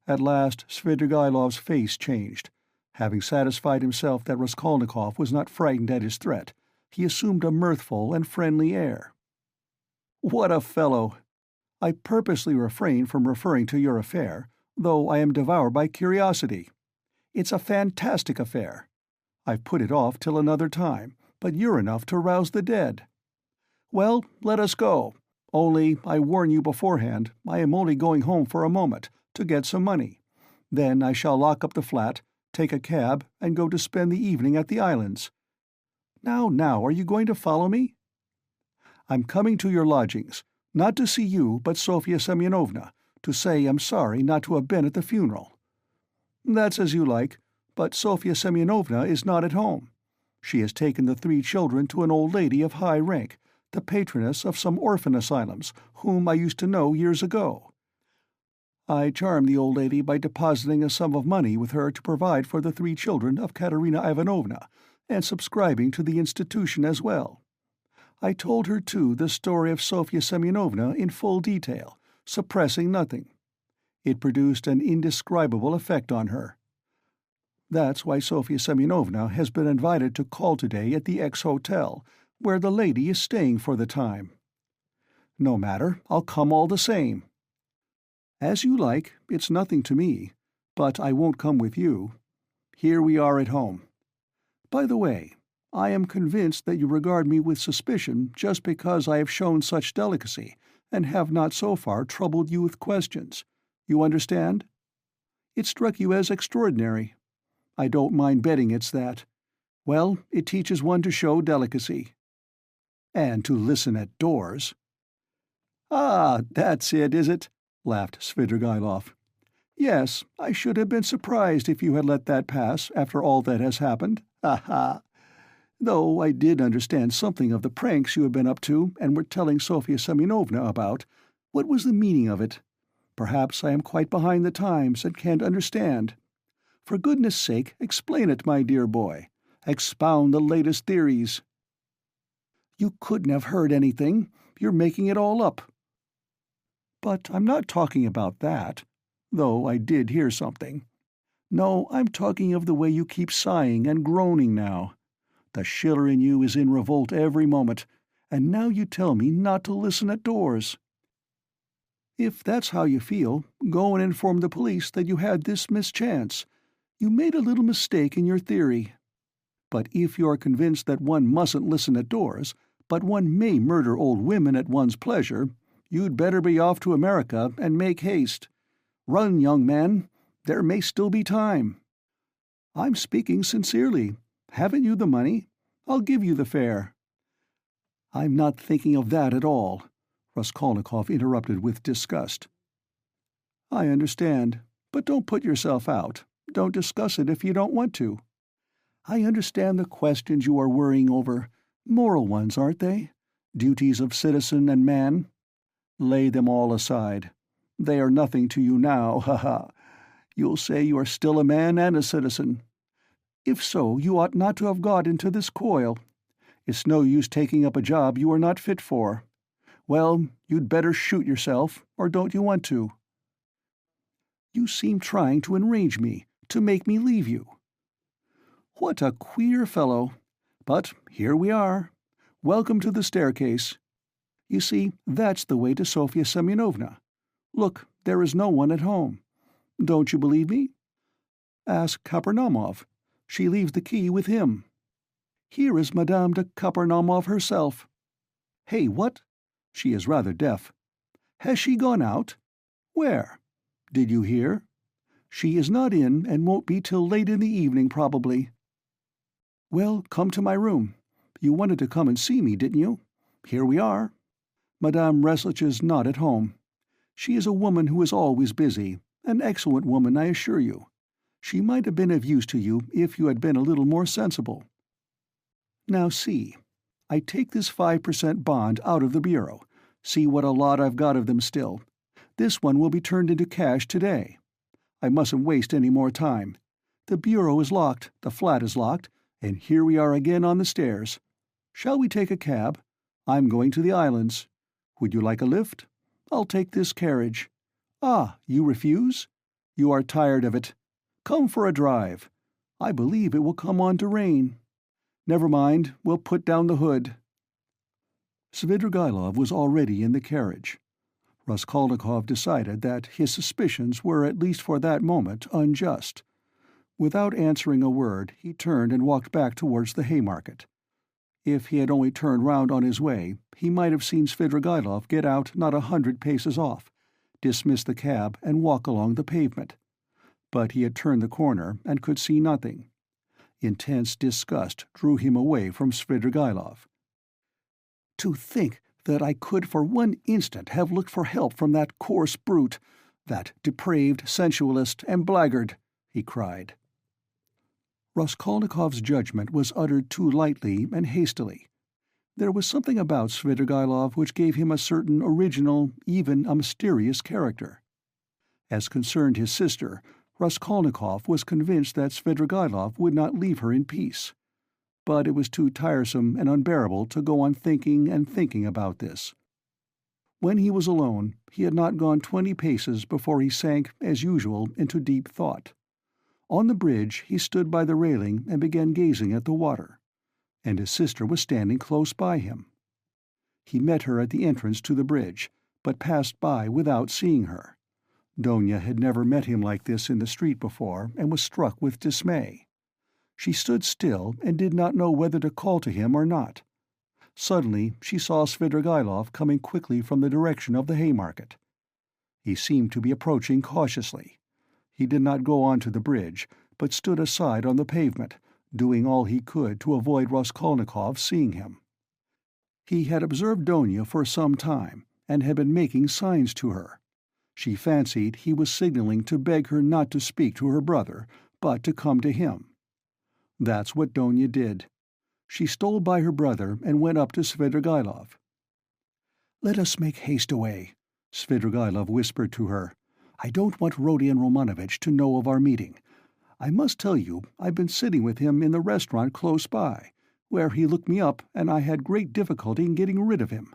At last Svidrigaïlov's face changed. Having satisfied himself that Raskolnikov was not frightened at his threat, he assumed a mirthful and friendly air. "What a fellow! I purposely refrain from referring to your affair, though I am devoured by curiosity. It's a fantastic affair. I've put it off till another time, but you're enough to rouse the dead. Well, let us go. Only, I warn you beforehand, I am only going home for a moment, to get some money. Then I shall lock up the flat, take a cab, and go to spend the evening at the islands. Now, are you going to follow me? I'm coming to your lodgings, not to see you, but Sofya Semyonovna, to say I'm sorry not to have been at the funeral." "That's as you like, but Sofya Semyonovna is not at home. She has taken the 3 children to an old lady of high rank, the patroness of some orphan asylums, whom I used to know years ago. I charmed the old lady by depositing a sum of money with her to provide for the 3 children of Katerina Ivanovna, and subscribing to the institution as well. I told her, too, the story of Sofya Semyonovna in full detail, suppressing nothing. It produced an indescribable effect on her. That's why Sofya Semyonovna has been invited to call today at the X-Hotel, where the lady is staying for the time. No matter, I'll come all the same." "As you like, it's nothing to me, but I won't come with you. Here we are at home. By the way, I am convinced that you regard me with suspicion just because I have shown such delicacy, and have not so far troubled you with questions. You understand? It struck you as extraordinary. I don't mind betting it's that. Well, it teaches one to show delicacy. And to listen at doors." "Ah, that's it, is it?" laughed Svidrigaïlov. "Yes, I should have been surprised if you had let that pass after all that has happened. Ha ha! Though I did understand something of the pranks you have been up to and were telling Sofya Semyonovna about. What was the meaning of it? Perhaps I am quite behind the times and can't understand. For goodness' sake, explain it, my dear boy. Expound the latest theories." "You couldn't have heard anything. You're making it all up." "But I'm not talking about that, though I did hear something. No, I'm talking of the way you keep sighing and groaning now. The Schiller in you is in revolt every moment, and now you tell me not to listen at doors. If that's how you feel, go and inform the police that you had this mischance. You made a little mistake in your theory. But if you are convinced that one mustn't listen at doors, but one may murder old women at one's pleasure, you'd better be off to America and make haste. Run, young man. There may still be time. I'm speaking sincerely. Haven't you the money? I'll give you the fare." "I'm not thinking of that at all," Raskolnikov interrupted with disgust. "I understand, but don't put yourself out. Don't discuss it if you don't want to. I understand the questions you are worrying over. Moral ones, aren't they? Duties of citizen and man. Lay them all aside. They are nothing to you now, ha-ha. You'll say you are still a man and a citizen. If so, you ought not to have got into this coil. It's no use taking up a job you are not fit for. Well, you'd better shoot yourself, or don't you want to? You seem trying to enrage me, to make me leave you. What a queer fellow. But here we are. Welcome to the staircase. You see, that's the way to Sofya Semyonovna. Look, there is no one at home. Don't you believe me? Ask Kapernaumov. She leaves the key with him. Here is Madame de Kapernaumov herself. Hey, what? She is rather deaf. Has she gone out? Where? Did you hear? She is not in and won't be till late in the evening, probably. Well, come to my room. You wanted to come and see me, didn't you? Here we are. Madame Reslich is not at home. She is a woman who is always busy, an excellent woman, I assure you. She might have been of use to you if you had been a little more sensible. Now see, I take this 5% bond out of the bureau. See what a lot I've got of them still. This one will be turned into cash today. I mustn't waste any more time. The bureau is locked, the flat is locked, and here we are again on the stairs. Shall we take a cab? I'm going to the islands. Would you like a lift? I'll take this carriage. Ah, you refuse? You are tired of it. Come for a drive. I believe it will come on to rain. Never mind, we'll put down the hood. Svidrigailov was already in the carriage. Raskolnikov decided that his suspicions were, at least for that moment, unjust. Without answering a word, he turned and walked back towards the Haymarket. If he had only turned round on his way, he might have seen Svidrigailov get out not 100 paces off, dismiss the cab, and walk along the pavement. But he had turned the corner and could see nothing. Intense disgust drew him away from Svidrigailov. To think that I could for one instant have looked for help from that coarse brute, that depraved sensualist and blackguard, he cried. Raskolnikov's judgment was uttered too lightly and hastily. There was something about Svidrigailov which gave him a certain original, even a mysterious character. As concerned his sister, Raskolnikov was convinced that Svidrigailov would not leave her in peace. But it was too tiresome and unbearable to go on thinking and thinking about this. When he was alone, he had not gone 20 paces before he sank, as usual, into deep thought. On the bridge he stood by the railing and began gazing at the water, and his sister was standing close by him. He met her at the entrance to the bridge, but passed by without seeing her. Donia had never met him like this in the street before, and was struck with dismay. She stood still and did not know whether to call to him or not. Suddenly she saw Svidrigailov coming quickly from the direction of the Haymarket. He seemed to be approaching cautiously. He did not go on to the bridge, but stood aside on the pavement, doing all he could to avoid Raskolnikov seeing him. He had observed Donia for some time, and had been making signs to her. She fancied he was signaling to beg her not to speak to her brother, but to come to him. That's what Donia did. She stole by her brother and went up to Svidrigailov. "Let us make haste away," Svidrigailov whispered to her. "I don't want Rodion Romanovitch to know of our meeting. I must tell you, I've been sitting with him in the restaurant close by, where he looked me up and I had great difficulty in getting rid of him.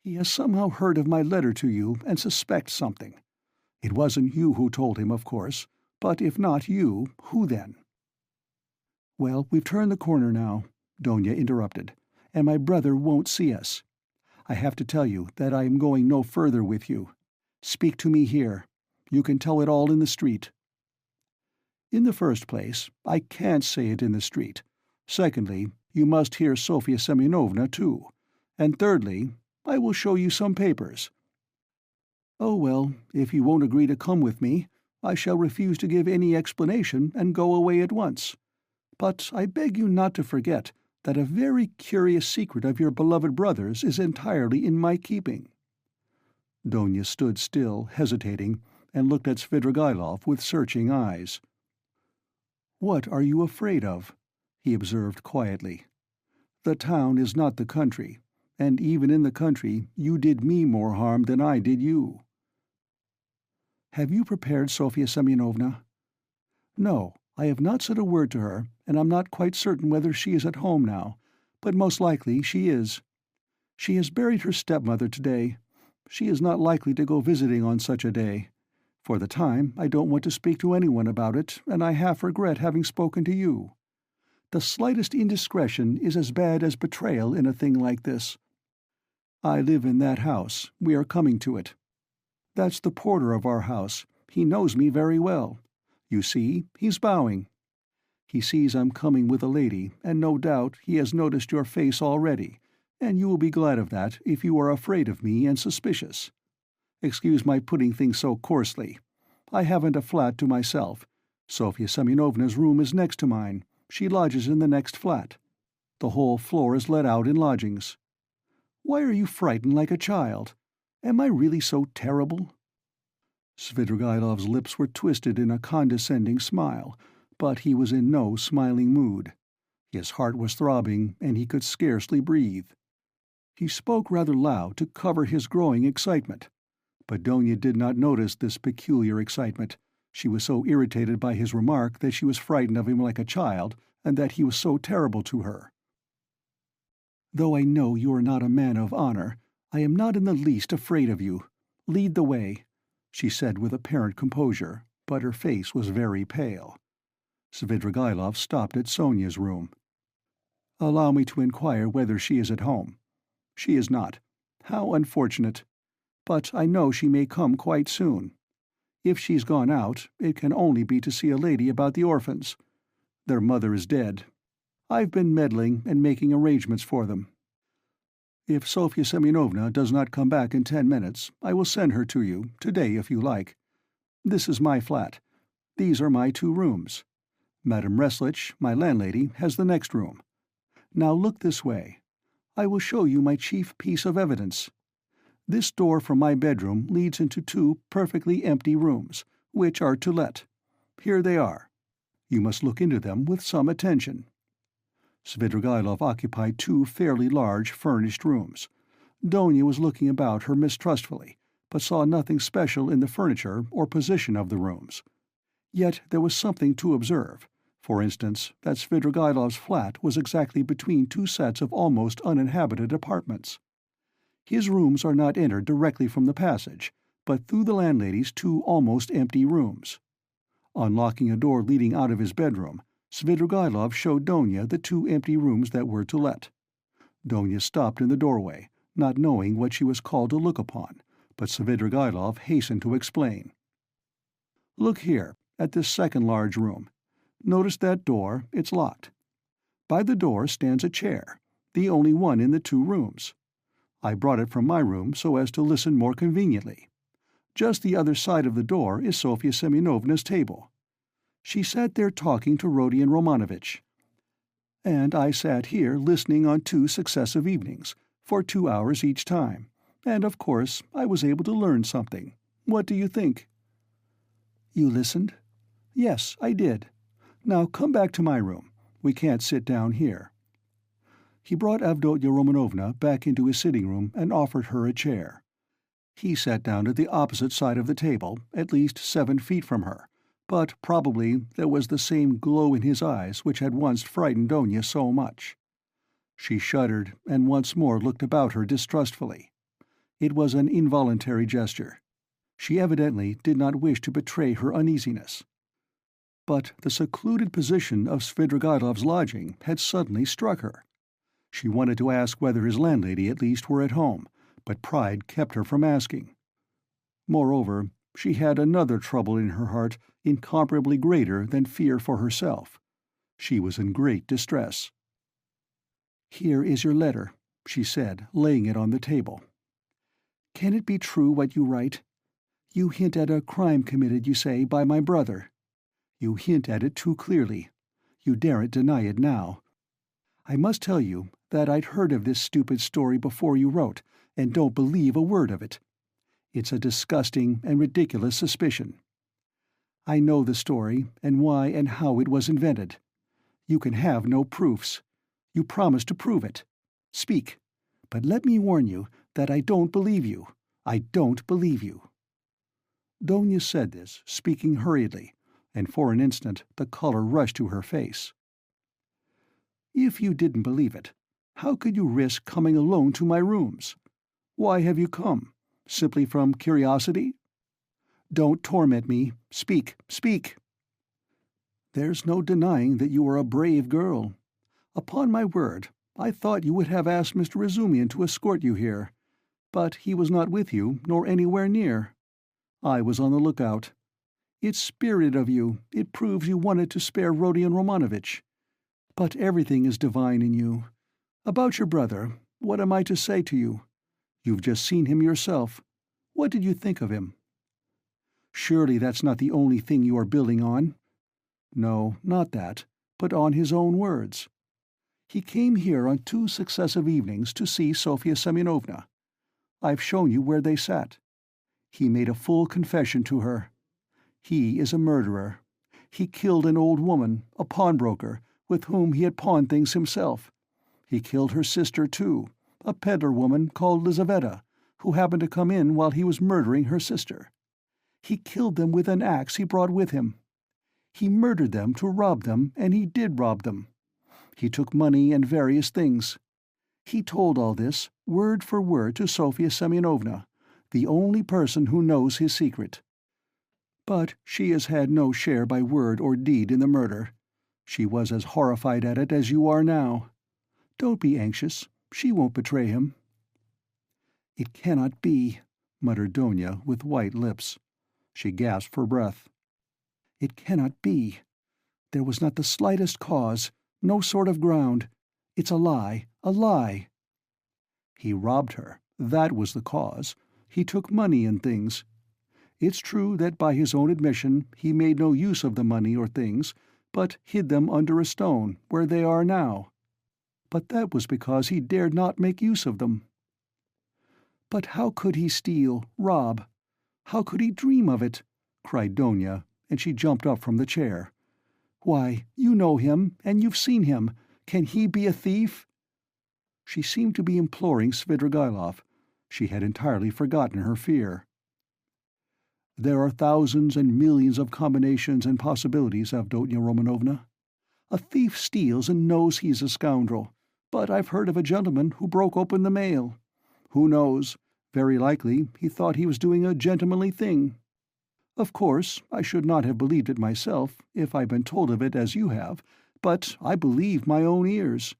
He has somehow heard of my letter to you and suspects something. It wasn't you who told him, of course, but if not you, who then?" "Well, we've turned the corner now," Donia interrupted, "and my brother won't see us. I have to tell you that I am going no further with you. Speak to me here. You can tell it all in the street." "In the first place, I can't say it in the street. Secondly, you must hear Sofya Semyonovna too. And thirdly, I will show you some papers." "Oh well, if you won't agree to come with me, I shall refuse to give any explanation and go away at once. But I beg you not to forget that a very curious secret of your beloved brother's is entirely in my keeping." Donia stood still, hesitating, and looked at Svidrigailov with searching eyes. "What are you afraid of?" he observed quietly. "The town is not the country, and even in the country you did me more harm than I did you." "Have you prepared Sofya Semyonovna?" "No, I have not said a word to her, and I'm not quite certain whether she is at home now, but most likely she is. She has buried her stepmother today. She is not likely to go visiting on such a day. For the time, I don't want to speak to anyone about it, and I half regret having spoken to you. The slightest indiscretion is as bad as betrayal in a thing like this. I live in that house. We are coming to it. That's the porter of our house. He knows me very well. You see, he's bowing. He sees I'm coming with a lady, and no doubt he has noticed your face already, and you will be glad of that if you are afraid of me and suspicious. Excuse my putting things so coarsely. I haven't a flat to myself. Sofya Semyonovna's room is next to mine. She lodges in the next flat. The whole floor is let out in lodgings. Why are you frightened like a child? Am I really so terrible?" Svidrigaïlov's lips were twisted in a condescending smile, but he was in no smiling mood. His heart was throbbing, and he could scarcely breathe. He spoke rather loud to cover his growing excitement. But Donia did not notice this peculiar excitement. She was so irritated by his remark that she was frightened of him like a child, and that he was so terrible to her. "Though I know you are not a man of honor, I am not in the least afraid of you. Lead the way," she said with apparent composure, but her face was very pale. Svidrigaïlov stopped at Sonia's room. "Allow me to inquire whether she is at home. She is not. How unfortunate. But I know she may come quite soon. If she's gone out, it can only be to see a lady about the orphans. Their mother is dead. I've been meddling and making arrangements for them. If Sofya Semyonovna does not come back in 10 minutes, I will send her to you, today if you like. This is my flat. These are my 2 rooms. Madame Reslich, my landlady, has the next room. Now look this way. I will show you my chief piece of evidence. This door from my bedroom leads into 2 perfectly empty rooms, which are to let. Here they are. You must look into them with some attention." Svidrigaïlov occupied 2 fairly large furnished rooms. Donia was looking about her mistrustfully, but saw nothing special in the furniture or position of the rooms. Yet there was something to observe. For instance, that Svidrigaïlov's flat was exactly between 2 sets of almost uninhabited apartments. His rooms are not entered directly from the passage, but through the landlady's 2 almost empty rooms. Unlocking a door leading out of his bedroom, Svidrigaïlov showed Donia the 2 empty rooms that were to let. Donia stopped in the doorway, not knowing what she was called to look upon, but Svidrigaïlov hastened to explain. "Look here, at this second large room. Notice that door, it's locked. By the door stands a chair, the only one in the 2 rooms. I brought it from my room so as to listen more conveniently. Just the other side of the door is Sofya Semyonovna's table. She sat there talking to Rodion Romanovitch. And I sat here listening on 2 successive evenings, for 2 hours each time, and of course I was able to learn something. What do you think?" "You listened?" "Yes, I did. Now come back to my room. We can't sit down here." He brought Avdotya Romanovna back into his sitting room and offered her a chair. He sat down at the opposite side of the table, at least 7 feet from her, but probably there was the same glow in his eyes which had once frightened Donia so much. She shuddered and once more looked about her distrustfully. It was an involuntary gesture. She evidently did not wish to betray her uneasiness. But the secluded position of Svidrigaïlov's lodging had suddenly struck her. She wanted to ask whether his landlady at least were at home, but pride kept her from asking. Moreover, she had another trouble in her heart incomparably greater than fear for herself. She was in great distress. "Here is your letter," she said, laying it on the table. "Can it be true what you write? You hint at a crime committed, you say, by my brother. You hint at it too clearly. You daren't deny it now. I must tell you that I'd heard of this stupid story before you wrote, and don't believe a word of it. It's a disgusting and ridiculous suspicion. I know the story, and why and how it was invented. You can have no proofs. You promised to prove it. Speak. But let me warn you that I don't believe you. I don't believe you." Donia said this, speaking hurriedly, and for an instant the color rushed to her face. "If you didn't believe it, how could you risk coming alone to my rooms? Why have you come? Simply from curiosity? Don't torment me. Speak, speak." "There's no denying that you are a brave girl. Upon my word, I thought you would have asked Mr. Razumian to escort you here. But he was not with you, nor anywhere near. I was on the lookout. It's spirited of you. It proves you wanted to spare Rodion Romanovitch. But everything is divine in you. About your brother, what am I to say to you? You've just seen him yourself. What did you think of him? Surely that's not the only thing you are building on. No, not that, but on his own words. He came here on 2 successive evenings to see Sofya Semyonovna. I've shown you where they sat. He made a full confession to her. He is a murderer. He killed an old woman, a pawnbroker, with whom he had pawned things himself. He killed her sister, too, a peddler woman called Lizaveta, who happened to come in while he was murdering her sister. He killed them with an axe he brought with him. He murdered them to rob them, and he did rob them. He took money and various things. He told all this, word for word, to Sofya Semyonovna, the only person who knows his secret. But she has had no share by word or deed in the murder. She was as horrified at it as you are now. Don't be anxious. She won't betray him." "It cannot be," muttered Donia with white lips. She gasped for breath. "It cannot be. There was not the slightest cause, no sort of ground. It's a lie, a lie." "He robbed her. That was the cause. He took money and things. It's true that by his own admission he made no use of the money or things, but hid them under a stone, where they are now. But that was because he dared not make use of them." "But how could he steal, rob? How could he dream of it?" cried Donia, and she jumped up from the chair. "Why, you know him, and you've seen him. Can he be a thief?" She seemed to be imploring Svidrigaïlov. She had entirely forgotten her fear. "There are thousands and millions of combinations and possibilities, Avdotya Romanovna. A thief steals and knows he's a scoundrel, but I've heard of a gentleman who broke open the mail. Who knows? Very likely he thought he was doing a gentlemanly thing. Of course, I should not have believed it myself, if I'd been told of it as you have, but I believed my own ears.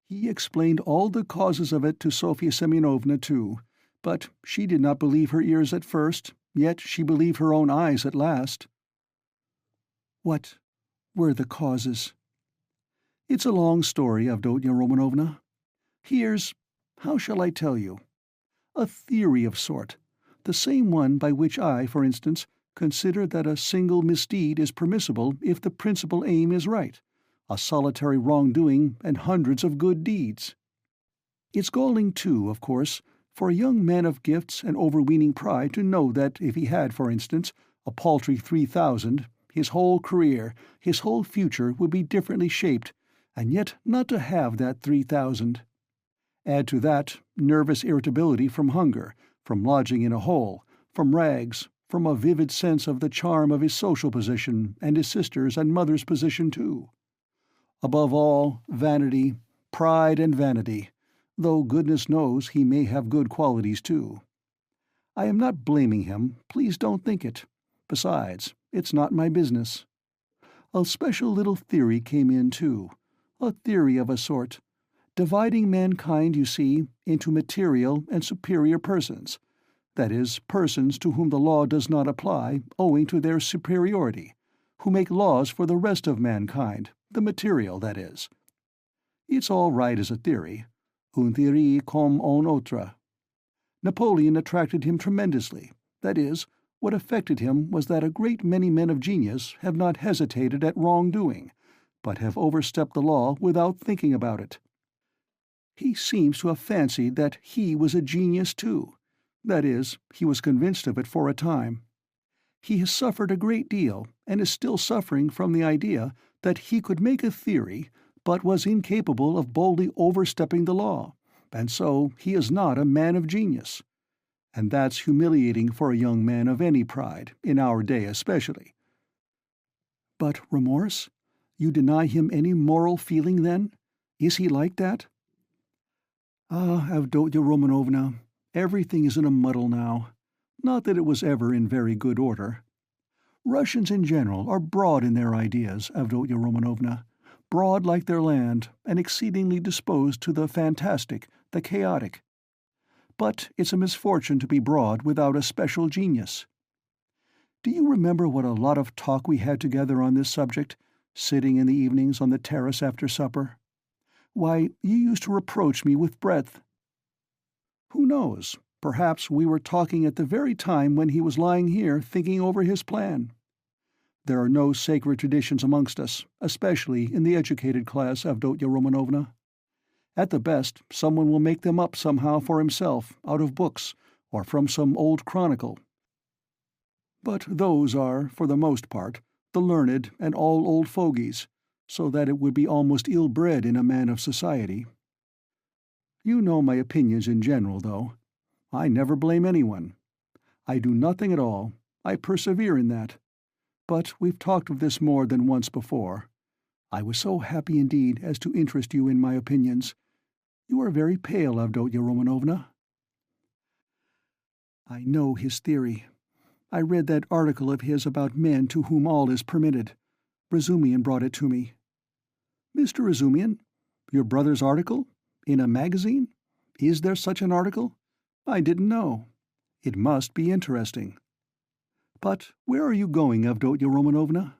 He explained all the causes of it to Sofya Semyonovna, too, but she did not believe her ears at first, yet she believed her own eyes at last." "What were the causes?" "It's a long story, Avdotya Romanovna. How shall I tell you? A theory of sort, the same one by which I, for instance, consider that a single misdeed is permissible if the principal aim is right, a solitary wrongdoing and hundreds of good deeds. It's galling, too, of course, for a young man of gifts and overweening pride to know that if he had, for instance, a paltry 3,000, his whole career, his whole future would be differently shaped, and yet not to have that 3,000. Add to that nervous irritability from hunger, from lodging in a hole, from rags, from a vivid sense of the charm of his social position and his sister's and mother's position too. Above all, vanity, pride and vanity, though goodness knows he may have good qualities too. I am not blaming him, please don't think it. Besides, it's not my business. A special little theory came in too, a theory of a sort, dividing mankind, you see, into material and superior persons, that is, persons to whom the law does not apply owing to their superiority, who make laws for the rest of mankind, the material, that is. It's all right as a theory, une théorie comme une autre. Napoleon attracted him tremendously, that is, what affected him was that a great many men of genius have not hesitated at wrongdoing, but have overstepped the law without thinking about it. He seems to have fancied that he was a genius too. That is, he was convinced of it for a time. He has suffered a great deal, and is still suffering from the idea that he could make a theory, but was incapable of boldly overstepping the law, and so he is not a man of genius. And that's humiliating for a young man of any pride, in our day especially." "But remorse? You deny him any moral feeling, then? Is he like that?" "Ah, Avdotya Romanovna, everything is in a muddle now. Not that it was ever in very good order. Russians in general are broad in their ideas, Avdotya Romanovna, broad like their land, and exceedingly disposed to the fantastic, the chaotic. But it's a misfortune to be broad without a special genius. Do you remember what a lot of talk we had together on this subject, sitting in the evenings on the terrace after supper? Why, you used to reproach me with breadth. Who knows, perhaps we were talking at the very time when he was lying here thinking over his plan. There are no sacred traditions amongst us, especially in the educated class, Avdotya Romanovna. At the best, someone will make them up somehow for himself, out of books, or from some old chronicle. But those are, for the most part, the learned and all old fogies, so that it would be almost ill-bred in a man of society. You know my opinions in general, though. I never blame anyone. I do nothing at all. I persevere in that. But we've talked of this more than once before. I was so happy indeed as to interest you in my opinions. You are very pale, Avdotya Romanovna. I know his theory. I read that article of his about men to whom all is permitted. Razumian brought it to me. Mr. Razumian? Your brother's article? In a magazine? Is there such an article? I didn't know. It must be interesting. But where are you going, Avdotya Romanovna?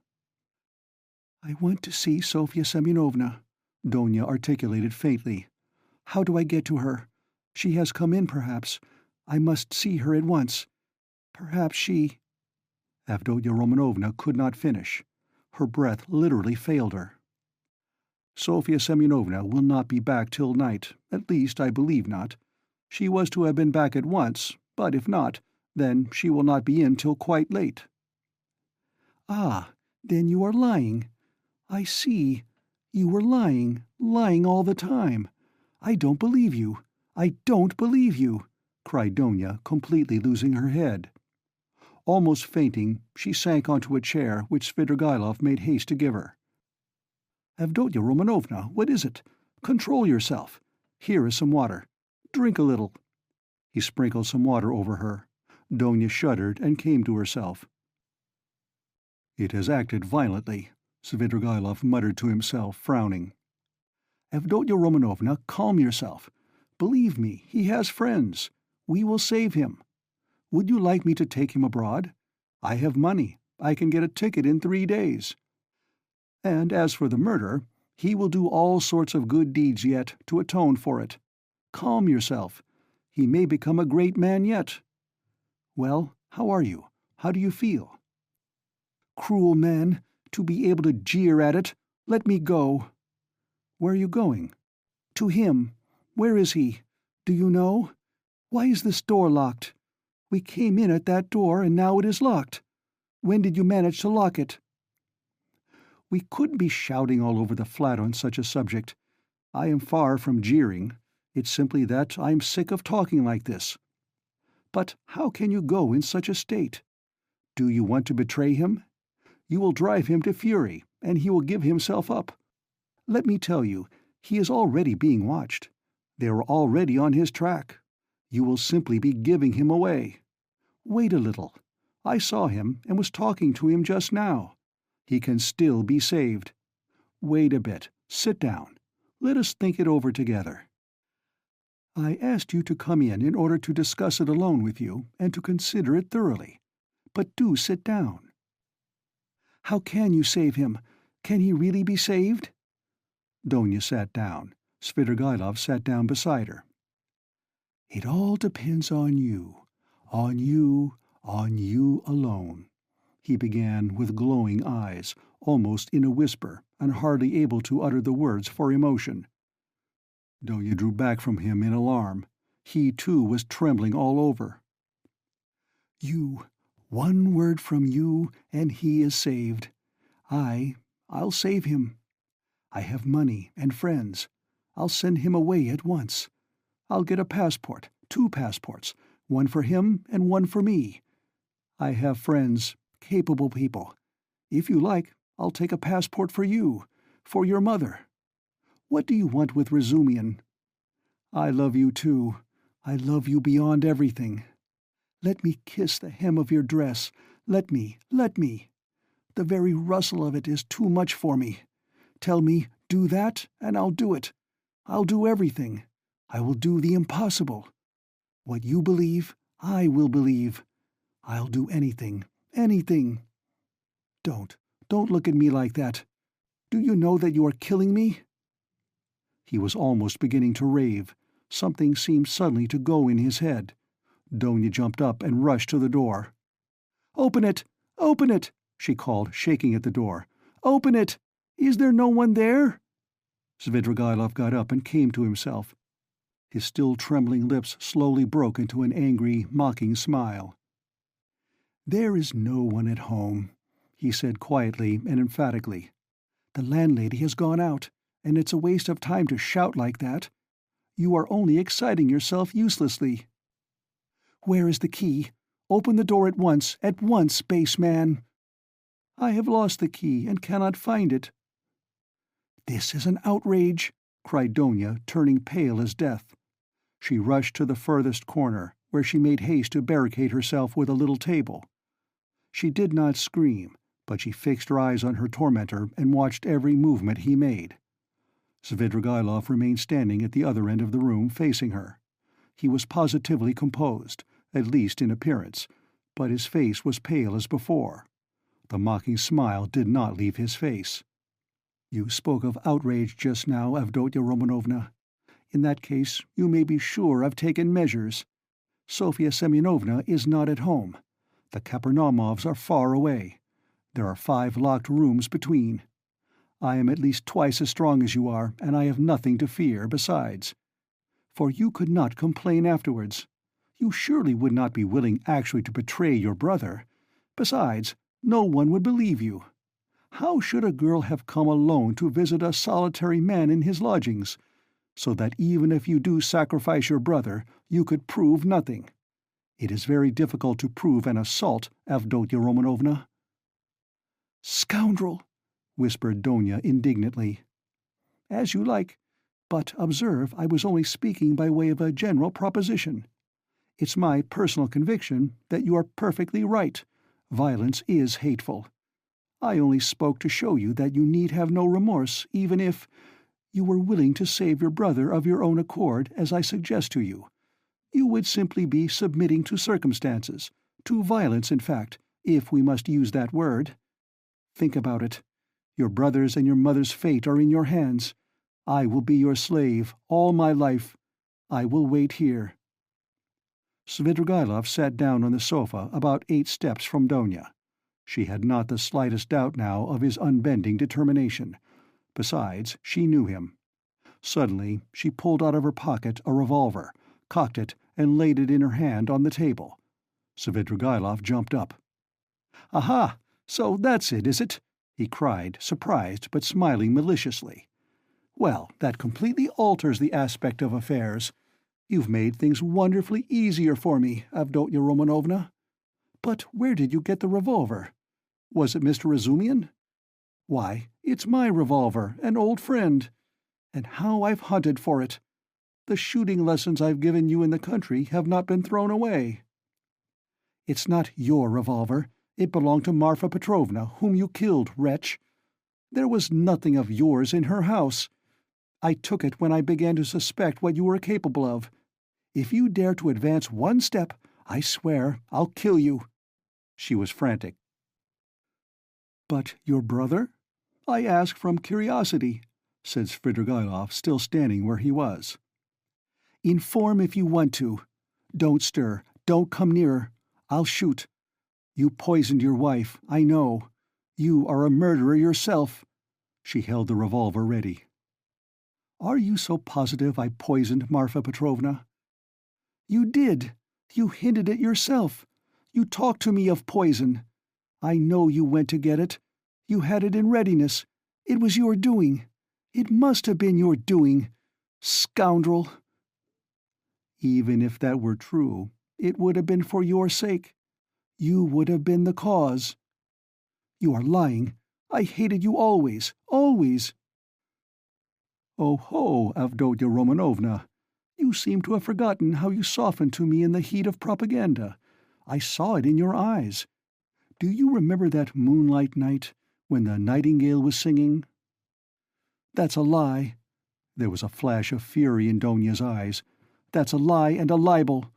I want to see Sofya Semyonovna, Donya articulated faintly. How do I get to her? She has come in, perhaps. I must see her at once. Perhaps she— Avdotya Romanovna could not finish. Her breath literally failed her. Sofya Semyonovna will not be back till night, at least I believe not. She was to have been back at once, but if not, then she will not be in till quite late. Ah, then you are lying. I see. You were lying all the time. I don't believe you. I don't believe you, cried Donya, completely losing her head. Almost fainting, she sank onto a chair which Svidrigaïlov made haste to give her. Avdotya Romanovna, what is it? Control yourself. Here is some water. Drink a little. He sprinkled some water over her. Donya shuddered and came to herself. It has acted violently, Svidrigaïlov muttered to himself, frowning. Avdotya Romanovna, calm yourself. Believe me, he has friends. We will save him. Would you like me to take him abroad? I have money. I can get a ticket in 3 days. And as for the murder, he will do all sorts of good deeds yet to atone for it. Calm yourself. He may become a great man yet. Well, how are you? How do you feel? Cruel man, to be able to jeer at it. Let me go. Where are you going? To him. Where is he? Do you know? Why is this door locked? We came in at that door, and now it is locked. When did you manage to lock it? We couldn't be shouting all over the flat on such a subject. I am far from jeering. It's simply that I am sick of talking like this. But how can you go in such a state? Do you want to betray him? You will drive him to fury, and he will give himself up. Let me tell you, he is already being watched. They are already on his track. You will simply be giving him away. Wait a little. I saw him and was talking to him just now. He can still be saved. Wait a bit. Sit down. Let us think it over together. I asked you to come in order to discuss it alone with you and to consider it thoroughly. But do sit down. How can you save him? Can he really be saved? Donya sat down. Svidrigaïlov sat down beside her. It all depends on you. On you alone, he began with glowing eyes, almost in a whisper, and hardly able to utter the words for emotion. Donya drew back from him in alarm. He, too, was trembling all over. You, one word from you, and he is saved. I'll save him. I have money and friends. I'll send him away at once. I'll get a passport, 2 passports, one for him and one for me. I have friends, capable people. If you like, I'll take a passport for you, for your mother. What do you want with Razumian? I love you too. I love you beyond everything. Let me kiss the hem of your dress. Let me. The very rustle of it is too much for me. Tell me, do that, and I'll do it. I'll do everything. I will do the impossible. What you believe, I will believe. I'll do anything. Don't look at me like that. Do you know that you are killing me? He was almost beginning to rave. Something seemed suddenly to go in his head. Donya jumped up and rushed to the door. Open it! Open it! She called, shaking at the door. Open it! Is there no one there? Svidrigaïlov got up and came to himself. His still trembling lips slowly broke into an angry, mocking smile. "There is no one at home," he said quietly and emphatically. "The landlady has gone out, and it's a waste of time to shout like that. You are only exciting yourself uselessly. Where is the key? Open the door at once, base man!" "I have lost the key and cannot find it." "This is an outrage!" cried Donia, turning pale as death. She rushed to the furthest corner, where she made haste to barricade herself with a little table. She did not scream, but she fixed her eyes on her tormentor and watched every movement he made. Svidrigaïlov remained standing at the other end of the room, facing her. He was positively composed, at least in appearance, but his face was pale as before. The mocking smile did not leave his face. "You spoke of outrage just now, Avdotya Romanovna. In that case, you may be sure I've taken measures. Sofya Semyonovna is not at home. The Kapernamovs are far away. There are 5 locked rooms between. I am at least twice as strong as you are, and I have nothing to fear besides. For you could not complain afterwards. You surely would not be willing actually to betray your brother. Besides, no one would believe you. How should a girl have come alone to visit a solitary man in his lodgings, so that even if you do sacrifice your brother, you could prove nothing? It is very difficult to prove an assault, Avdotya Romanovna." "Scoundrel!" whispered Donia indignantly. "As you like, but observe I was only speaking by way of a general proposition. It's my personal conviction that you are perfectly right. Violence is hateful. I only spoke to show you that you need have no remorse, even if you were willing to save your brother of your own accord, as I suggest to you. You would simply be submitting to circumstances, to violence, in fact, if we must use that word. Think about it. Your brother's and your mother's fate are in your hands. I will be your slave, all my life. I will wait here." Svidrigaïlov sat down on the sofa about 8 steps from Donia. She had not the slightest doubt now of his unbending determination. Besides, she knew him. Suddenly she pulled out of her pocket a revolver, cocked it, and laid it in her hand on the table. Svidrigaïlov jumped up. "Aha! So that's it, is it?" he cried, surprised but smiling maliciously. "Well, that completely alters the aspect of affairs. You've made things wonderfully easier for me, Avdotya Romanovna. But where did you get the revolver? Was it Mr. Razumian? Why, it's my revolver, an old friend. And how I've hunted for it! The shooting lessons I've given you in the country have not been thrown away." "It's not your revolver. It belonged to Marfa Petrovna, whom you killed, wretch. There was nothing of yours in her house. I took it when I began to suspect what you were capable of. If you dare to advance one step, I swear I'll kill you." She was frantic. "But your brother?" "I ask from curiosity," said Svidrigaïlov, still standing where he was. "Inform if you want to. Don't stir, don't come nearer. I'll shoot. You poisoned your wife, I know. You are a murderer yourself." She held the revolver ready. "Are you so positive I poisoned Marfa Petrovna?" "You did. You hinted it yourself. You talked to me of poison. I know you went to get it. You had it in readiness. It was your doing. It must have been your doing. Scoundrel!" "Even if that were true, it would have been for your sake. You would have been the cause." "You are lying. I hated you always, always." "Oh ho, Avdotya Romanovna. You seem to have forgotten how you softened to me in the heat of propaganda. I saw it in your eyes. Do you remember that moonlight night, when the nightingale was singing?" "That's a lie." There was a flash of fury in Donia's eyes. "That's a lie and a libel."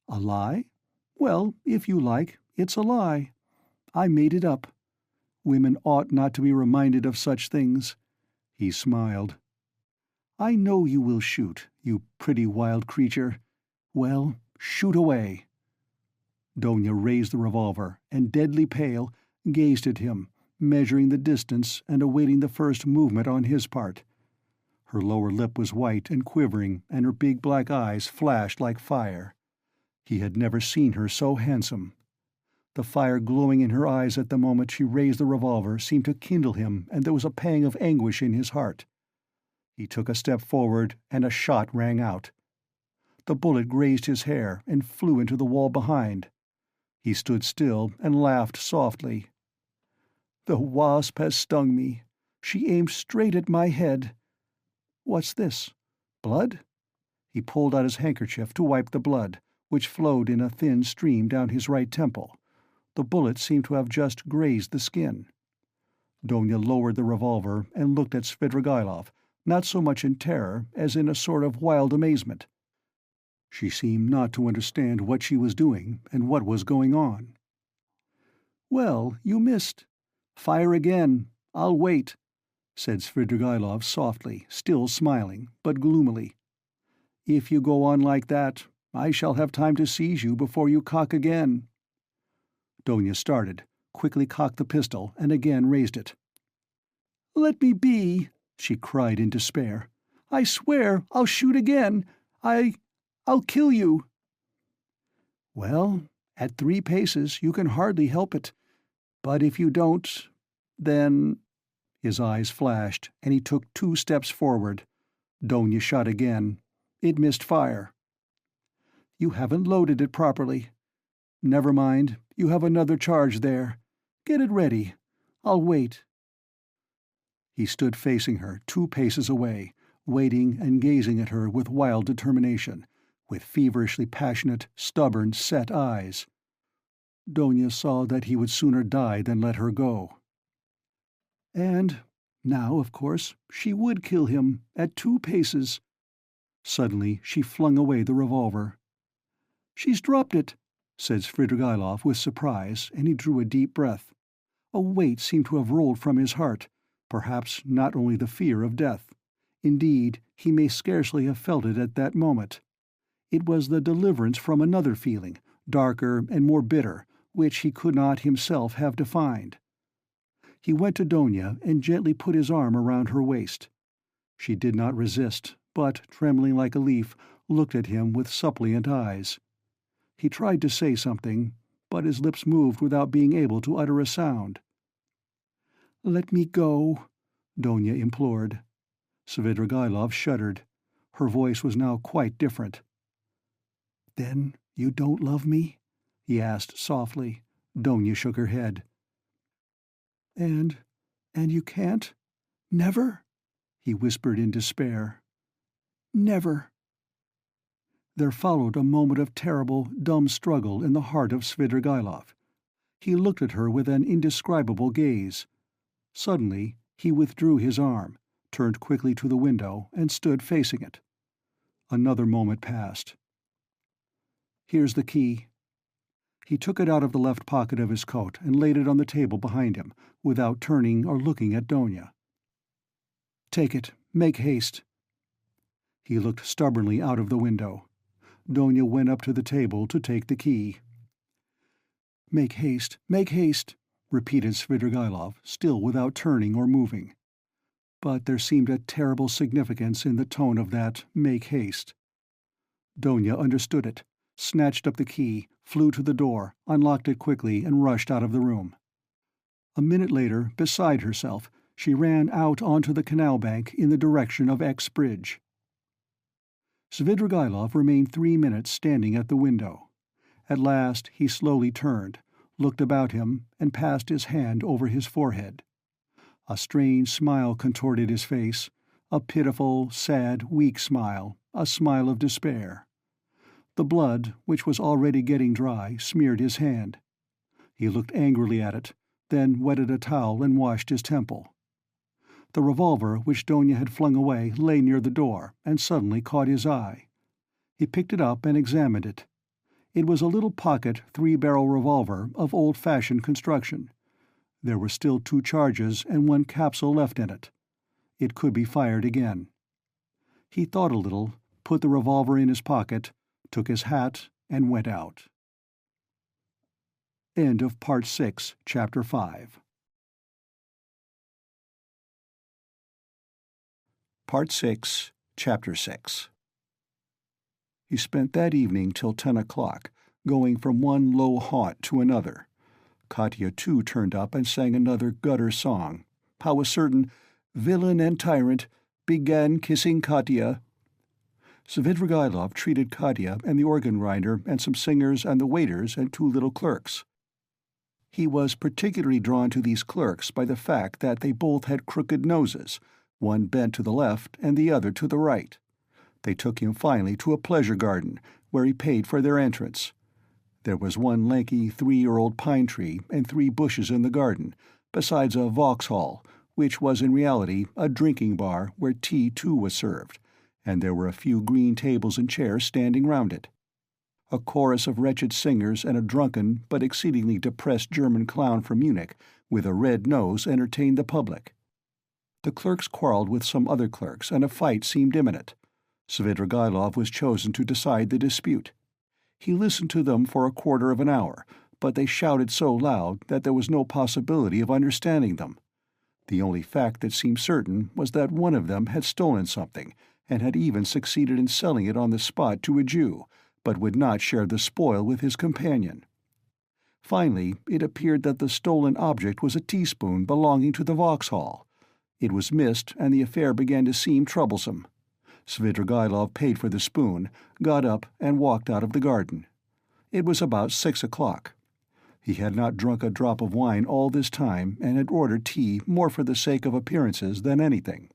"A lie? Well, if you like, it's a lie. I made it up. Women ought not to be reminded of such things." He smiled. "I know you will shoot, you pretty wild creature. Well, shoot away." Donia raised the revolver, and, deadly pale, gazed at him, measuring the distance and awaiting the first movement on his part. Her lower lip was white and quivering, and her big black eyes flashed like fire. He had never seen her so handsome. The fire glowing in her eyes at the moment she raised the revolver seemed to kindle him, and there was a pang of anguish in his heart. He took a step forward, and a shot rang out. The bullet grazed his hair and flew into the wall behind. He stood still and laughed softly. "The wasp has stung me. She aimed straight at my head. What's this? Blood?" He pulled out his handkerchief to wipe the blood, which flowed in a thin stream down his right temple. The bullet seemed to have just grazed the skin. Donia lowered the revolver and looked at Svidrigaïlov, not so much in terror as in a sort of wild amazement. She seemed not to understand what she was doing and what was going on. "Well, you missed. Fire again. I'll wait," said Svidrigaïlov softly, still smiling, but gloomily. "If you go on like that, I shall have time to seize you before you cock again." Donia started, quickly cocked the pistol, and again raised it. "Let me be," she cried in despair. "I swear I'll shoot again. I'll kill you." "Well, at 3 paces you can hardly help it. But if you don't, then—" His eyes flashed, and he took 2 steps forward. Donia shot again. It missed fire. "You haven't loaded it properly. Never mind, you have another charge there. Get it ready. I'll wait." He stood facing her 2 paces away, waiting and gazing at her with wild determination, with feverishly passionate, stubborn, set eyes. Donia saw that he would sooner die than let her go. And now, of course, she would kill him, at 2 paces. Suddenly she flung away the revolver. "She's dropped it," said Svidrigaïlov with surprise, and he drew a deep breath. A weight seemed to have rolled from his heart, perhaps not only the fear of death. Indeed, he may scarcely have felt it at that moment. It was the deliverance from another feeling, darker and more bitter, which he could not himself have defined. He went to Donia and gently put his arm around her waist. She did not resist, but, trembling like a leaf, looked at him with suppliant eyes. He tried to say something, but his lips moved without being able to utter a sound. "Let me go," Donia implored. Svidrigaïlov shuddered. Her voice was now quite different. "Then you don't love me?" he asked softly. Donia shook her head. And you can't? Never?" he whispered in despair. "Never." There followed a moment of terrible, dumb struggle in the heart of Svidrigaïlov. He looked at her with an indescribable gaze. Suddenly he withdrew his arm, turned quickly to the window, and stood facing it. Another moment passed. "Here's the key." He took it out of the left pocket of his coat and laid it on the table behind him, without turning or looking at Donia. "Take it. Make haste." He looked stubbornly out of the window. Donia went up to the table to take the key. "Make haste, repeated Svidrigaïlov, still without turning or moving. But there seemed a terrible significance in the tone of that "make haste." Donia understood it, snatched up the key, flew to the door, unlocked it quickly, and rushed out of the room. A minute later, beside herself, she ran out onto the canal bank in the direction of X Bridge. Svidrigaïlov remained 3 minutes standing at the window. At last he slowly turned, looked about him, and passed his hand over his forehead. A strange smile contorted his face, a pitiful, sad, weak smile, a smile of despair. The blood, which was already getting dry, smeared his hand. He looked angrily at it, then wetted a towel and washed his temple. The revolver which Donia had flung away lay near the door, and suddenly caught his eye. He picked it up and examined it. It was a little pocket 3-barrel revolver of old-fashioned construction. There were still 2 charges and 1 capsule left in it. It could be fired again. He thought a little, put the revolver in his pocket, took his hat, and went out. End of Part 6, Chapter 5. Part 6, Chapter 6. He spent that evening till 10 o'clock, going from one low haunt to another. Katya, too, turned up and sang another gutter song, how a certain villain and tyrant began kissing Katya. Svidrigailov treated Katya and the organ grinder and some singers and the waiters and 2 little clerks. He was particularly drawn to these clerks by the fact that they both had crooked noses, one bent to the left and the other to the right. They took him finally to a pleasure garden, where he paid for their entrance. There was one lanky 3-year-old pine tree and 3 bushes in the garden, besides a Vauxhall, which was in reality a drinking bar where tea too was served, and there were a few green tables and chairs standing round it. A chorus of wretched singers and a drunken but exceedingly depressed German clown from Munich with a red nose entertained the public. The clerks quarreled with some other clerks, and a fight seemed imminent. Svidrigailov was chosen to decide the dispute. He listened to them for a quarter of an hour, but they shouted so loud that there was no possibility of understanding them. The only fact that seemed certain was that one of them had stolen something, and had even succeeded in selling it on the spot to a Jew, but would not share the spoil with his companion. Finally, it appeared that the stolen object was a teaspoon belonging to the Vauxhall. It was missed, and the affair began to seem troublesome. Svidrigailov paid for the spoon, got up, and walked out of the garden. It was about 6 o'clock. He had not drunk a drop of wine all this time, and had ordered tea more for the sake of appearances than anything.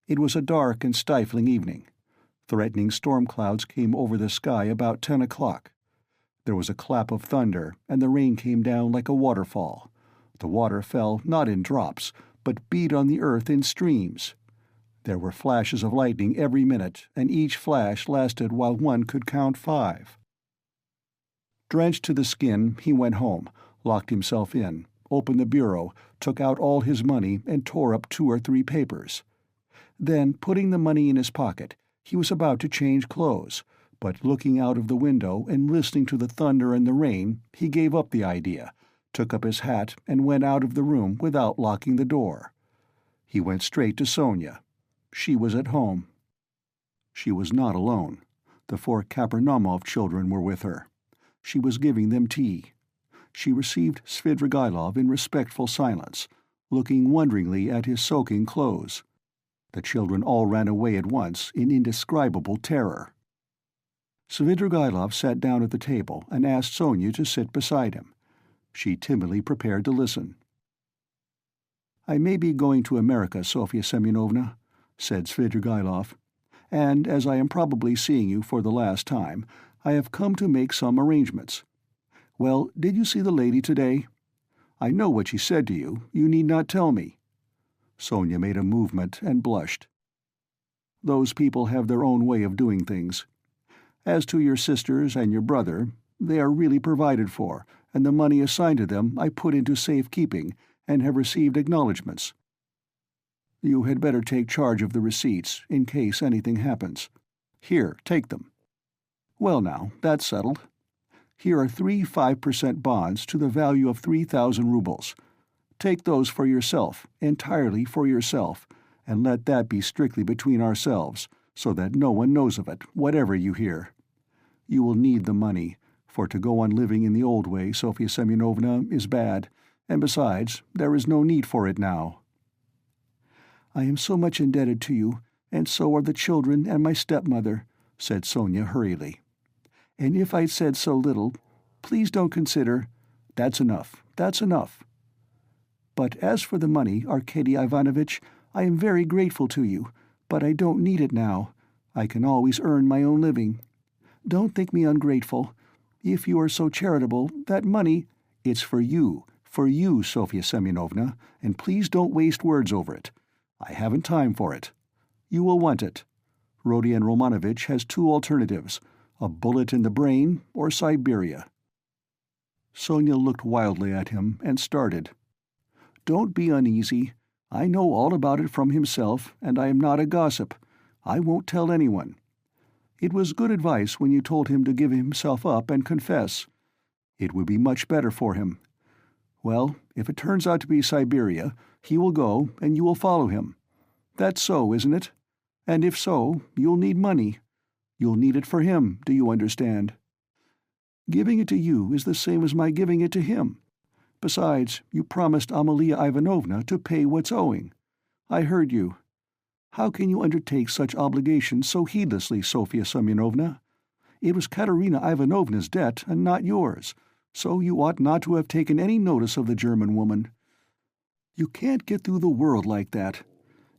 It was a dark and stifling evening. Threatening storm clouds came over the sky about 10 o'clock. There was a clap of thunder, and the rain came down like a waterfall. The water fell not in drops, but beat on the earth in streams. There were flashes of lightning every minute, and each flash lasted while one could count 5. Drenched to the skin, he went home, locked himself in, opened the bureau, took out all his money, and tore up 2 or 3 papers. Then, putting the money in his pocket, he was about to change clothes, but looking out of the window and listening to the thunder and the rain, he gave up the idea, took up his hat, and went out of the room without locking the door. He went straight to Sonia. She was at home. She was not alone. The 4 Kapernaumov children were with her. She was giving them tea. She received Svidrigailov in respectful silence, looking wonderingly at his soaking clothes. The children all ran away at once in indescribable terror. Svidrigailov sat down at the table and asked Sonia to sit beside him. She timidly prepared to listen. "I may be going to America, Sofya Semyonovna," said Svidrigailov, "and as I am probably seeing you for the last time, I have come to make some arrangements. Well, did you see the lady today? I know what she said to you. You need not tell me." Sonia made a movement and blushed. "Those people have their own way of doing things. As to your sisters and your brother, they are really provided for, and the money assigned to them I put into safe-keeping, and have received acknowledgments. You had better take charge of the receipts, in case anything happens. Here, take them. Well now, that's settled. Here are 3 5% bonds to the value of 3,000 rubles. Take those for yourself, entirely for yourself, and let that be strictly between ourselves, so that no one knows of it, whatever you hear. You will need the money, for to go on living in the old way, Sofya Semyonovna, is bad, and besides, there is no need for it now." "I am so much indebted to you, and so are the children and my stepmother," said Sonia hurriedly. "And if I'd said so little, please don't consider—" "That's enough, that's enough." "But as for the money, Arkady Ivanovitch, I am very grateful to you, but I don't need it now. I can always earn my own living. Don't think me ungrateful. If you are so charitable, that money—" "It's for you, Sofya Semyonovna, and please don't waste words over it. I haven't time for it. You will want it. Rodion Romanovitch has 2 alternatives, a bullet in the brain or Siberia." Sonia looked wildly at him and started. "Don't be uneasy. I know all about it from himself, and I am not a gossip. I won't tell anyone. It was good advice when you told him to give himself up and confess. It would be much better for him. Well, if it turns out to be Siberia, he will go, and you will follow him. That's so, isn't it? And if so, you'll need money. You'll need it for him, do you understand? Giving it to you is the same as my giving it to him. Besides, you promised Amalia Ivanovna to pay what's owing. I heard you. How can you undertake such obligations so heedlessly, Sofya Semyonovna? It was Katerina Ivanovna's debt and not yours, so you ought not to have taken any notice of the German woman. You can't get through the world like that.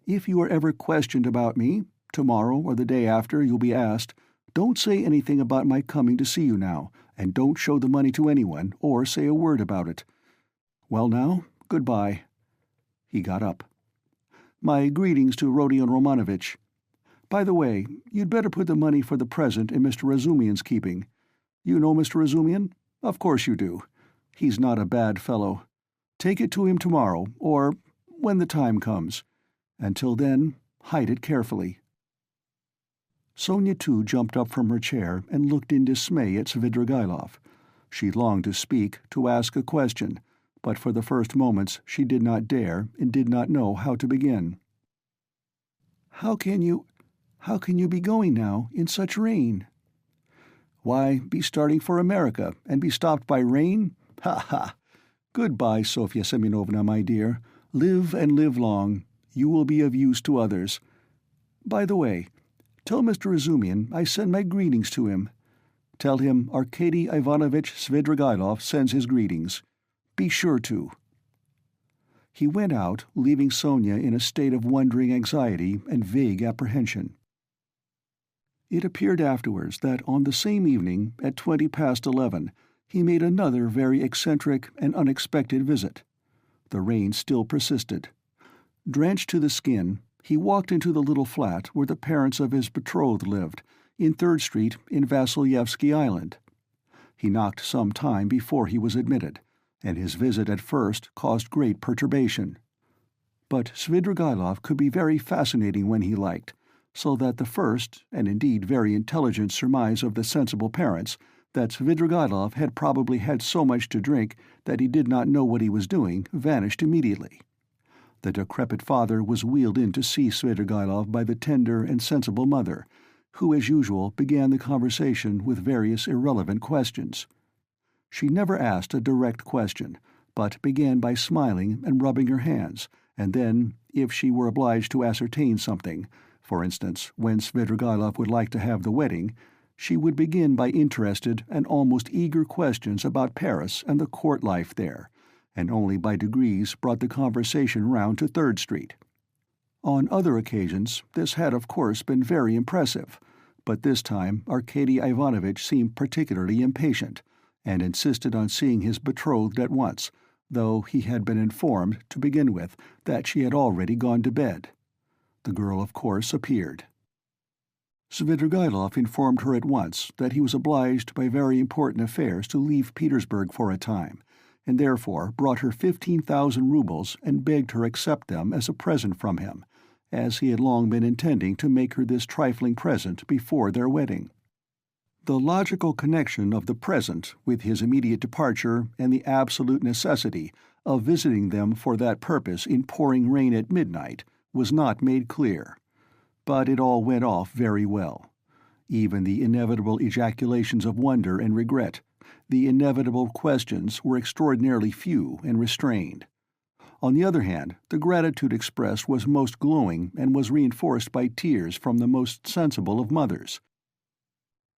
If you are ever questioned about me, tomorrow or the day after you'll be asked, don't say anything about my coming to see you now, and don't show the money to anyone or say a word about it. Well now, goodbye." He got up. "My greetings to Rodion Romanovitch. By the way, you'd better put the money for the present in Mr. Razumian's keeping. You know Mr. Razumian? Of course you do. He's not a bad fellow. Take it to him tomorrow, or when the time comes. Until then, hide it carefully." Sonia too jumped up from her chair and looked in dismay at Svidrigailov. She longed to speak, to ask a question, but for the first moments she did not dare and did not know how to begin. How can you be going now, in such rain?" "Why, be starting for America, and be stopped by rain? Ha ha! Goodbye, Sofya Semyonovna, my dear. Live and live long. You will be of use to others. By the way, tell Mr. Razumian I send my greetings to him. Tell him Arkady Ivanovitch Svidrigailov sends his greetings. Be sure to." He went out, leaving Sonia in a state of wondering anxiety and vague apprehension. It appeared afterwards that on the same evening, at 11:20, he made another very eccentric and unexpected visit. The rain still persisted. Drenched to the skin, he walked into the little flat where the parents of his betrothed lived, in 3rd Street in Vasilyevsky Island. He knocked some time before he was admitted, and his visit at first caused great perturbation. But Svidrigailov could be very fascinating when he liked, so that the first, and indeed very intelligent surmise of the sensible parents, that Svidrigailov had probably had so much to drink that he did not know what he was doing, vanished immediately. The decrepit father was wheeled in to see Svidrigailov by the tender and sensible mother, who as usual began the conversation with various irrelevant questions. She never asked a direct question, but began by smiling and rubbing her hands, and then, if she were obliged to ascertain something, for instance, when Svidrigailov would like to have the wedding, she would begin by interested and almost eager questions about Paris and the court life there, and only by degrees brought the conversation round to 3rd Street. On other occasions this had of course been very impressive, but this time Arkady Ivanovitch seemed particularly impatient, and insisted on seeing his betrothed at once, though he had been informed, to begin with, that she had already gone to bed. The girl, of course, appeared. Svidrigailov informed her at once that he was obliged by very important affairs to leave Petersburg for a time, and therefore brought her 15,000 rubles and begged her accept them as a present from him, as he had long been intending to make her this trifling present before their wedding. The logical connection of the present with his immediate departure and the absolute necessity of visiting them for that purpose in pouring rain at midnight was not made clear, but it all went off very well. Even the inevitable ejaculations of wonder and regret, the inevitable questions, were extraordinarily few and restrained. On the other hand, the gratitude expressed was most glowing and was reinforced by tears from the most sensible of mothers.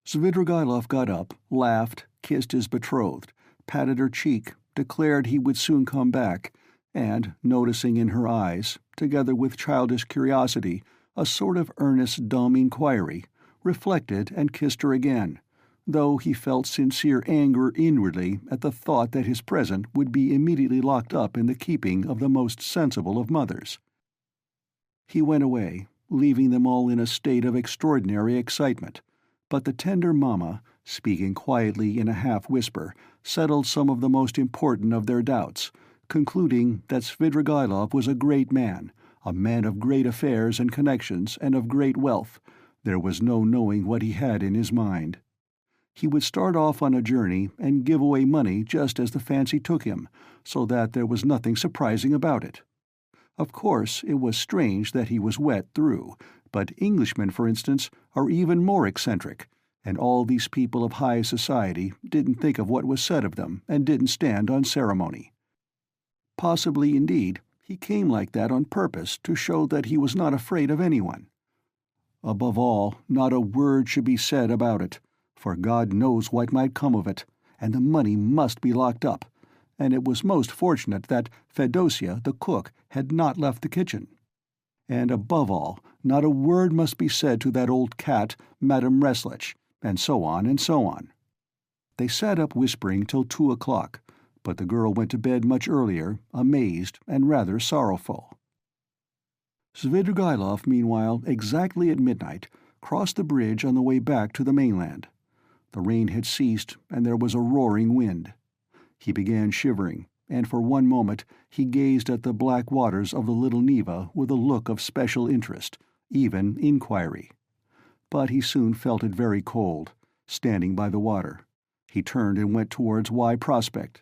Svidrigailov got up, laughed, kissed his betrothed, patted her cheek, declared he would soon come back, and, noticing in her eyes, together with childish curiosity, a sort of earnest dumb inquiry, reflected and kissed her again, though he felt sincere anger inwardly at the thought that his present would be immediately locked up in the keeping of the most sensible of mothers. He went away, leaving them all in a state of extraordinary excitement, but the tender mamma, speaking quietly in a half-whisper, settled some of the most important of their doubts, concluding that Svidrigailov was a great man, a man of great affairs and connections and of great wealth. There was no knowing what he had in his mind. He would start off on a journey and give away money just as the fancy took him, so that there was nothing surprising about it. Of course, it was strange that he was wet through, but Englishmen, for instance, are even more eccentric, and all these people of high society didn't think of what was said of them and didn't stand on ceremony. Possibly, indeed, he came like that on purpose to show that he was not afraid of anyone. Above all, not a word should be said about it, for God knows what might come of it, and the money must be locked up, and it was most fortunate that Fedosia, the cook, had not left the kitchen. And above all, not a word must be said to that old cat, Madame Reslich, and so on and so on. They sat up whispering till 2 o'clock, but the girl went to bed much earlier, amazed and rather sorrowful. Svidrigaïlov, meanwhile, exactly at midnight, crossed the bridge on the way back to the mainland. The rain had ceased, and there was a roaring wind. He began shivering, and for one moment he gazed at the black waters of the little Neva with a look of special interest, even inquiry. But he soon felt it very cold, standing by the water. He turned and went towards Y Prospect.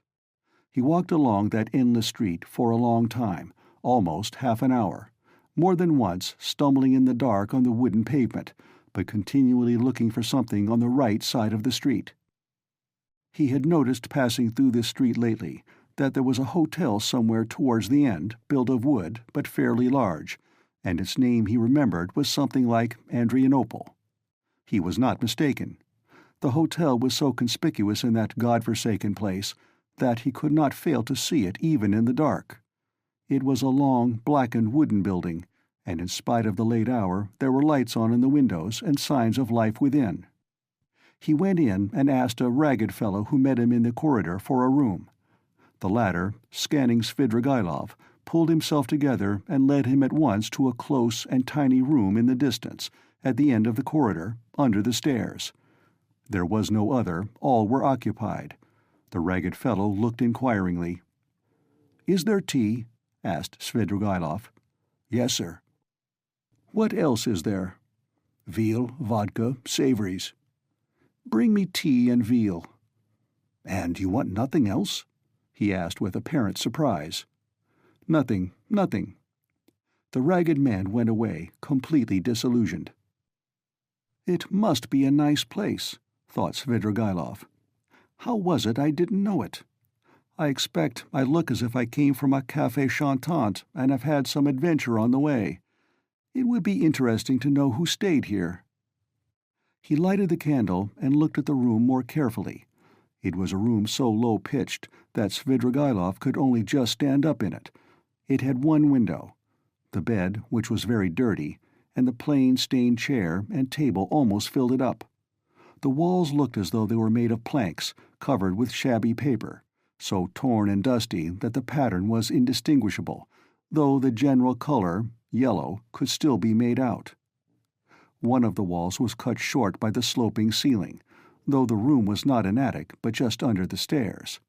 He walked along that endless street for a long time, almost half an hour, more than once stumbling in the dark on the wooden pavement, but continually looking for something on the right side of the street. He had noticed passing through this street lately that there was a hotel somewhere towards the end, built of wood, but fairly large, and its name he remembered was something like Andrianople. He was not mistaken. The hotel was so conspicuous in that God-forsaken place that he could not fail to see it even in the dark. It was a long, blackened wooden building, and in spite of the late hour there were lights on in the windows and signs of life within. He went in and asked a ragged fellow who met him in the corridor for a room. The latter, scanning Svidrigaïlov, pulled himself together and led him at once to a close and tiny room in the distance, at the end of the corridor, under the stairs. There was no other, all were occupied. The ragged fellow looked inquiringly. "Is there tea?" asked Svidrigaïlov. "Yes, sir." "What else is there?" "Veal, vodka, savories." "Bring me tea and veal." "And you want nothing else?" he asked with apparent surprise. "Nothing, nothing." The ragged man went away, completely disillusioned. "It must be a nice place," thought Svidrigaïlov. "How was it I didn't know it? I expect I look as if I came from a café chantant and have had some adventure on the way. It would be interesting to know who stayed here." He lighted the candle and looked at the room more carefully. It was a room so low-pitched that Svidrigaïlov could only just stand up in it. It had one window. The bed, which was very dirty, and the plain stained chair and table almost filled it up. The walls looked as though they were made of planks, covered with shabby paper, so torn and dusty that the pattern was indistinguishable, though the general color, yellow, could still be made out. One of the walls was cut short by the sloping ceiling, though the room was not an attic but just under the stairs.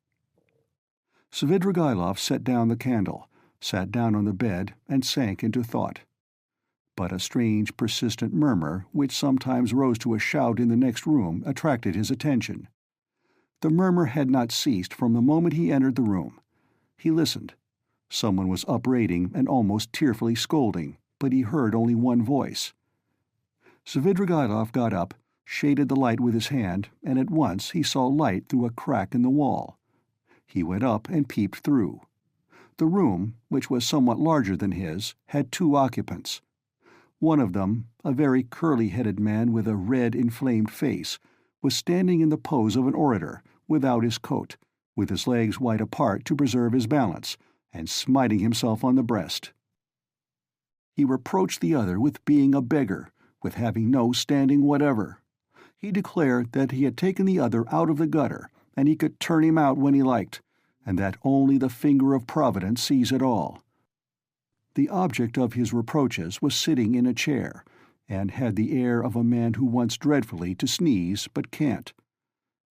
Svidrigaïlov set down the candle, sat down on the bed, and sank into thought. But a strange, persistent murmur, which sometimes rose to a shout in the next room, attracted his attention. The murmur had not ceased from the moment he entered the room. He listened. Someone was upbraiding and almost tearfully scolding, but he heard only one voice. Svidrigaïlov got up, shaded the light with his hand, and at once he saw light through a crack in the wall. He went up and peeped through. The room, which was somewhat larger than his, had 2 occupants. One of them, a very curly-headed man with a red, inflamed face, was standing in the pose of an orator, without his coat, with his legs wide apart to preserve his balance, and smiting himself on the breast. He reproached the other with being a beggar, with having no standing whatever. He declared that he had taken the other out of the gutter, and he could turn him out when he liked, and that only the finger of Providence sees it all. The object of his reproaches was sitting in a chair, and had the air of a man who wants dreadfully to sneeze but can't.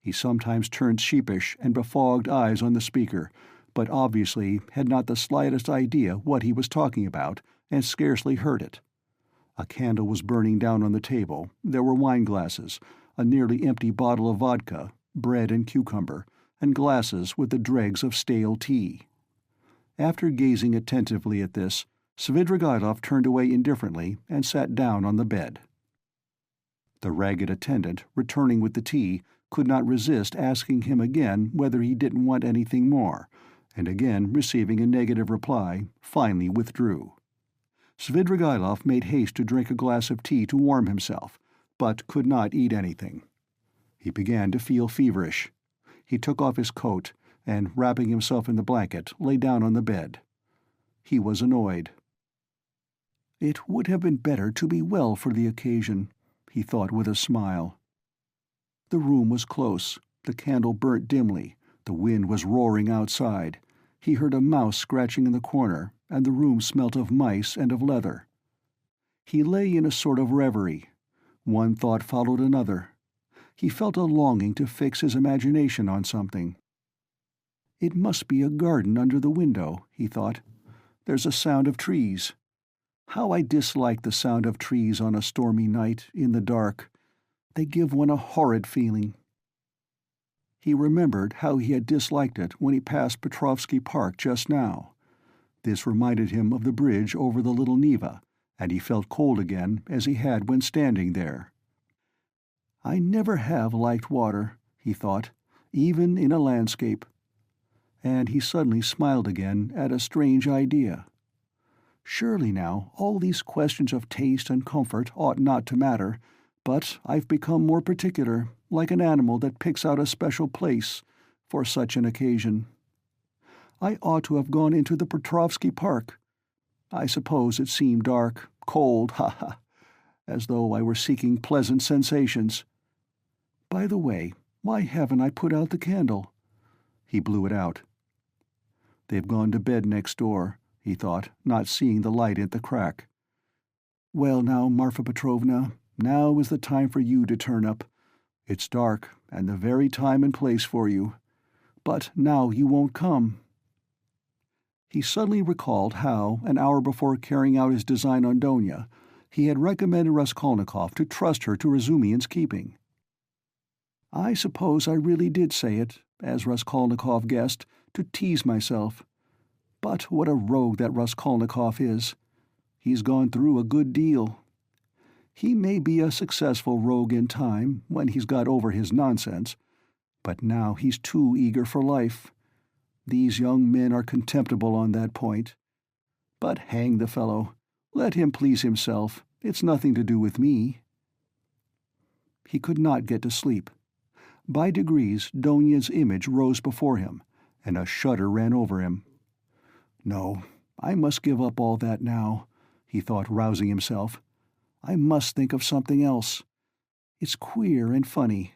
He sometimes turned sheepish and befogged eyes on the speaker, but obviously had not the slightest idea what he was talking about, and scarcely heard it. A candle was burning down on the table, there were wine-glasses, a nearly empty bottle of vodka, bread and cucumber, and glasses with the dregs of stale tea. After gazing attentively at this, Svidrigailov turned away indifferently and sat down on the bed. The ragged attendant, returning with the tea, could not resist asking him again whether he didn't want anything more, and again receiving a negative reply, finally withdrew. Svidrigailov made haste to drink a glass of tea to warm himself, but could not eat anything. He began to feel feverish. He took off his coat, and, wrapping himself in the blanket, lay down on the bed. He was annoyed. It would have been better to be well for the occasion, he thought with a smile. The room was close, the candle burnt dimly, the wind was roaring outside. He heard a mouse scratching in the corner, and the room smelt of mice and of leather. He lay in a sort of reverie. One thought followed another. He felt a longing to fix his imagination on something. It must be a garden under the window, he thought. There's a sound of trees. How I dislike the sound of trees on a stormy night, in the dark. They give one a horrid feeling. He remembered how he had disliked it when he passed Petrovsky Park just now. This reminded him of the bridge over the Little Neva, and he felt cold again as he had when standing there. I never have liked water, he thought, even in a landscape. And he suddenly smiled again at a strange idea. Surely now all these questions of taste and comfort ought not to matter, but I've become more particular, like an animal that picks out a special place for such an occasion. I ought to have gone into the Petrovsky Park. I suppose it seemed dark, cold, ha, as though I were seeking pleasant sensations. By the way, why haven't I put out the candle? He blew it out. They've gone to bed next door, he thought, not seeing the light at the crack. Well now, Marfa Petrovna, now is the time for you to turn up. It's dark, and the very time and place for you. But now you won't come. He suddenly recalled how, an hour before carrying out his design on Donia, he had recommended Raskolnikov to trust her to Razumian's keeping. I suppose I really did say it, as Raskolnikov guessed, to tease myself. But what a rogue that Raskolnikov is. He's gone through a good deal. He may be a successful rogue in time, when he's got over his nonsense, but now he's too eager for life. These young men are contemptible on that point. But hang the fellow. Let him please himself. It's nothing to do with me. He could not get to sleep. By degrees, Donia's image rose before him, and a shudder ran over him. No, I must give up all that now, he thought, rousing himself. I must think of something else. It's queer and funny.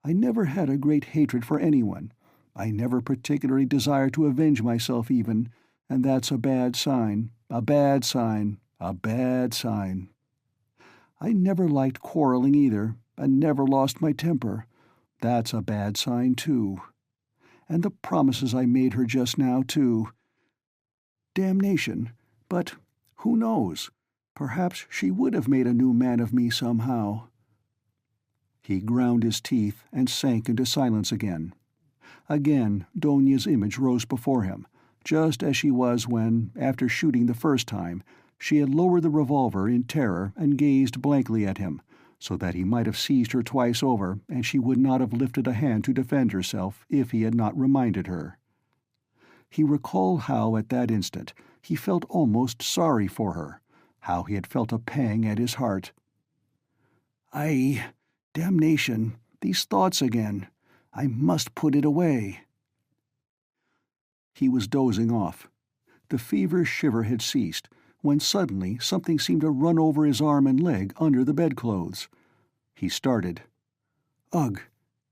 I never had a great hatred for anyone. I never particularly desired to avenge myself even, and that's a bad sign, a bad sign, a bad sign. I never liked quarreling either, and never lost my temper. That's a bad sign, too. And the promises I made her just now, too. Damnation, but who knows? Perhaps she would have made a new man of me somehow. He ground his teeth and sank into silence again. Again, Donia's image rose before him, just as she was when, after shooting the first time, she had lowered the revolver in terror and gazed blankly at him, so that he might have seized her twice over and she would not have lifted a hand to defend herself if he had not reminded her. He recalled how, at that instant, he felt almost sorry for her, how he had felt a pang at his heart. Damnation, these thoughts again. I must put it away. He was dozing off. The feverish shiver had ceased, when suddenly something seemed to run over his arm and leg under the bedclothes. He started. Ugh!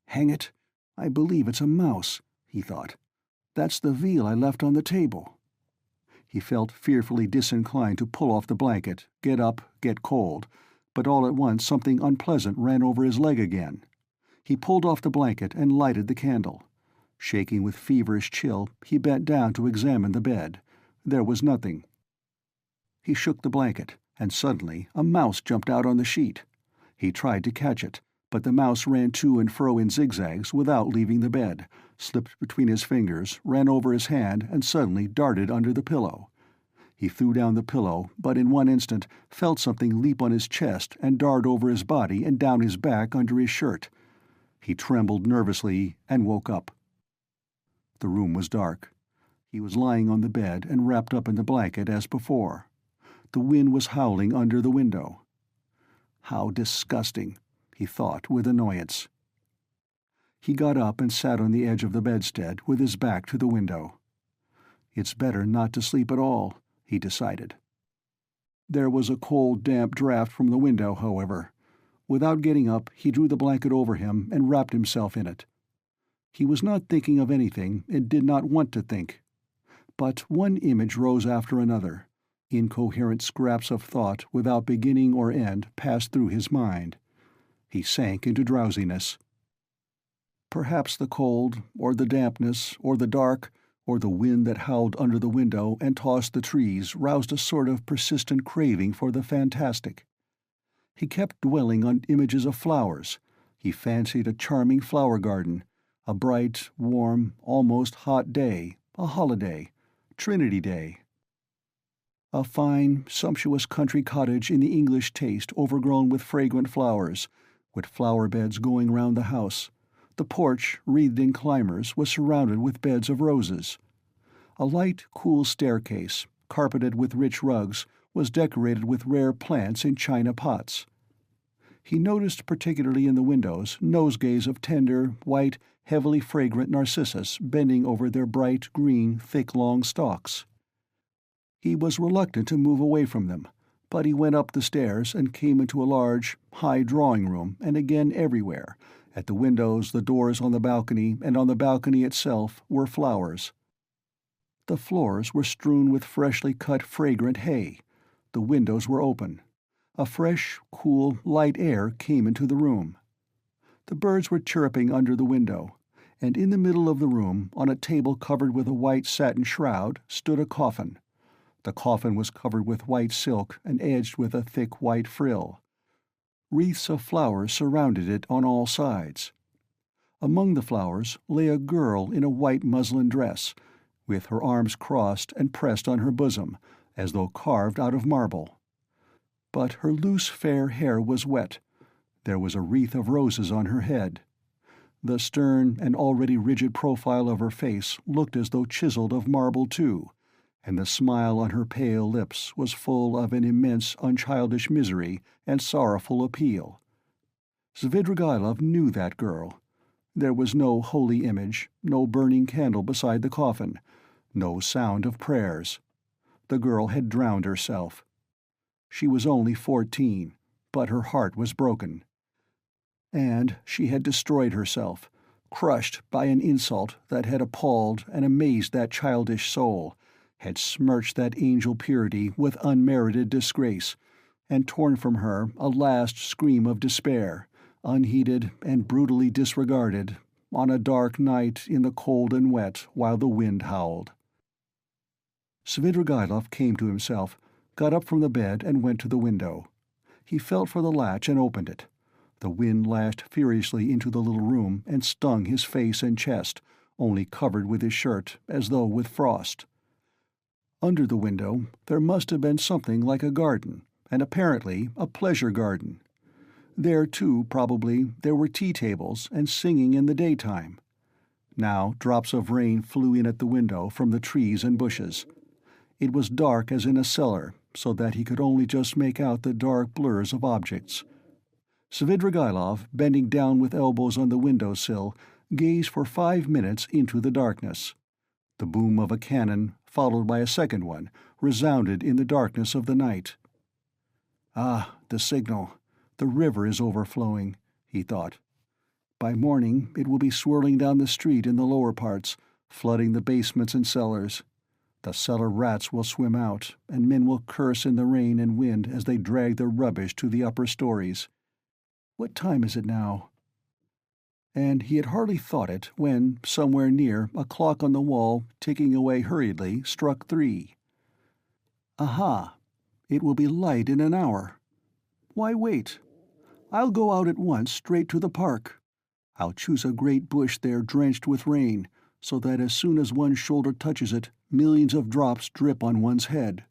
Hang it! I believe it's a mouse, he thought. That's the veal I left on the table. He felt fearfully disinclined to pull off the blanket, get up, get cold, but all at once something unpleasant ran over his leg again. He pulled off the blanket and lighted the candle. Shaking with feverish chill, he bent down to examine the bed. There was nothing. He shook the blanket, and suddenly a mouse jumped out on the sheet. He tried to catch it, but the mouse ran to and fro in zigzags without leaving the bed, slipped between his fingers, ran over his hand, and suddenly darted under the pillow. He threw down the pillow, but in one instant felt something leap on his chest and dart over his body and down his back under his shirt. He trembled nervously and woke up. The room was dark. He was lying on the bed and wrapped up in the blanket as before. The wind was howling under the window. How disgusting, he thought with annoyance. He got up and sat on the edge of the bedstead with his back to the window. It's better not to sleep at all, he decided. There was a cold, damp draft from the window, however. Without getting up, he drew the blanket over him and wrapped himself in it. He was not thinking of anything and did not want to think. But one image rose after another. Incoherent scraps of thought without beginning or end passed through his mind. He sank into drowsiness. Perhaps the cold, or the dampness, or the dark, or the wind that howled under the window and tossed the trees roused a sort of persistent craving for the fantastic. He kept dwelling on images of flowers. He fancied a charming flower garden, a bright, warm, almost hot day, a holiday, Trinity Day. A fine, sumptuous country cottage in the English taste overgrown with fragrant flowers, with flower beds going round the house. The porch, wreathed in climbers, was surrounded with beds of roses. A light, cool staircase, carpeted with rich rugs, was decorated with rare plants in china pots. He noticed particularly in the windows nosegays of tender, white, heavily fragrant narcissus bending over their bright, green, thick, long stalks. He was reluctant to move away from them, but he went up the stairs and came into a large, high drawing room, and again everywhere, at the windows, the doors on the balcony, and on the balcony itself, were flowers. The floors were strewn with freshly cut fragrant hay. The windows were open. A fresh, cool, light air came into the room. The birds were chirping under the window, and in the middle of the room, on a table covered with a white satin shroud, stood a coffin. The coffin was covered with white silk and edged with a thick white frill. Wreaths of flowers surrounded it on all sides. Among the flowers lay a girl in a white muslin dress, with her arms crossed and pressed on her bosom, as though carved out of marble. But her loose fair hair was wet. There was a wreath of roses on her head. The stern and already rigid profile of her face looked as though chiseled of marble too, and the smile on her pale lips was full of an immense unchildish misery and sorrowful appeal. Svidrigaïlov knew that girl. There was no holy image, no burning candle beside the coffin, no sound of prayers. The girl had drowned herself. She was only 14, but her heart was broken. And she had destroyed herself, crushed by an insult that had appalled and amazed that childish soul, had smirched that angel purity with unmerited disgrace, and torn from her a last scream of despair, unheeded and brutally disregarded, on a dark night in the cold and wet while the wind howled. Svidrigaïlov came to himself, got up from the bed and went to the window. He felt for the latch and opened it. The wind lashed furiously into the little room and stung his face and chest, only covered with his shirt, as though with frost. Under the window there must have been something like a garden, and apparently a pleasure garden. There, too, probably, there were tea-tables and singing in the daytime. Now drops of rain flew in at the window from the trees and bushes. It was dark as in a cellar, so that he could only just make out the dark blurs of objects. Svidrigaïlov, bending down with elbows on the window-sill, gazed for 5 minutes into the darkness. The boom of a cannon, followed by a second one, resounded in the darkness of the night. "Ah, the signal. The river is overflowing," he thought. "By morning it will be swirling down the street in the lower parts, flooding the basements and cellars. The cellar rats will swim out, and men will curse in the rain and wind as they drag their rubbish to the upper stories. What time is it now?" And he had hardly thought it when, somewhere near, a clock on the wall, ticking away hurriedly, struck 3. Aha! It will be light in an hour. Why wait? I'll go out at once, straight to the park. I'll choose a great bush there drenched with rain, so that as soon as one's shoulder touches it, millions of drops drip on one's head.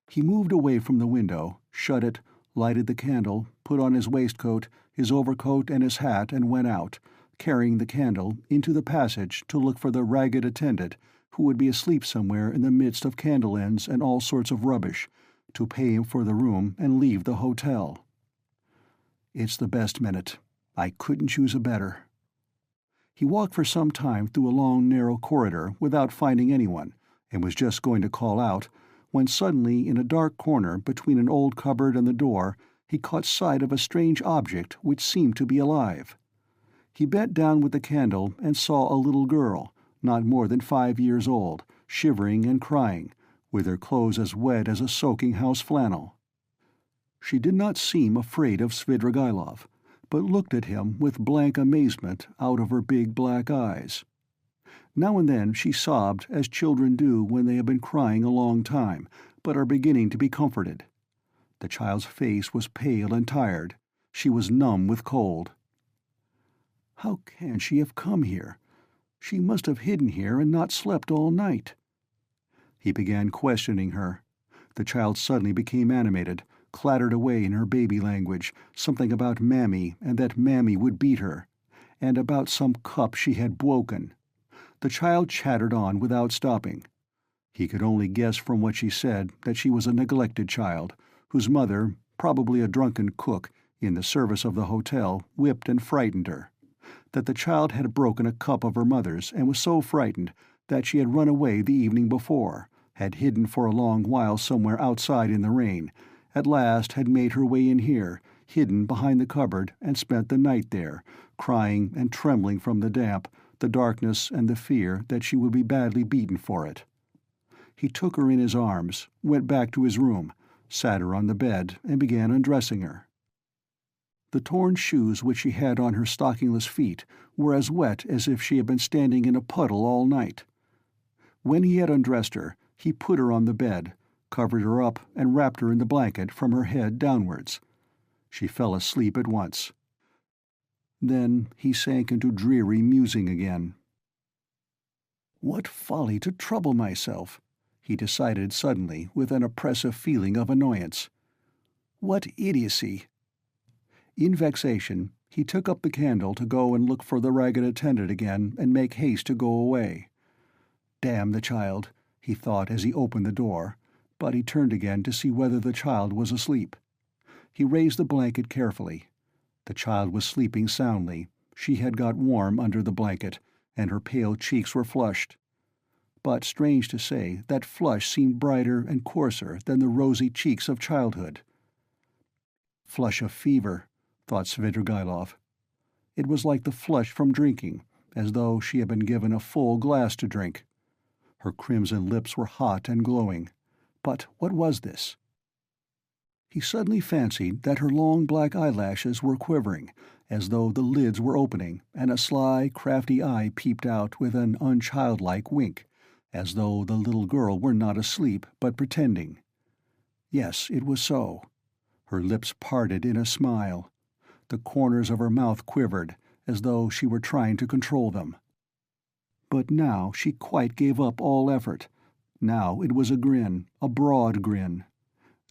He moved away from the window, shut it, lighted the candle, put on his waistcoat, his overcoat and his hat and went out, carrying the candle, into the passage to look for the ragged attendant who would be asleep somewhere in the midst of candle ends and all sorts of rubbish, to pay him for the room and leave the hotel. It's the best minute. I couldn't choose a better. He walked for some time through a long, narrow corridor without finding anyone, and was just going to call out, when suddenly in a dark corner between an old cupboard and the door he caught sight of a strange object which seemed to be alive. He bent down with the candle and saw a little girl, not more than 5 years old, shivering and crying, with her clothes as wet as a soaking house flannel. She did not seem afraid of Svidrigaïlov, but looked at him with blank amazement out of her big black eyes. Now and then she sobbed as children do when they have been crying a long time, but are beginning to be comforted. The child's face was pale and tired. She was numb with cold. How can she have come here? She must have hidden here and not slept all night. He began questioning her. The child suddenly became animated, clattered away in her baby language, something about Mammy and that Mammy would beat her, and about some cup she had broken. The child chattered on without stopping. He could only guess from what she said that she was a neglected child, whose mother, probably a drunken cook in the service of the hotel, whipped and frightened her. That the child had broken a cup of her mother's and was so frightened that she had run away the evening before, had hidden for a long while somewhere outside in the rain, at last had made her way in here, hidden behind the cupboard, and spent the night there, crying and trembling from the damp, the darkness and the fear that she would be badly beaten for it. He took her in his arms, went back to his room, sat her on the bed, and began undressing her. The torn shoes which she had on her stockingless feet were as wet as if she had been standing in a puddle all night. When he had undressed her, he put her on the bed, covered her up, and wrapped her in the blanket from her head downwards. She fell asleep at once. Then he sank into dreary musing again. What folly to trouble myself, he decided suddenly with an oppressive feeling of annoyance. What idiocy! In vexation, he took up the candle to go and look for the ragged attendant again and make haste to go away. Damn the child, he thought as he opened the door, but he turned again to see whether the child was asleep. He raised the blanket carefully. The child was sleeping soundly. She had got warm under the blanket, and her pale cheeks were flushed. But, strange to say, that flush seemed brighter and coarser than the rosy cheeks of childhood. Flush of fever, thought Svidrigaïlov. It was like the flush from drinking, as though she had been given a full glass to drink. Her crimson lips were hot and glowing. But what was this? He suddenly fancied that her long black eyelashes were quivering, as though the lids were opening, and a sly, crafty eye peeped out with an unchildlike wink, as though the little girl were not asleep but pretending. Yes, it was so. Her lips parted in a smile. The corners of her mouth quivered, as though she were trying to control them. But now she quite gave up all effort. Now it was a grin, a broad grin.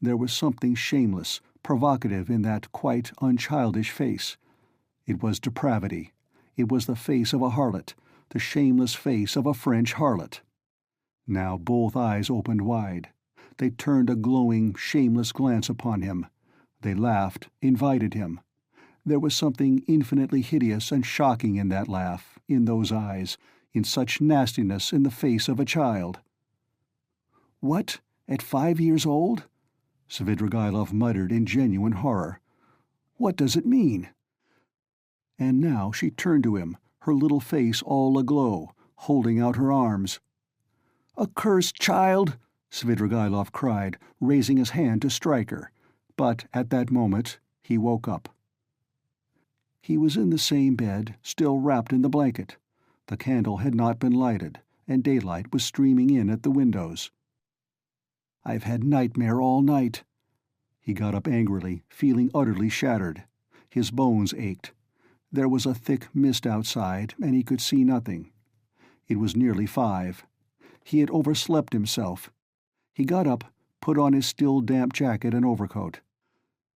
There was something shameless, provocative in that quite unchildish face. It was depravity. It was the face of a harlot, the shameless face of a French harlot. Now both eyes opened wide. They turned a glowing, shameless glance upon him. They laughed, invited him. There was something infinitely hideous and shocking in that laugh, in those eyes, in such nastiness in the face of a child. "What? At 5 years old?" Svidrigaïlov muttered in genuine horror. "What does it mean?" And now she turned to him, her little face all aglow, holding out her arms. "Accursed child!" Svidrigaïlov cried, raising his hand to strike her. But at that moment he woke up. He was in the same bed, still wrapped in the blanket. The candle had not been lighted, and daylight was streaming in at the windows. "I've had nightmare all night." He got up angrily, feeling utterly shattered. His bones ached. There was a thick mist outside, and he could see nothing. It was nearly 5. He had overslept himself. He got up, put on his still damp jacket and overcoat.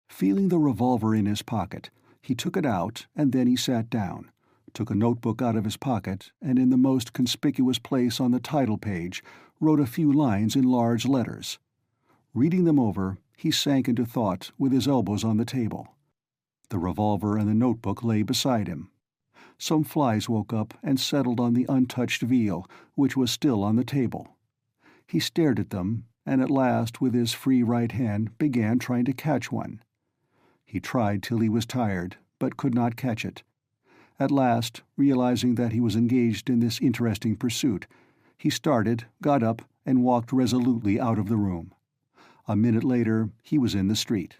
Feeling the revolver in his pocket, he took it out, and then he sat down, took a notebook out of his pocket, and in the most conspicuous place on the title page wrote a few lines in large letters. Reading them over, he sank into thought with his elbows on the table. The revolver and the notebook lay beside him. Some flies woke up and settled on the untouched veal, which was still on the table. He stared at them, and at last, with his free right hand, began trying to catch one. He tried till he was tired, but could not catch it. At last, realizing that he was engaged in this interesting pursuit, he started, got up, and walked resolutely out of the room. A minute later, he was in the street.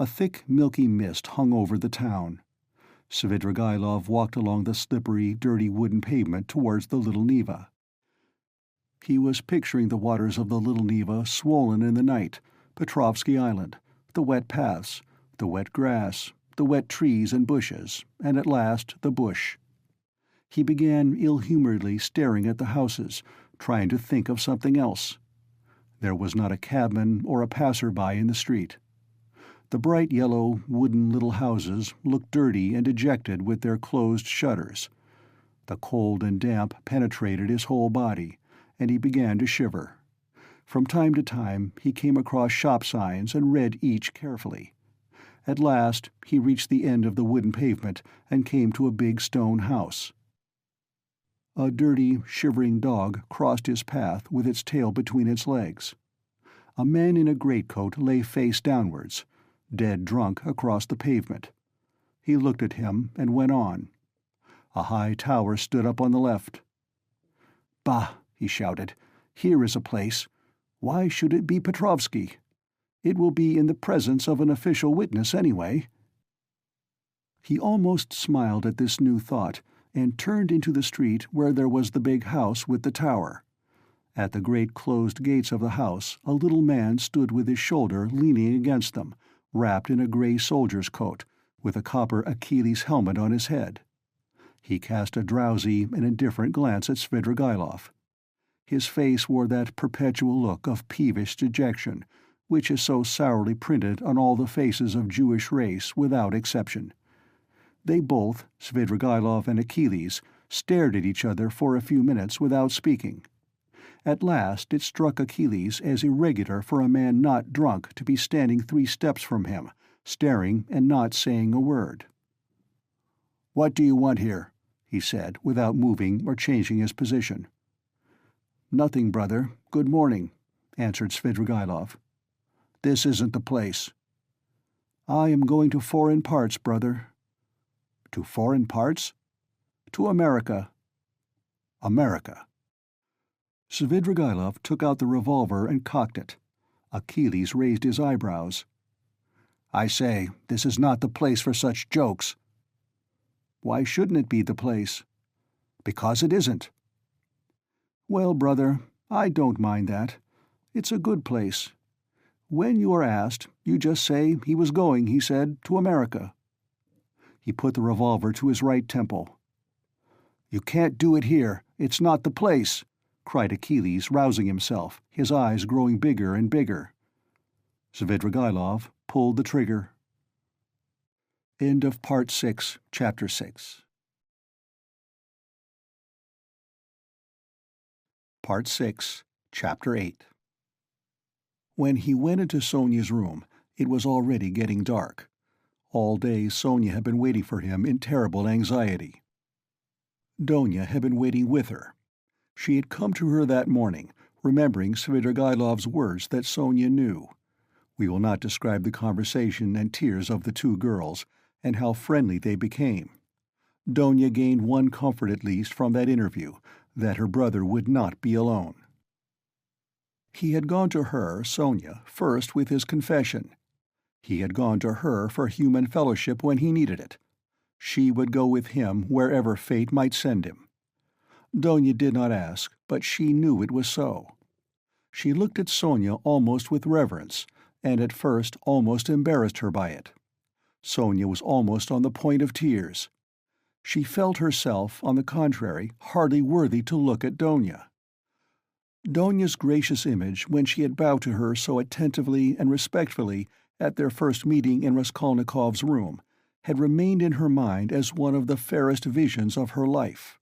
A thick, milky mist hung over the town. Svidrigailov walked along the slippery, dirty wooden pavement towards the Little Neva. He was picturing the waters of the Little Neva swollen in the night, Petrovsky Island, the wet paths, the wet grass, the wet trees and bushes, and at last the bush. He began ill-humoredly staring at the houses, trying to think of something else. There was not a cabman or a passer-by in the street. The bright yellow, wooden little houses looked dirty and dejected with their closed shutters. The cold and damp penetrated his whole body, and he began to shiver. From time to time he came across shop signs and read each carefully. At last he reached the end of the wooden pavement and came to a big stone house. A dirty, shivering dog crossed his path with its tail between its legs. A man in a greatcoat lay face downwards, dead drunk, across the pavement. He looked at him and went on. A high tower stood up on the left. "Bah!" he shouted. "Here is a place. Why should it be Petrovsky? It will be in the presence of an official witness anyway." He almost smiled at this new thought, and turned into the street where there was the big house with the tower. At the great closed gates of the house a little man stood with his shoulder leaning against them, wrapped in a grey soldier's coat, with a copper Achilles helmet on his head. He cast a drowsy and indifferent glance at Svidrigailov. His face wore that perpetual look of peevish dejection, which is so sourly printed on all the faces of Jewish race without exception. They both, Svidrigailov and Achilles, stared at each other for a few minutes without speaking. At last it struck Achilles as irregular for a man not drunk to be standing 3 steps from him, staring and not saying a word. "What do you want here?" he said, without moving or changing his position. "Nothing, brother. Good morning," answered Svidrigailov. "This isn't the place." "I am going to foreign parts, brother." "To foreign parts?" "To America." "America." Svidrigailov took out the revolver and cocked it. Achilles raised his eyebrows. "I say, this is not the place for such jokes." "Why shouldn't it be the place?" "Because it isn't." "Well, brother, I don't mind that. It's a good place. When you are asked, you just say he was going, he said, to America." He put the revolver to his right temple. "You can't do it here. It's not the place," cried Achilles, rousing himself, his eyes growing bigger and bigger. Svidrigailov pulled the trigger. End of Part 6, Chapter 6. Part 6, Chapter 8. When he went into Sonia's room, it was already getting dark. All day Sonia had been waiting for him in terrible anxiety. Donia had been waiting with her. She had come to her that morning, remembering Svidrigailov's words that Sonia knew. We will not describe the conversation and tears of the 2 girls, and how friendly they became. Donia gained one comfort at least from that interview, that her brother would not be alone. He had gone to her, Sonia, first with his confession. He had gone to her for human fellowship when he needed it. She would go with him wherever fate might send him. Donia did not ask, but she knew it was so. She looked at Sonia almost with reverence, and at first almost embarrassed her by it. Sonia was almost on the point of tears. She felt herself, on the contrary, hardly worthy to look at Donia. Donia's gracious image when she had bowed to her so attentively and respectfully at their first meeting in Raskolnikov's room had remained in her mind as one of the fairest visions of her life.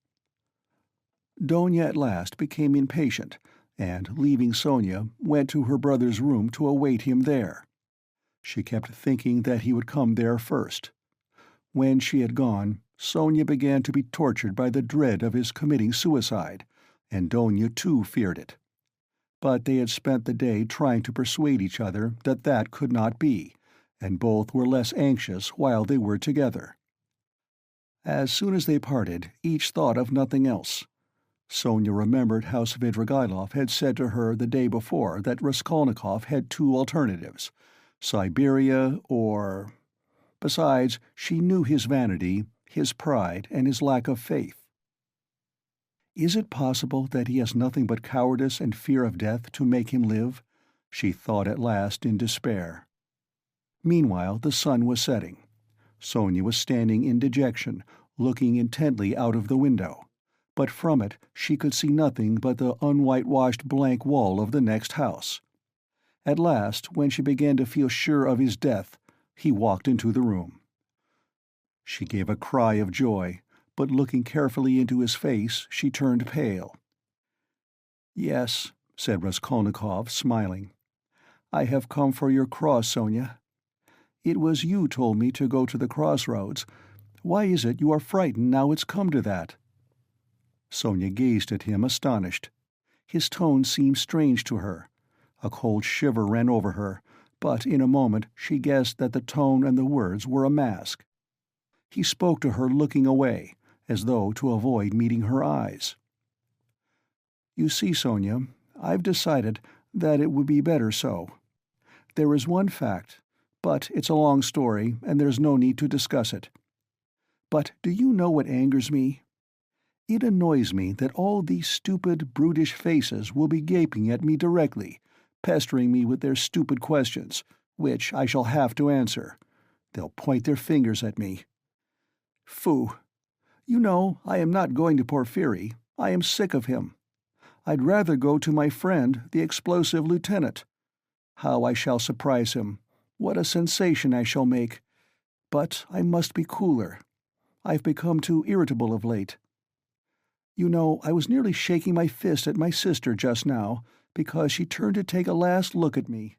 Donia at last became impatient, and, leaving Sonia, went to her brother's room to await him there. She kept thinking that he would come there first. When she had gone, Sonia began to be tortured by the dread of his committing suicide, and Donia too feared it. But they had spent the day trying to persuade each other that that could not be, and both were less anxious while they were together. As soon as they parted, each thought of nothing else. Sonia remembered how Svidrigailov had said to her the day before that Raskolnikov had two alternatives, Siberia or... Besides, she knew his vanity, his pride, and his lack of faith. Is it possible that he has nothing but cowardice and fear of death to make him live? She thought at last in despair. Meanwhile, the sun was setting. Sonia was standing in dejection, looking intently out of the window, but from it she could see nothing but the unwhitewashed blank wall of the next house. At last, when she began to feel sure of his death, he walked into the room. She gave a cry of joy, but looking carefully into his face, she turned pale. "Yes," said Raskolnikov, smiling. "I have come for your cross, Sonia. It was you told me to go to the crossroads. Why is it you are frightened now it's come to that?" Sonia gazed at him astonished. His tone seemed strange to her. A cold shiver ran over her, but in a moment she guessed that the tone and the words were a mask. He spoke to her looking away, as though to avoid meeting her eyes. "You see, Sonia, I've decided that it would be better so. There is one fact, but it's a long story, and there's no need to discuss it. But do you know what angers me? It annoys me that all these stupid, brutish faces will be gaping at me directly, pestering me with their stupid questions, which I shall have to answer. They'll point their fingers at me. Phoo! You know, I am not going to Porphyry. I am sick of him. I'd rather go to my friend, the explosive lieutenant. How I shall surprise him! What a sensation I shall make! But I must be cooler. I've become too irritable of late. You know, I was nearly shaking my fist at my sister just now, because she turned to take a last look at me.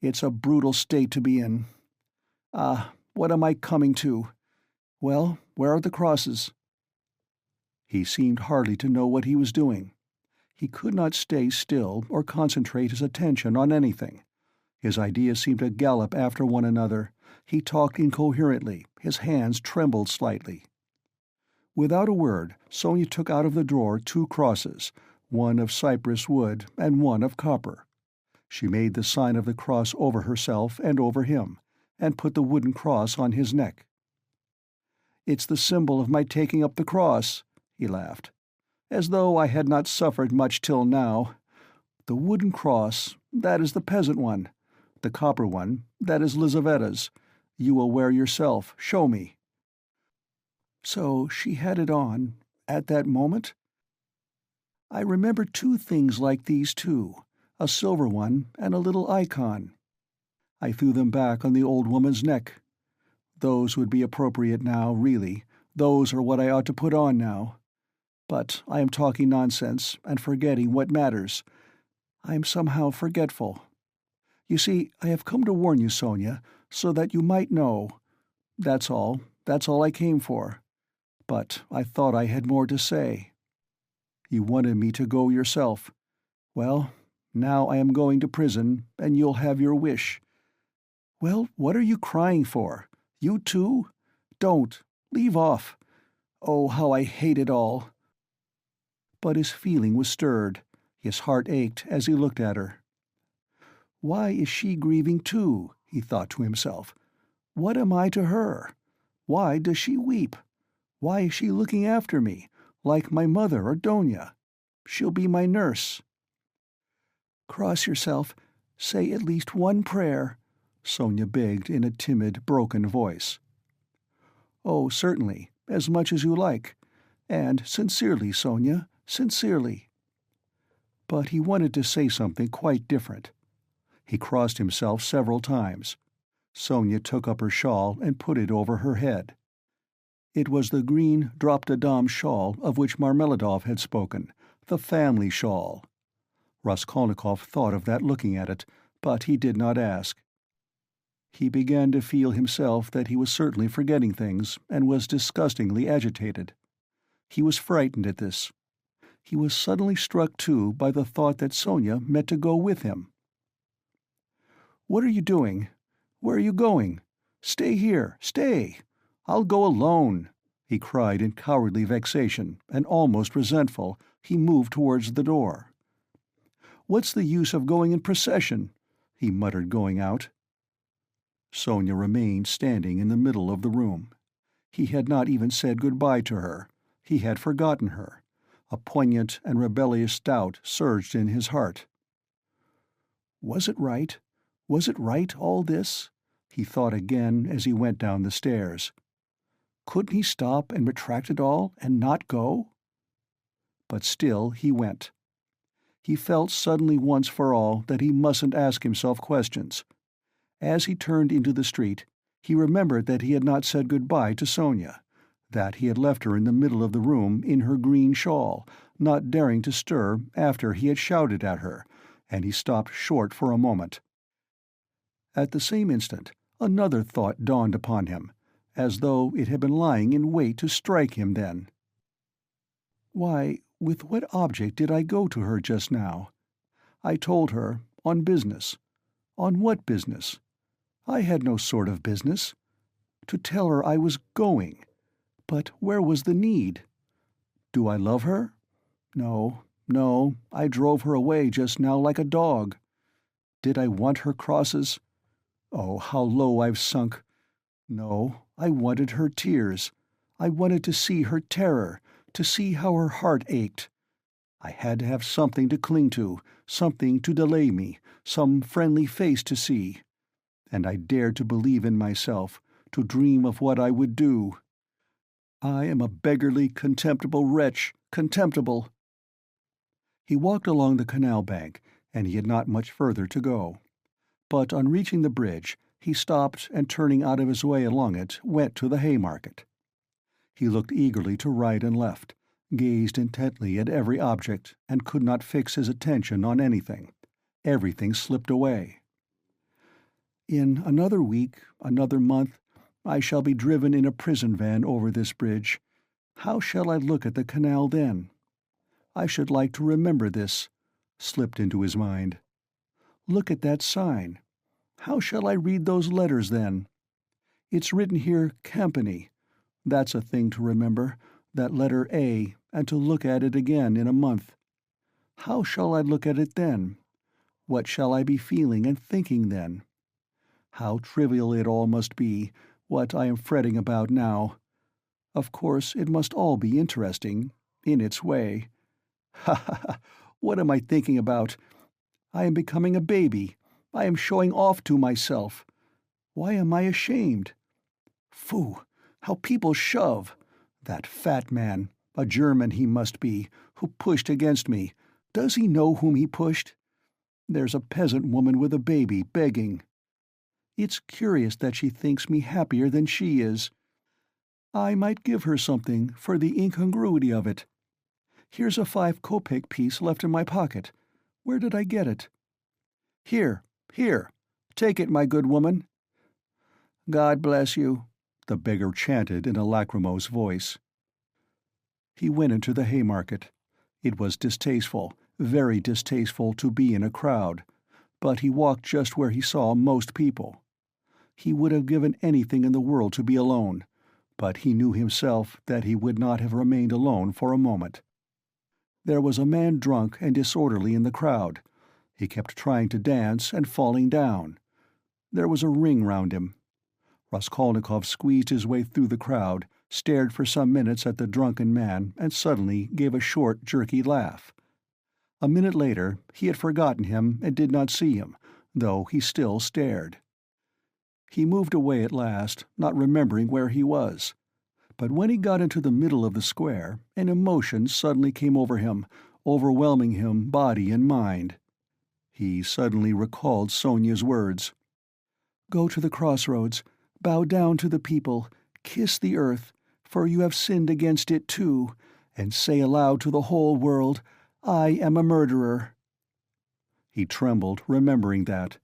It's a brutal state to be in. Ah, what am I coming to? Well, where are the crosses?" He seemed hardly to know what he was doing. He could not stay still or concentrate his attention on anything. His ideas seemed to gallop after one another. He talked incoherently, his hands trembled slightly. Without a word, Sonia took out of the drawer two crosses, one of cypress wood and one of copper. She made the sign of the cross over herself and over him, and put the wooden cross on his neck. "It's the symbol of my taking up the cross," he laughed. "As though I had not suffered much till now. The wooden cross, that is the peasant one. The copper one, that is Lizaveta's. You will wear yourself. Show me." So she had it on, at that moment? I remember two things like these too, a silver one and a little icon. I threw them back on the old woman's neck. Those would be appropriate now, really. Those are what I ought to put on now. But I am talking nonsense and forgetting what matters. I am somehow forgetful. You see, I have come to warn you, Sonia, so that you might know. That's all. That's all I came for. But I thought I had more to say. You wanted me to go yourself. Well, now I am going to prison, and you'll have your wish. Well, what are you crying for? You too? Don't. Leave off. Oh, how I hate it all. But his feeling was stirred. His heart ached as he looked at her. Why is she grieving too? He thought to himself. What am I to her? Why does she weep? Why is she looking after me, like my mother or Donia? She'll be my nurse. Cross yourself. Say at least one prayer, Sonia begged in a timid, broken voice. Oh, certainly, as much as you like. And sincerely, Sonia, sincerely. but he wanted to say something quite different. He crossed himself several times. Sonia took up her shawl and put it over her head. It was the green drop-de-dame shawl of which Marmeladov had spoken, the family shawl. Raskolnikov thought of that looking at it, but he did not ask. He began to feel himself that he was certainly forgetting things, and was disgustingly agitated. He was frightened at this. He was suddenly struck, too, by the thought that Sonia meant to go with him. "What are you doing? Where are you going? Stay here, stay! I'll go alone!" he cried in cowardly vexation, and almost resentful. He moved towards the door. "What's the use of going in procession?" he muttered, going out. Sonia remained standing in the middle of the room. He had not even said good-bye to her. He had forgotten her. A poignant and rebellious doubt surged in his heart. Was it right? Was it right, all this? He thought again as he went down the stairs. Couldn't he stop and retract it all, and not go? But still he went. He felt suddenly once for all that he mustn't ask himself questions. As he turned into the street, he remembered that he had not said good-bye to Sonia, that he had left her in the middle of the room in her green shawl, not daring to stir after he had shouted at her, and he stopped short for a moment. At the same instant, another thought dawned upon him, as though it had been lying in wait to strike him then. Why, with what object did I go to her just now? I told her, on business. On what business? I had no sort of business. To tell her I was going. But where was the need? Do I love her? No, no, I drove her away just now like a dog. Did I want her crosses? Oh, how low I've sunk! No, I wanted her tears. I wanted to see her terror, to see how her heart ached. I had to have something to cling to, something to delay me, some friendly face to see. And I dared to believe in myself, to dream of what I would do. I am a beggarly, contemptible wretch, contemptible. He walked along the canal bank, and he had not much further to go. But on reaching the bridge, he stopped and, turning out of his way along it, went to the Haymarket. He looked eagerly to right and left, gazed intently at every object, and could not fix his attention on anything. Everything slipped away. In another week, another month, I shall be driven in a prison van over this bridge. How shall I look at the canal then? I should like to remember this, slipped into his mind. Look at that sign. How shall I read those letters then? It's written here, Campany. That's a thing to remember, that letter A, and to look at it again in a month. How shall I look at it then? What shall I be feeling and thinking then? How trivial it all must be, what I am fretting about now. Of course it must all be interesting, in its way. Ha ha ha! What am I thinking about? I am becoming a baby. I am showing off to myself. Why am I ashamed? Phoo! How people shove! That fat man, a German he must be, who pushed against me. Does he know whom he pushed? There's a peasant woman with a baby begging. It's curious that she thinks me happier than she is. I might give her something for the incongruity of it. Here's a 5-kopeck piece left in my pocket. Where did I get it? Here, here, take it, my good woman. God bless you, the beggar chanted in a lachrymose voice. He went into the Haymarket. It was distasteful, very distasteful to be in a crowd, but he walked just where he saw most people. He would have given anything in the world to be alone, but he knew himself that he would not have remained alone for a moment. There was a man drunk and disorderly in the crowd. He kept trying to dance and falling down. There was a ring round him. Raskolnikov squeezed his way through the crowd, stared for some minutes at the drunken man, and suddenly gave a short, jerky laugh. A minute later he had forgotten him and did not see him, though he still stared. He moved away at last, not remembering where he was. But when he got into the middle of the square, an emotion suddenly came over him, overwhelming him body and mind. He suddenly recalled Sonia's words. "Go to the crossroads, bow down to the people, kiss the earth, for you have sinned against it too, and say aloud to the whole world, 'I am a murderer.'" He trembled, remembering that.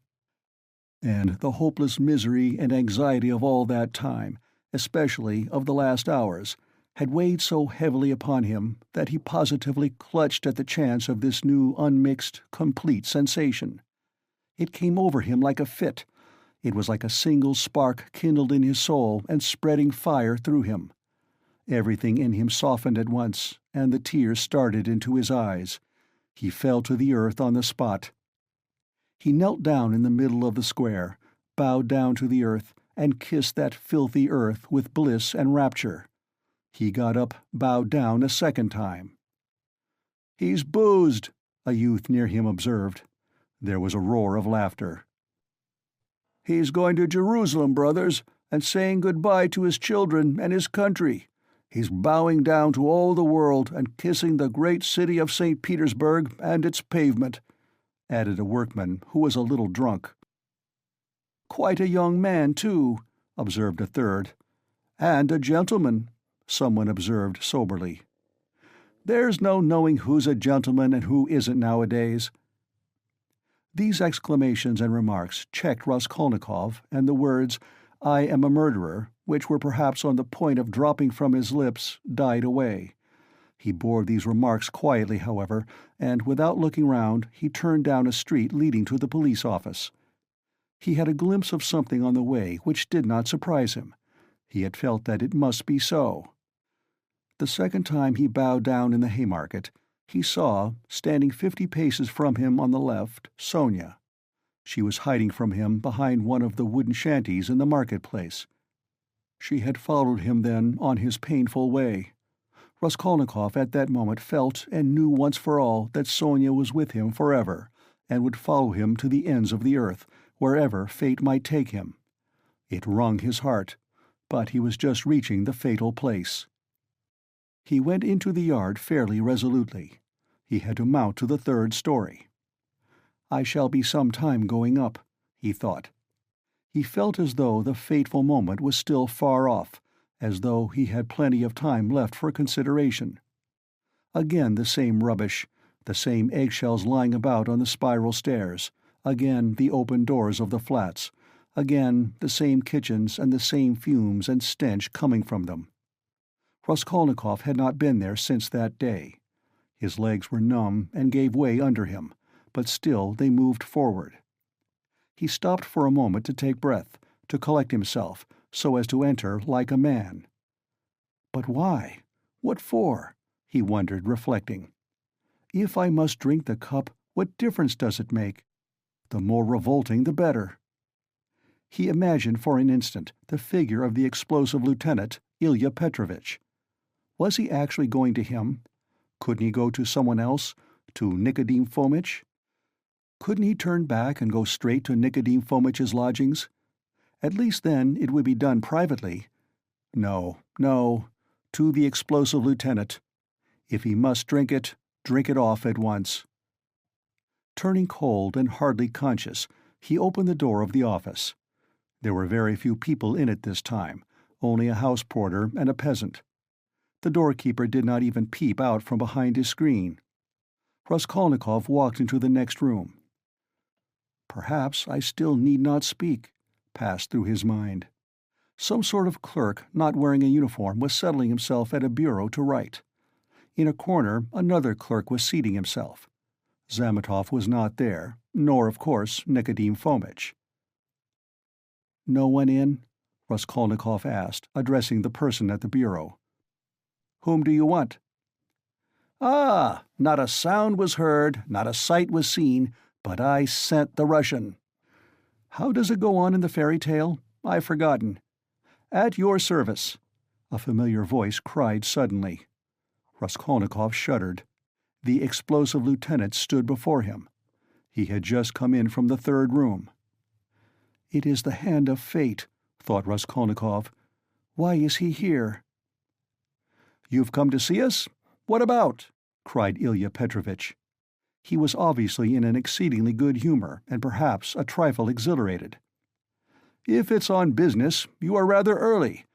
And the hopeless misery and anxiety of all that time, especially of the last hours, had weighed so heavily upon him that he positively clutched at the chance of this new unmixed, complete sensation. It came over him like a fit. It was like a single spark kindled in his soul and spreading fire through him. Everything in him softened at once, and the tears started into his eyes. He fell to the earth on the spot. He knelt down in the middle of the square, bowed down to the earth, and kissed that filthy earth with bliss and rapture. He got up, bowed down a second time. "He's boozed," a youth near him observed. There was a roar of laughter. "He's going to Jerusalem, brothers, and saying goodbye to his children and his country. He's bowing down to all the world and kissing the great city of St. Petersburg and its pavement," added a workman who was a little drunk. "Quite a young man, too," observed a third. "And a gentleman," someone observed soberly. "There's no knowing who's a gentleman and who isn't nowadays." These exclamations and remarks checked Raskolnikov, and the words, "I am a murderer," which were perhaps on the point of dropping from his lips, died away. He bore these remarks quietly, however, and without looking round he turned down a street leading to the police office. He had a glimpse of something on the way which did not surprise him. He had felt that it must be so. The second time he bowed down in the Haymarket, he saw, standing 50 paces from him on the left, Sonia. She was hiding from him behind one of the wooden shanties in the market-place. She had followed him, then, on his painful way. Raskolnikov at that moment felt and knew once for all that Sonia was with him forever, and would follow him to the ends of the earth, wherever fate might take him. It wrung his heart, but he was just reaching the fatal place. He went into the yard fairly resolutely. He had to mount to the third story. "I shall be some time going up," he thought. He felt as though the fateful moment was still far off, as though he had plenty of time left for consideration. Again the same rubbish, the same eggshells lying about on the spiral stairs, again the open doors of the flats, again the same kitchens and the same fumes and stench coming from them. Raskolnikov had not been there since that day. His legs were numb and gave way under him, but still they moved forward. He stopped for a moment to take breath, to collect himself, so as to enter like a man. But why? What for? He wondered, reflecting. If I must drink the cup, what difference does it make? The more revolting the better. He imagined for an instant the figure of the explosive lieutenant, Ilya Petrovitch. Was he actually going to him? Couldn't he go to someone else, to Nikodim Fomitch? Couldn't he turn back and go straight to Nikodim Fomitch's lodgings? At least then it would be done privately. No, to the explosive lieutenant. If he must drink it off at once. Turning cold and hardly conscious, he opened the door of the office. There were very few people in it this time, only a house porter and a peasant. The doorkeeper did not even peep out from behind his screen. Raskolnikov walked into the next room. "Perhaps I still need not speak," passed through his mind. Some sort of clerk not wearing a uniform was settling himself at a bureau to write. In a corner another clerk was seating himself. Zametov was not there, nor, of course, Nikodim Fomitch. "No one in?" Raskolnikov asked, addressing the person at the bureau. "Whom do you want?" "Ah, not a sound was heard, not a sight was seen, but I sent the Russian. How does it go on in the fairy tale? I've forgotten." "At your service," a familiar voice cried suddenly. Raskolnikov shuddered. The explosive lieutenant stood before him. He had just come in from the third room. "It is the hand of fate," thought Raskolnikov. "Why is he here?" "You've come to see us? What about?" cried Ilya Petrovitch. He was obviously in an exceedingly good humor, and perhaps a trifle exhilarated. "If it's on business, you are rather early.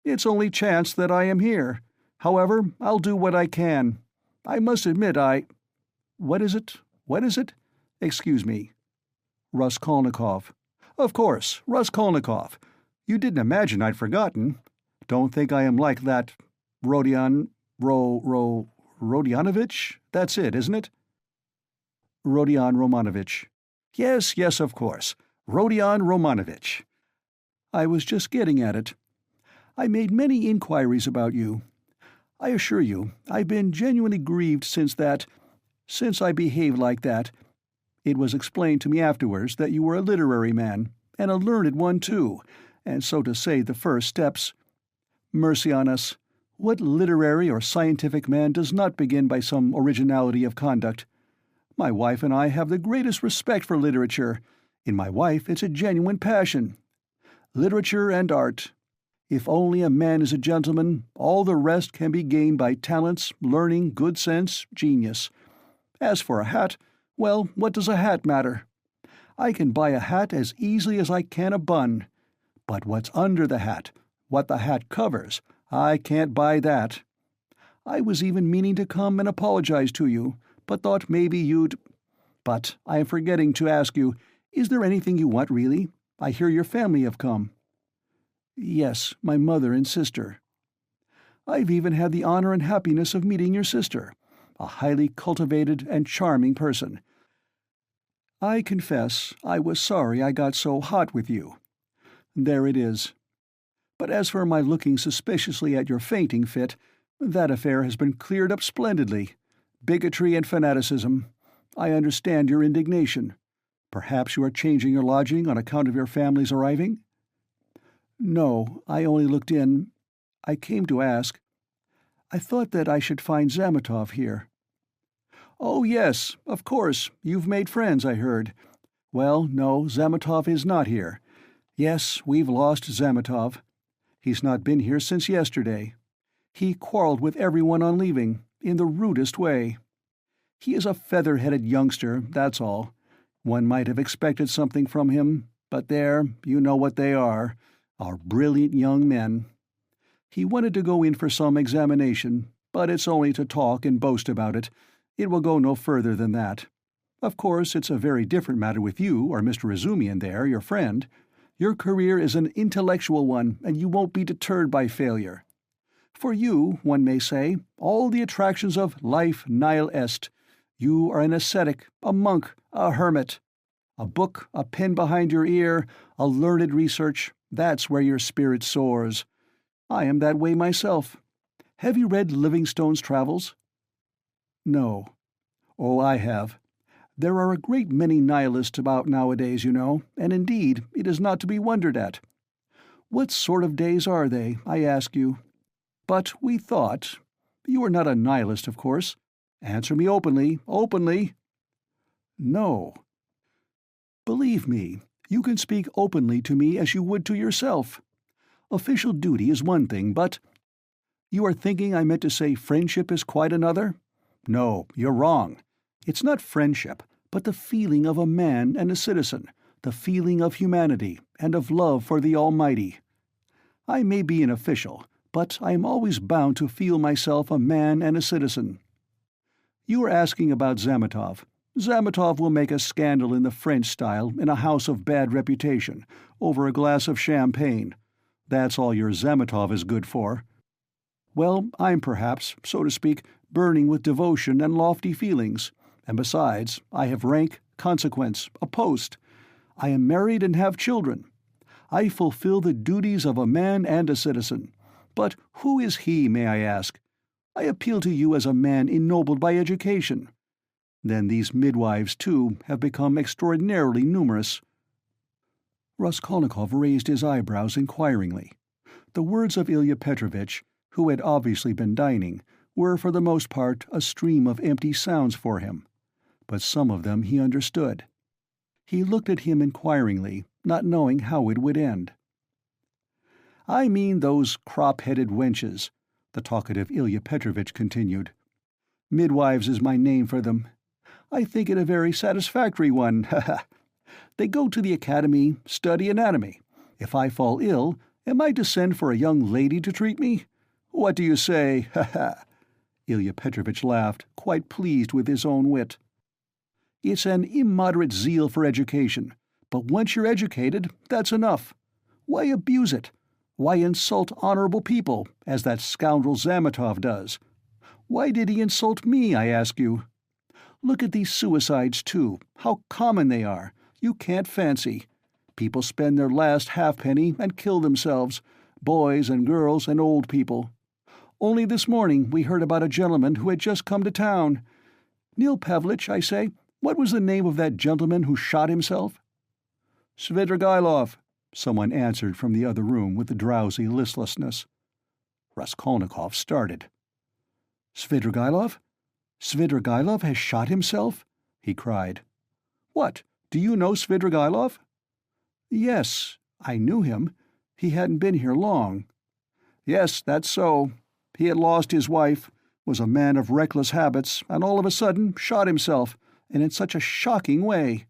It's only chance that I am here. However, I'll do what I can. I must admit What is it? What is it? Excuse me." "Raskolnikov." "Of course, Raskolnikov. You didn't imagine I'd forgotten. Don't think I am like that Rodionovich? That's it, isn't it?" "Rodion Romanovich." Yes, of course. Rodion Romanovich. I was just getting at it. I made many inquiries about you. I assure you, I've been genuinely grieved since I behaved like that. It was explained to me afterwards that you were a literary man, and a learned one too, and so to say the first steps. Mercy on us, what literary or scientific man does not begin by some originality of conduct? My wife and I have the greatest respect for literature. In my wife it's a genuine passion. Literature and art. If only a man is a gentleman, all the rest can be gained by talents, learning, good sense, genius. As for a hat, well, what does a hat matter? I can buy a hat as easily as I can a bun. But what's under the hat, what the hat covers, I can't buy that. I was even meaning to come and apologize to you, but thought maybe you'd— But I am forgetting to ask you, is there anything you want really? I hear your family have come." "Yes, my mother and sister." "I've even had the honor and happiness of meeting your sister, a highly cultivated and charming person. I confess I was sorry I got so hot with you. There it is. But as for my looking suspiciously at your fainting fit, that affair has been cleared up splendidly. Bigotry and fanaticism. I understand your indignation. Perhaps you are changing your lodging on account of your family's arriving?" "No, I only looked in. I came to ask. I thought that I should find Zametov here." "Oh, yes, of course, you've made friends, I heard. Well, no, Zametov is not here. Yes, we've lost Zametov. He's not been here since yesterday. He quarreled with everyone on leaving, in the rudest way. He is a feather-headed youngster, that's all. One might have expected something from him, but there, you know what they are, our brilliant young men. He wanted to go in for some examination, but it's only to talk and boast about it. It will go no further than that. Of course, it's a very different matter with you or Mr. Izumian there, your friend. Your career is an intellectual one, and you won't be deterred by failure. For you, one may say, all the attractions of life nihil est. You are an ascetic, a monk, a hermit. A book, a pen behind your ear, a learned research, that's where your spirit soars. I am that way myself. Have you read Livingstone's Travels?" "No." "Oh, I have. There are a great many nihilists about nowadays, you know, and indeed it is not to be wondered at. What sort of days are they, I ask you? But we thought— You are not a nihilist, of course. Answer me openly, openly." "No." "Believe me, you can speak openly to me as you would to yourself. Official duty is one thing, but— You are thinking I meant to say friendship is quite another? No, you're wrong. It's not friendship, but the feeling of a man and a citizen, the feeling of humanity and of love for the Almighty. I may be an official, but I am always bound to feel myself a man and a citizen. You are asking about Zametov. Zametov will make a scandal in the French style in a house of bad reputation, over a glass of champagne. That's all your Zametov is good for. Well, I'm perhaps, so to speak, burning with devotion and lofty feelings, and besides, I have rank, consequence, a post. I am married and have children. I fulfill the duties of a man and a citizen. But who is he, may I ask? I appeal to you as a man ennobled by education. Then these midwives, too, have become extraordinarily numerous." Raskolnikov raised his eyebrows inquiringly. The words of Ilya Petrovitch, who had obviously been dining, were for the most part a stream of empty sounds for him, but some of them he understood. He looked at him inquiringly, not knowing how it would end. "I mean those crop-headed wenches," the talkative Ilya Petrovitch continued. Midwives is my name for them. I think it a very satisfactory one, They go to the academy, study anatomy. If I fall ill, am I to send for a young lady to treat me? What do you say, Ilya Petrovitch laughed, quite pleased with his own wit. It's an immoderate zeal for education, but once you're educated, that's enough. Why abuse it? Why insult honorable people, as that scoundrel Zametov does? Why did he insult me, I ask you? Look at these suicides, too, how common they are. You can't fancy. People spend their last halfpenny and kill themselves, boys and girls and old people. Only this morning we heard about a gentleman who had just come to town. Nil Pavlich, I say, what was the name of that gentleman who shot himself? Svidrigailov, someone answered from the other room with a drowsy listlessness. Raskolnikov started. Svidrigailov? Svidrigailov has shot himself? He cried. What, do you know Svidrigailov? Yes, I knew him. He hadn't been here long. Yes, that's so. He had lost his wife, was a man of reckless habits, and all of a sudden shot himself, and in such a shocking way.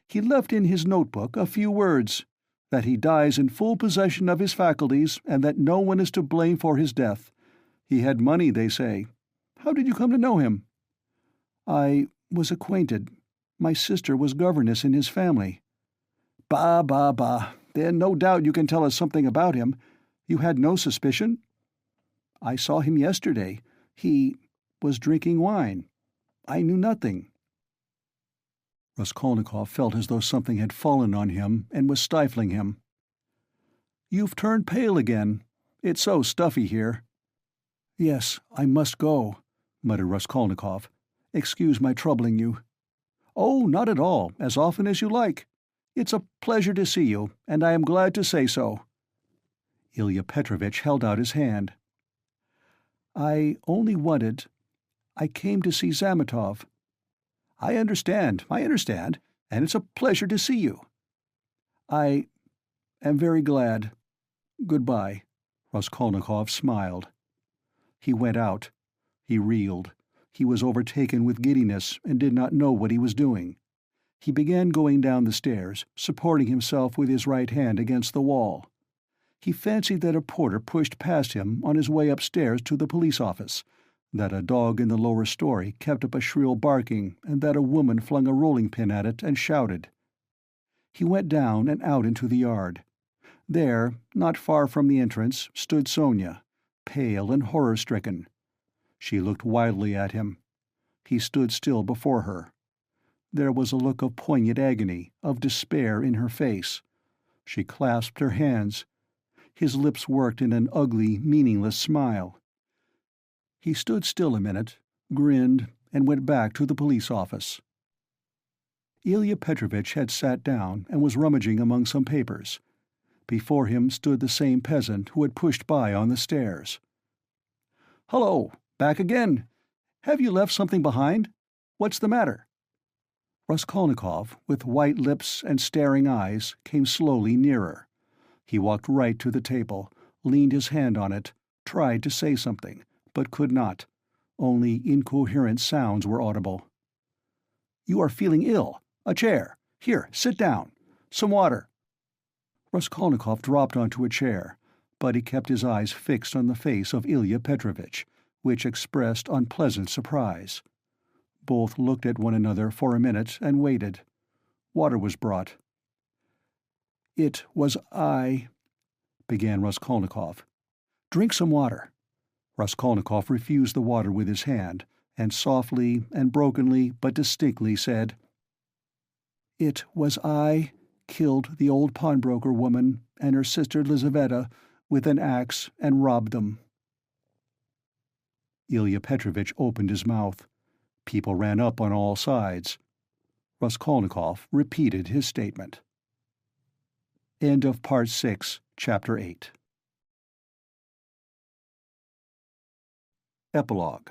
He left in his notebook a few words, that he dies in full possession of his faculties and that no one is to blame for his death. He had money, they say. How did you come to know him? I was acquainted. My sister was governess in his family. Bah. Then no doubt you can tell us something about him. You had no suspicion? I saw him yesterday. He was drinking wine. I knew nothing. Raskolnikov felt as though something had fallen on him and was stifling him. You've turned pale again. It's so stuffy here. Yes, I must go, muttered Raskolnikov. Excuse my troubling you. Oh, not at all, as often as you like. It's a pleasure to see you, and I am glad to say so. Ilya Petrovitch held out his hand. I came to see Zametov. I understand, and it's a pleasure to see you. I am very glad. Goodbye. Raskolnikov smiled. He went out. He reeled. He was overtaken with giddiness and did not know what he was doing. He began going down the stairs, supporting himself with his right hand against the wall. He fancied that a porter pushed past him on his way upstairs to the police office, that a dog in the lower story kept up a shrill barking, and that a woman flung a rolling-pin at it and shouted. He went down and out into the yard. There, not far from the entrance, stood Sonia, pale and horror-stricken. She looked wildly at him. He stood still before her. There was a look of poignant agony, of despair in her face. She clasped her hands. His lips worked in an ugly, meaningless smile. He stood still a minute, grinned, and went back to the police office. Ilya Petrovitch had sat down and was rummaging among some papers. Before him stood the same peasant who had pushed by on the stairs. "Hullo, back again. Have you left something behind? What's the matter?" Raskolnikov, with white lips and staring eyes, came slowly nearer. He walked right to the table, leaned his hand on it, tried to say something, but could not. Only incoherent sounds were audible. "You are feeling ill. A chair. Here, sit down. Some water." Raskolnikov dropped onto a chair, but he kept his eyes fixed on the face of Ilya Petrovitch, which expressed unpleasant surprise. Both looked at one another for a minute and waited. Water was brought. "It was I," began Raskolnikov. "Drink some water." Raskolnikov refused the water with his hand, and softly and brokenly but distinctly said, "It was I killed the old pawnbroker woman and her sister Lizaveta with an axe and robbed them." Ilya Petrovitch opened his mouth. People ran up on all sides. Raskolnikov repeated his statement. End of Part 6, Chapter 8. Epilogue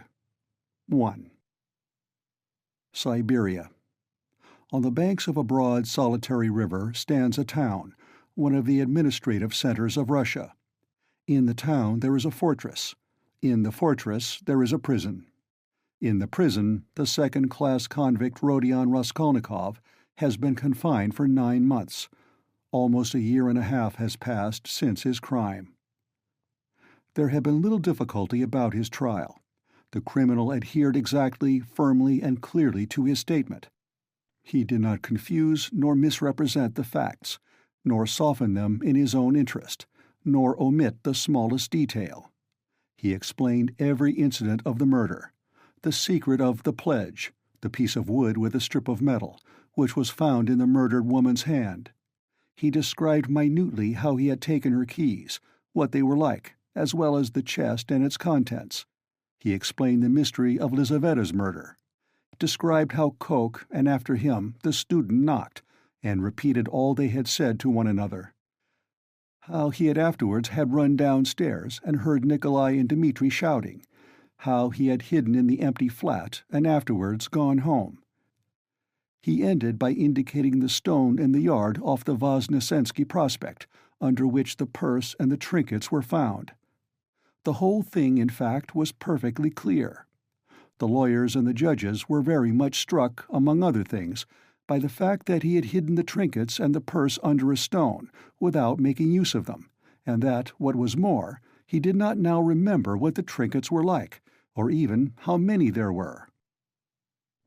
1. Siberia. On the banks of a broad, solitary river stands a town, one of the administrative centers of Russia. In the town there is a fortress. In the fortress there is a prison. In the prison, the second-class convict Rodion Raskolnikov has been confined for 9 months. Almost a year and a half has passed since his crime. There had been little difficulty about his trial. The criminal adhered exactly, firmly, and clearly to his statement. He did not confuse nor misrepresent the facts, nor soften them in his own interest, nor omit the smallest detail. He explained every incident of the murder, the secret of the pledge, the piece of wood with a strip of metal, which was found in the murdered woman's hand. He described minutely how he had taken her keys, what they were like, as well as the chest and its contents. He explained the mystery of Lizaveta's murder, described how Koch, and after him, the student knocked, and repeated all they had said to one another. How he had afterwards had run downstairs and heard Nikolai and Dmitri shouting, how he had hidden in the empty flat and afterwards gone home. He ended by indicating the stone in the yard off the Voznesensky Prospect, under which the purse and the trinkets were found. The whole thing, in fact, was perfectly clear. The lawyers and the judges were very much struck, among other things, by the fact that he had hidden the trinkets and the purse under a stone, without making use of them, and that, what was more, he did not now remember what the trinkets were like, or even how many there were.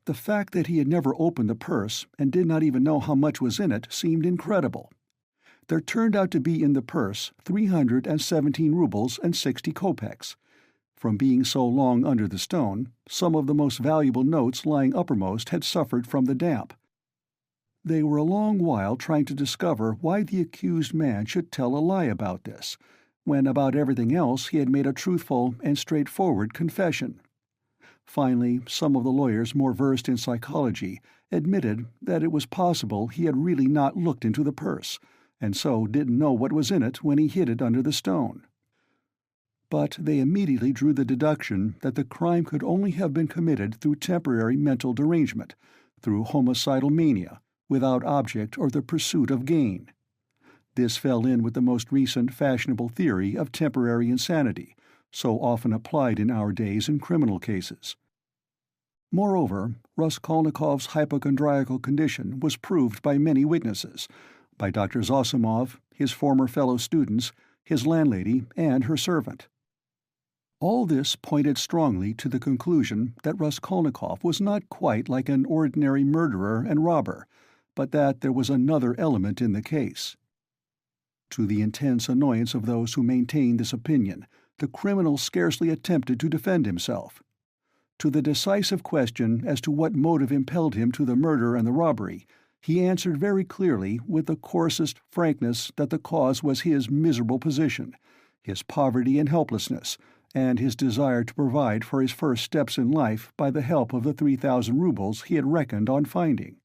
The fact that he had never opened the purse and did not even know how much was in it seemed incredible. There turned out to be in the purse 317 rubles and 60 kopecks. From being so long under the stone, some of the most valuable notes lying uppermost had suffered from the damp. They were a long while trying to discover why the accused man should tell a lie about this, when about everything else he had made a truthful and straightforward confession. Finally, some of the lawyers more versed in psychology admitted that it was possible he had really not looked into the purse, and so didn't know what was in it when he hid it under the stone. But they immediately drew the deduction that the crime could only have been committed through temporary mental derangement, through homicidal mania, without object or the pursuit of gain. This fell in with the most recent fashionable theory of temporary insanity, so often applied in our days in criminal cases. Moreover, Raskolnikov's hypochondriacal condition was proved by many witnesses, by Dr. Zosimov, his former fellow students, his landlady, and her servant. All this pointed strongly to the conclusion that Raskolnikov was not quite like an ordinary murderer and robber, but that there was another element in the case. To the intense annoyance of those who maintained this opinion, the criminal scarcely attempted to defend himself. To the decisive question as to what motive impelled him to the murder and the robbery, he answered very clearly with the coarsest frankness that the cause was his miserable position, his poverty and helplessness, and his desire to provide for his first steps in life by the help of the 3,000 rubles he had reckoned on finding.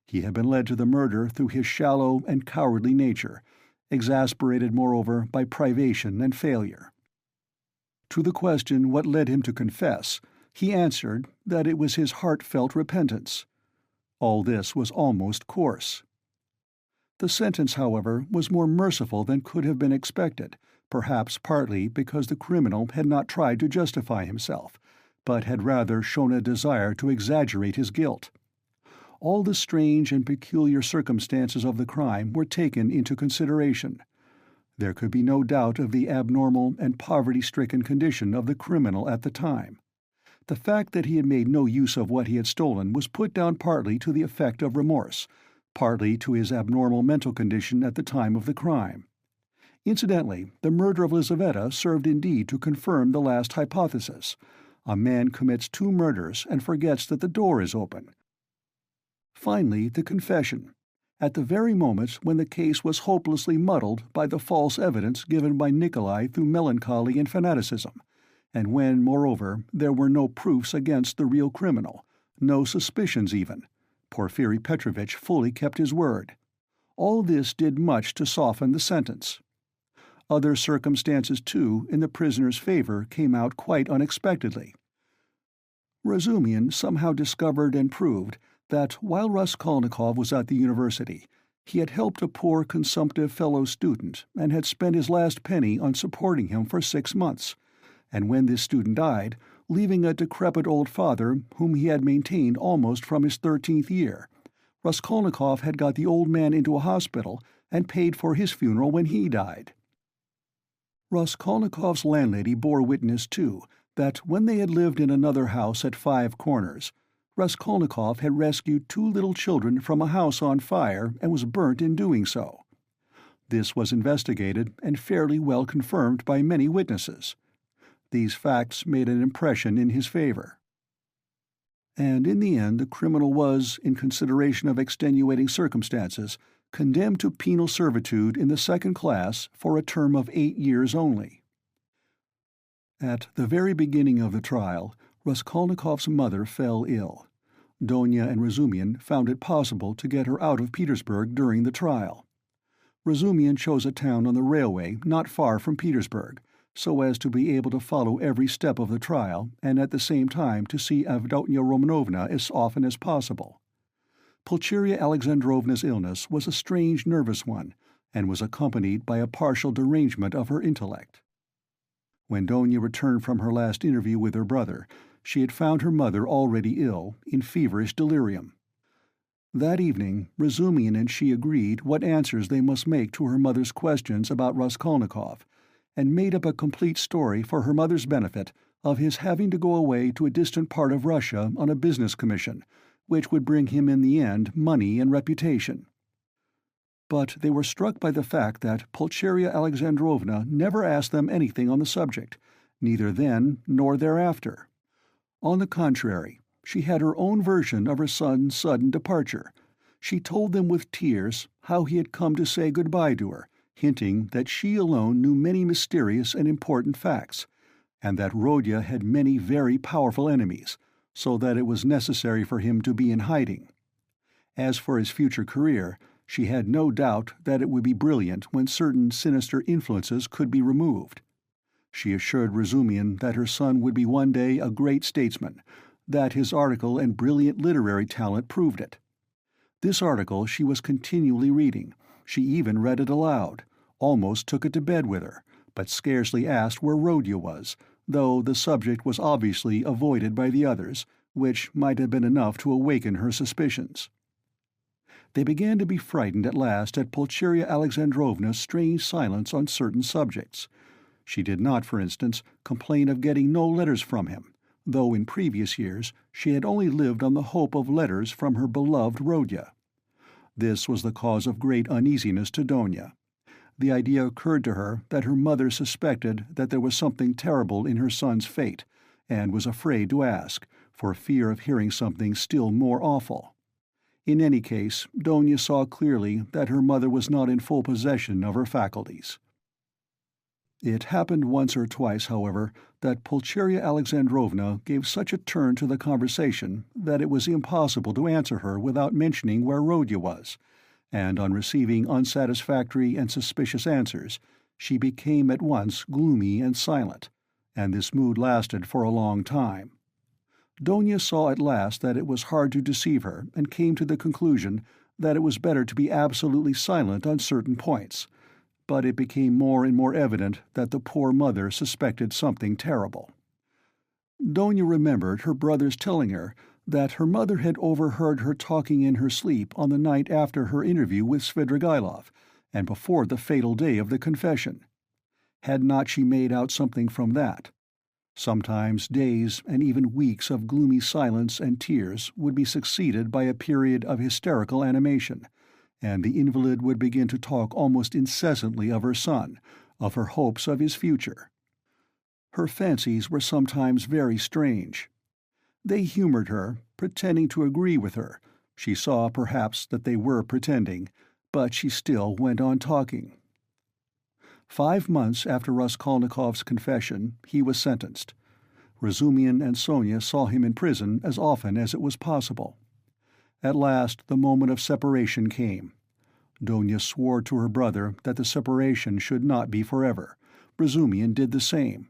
He had been led to the murder through his shallow and cowardly nature, exasperated moreover by privation and failure. To the question what led him to confess, he answered that it was his heartfelt repentance. All this was almost coarse. The sentence, however, was more merciful than could have been expected, perhaps partly because the criminal had not tried to justify himself, but had rather shown a desire to exaggerate his guilt. All the strange and peculiar circumstances of the crime were taken into consideration. There could be no doubt of the abnormal and poverty-stricken condition of the criminal at the time. The fact that he had made no use of what he had stolen was put down partly to the effect of remorse, partly to his abnormal mental condition at the time of the crime. Incidentally, the murder of Lizaveta served indeed to confirm the last hypothesis. A man commits 2 murders and forgets that the door is open. Finally, the confession, at the very moment when the case was hopelessly muddled by the false evidence given by Nikolai through melancholy and fanaticism, and when, moreover, there were no proofs against the real criminal, no suspicions even. Porfiri Petrovitch fully kept his word. All this did much to soften the sentence. Other circumstances, too, in the prisoner's favor came out quite unexpectedly. Razumian somehow discovered and proved that while Raskolnikov was at the university, he had helped a poor consumptive fellow student and had spent his last penny on supporting him for 6 months, and when this student died, leaving a decrepit old father whom he had maintained almost from his 13th year. Raskolnikov had got the old man into a hospital and paid for his funeral when he died. Raskolnikov's landlady bore witness, too, that when they had lived in another house at Five Corners, Raskolnikov had rescued 2 little children from a house on fire and was burnt in doing so. This was investigated and fairly well confirmed by many witnesses. These facts made an impression in his favor. And in the end the criminal was, in consideration of extenuating circumstances, condemned to penal servitude in the 2nd class for a term of 8 years only. At the very beginning of the trial, Raskolnikov's mother fell ill. Donya and Razumian found it possible to get her out of Petersburg during the trial. Razumian chose a town on the railway not far from Petersburg, so as to be able to follow every step of the trial and at the same time to see Avdotya Romanovna as often as possible. Pulcheria Alexandrovna's illness was a strange nervous one, and was accompanied by a partial derangement of her intellect. When Donya returned from her last interview with her brother, she had found her mother already ill, in feverish delirium. That evening Razumian and she agreed what answers they must make to her mother's questions about Raskolnikov, and made up a complete story for her mother's benefit of his having to go away to a distant part of Russia on a business commission, which would bring him in the end money and reputation. But they were struck by the fact that Pulcheria Alexandrovna never asked them anything on the subject, neither then nor thereafter. On the contrary, she had her own version of her son's sudden departure. She told them with tears how he had come to say good-bye to her, hinting that she alone knew many mysterious and important facts, and that Rodya had many very powerful enemies, so that it was necessary for him to be in hiding. As for his future career, she had no doubt that it would be brilliant when certain sinister influences could be removed. She assured Razumian that her son would be one day a great statesman, that his article and brilliant literary talent proved it. This article she was continually reading. She even read it aloud, almost took it to bed with her, but scarcely asked where Rodya was, though the subject was obviously avoided by the others, which might have been enough to awaken her suspicions. They began to be frightened at last at Pulcheria Alexandrovna's strange silence on certain subjects. She did not, for instance, complain of getting no letters from him, though in previous years she had only lived on the hope of letters from her beloved Rodya. This was the cause of great uneasiness to Donya. The idea occurred to her that her mother suspected that there was something terrible in her son's fate, and was afraid to ask, for fear of hearing something still more awful. In any case, Donya saw clearly that her mother was not in full possession of her faculties. It happened once or twice, however, that Pulcheria Alexandrovna gave such a turn to the conversation that it was impossible to answer her without mentioning where Rodya was, and on receiving unsatisfactory and suspicious answers, she became at once gloomy and silent, and this mood lasted for a long time. Donya saw at last that it was hard to deceive her, and came to the conclusion that it was better to be absolutely silent on certain points, but it became more and more evident that the poor mother suspected something terrible. Donya remembered her brother's telling her that her mother had overheard her talking in her sleep on the night after her interview with Svidrigailov, and before the fatal day of the confession. Had not she made out something from that? Sometimes days and even weeks of gloomy silence and tears would be succeeded by a period of hysterical animation, and the invalid would begin to talk almost incessantly of her son, of her hopes of his future. Her fancies were sometimes very strange. They humored her, pretending to agree with her. She saw, perhaps, that they were pretending, but she still went on talking. 5 months after Raskolnikov's confession, he was sentenced. Razumian and Sonia saw him in prison as often as it was possible. At last the moment of separation came. Donya swore to her brother that the separation should not be forever. Razumian did the same.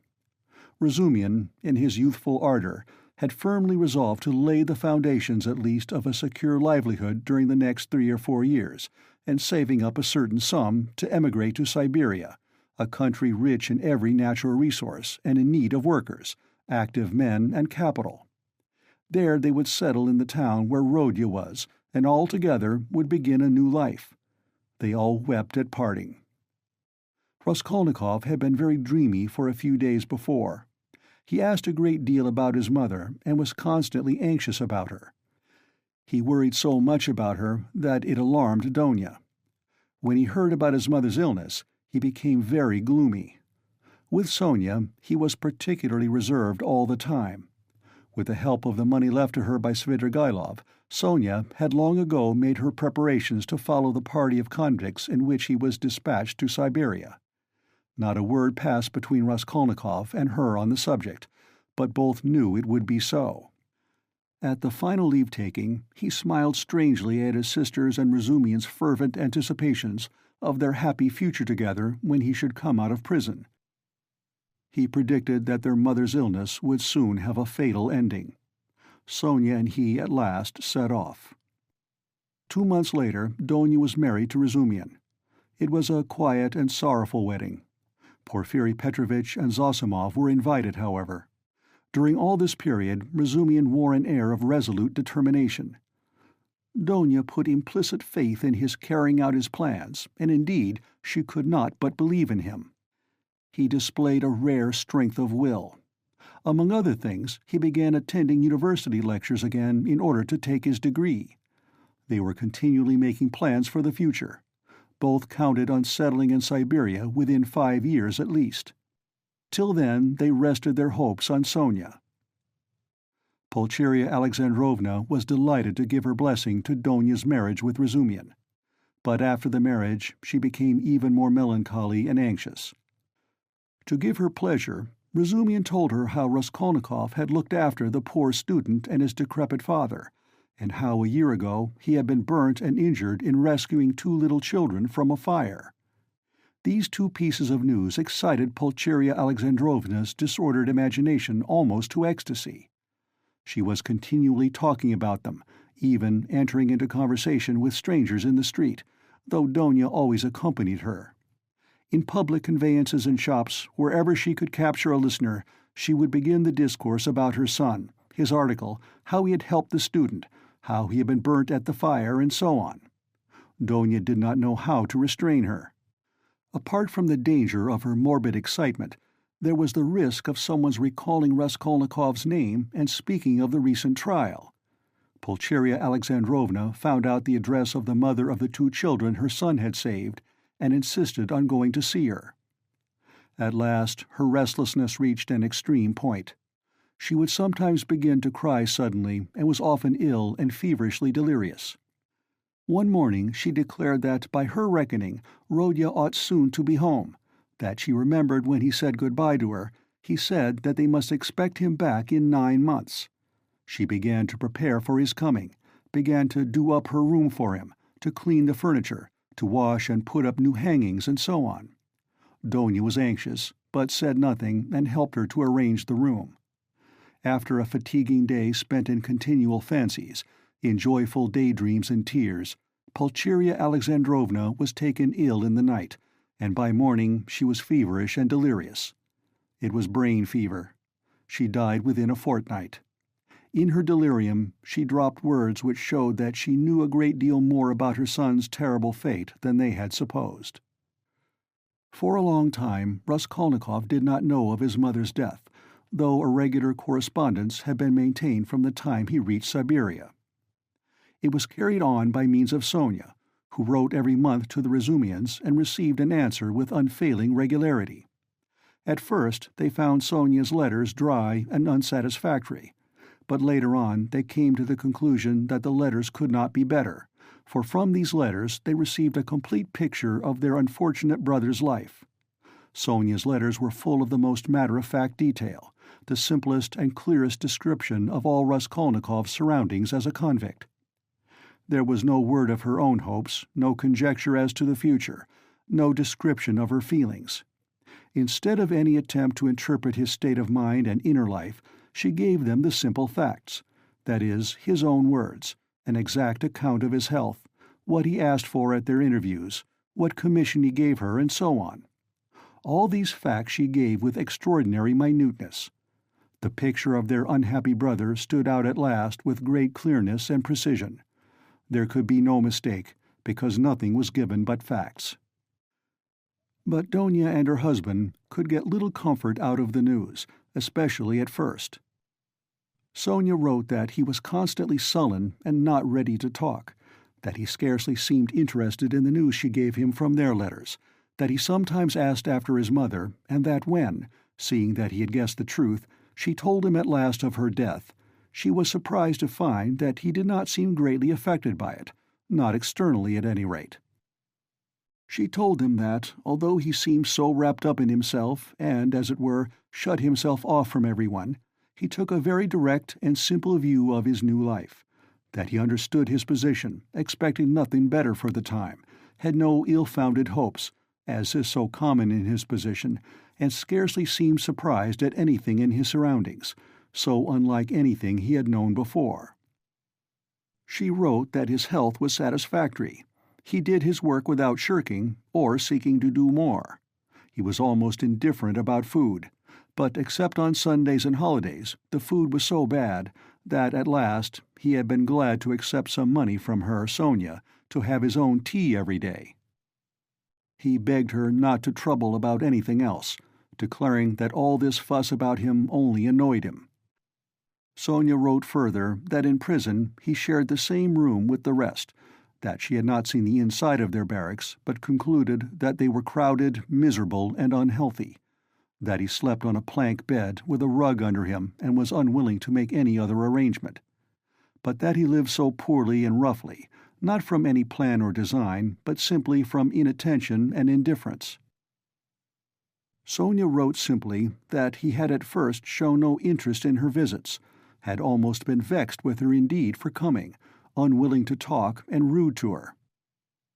Razumian, in his youthful ardor, had firmly resolved to lay the foundations at least of a secure livelihood during the next 3 or 4 years, and saving up a certain sum to emigrate to Siberia, a country rich in every natural resource and in need of workers, active men, and capital. There they would settle in the town where Rodya was, and all together would begin a new life. They all wept at parting. Raskolnikov had been very dreamy for a few days before. He asked a great deal about his mother and was constantly anxious about her. He worried so much about her that it alarmed Donia. When he heard about his mother's illness, he became very gloomy. With Sonia, he was particularly reserved all the time. With the help of the money left to her by Svidrigailov, Sonia had long ago made her preparations to follow the party of convicts in which he was dispatched to Siberia. Not a word passed between Raskolnikov and her on the subject, but both knew it would be so. At the final leave-taking, he smiled strangely at his sister's and Razumian's fervent anticipations of their happy future together when he should come out of prison. He predicted that their mother's illness would soon have a fatal ending. Sonia and he at last set off. 2 months later, Donia was married to Razumian. It was a quiet and sorrowful wedding. Porfiry Petrovitch and Zosimov were invited, however. During all this period, Razumian wore an air of resolute determination. Donia put implicit faith in his carrying out his plans, and indeed she could not but believe in him. He displayed a rare strength of will. Among other things, he began attending university lectures again in order to take his degree. They were continually making plans for the future. Both counted on settling in Siberia within 5 years at least. Till then, they rested their hopes on Sonia. Pulcheria Alexandrovna was delighted to give her blessing to Donia's marriage with Razumian. But after the marriage, she became even more melancholy and anxious. To give her pleasure, Razumian told her how Raskolnikov had looked after the poor student and his decrepit father, and how a year ago he had been burnt and injured in rescuing 2 little children from a fire. These 2 pieces of news excited Pulcheria Alexandrovna's disordered imagination almost to ecstasy. She was continually talking about them, even entering into conversation with strangers in the street, though Donia always accompanied her. In public conveyances and shops, wherever she could capture a listener, she would begin the discourse about her son, his article, how he had helped the student, how he had been burnt at the fire, and so on. Donia did not know how to restrain her. Apart from the danger of her morbid excitement, there was the risk of someone's recalling Raskolnikov's name and speaking of the recent trial. Pulcheria Alexandrovna found out the address of the mother of the 2 children her son had saved, and insisted on going to see her. At last her restlessness reached an extreme point. She would sometimes begin to cry suddenly, and was often ill and feverishly delirious. One morning she declared that, by her reckoning, Rodya ought soon to be home, that she remembered when he said goodbye to her, he said that they must expect him back in 9 months. She began to prepare for his coming, began to do up her room for him, to clean the furniture, to wash and put up new hangings, and so on. Donia was anxious, but said nothing and helped her to arrange the room. After a fatiguing day spent in continual fancies, in joyful daydreams and tears, Pulcheria Alexandrovna was taken ill in the night, and by morning she was feverish and delirious. It was brain fever. She died within a fortnight. In her delirium, she dropped words which showed that she knew a great deal more about her son's terrible fate than they had supposed. For a long time, Raskolnikov did not know of his mother's death, though a regular correspondence had been maintained from the time he reached Siberia. It was carried on by means of Sonia, who wrote every month to the Razumians and received an answer with unfailing regularity. At first they found Sonia's letters dry and unsatisfactory, but later on they came to the conclusion that the letters could not be better, for from these letters they received a complete picture of their unfortunate brother's life. Sonia's letters were full of the most matter-of-fact detail, the simplest and clearest description of all Raskolnikov's surroundings as a convict. There was no word of her own hopes, no conjecture as to the future, no description of her feelings. Instead of any attempt to interpret his state of mind and inner life, she gave them the simple facts, that is, his own words, an exact account of his health, what he asked for at their interviews, what commission he gave her, and so on. All these facts she gave with extraordinary minuteness. The picture of their unhappy brother stood out at last with great clearness and precision. There could be no mistake, because nothing was given but facts. But Donia and her husband could get little comfort out of the news, especially at first. Sonia wrote that he was constantly sullen and not ready to talk, that he scarcely seemed interested in the news she gave him from their letters, that he sometimes asked after his mother, and that when, seeing that he had guessed the truth, she told him at last of her death, she was surprised to find that he did not seem greatly affected by it, not externally at any rate. She told him that, although he seemed so wrapped up in himself and, as it were, shut himself off from everyone, he took a very direct and simple view of his new life, that he understood his position, expecting nothing better for the time, had no ill-founded hopes, as is so common in his position, and scarcely seemed surprised at anything in his surroundings, so unlike anything he had known before. She wrote that his health was satisfactory. He did his work without shirking or seeking to do more. He was almost indifferent about food, but except on Sundays and holidays, the food was so bad that at last he had been glad to accept some money from her, Sonia, to have his own tea every day. He begged her not to trouble about anything else, declaring that all this fuss about him only annoyed him. Sonia wrote further that in prison he shared the same room with the rest, that she had not seen the inside of their barracks, but concluded that they were crowded, miserable, and unhealthy, that he slept on a plank bed with a rug under him and was unwilling to make any other arrangement, but that he lived so poorly and roughly, not from any plan or design, but simply from inattention and indifference. Sonia wrote simply that he had at first shown no interest in her visits, had almost been vexed with her indeed for coming, unwilling to talk and rude to her,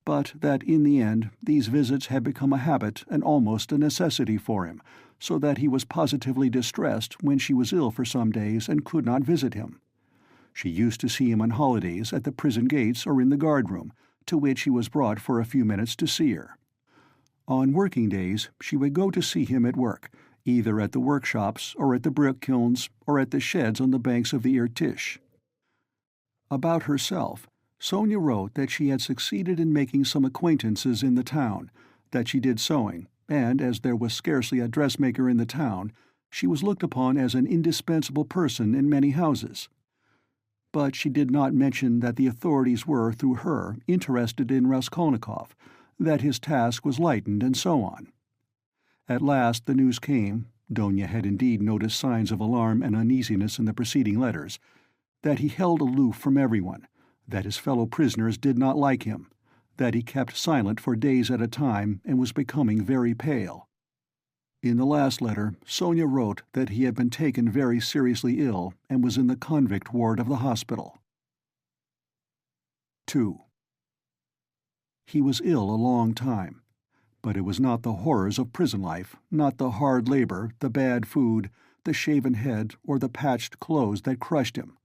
but that in the end these visits had become a habit and almost a necessity for him, so that he was positively distressed when she was ill for some days and could not visit him. She used to see him on holidays at the prison gates or in the guard-room, to which he was brought for a few minutes to see her. On working days she would go to see him at work, either at the workshops or at the brick kilns or at the sheds on the banks of the Irtish. About herself, Sonia wrote that she had succeeded in making some acquaintances in the town, that she did sewing, and as there was scarcely a dressmaker in the town, she was looked upon as an indispensable person in many houses. But she did not mention that the authorities were, through her, interested in Raskolnikov, that his task was lightened, and so on. At last the news came, Donia had indeed noticed signs of alarm and uneasiness in the preceding letters, that he held aloof from everyone, that his fellow prisoners did not like him, that he kept silent for days at a time and was becoming very pale. In the last letter, Sonia wrote that he had been taken very seriously ill and was in the convict ward of the hospital. 2. He was ill a long time, but it was not the horrors of prison life, not the hard labor, the bad food, the shaven head, or the patched clothes that crushed him.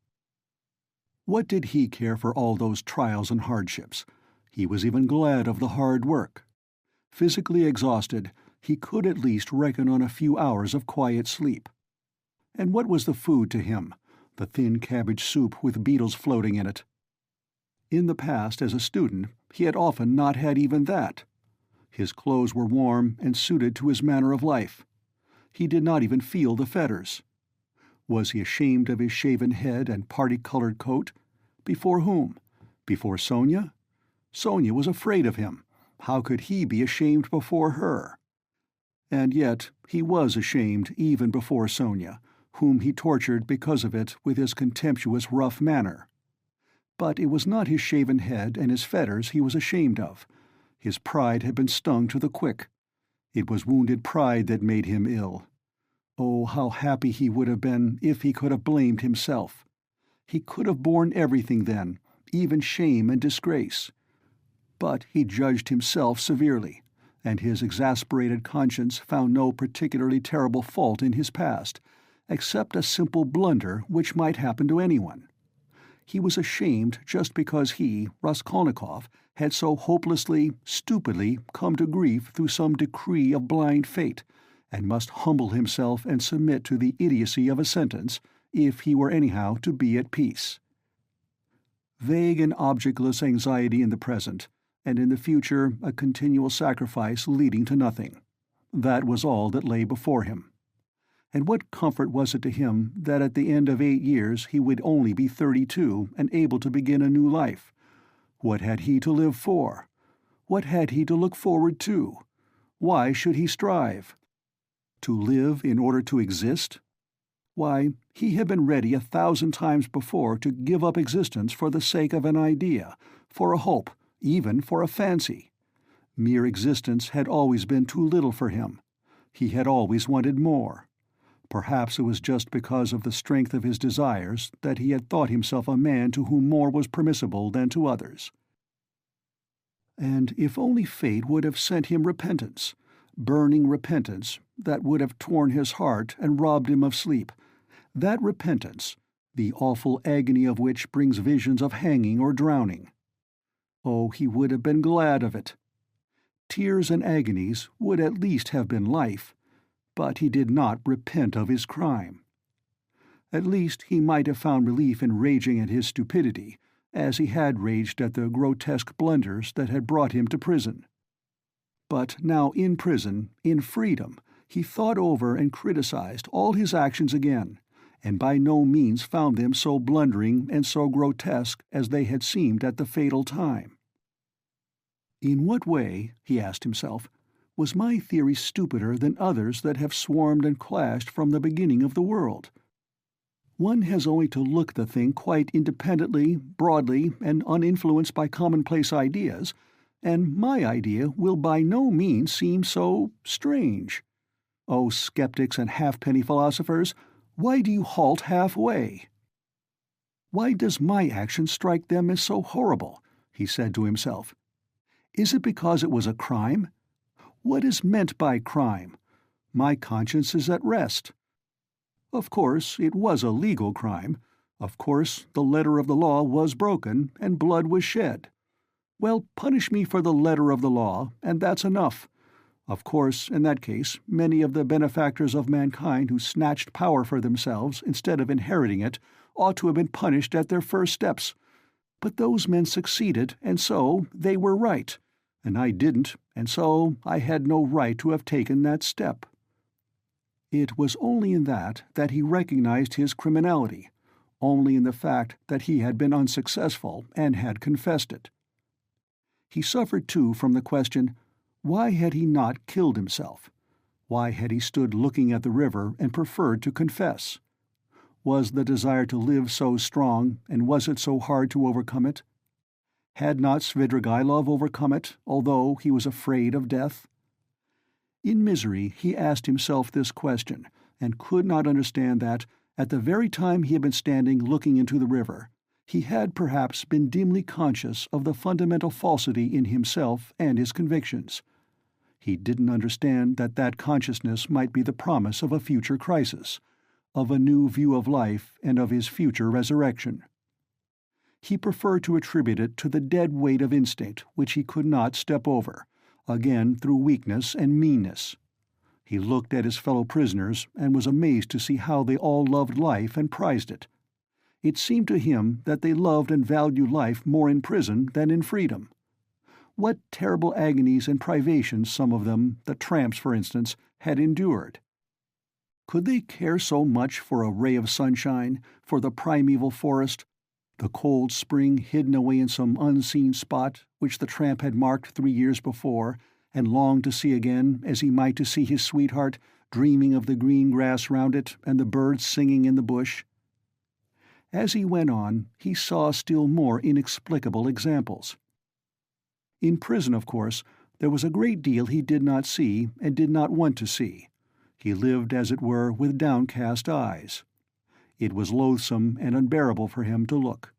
What did he care for all those trials and hardships? He was even glad of the hard work. Physically exhausted, he could at least reckon on a few hours of quiet sleep. And what was the food to him? The thin cabbage soup with beetles floating in it. In the past, as a student, he had often not had even that. His clothes were warm and suited to his manner of life. He did not even feel the fetters. Was he ashamed of his shaven head and party-colored coat? Before whom? Before Sonia? Sonia was afraid of him. How could he be ashamed before her? And yet he was ashamed even before Sonia, whom he tortured because of it with his contemptuous rough manner. But it was not his shaven head and his fetters he was ashamed of. His pride had been stung to the quick. It was wounded pride that made him ill. Oh, how happy he would have been if he could have blamed himself. He could have borne everything then, even shame and disgrace. But he judged himself severely, and his exasperated conscience found no particularly terrible fault in his past, except a simple blunder which might happen to anyone. He was ashamed just because he, Raskolnikov, had so hopelessly, stupidly come to grief through some decree of blind fate, and must humble himself and submit to the idiocy of a sentence, if he were anyhow to be at peace. Vague and objectless anxiety in the present, and in the future a continual sacrifice leading to nothing. That was all that lay before him. And what comfort was it to him that at the end of 8 years he would only be 32 and able to begin a new life? What had he to live for? What had he to look forward to? Why should he strive? To live in order to exist? Why, he had been ready 1,000 times before to give up existence for the sake of an idea, for a hope, even for a fancy. Mere existence had always been too little for him. He had always wanted more. Perhaps it was just because of the strength of his desires that he had thought himself a man to whom more was permissible than to others. And if only fate would have sent him repentance, burning repentance, that would have torn his heart and robbed him of sleep, that repentance, the awful agony of which brings visions of hanging or drowning. Oh, he would have been glad of it. Tears and agonies would at least have been life, but he did not repent of his crime. At least he might have found relief in raging at his stupidity, as he had raged at the grotesque blunders that had brought him to prison. But now in prison, in freedom, he thought over and criticized all his actions again, and by no means found them so blundering and so grotesque as they had seemed at the fatal time. In what way, he asked himself, was my theory stupider than others that have swarmed and clashed from the beginning of the world? One has only to look at the thing quite independently, broadly, and uninfluenced by commonplace ideas, and my idea will by no means seem so strange. Oh, skeptics and halfpenny philosophers, why do you halt halfway? Why does my action strike them as so horrible? He said to himself. Is it because it was a crime? What is meant by crime? My conscience is at rest. Of course, it was a legal crime. Of course, the letter of the law was broken, and blood was shed. Well, punish me for the letter of the law, and that's enough. Of course, in that case, many of the benefactors of mankind who snatched power for themselves instead of inheriting it ought to have been punished at their first steps. But those men succeeded, and so they were right, and I didn't, and so I had no right to have taken that step. It was only in that he recognized his criminality, only in the fact that he had been unsuccessful and had confessed it. He suffered, too, from the question, why had he not killed himself? Why had he stood looking at the river and preferred to confess? Was the desire to live so strong, and was it so hard to overcome it? Had not Svidrigailov overcome it, although he was afraid of death? In misery he asked himself this question, and could not understand that, at the very time he had been standing looking into the river, he had perhaps been dimly conscious of the fundamental falsity in himself and his convictions. He didn't understand that that consciousness might be the promise of a future crisis, of a new view of life and of his future resurrection. He preferred to attribute it to the dead weight of instinct which he could not step over, again through weakness and meanness. He looked at his fellow prisoners and was amazed to see how they all loved life and prized it. It seemed to him that they loved and valued life more in prison than in freedom. What terrible agonies and privations some of them, the tramps for instance, had endured. Could they care so much for a ray of sunshine, for the primeval forest, the cold spring hidden away in some unseen spot which the tramp had marked 3 years before, and longed to see again as he might to see his sweetheart, dreaming of the green grass round it and the birds singing in the bush? As he went on, he saw still more inexplicable examples. In prison, of course, there was a great deal he did not see and did not want to see. He lived, as it were, with downcast eyes. It was loathsome and unbearable for him to look.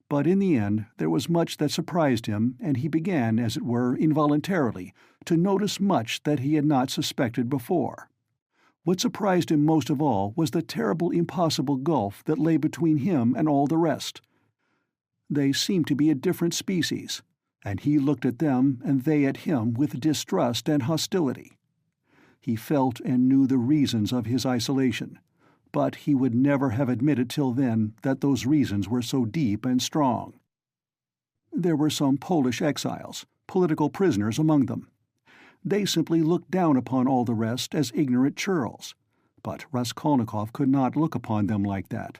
But in the end there was much that surprised him, and he began, as it were, involuntarily, to notice much that he had not suspected before. What surprised him most of all was the terrible impossible gulf that lay between him and all the rest. They seemed to be a different species, and he looked at them and they at him with distrust and hostility. He felt and knew the reasons of his isolation, but he would never have admitted till then that those reasons were so deep and strong. There were some Polish exiles, political prisoners among them. They simply looked down upon all the rest as ignorant churls, but Raskolnikov could not look upon them like that.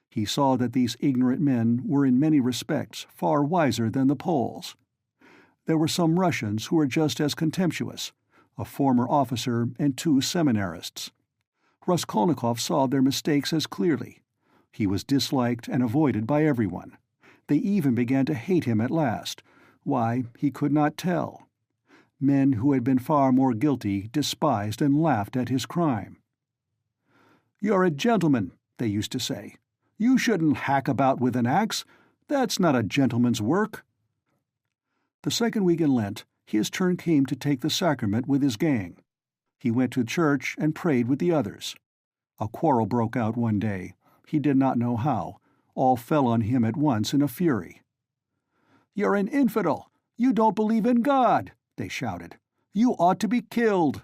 He saw that these ignorant men were in many respects far wiser than the Poles. There were some Russians who were just as contemptuous, a former officer and 2 seminarists. Raskolnikov saw their mistakes as clearly. He was disliked and avoided by everyone. They even began to hate him at last. Why, he could not tell. Men who had been far more guilty despised and laughed at his crime. "You're a gentleman," they used to say. "You shouldn't hack about with an axe. That's not a gentleman's work." The second week in Lent, his turn came to take the sacrament with his gang. He went to church and prayed with the others. A quarrel broke out one day. He did not know how. All fell on him at once in a fury. "You're an infidel! You don't believe in God!" they shouted. "You ought to be killed!"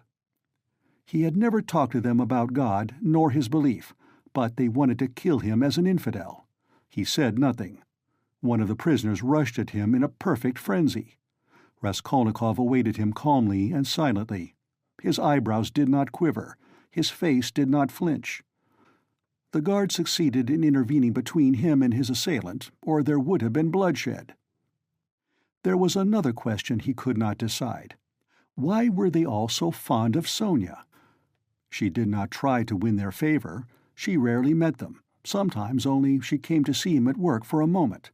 He had never talked to them about God nor his belief, but they wanted to kill him as an infidel. He said nothing. One of the prisoners rushed at him in a perfect frenzy. Raskolnikov awaited him calmly and silently. His eyebrows did not quiver. His face did not flinch. The guard succeeded in intervening between him and his assailant, or there would have been bloodshed. There was another question he could not decide. Why were they all so fond of Sonia? She did not try to win their favor. She rarely met them. Sometimes only she came to see him at work for a moment.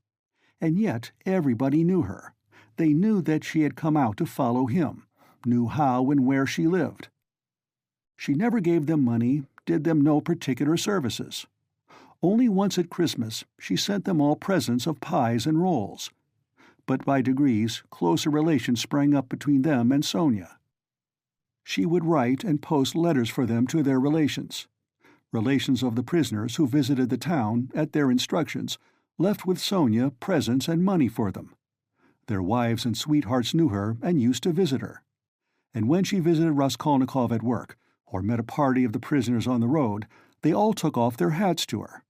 And yet everybody knew her. They knew that she had come out to follow him, knew how and where she lived. She never gave them money, did them no particular services. Only once at Christmas she sent them all presents of pies and rolls. But by degrees closer relations sprang up between them and Sonia. She would write and post letters for them to their relations. Relations of the prisoners who visited the town, at their instructions, left with Sonia presents and money for them. Their wives and sweethearts knew her and used to visit her. And when she visited Raskolnikov at work, or met a party of the prisoners on the road, they all took off their hats to her.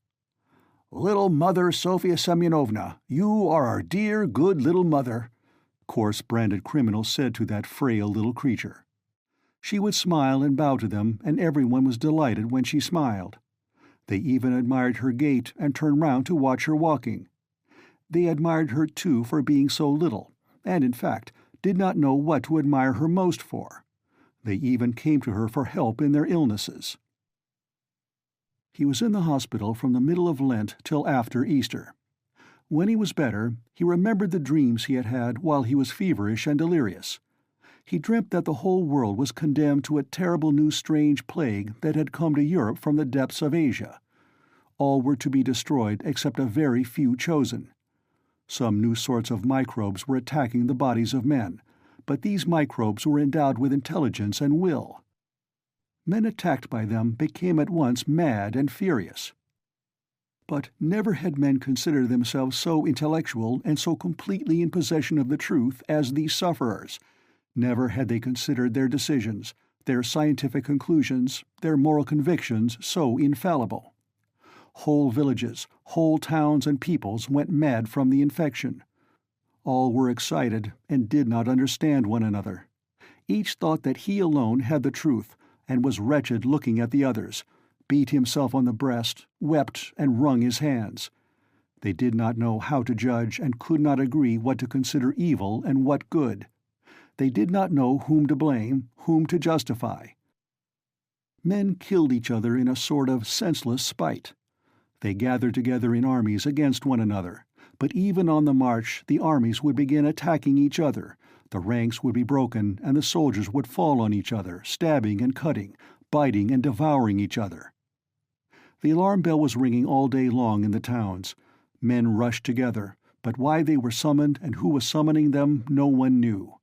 "Little Mother Sofia Semyonovna, you are our dear, good little mother," coarse branded criminals said to that frail little creature. She would smile and bow to them, and everyone was delighted when she smiled. They even admired her gait and turned round to watch her walking. They admired her, too, for being so little, and, in fact, did not know what to admire her most for. They even came to her for help in their illnesses. He was in the hospital from the middle of Lent till after Easter. When he was better, he remembered the dreams he had had while he was feverish and delirious. He dreamt that the whole world was condemned to a terrible new strange plague that had come to Europe from the depths of Asia. All were to be destroyed except a very few chosen. Some new sorts of microbes were attacking the bodies of men, but these microbes were endowed with intelligence and will. Men attacked by them became at once mad and furious. But never had men considered themselves so intellectual and so completely in possession of the truth as these sufferers. Never had they considered their decisions, their scientific conclusions, their moral convictions so infallible. Whole villages, whole towns and peoples went mad from the infection. All were excited and did not understand one another. Each thought that he alone had the truth, and was wretched looking at the others, beat himself on the breast, wept, and wrung his hands. They did not know how to judge and could not agree what to consider evil and what good. They did not know whom to blame, whom to justify. Men killed each other in a sort of senseless spite. They gathered together in armies against one another, but even on the march the armies would begin attacking each other, the ranks would be broken, and the soldiers would fall on each other, stabbing and cutting, biting and devouring each other. The alarm bell was ringing all day long in the towns. Men rushed together, but why they were summoned and who was summoning them no one knew.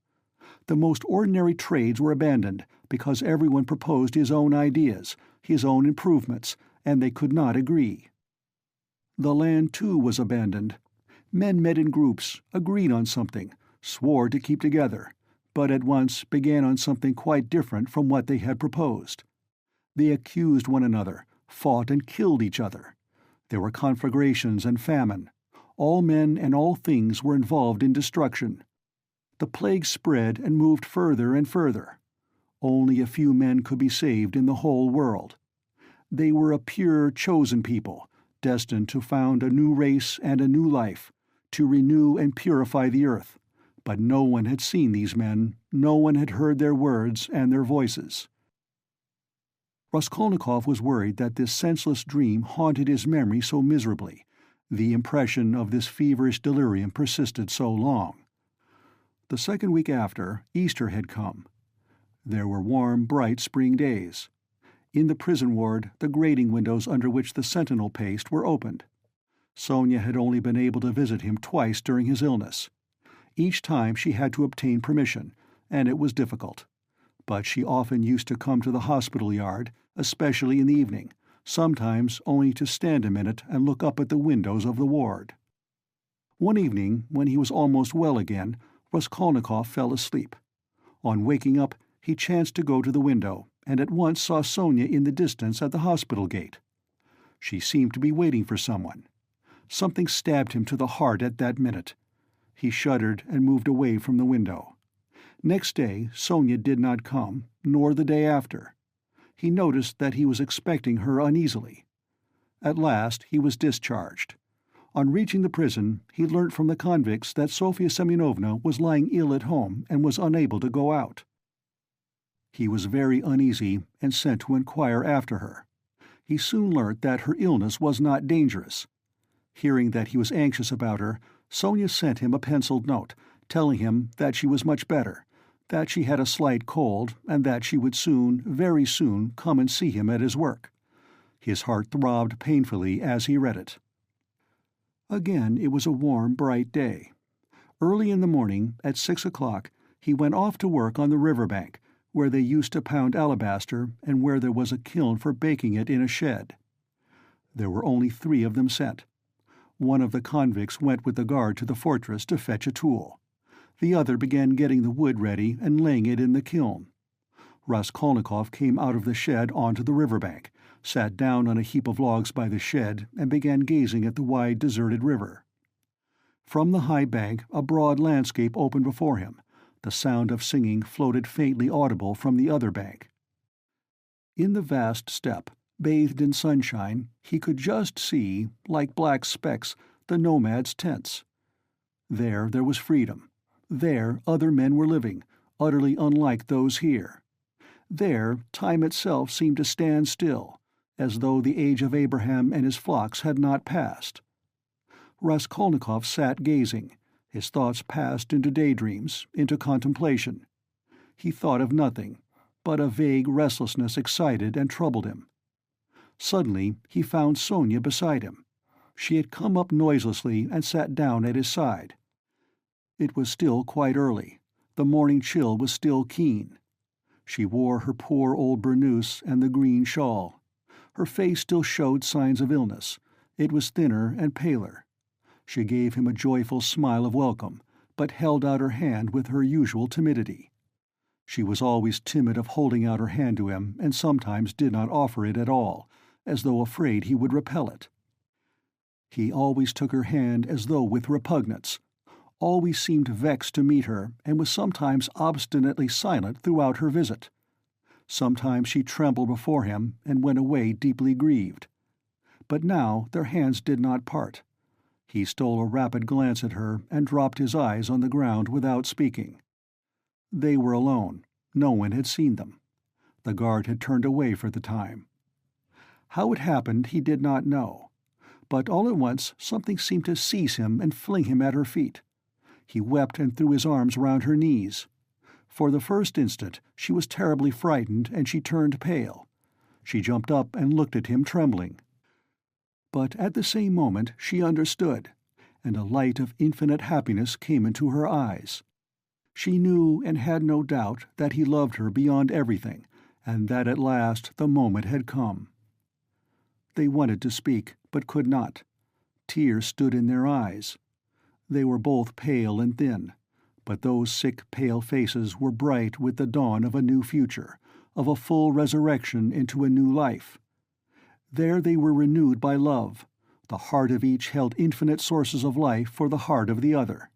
The most ordinary trades were abandoned, because everyone proposed his own ideas, his own improvements, and they could not agree. The land, too, was abandoned. Men met in groups, agreed on something, swore to keep together, but at once began on something quite different from what they had proposed. They accused one another, fought and killed each other. There were conflagrations and famine. All men and all things were involved in destruction. The plague spread and moved further and further. Only a few men could be saved in the whole world. They were a pure, chosen people, destined to found a new race and a new life, to renew and purify the earth. But no one had seen these men, no one had heard their words and their voices. Raskolnikov was worried that this senseless dream haunted his memory so miserably. The impression of this feverish delirium persisted so long. The second week after, Easter had come. There were warm, bright spring days. In the prison ward, the grating windows under which the sentinel paced were opened. Sonia had only been able to visit him twice during his illness. Each time she had to obtain permission, and it was difficult. But she often used to come to the hospital yard, especially in the evening, sometimes only to stand a minute and look up at the windows of the ward. One evening, when he was almost well again, Raskolnikov fell asleep. On waking up, he chanced to go to the window, and at once saw Sonia in the distance at the hospital gate. She seemed to be waiting for someone. Something stabbed him to the heart at that minute. He shuddered and moved away from the window. Next day, Sonia did not come, nor the day after. He noticed that he was expecting her uneasily. At last he was discharged. On reaching the prison, he learnt from the convicts that Sofya Semyonovna was lying ill at home and was unable to go out. He was very uneasy and sent to inquire after her. He soon learnt that her illness was not dangerous. Hearing that he was anxious about her, Sonia sent him a penciled note, telling him that she was much better, that she had a slight cold, and that she would soon, very soon, come and see him at his work. His heart throbbed painfully as he read it. Again it was a warm, bright day. Early in the morning, at 6 o'clock, he went off to work on the river bank, where they used to pound alabaster and where there was a kiln for baking it in a shed. There were only 3 of them sent. One of the convicts went with the guard to the fortress to fetch a tool. The other began getting the wood ready and laying it in the kiln. Raskolnikov came out of the shed onto the river bank, sat down on a heap of logs by the shed, and began gazing at the wide, deserted river. From the high bank a broad landscape opened before him. The sound of singing floated faintly audible from the other bank. In the vast steppe, bathed in sunshine, he could just see, like black specks, the nomads' tents. There was freedom. There other men were living, utterly unlike those here. There time itself seemed to stand still, as though the age of Abraham and his flocks had not passed. Raskolnikov sat gazing. His thoughts passed into daydreams, into contemplation. He thought of nothing, but a vague restlessness excited and troubled him. Suddenly he found Sonia beside him. She had come up noiselessly and sat down at his side. It was still quite early. The morning chill was still keen. She wore her poor old burnous and the green shawl. Her face still showed signs of illness. It was thinner and paler. She gave him a joyful smile of welcome, but held out her hand with her usual timidity. She was always timid of holding out her hand to him, and sometimes did not offer it at all, as though afraid he would repel it. He always took her hand as though with repugnance, always seemed vexed to meet her, and was sometimes obstinately silent throughout her visit. Sometimes she trembled before him, and went away deeply grieved. But now their hands did not part. He stole a rapid glance at her, and dropped his eyes on the ground without speaking. They were alone. No one had seen them. The guard had turned away for the time. How it happened he did not know. But all at once something seemed to seize him and fling him at her feet. He wept and threw his arms round her knees. For the first instant she was terribly frightened, and she turned pale. She jumped up and looked at him trembling. But at the same moment she understood, and a light of infinite happiness came into her eyes. She knew and had no doubt that he loved her beyond everything, and that at last the moment had come. They wanted to speak, but could not. Tears stood in their eyes. They were both pale and thin, but those sick, pale faces were bright with the dawn of a new future, of a full resurrection into a new life. There they were renewed by love. The heart of each held infinite sources of life for the heart of the other.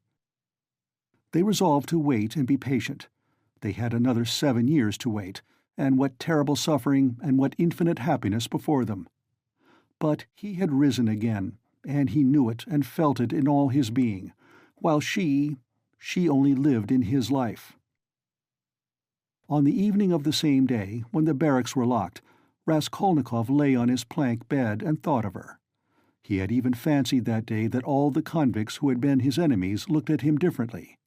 They resolved to wait and be patient. They had another 7 years to wait, and what terrible suffering and what infinite happiness before them. But he had risen again, and he knew it and felt it in all his being, while she only lived in his life. On the evening of the same day, when the barracks were locked, Raskolnikov lay on his plank bed and thought of her. He had even fancied that day that all the convicts who had been his enemies looked at him differently.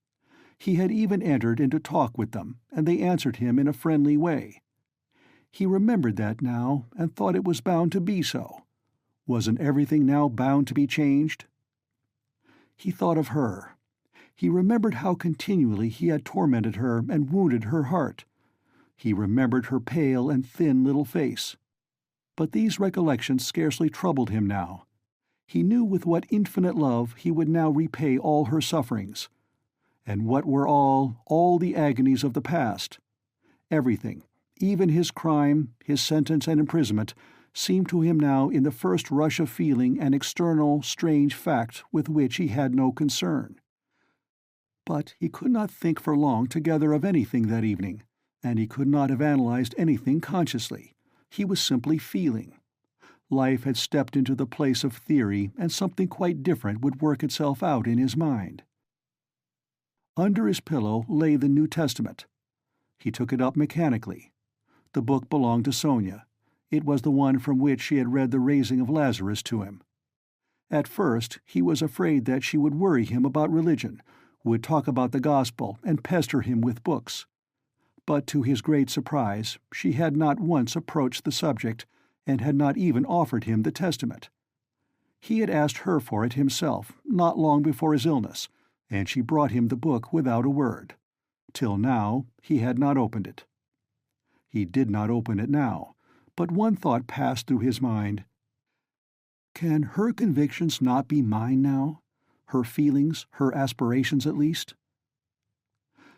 He had even entered into talk with them, and they answered him in a friendly way. He remembered that now, and thought it was bound to be so. Wasn't everything now bound to be changed? He thought of her. He remembered how continually he had tormented her and wounded her heart. He remembered her pale and thin little face. But these recollections scarcely troubled him now. He knew with what infinite love he would now repay all her sufferings. And what were all the agonies of the past? Everything, even his crime, his sentence and imprisonment, seemed to him now in the first rush of feeling an external, strange fact with which he had no concern. But he could not think for long together of anything that evening, and he could not have analyzed anything consciously. He was simply feeling. Life had stepped into the place of theory, and something quite different would work itself out in his mind. Under his pillow lay the New Testament. He took it up mechanically. The book belonged to Sonia. It was the one from which she had read the raising of Lazarus to him. At first he was afraid that she would worry him about religion, would talk about the gospel and pester him with books. But to his great surprise she had not once approached the subject, and had not even offered him the Testament. He had asked her for it himself, not long before his illness, and she brought him the book without a word. Till now he had not opened it. He did not open it now, but one thought passed through his mind. Can her convictions not be mine now? Her feelings, her aspirations at least?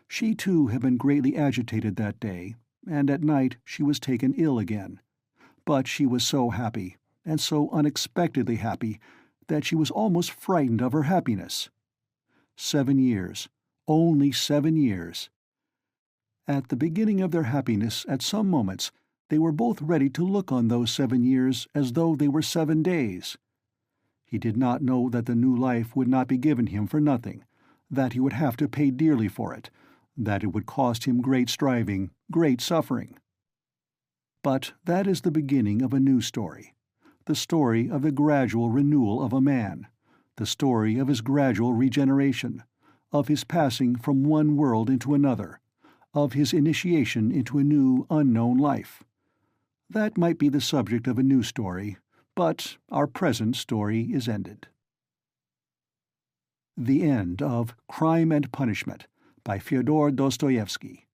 She too had been greatly agitated that day, and at night she was taken ill again. But she was so happy, and so unexpectedly happy, that she was almost frightened of her happiness. 7 years, only 7 years. At the beginning of their happiness, at some moments, they were both ready to look on those 7 years as though they were 7 days. He did not know that the new life would not be given him for nothing, that he would have to pay dearly for it, that it would cost him great striving, great suffering. But that is the beginning of a new story, the story of the gradual renewal of a man, the story of his gradual regeneration, of his passing from one world into another, of his initiation into a new, unknown life. That might be the subject of a new story, but our present story is ended. The End of Crime and Punishment by Fyodor Dostoevsky.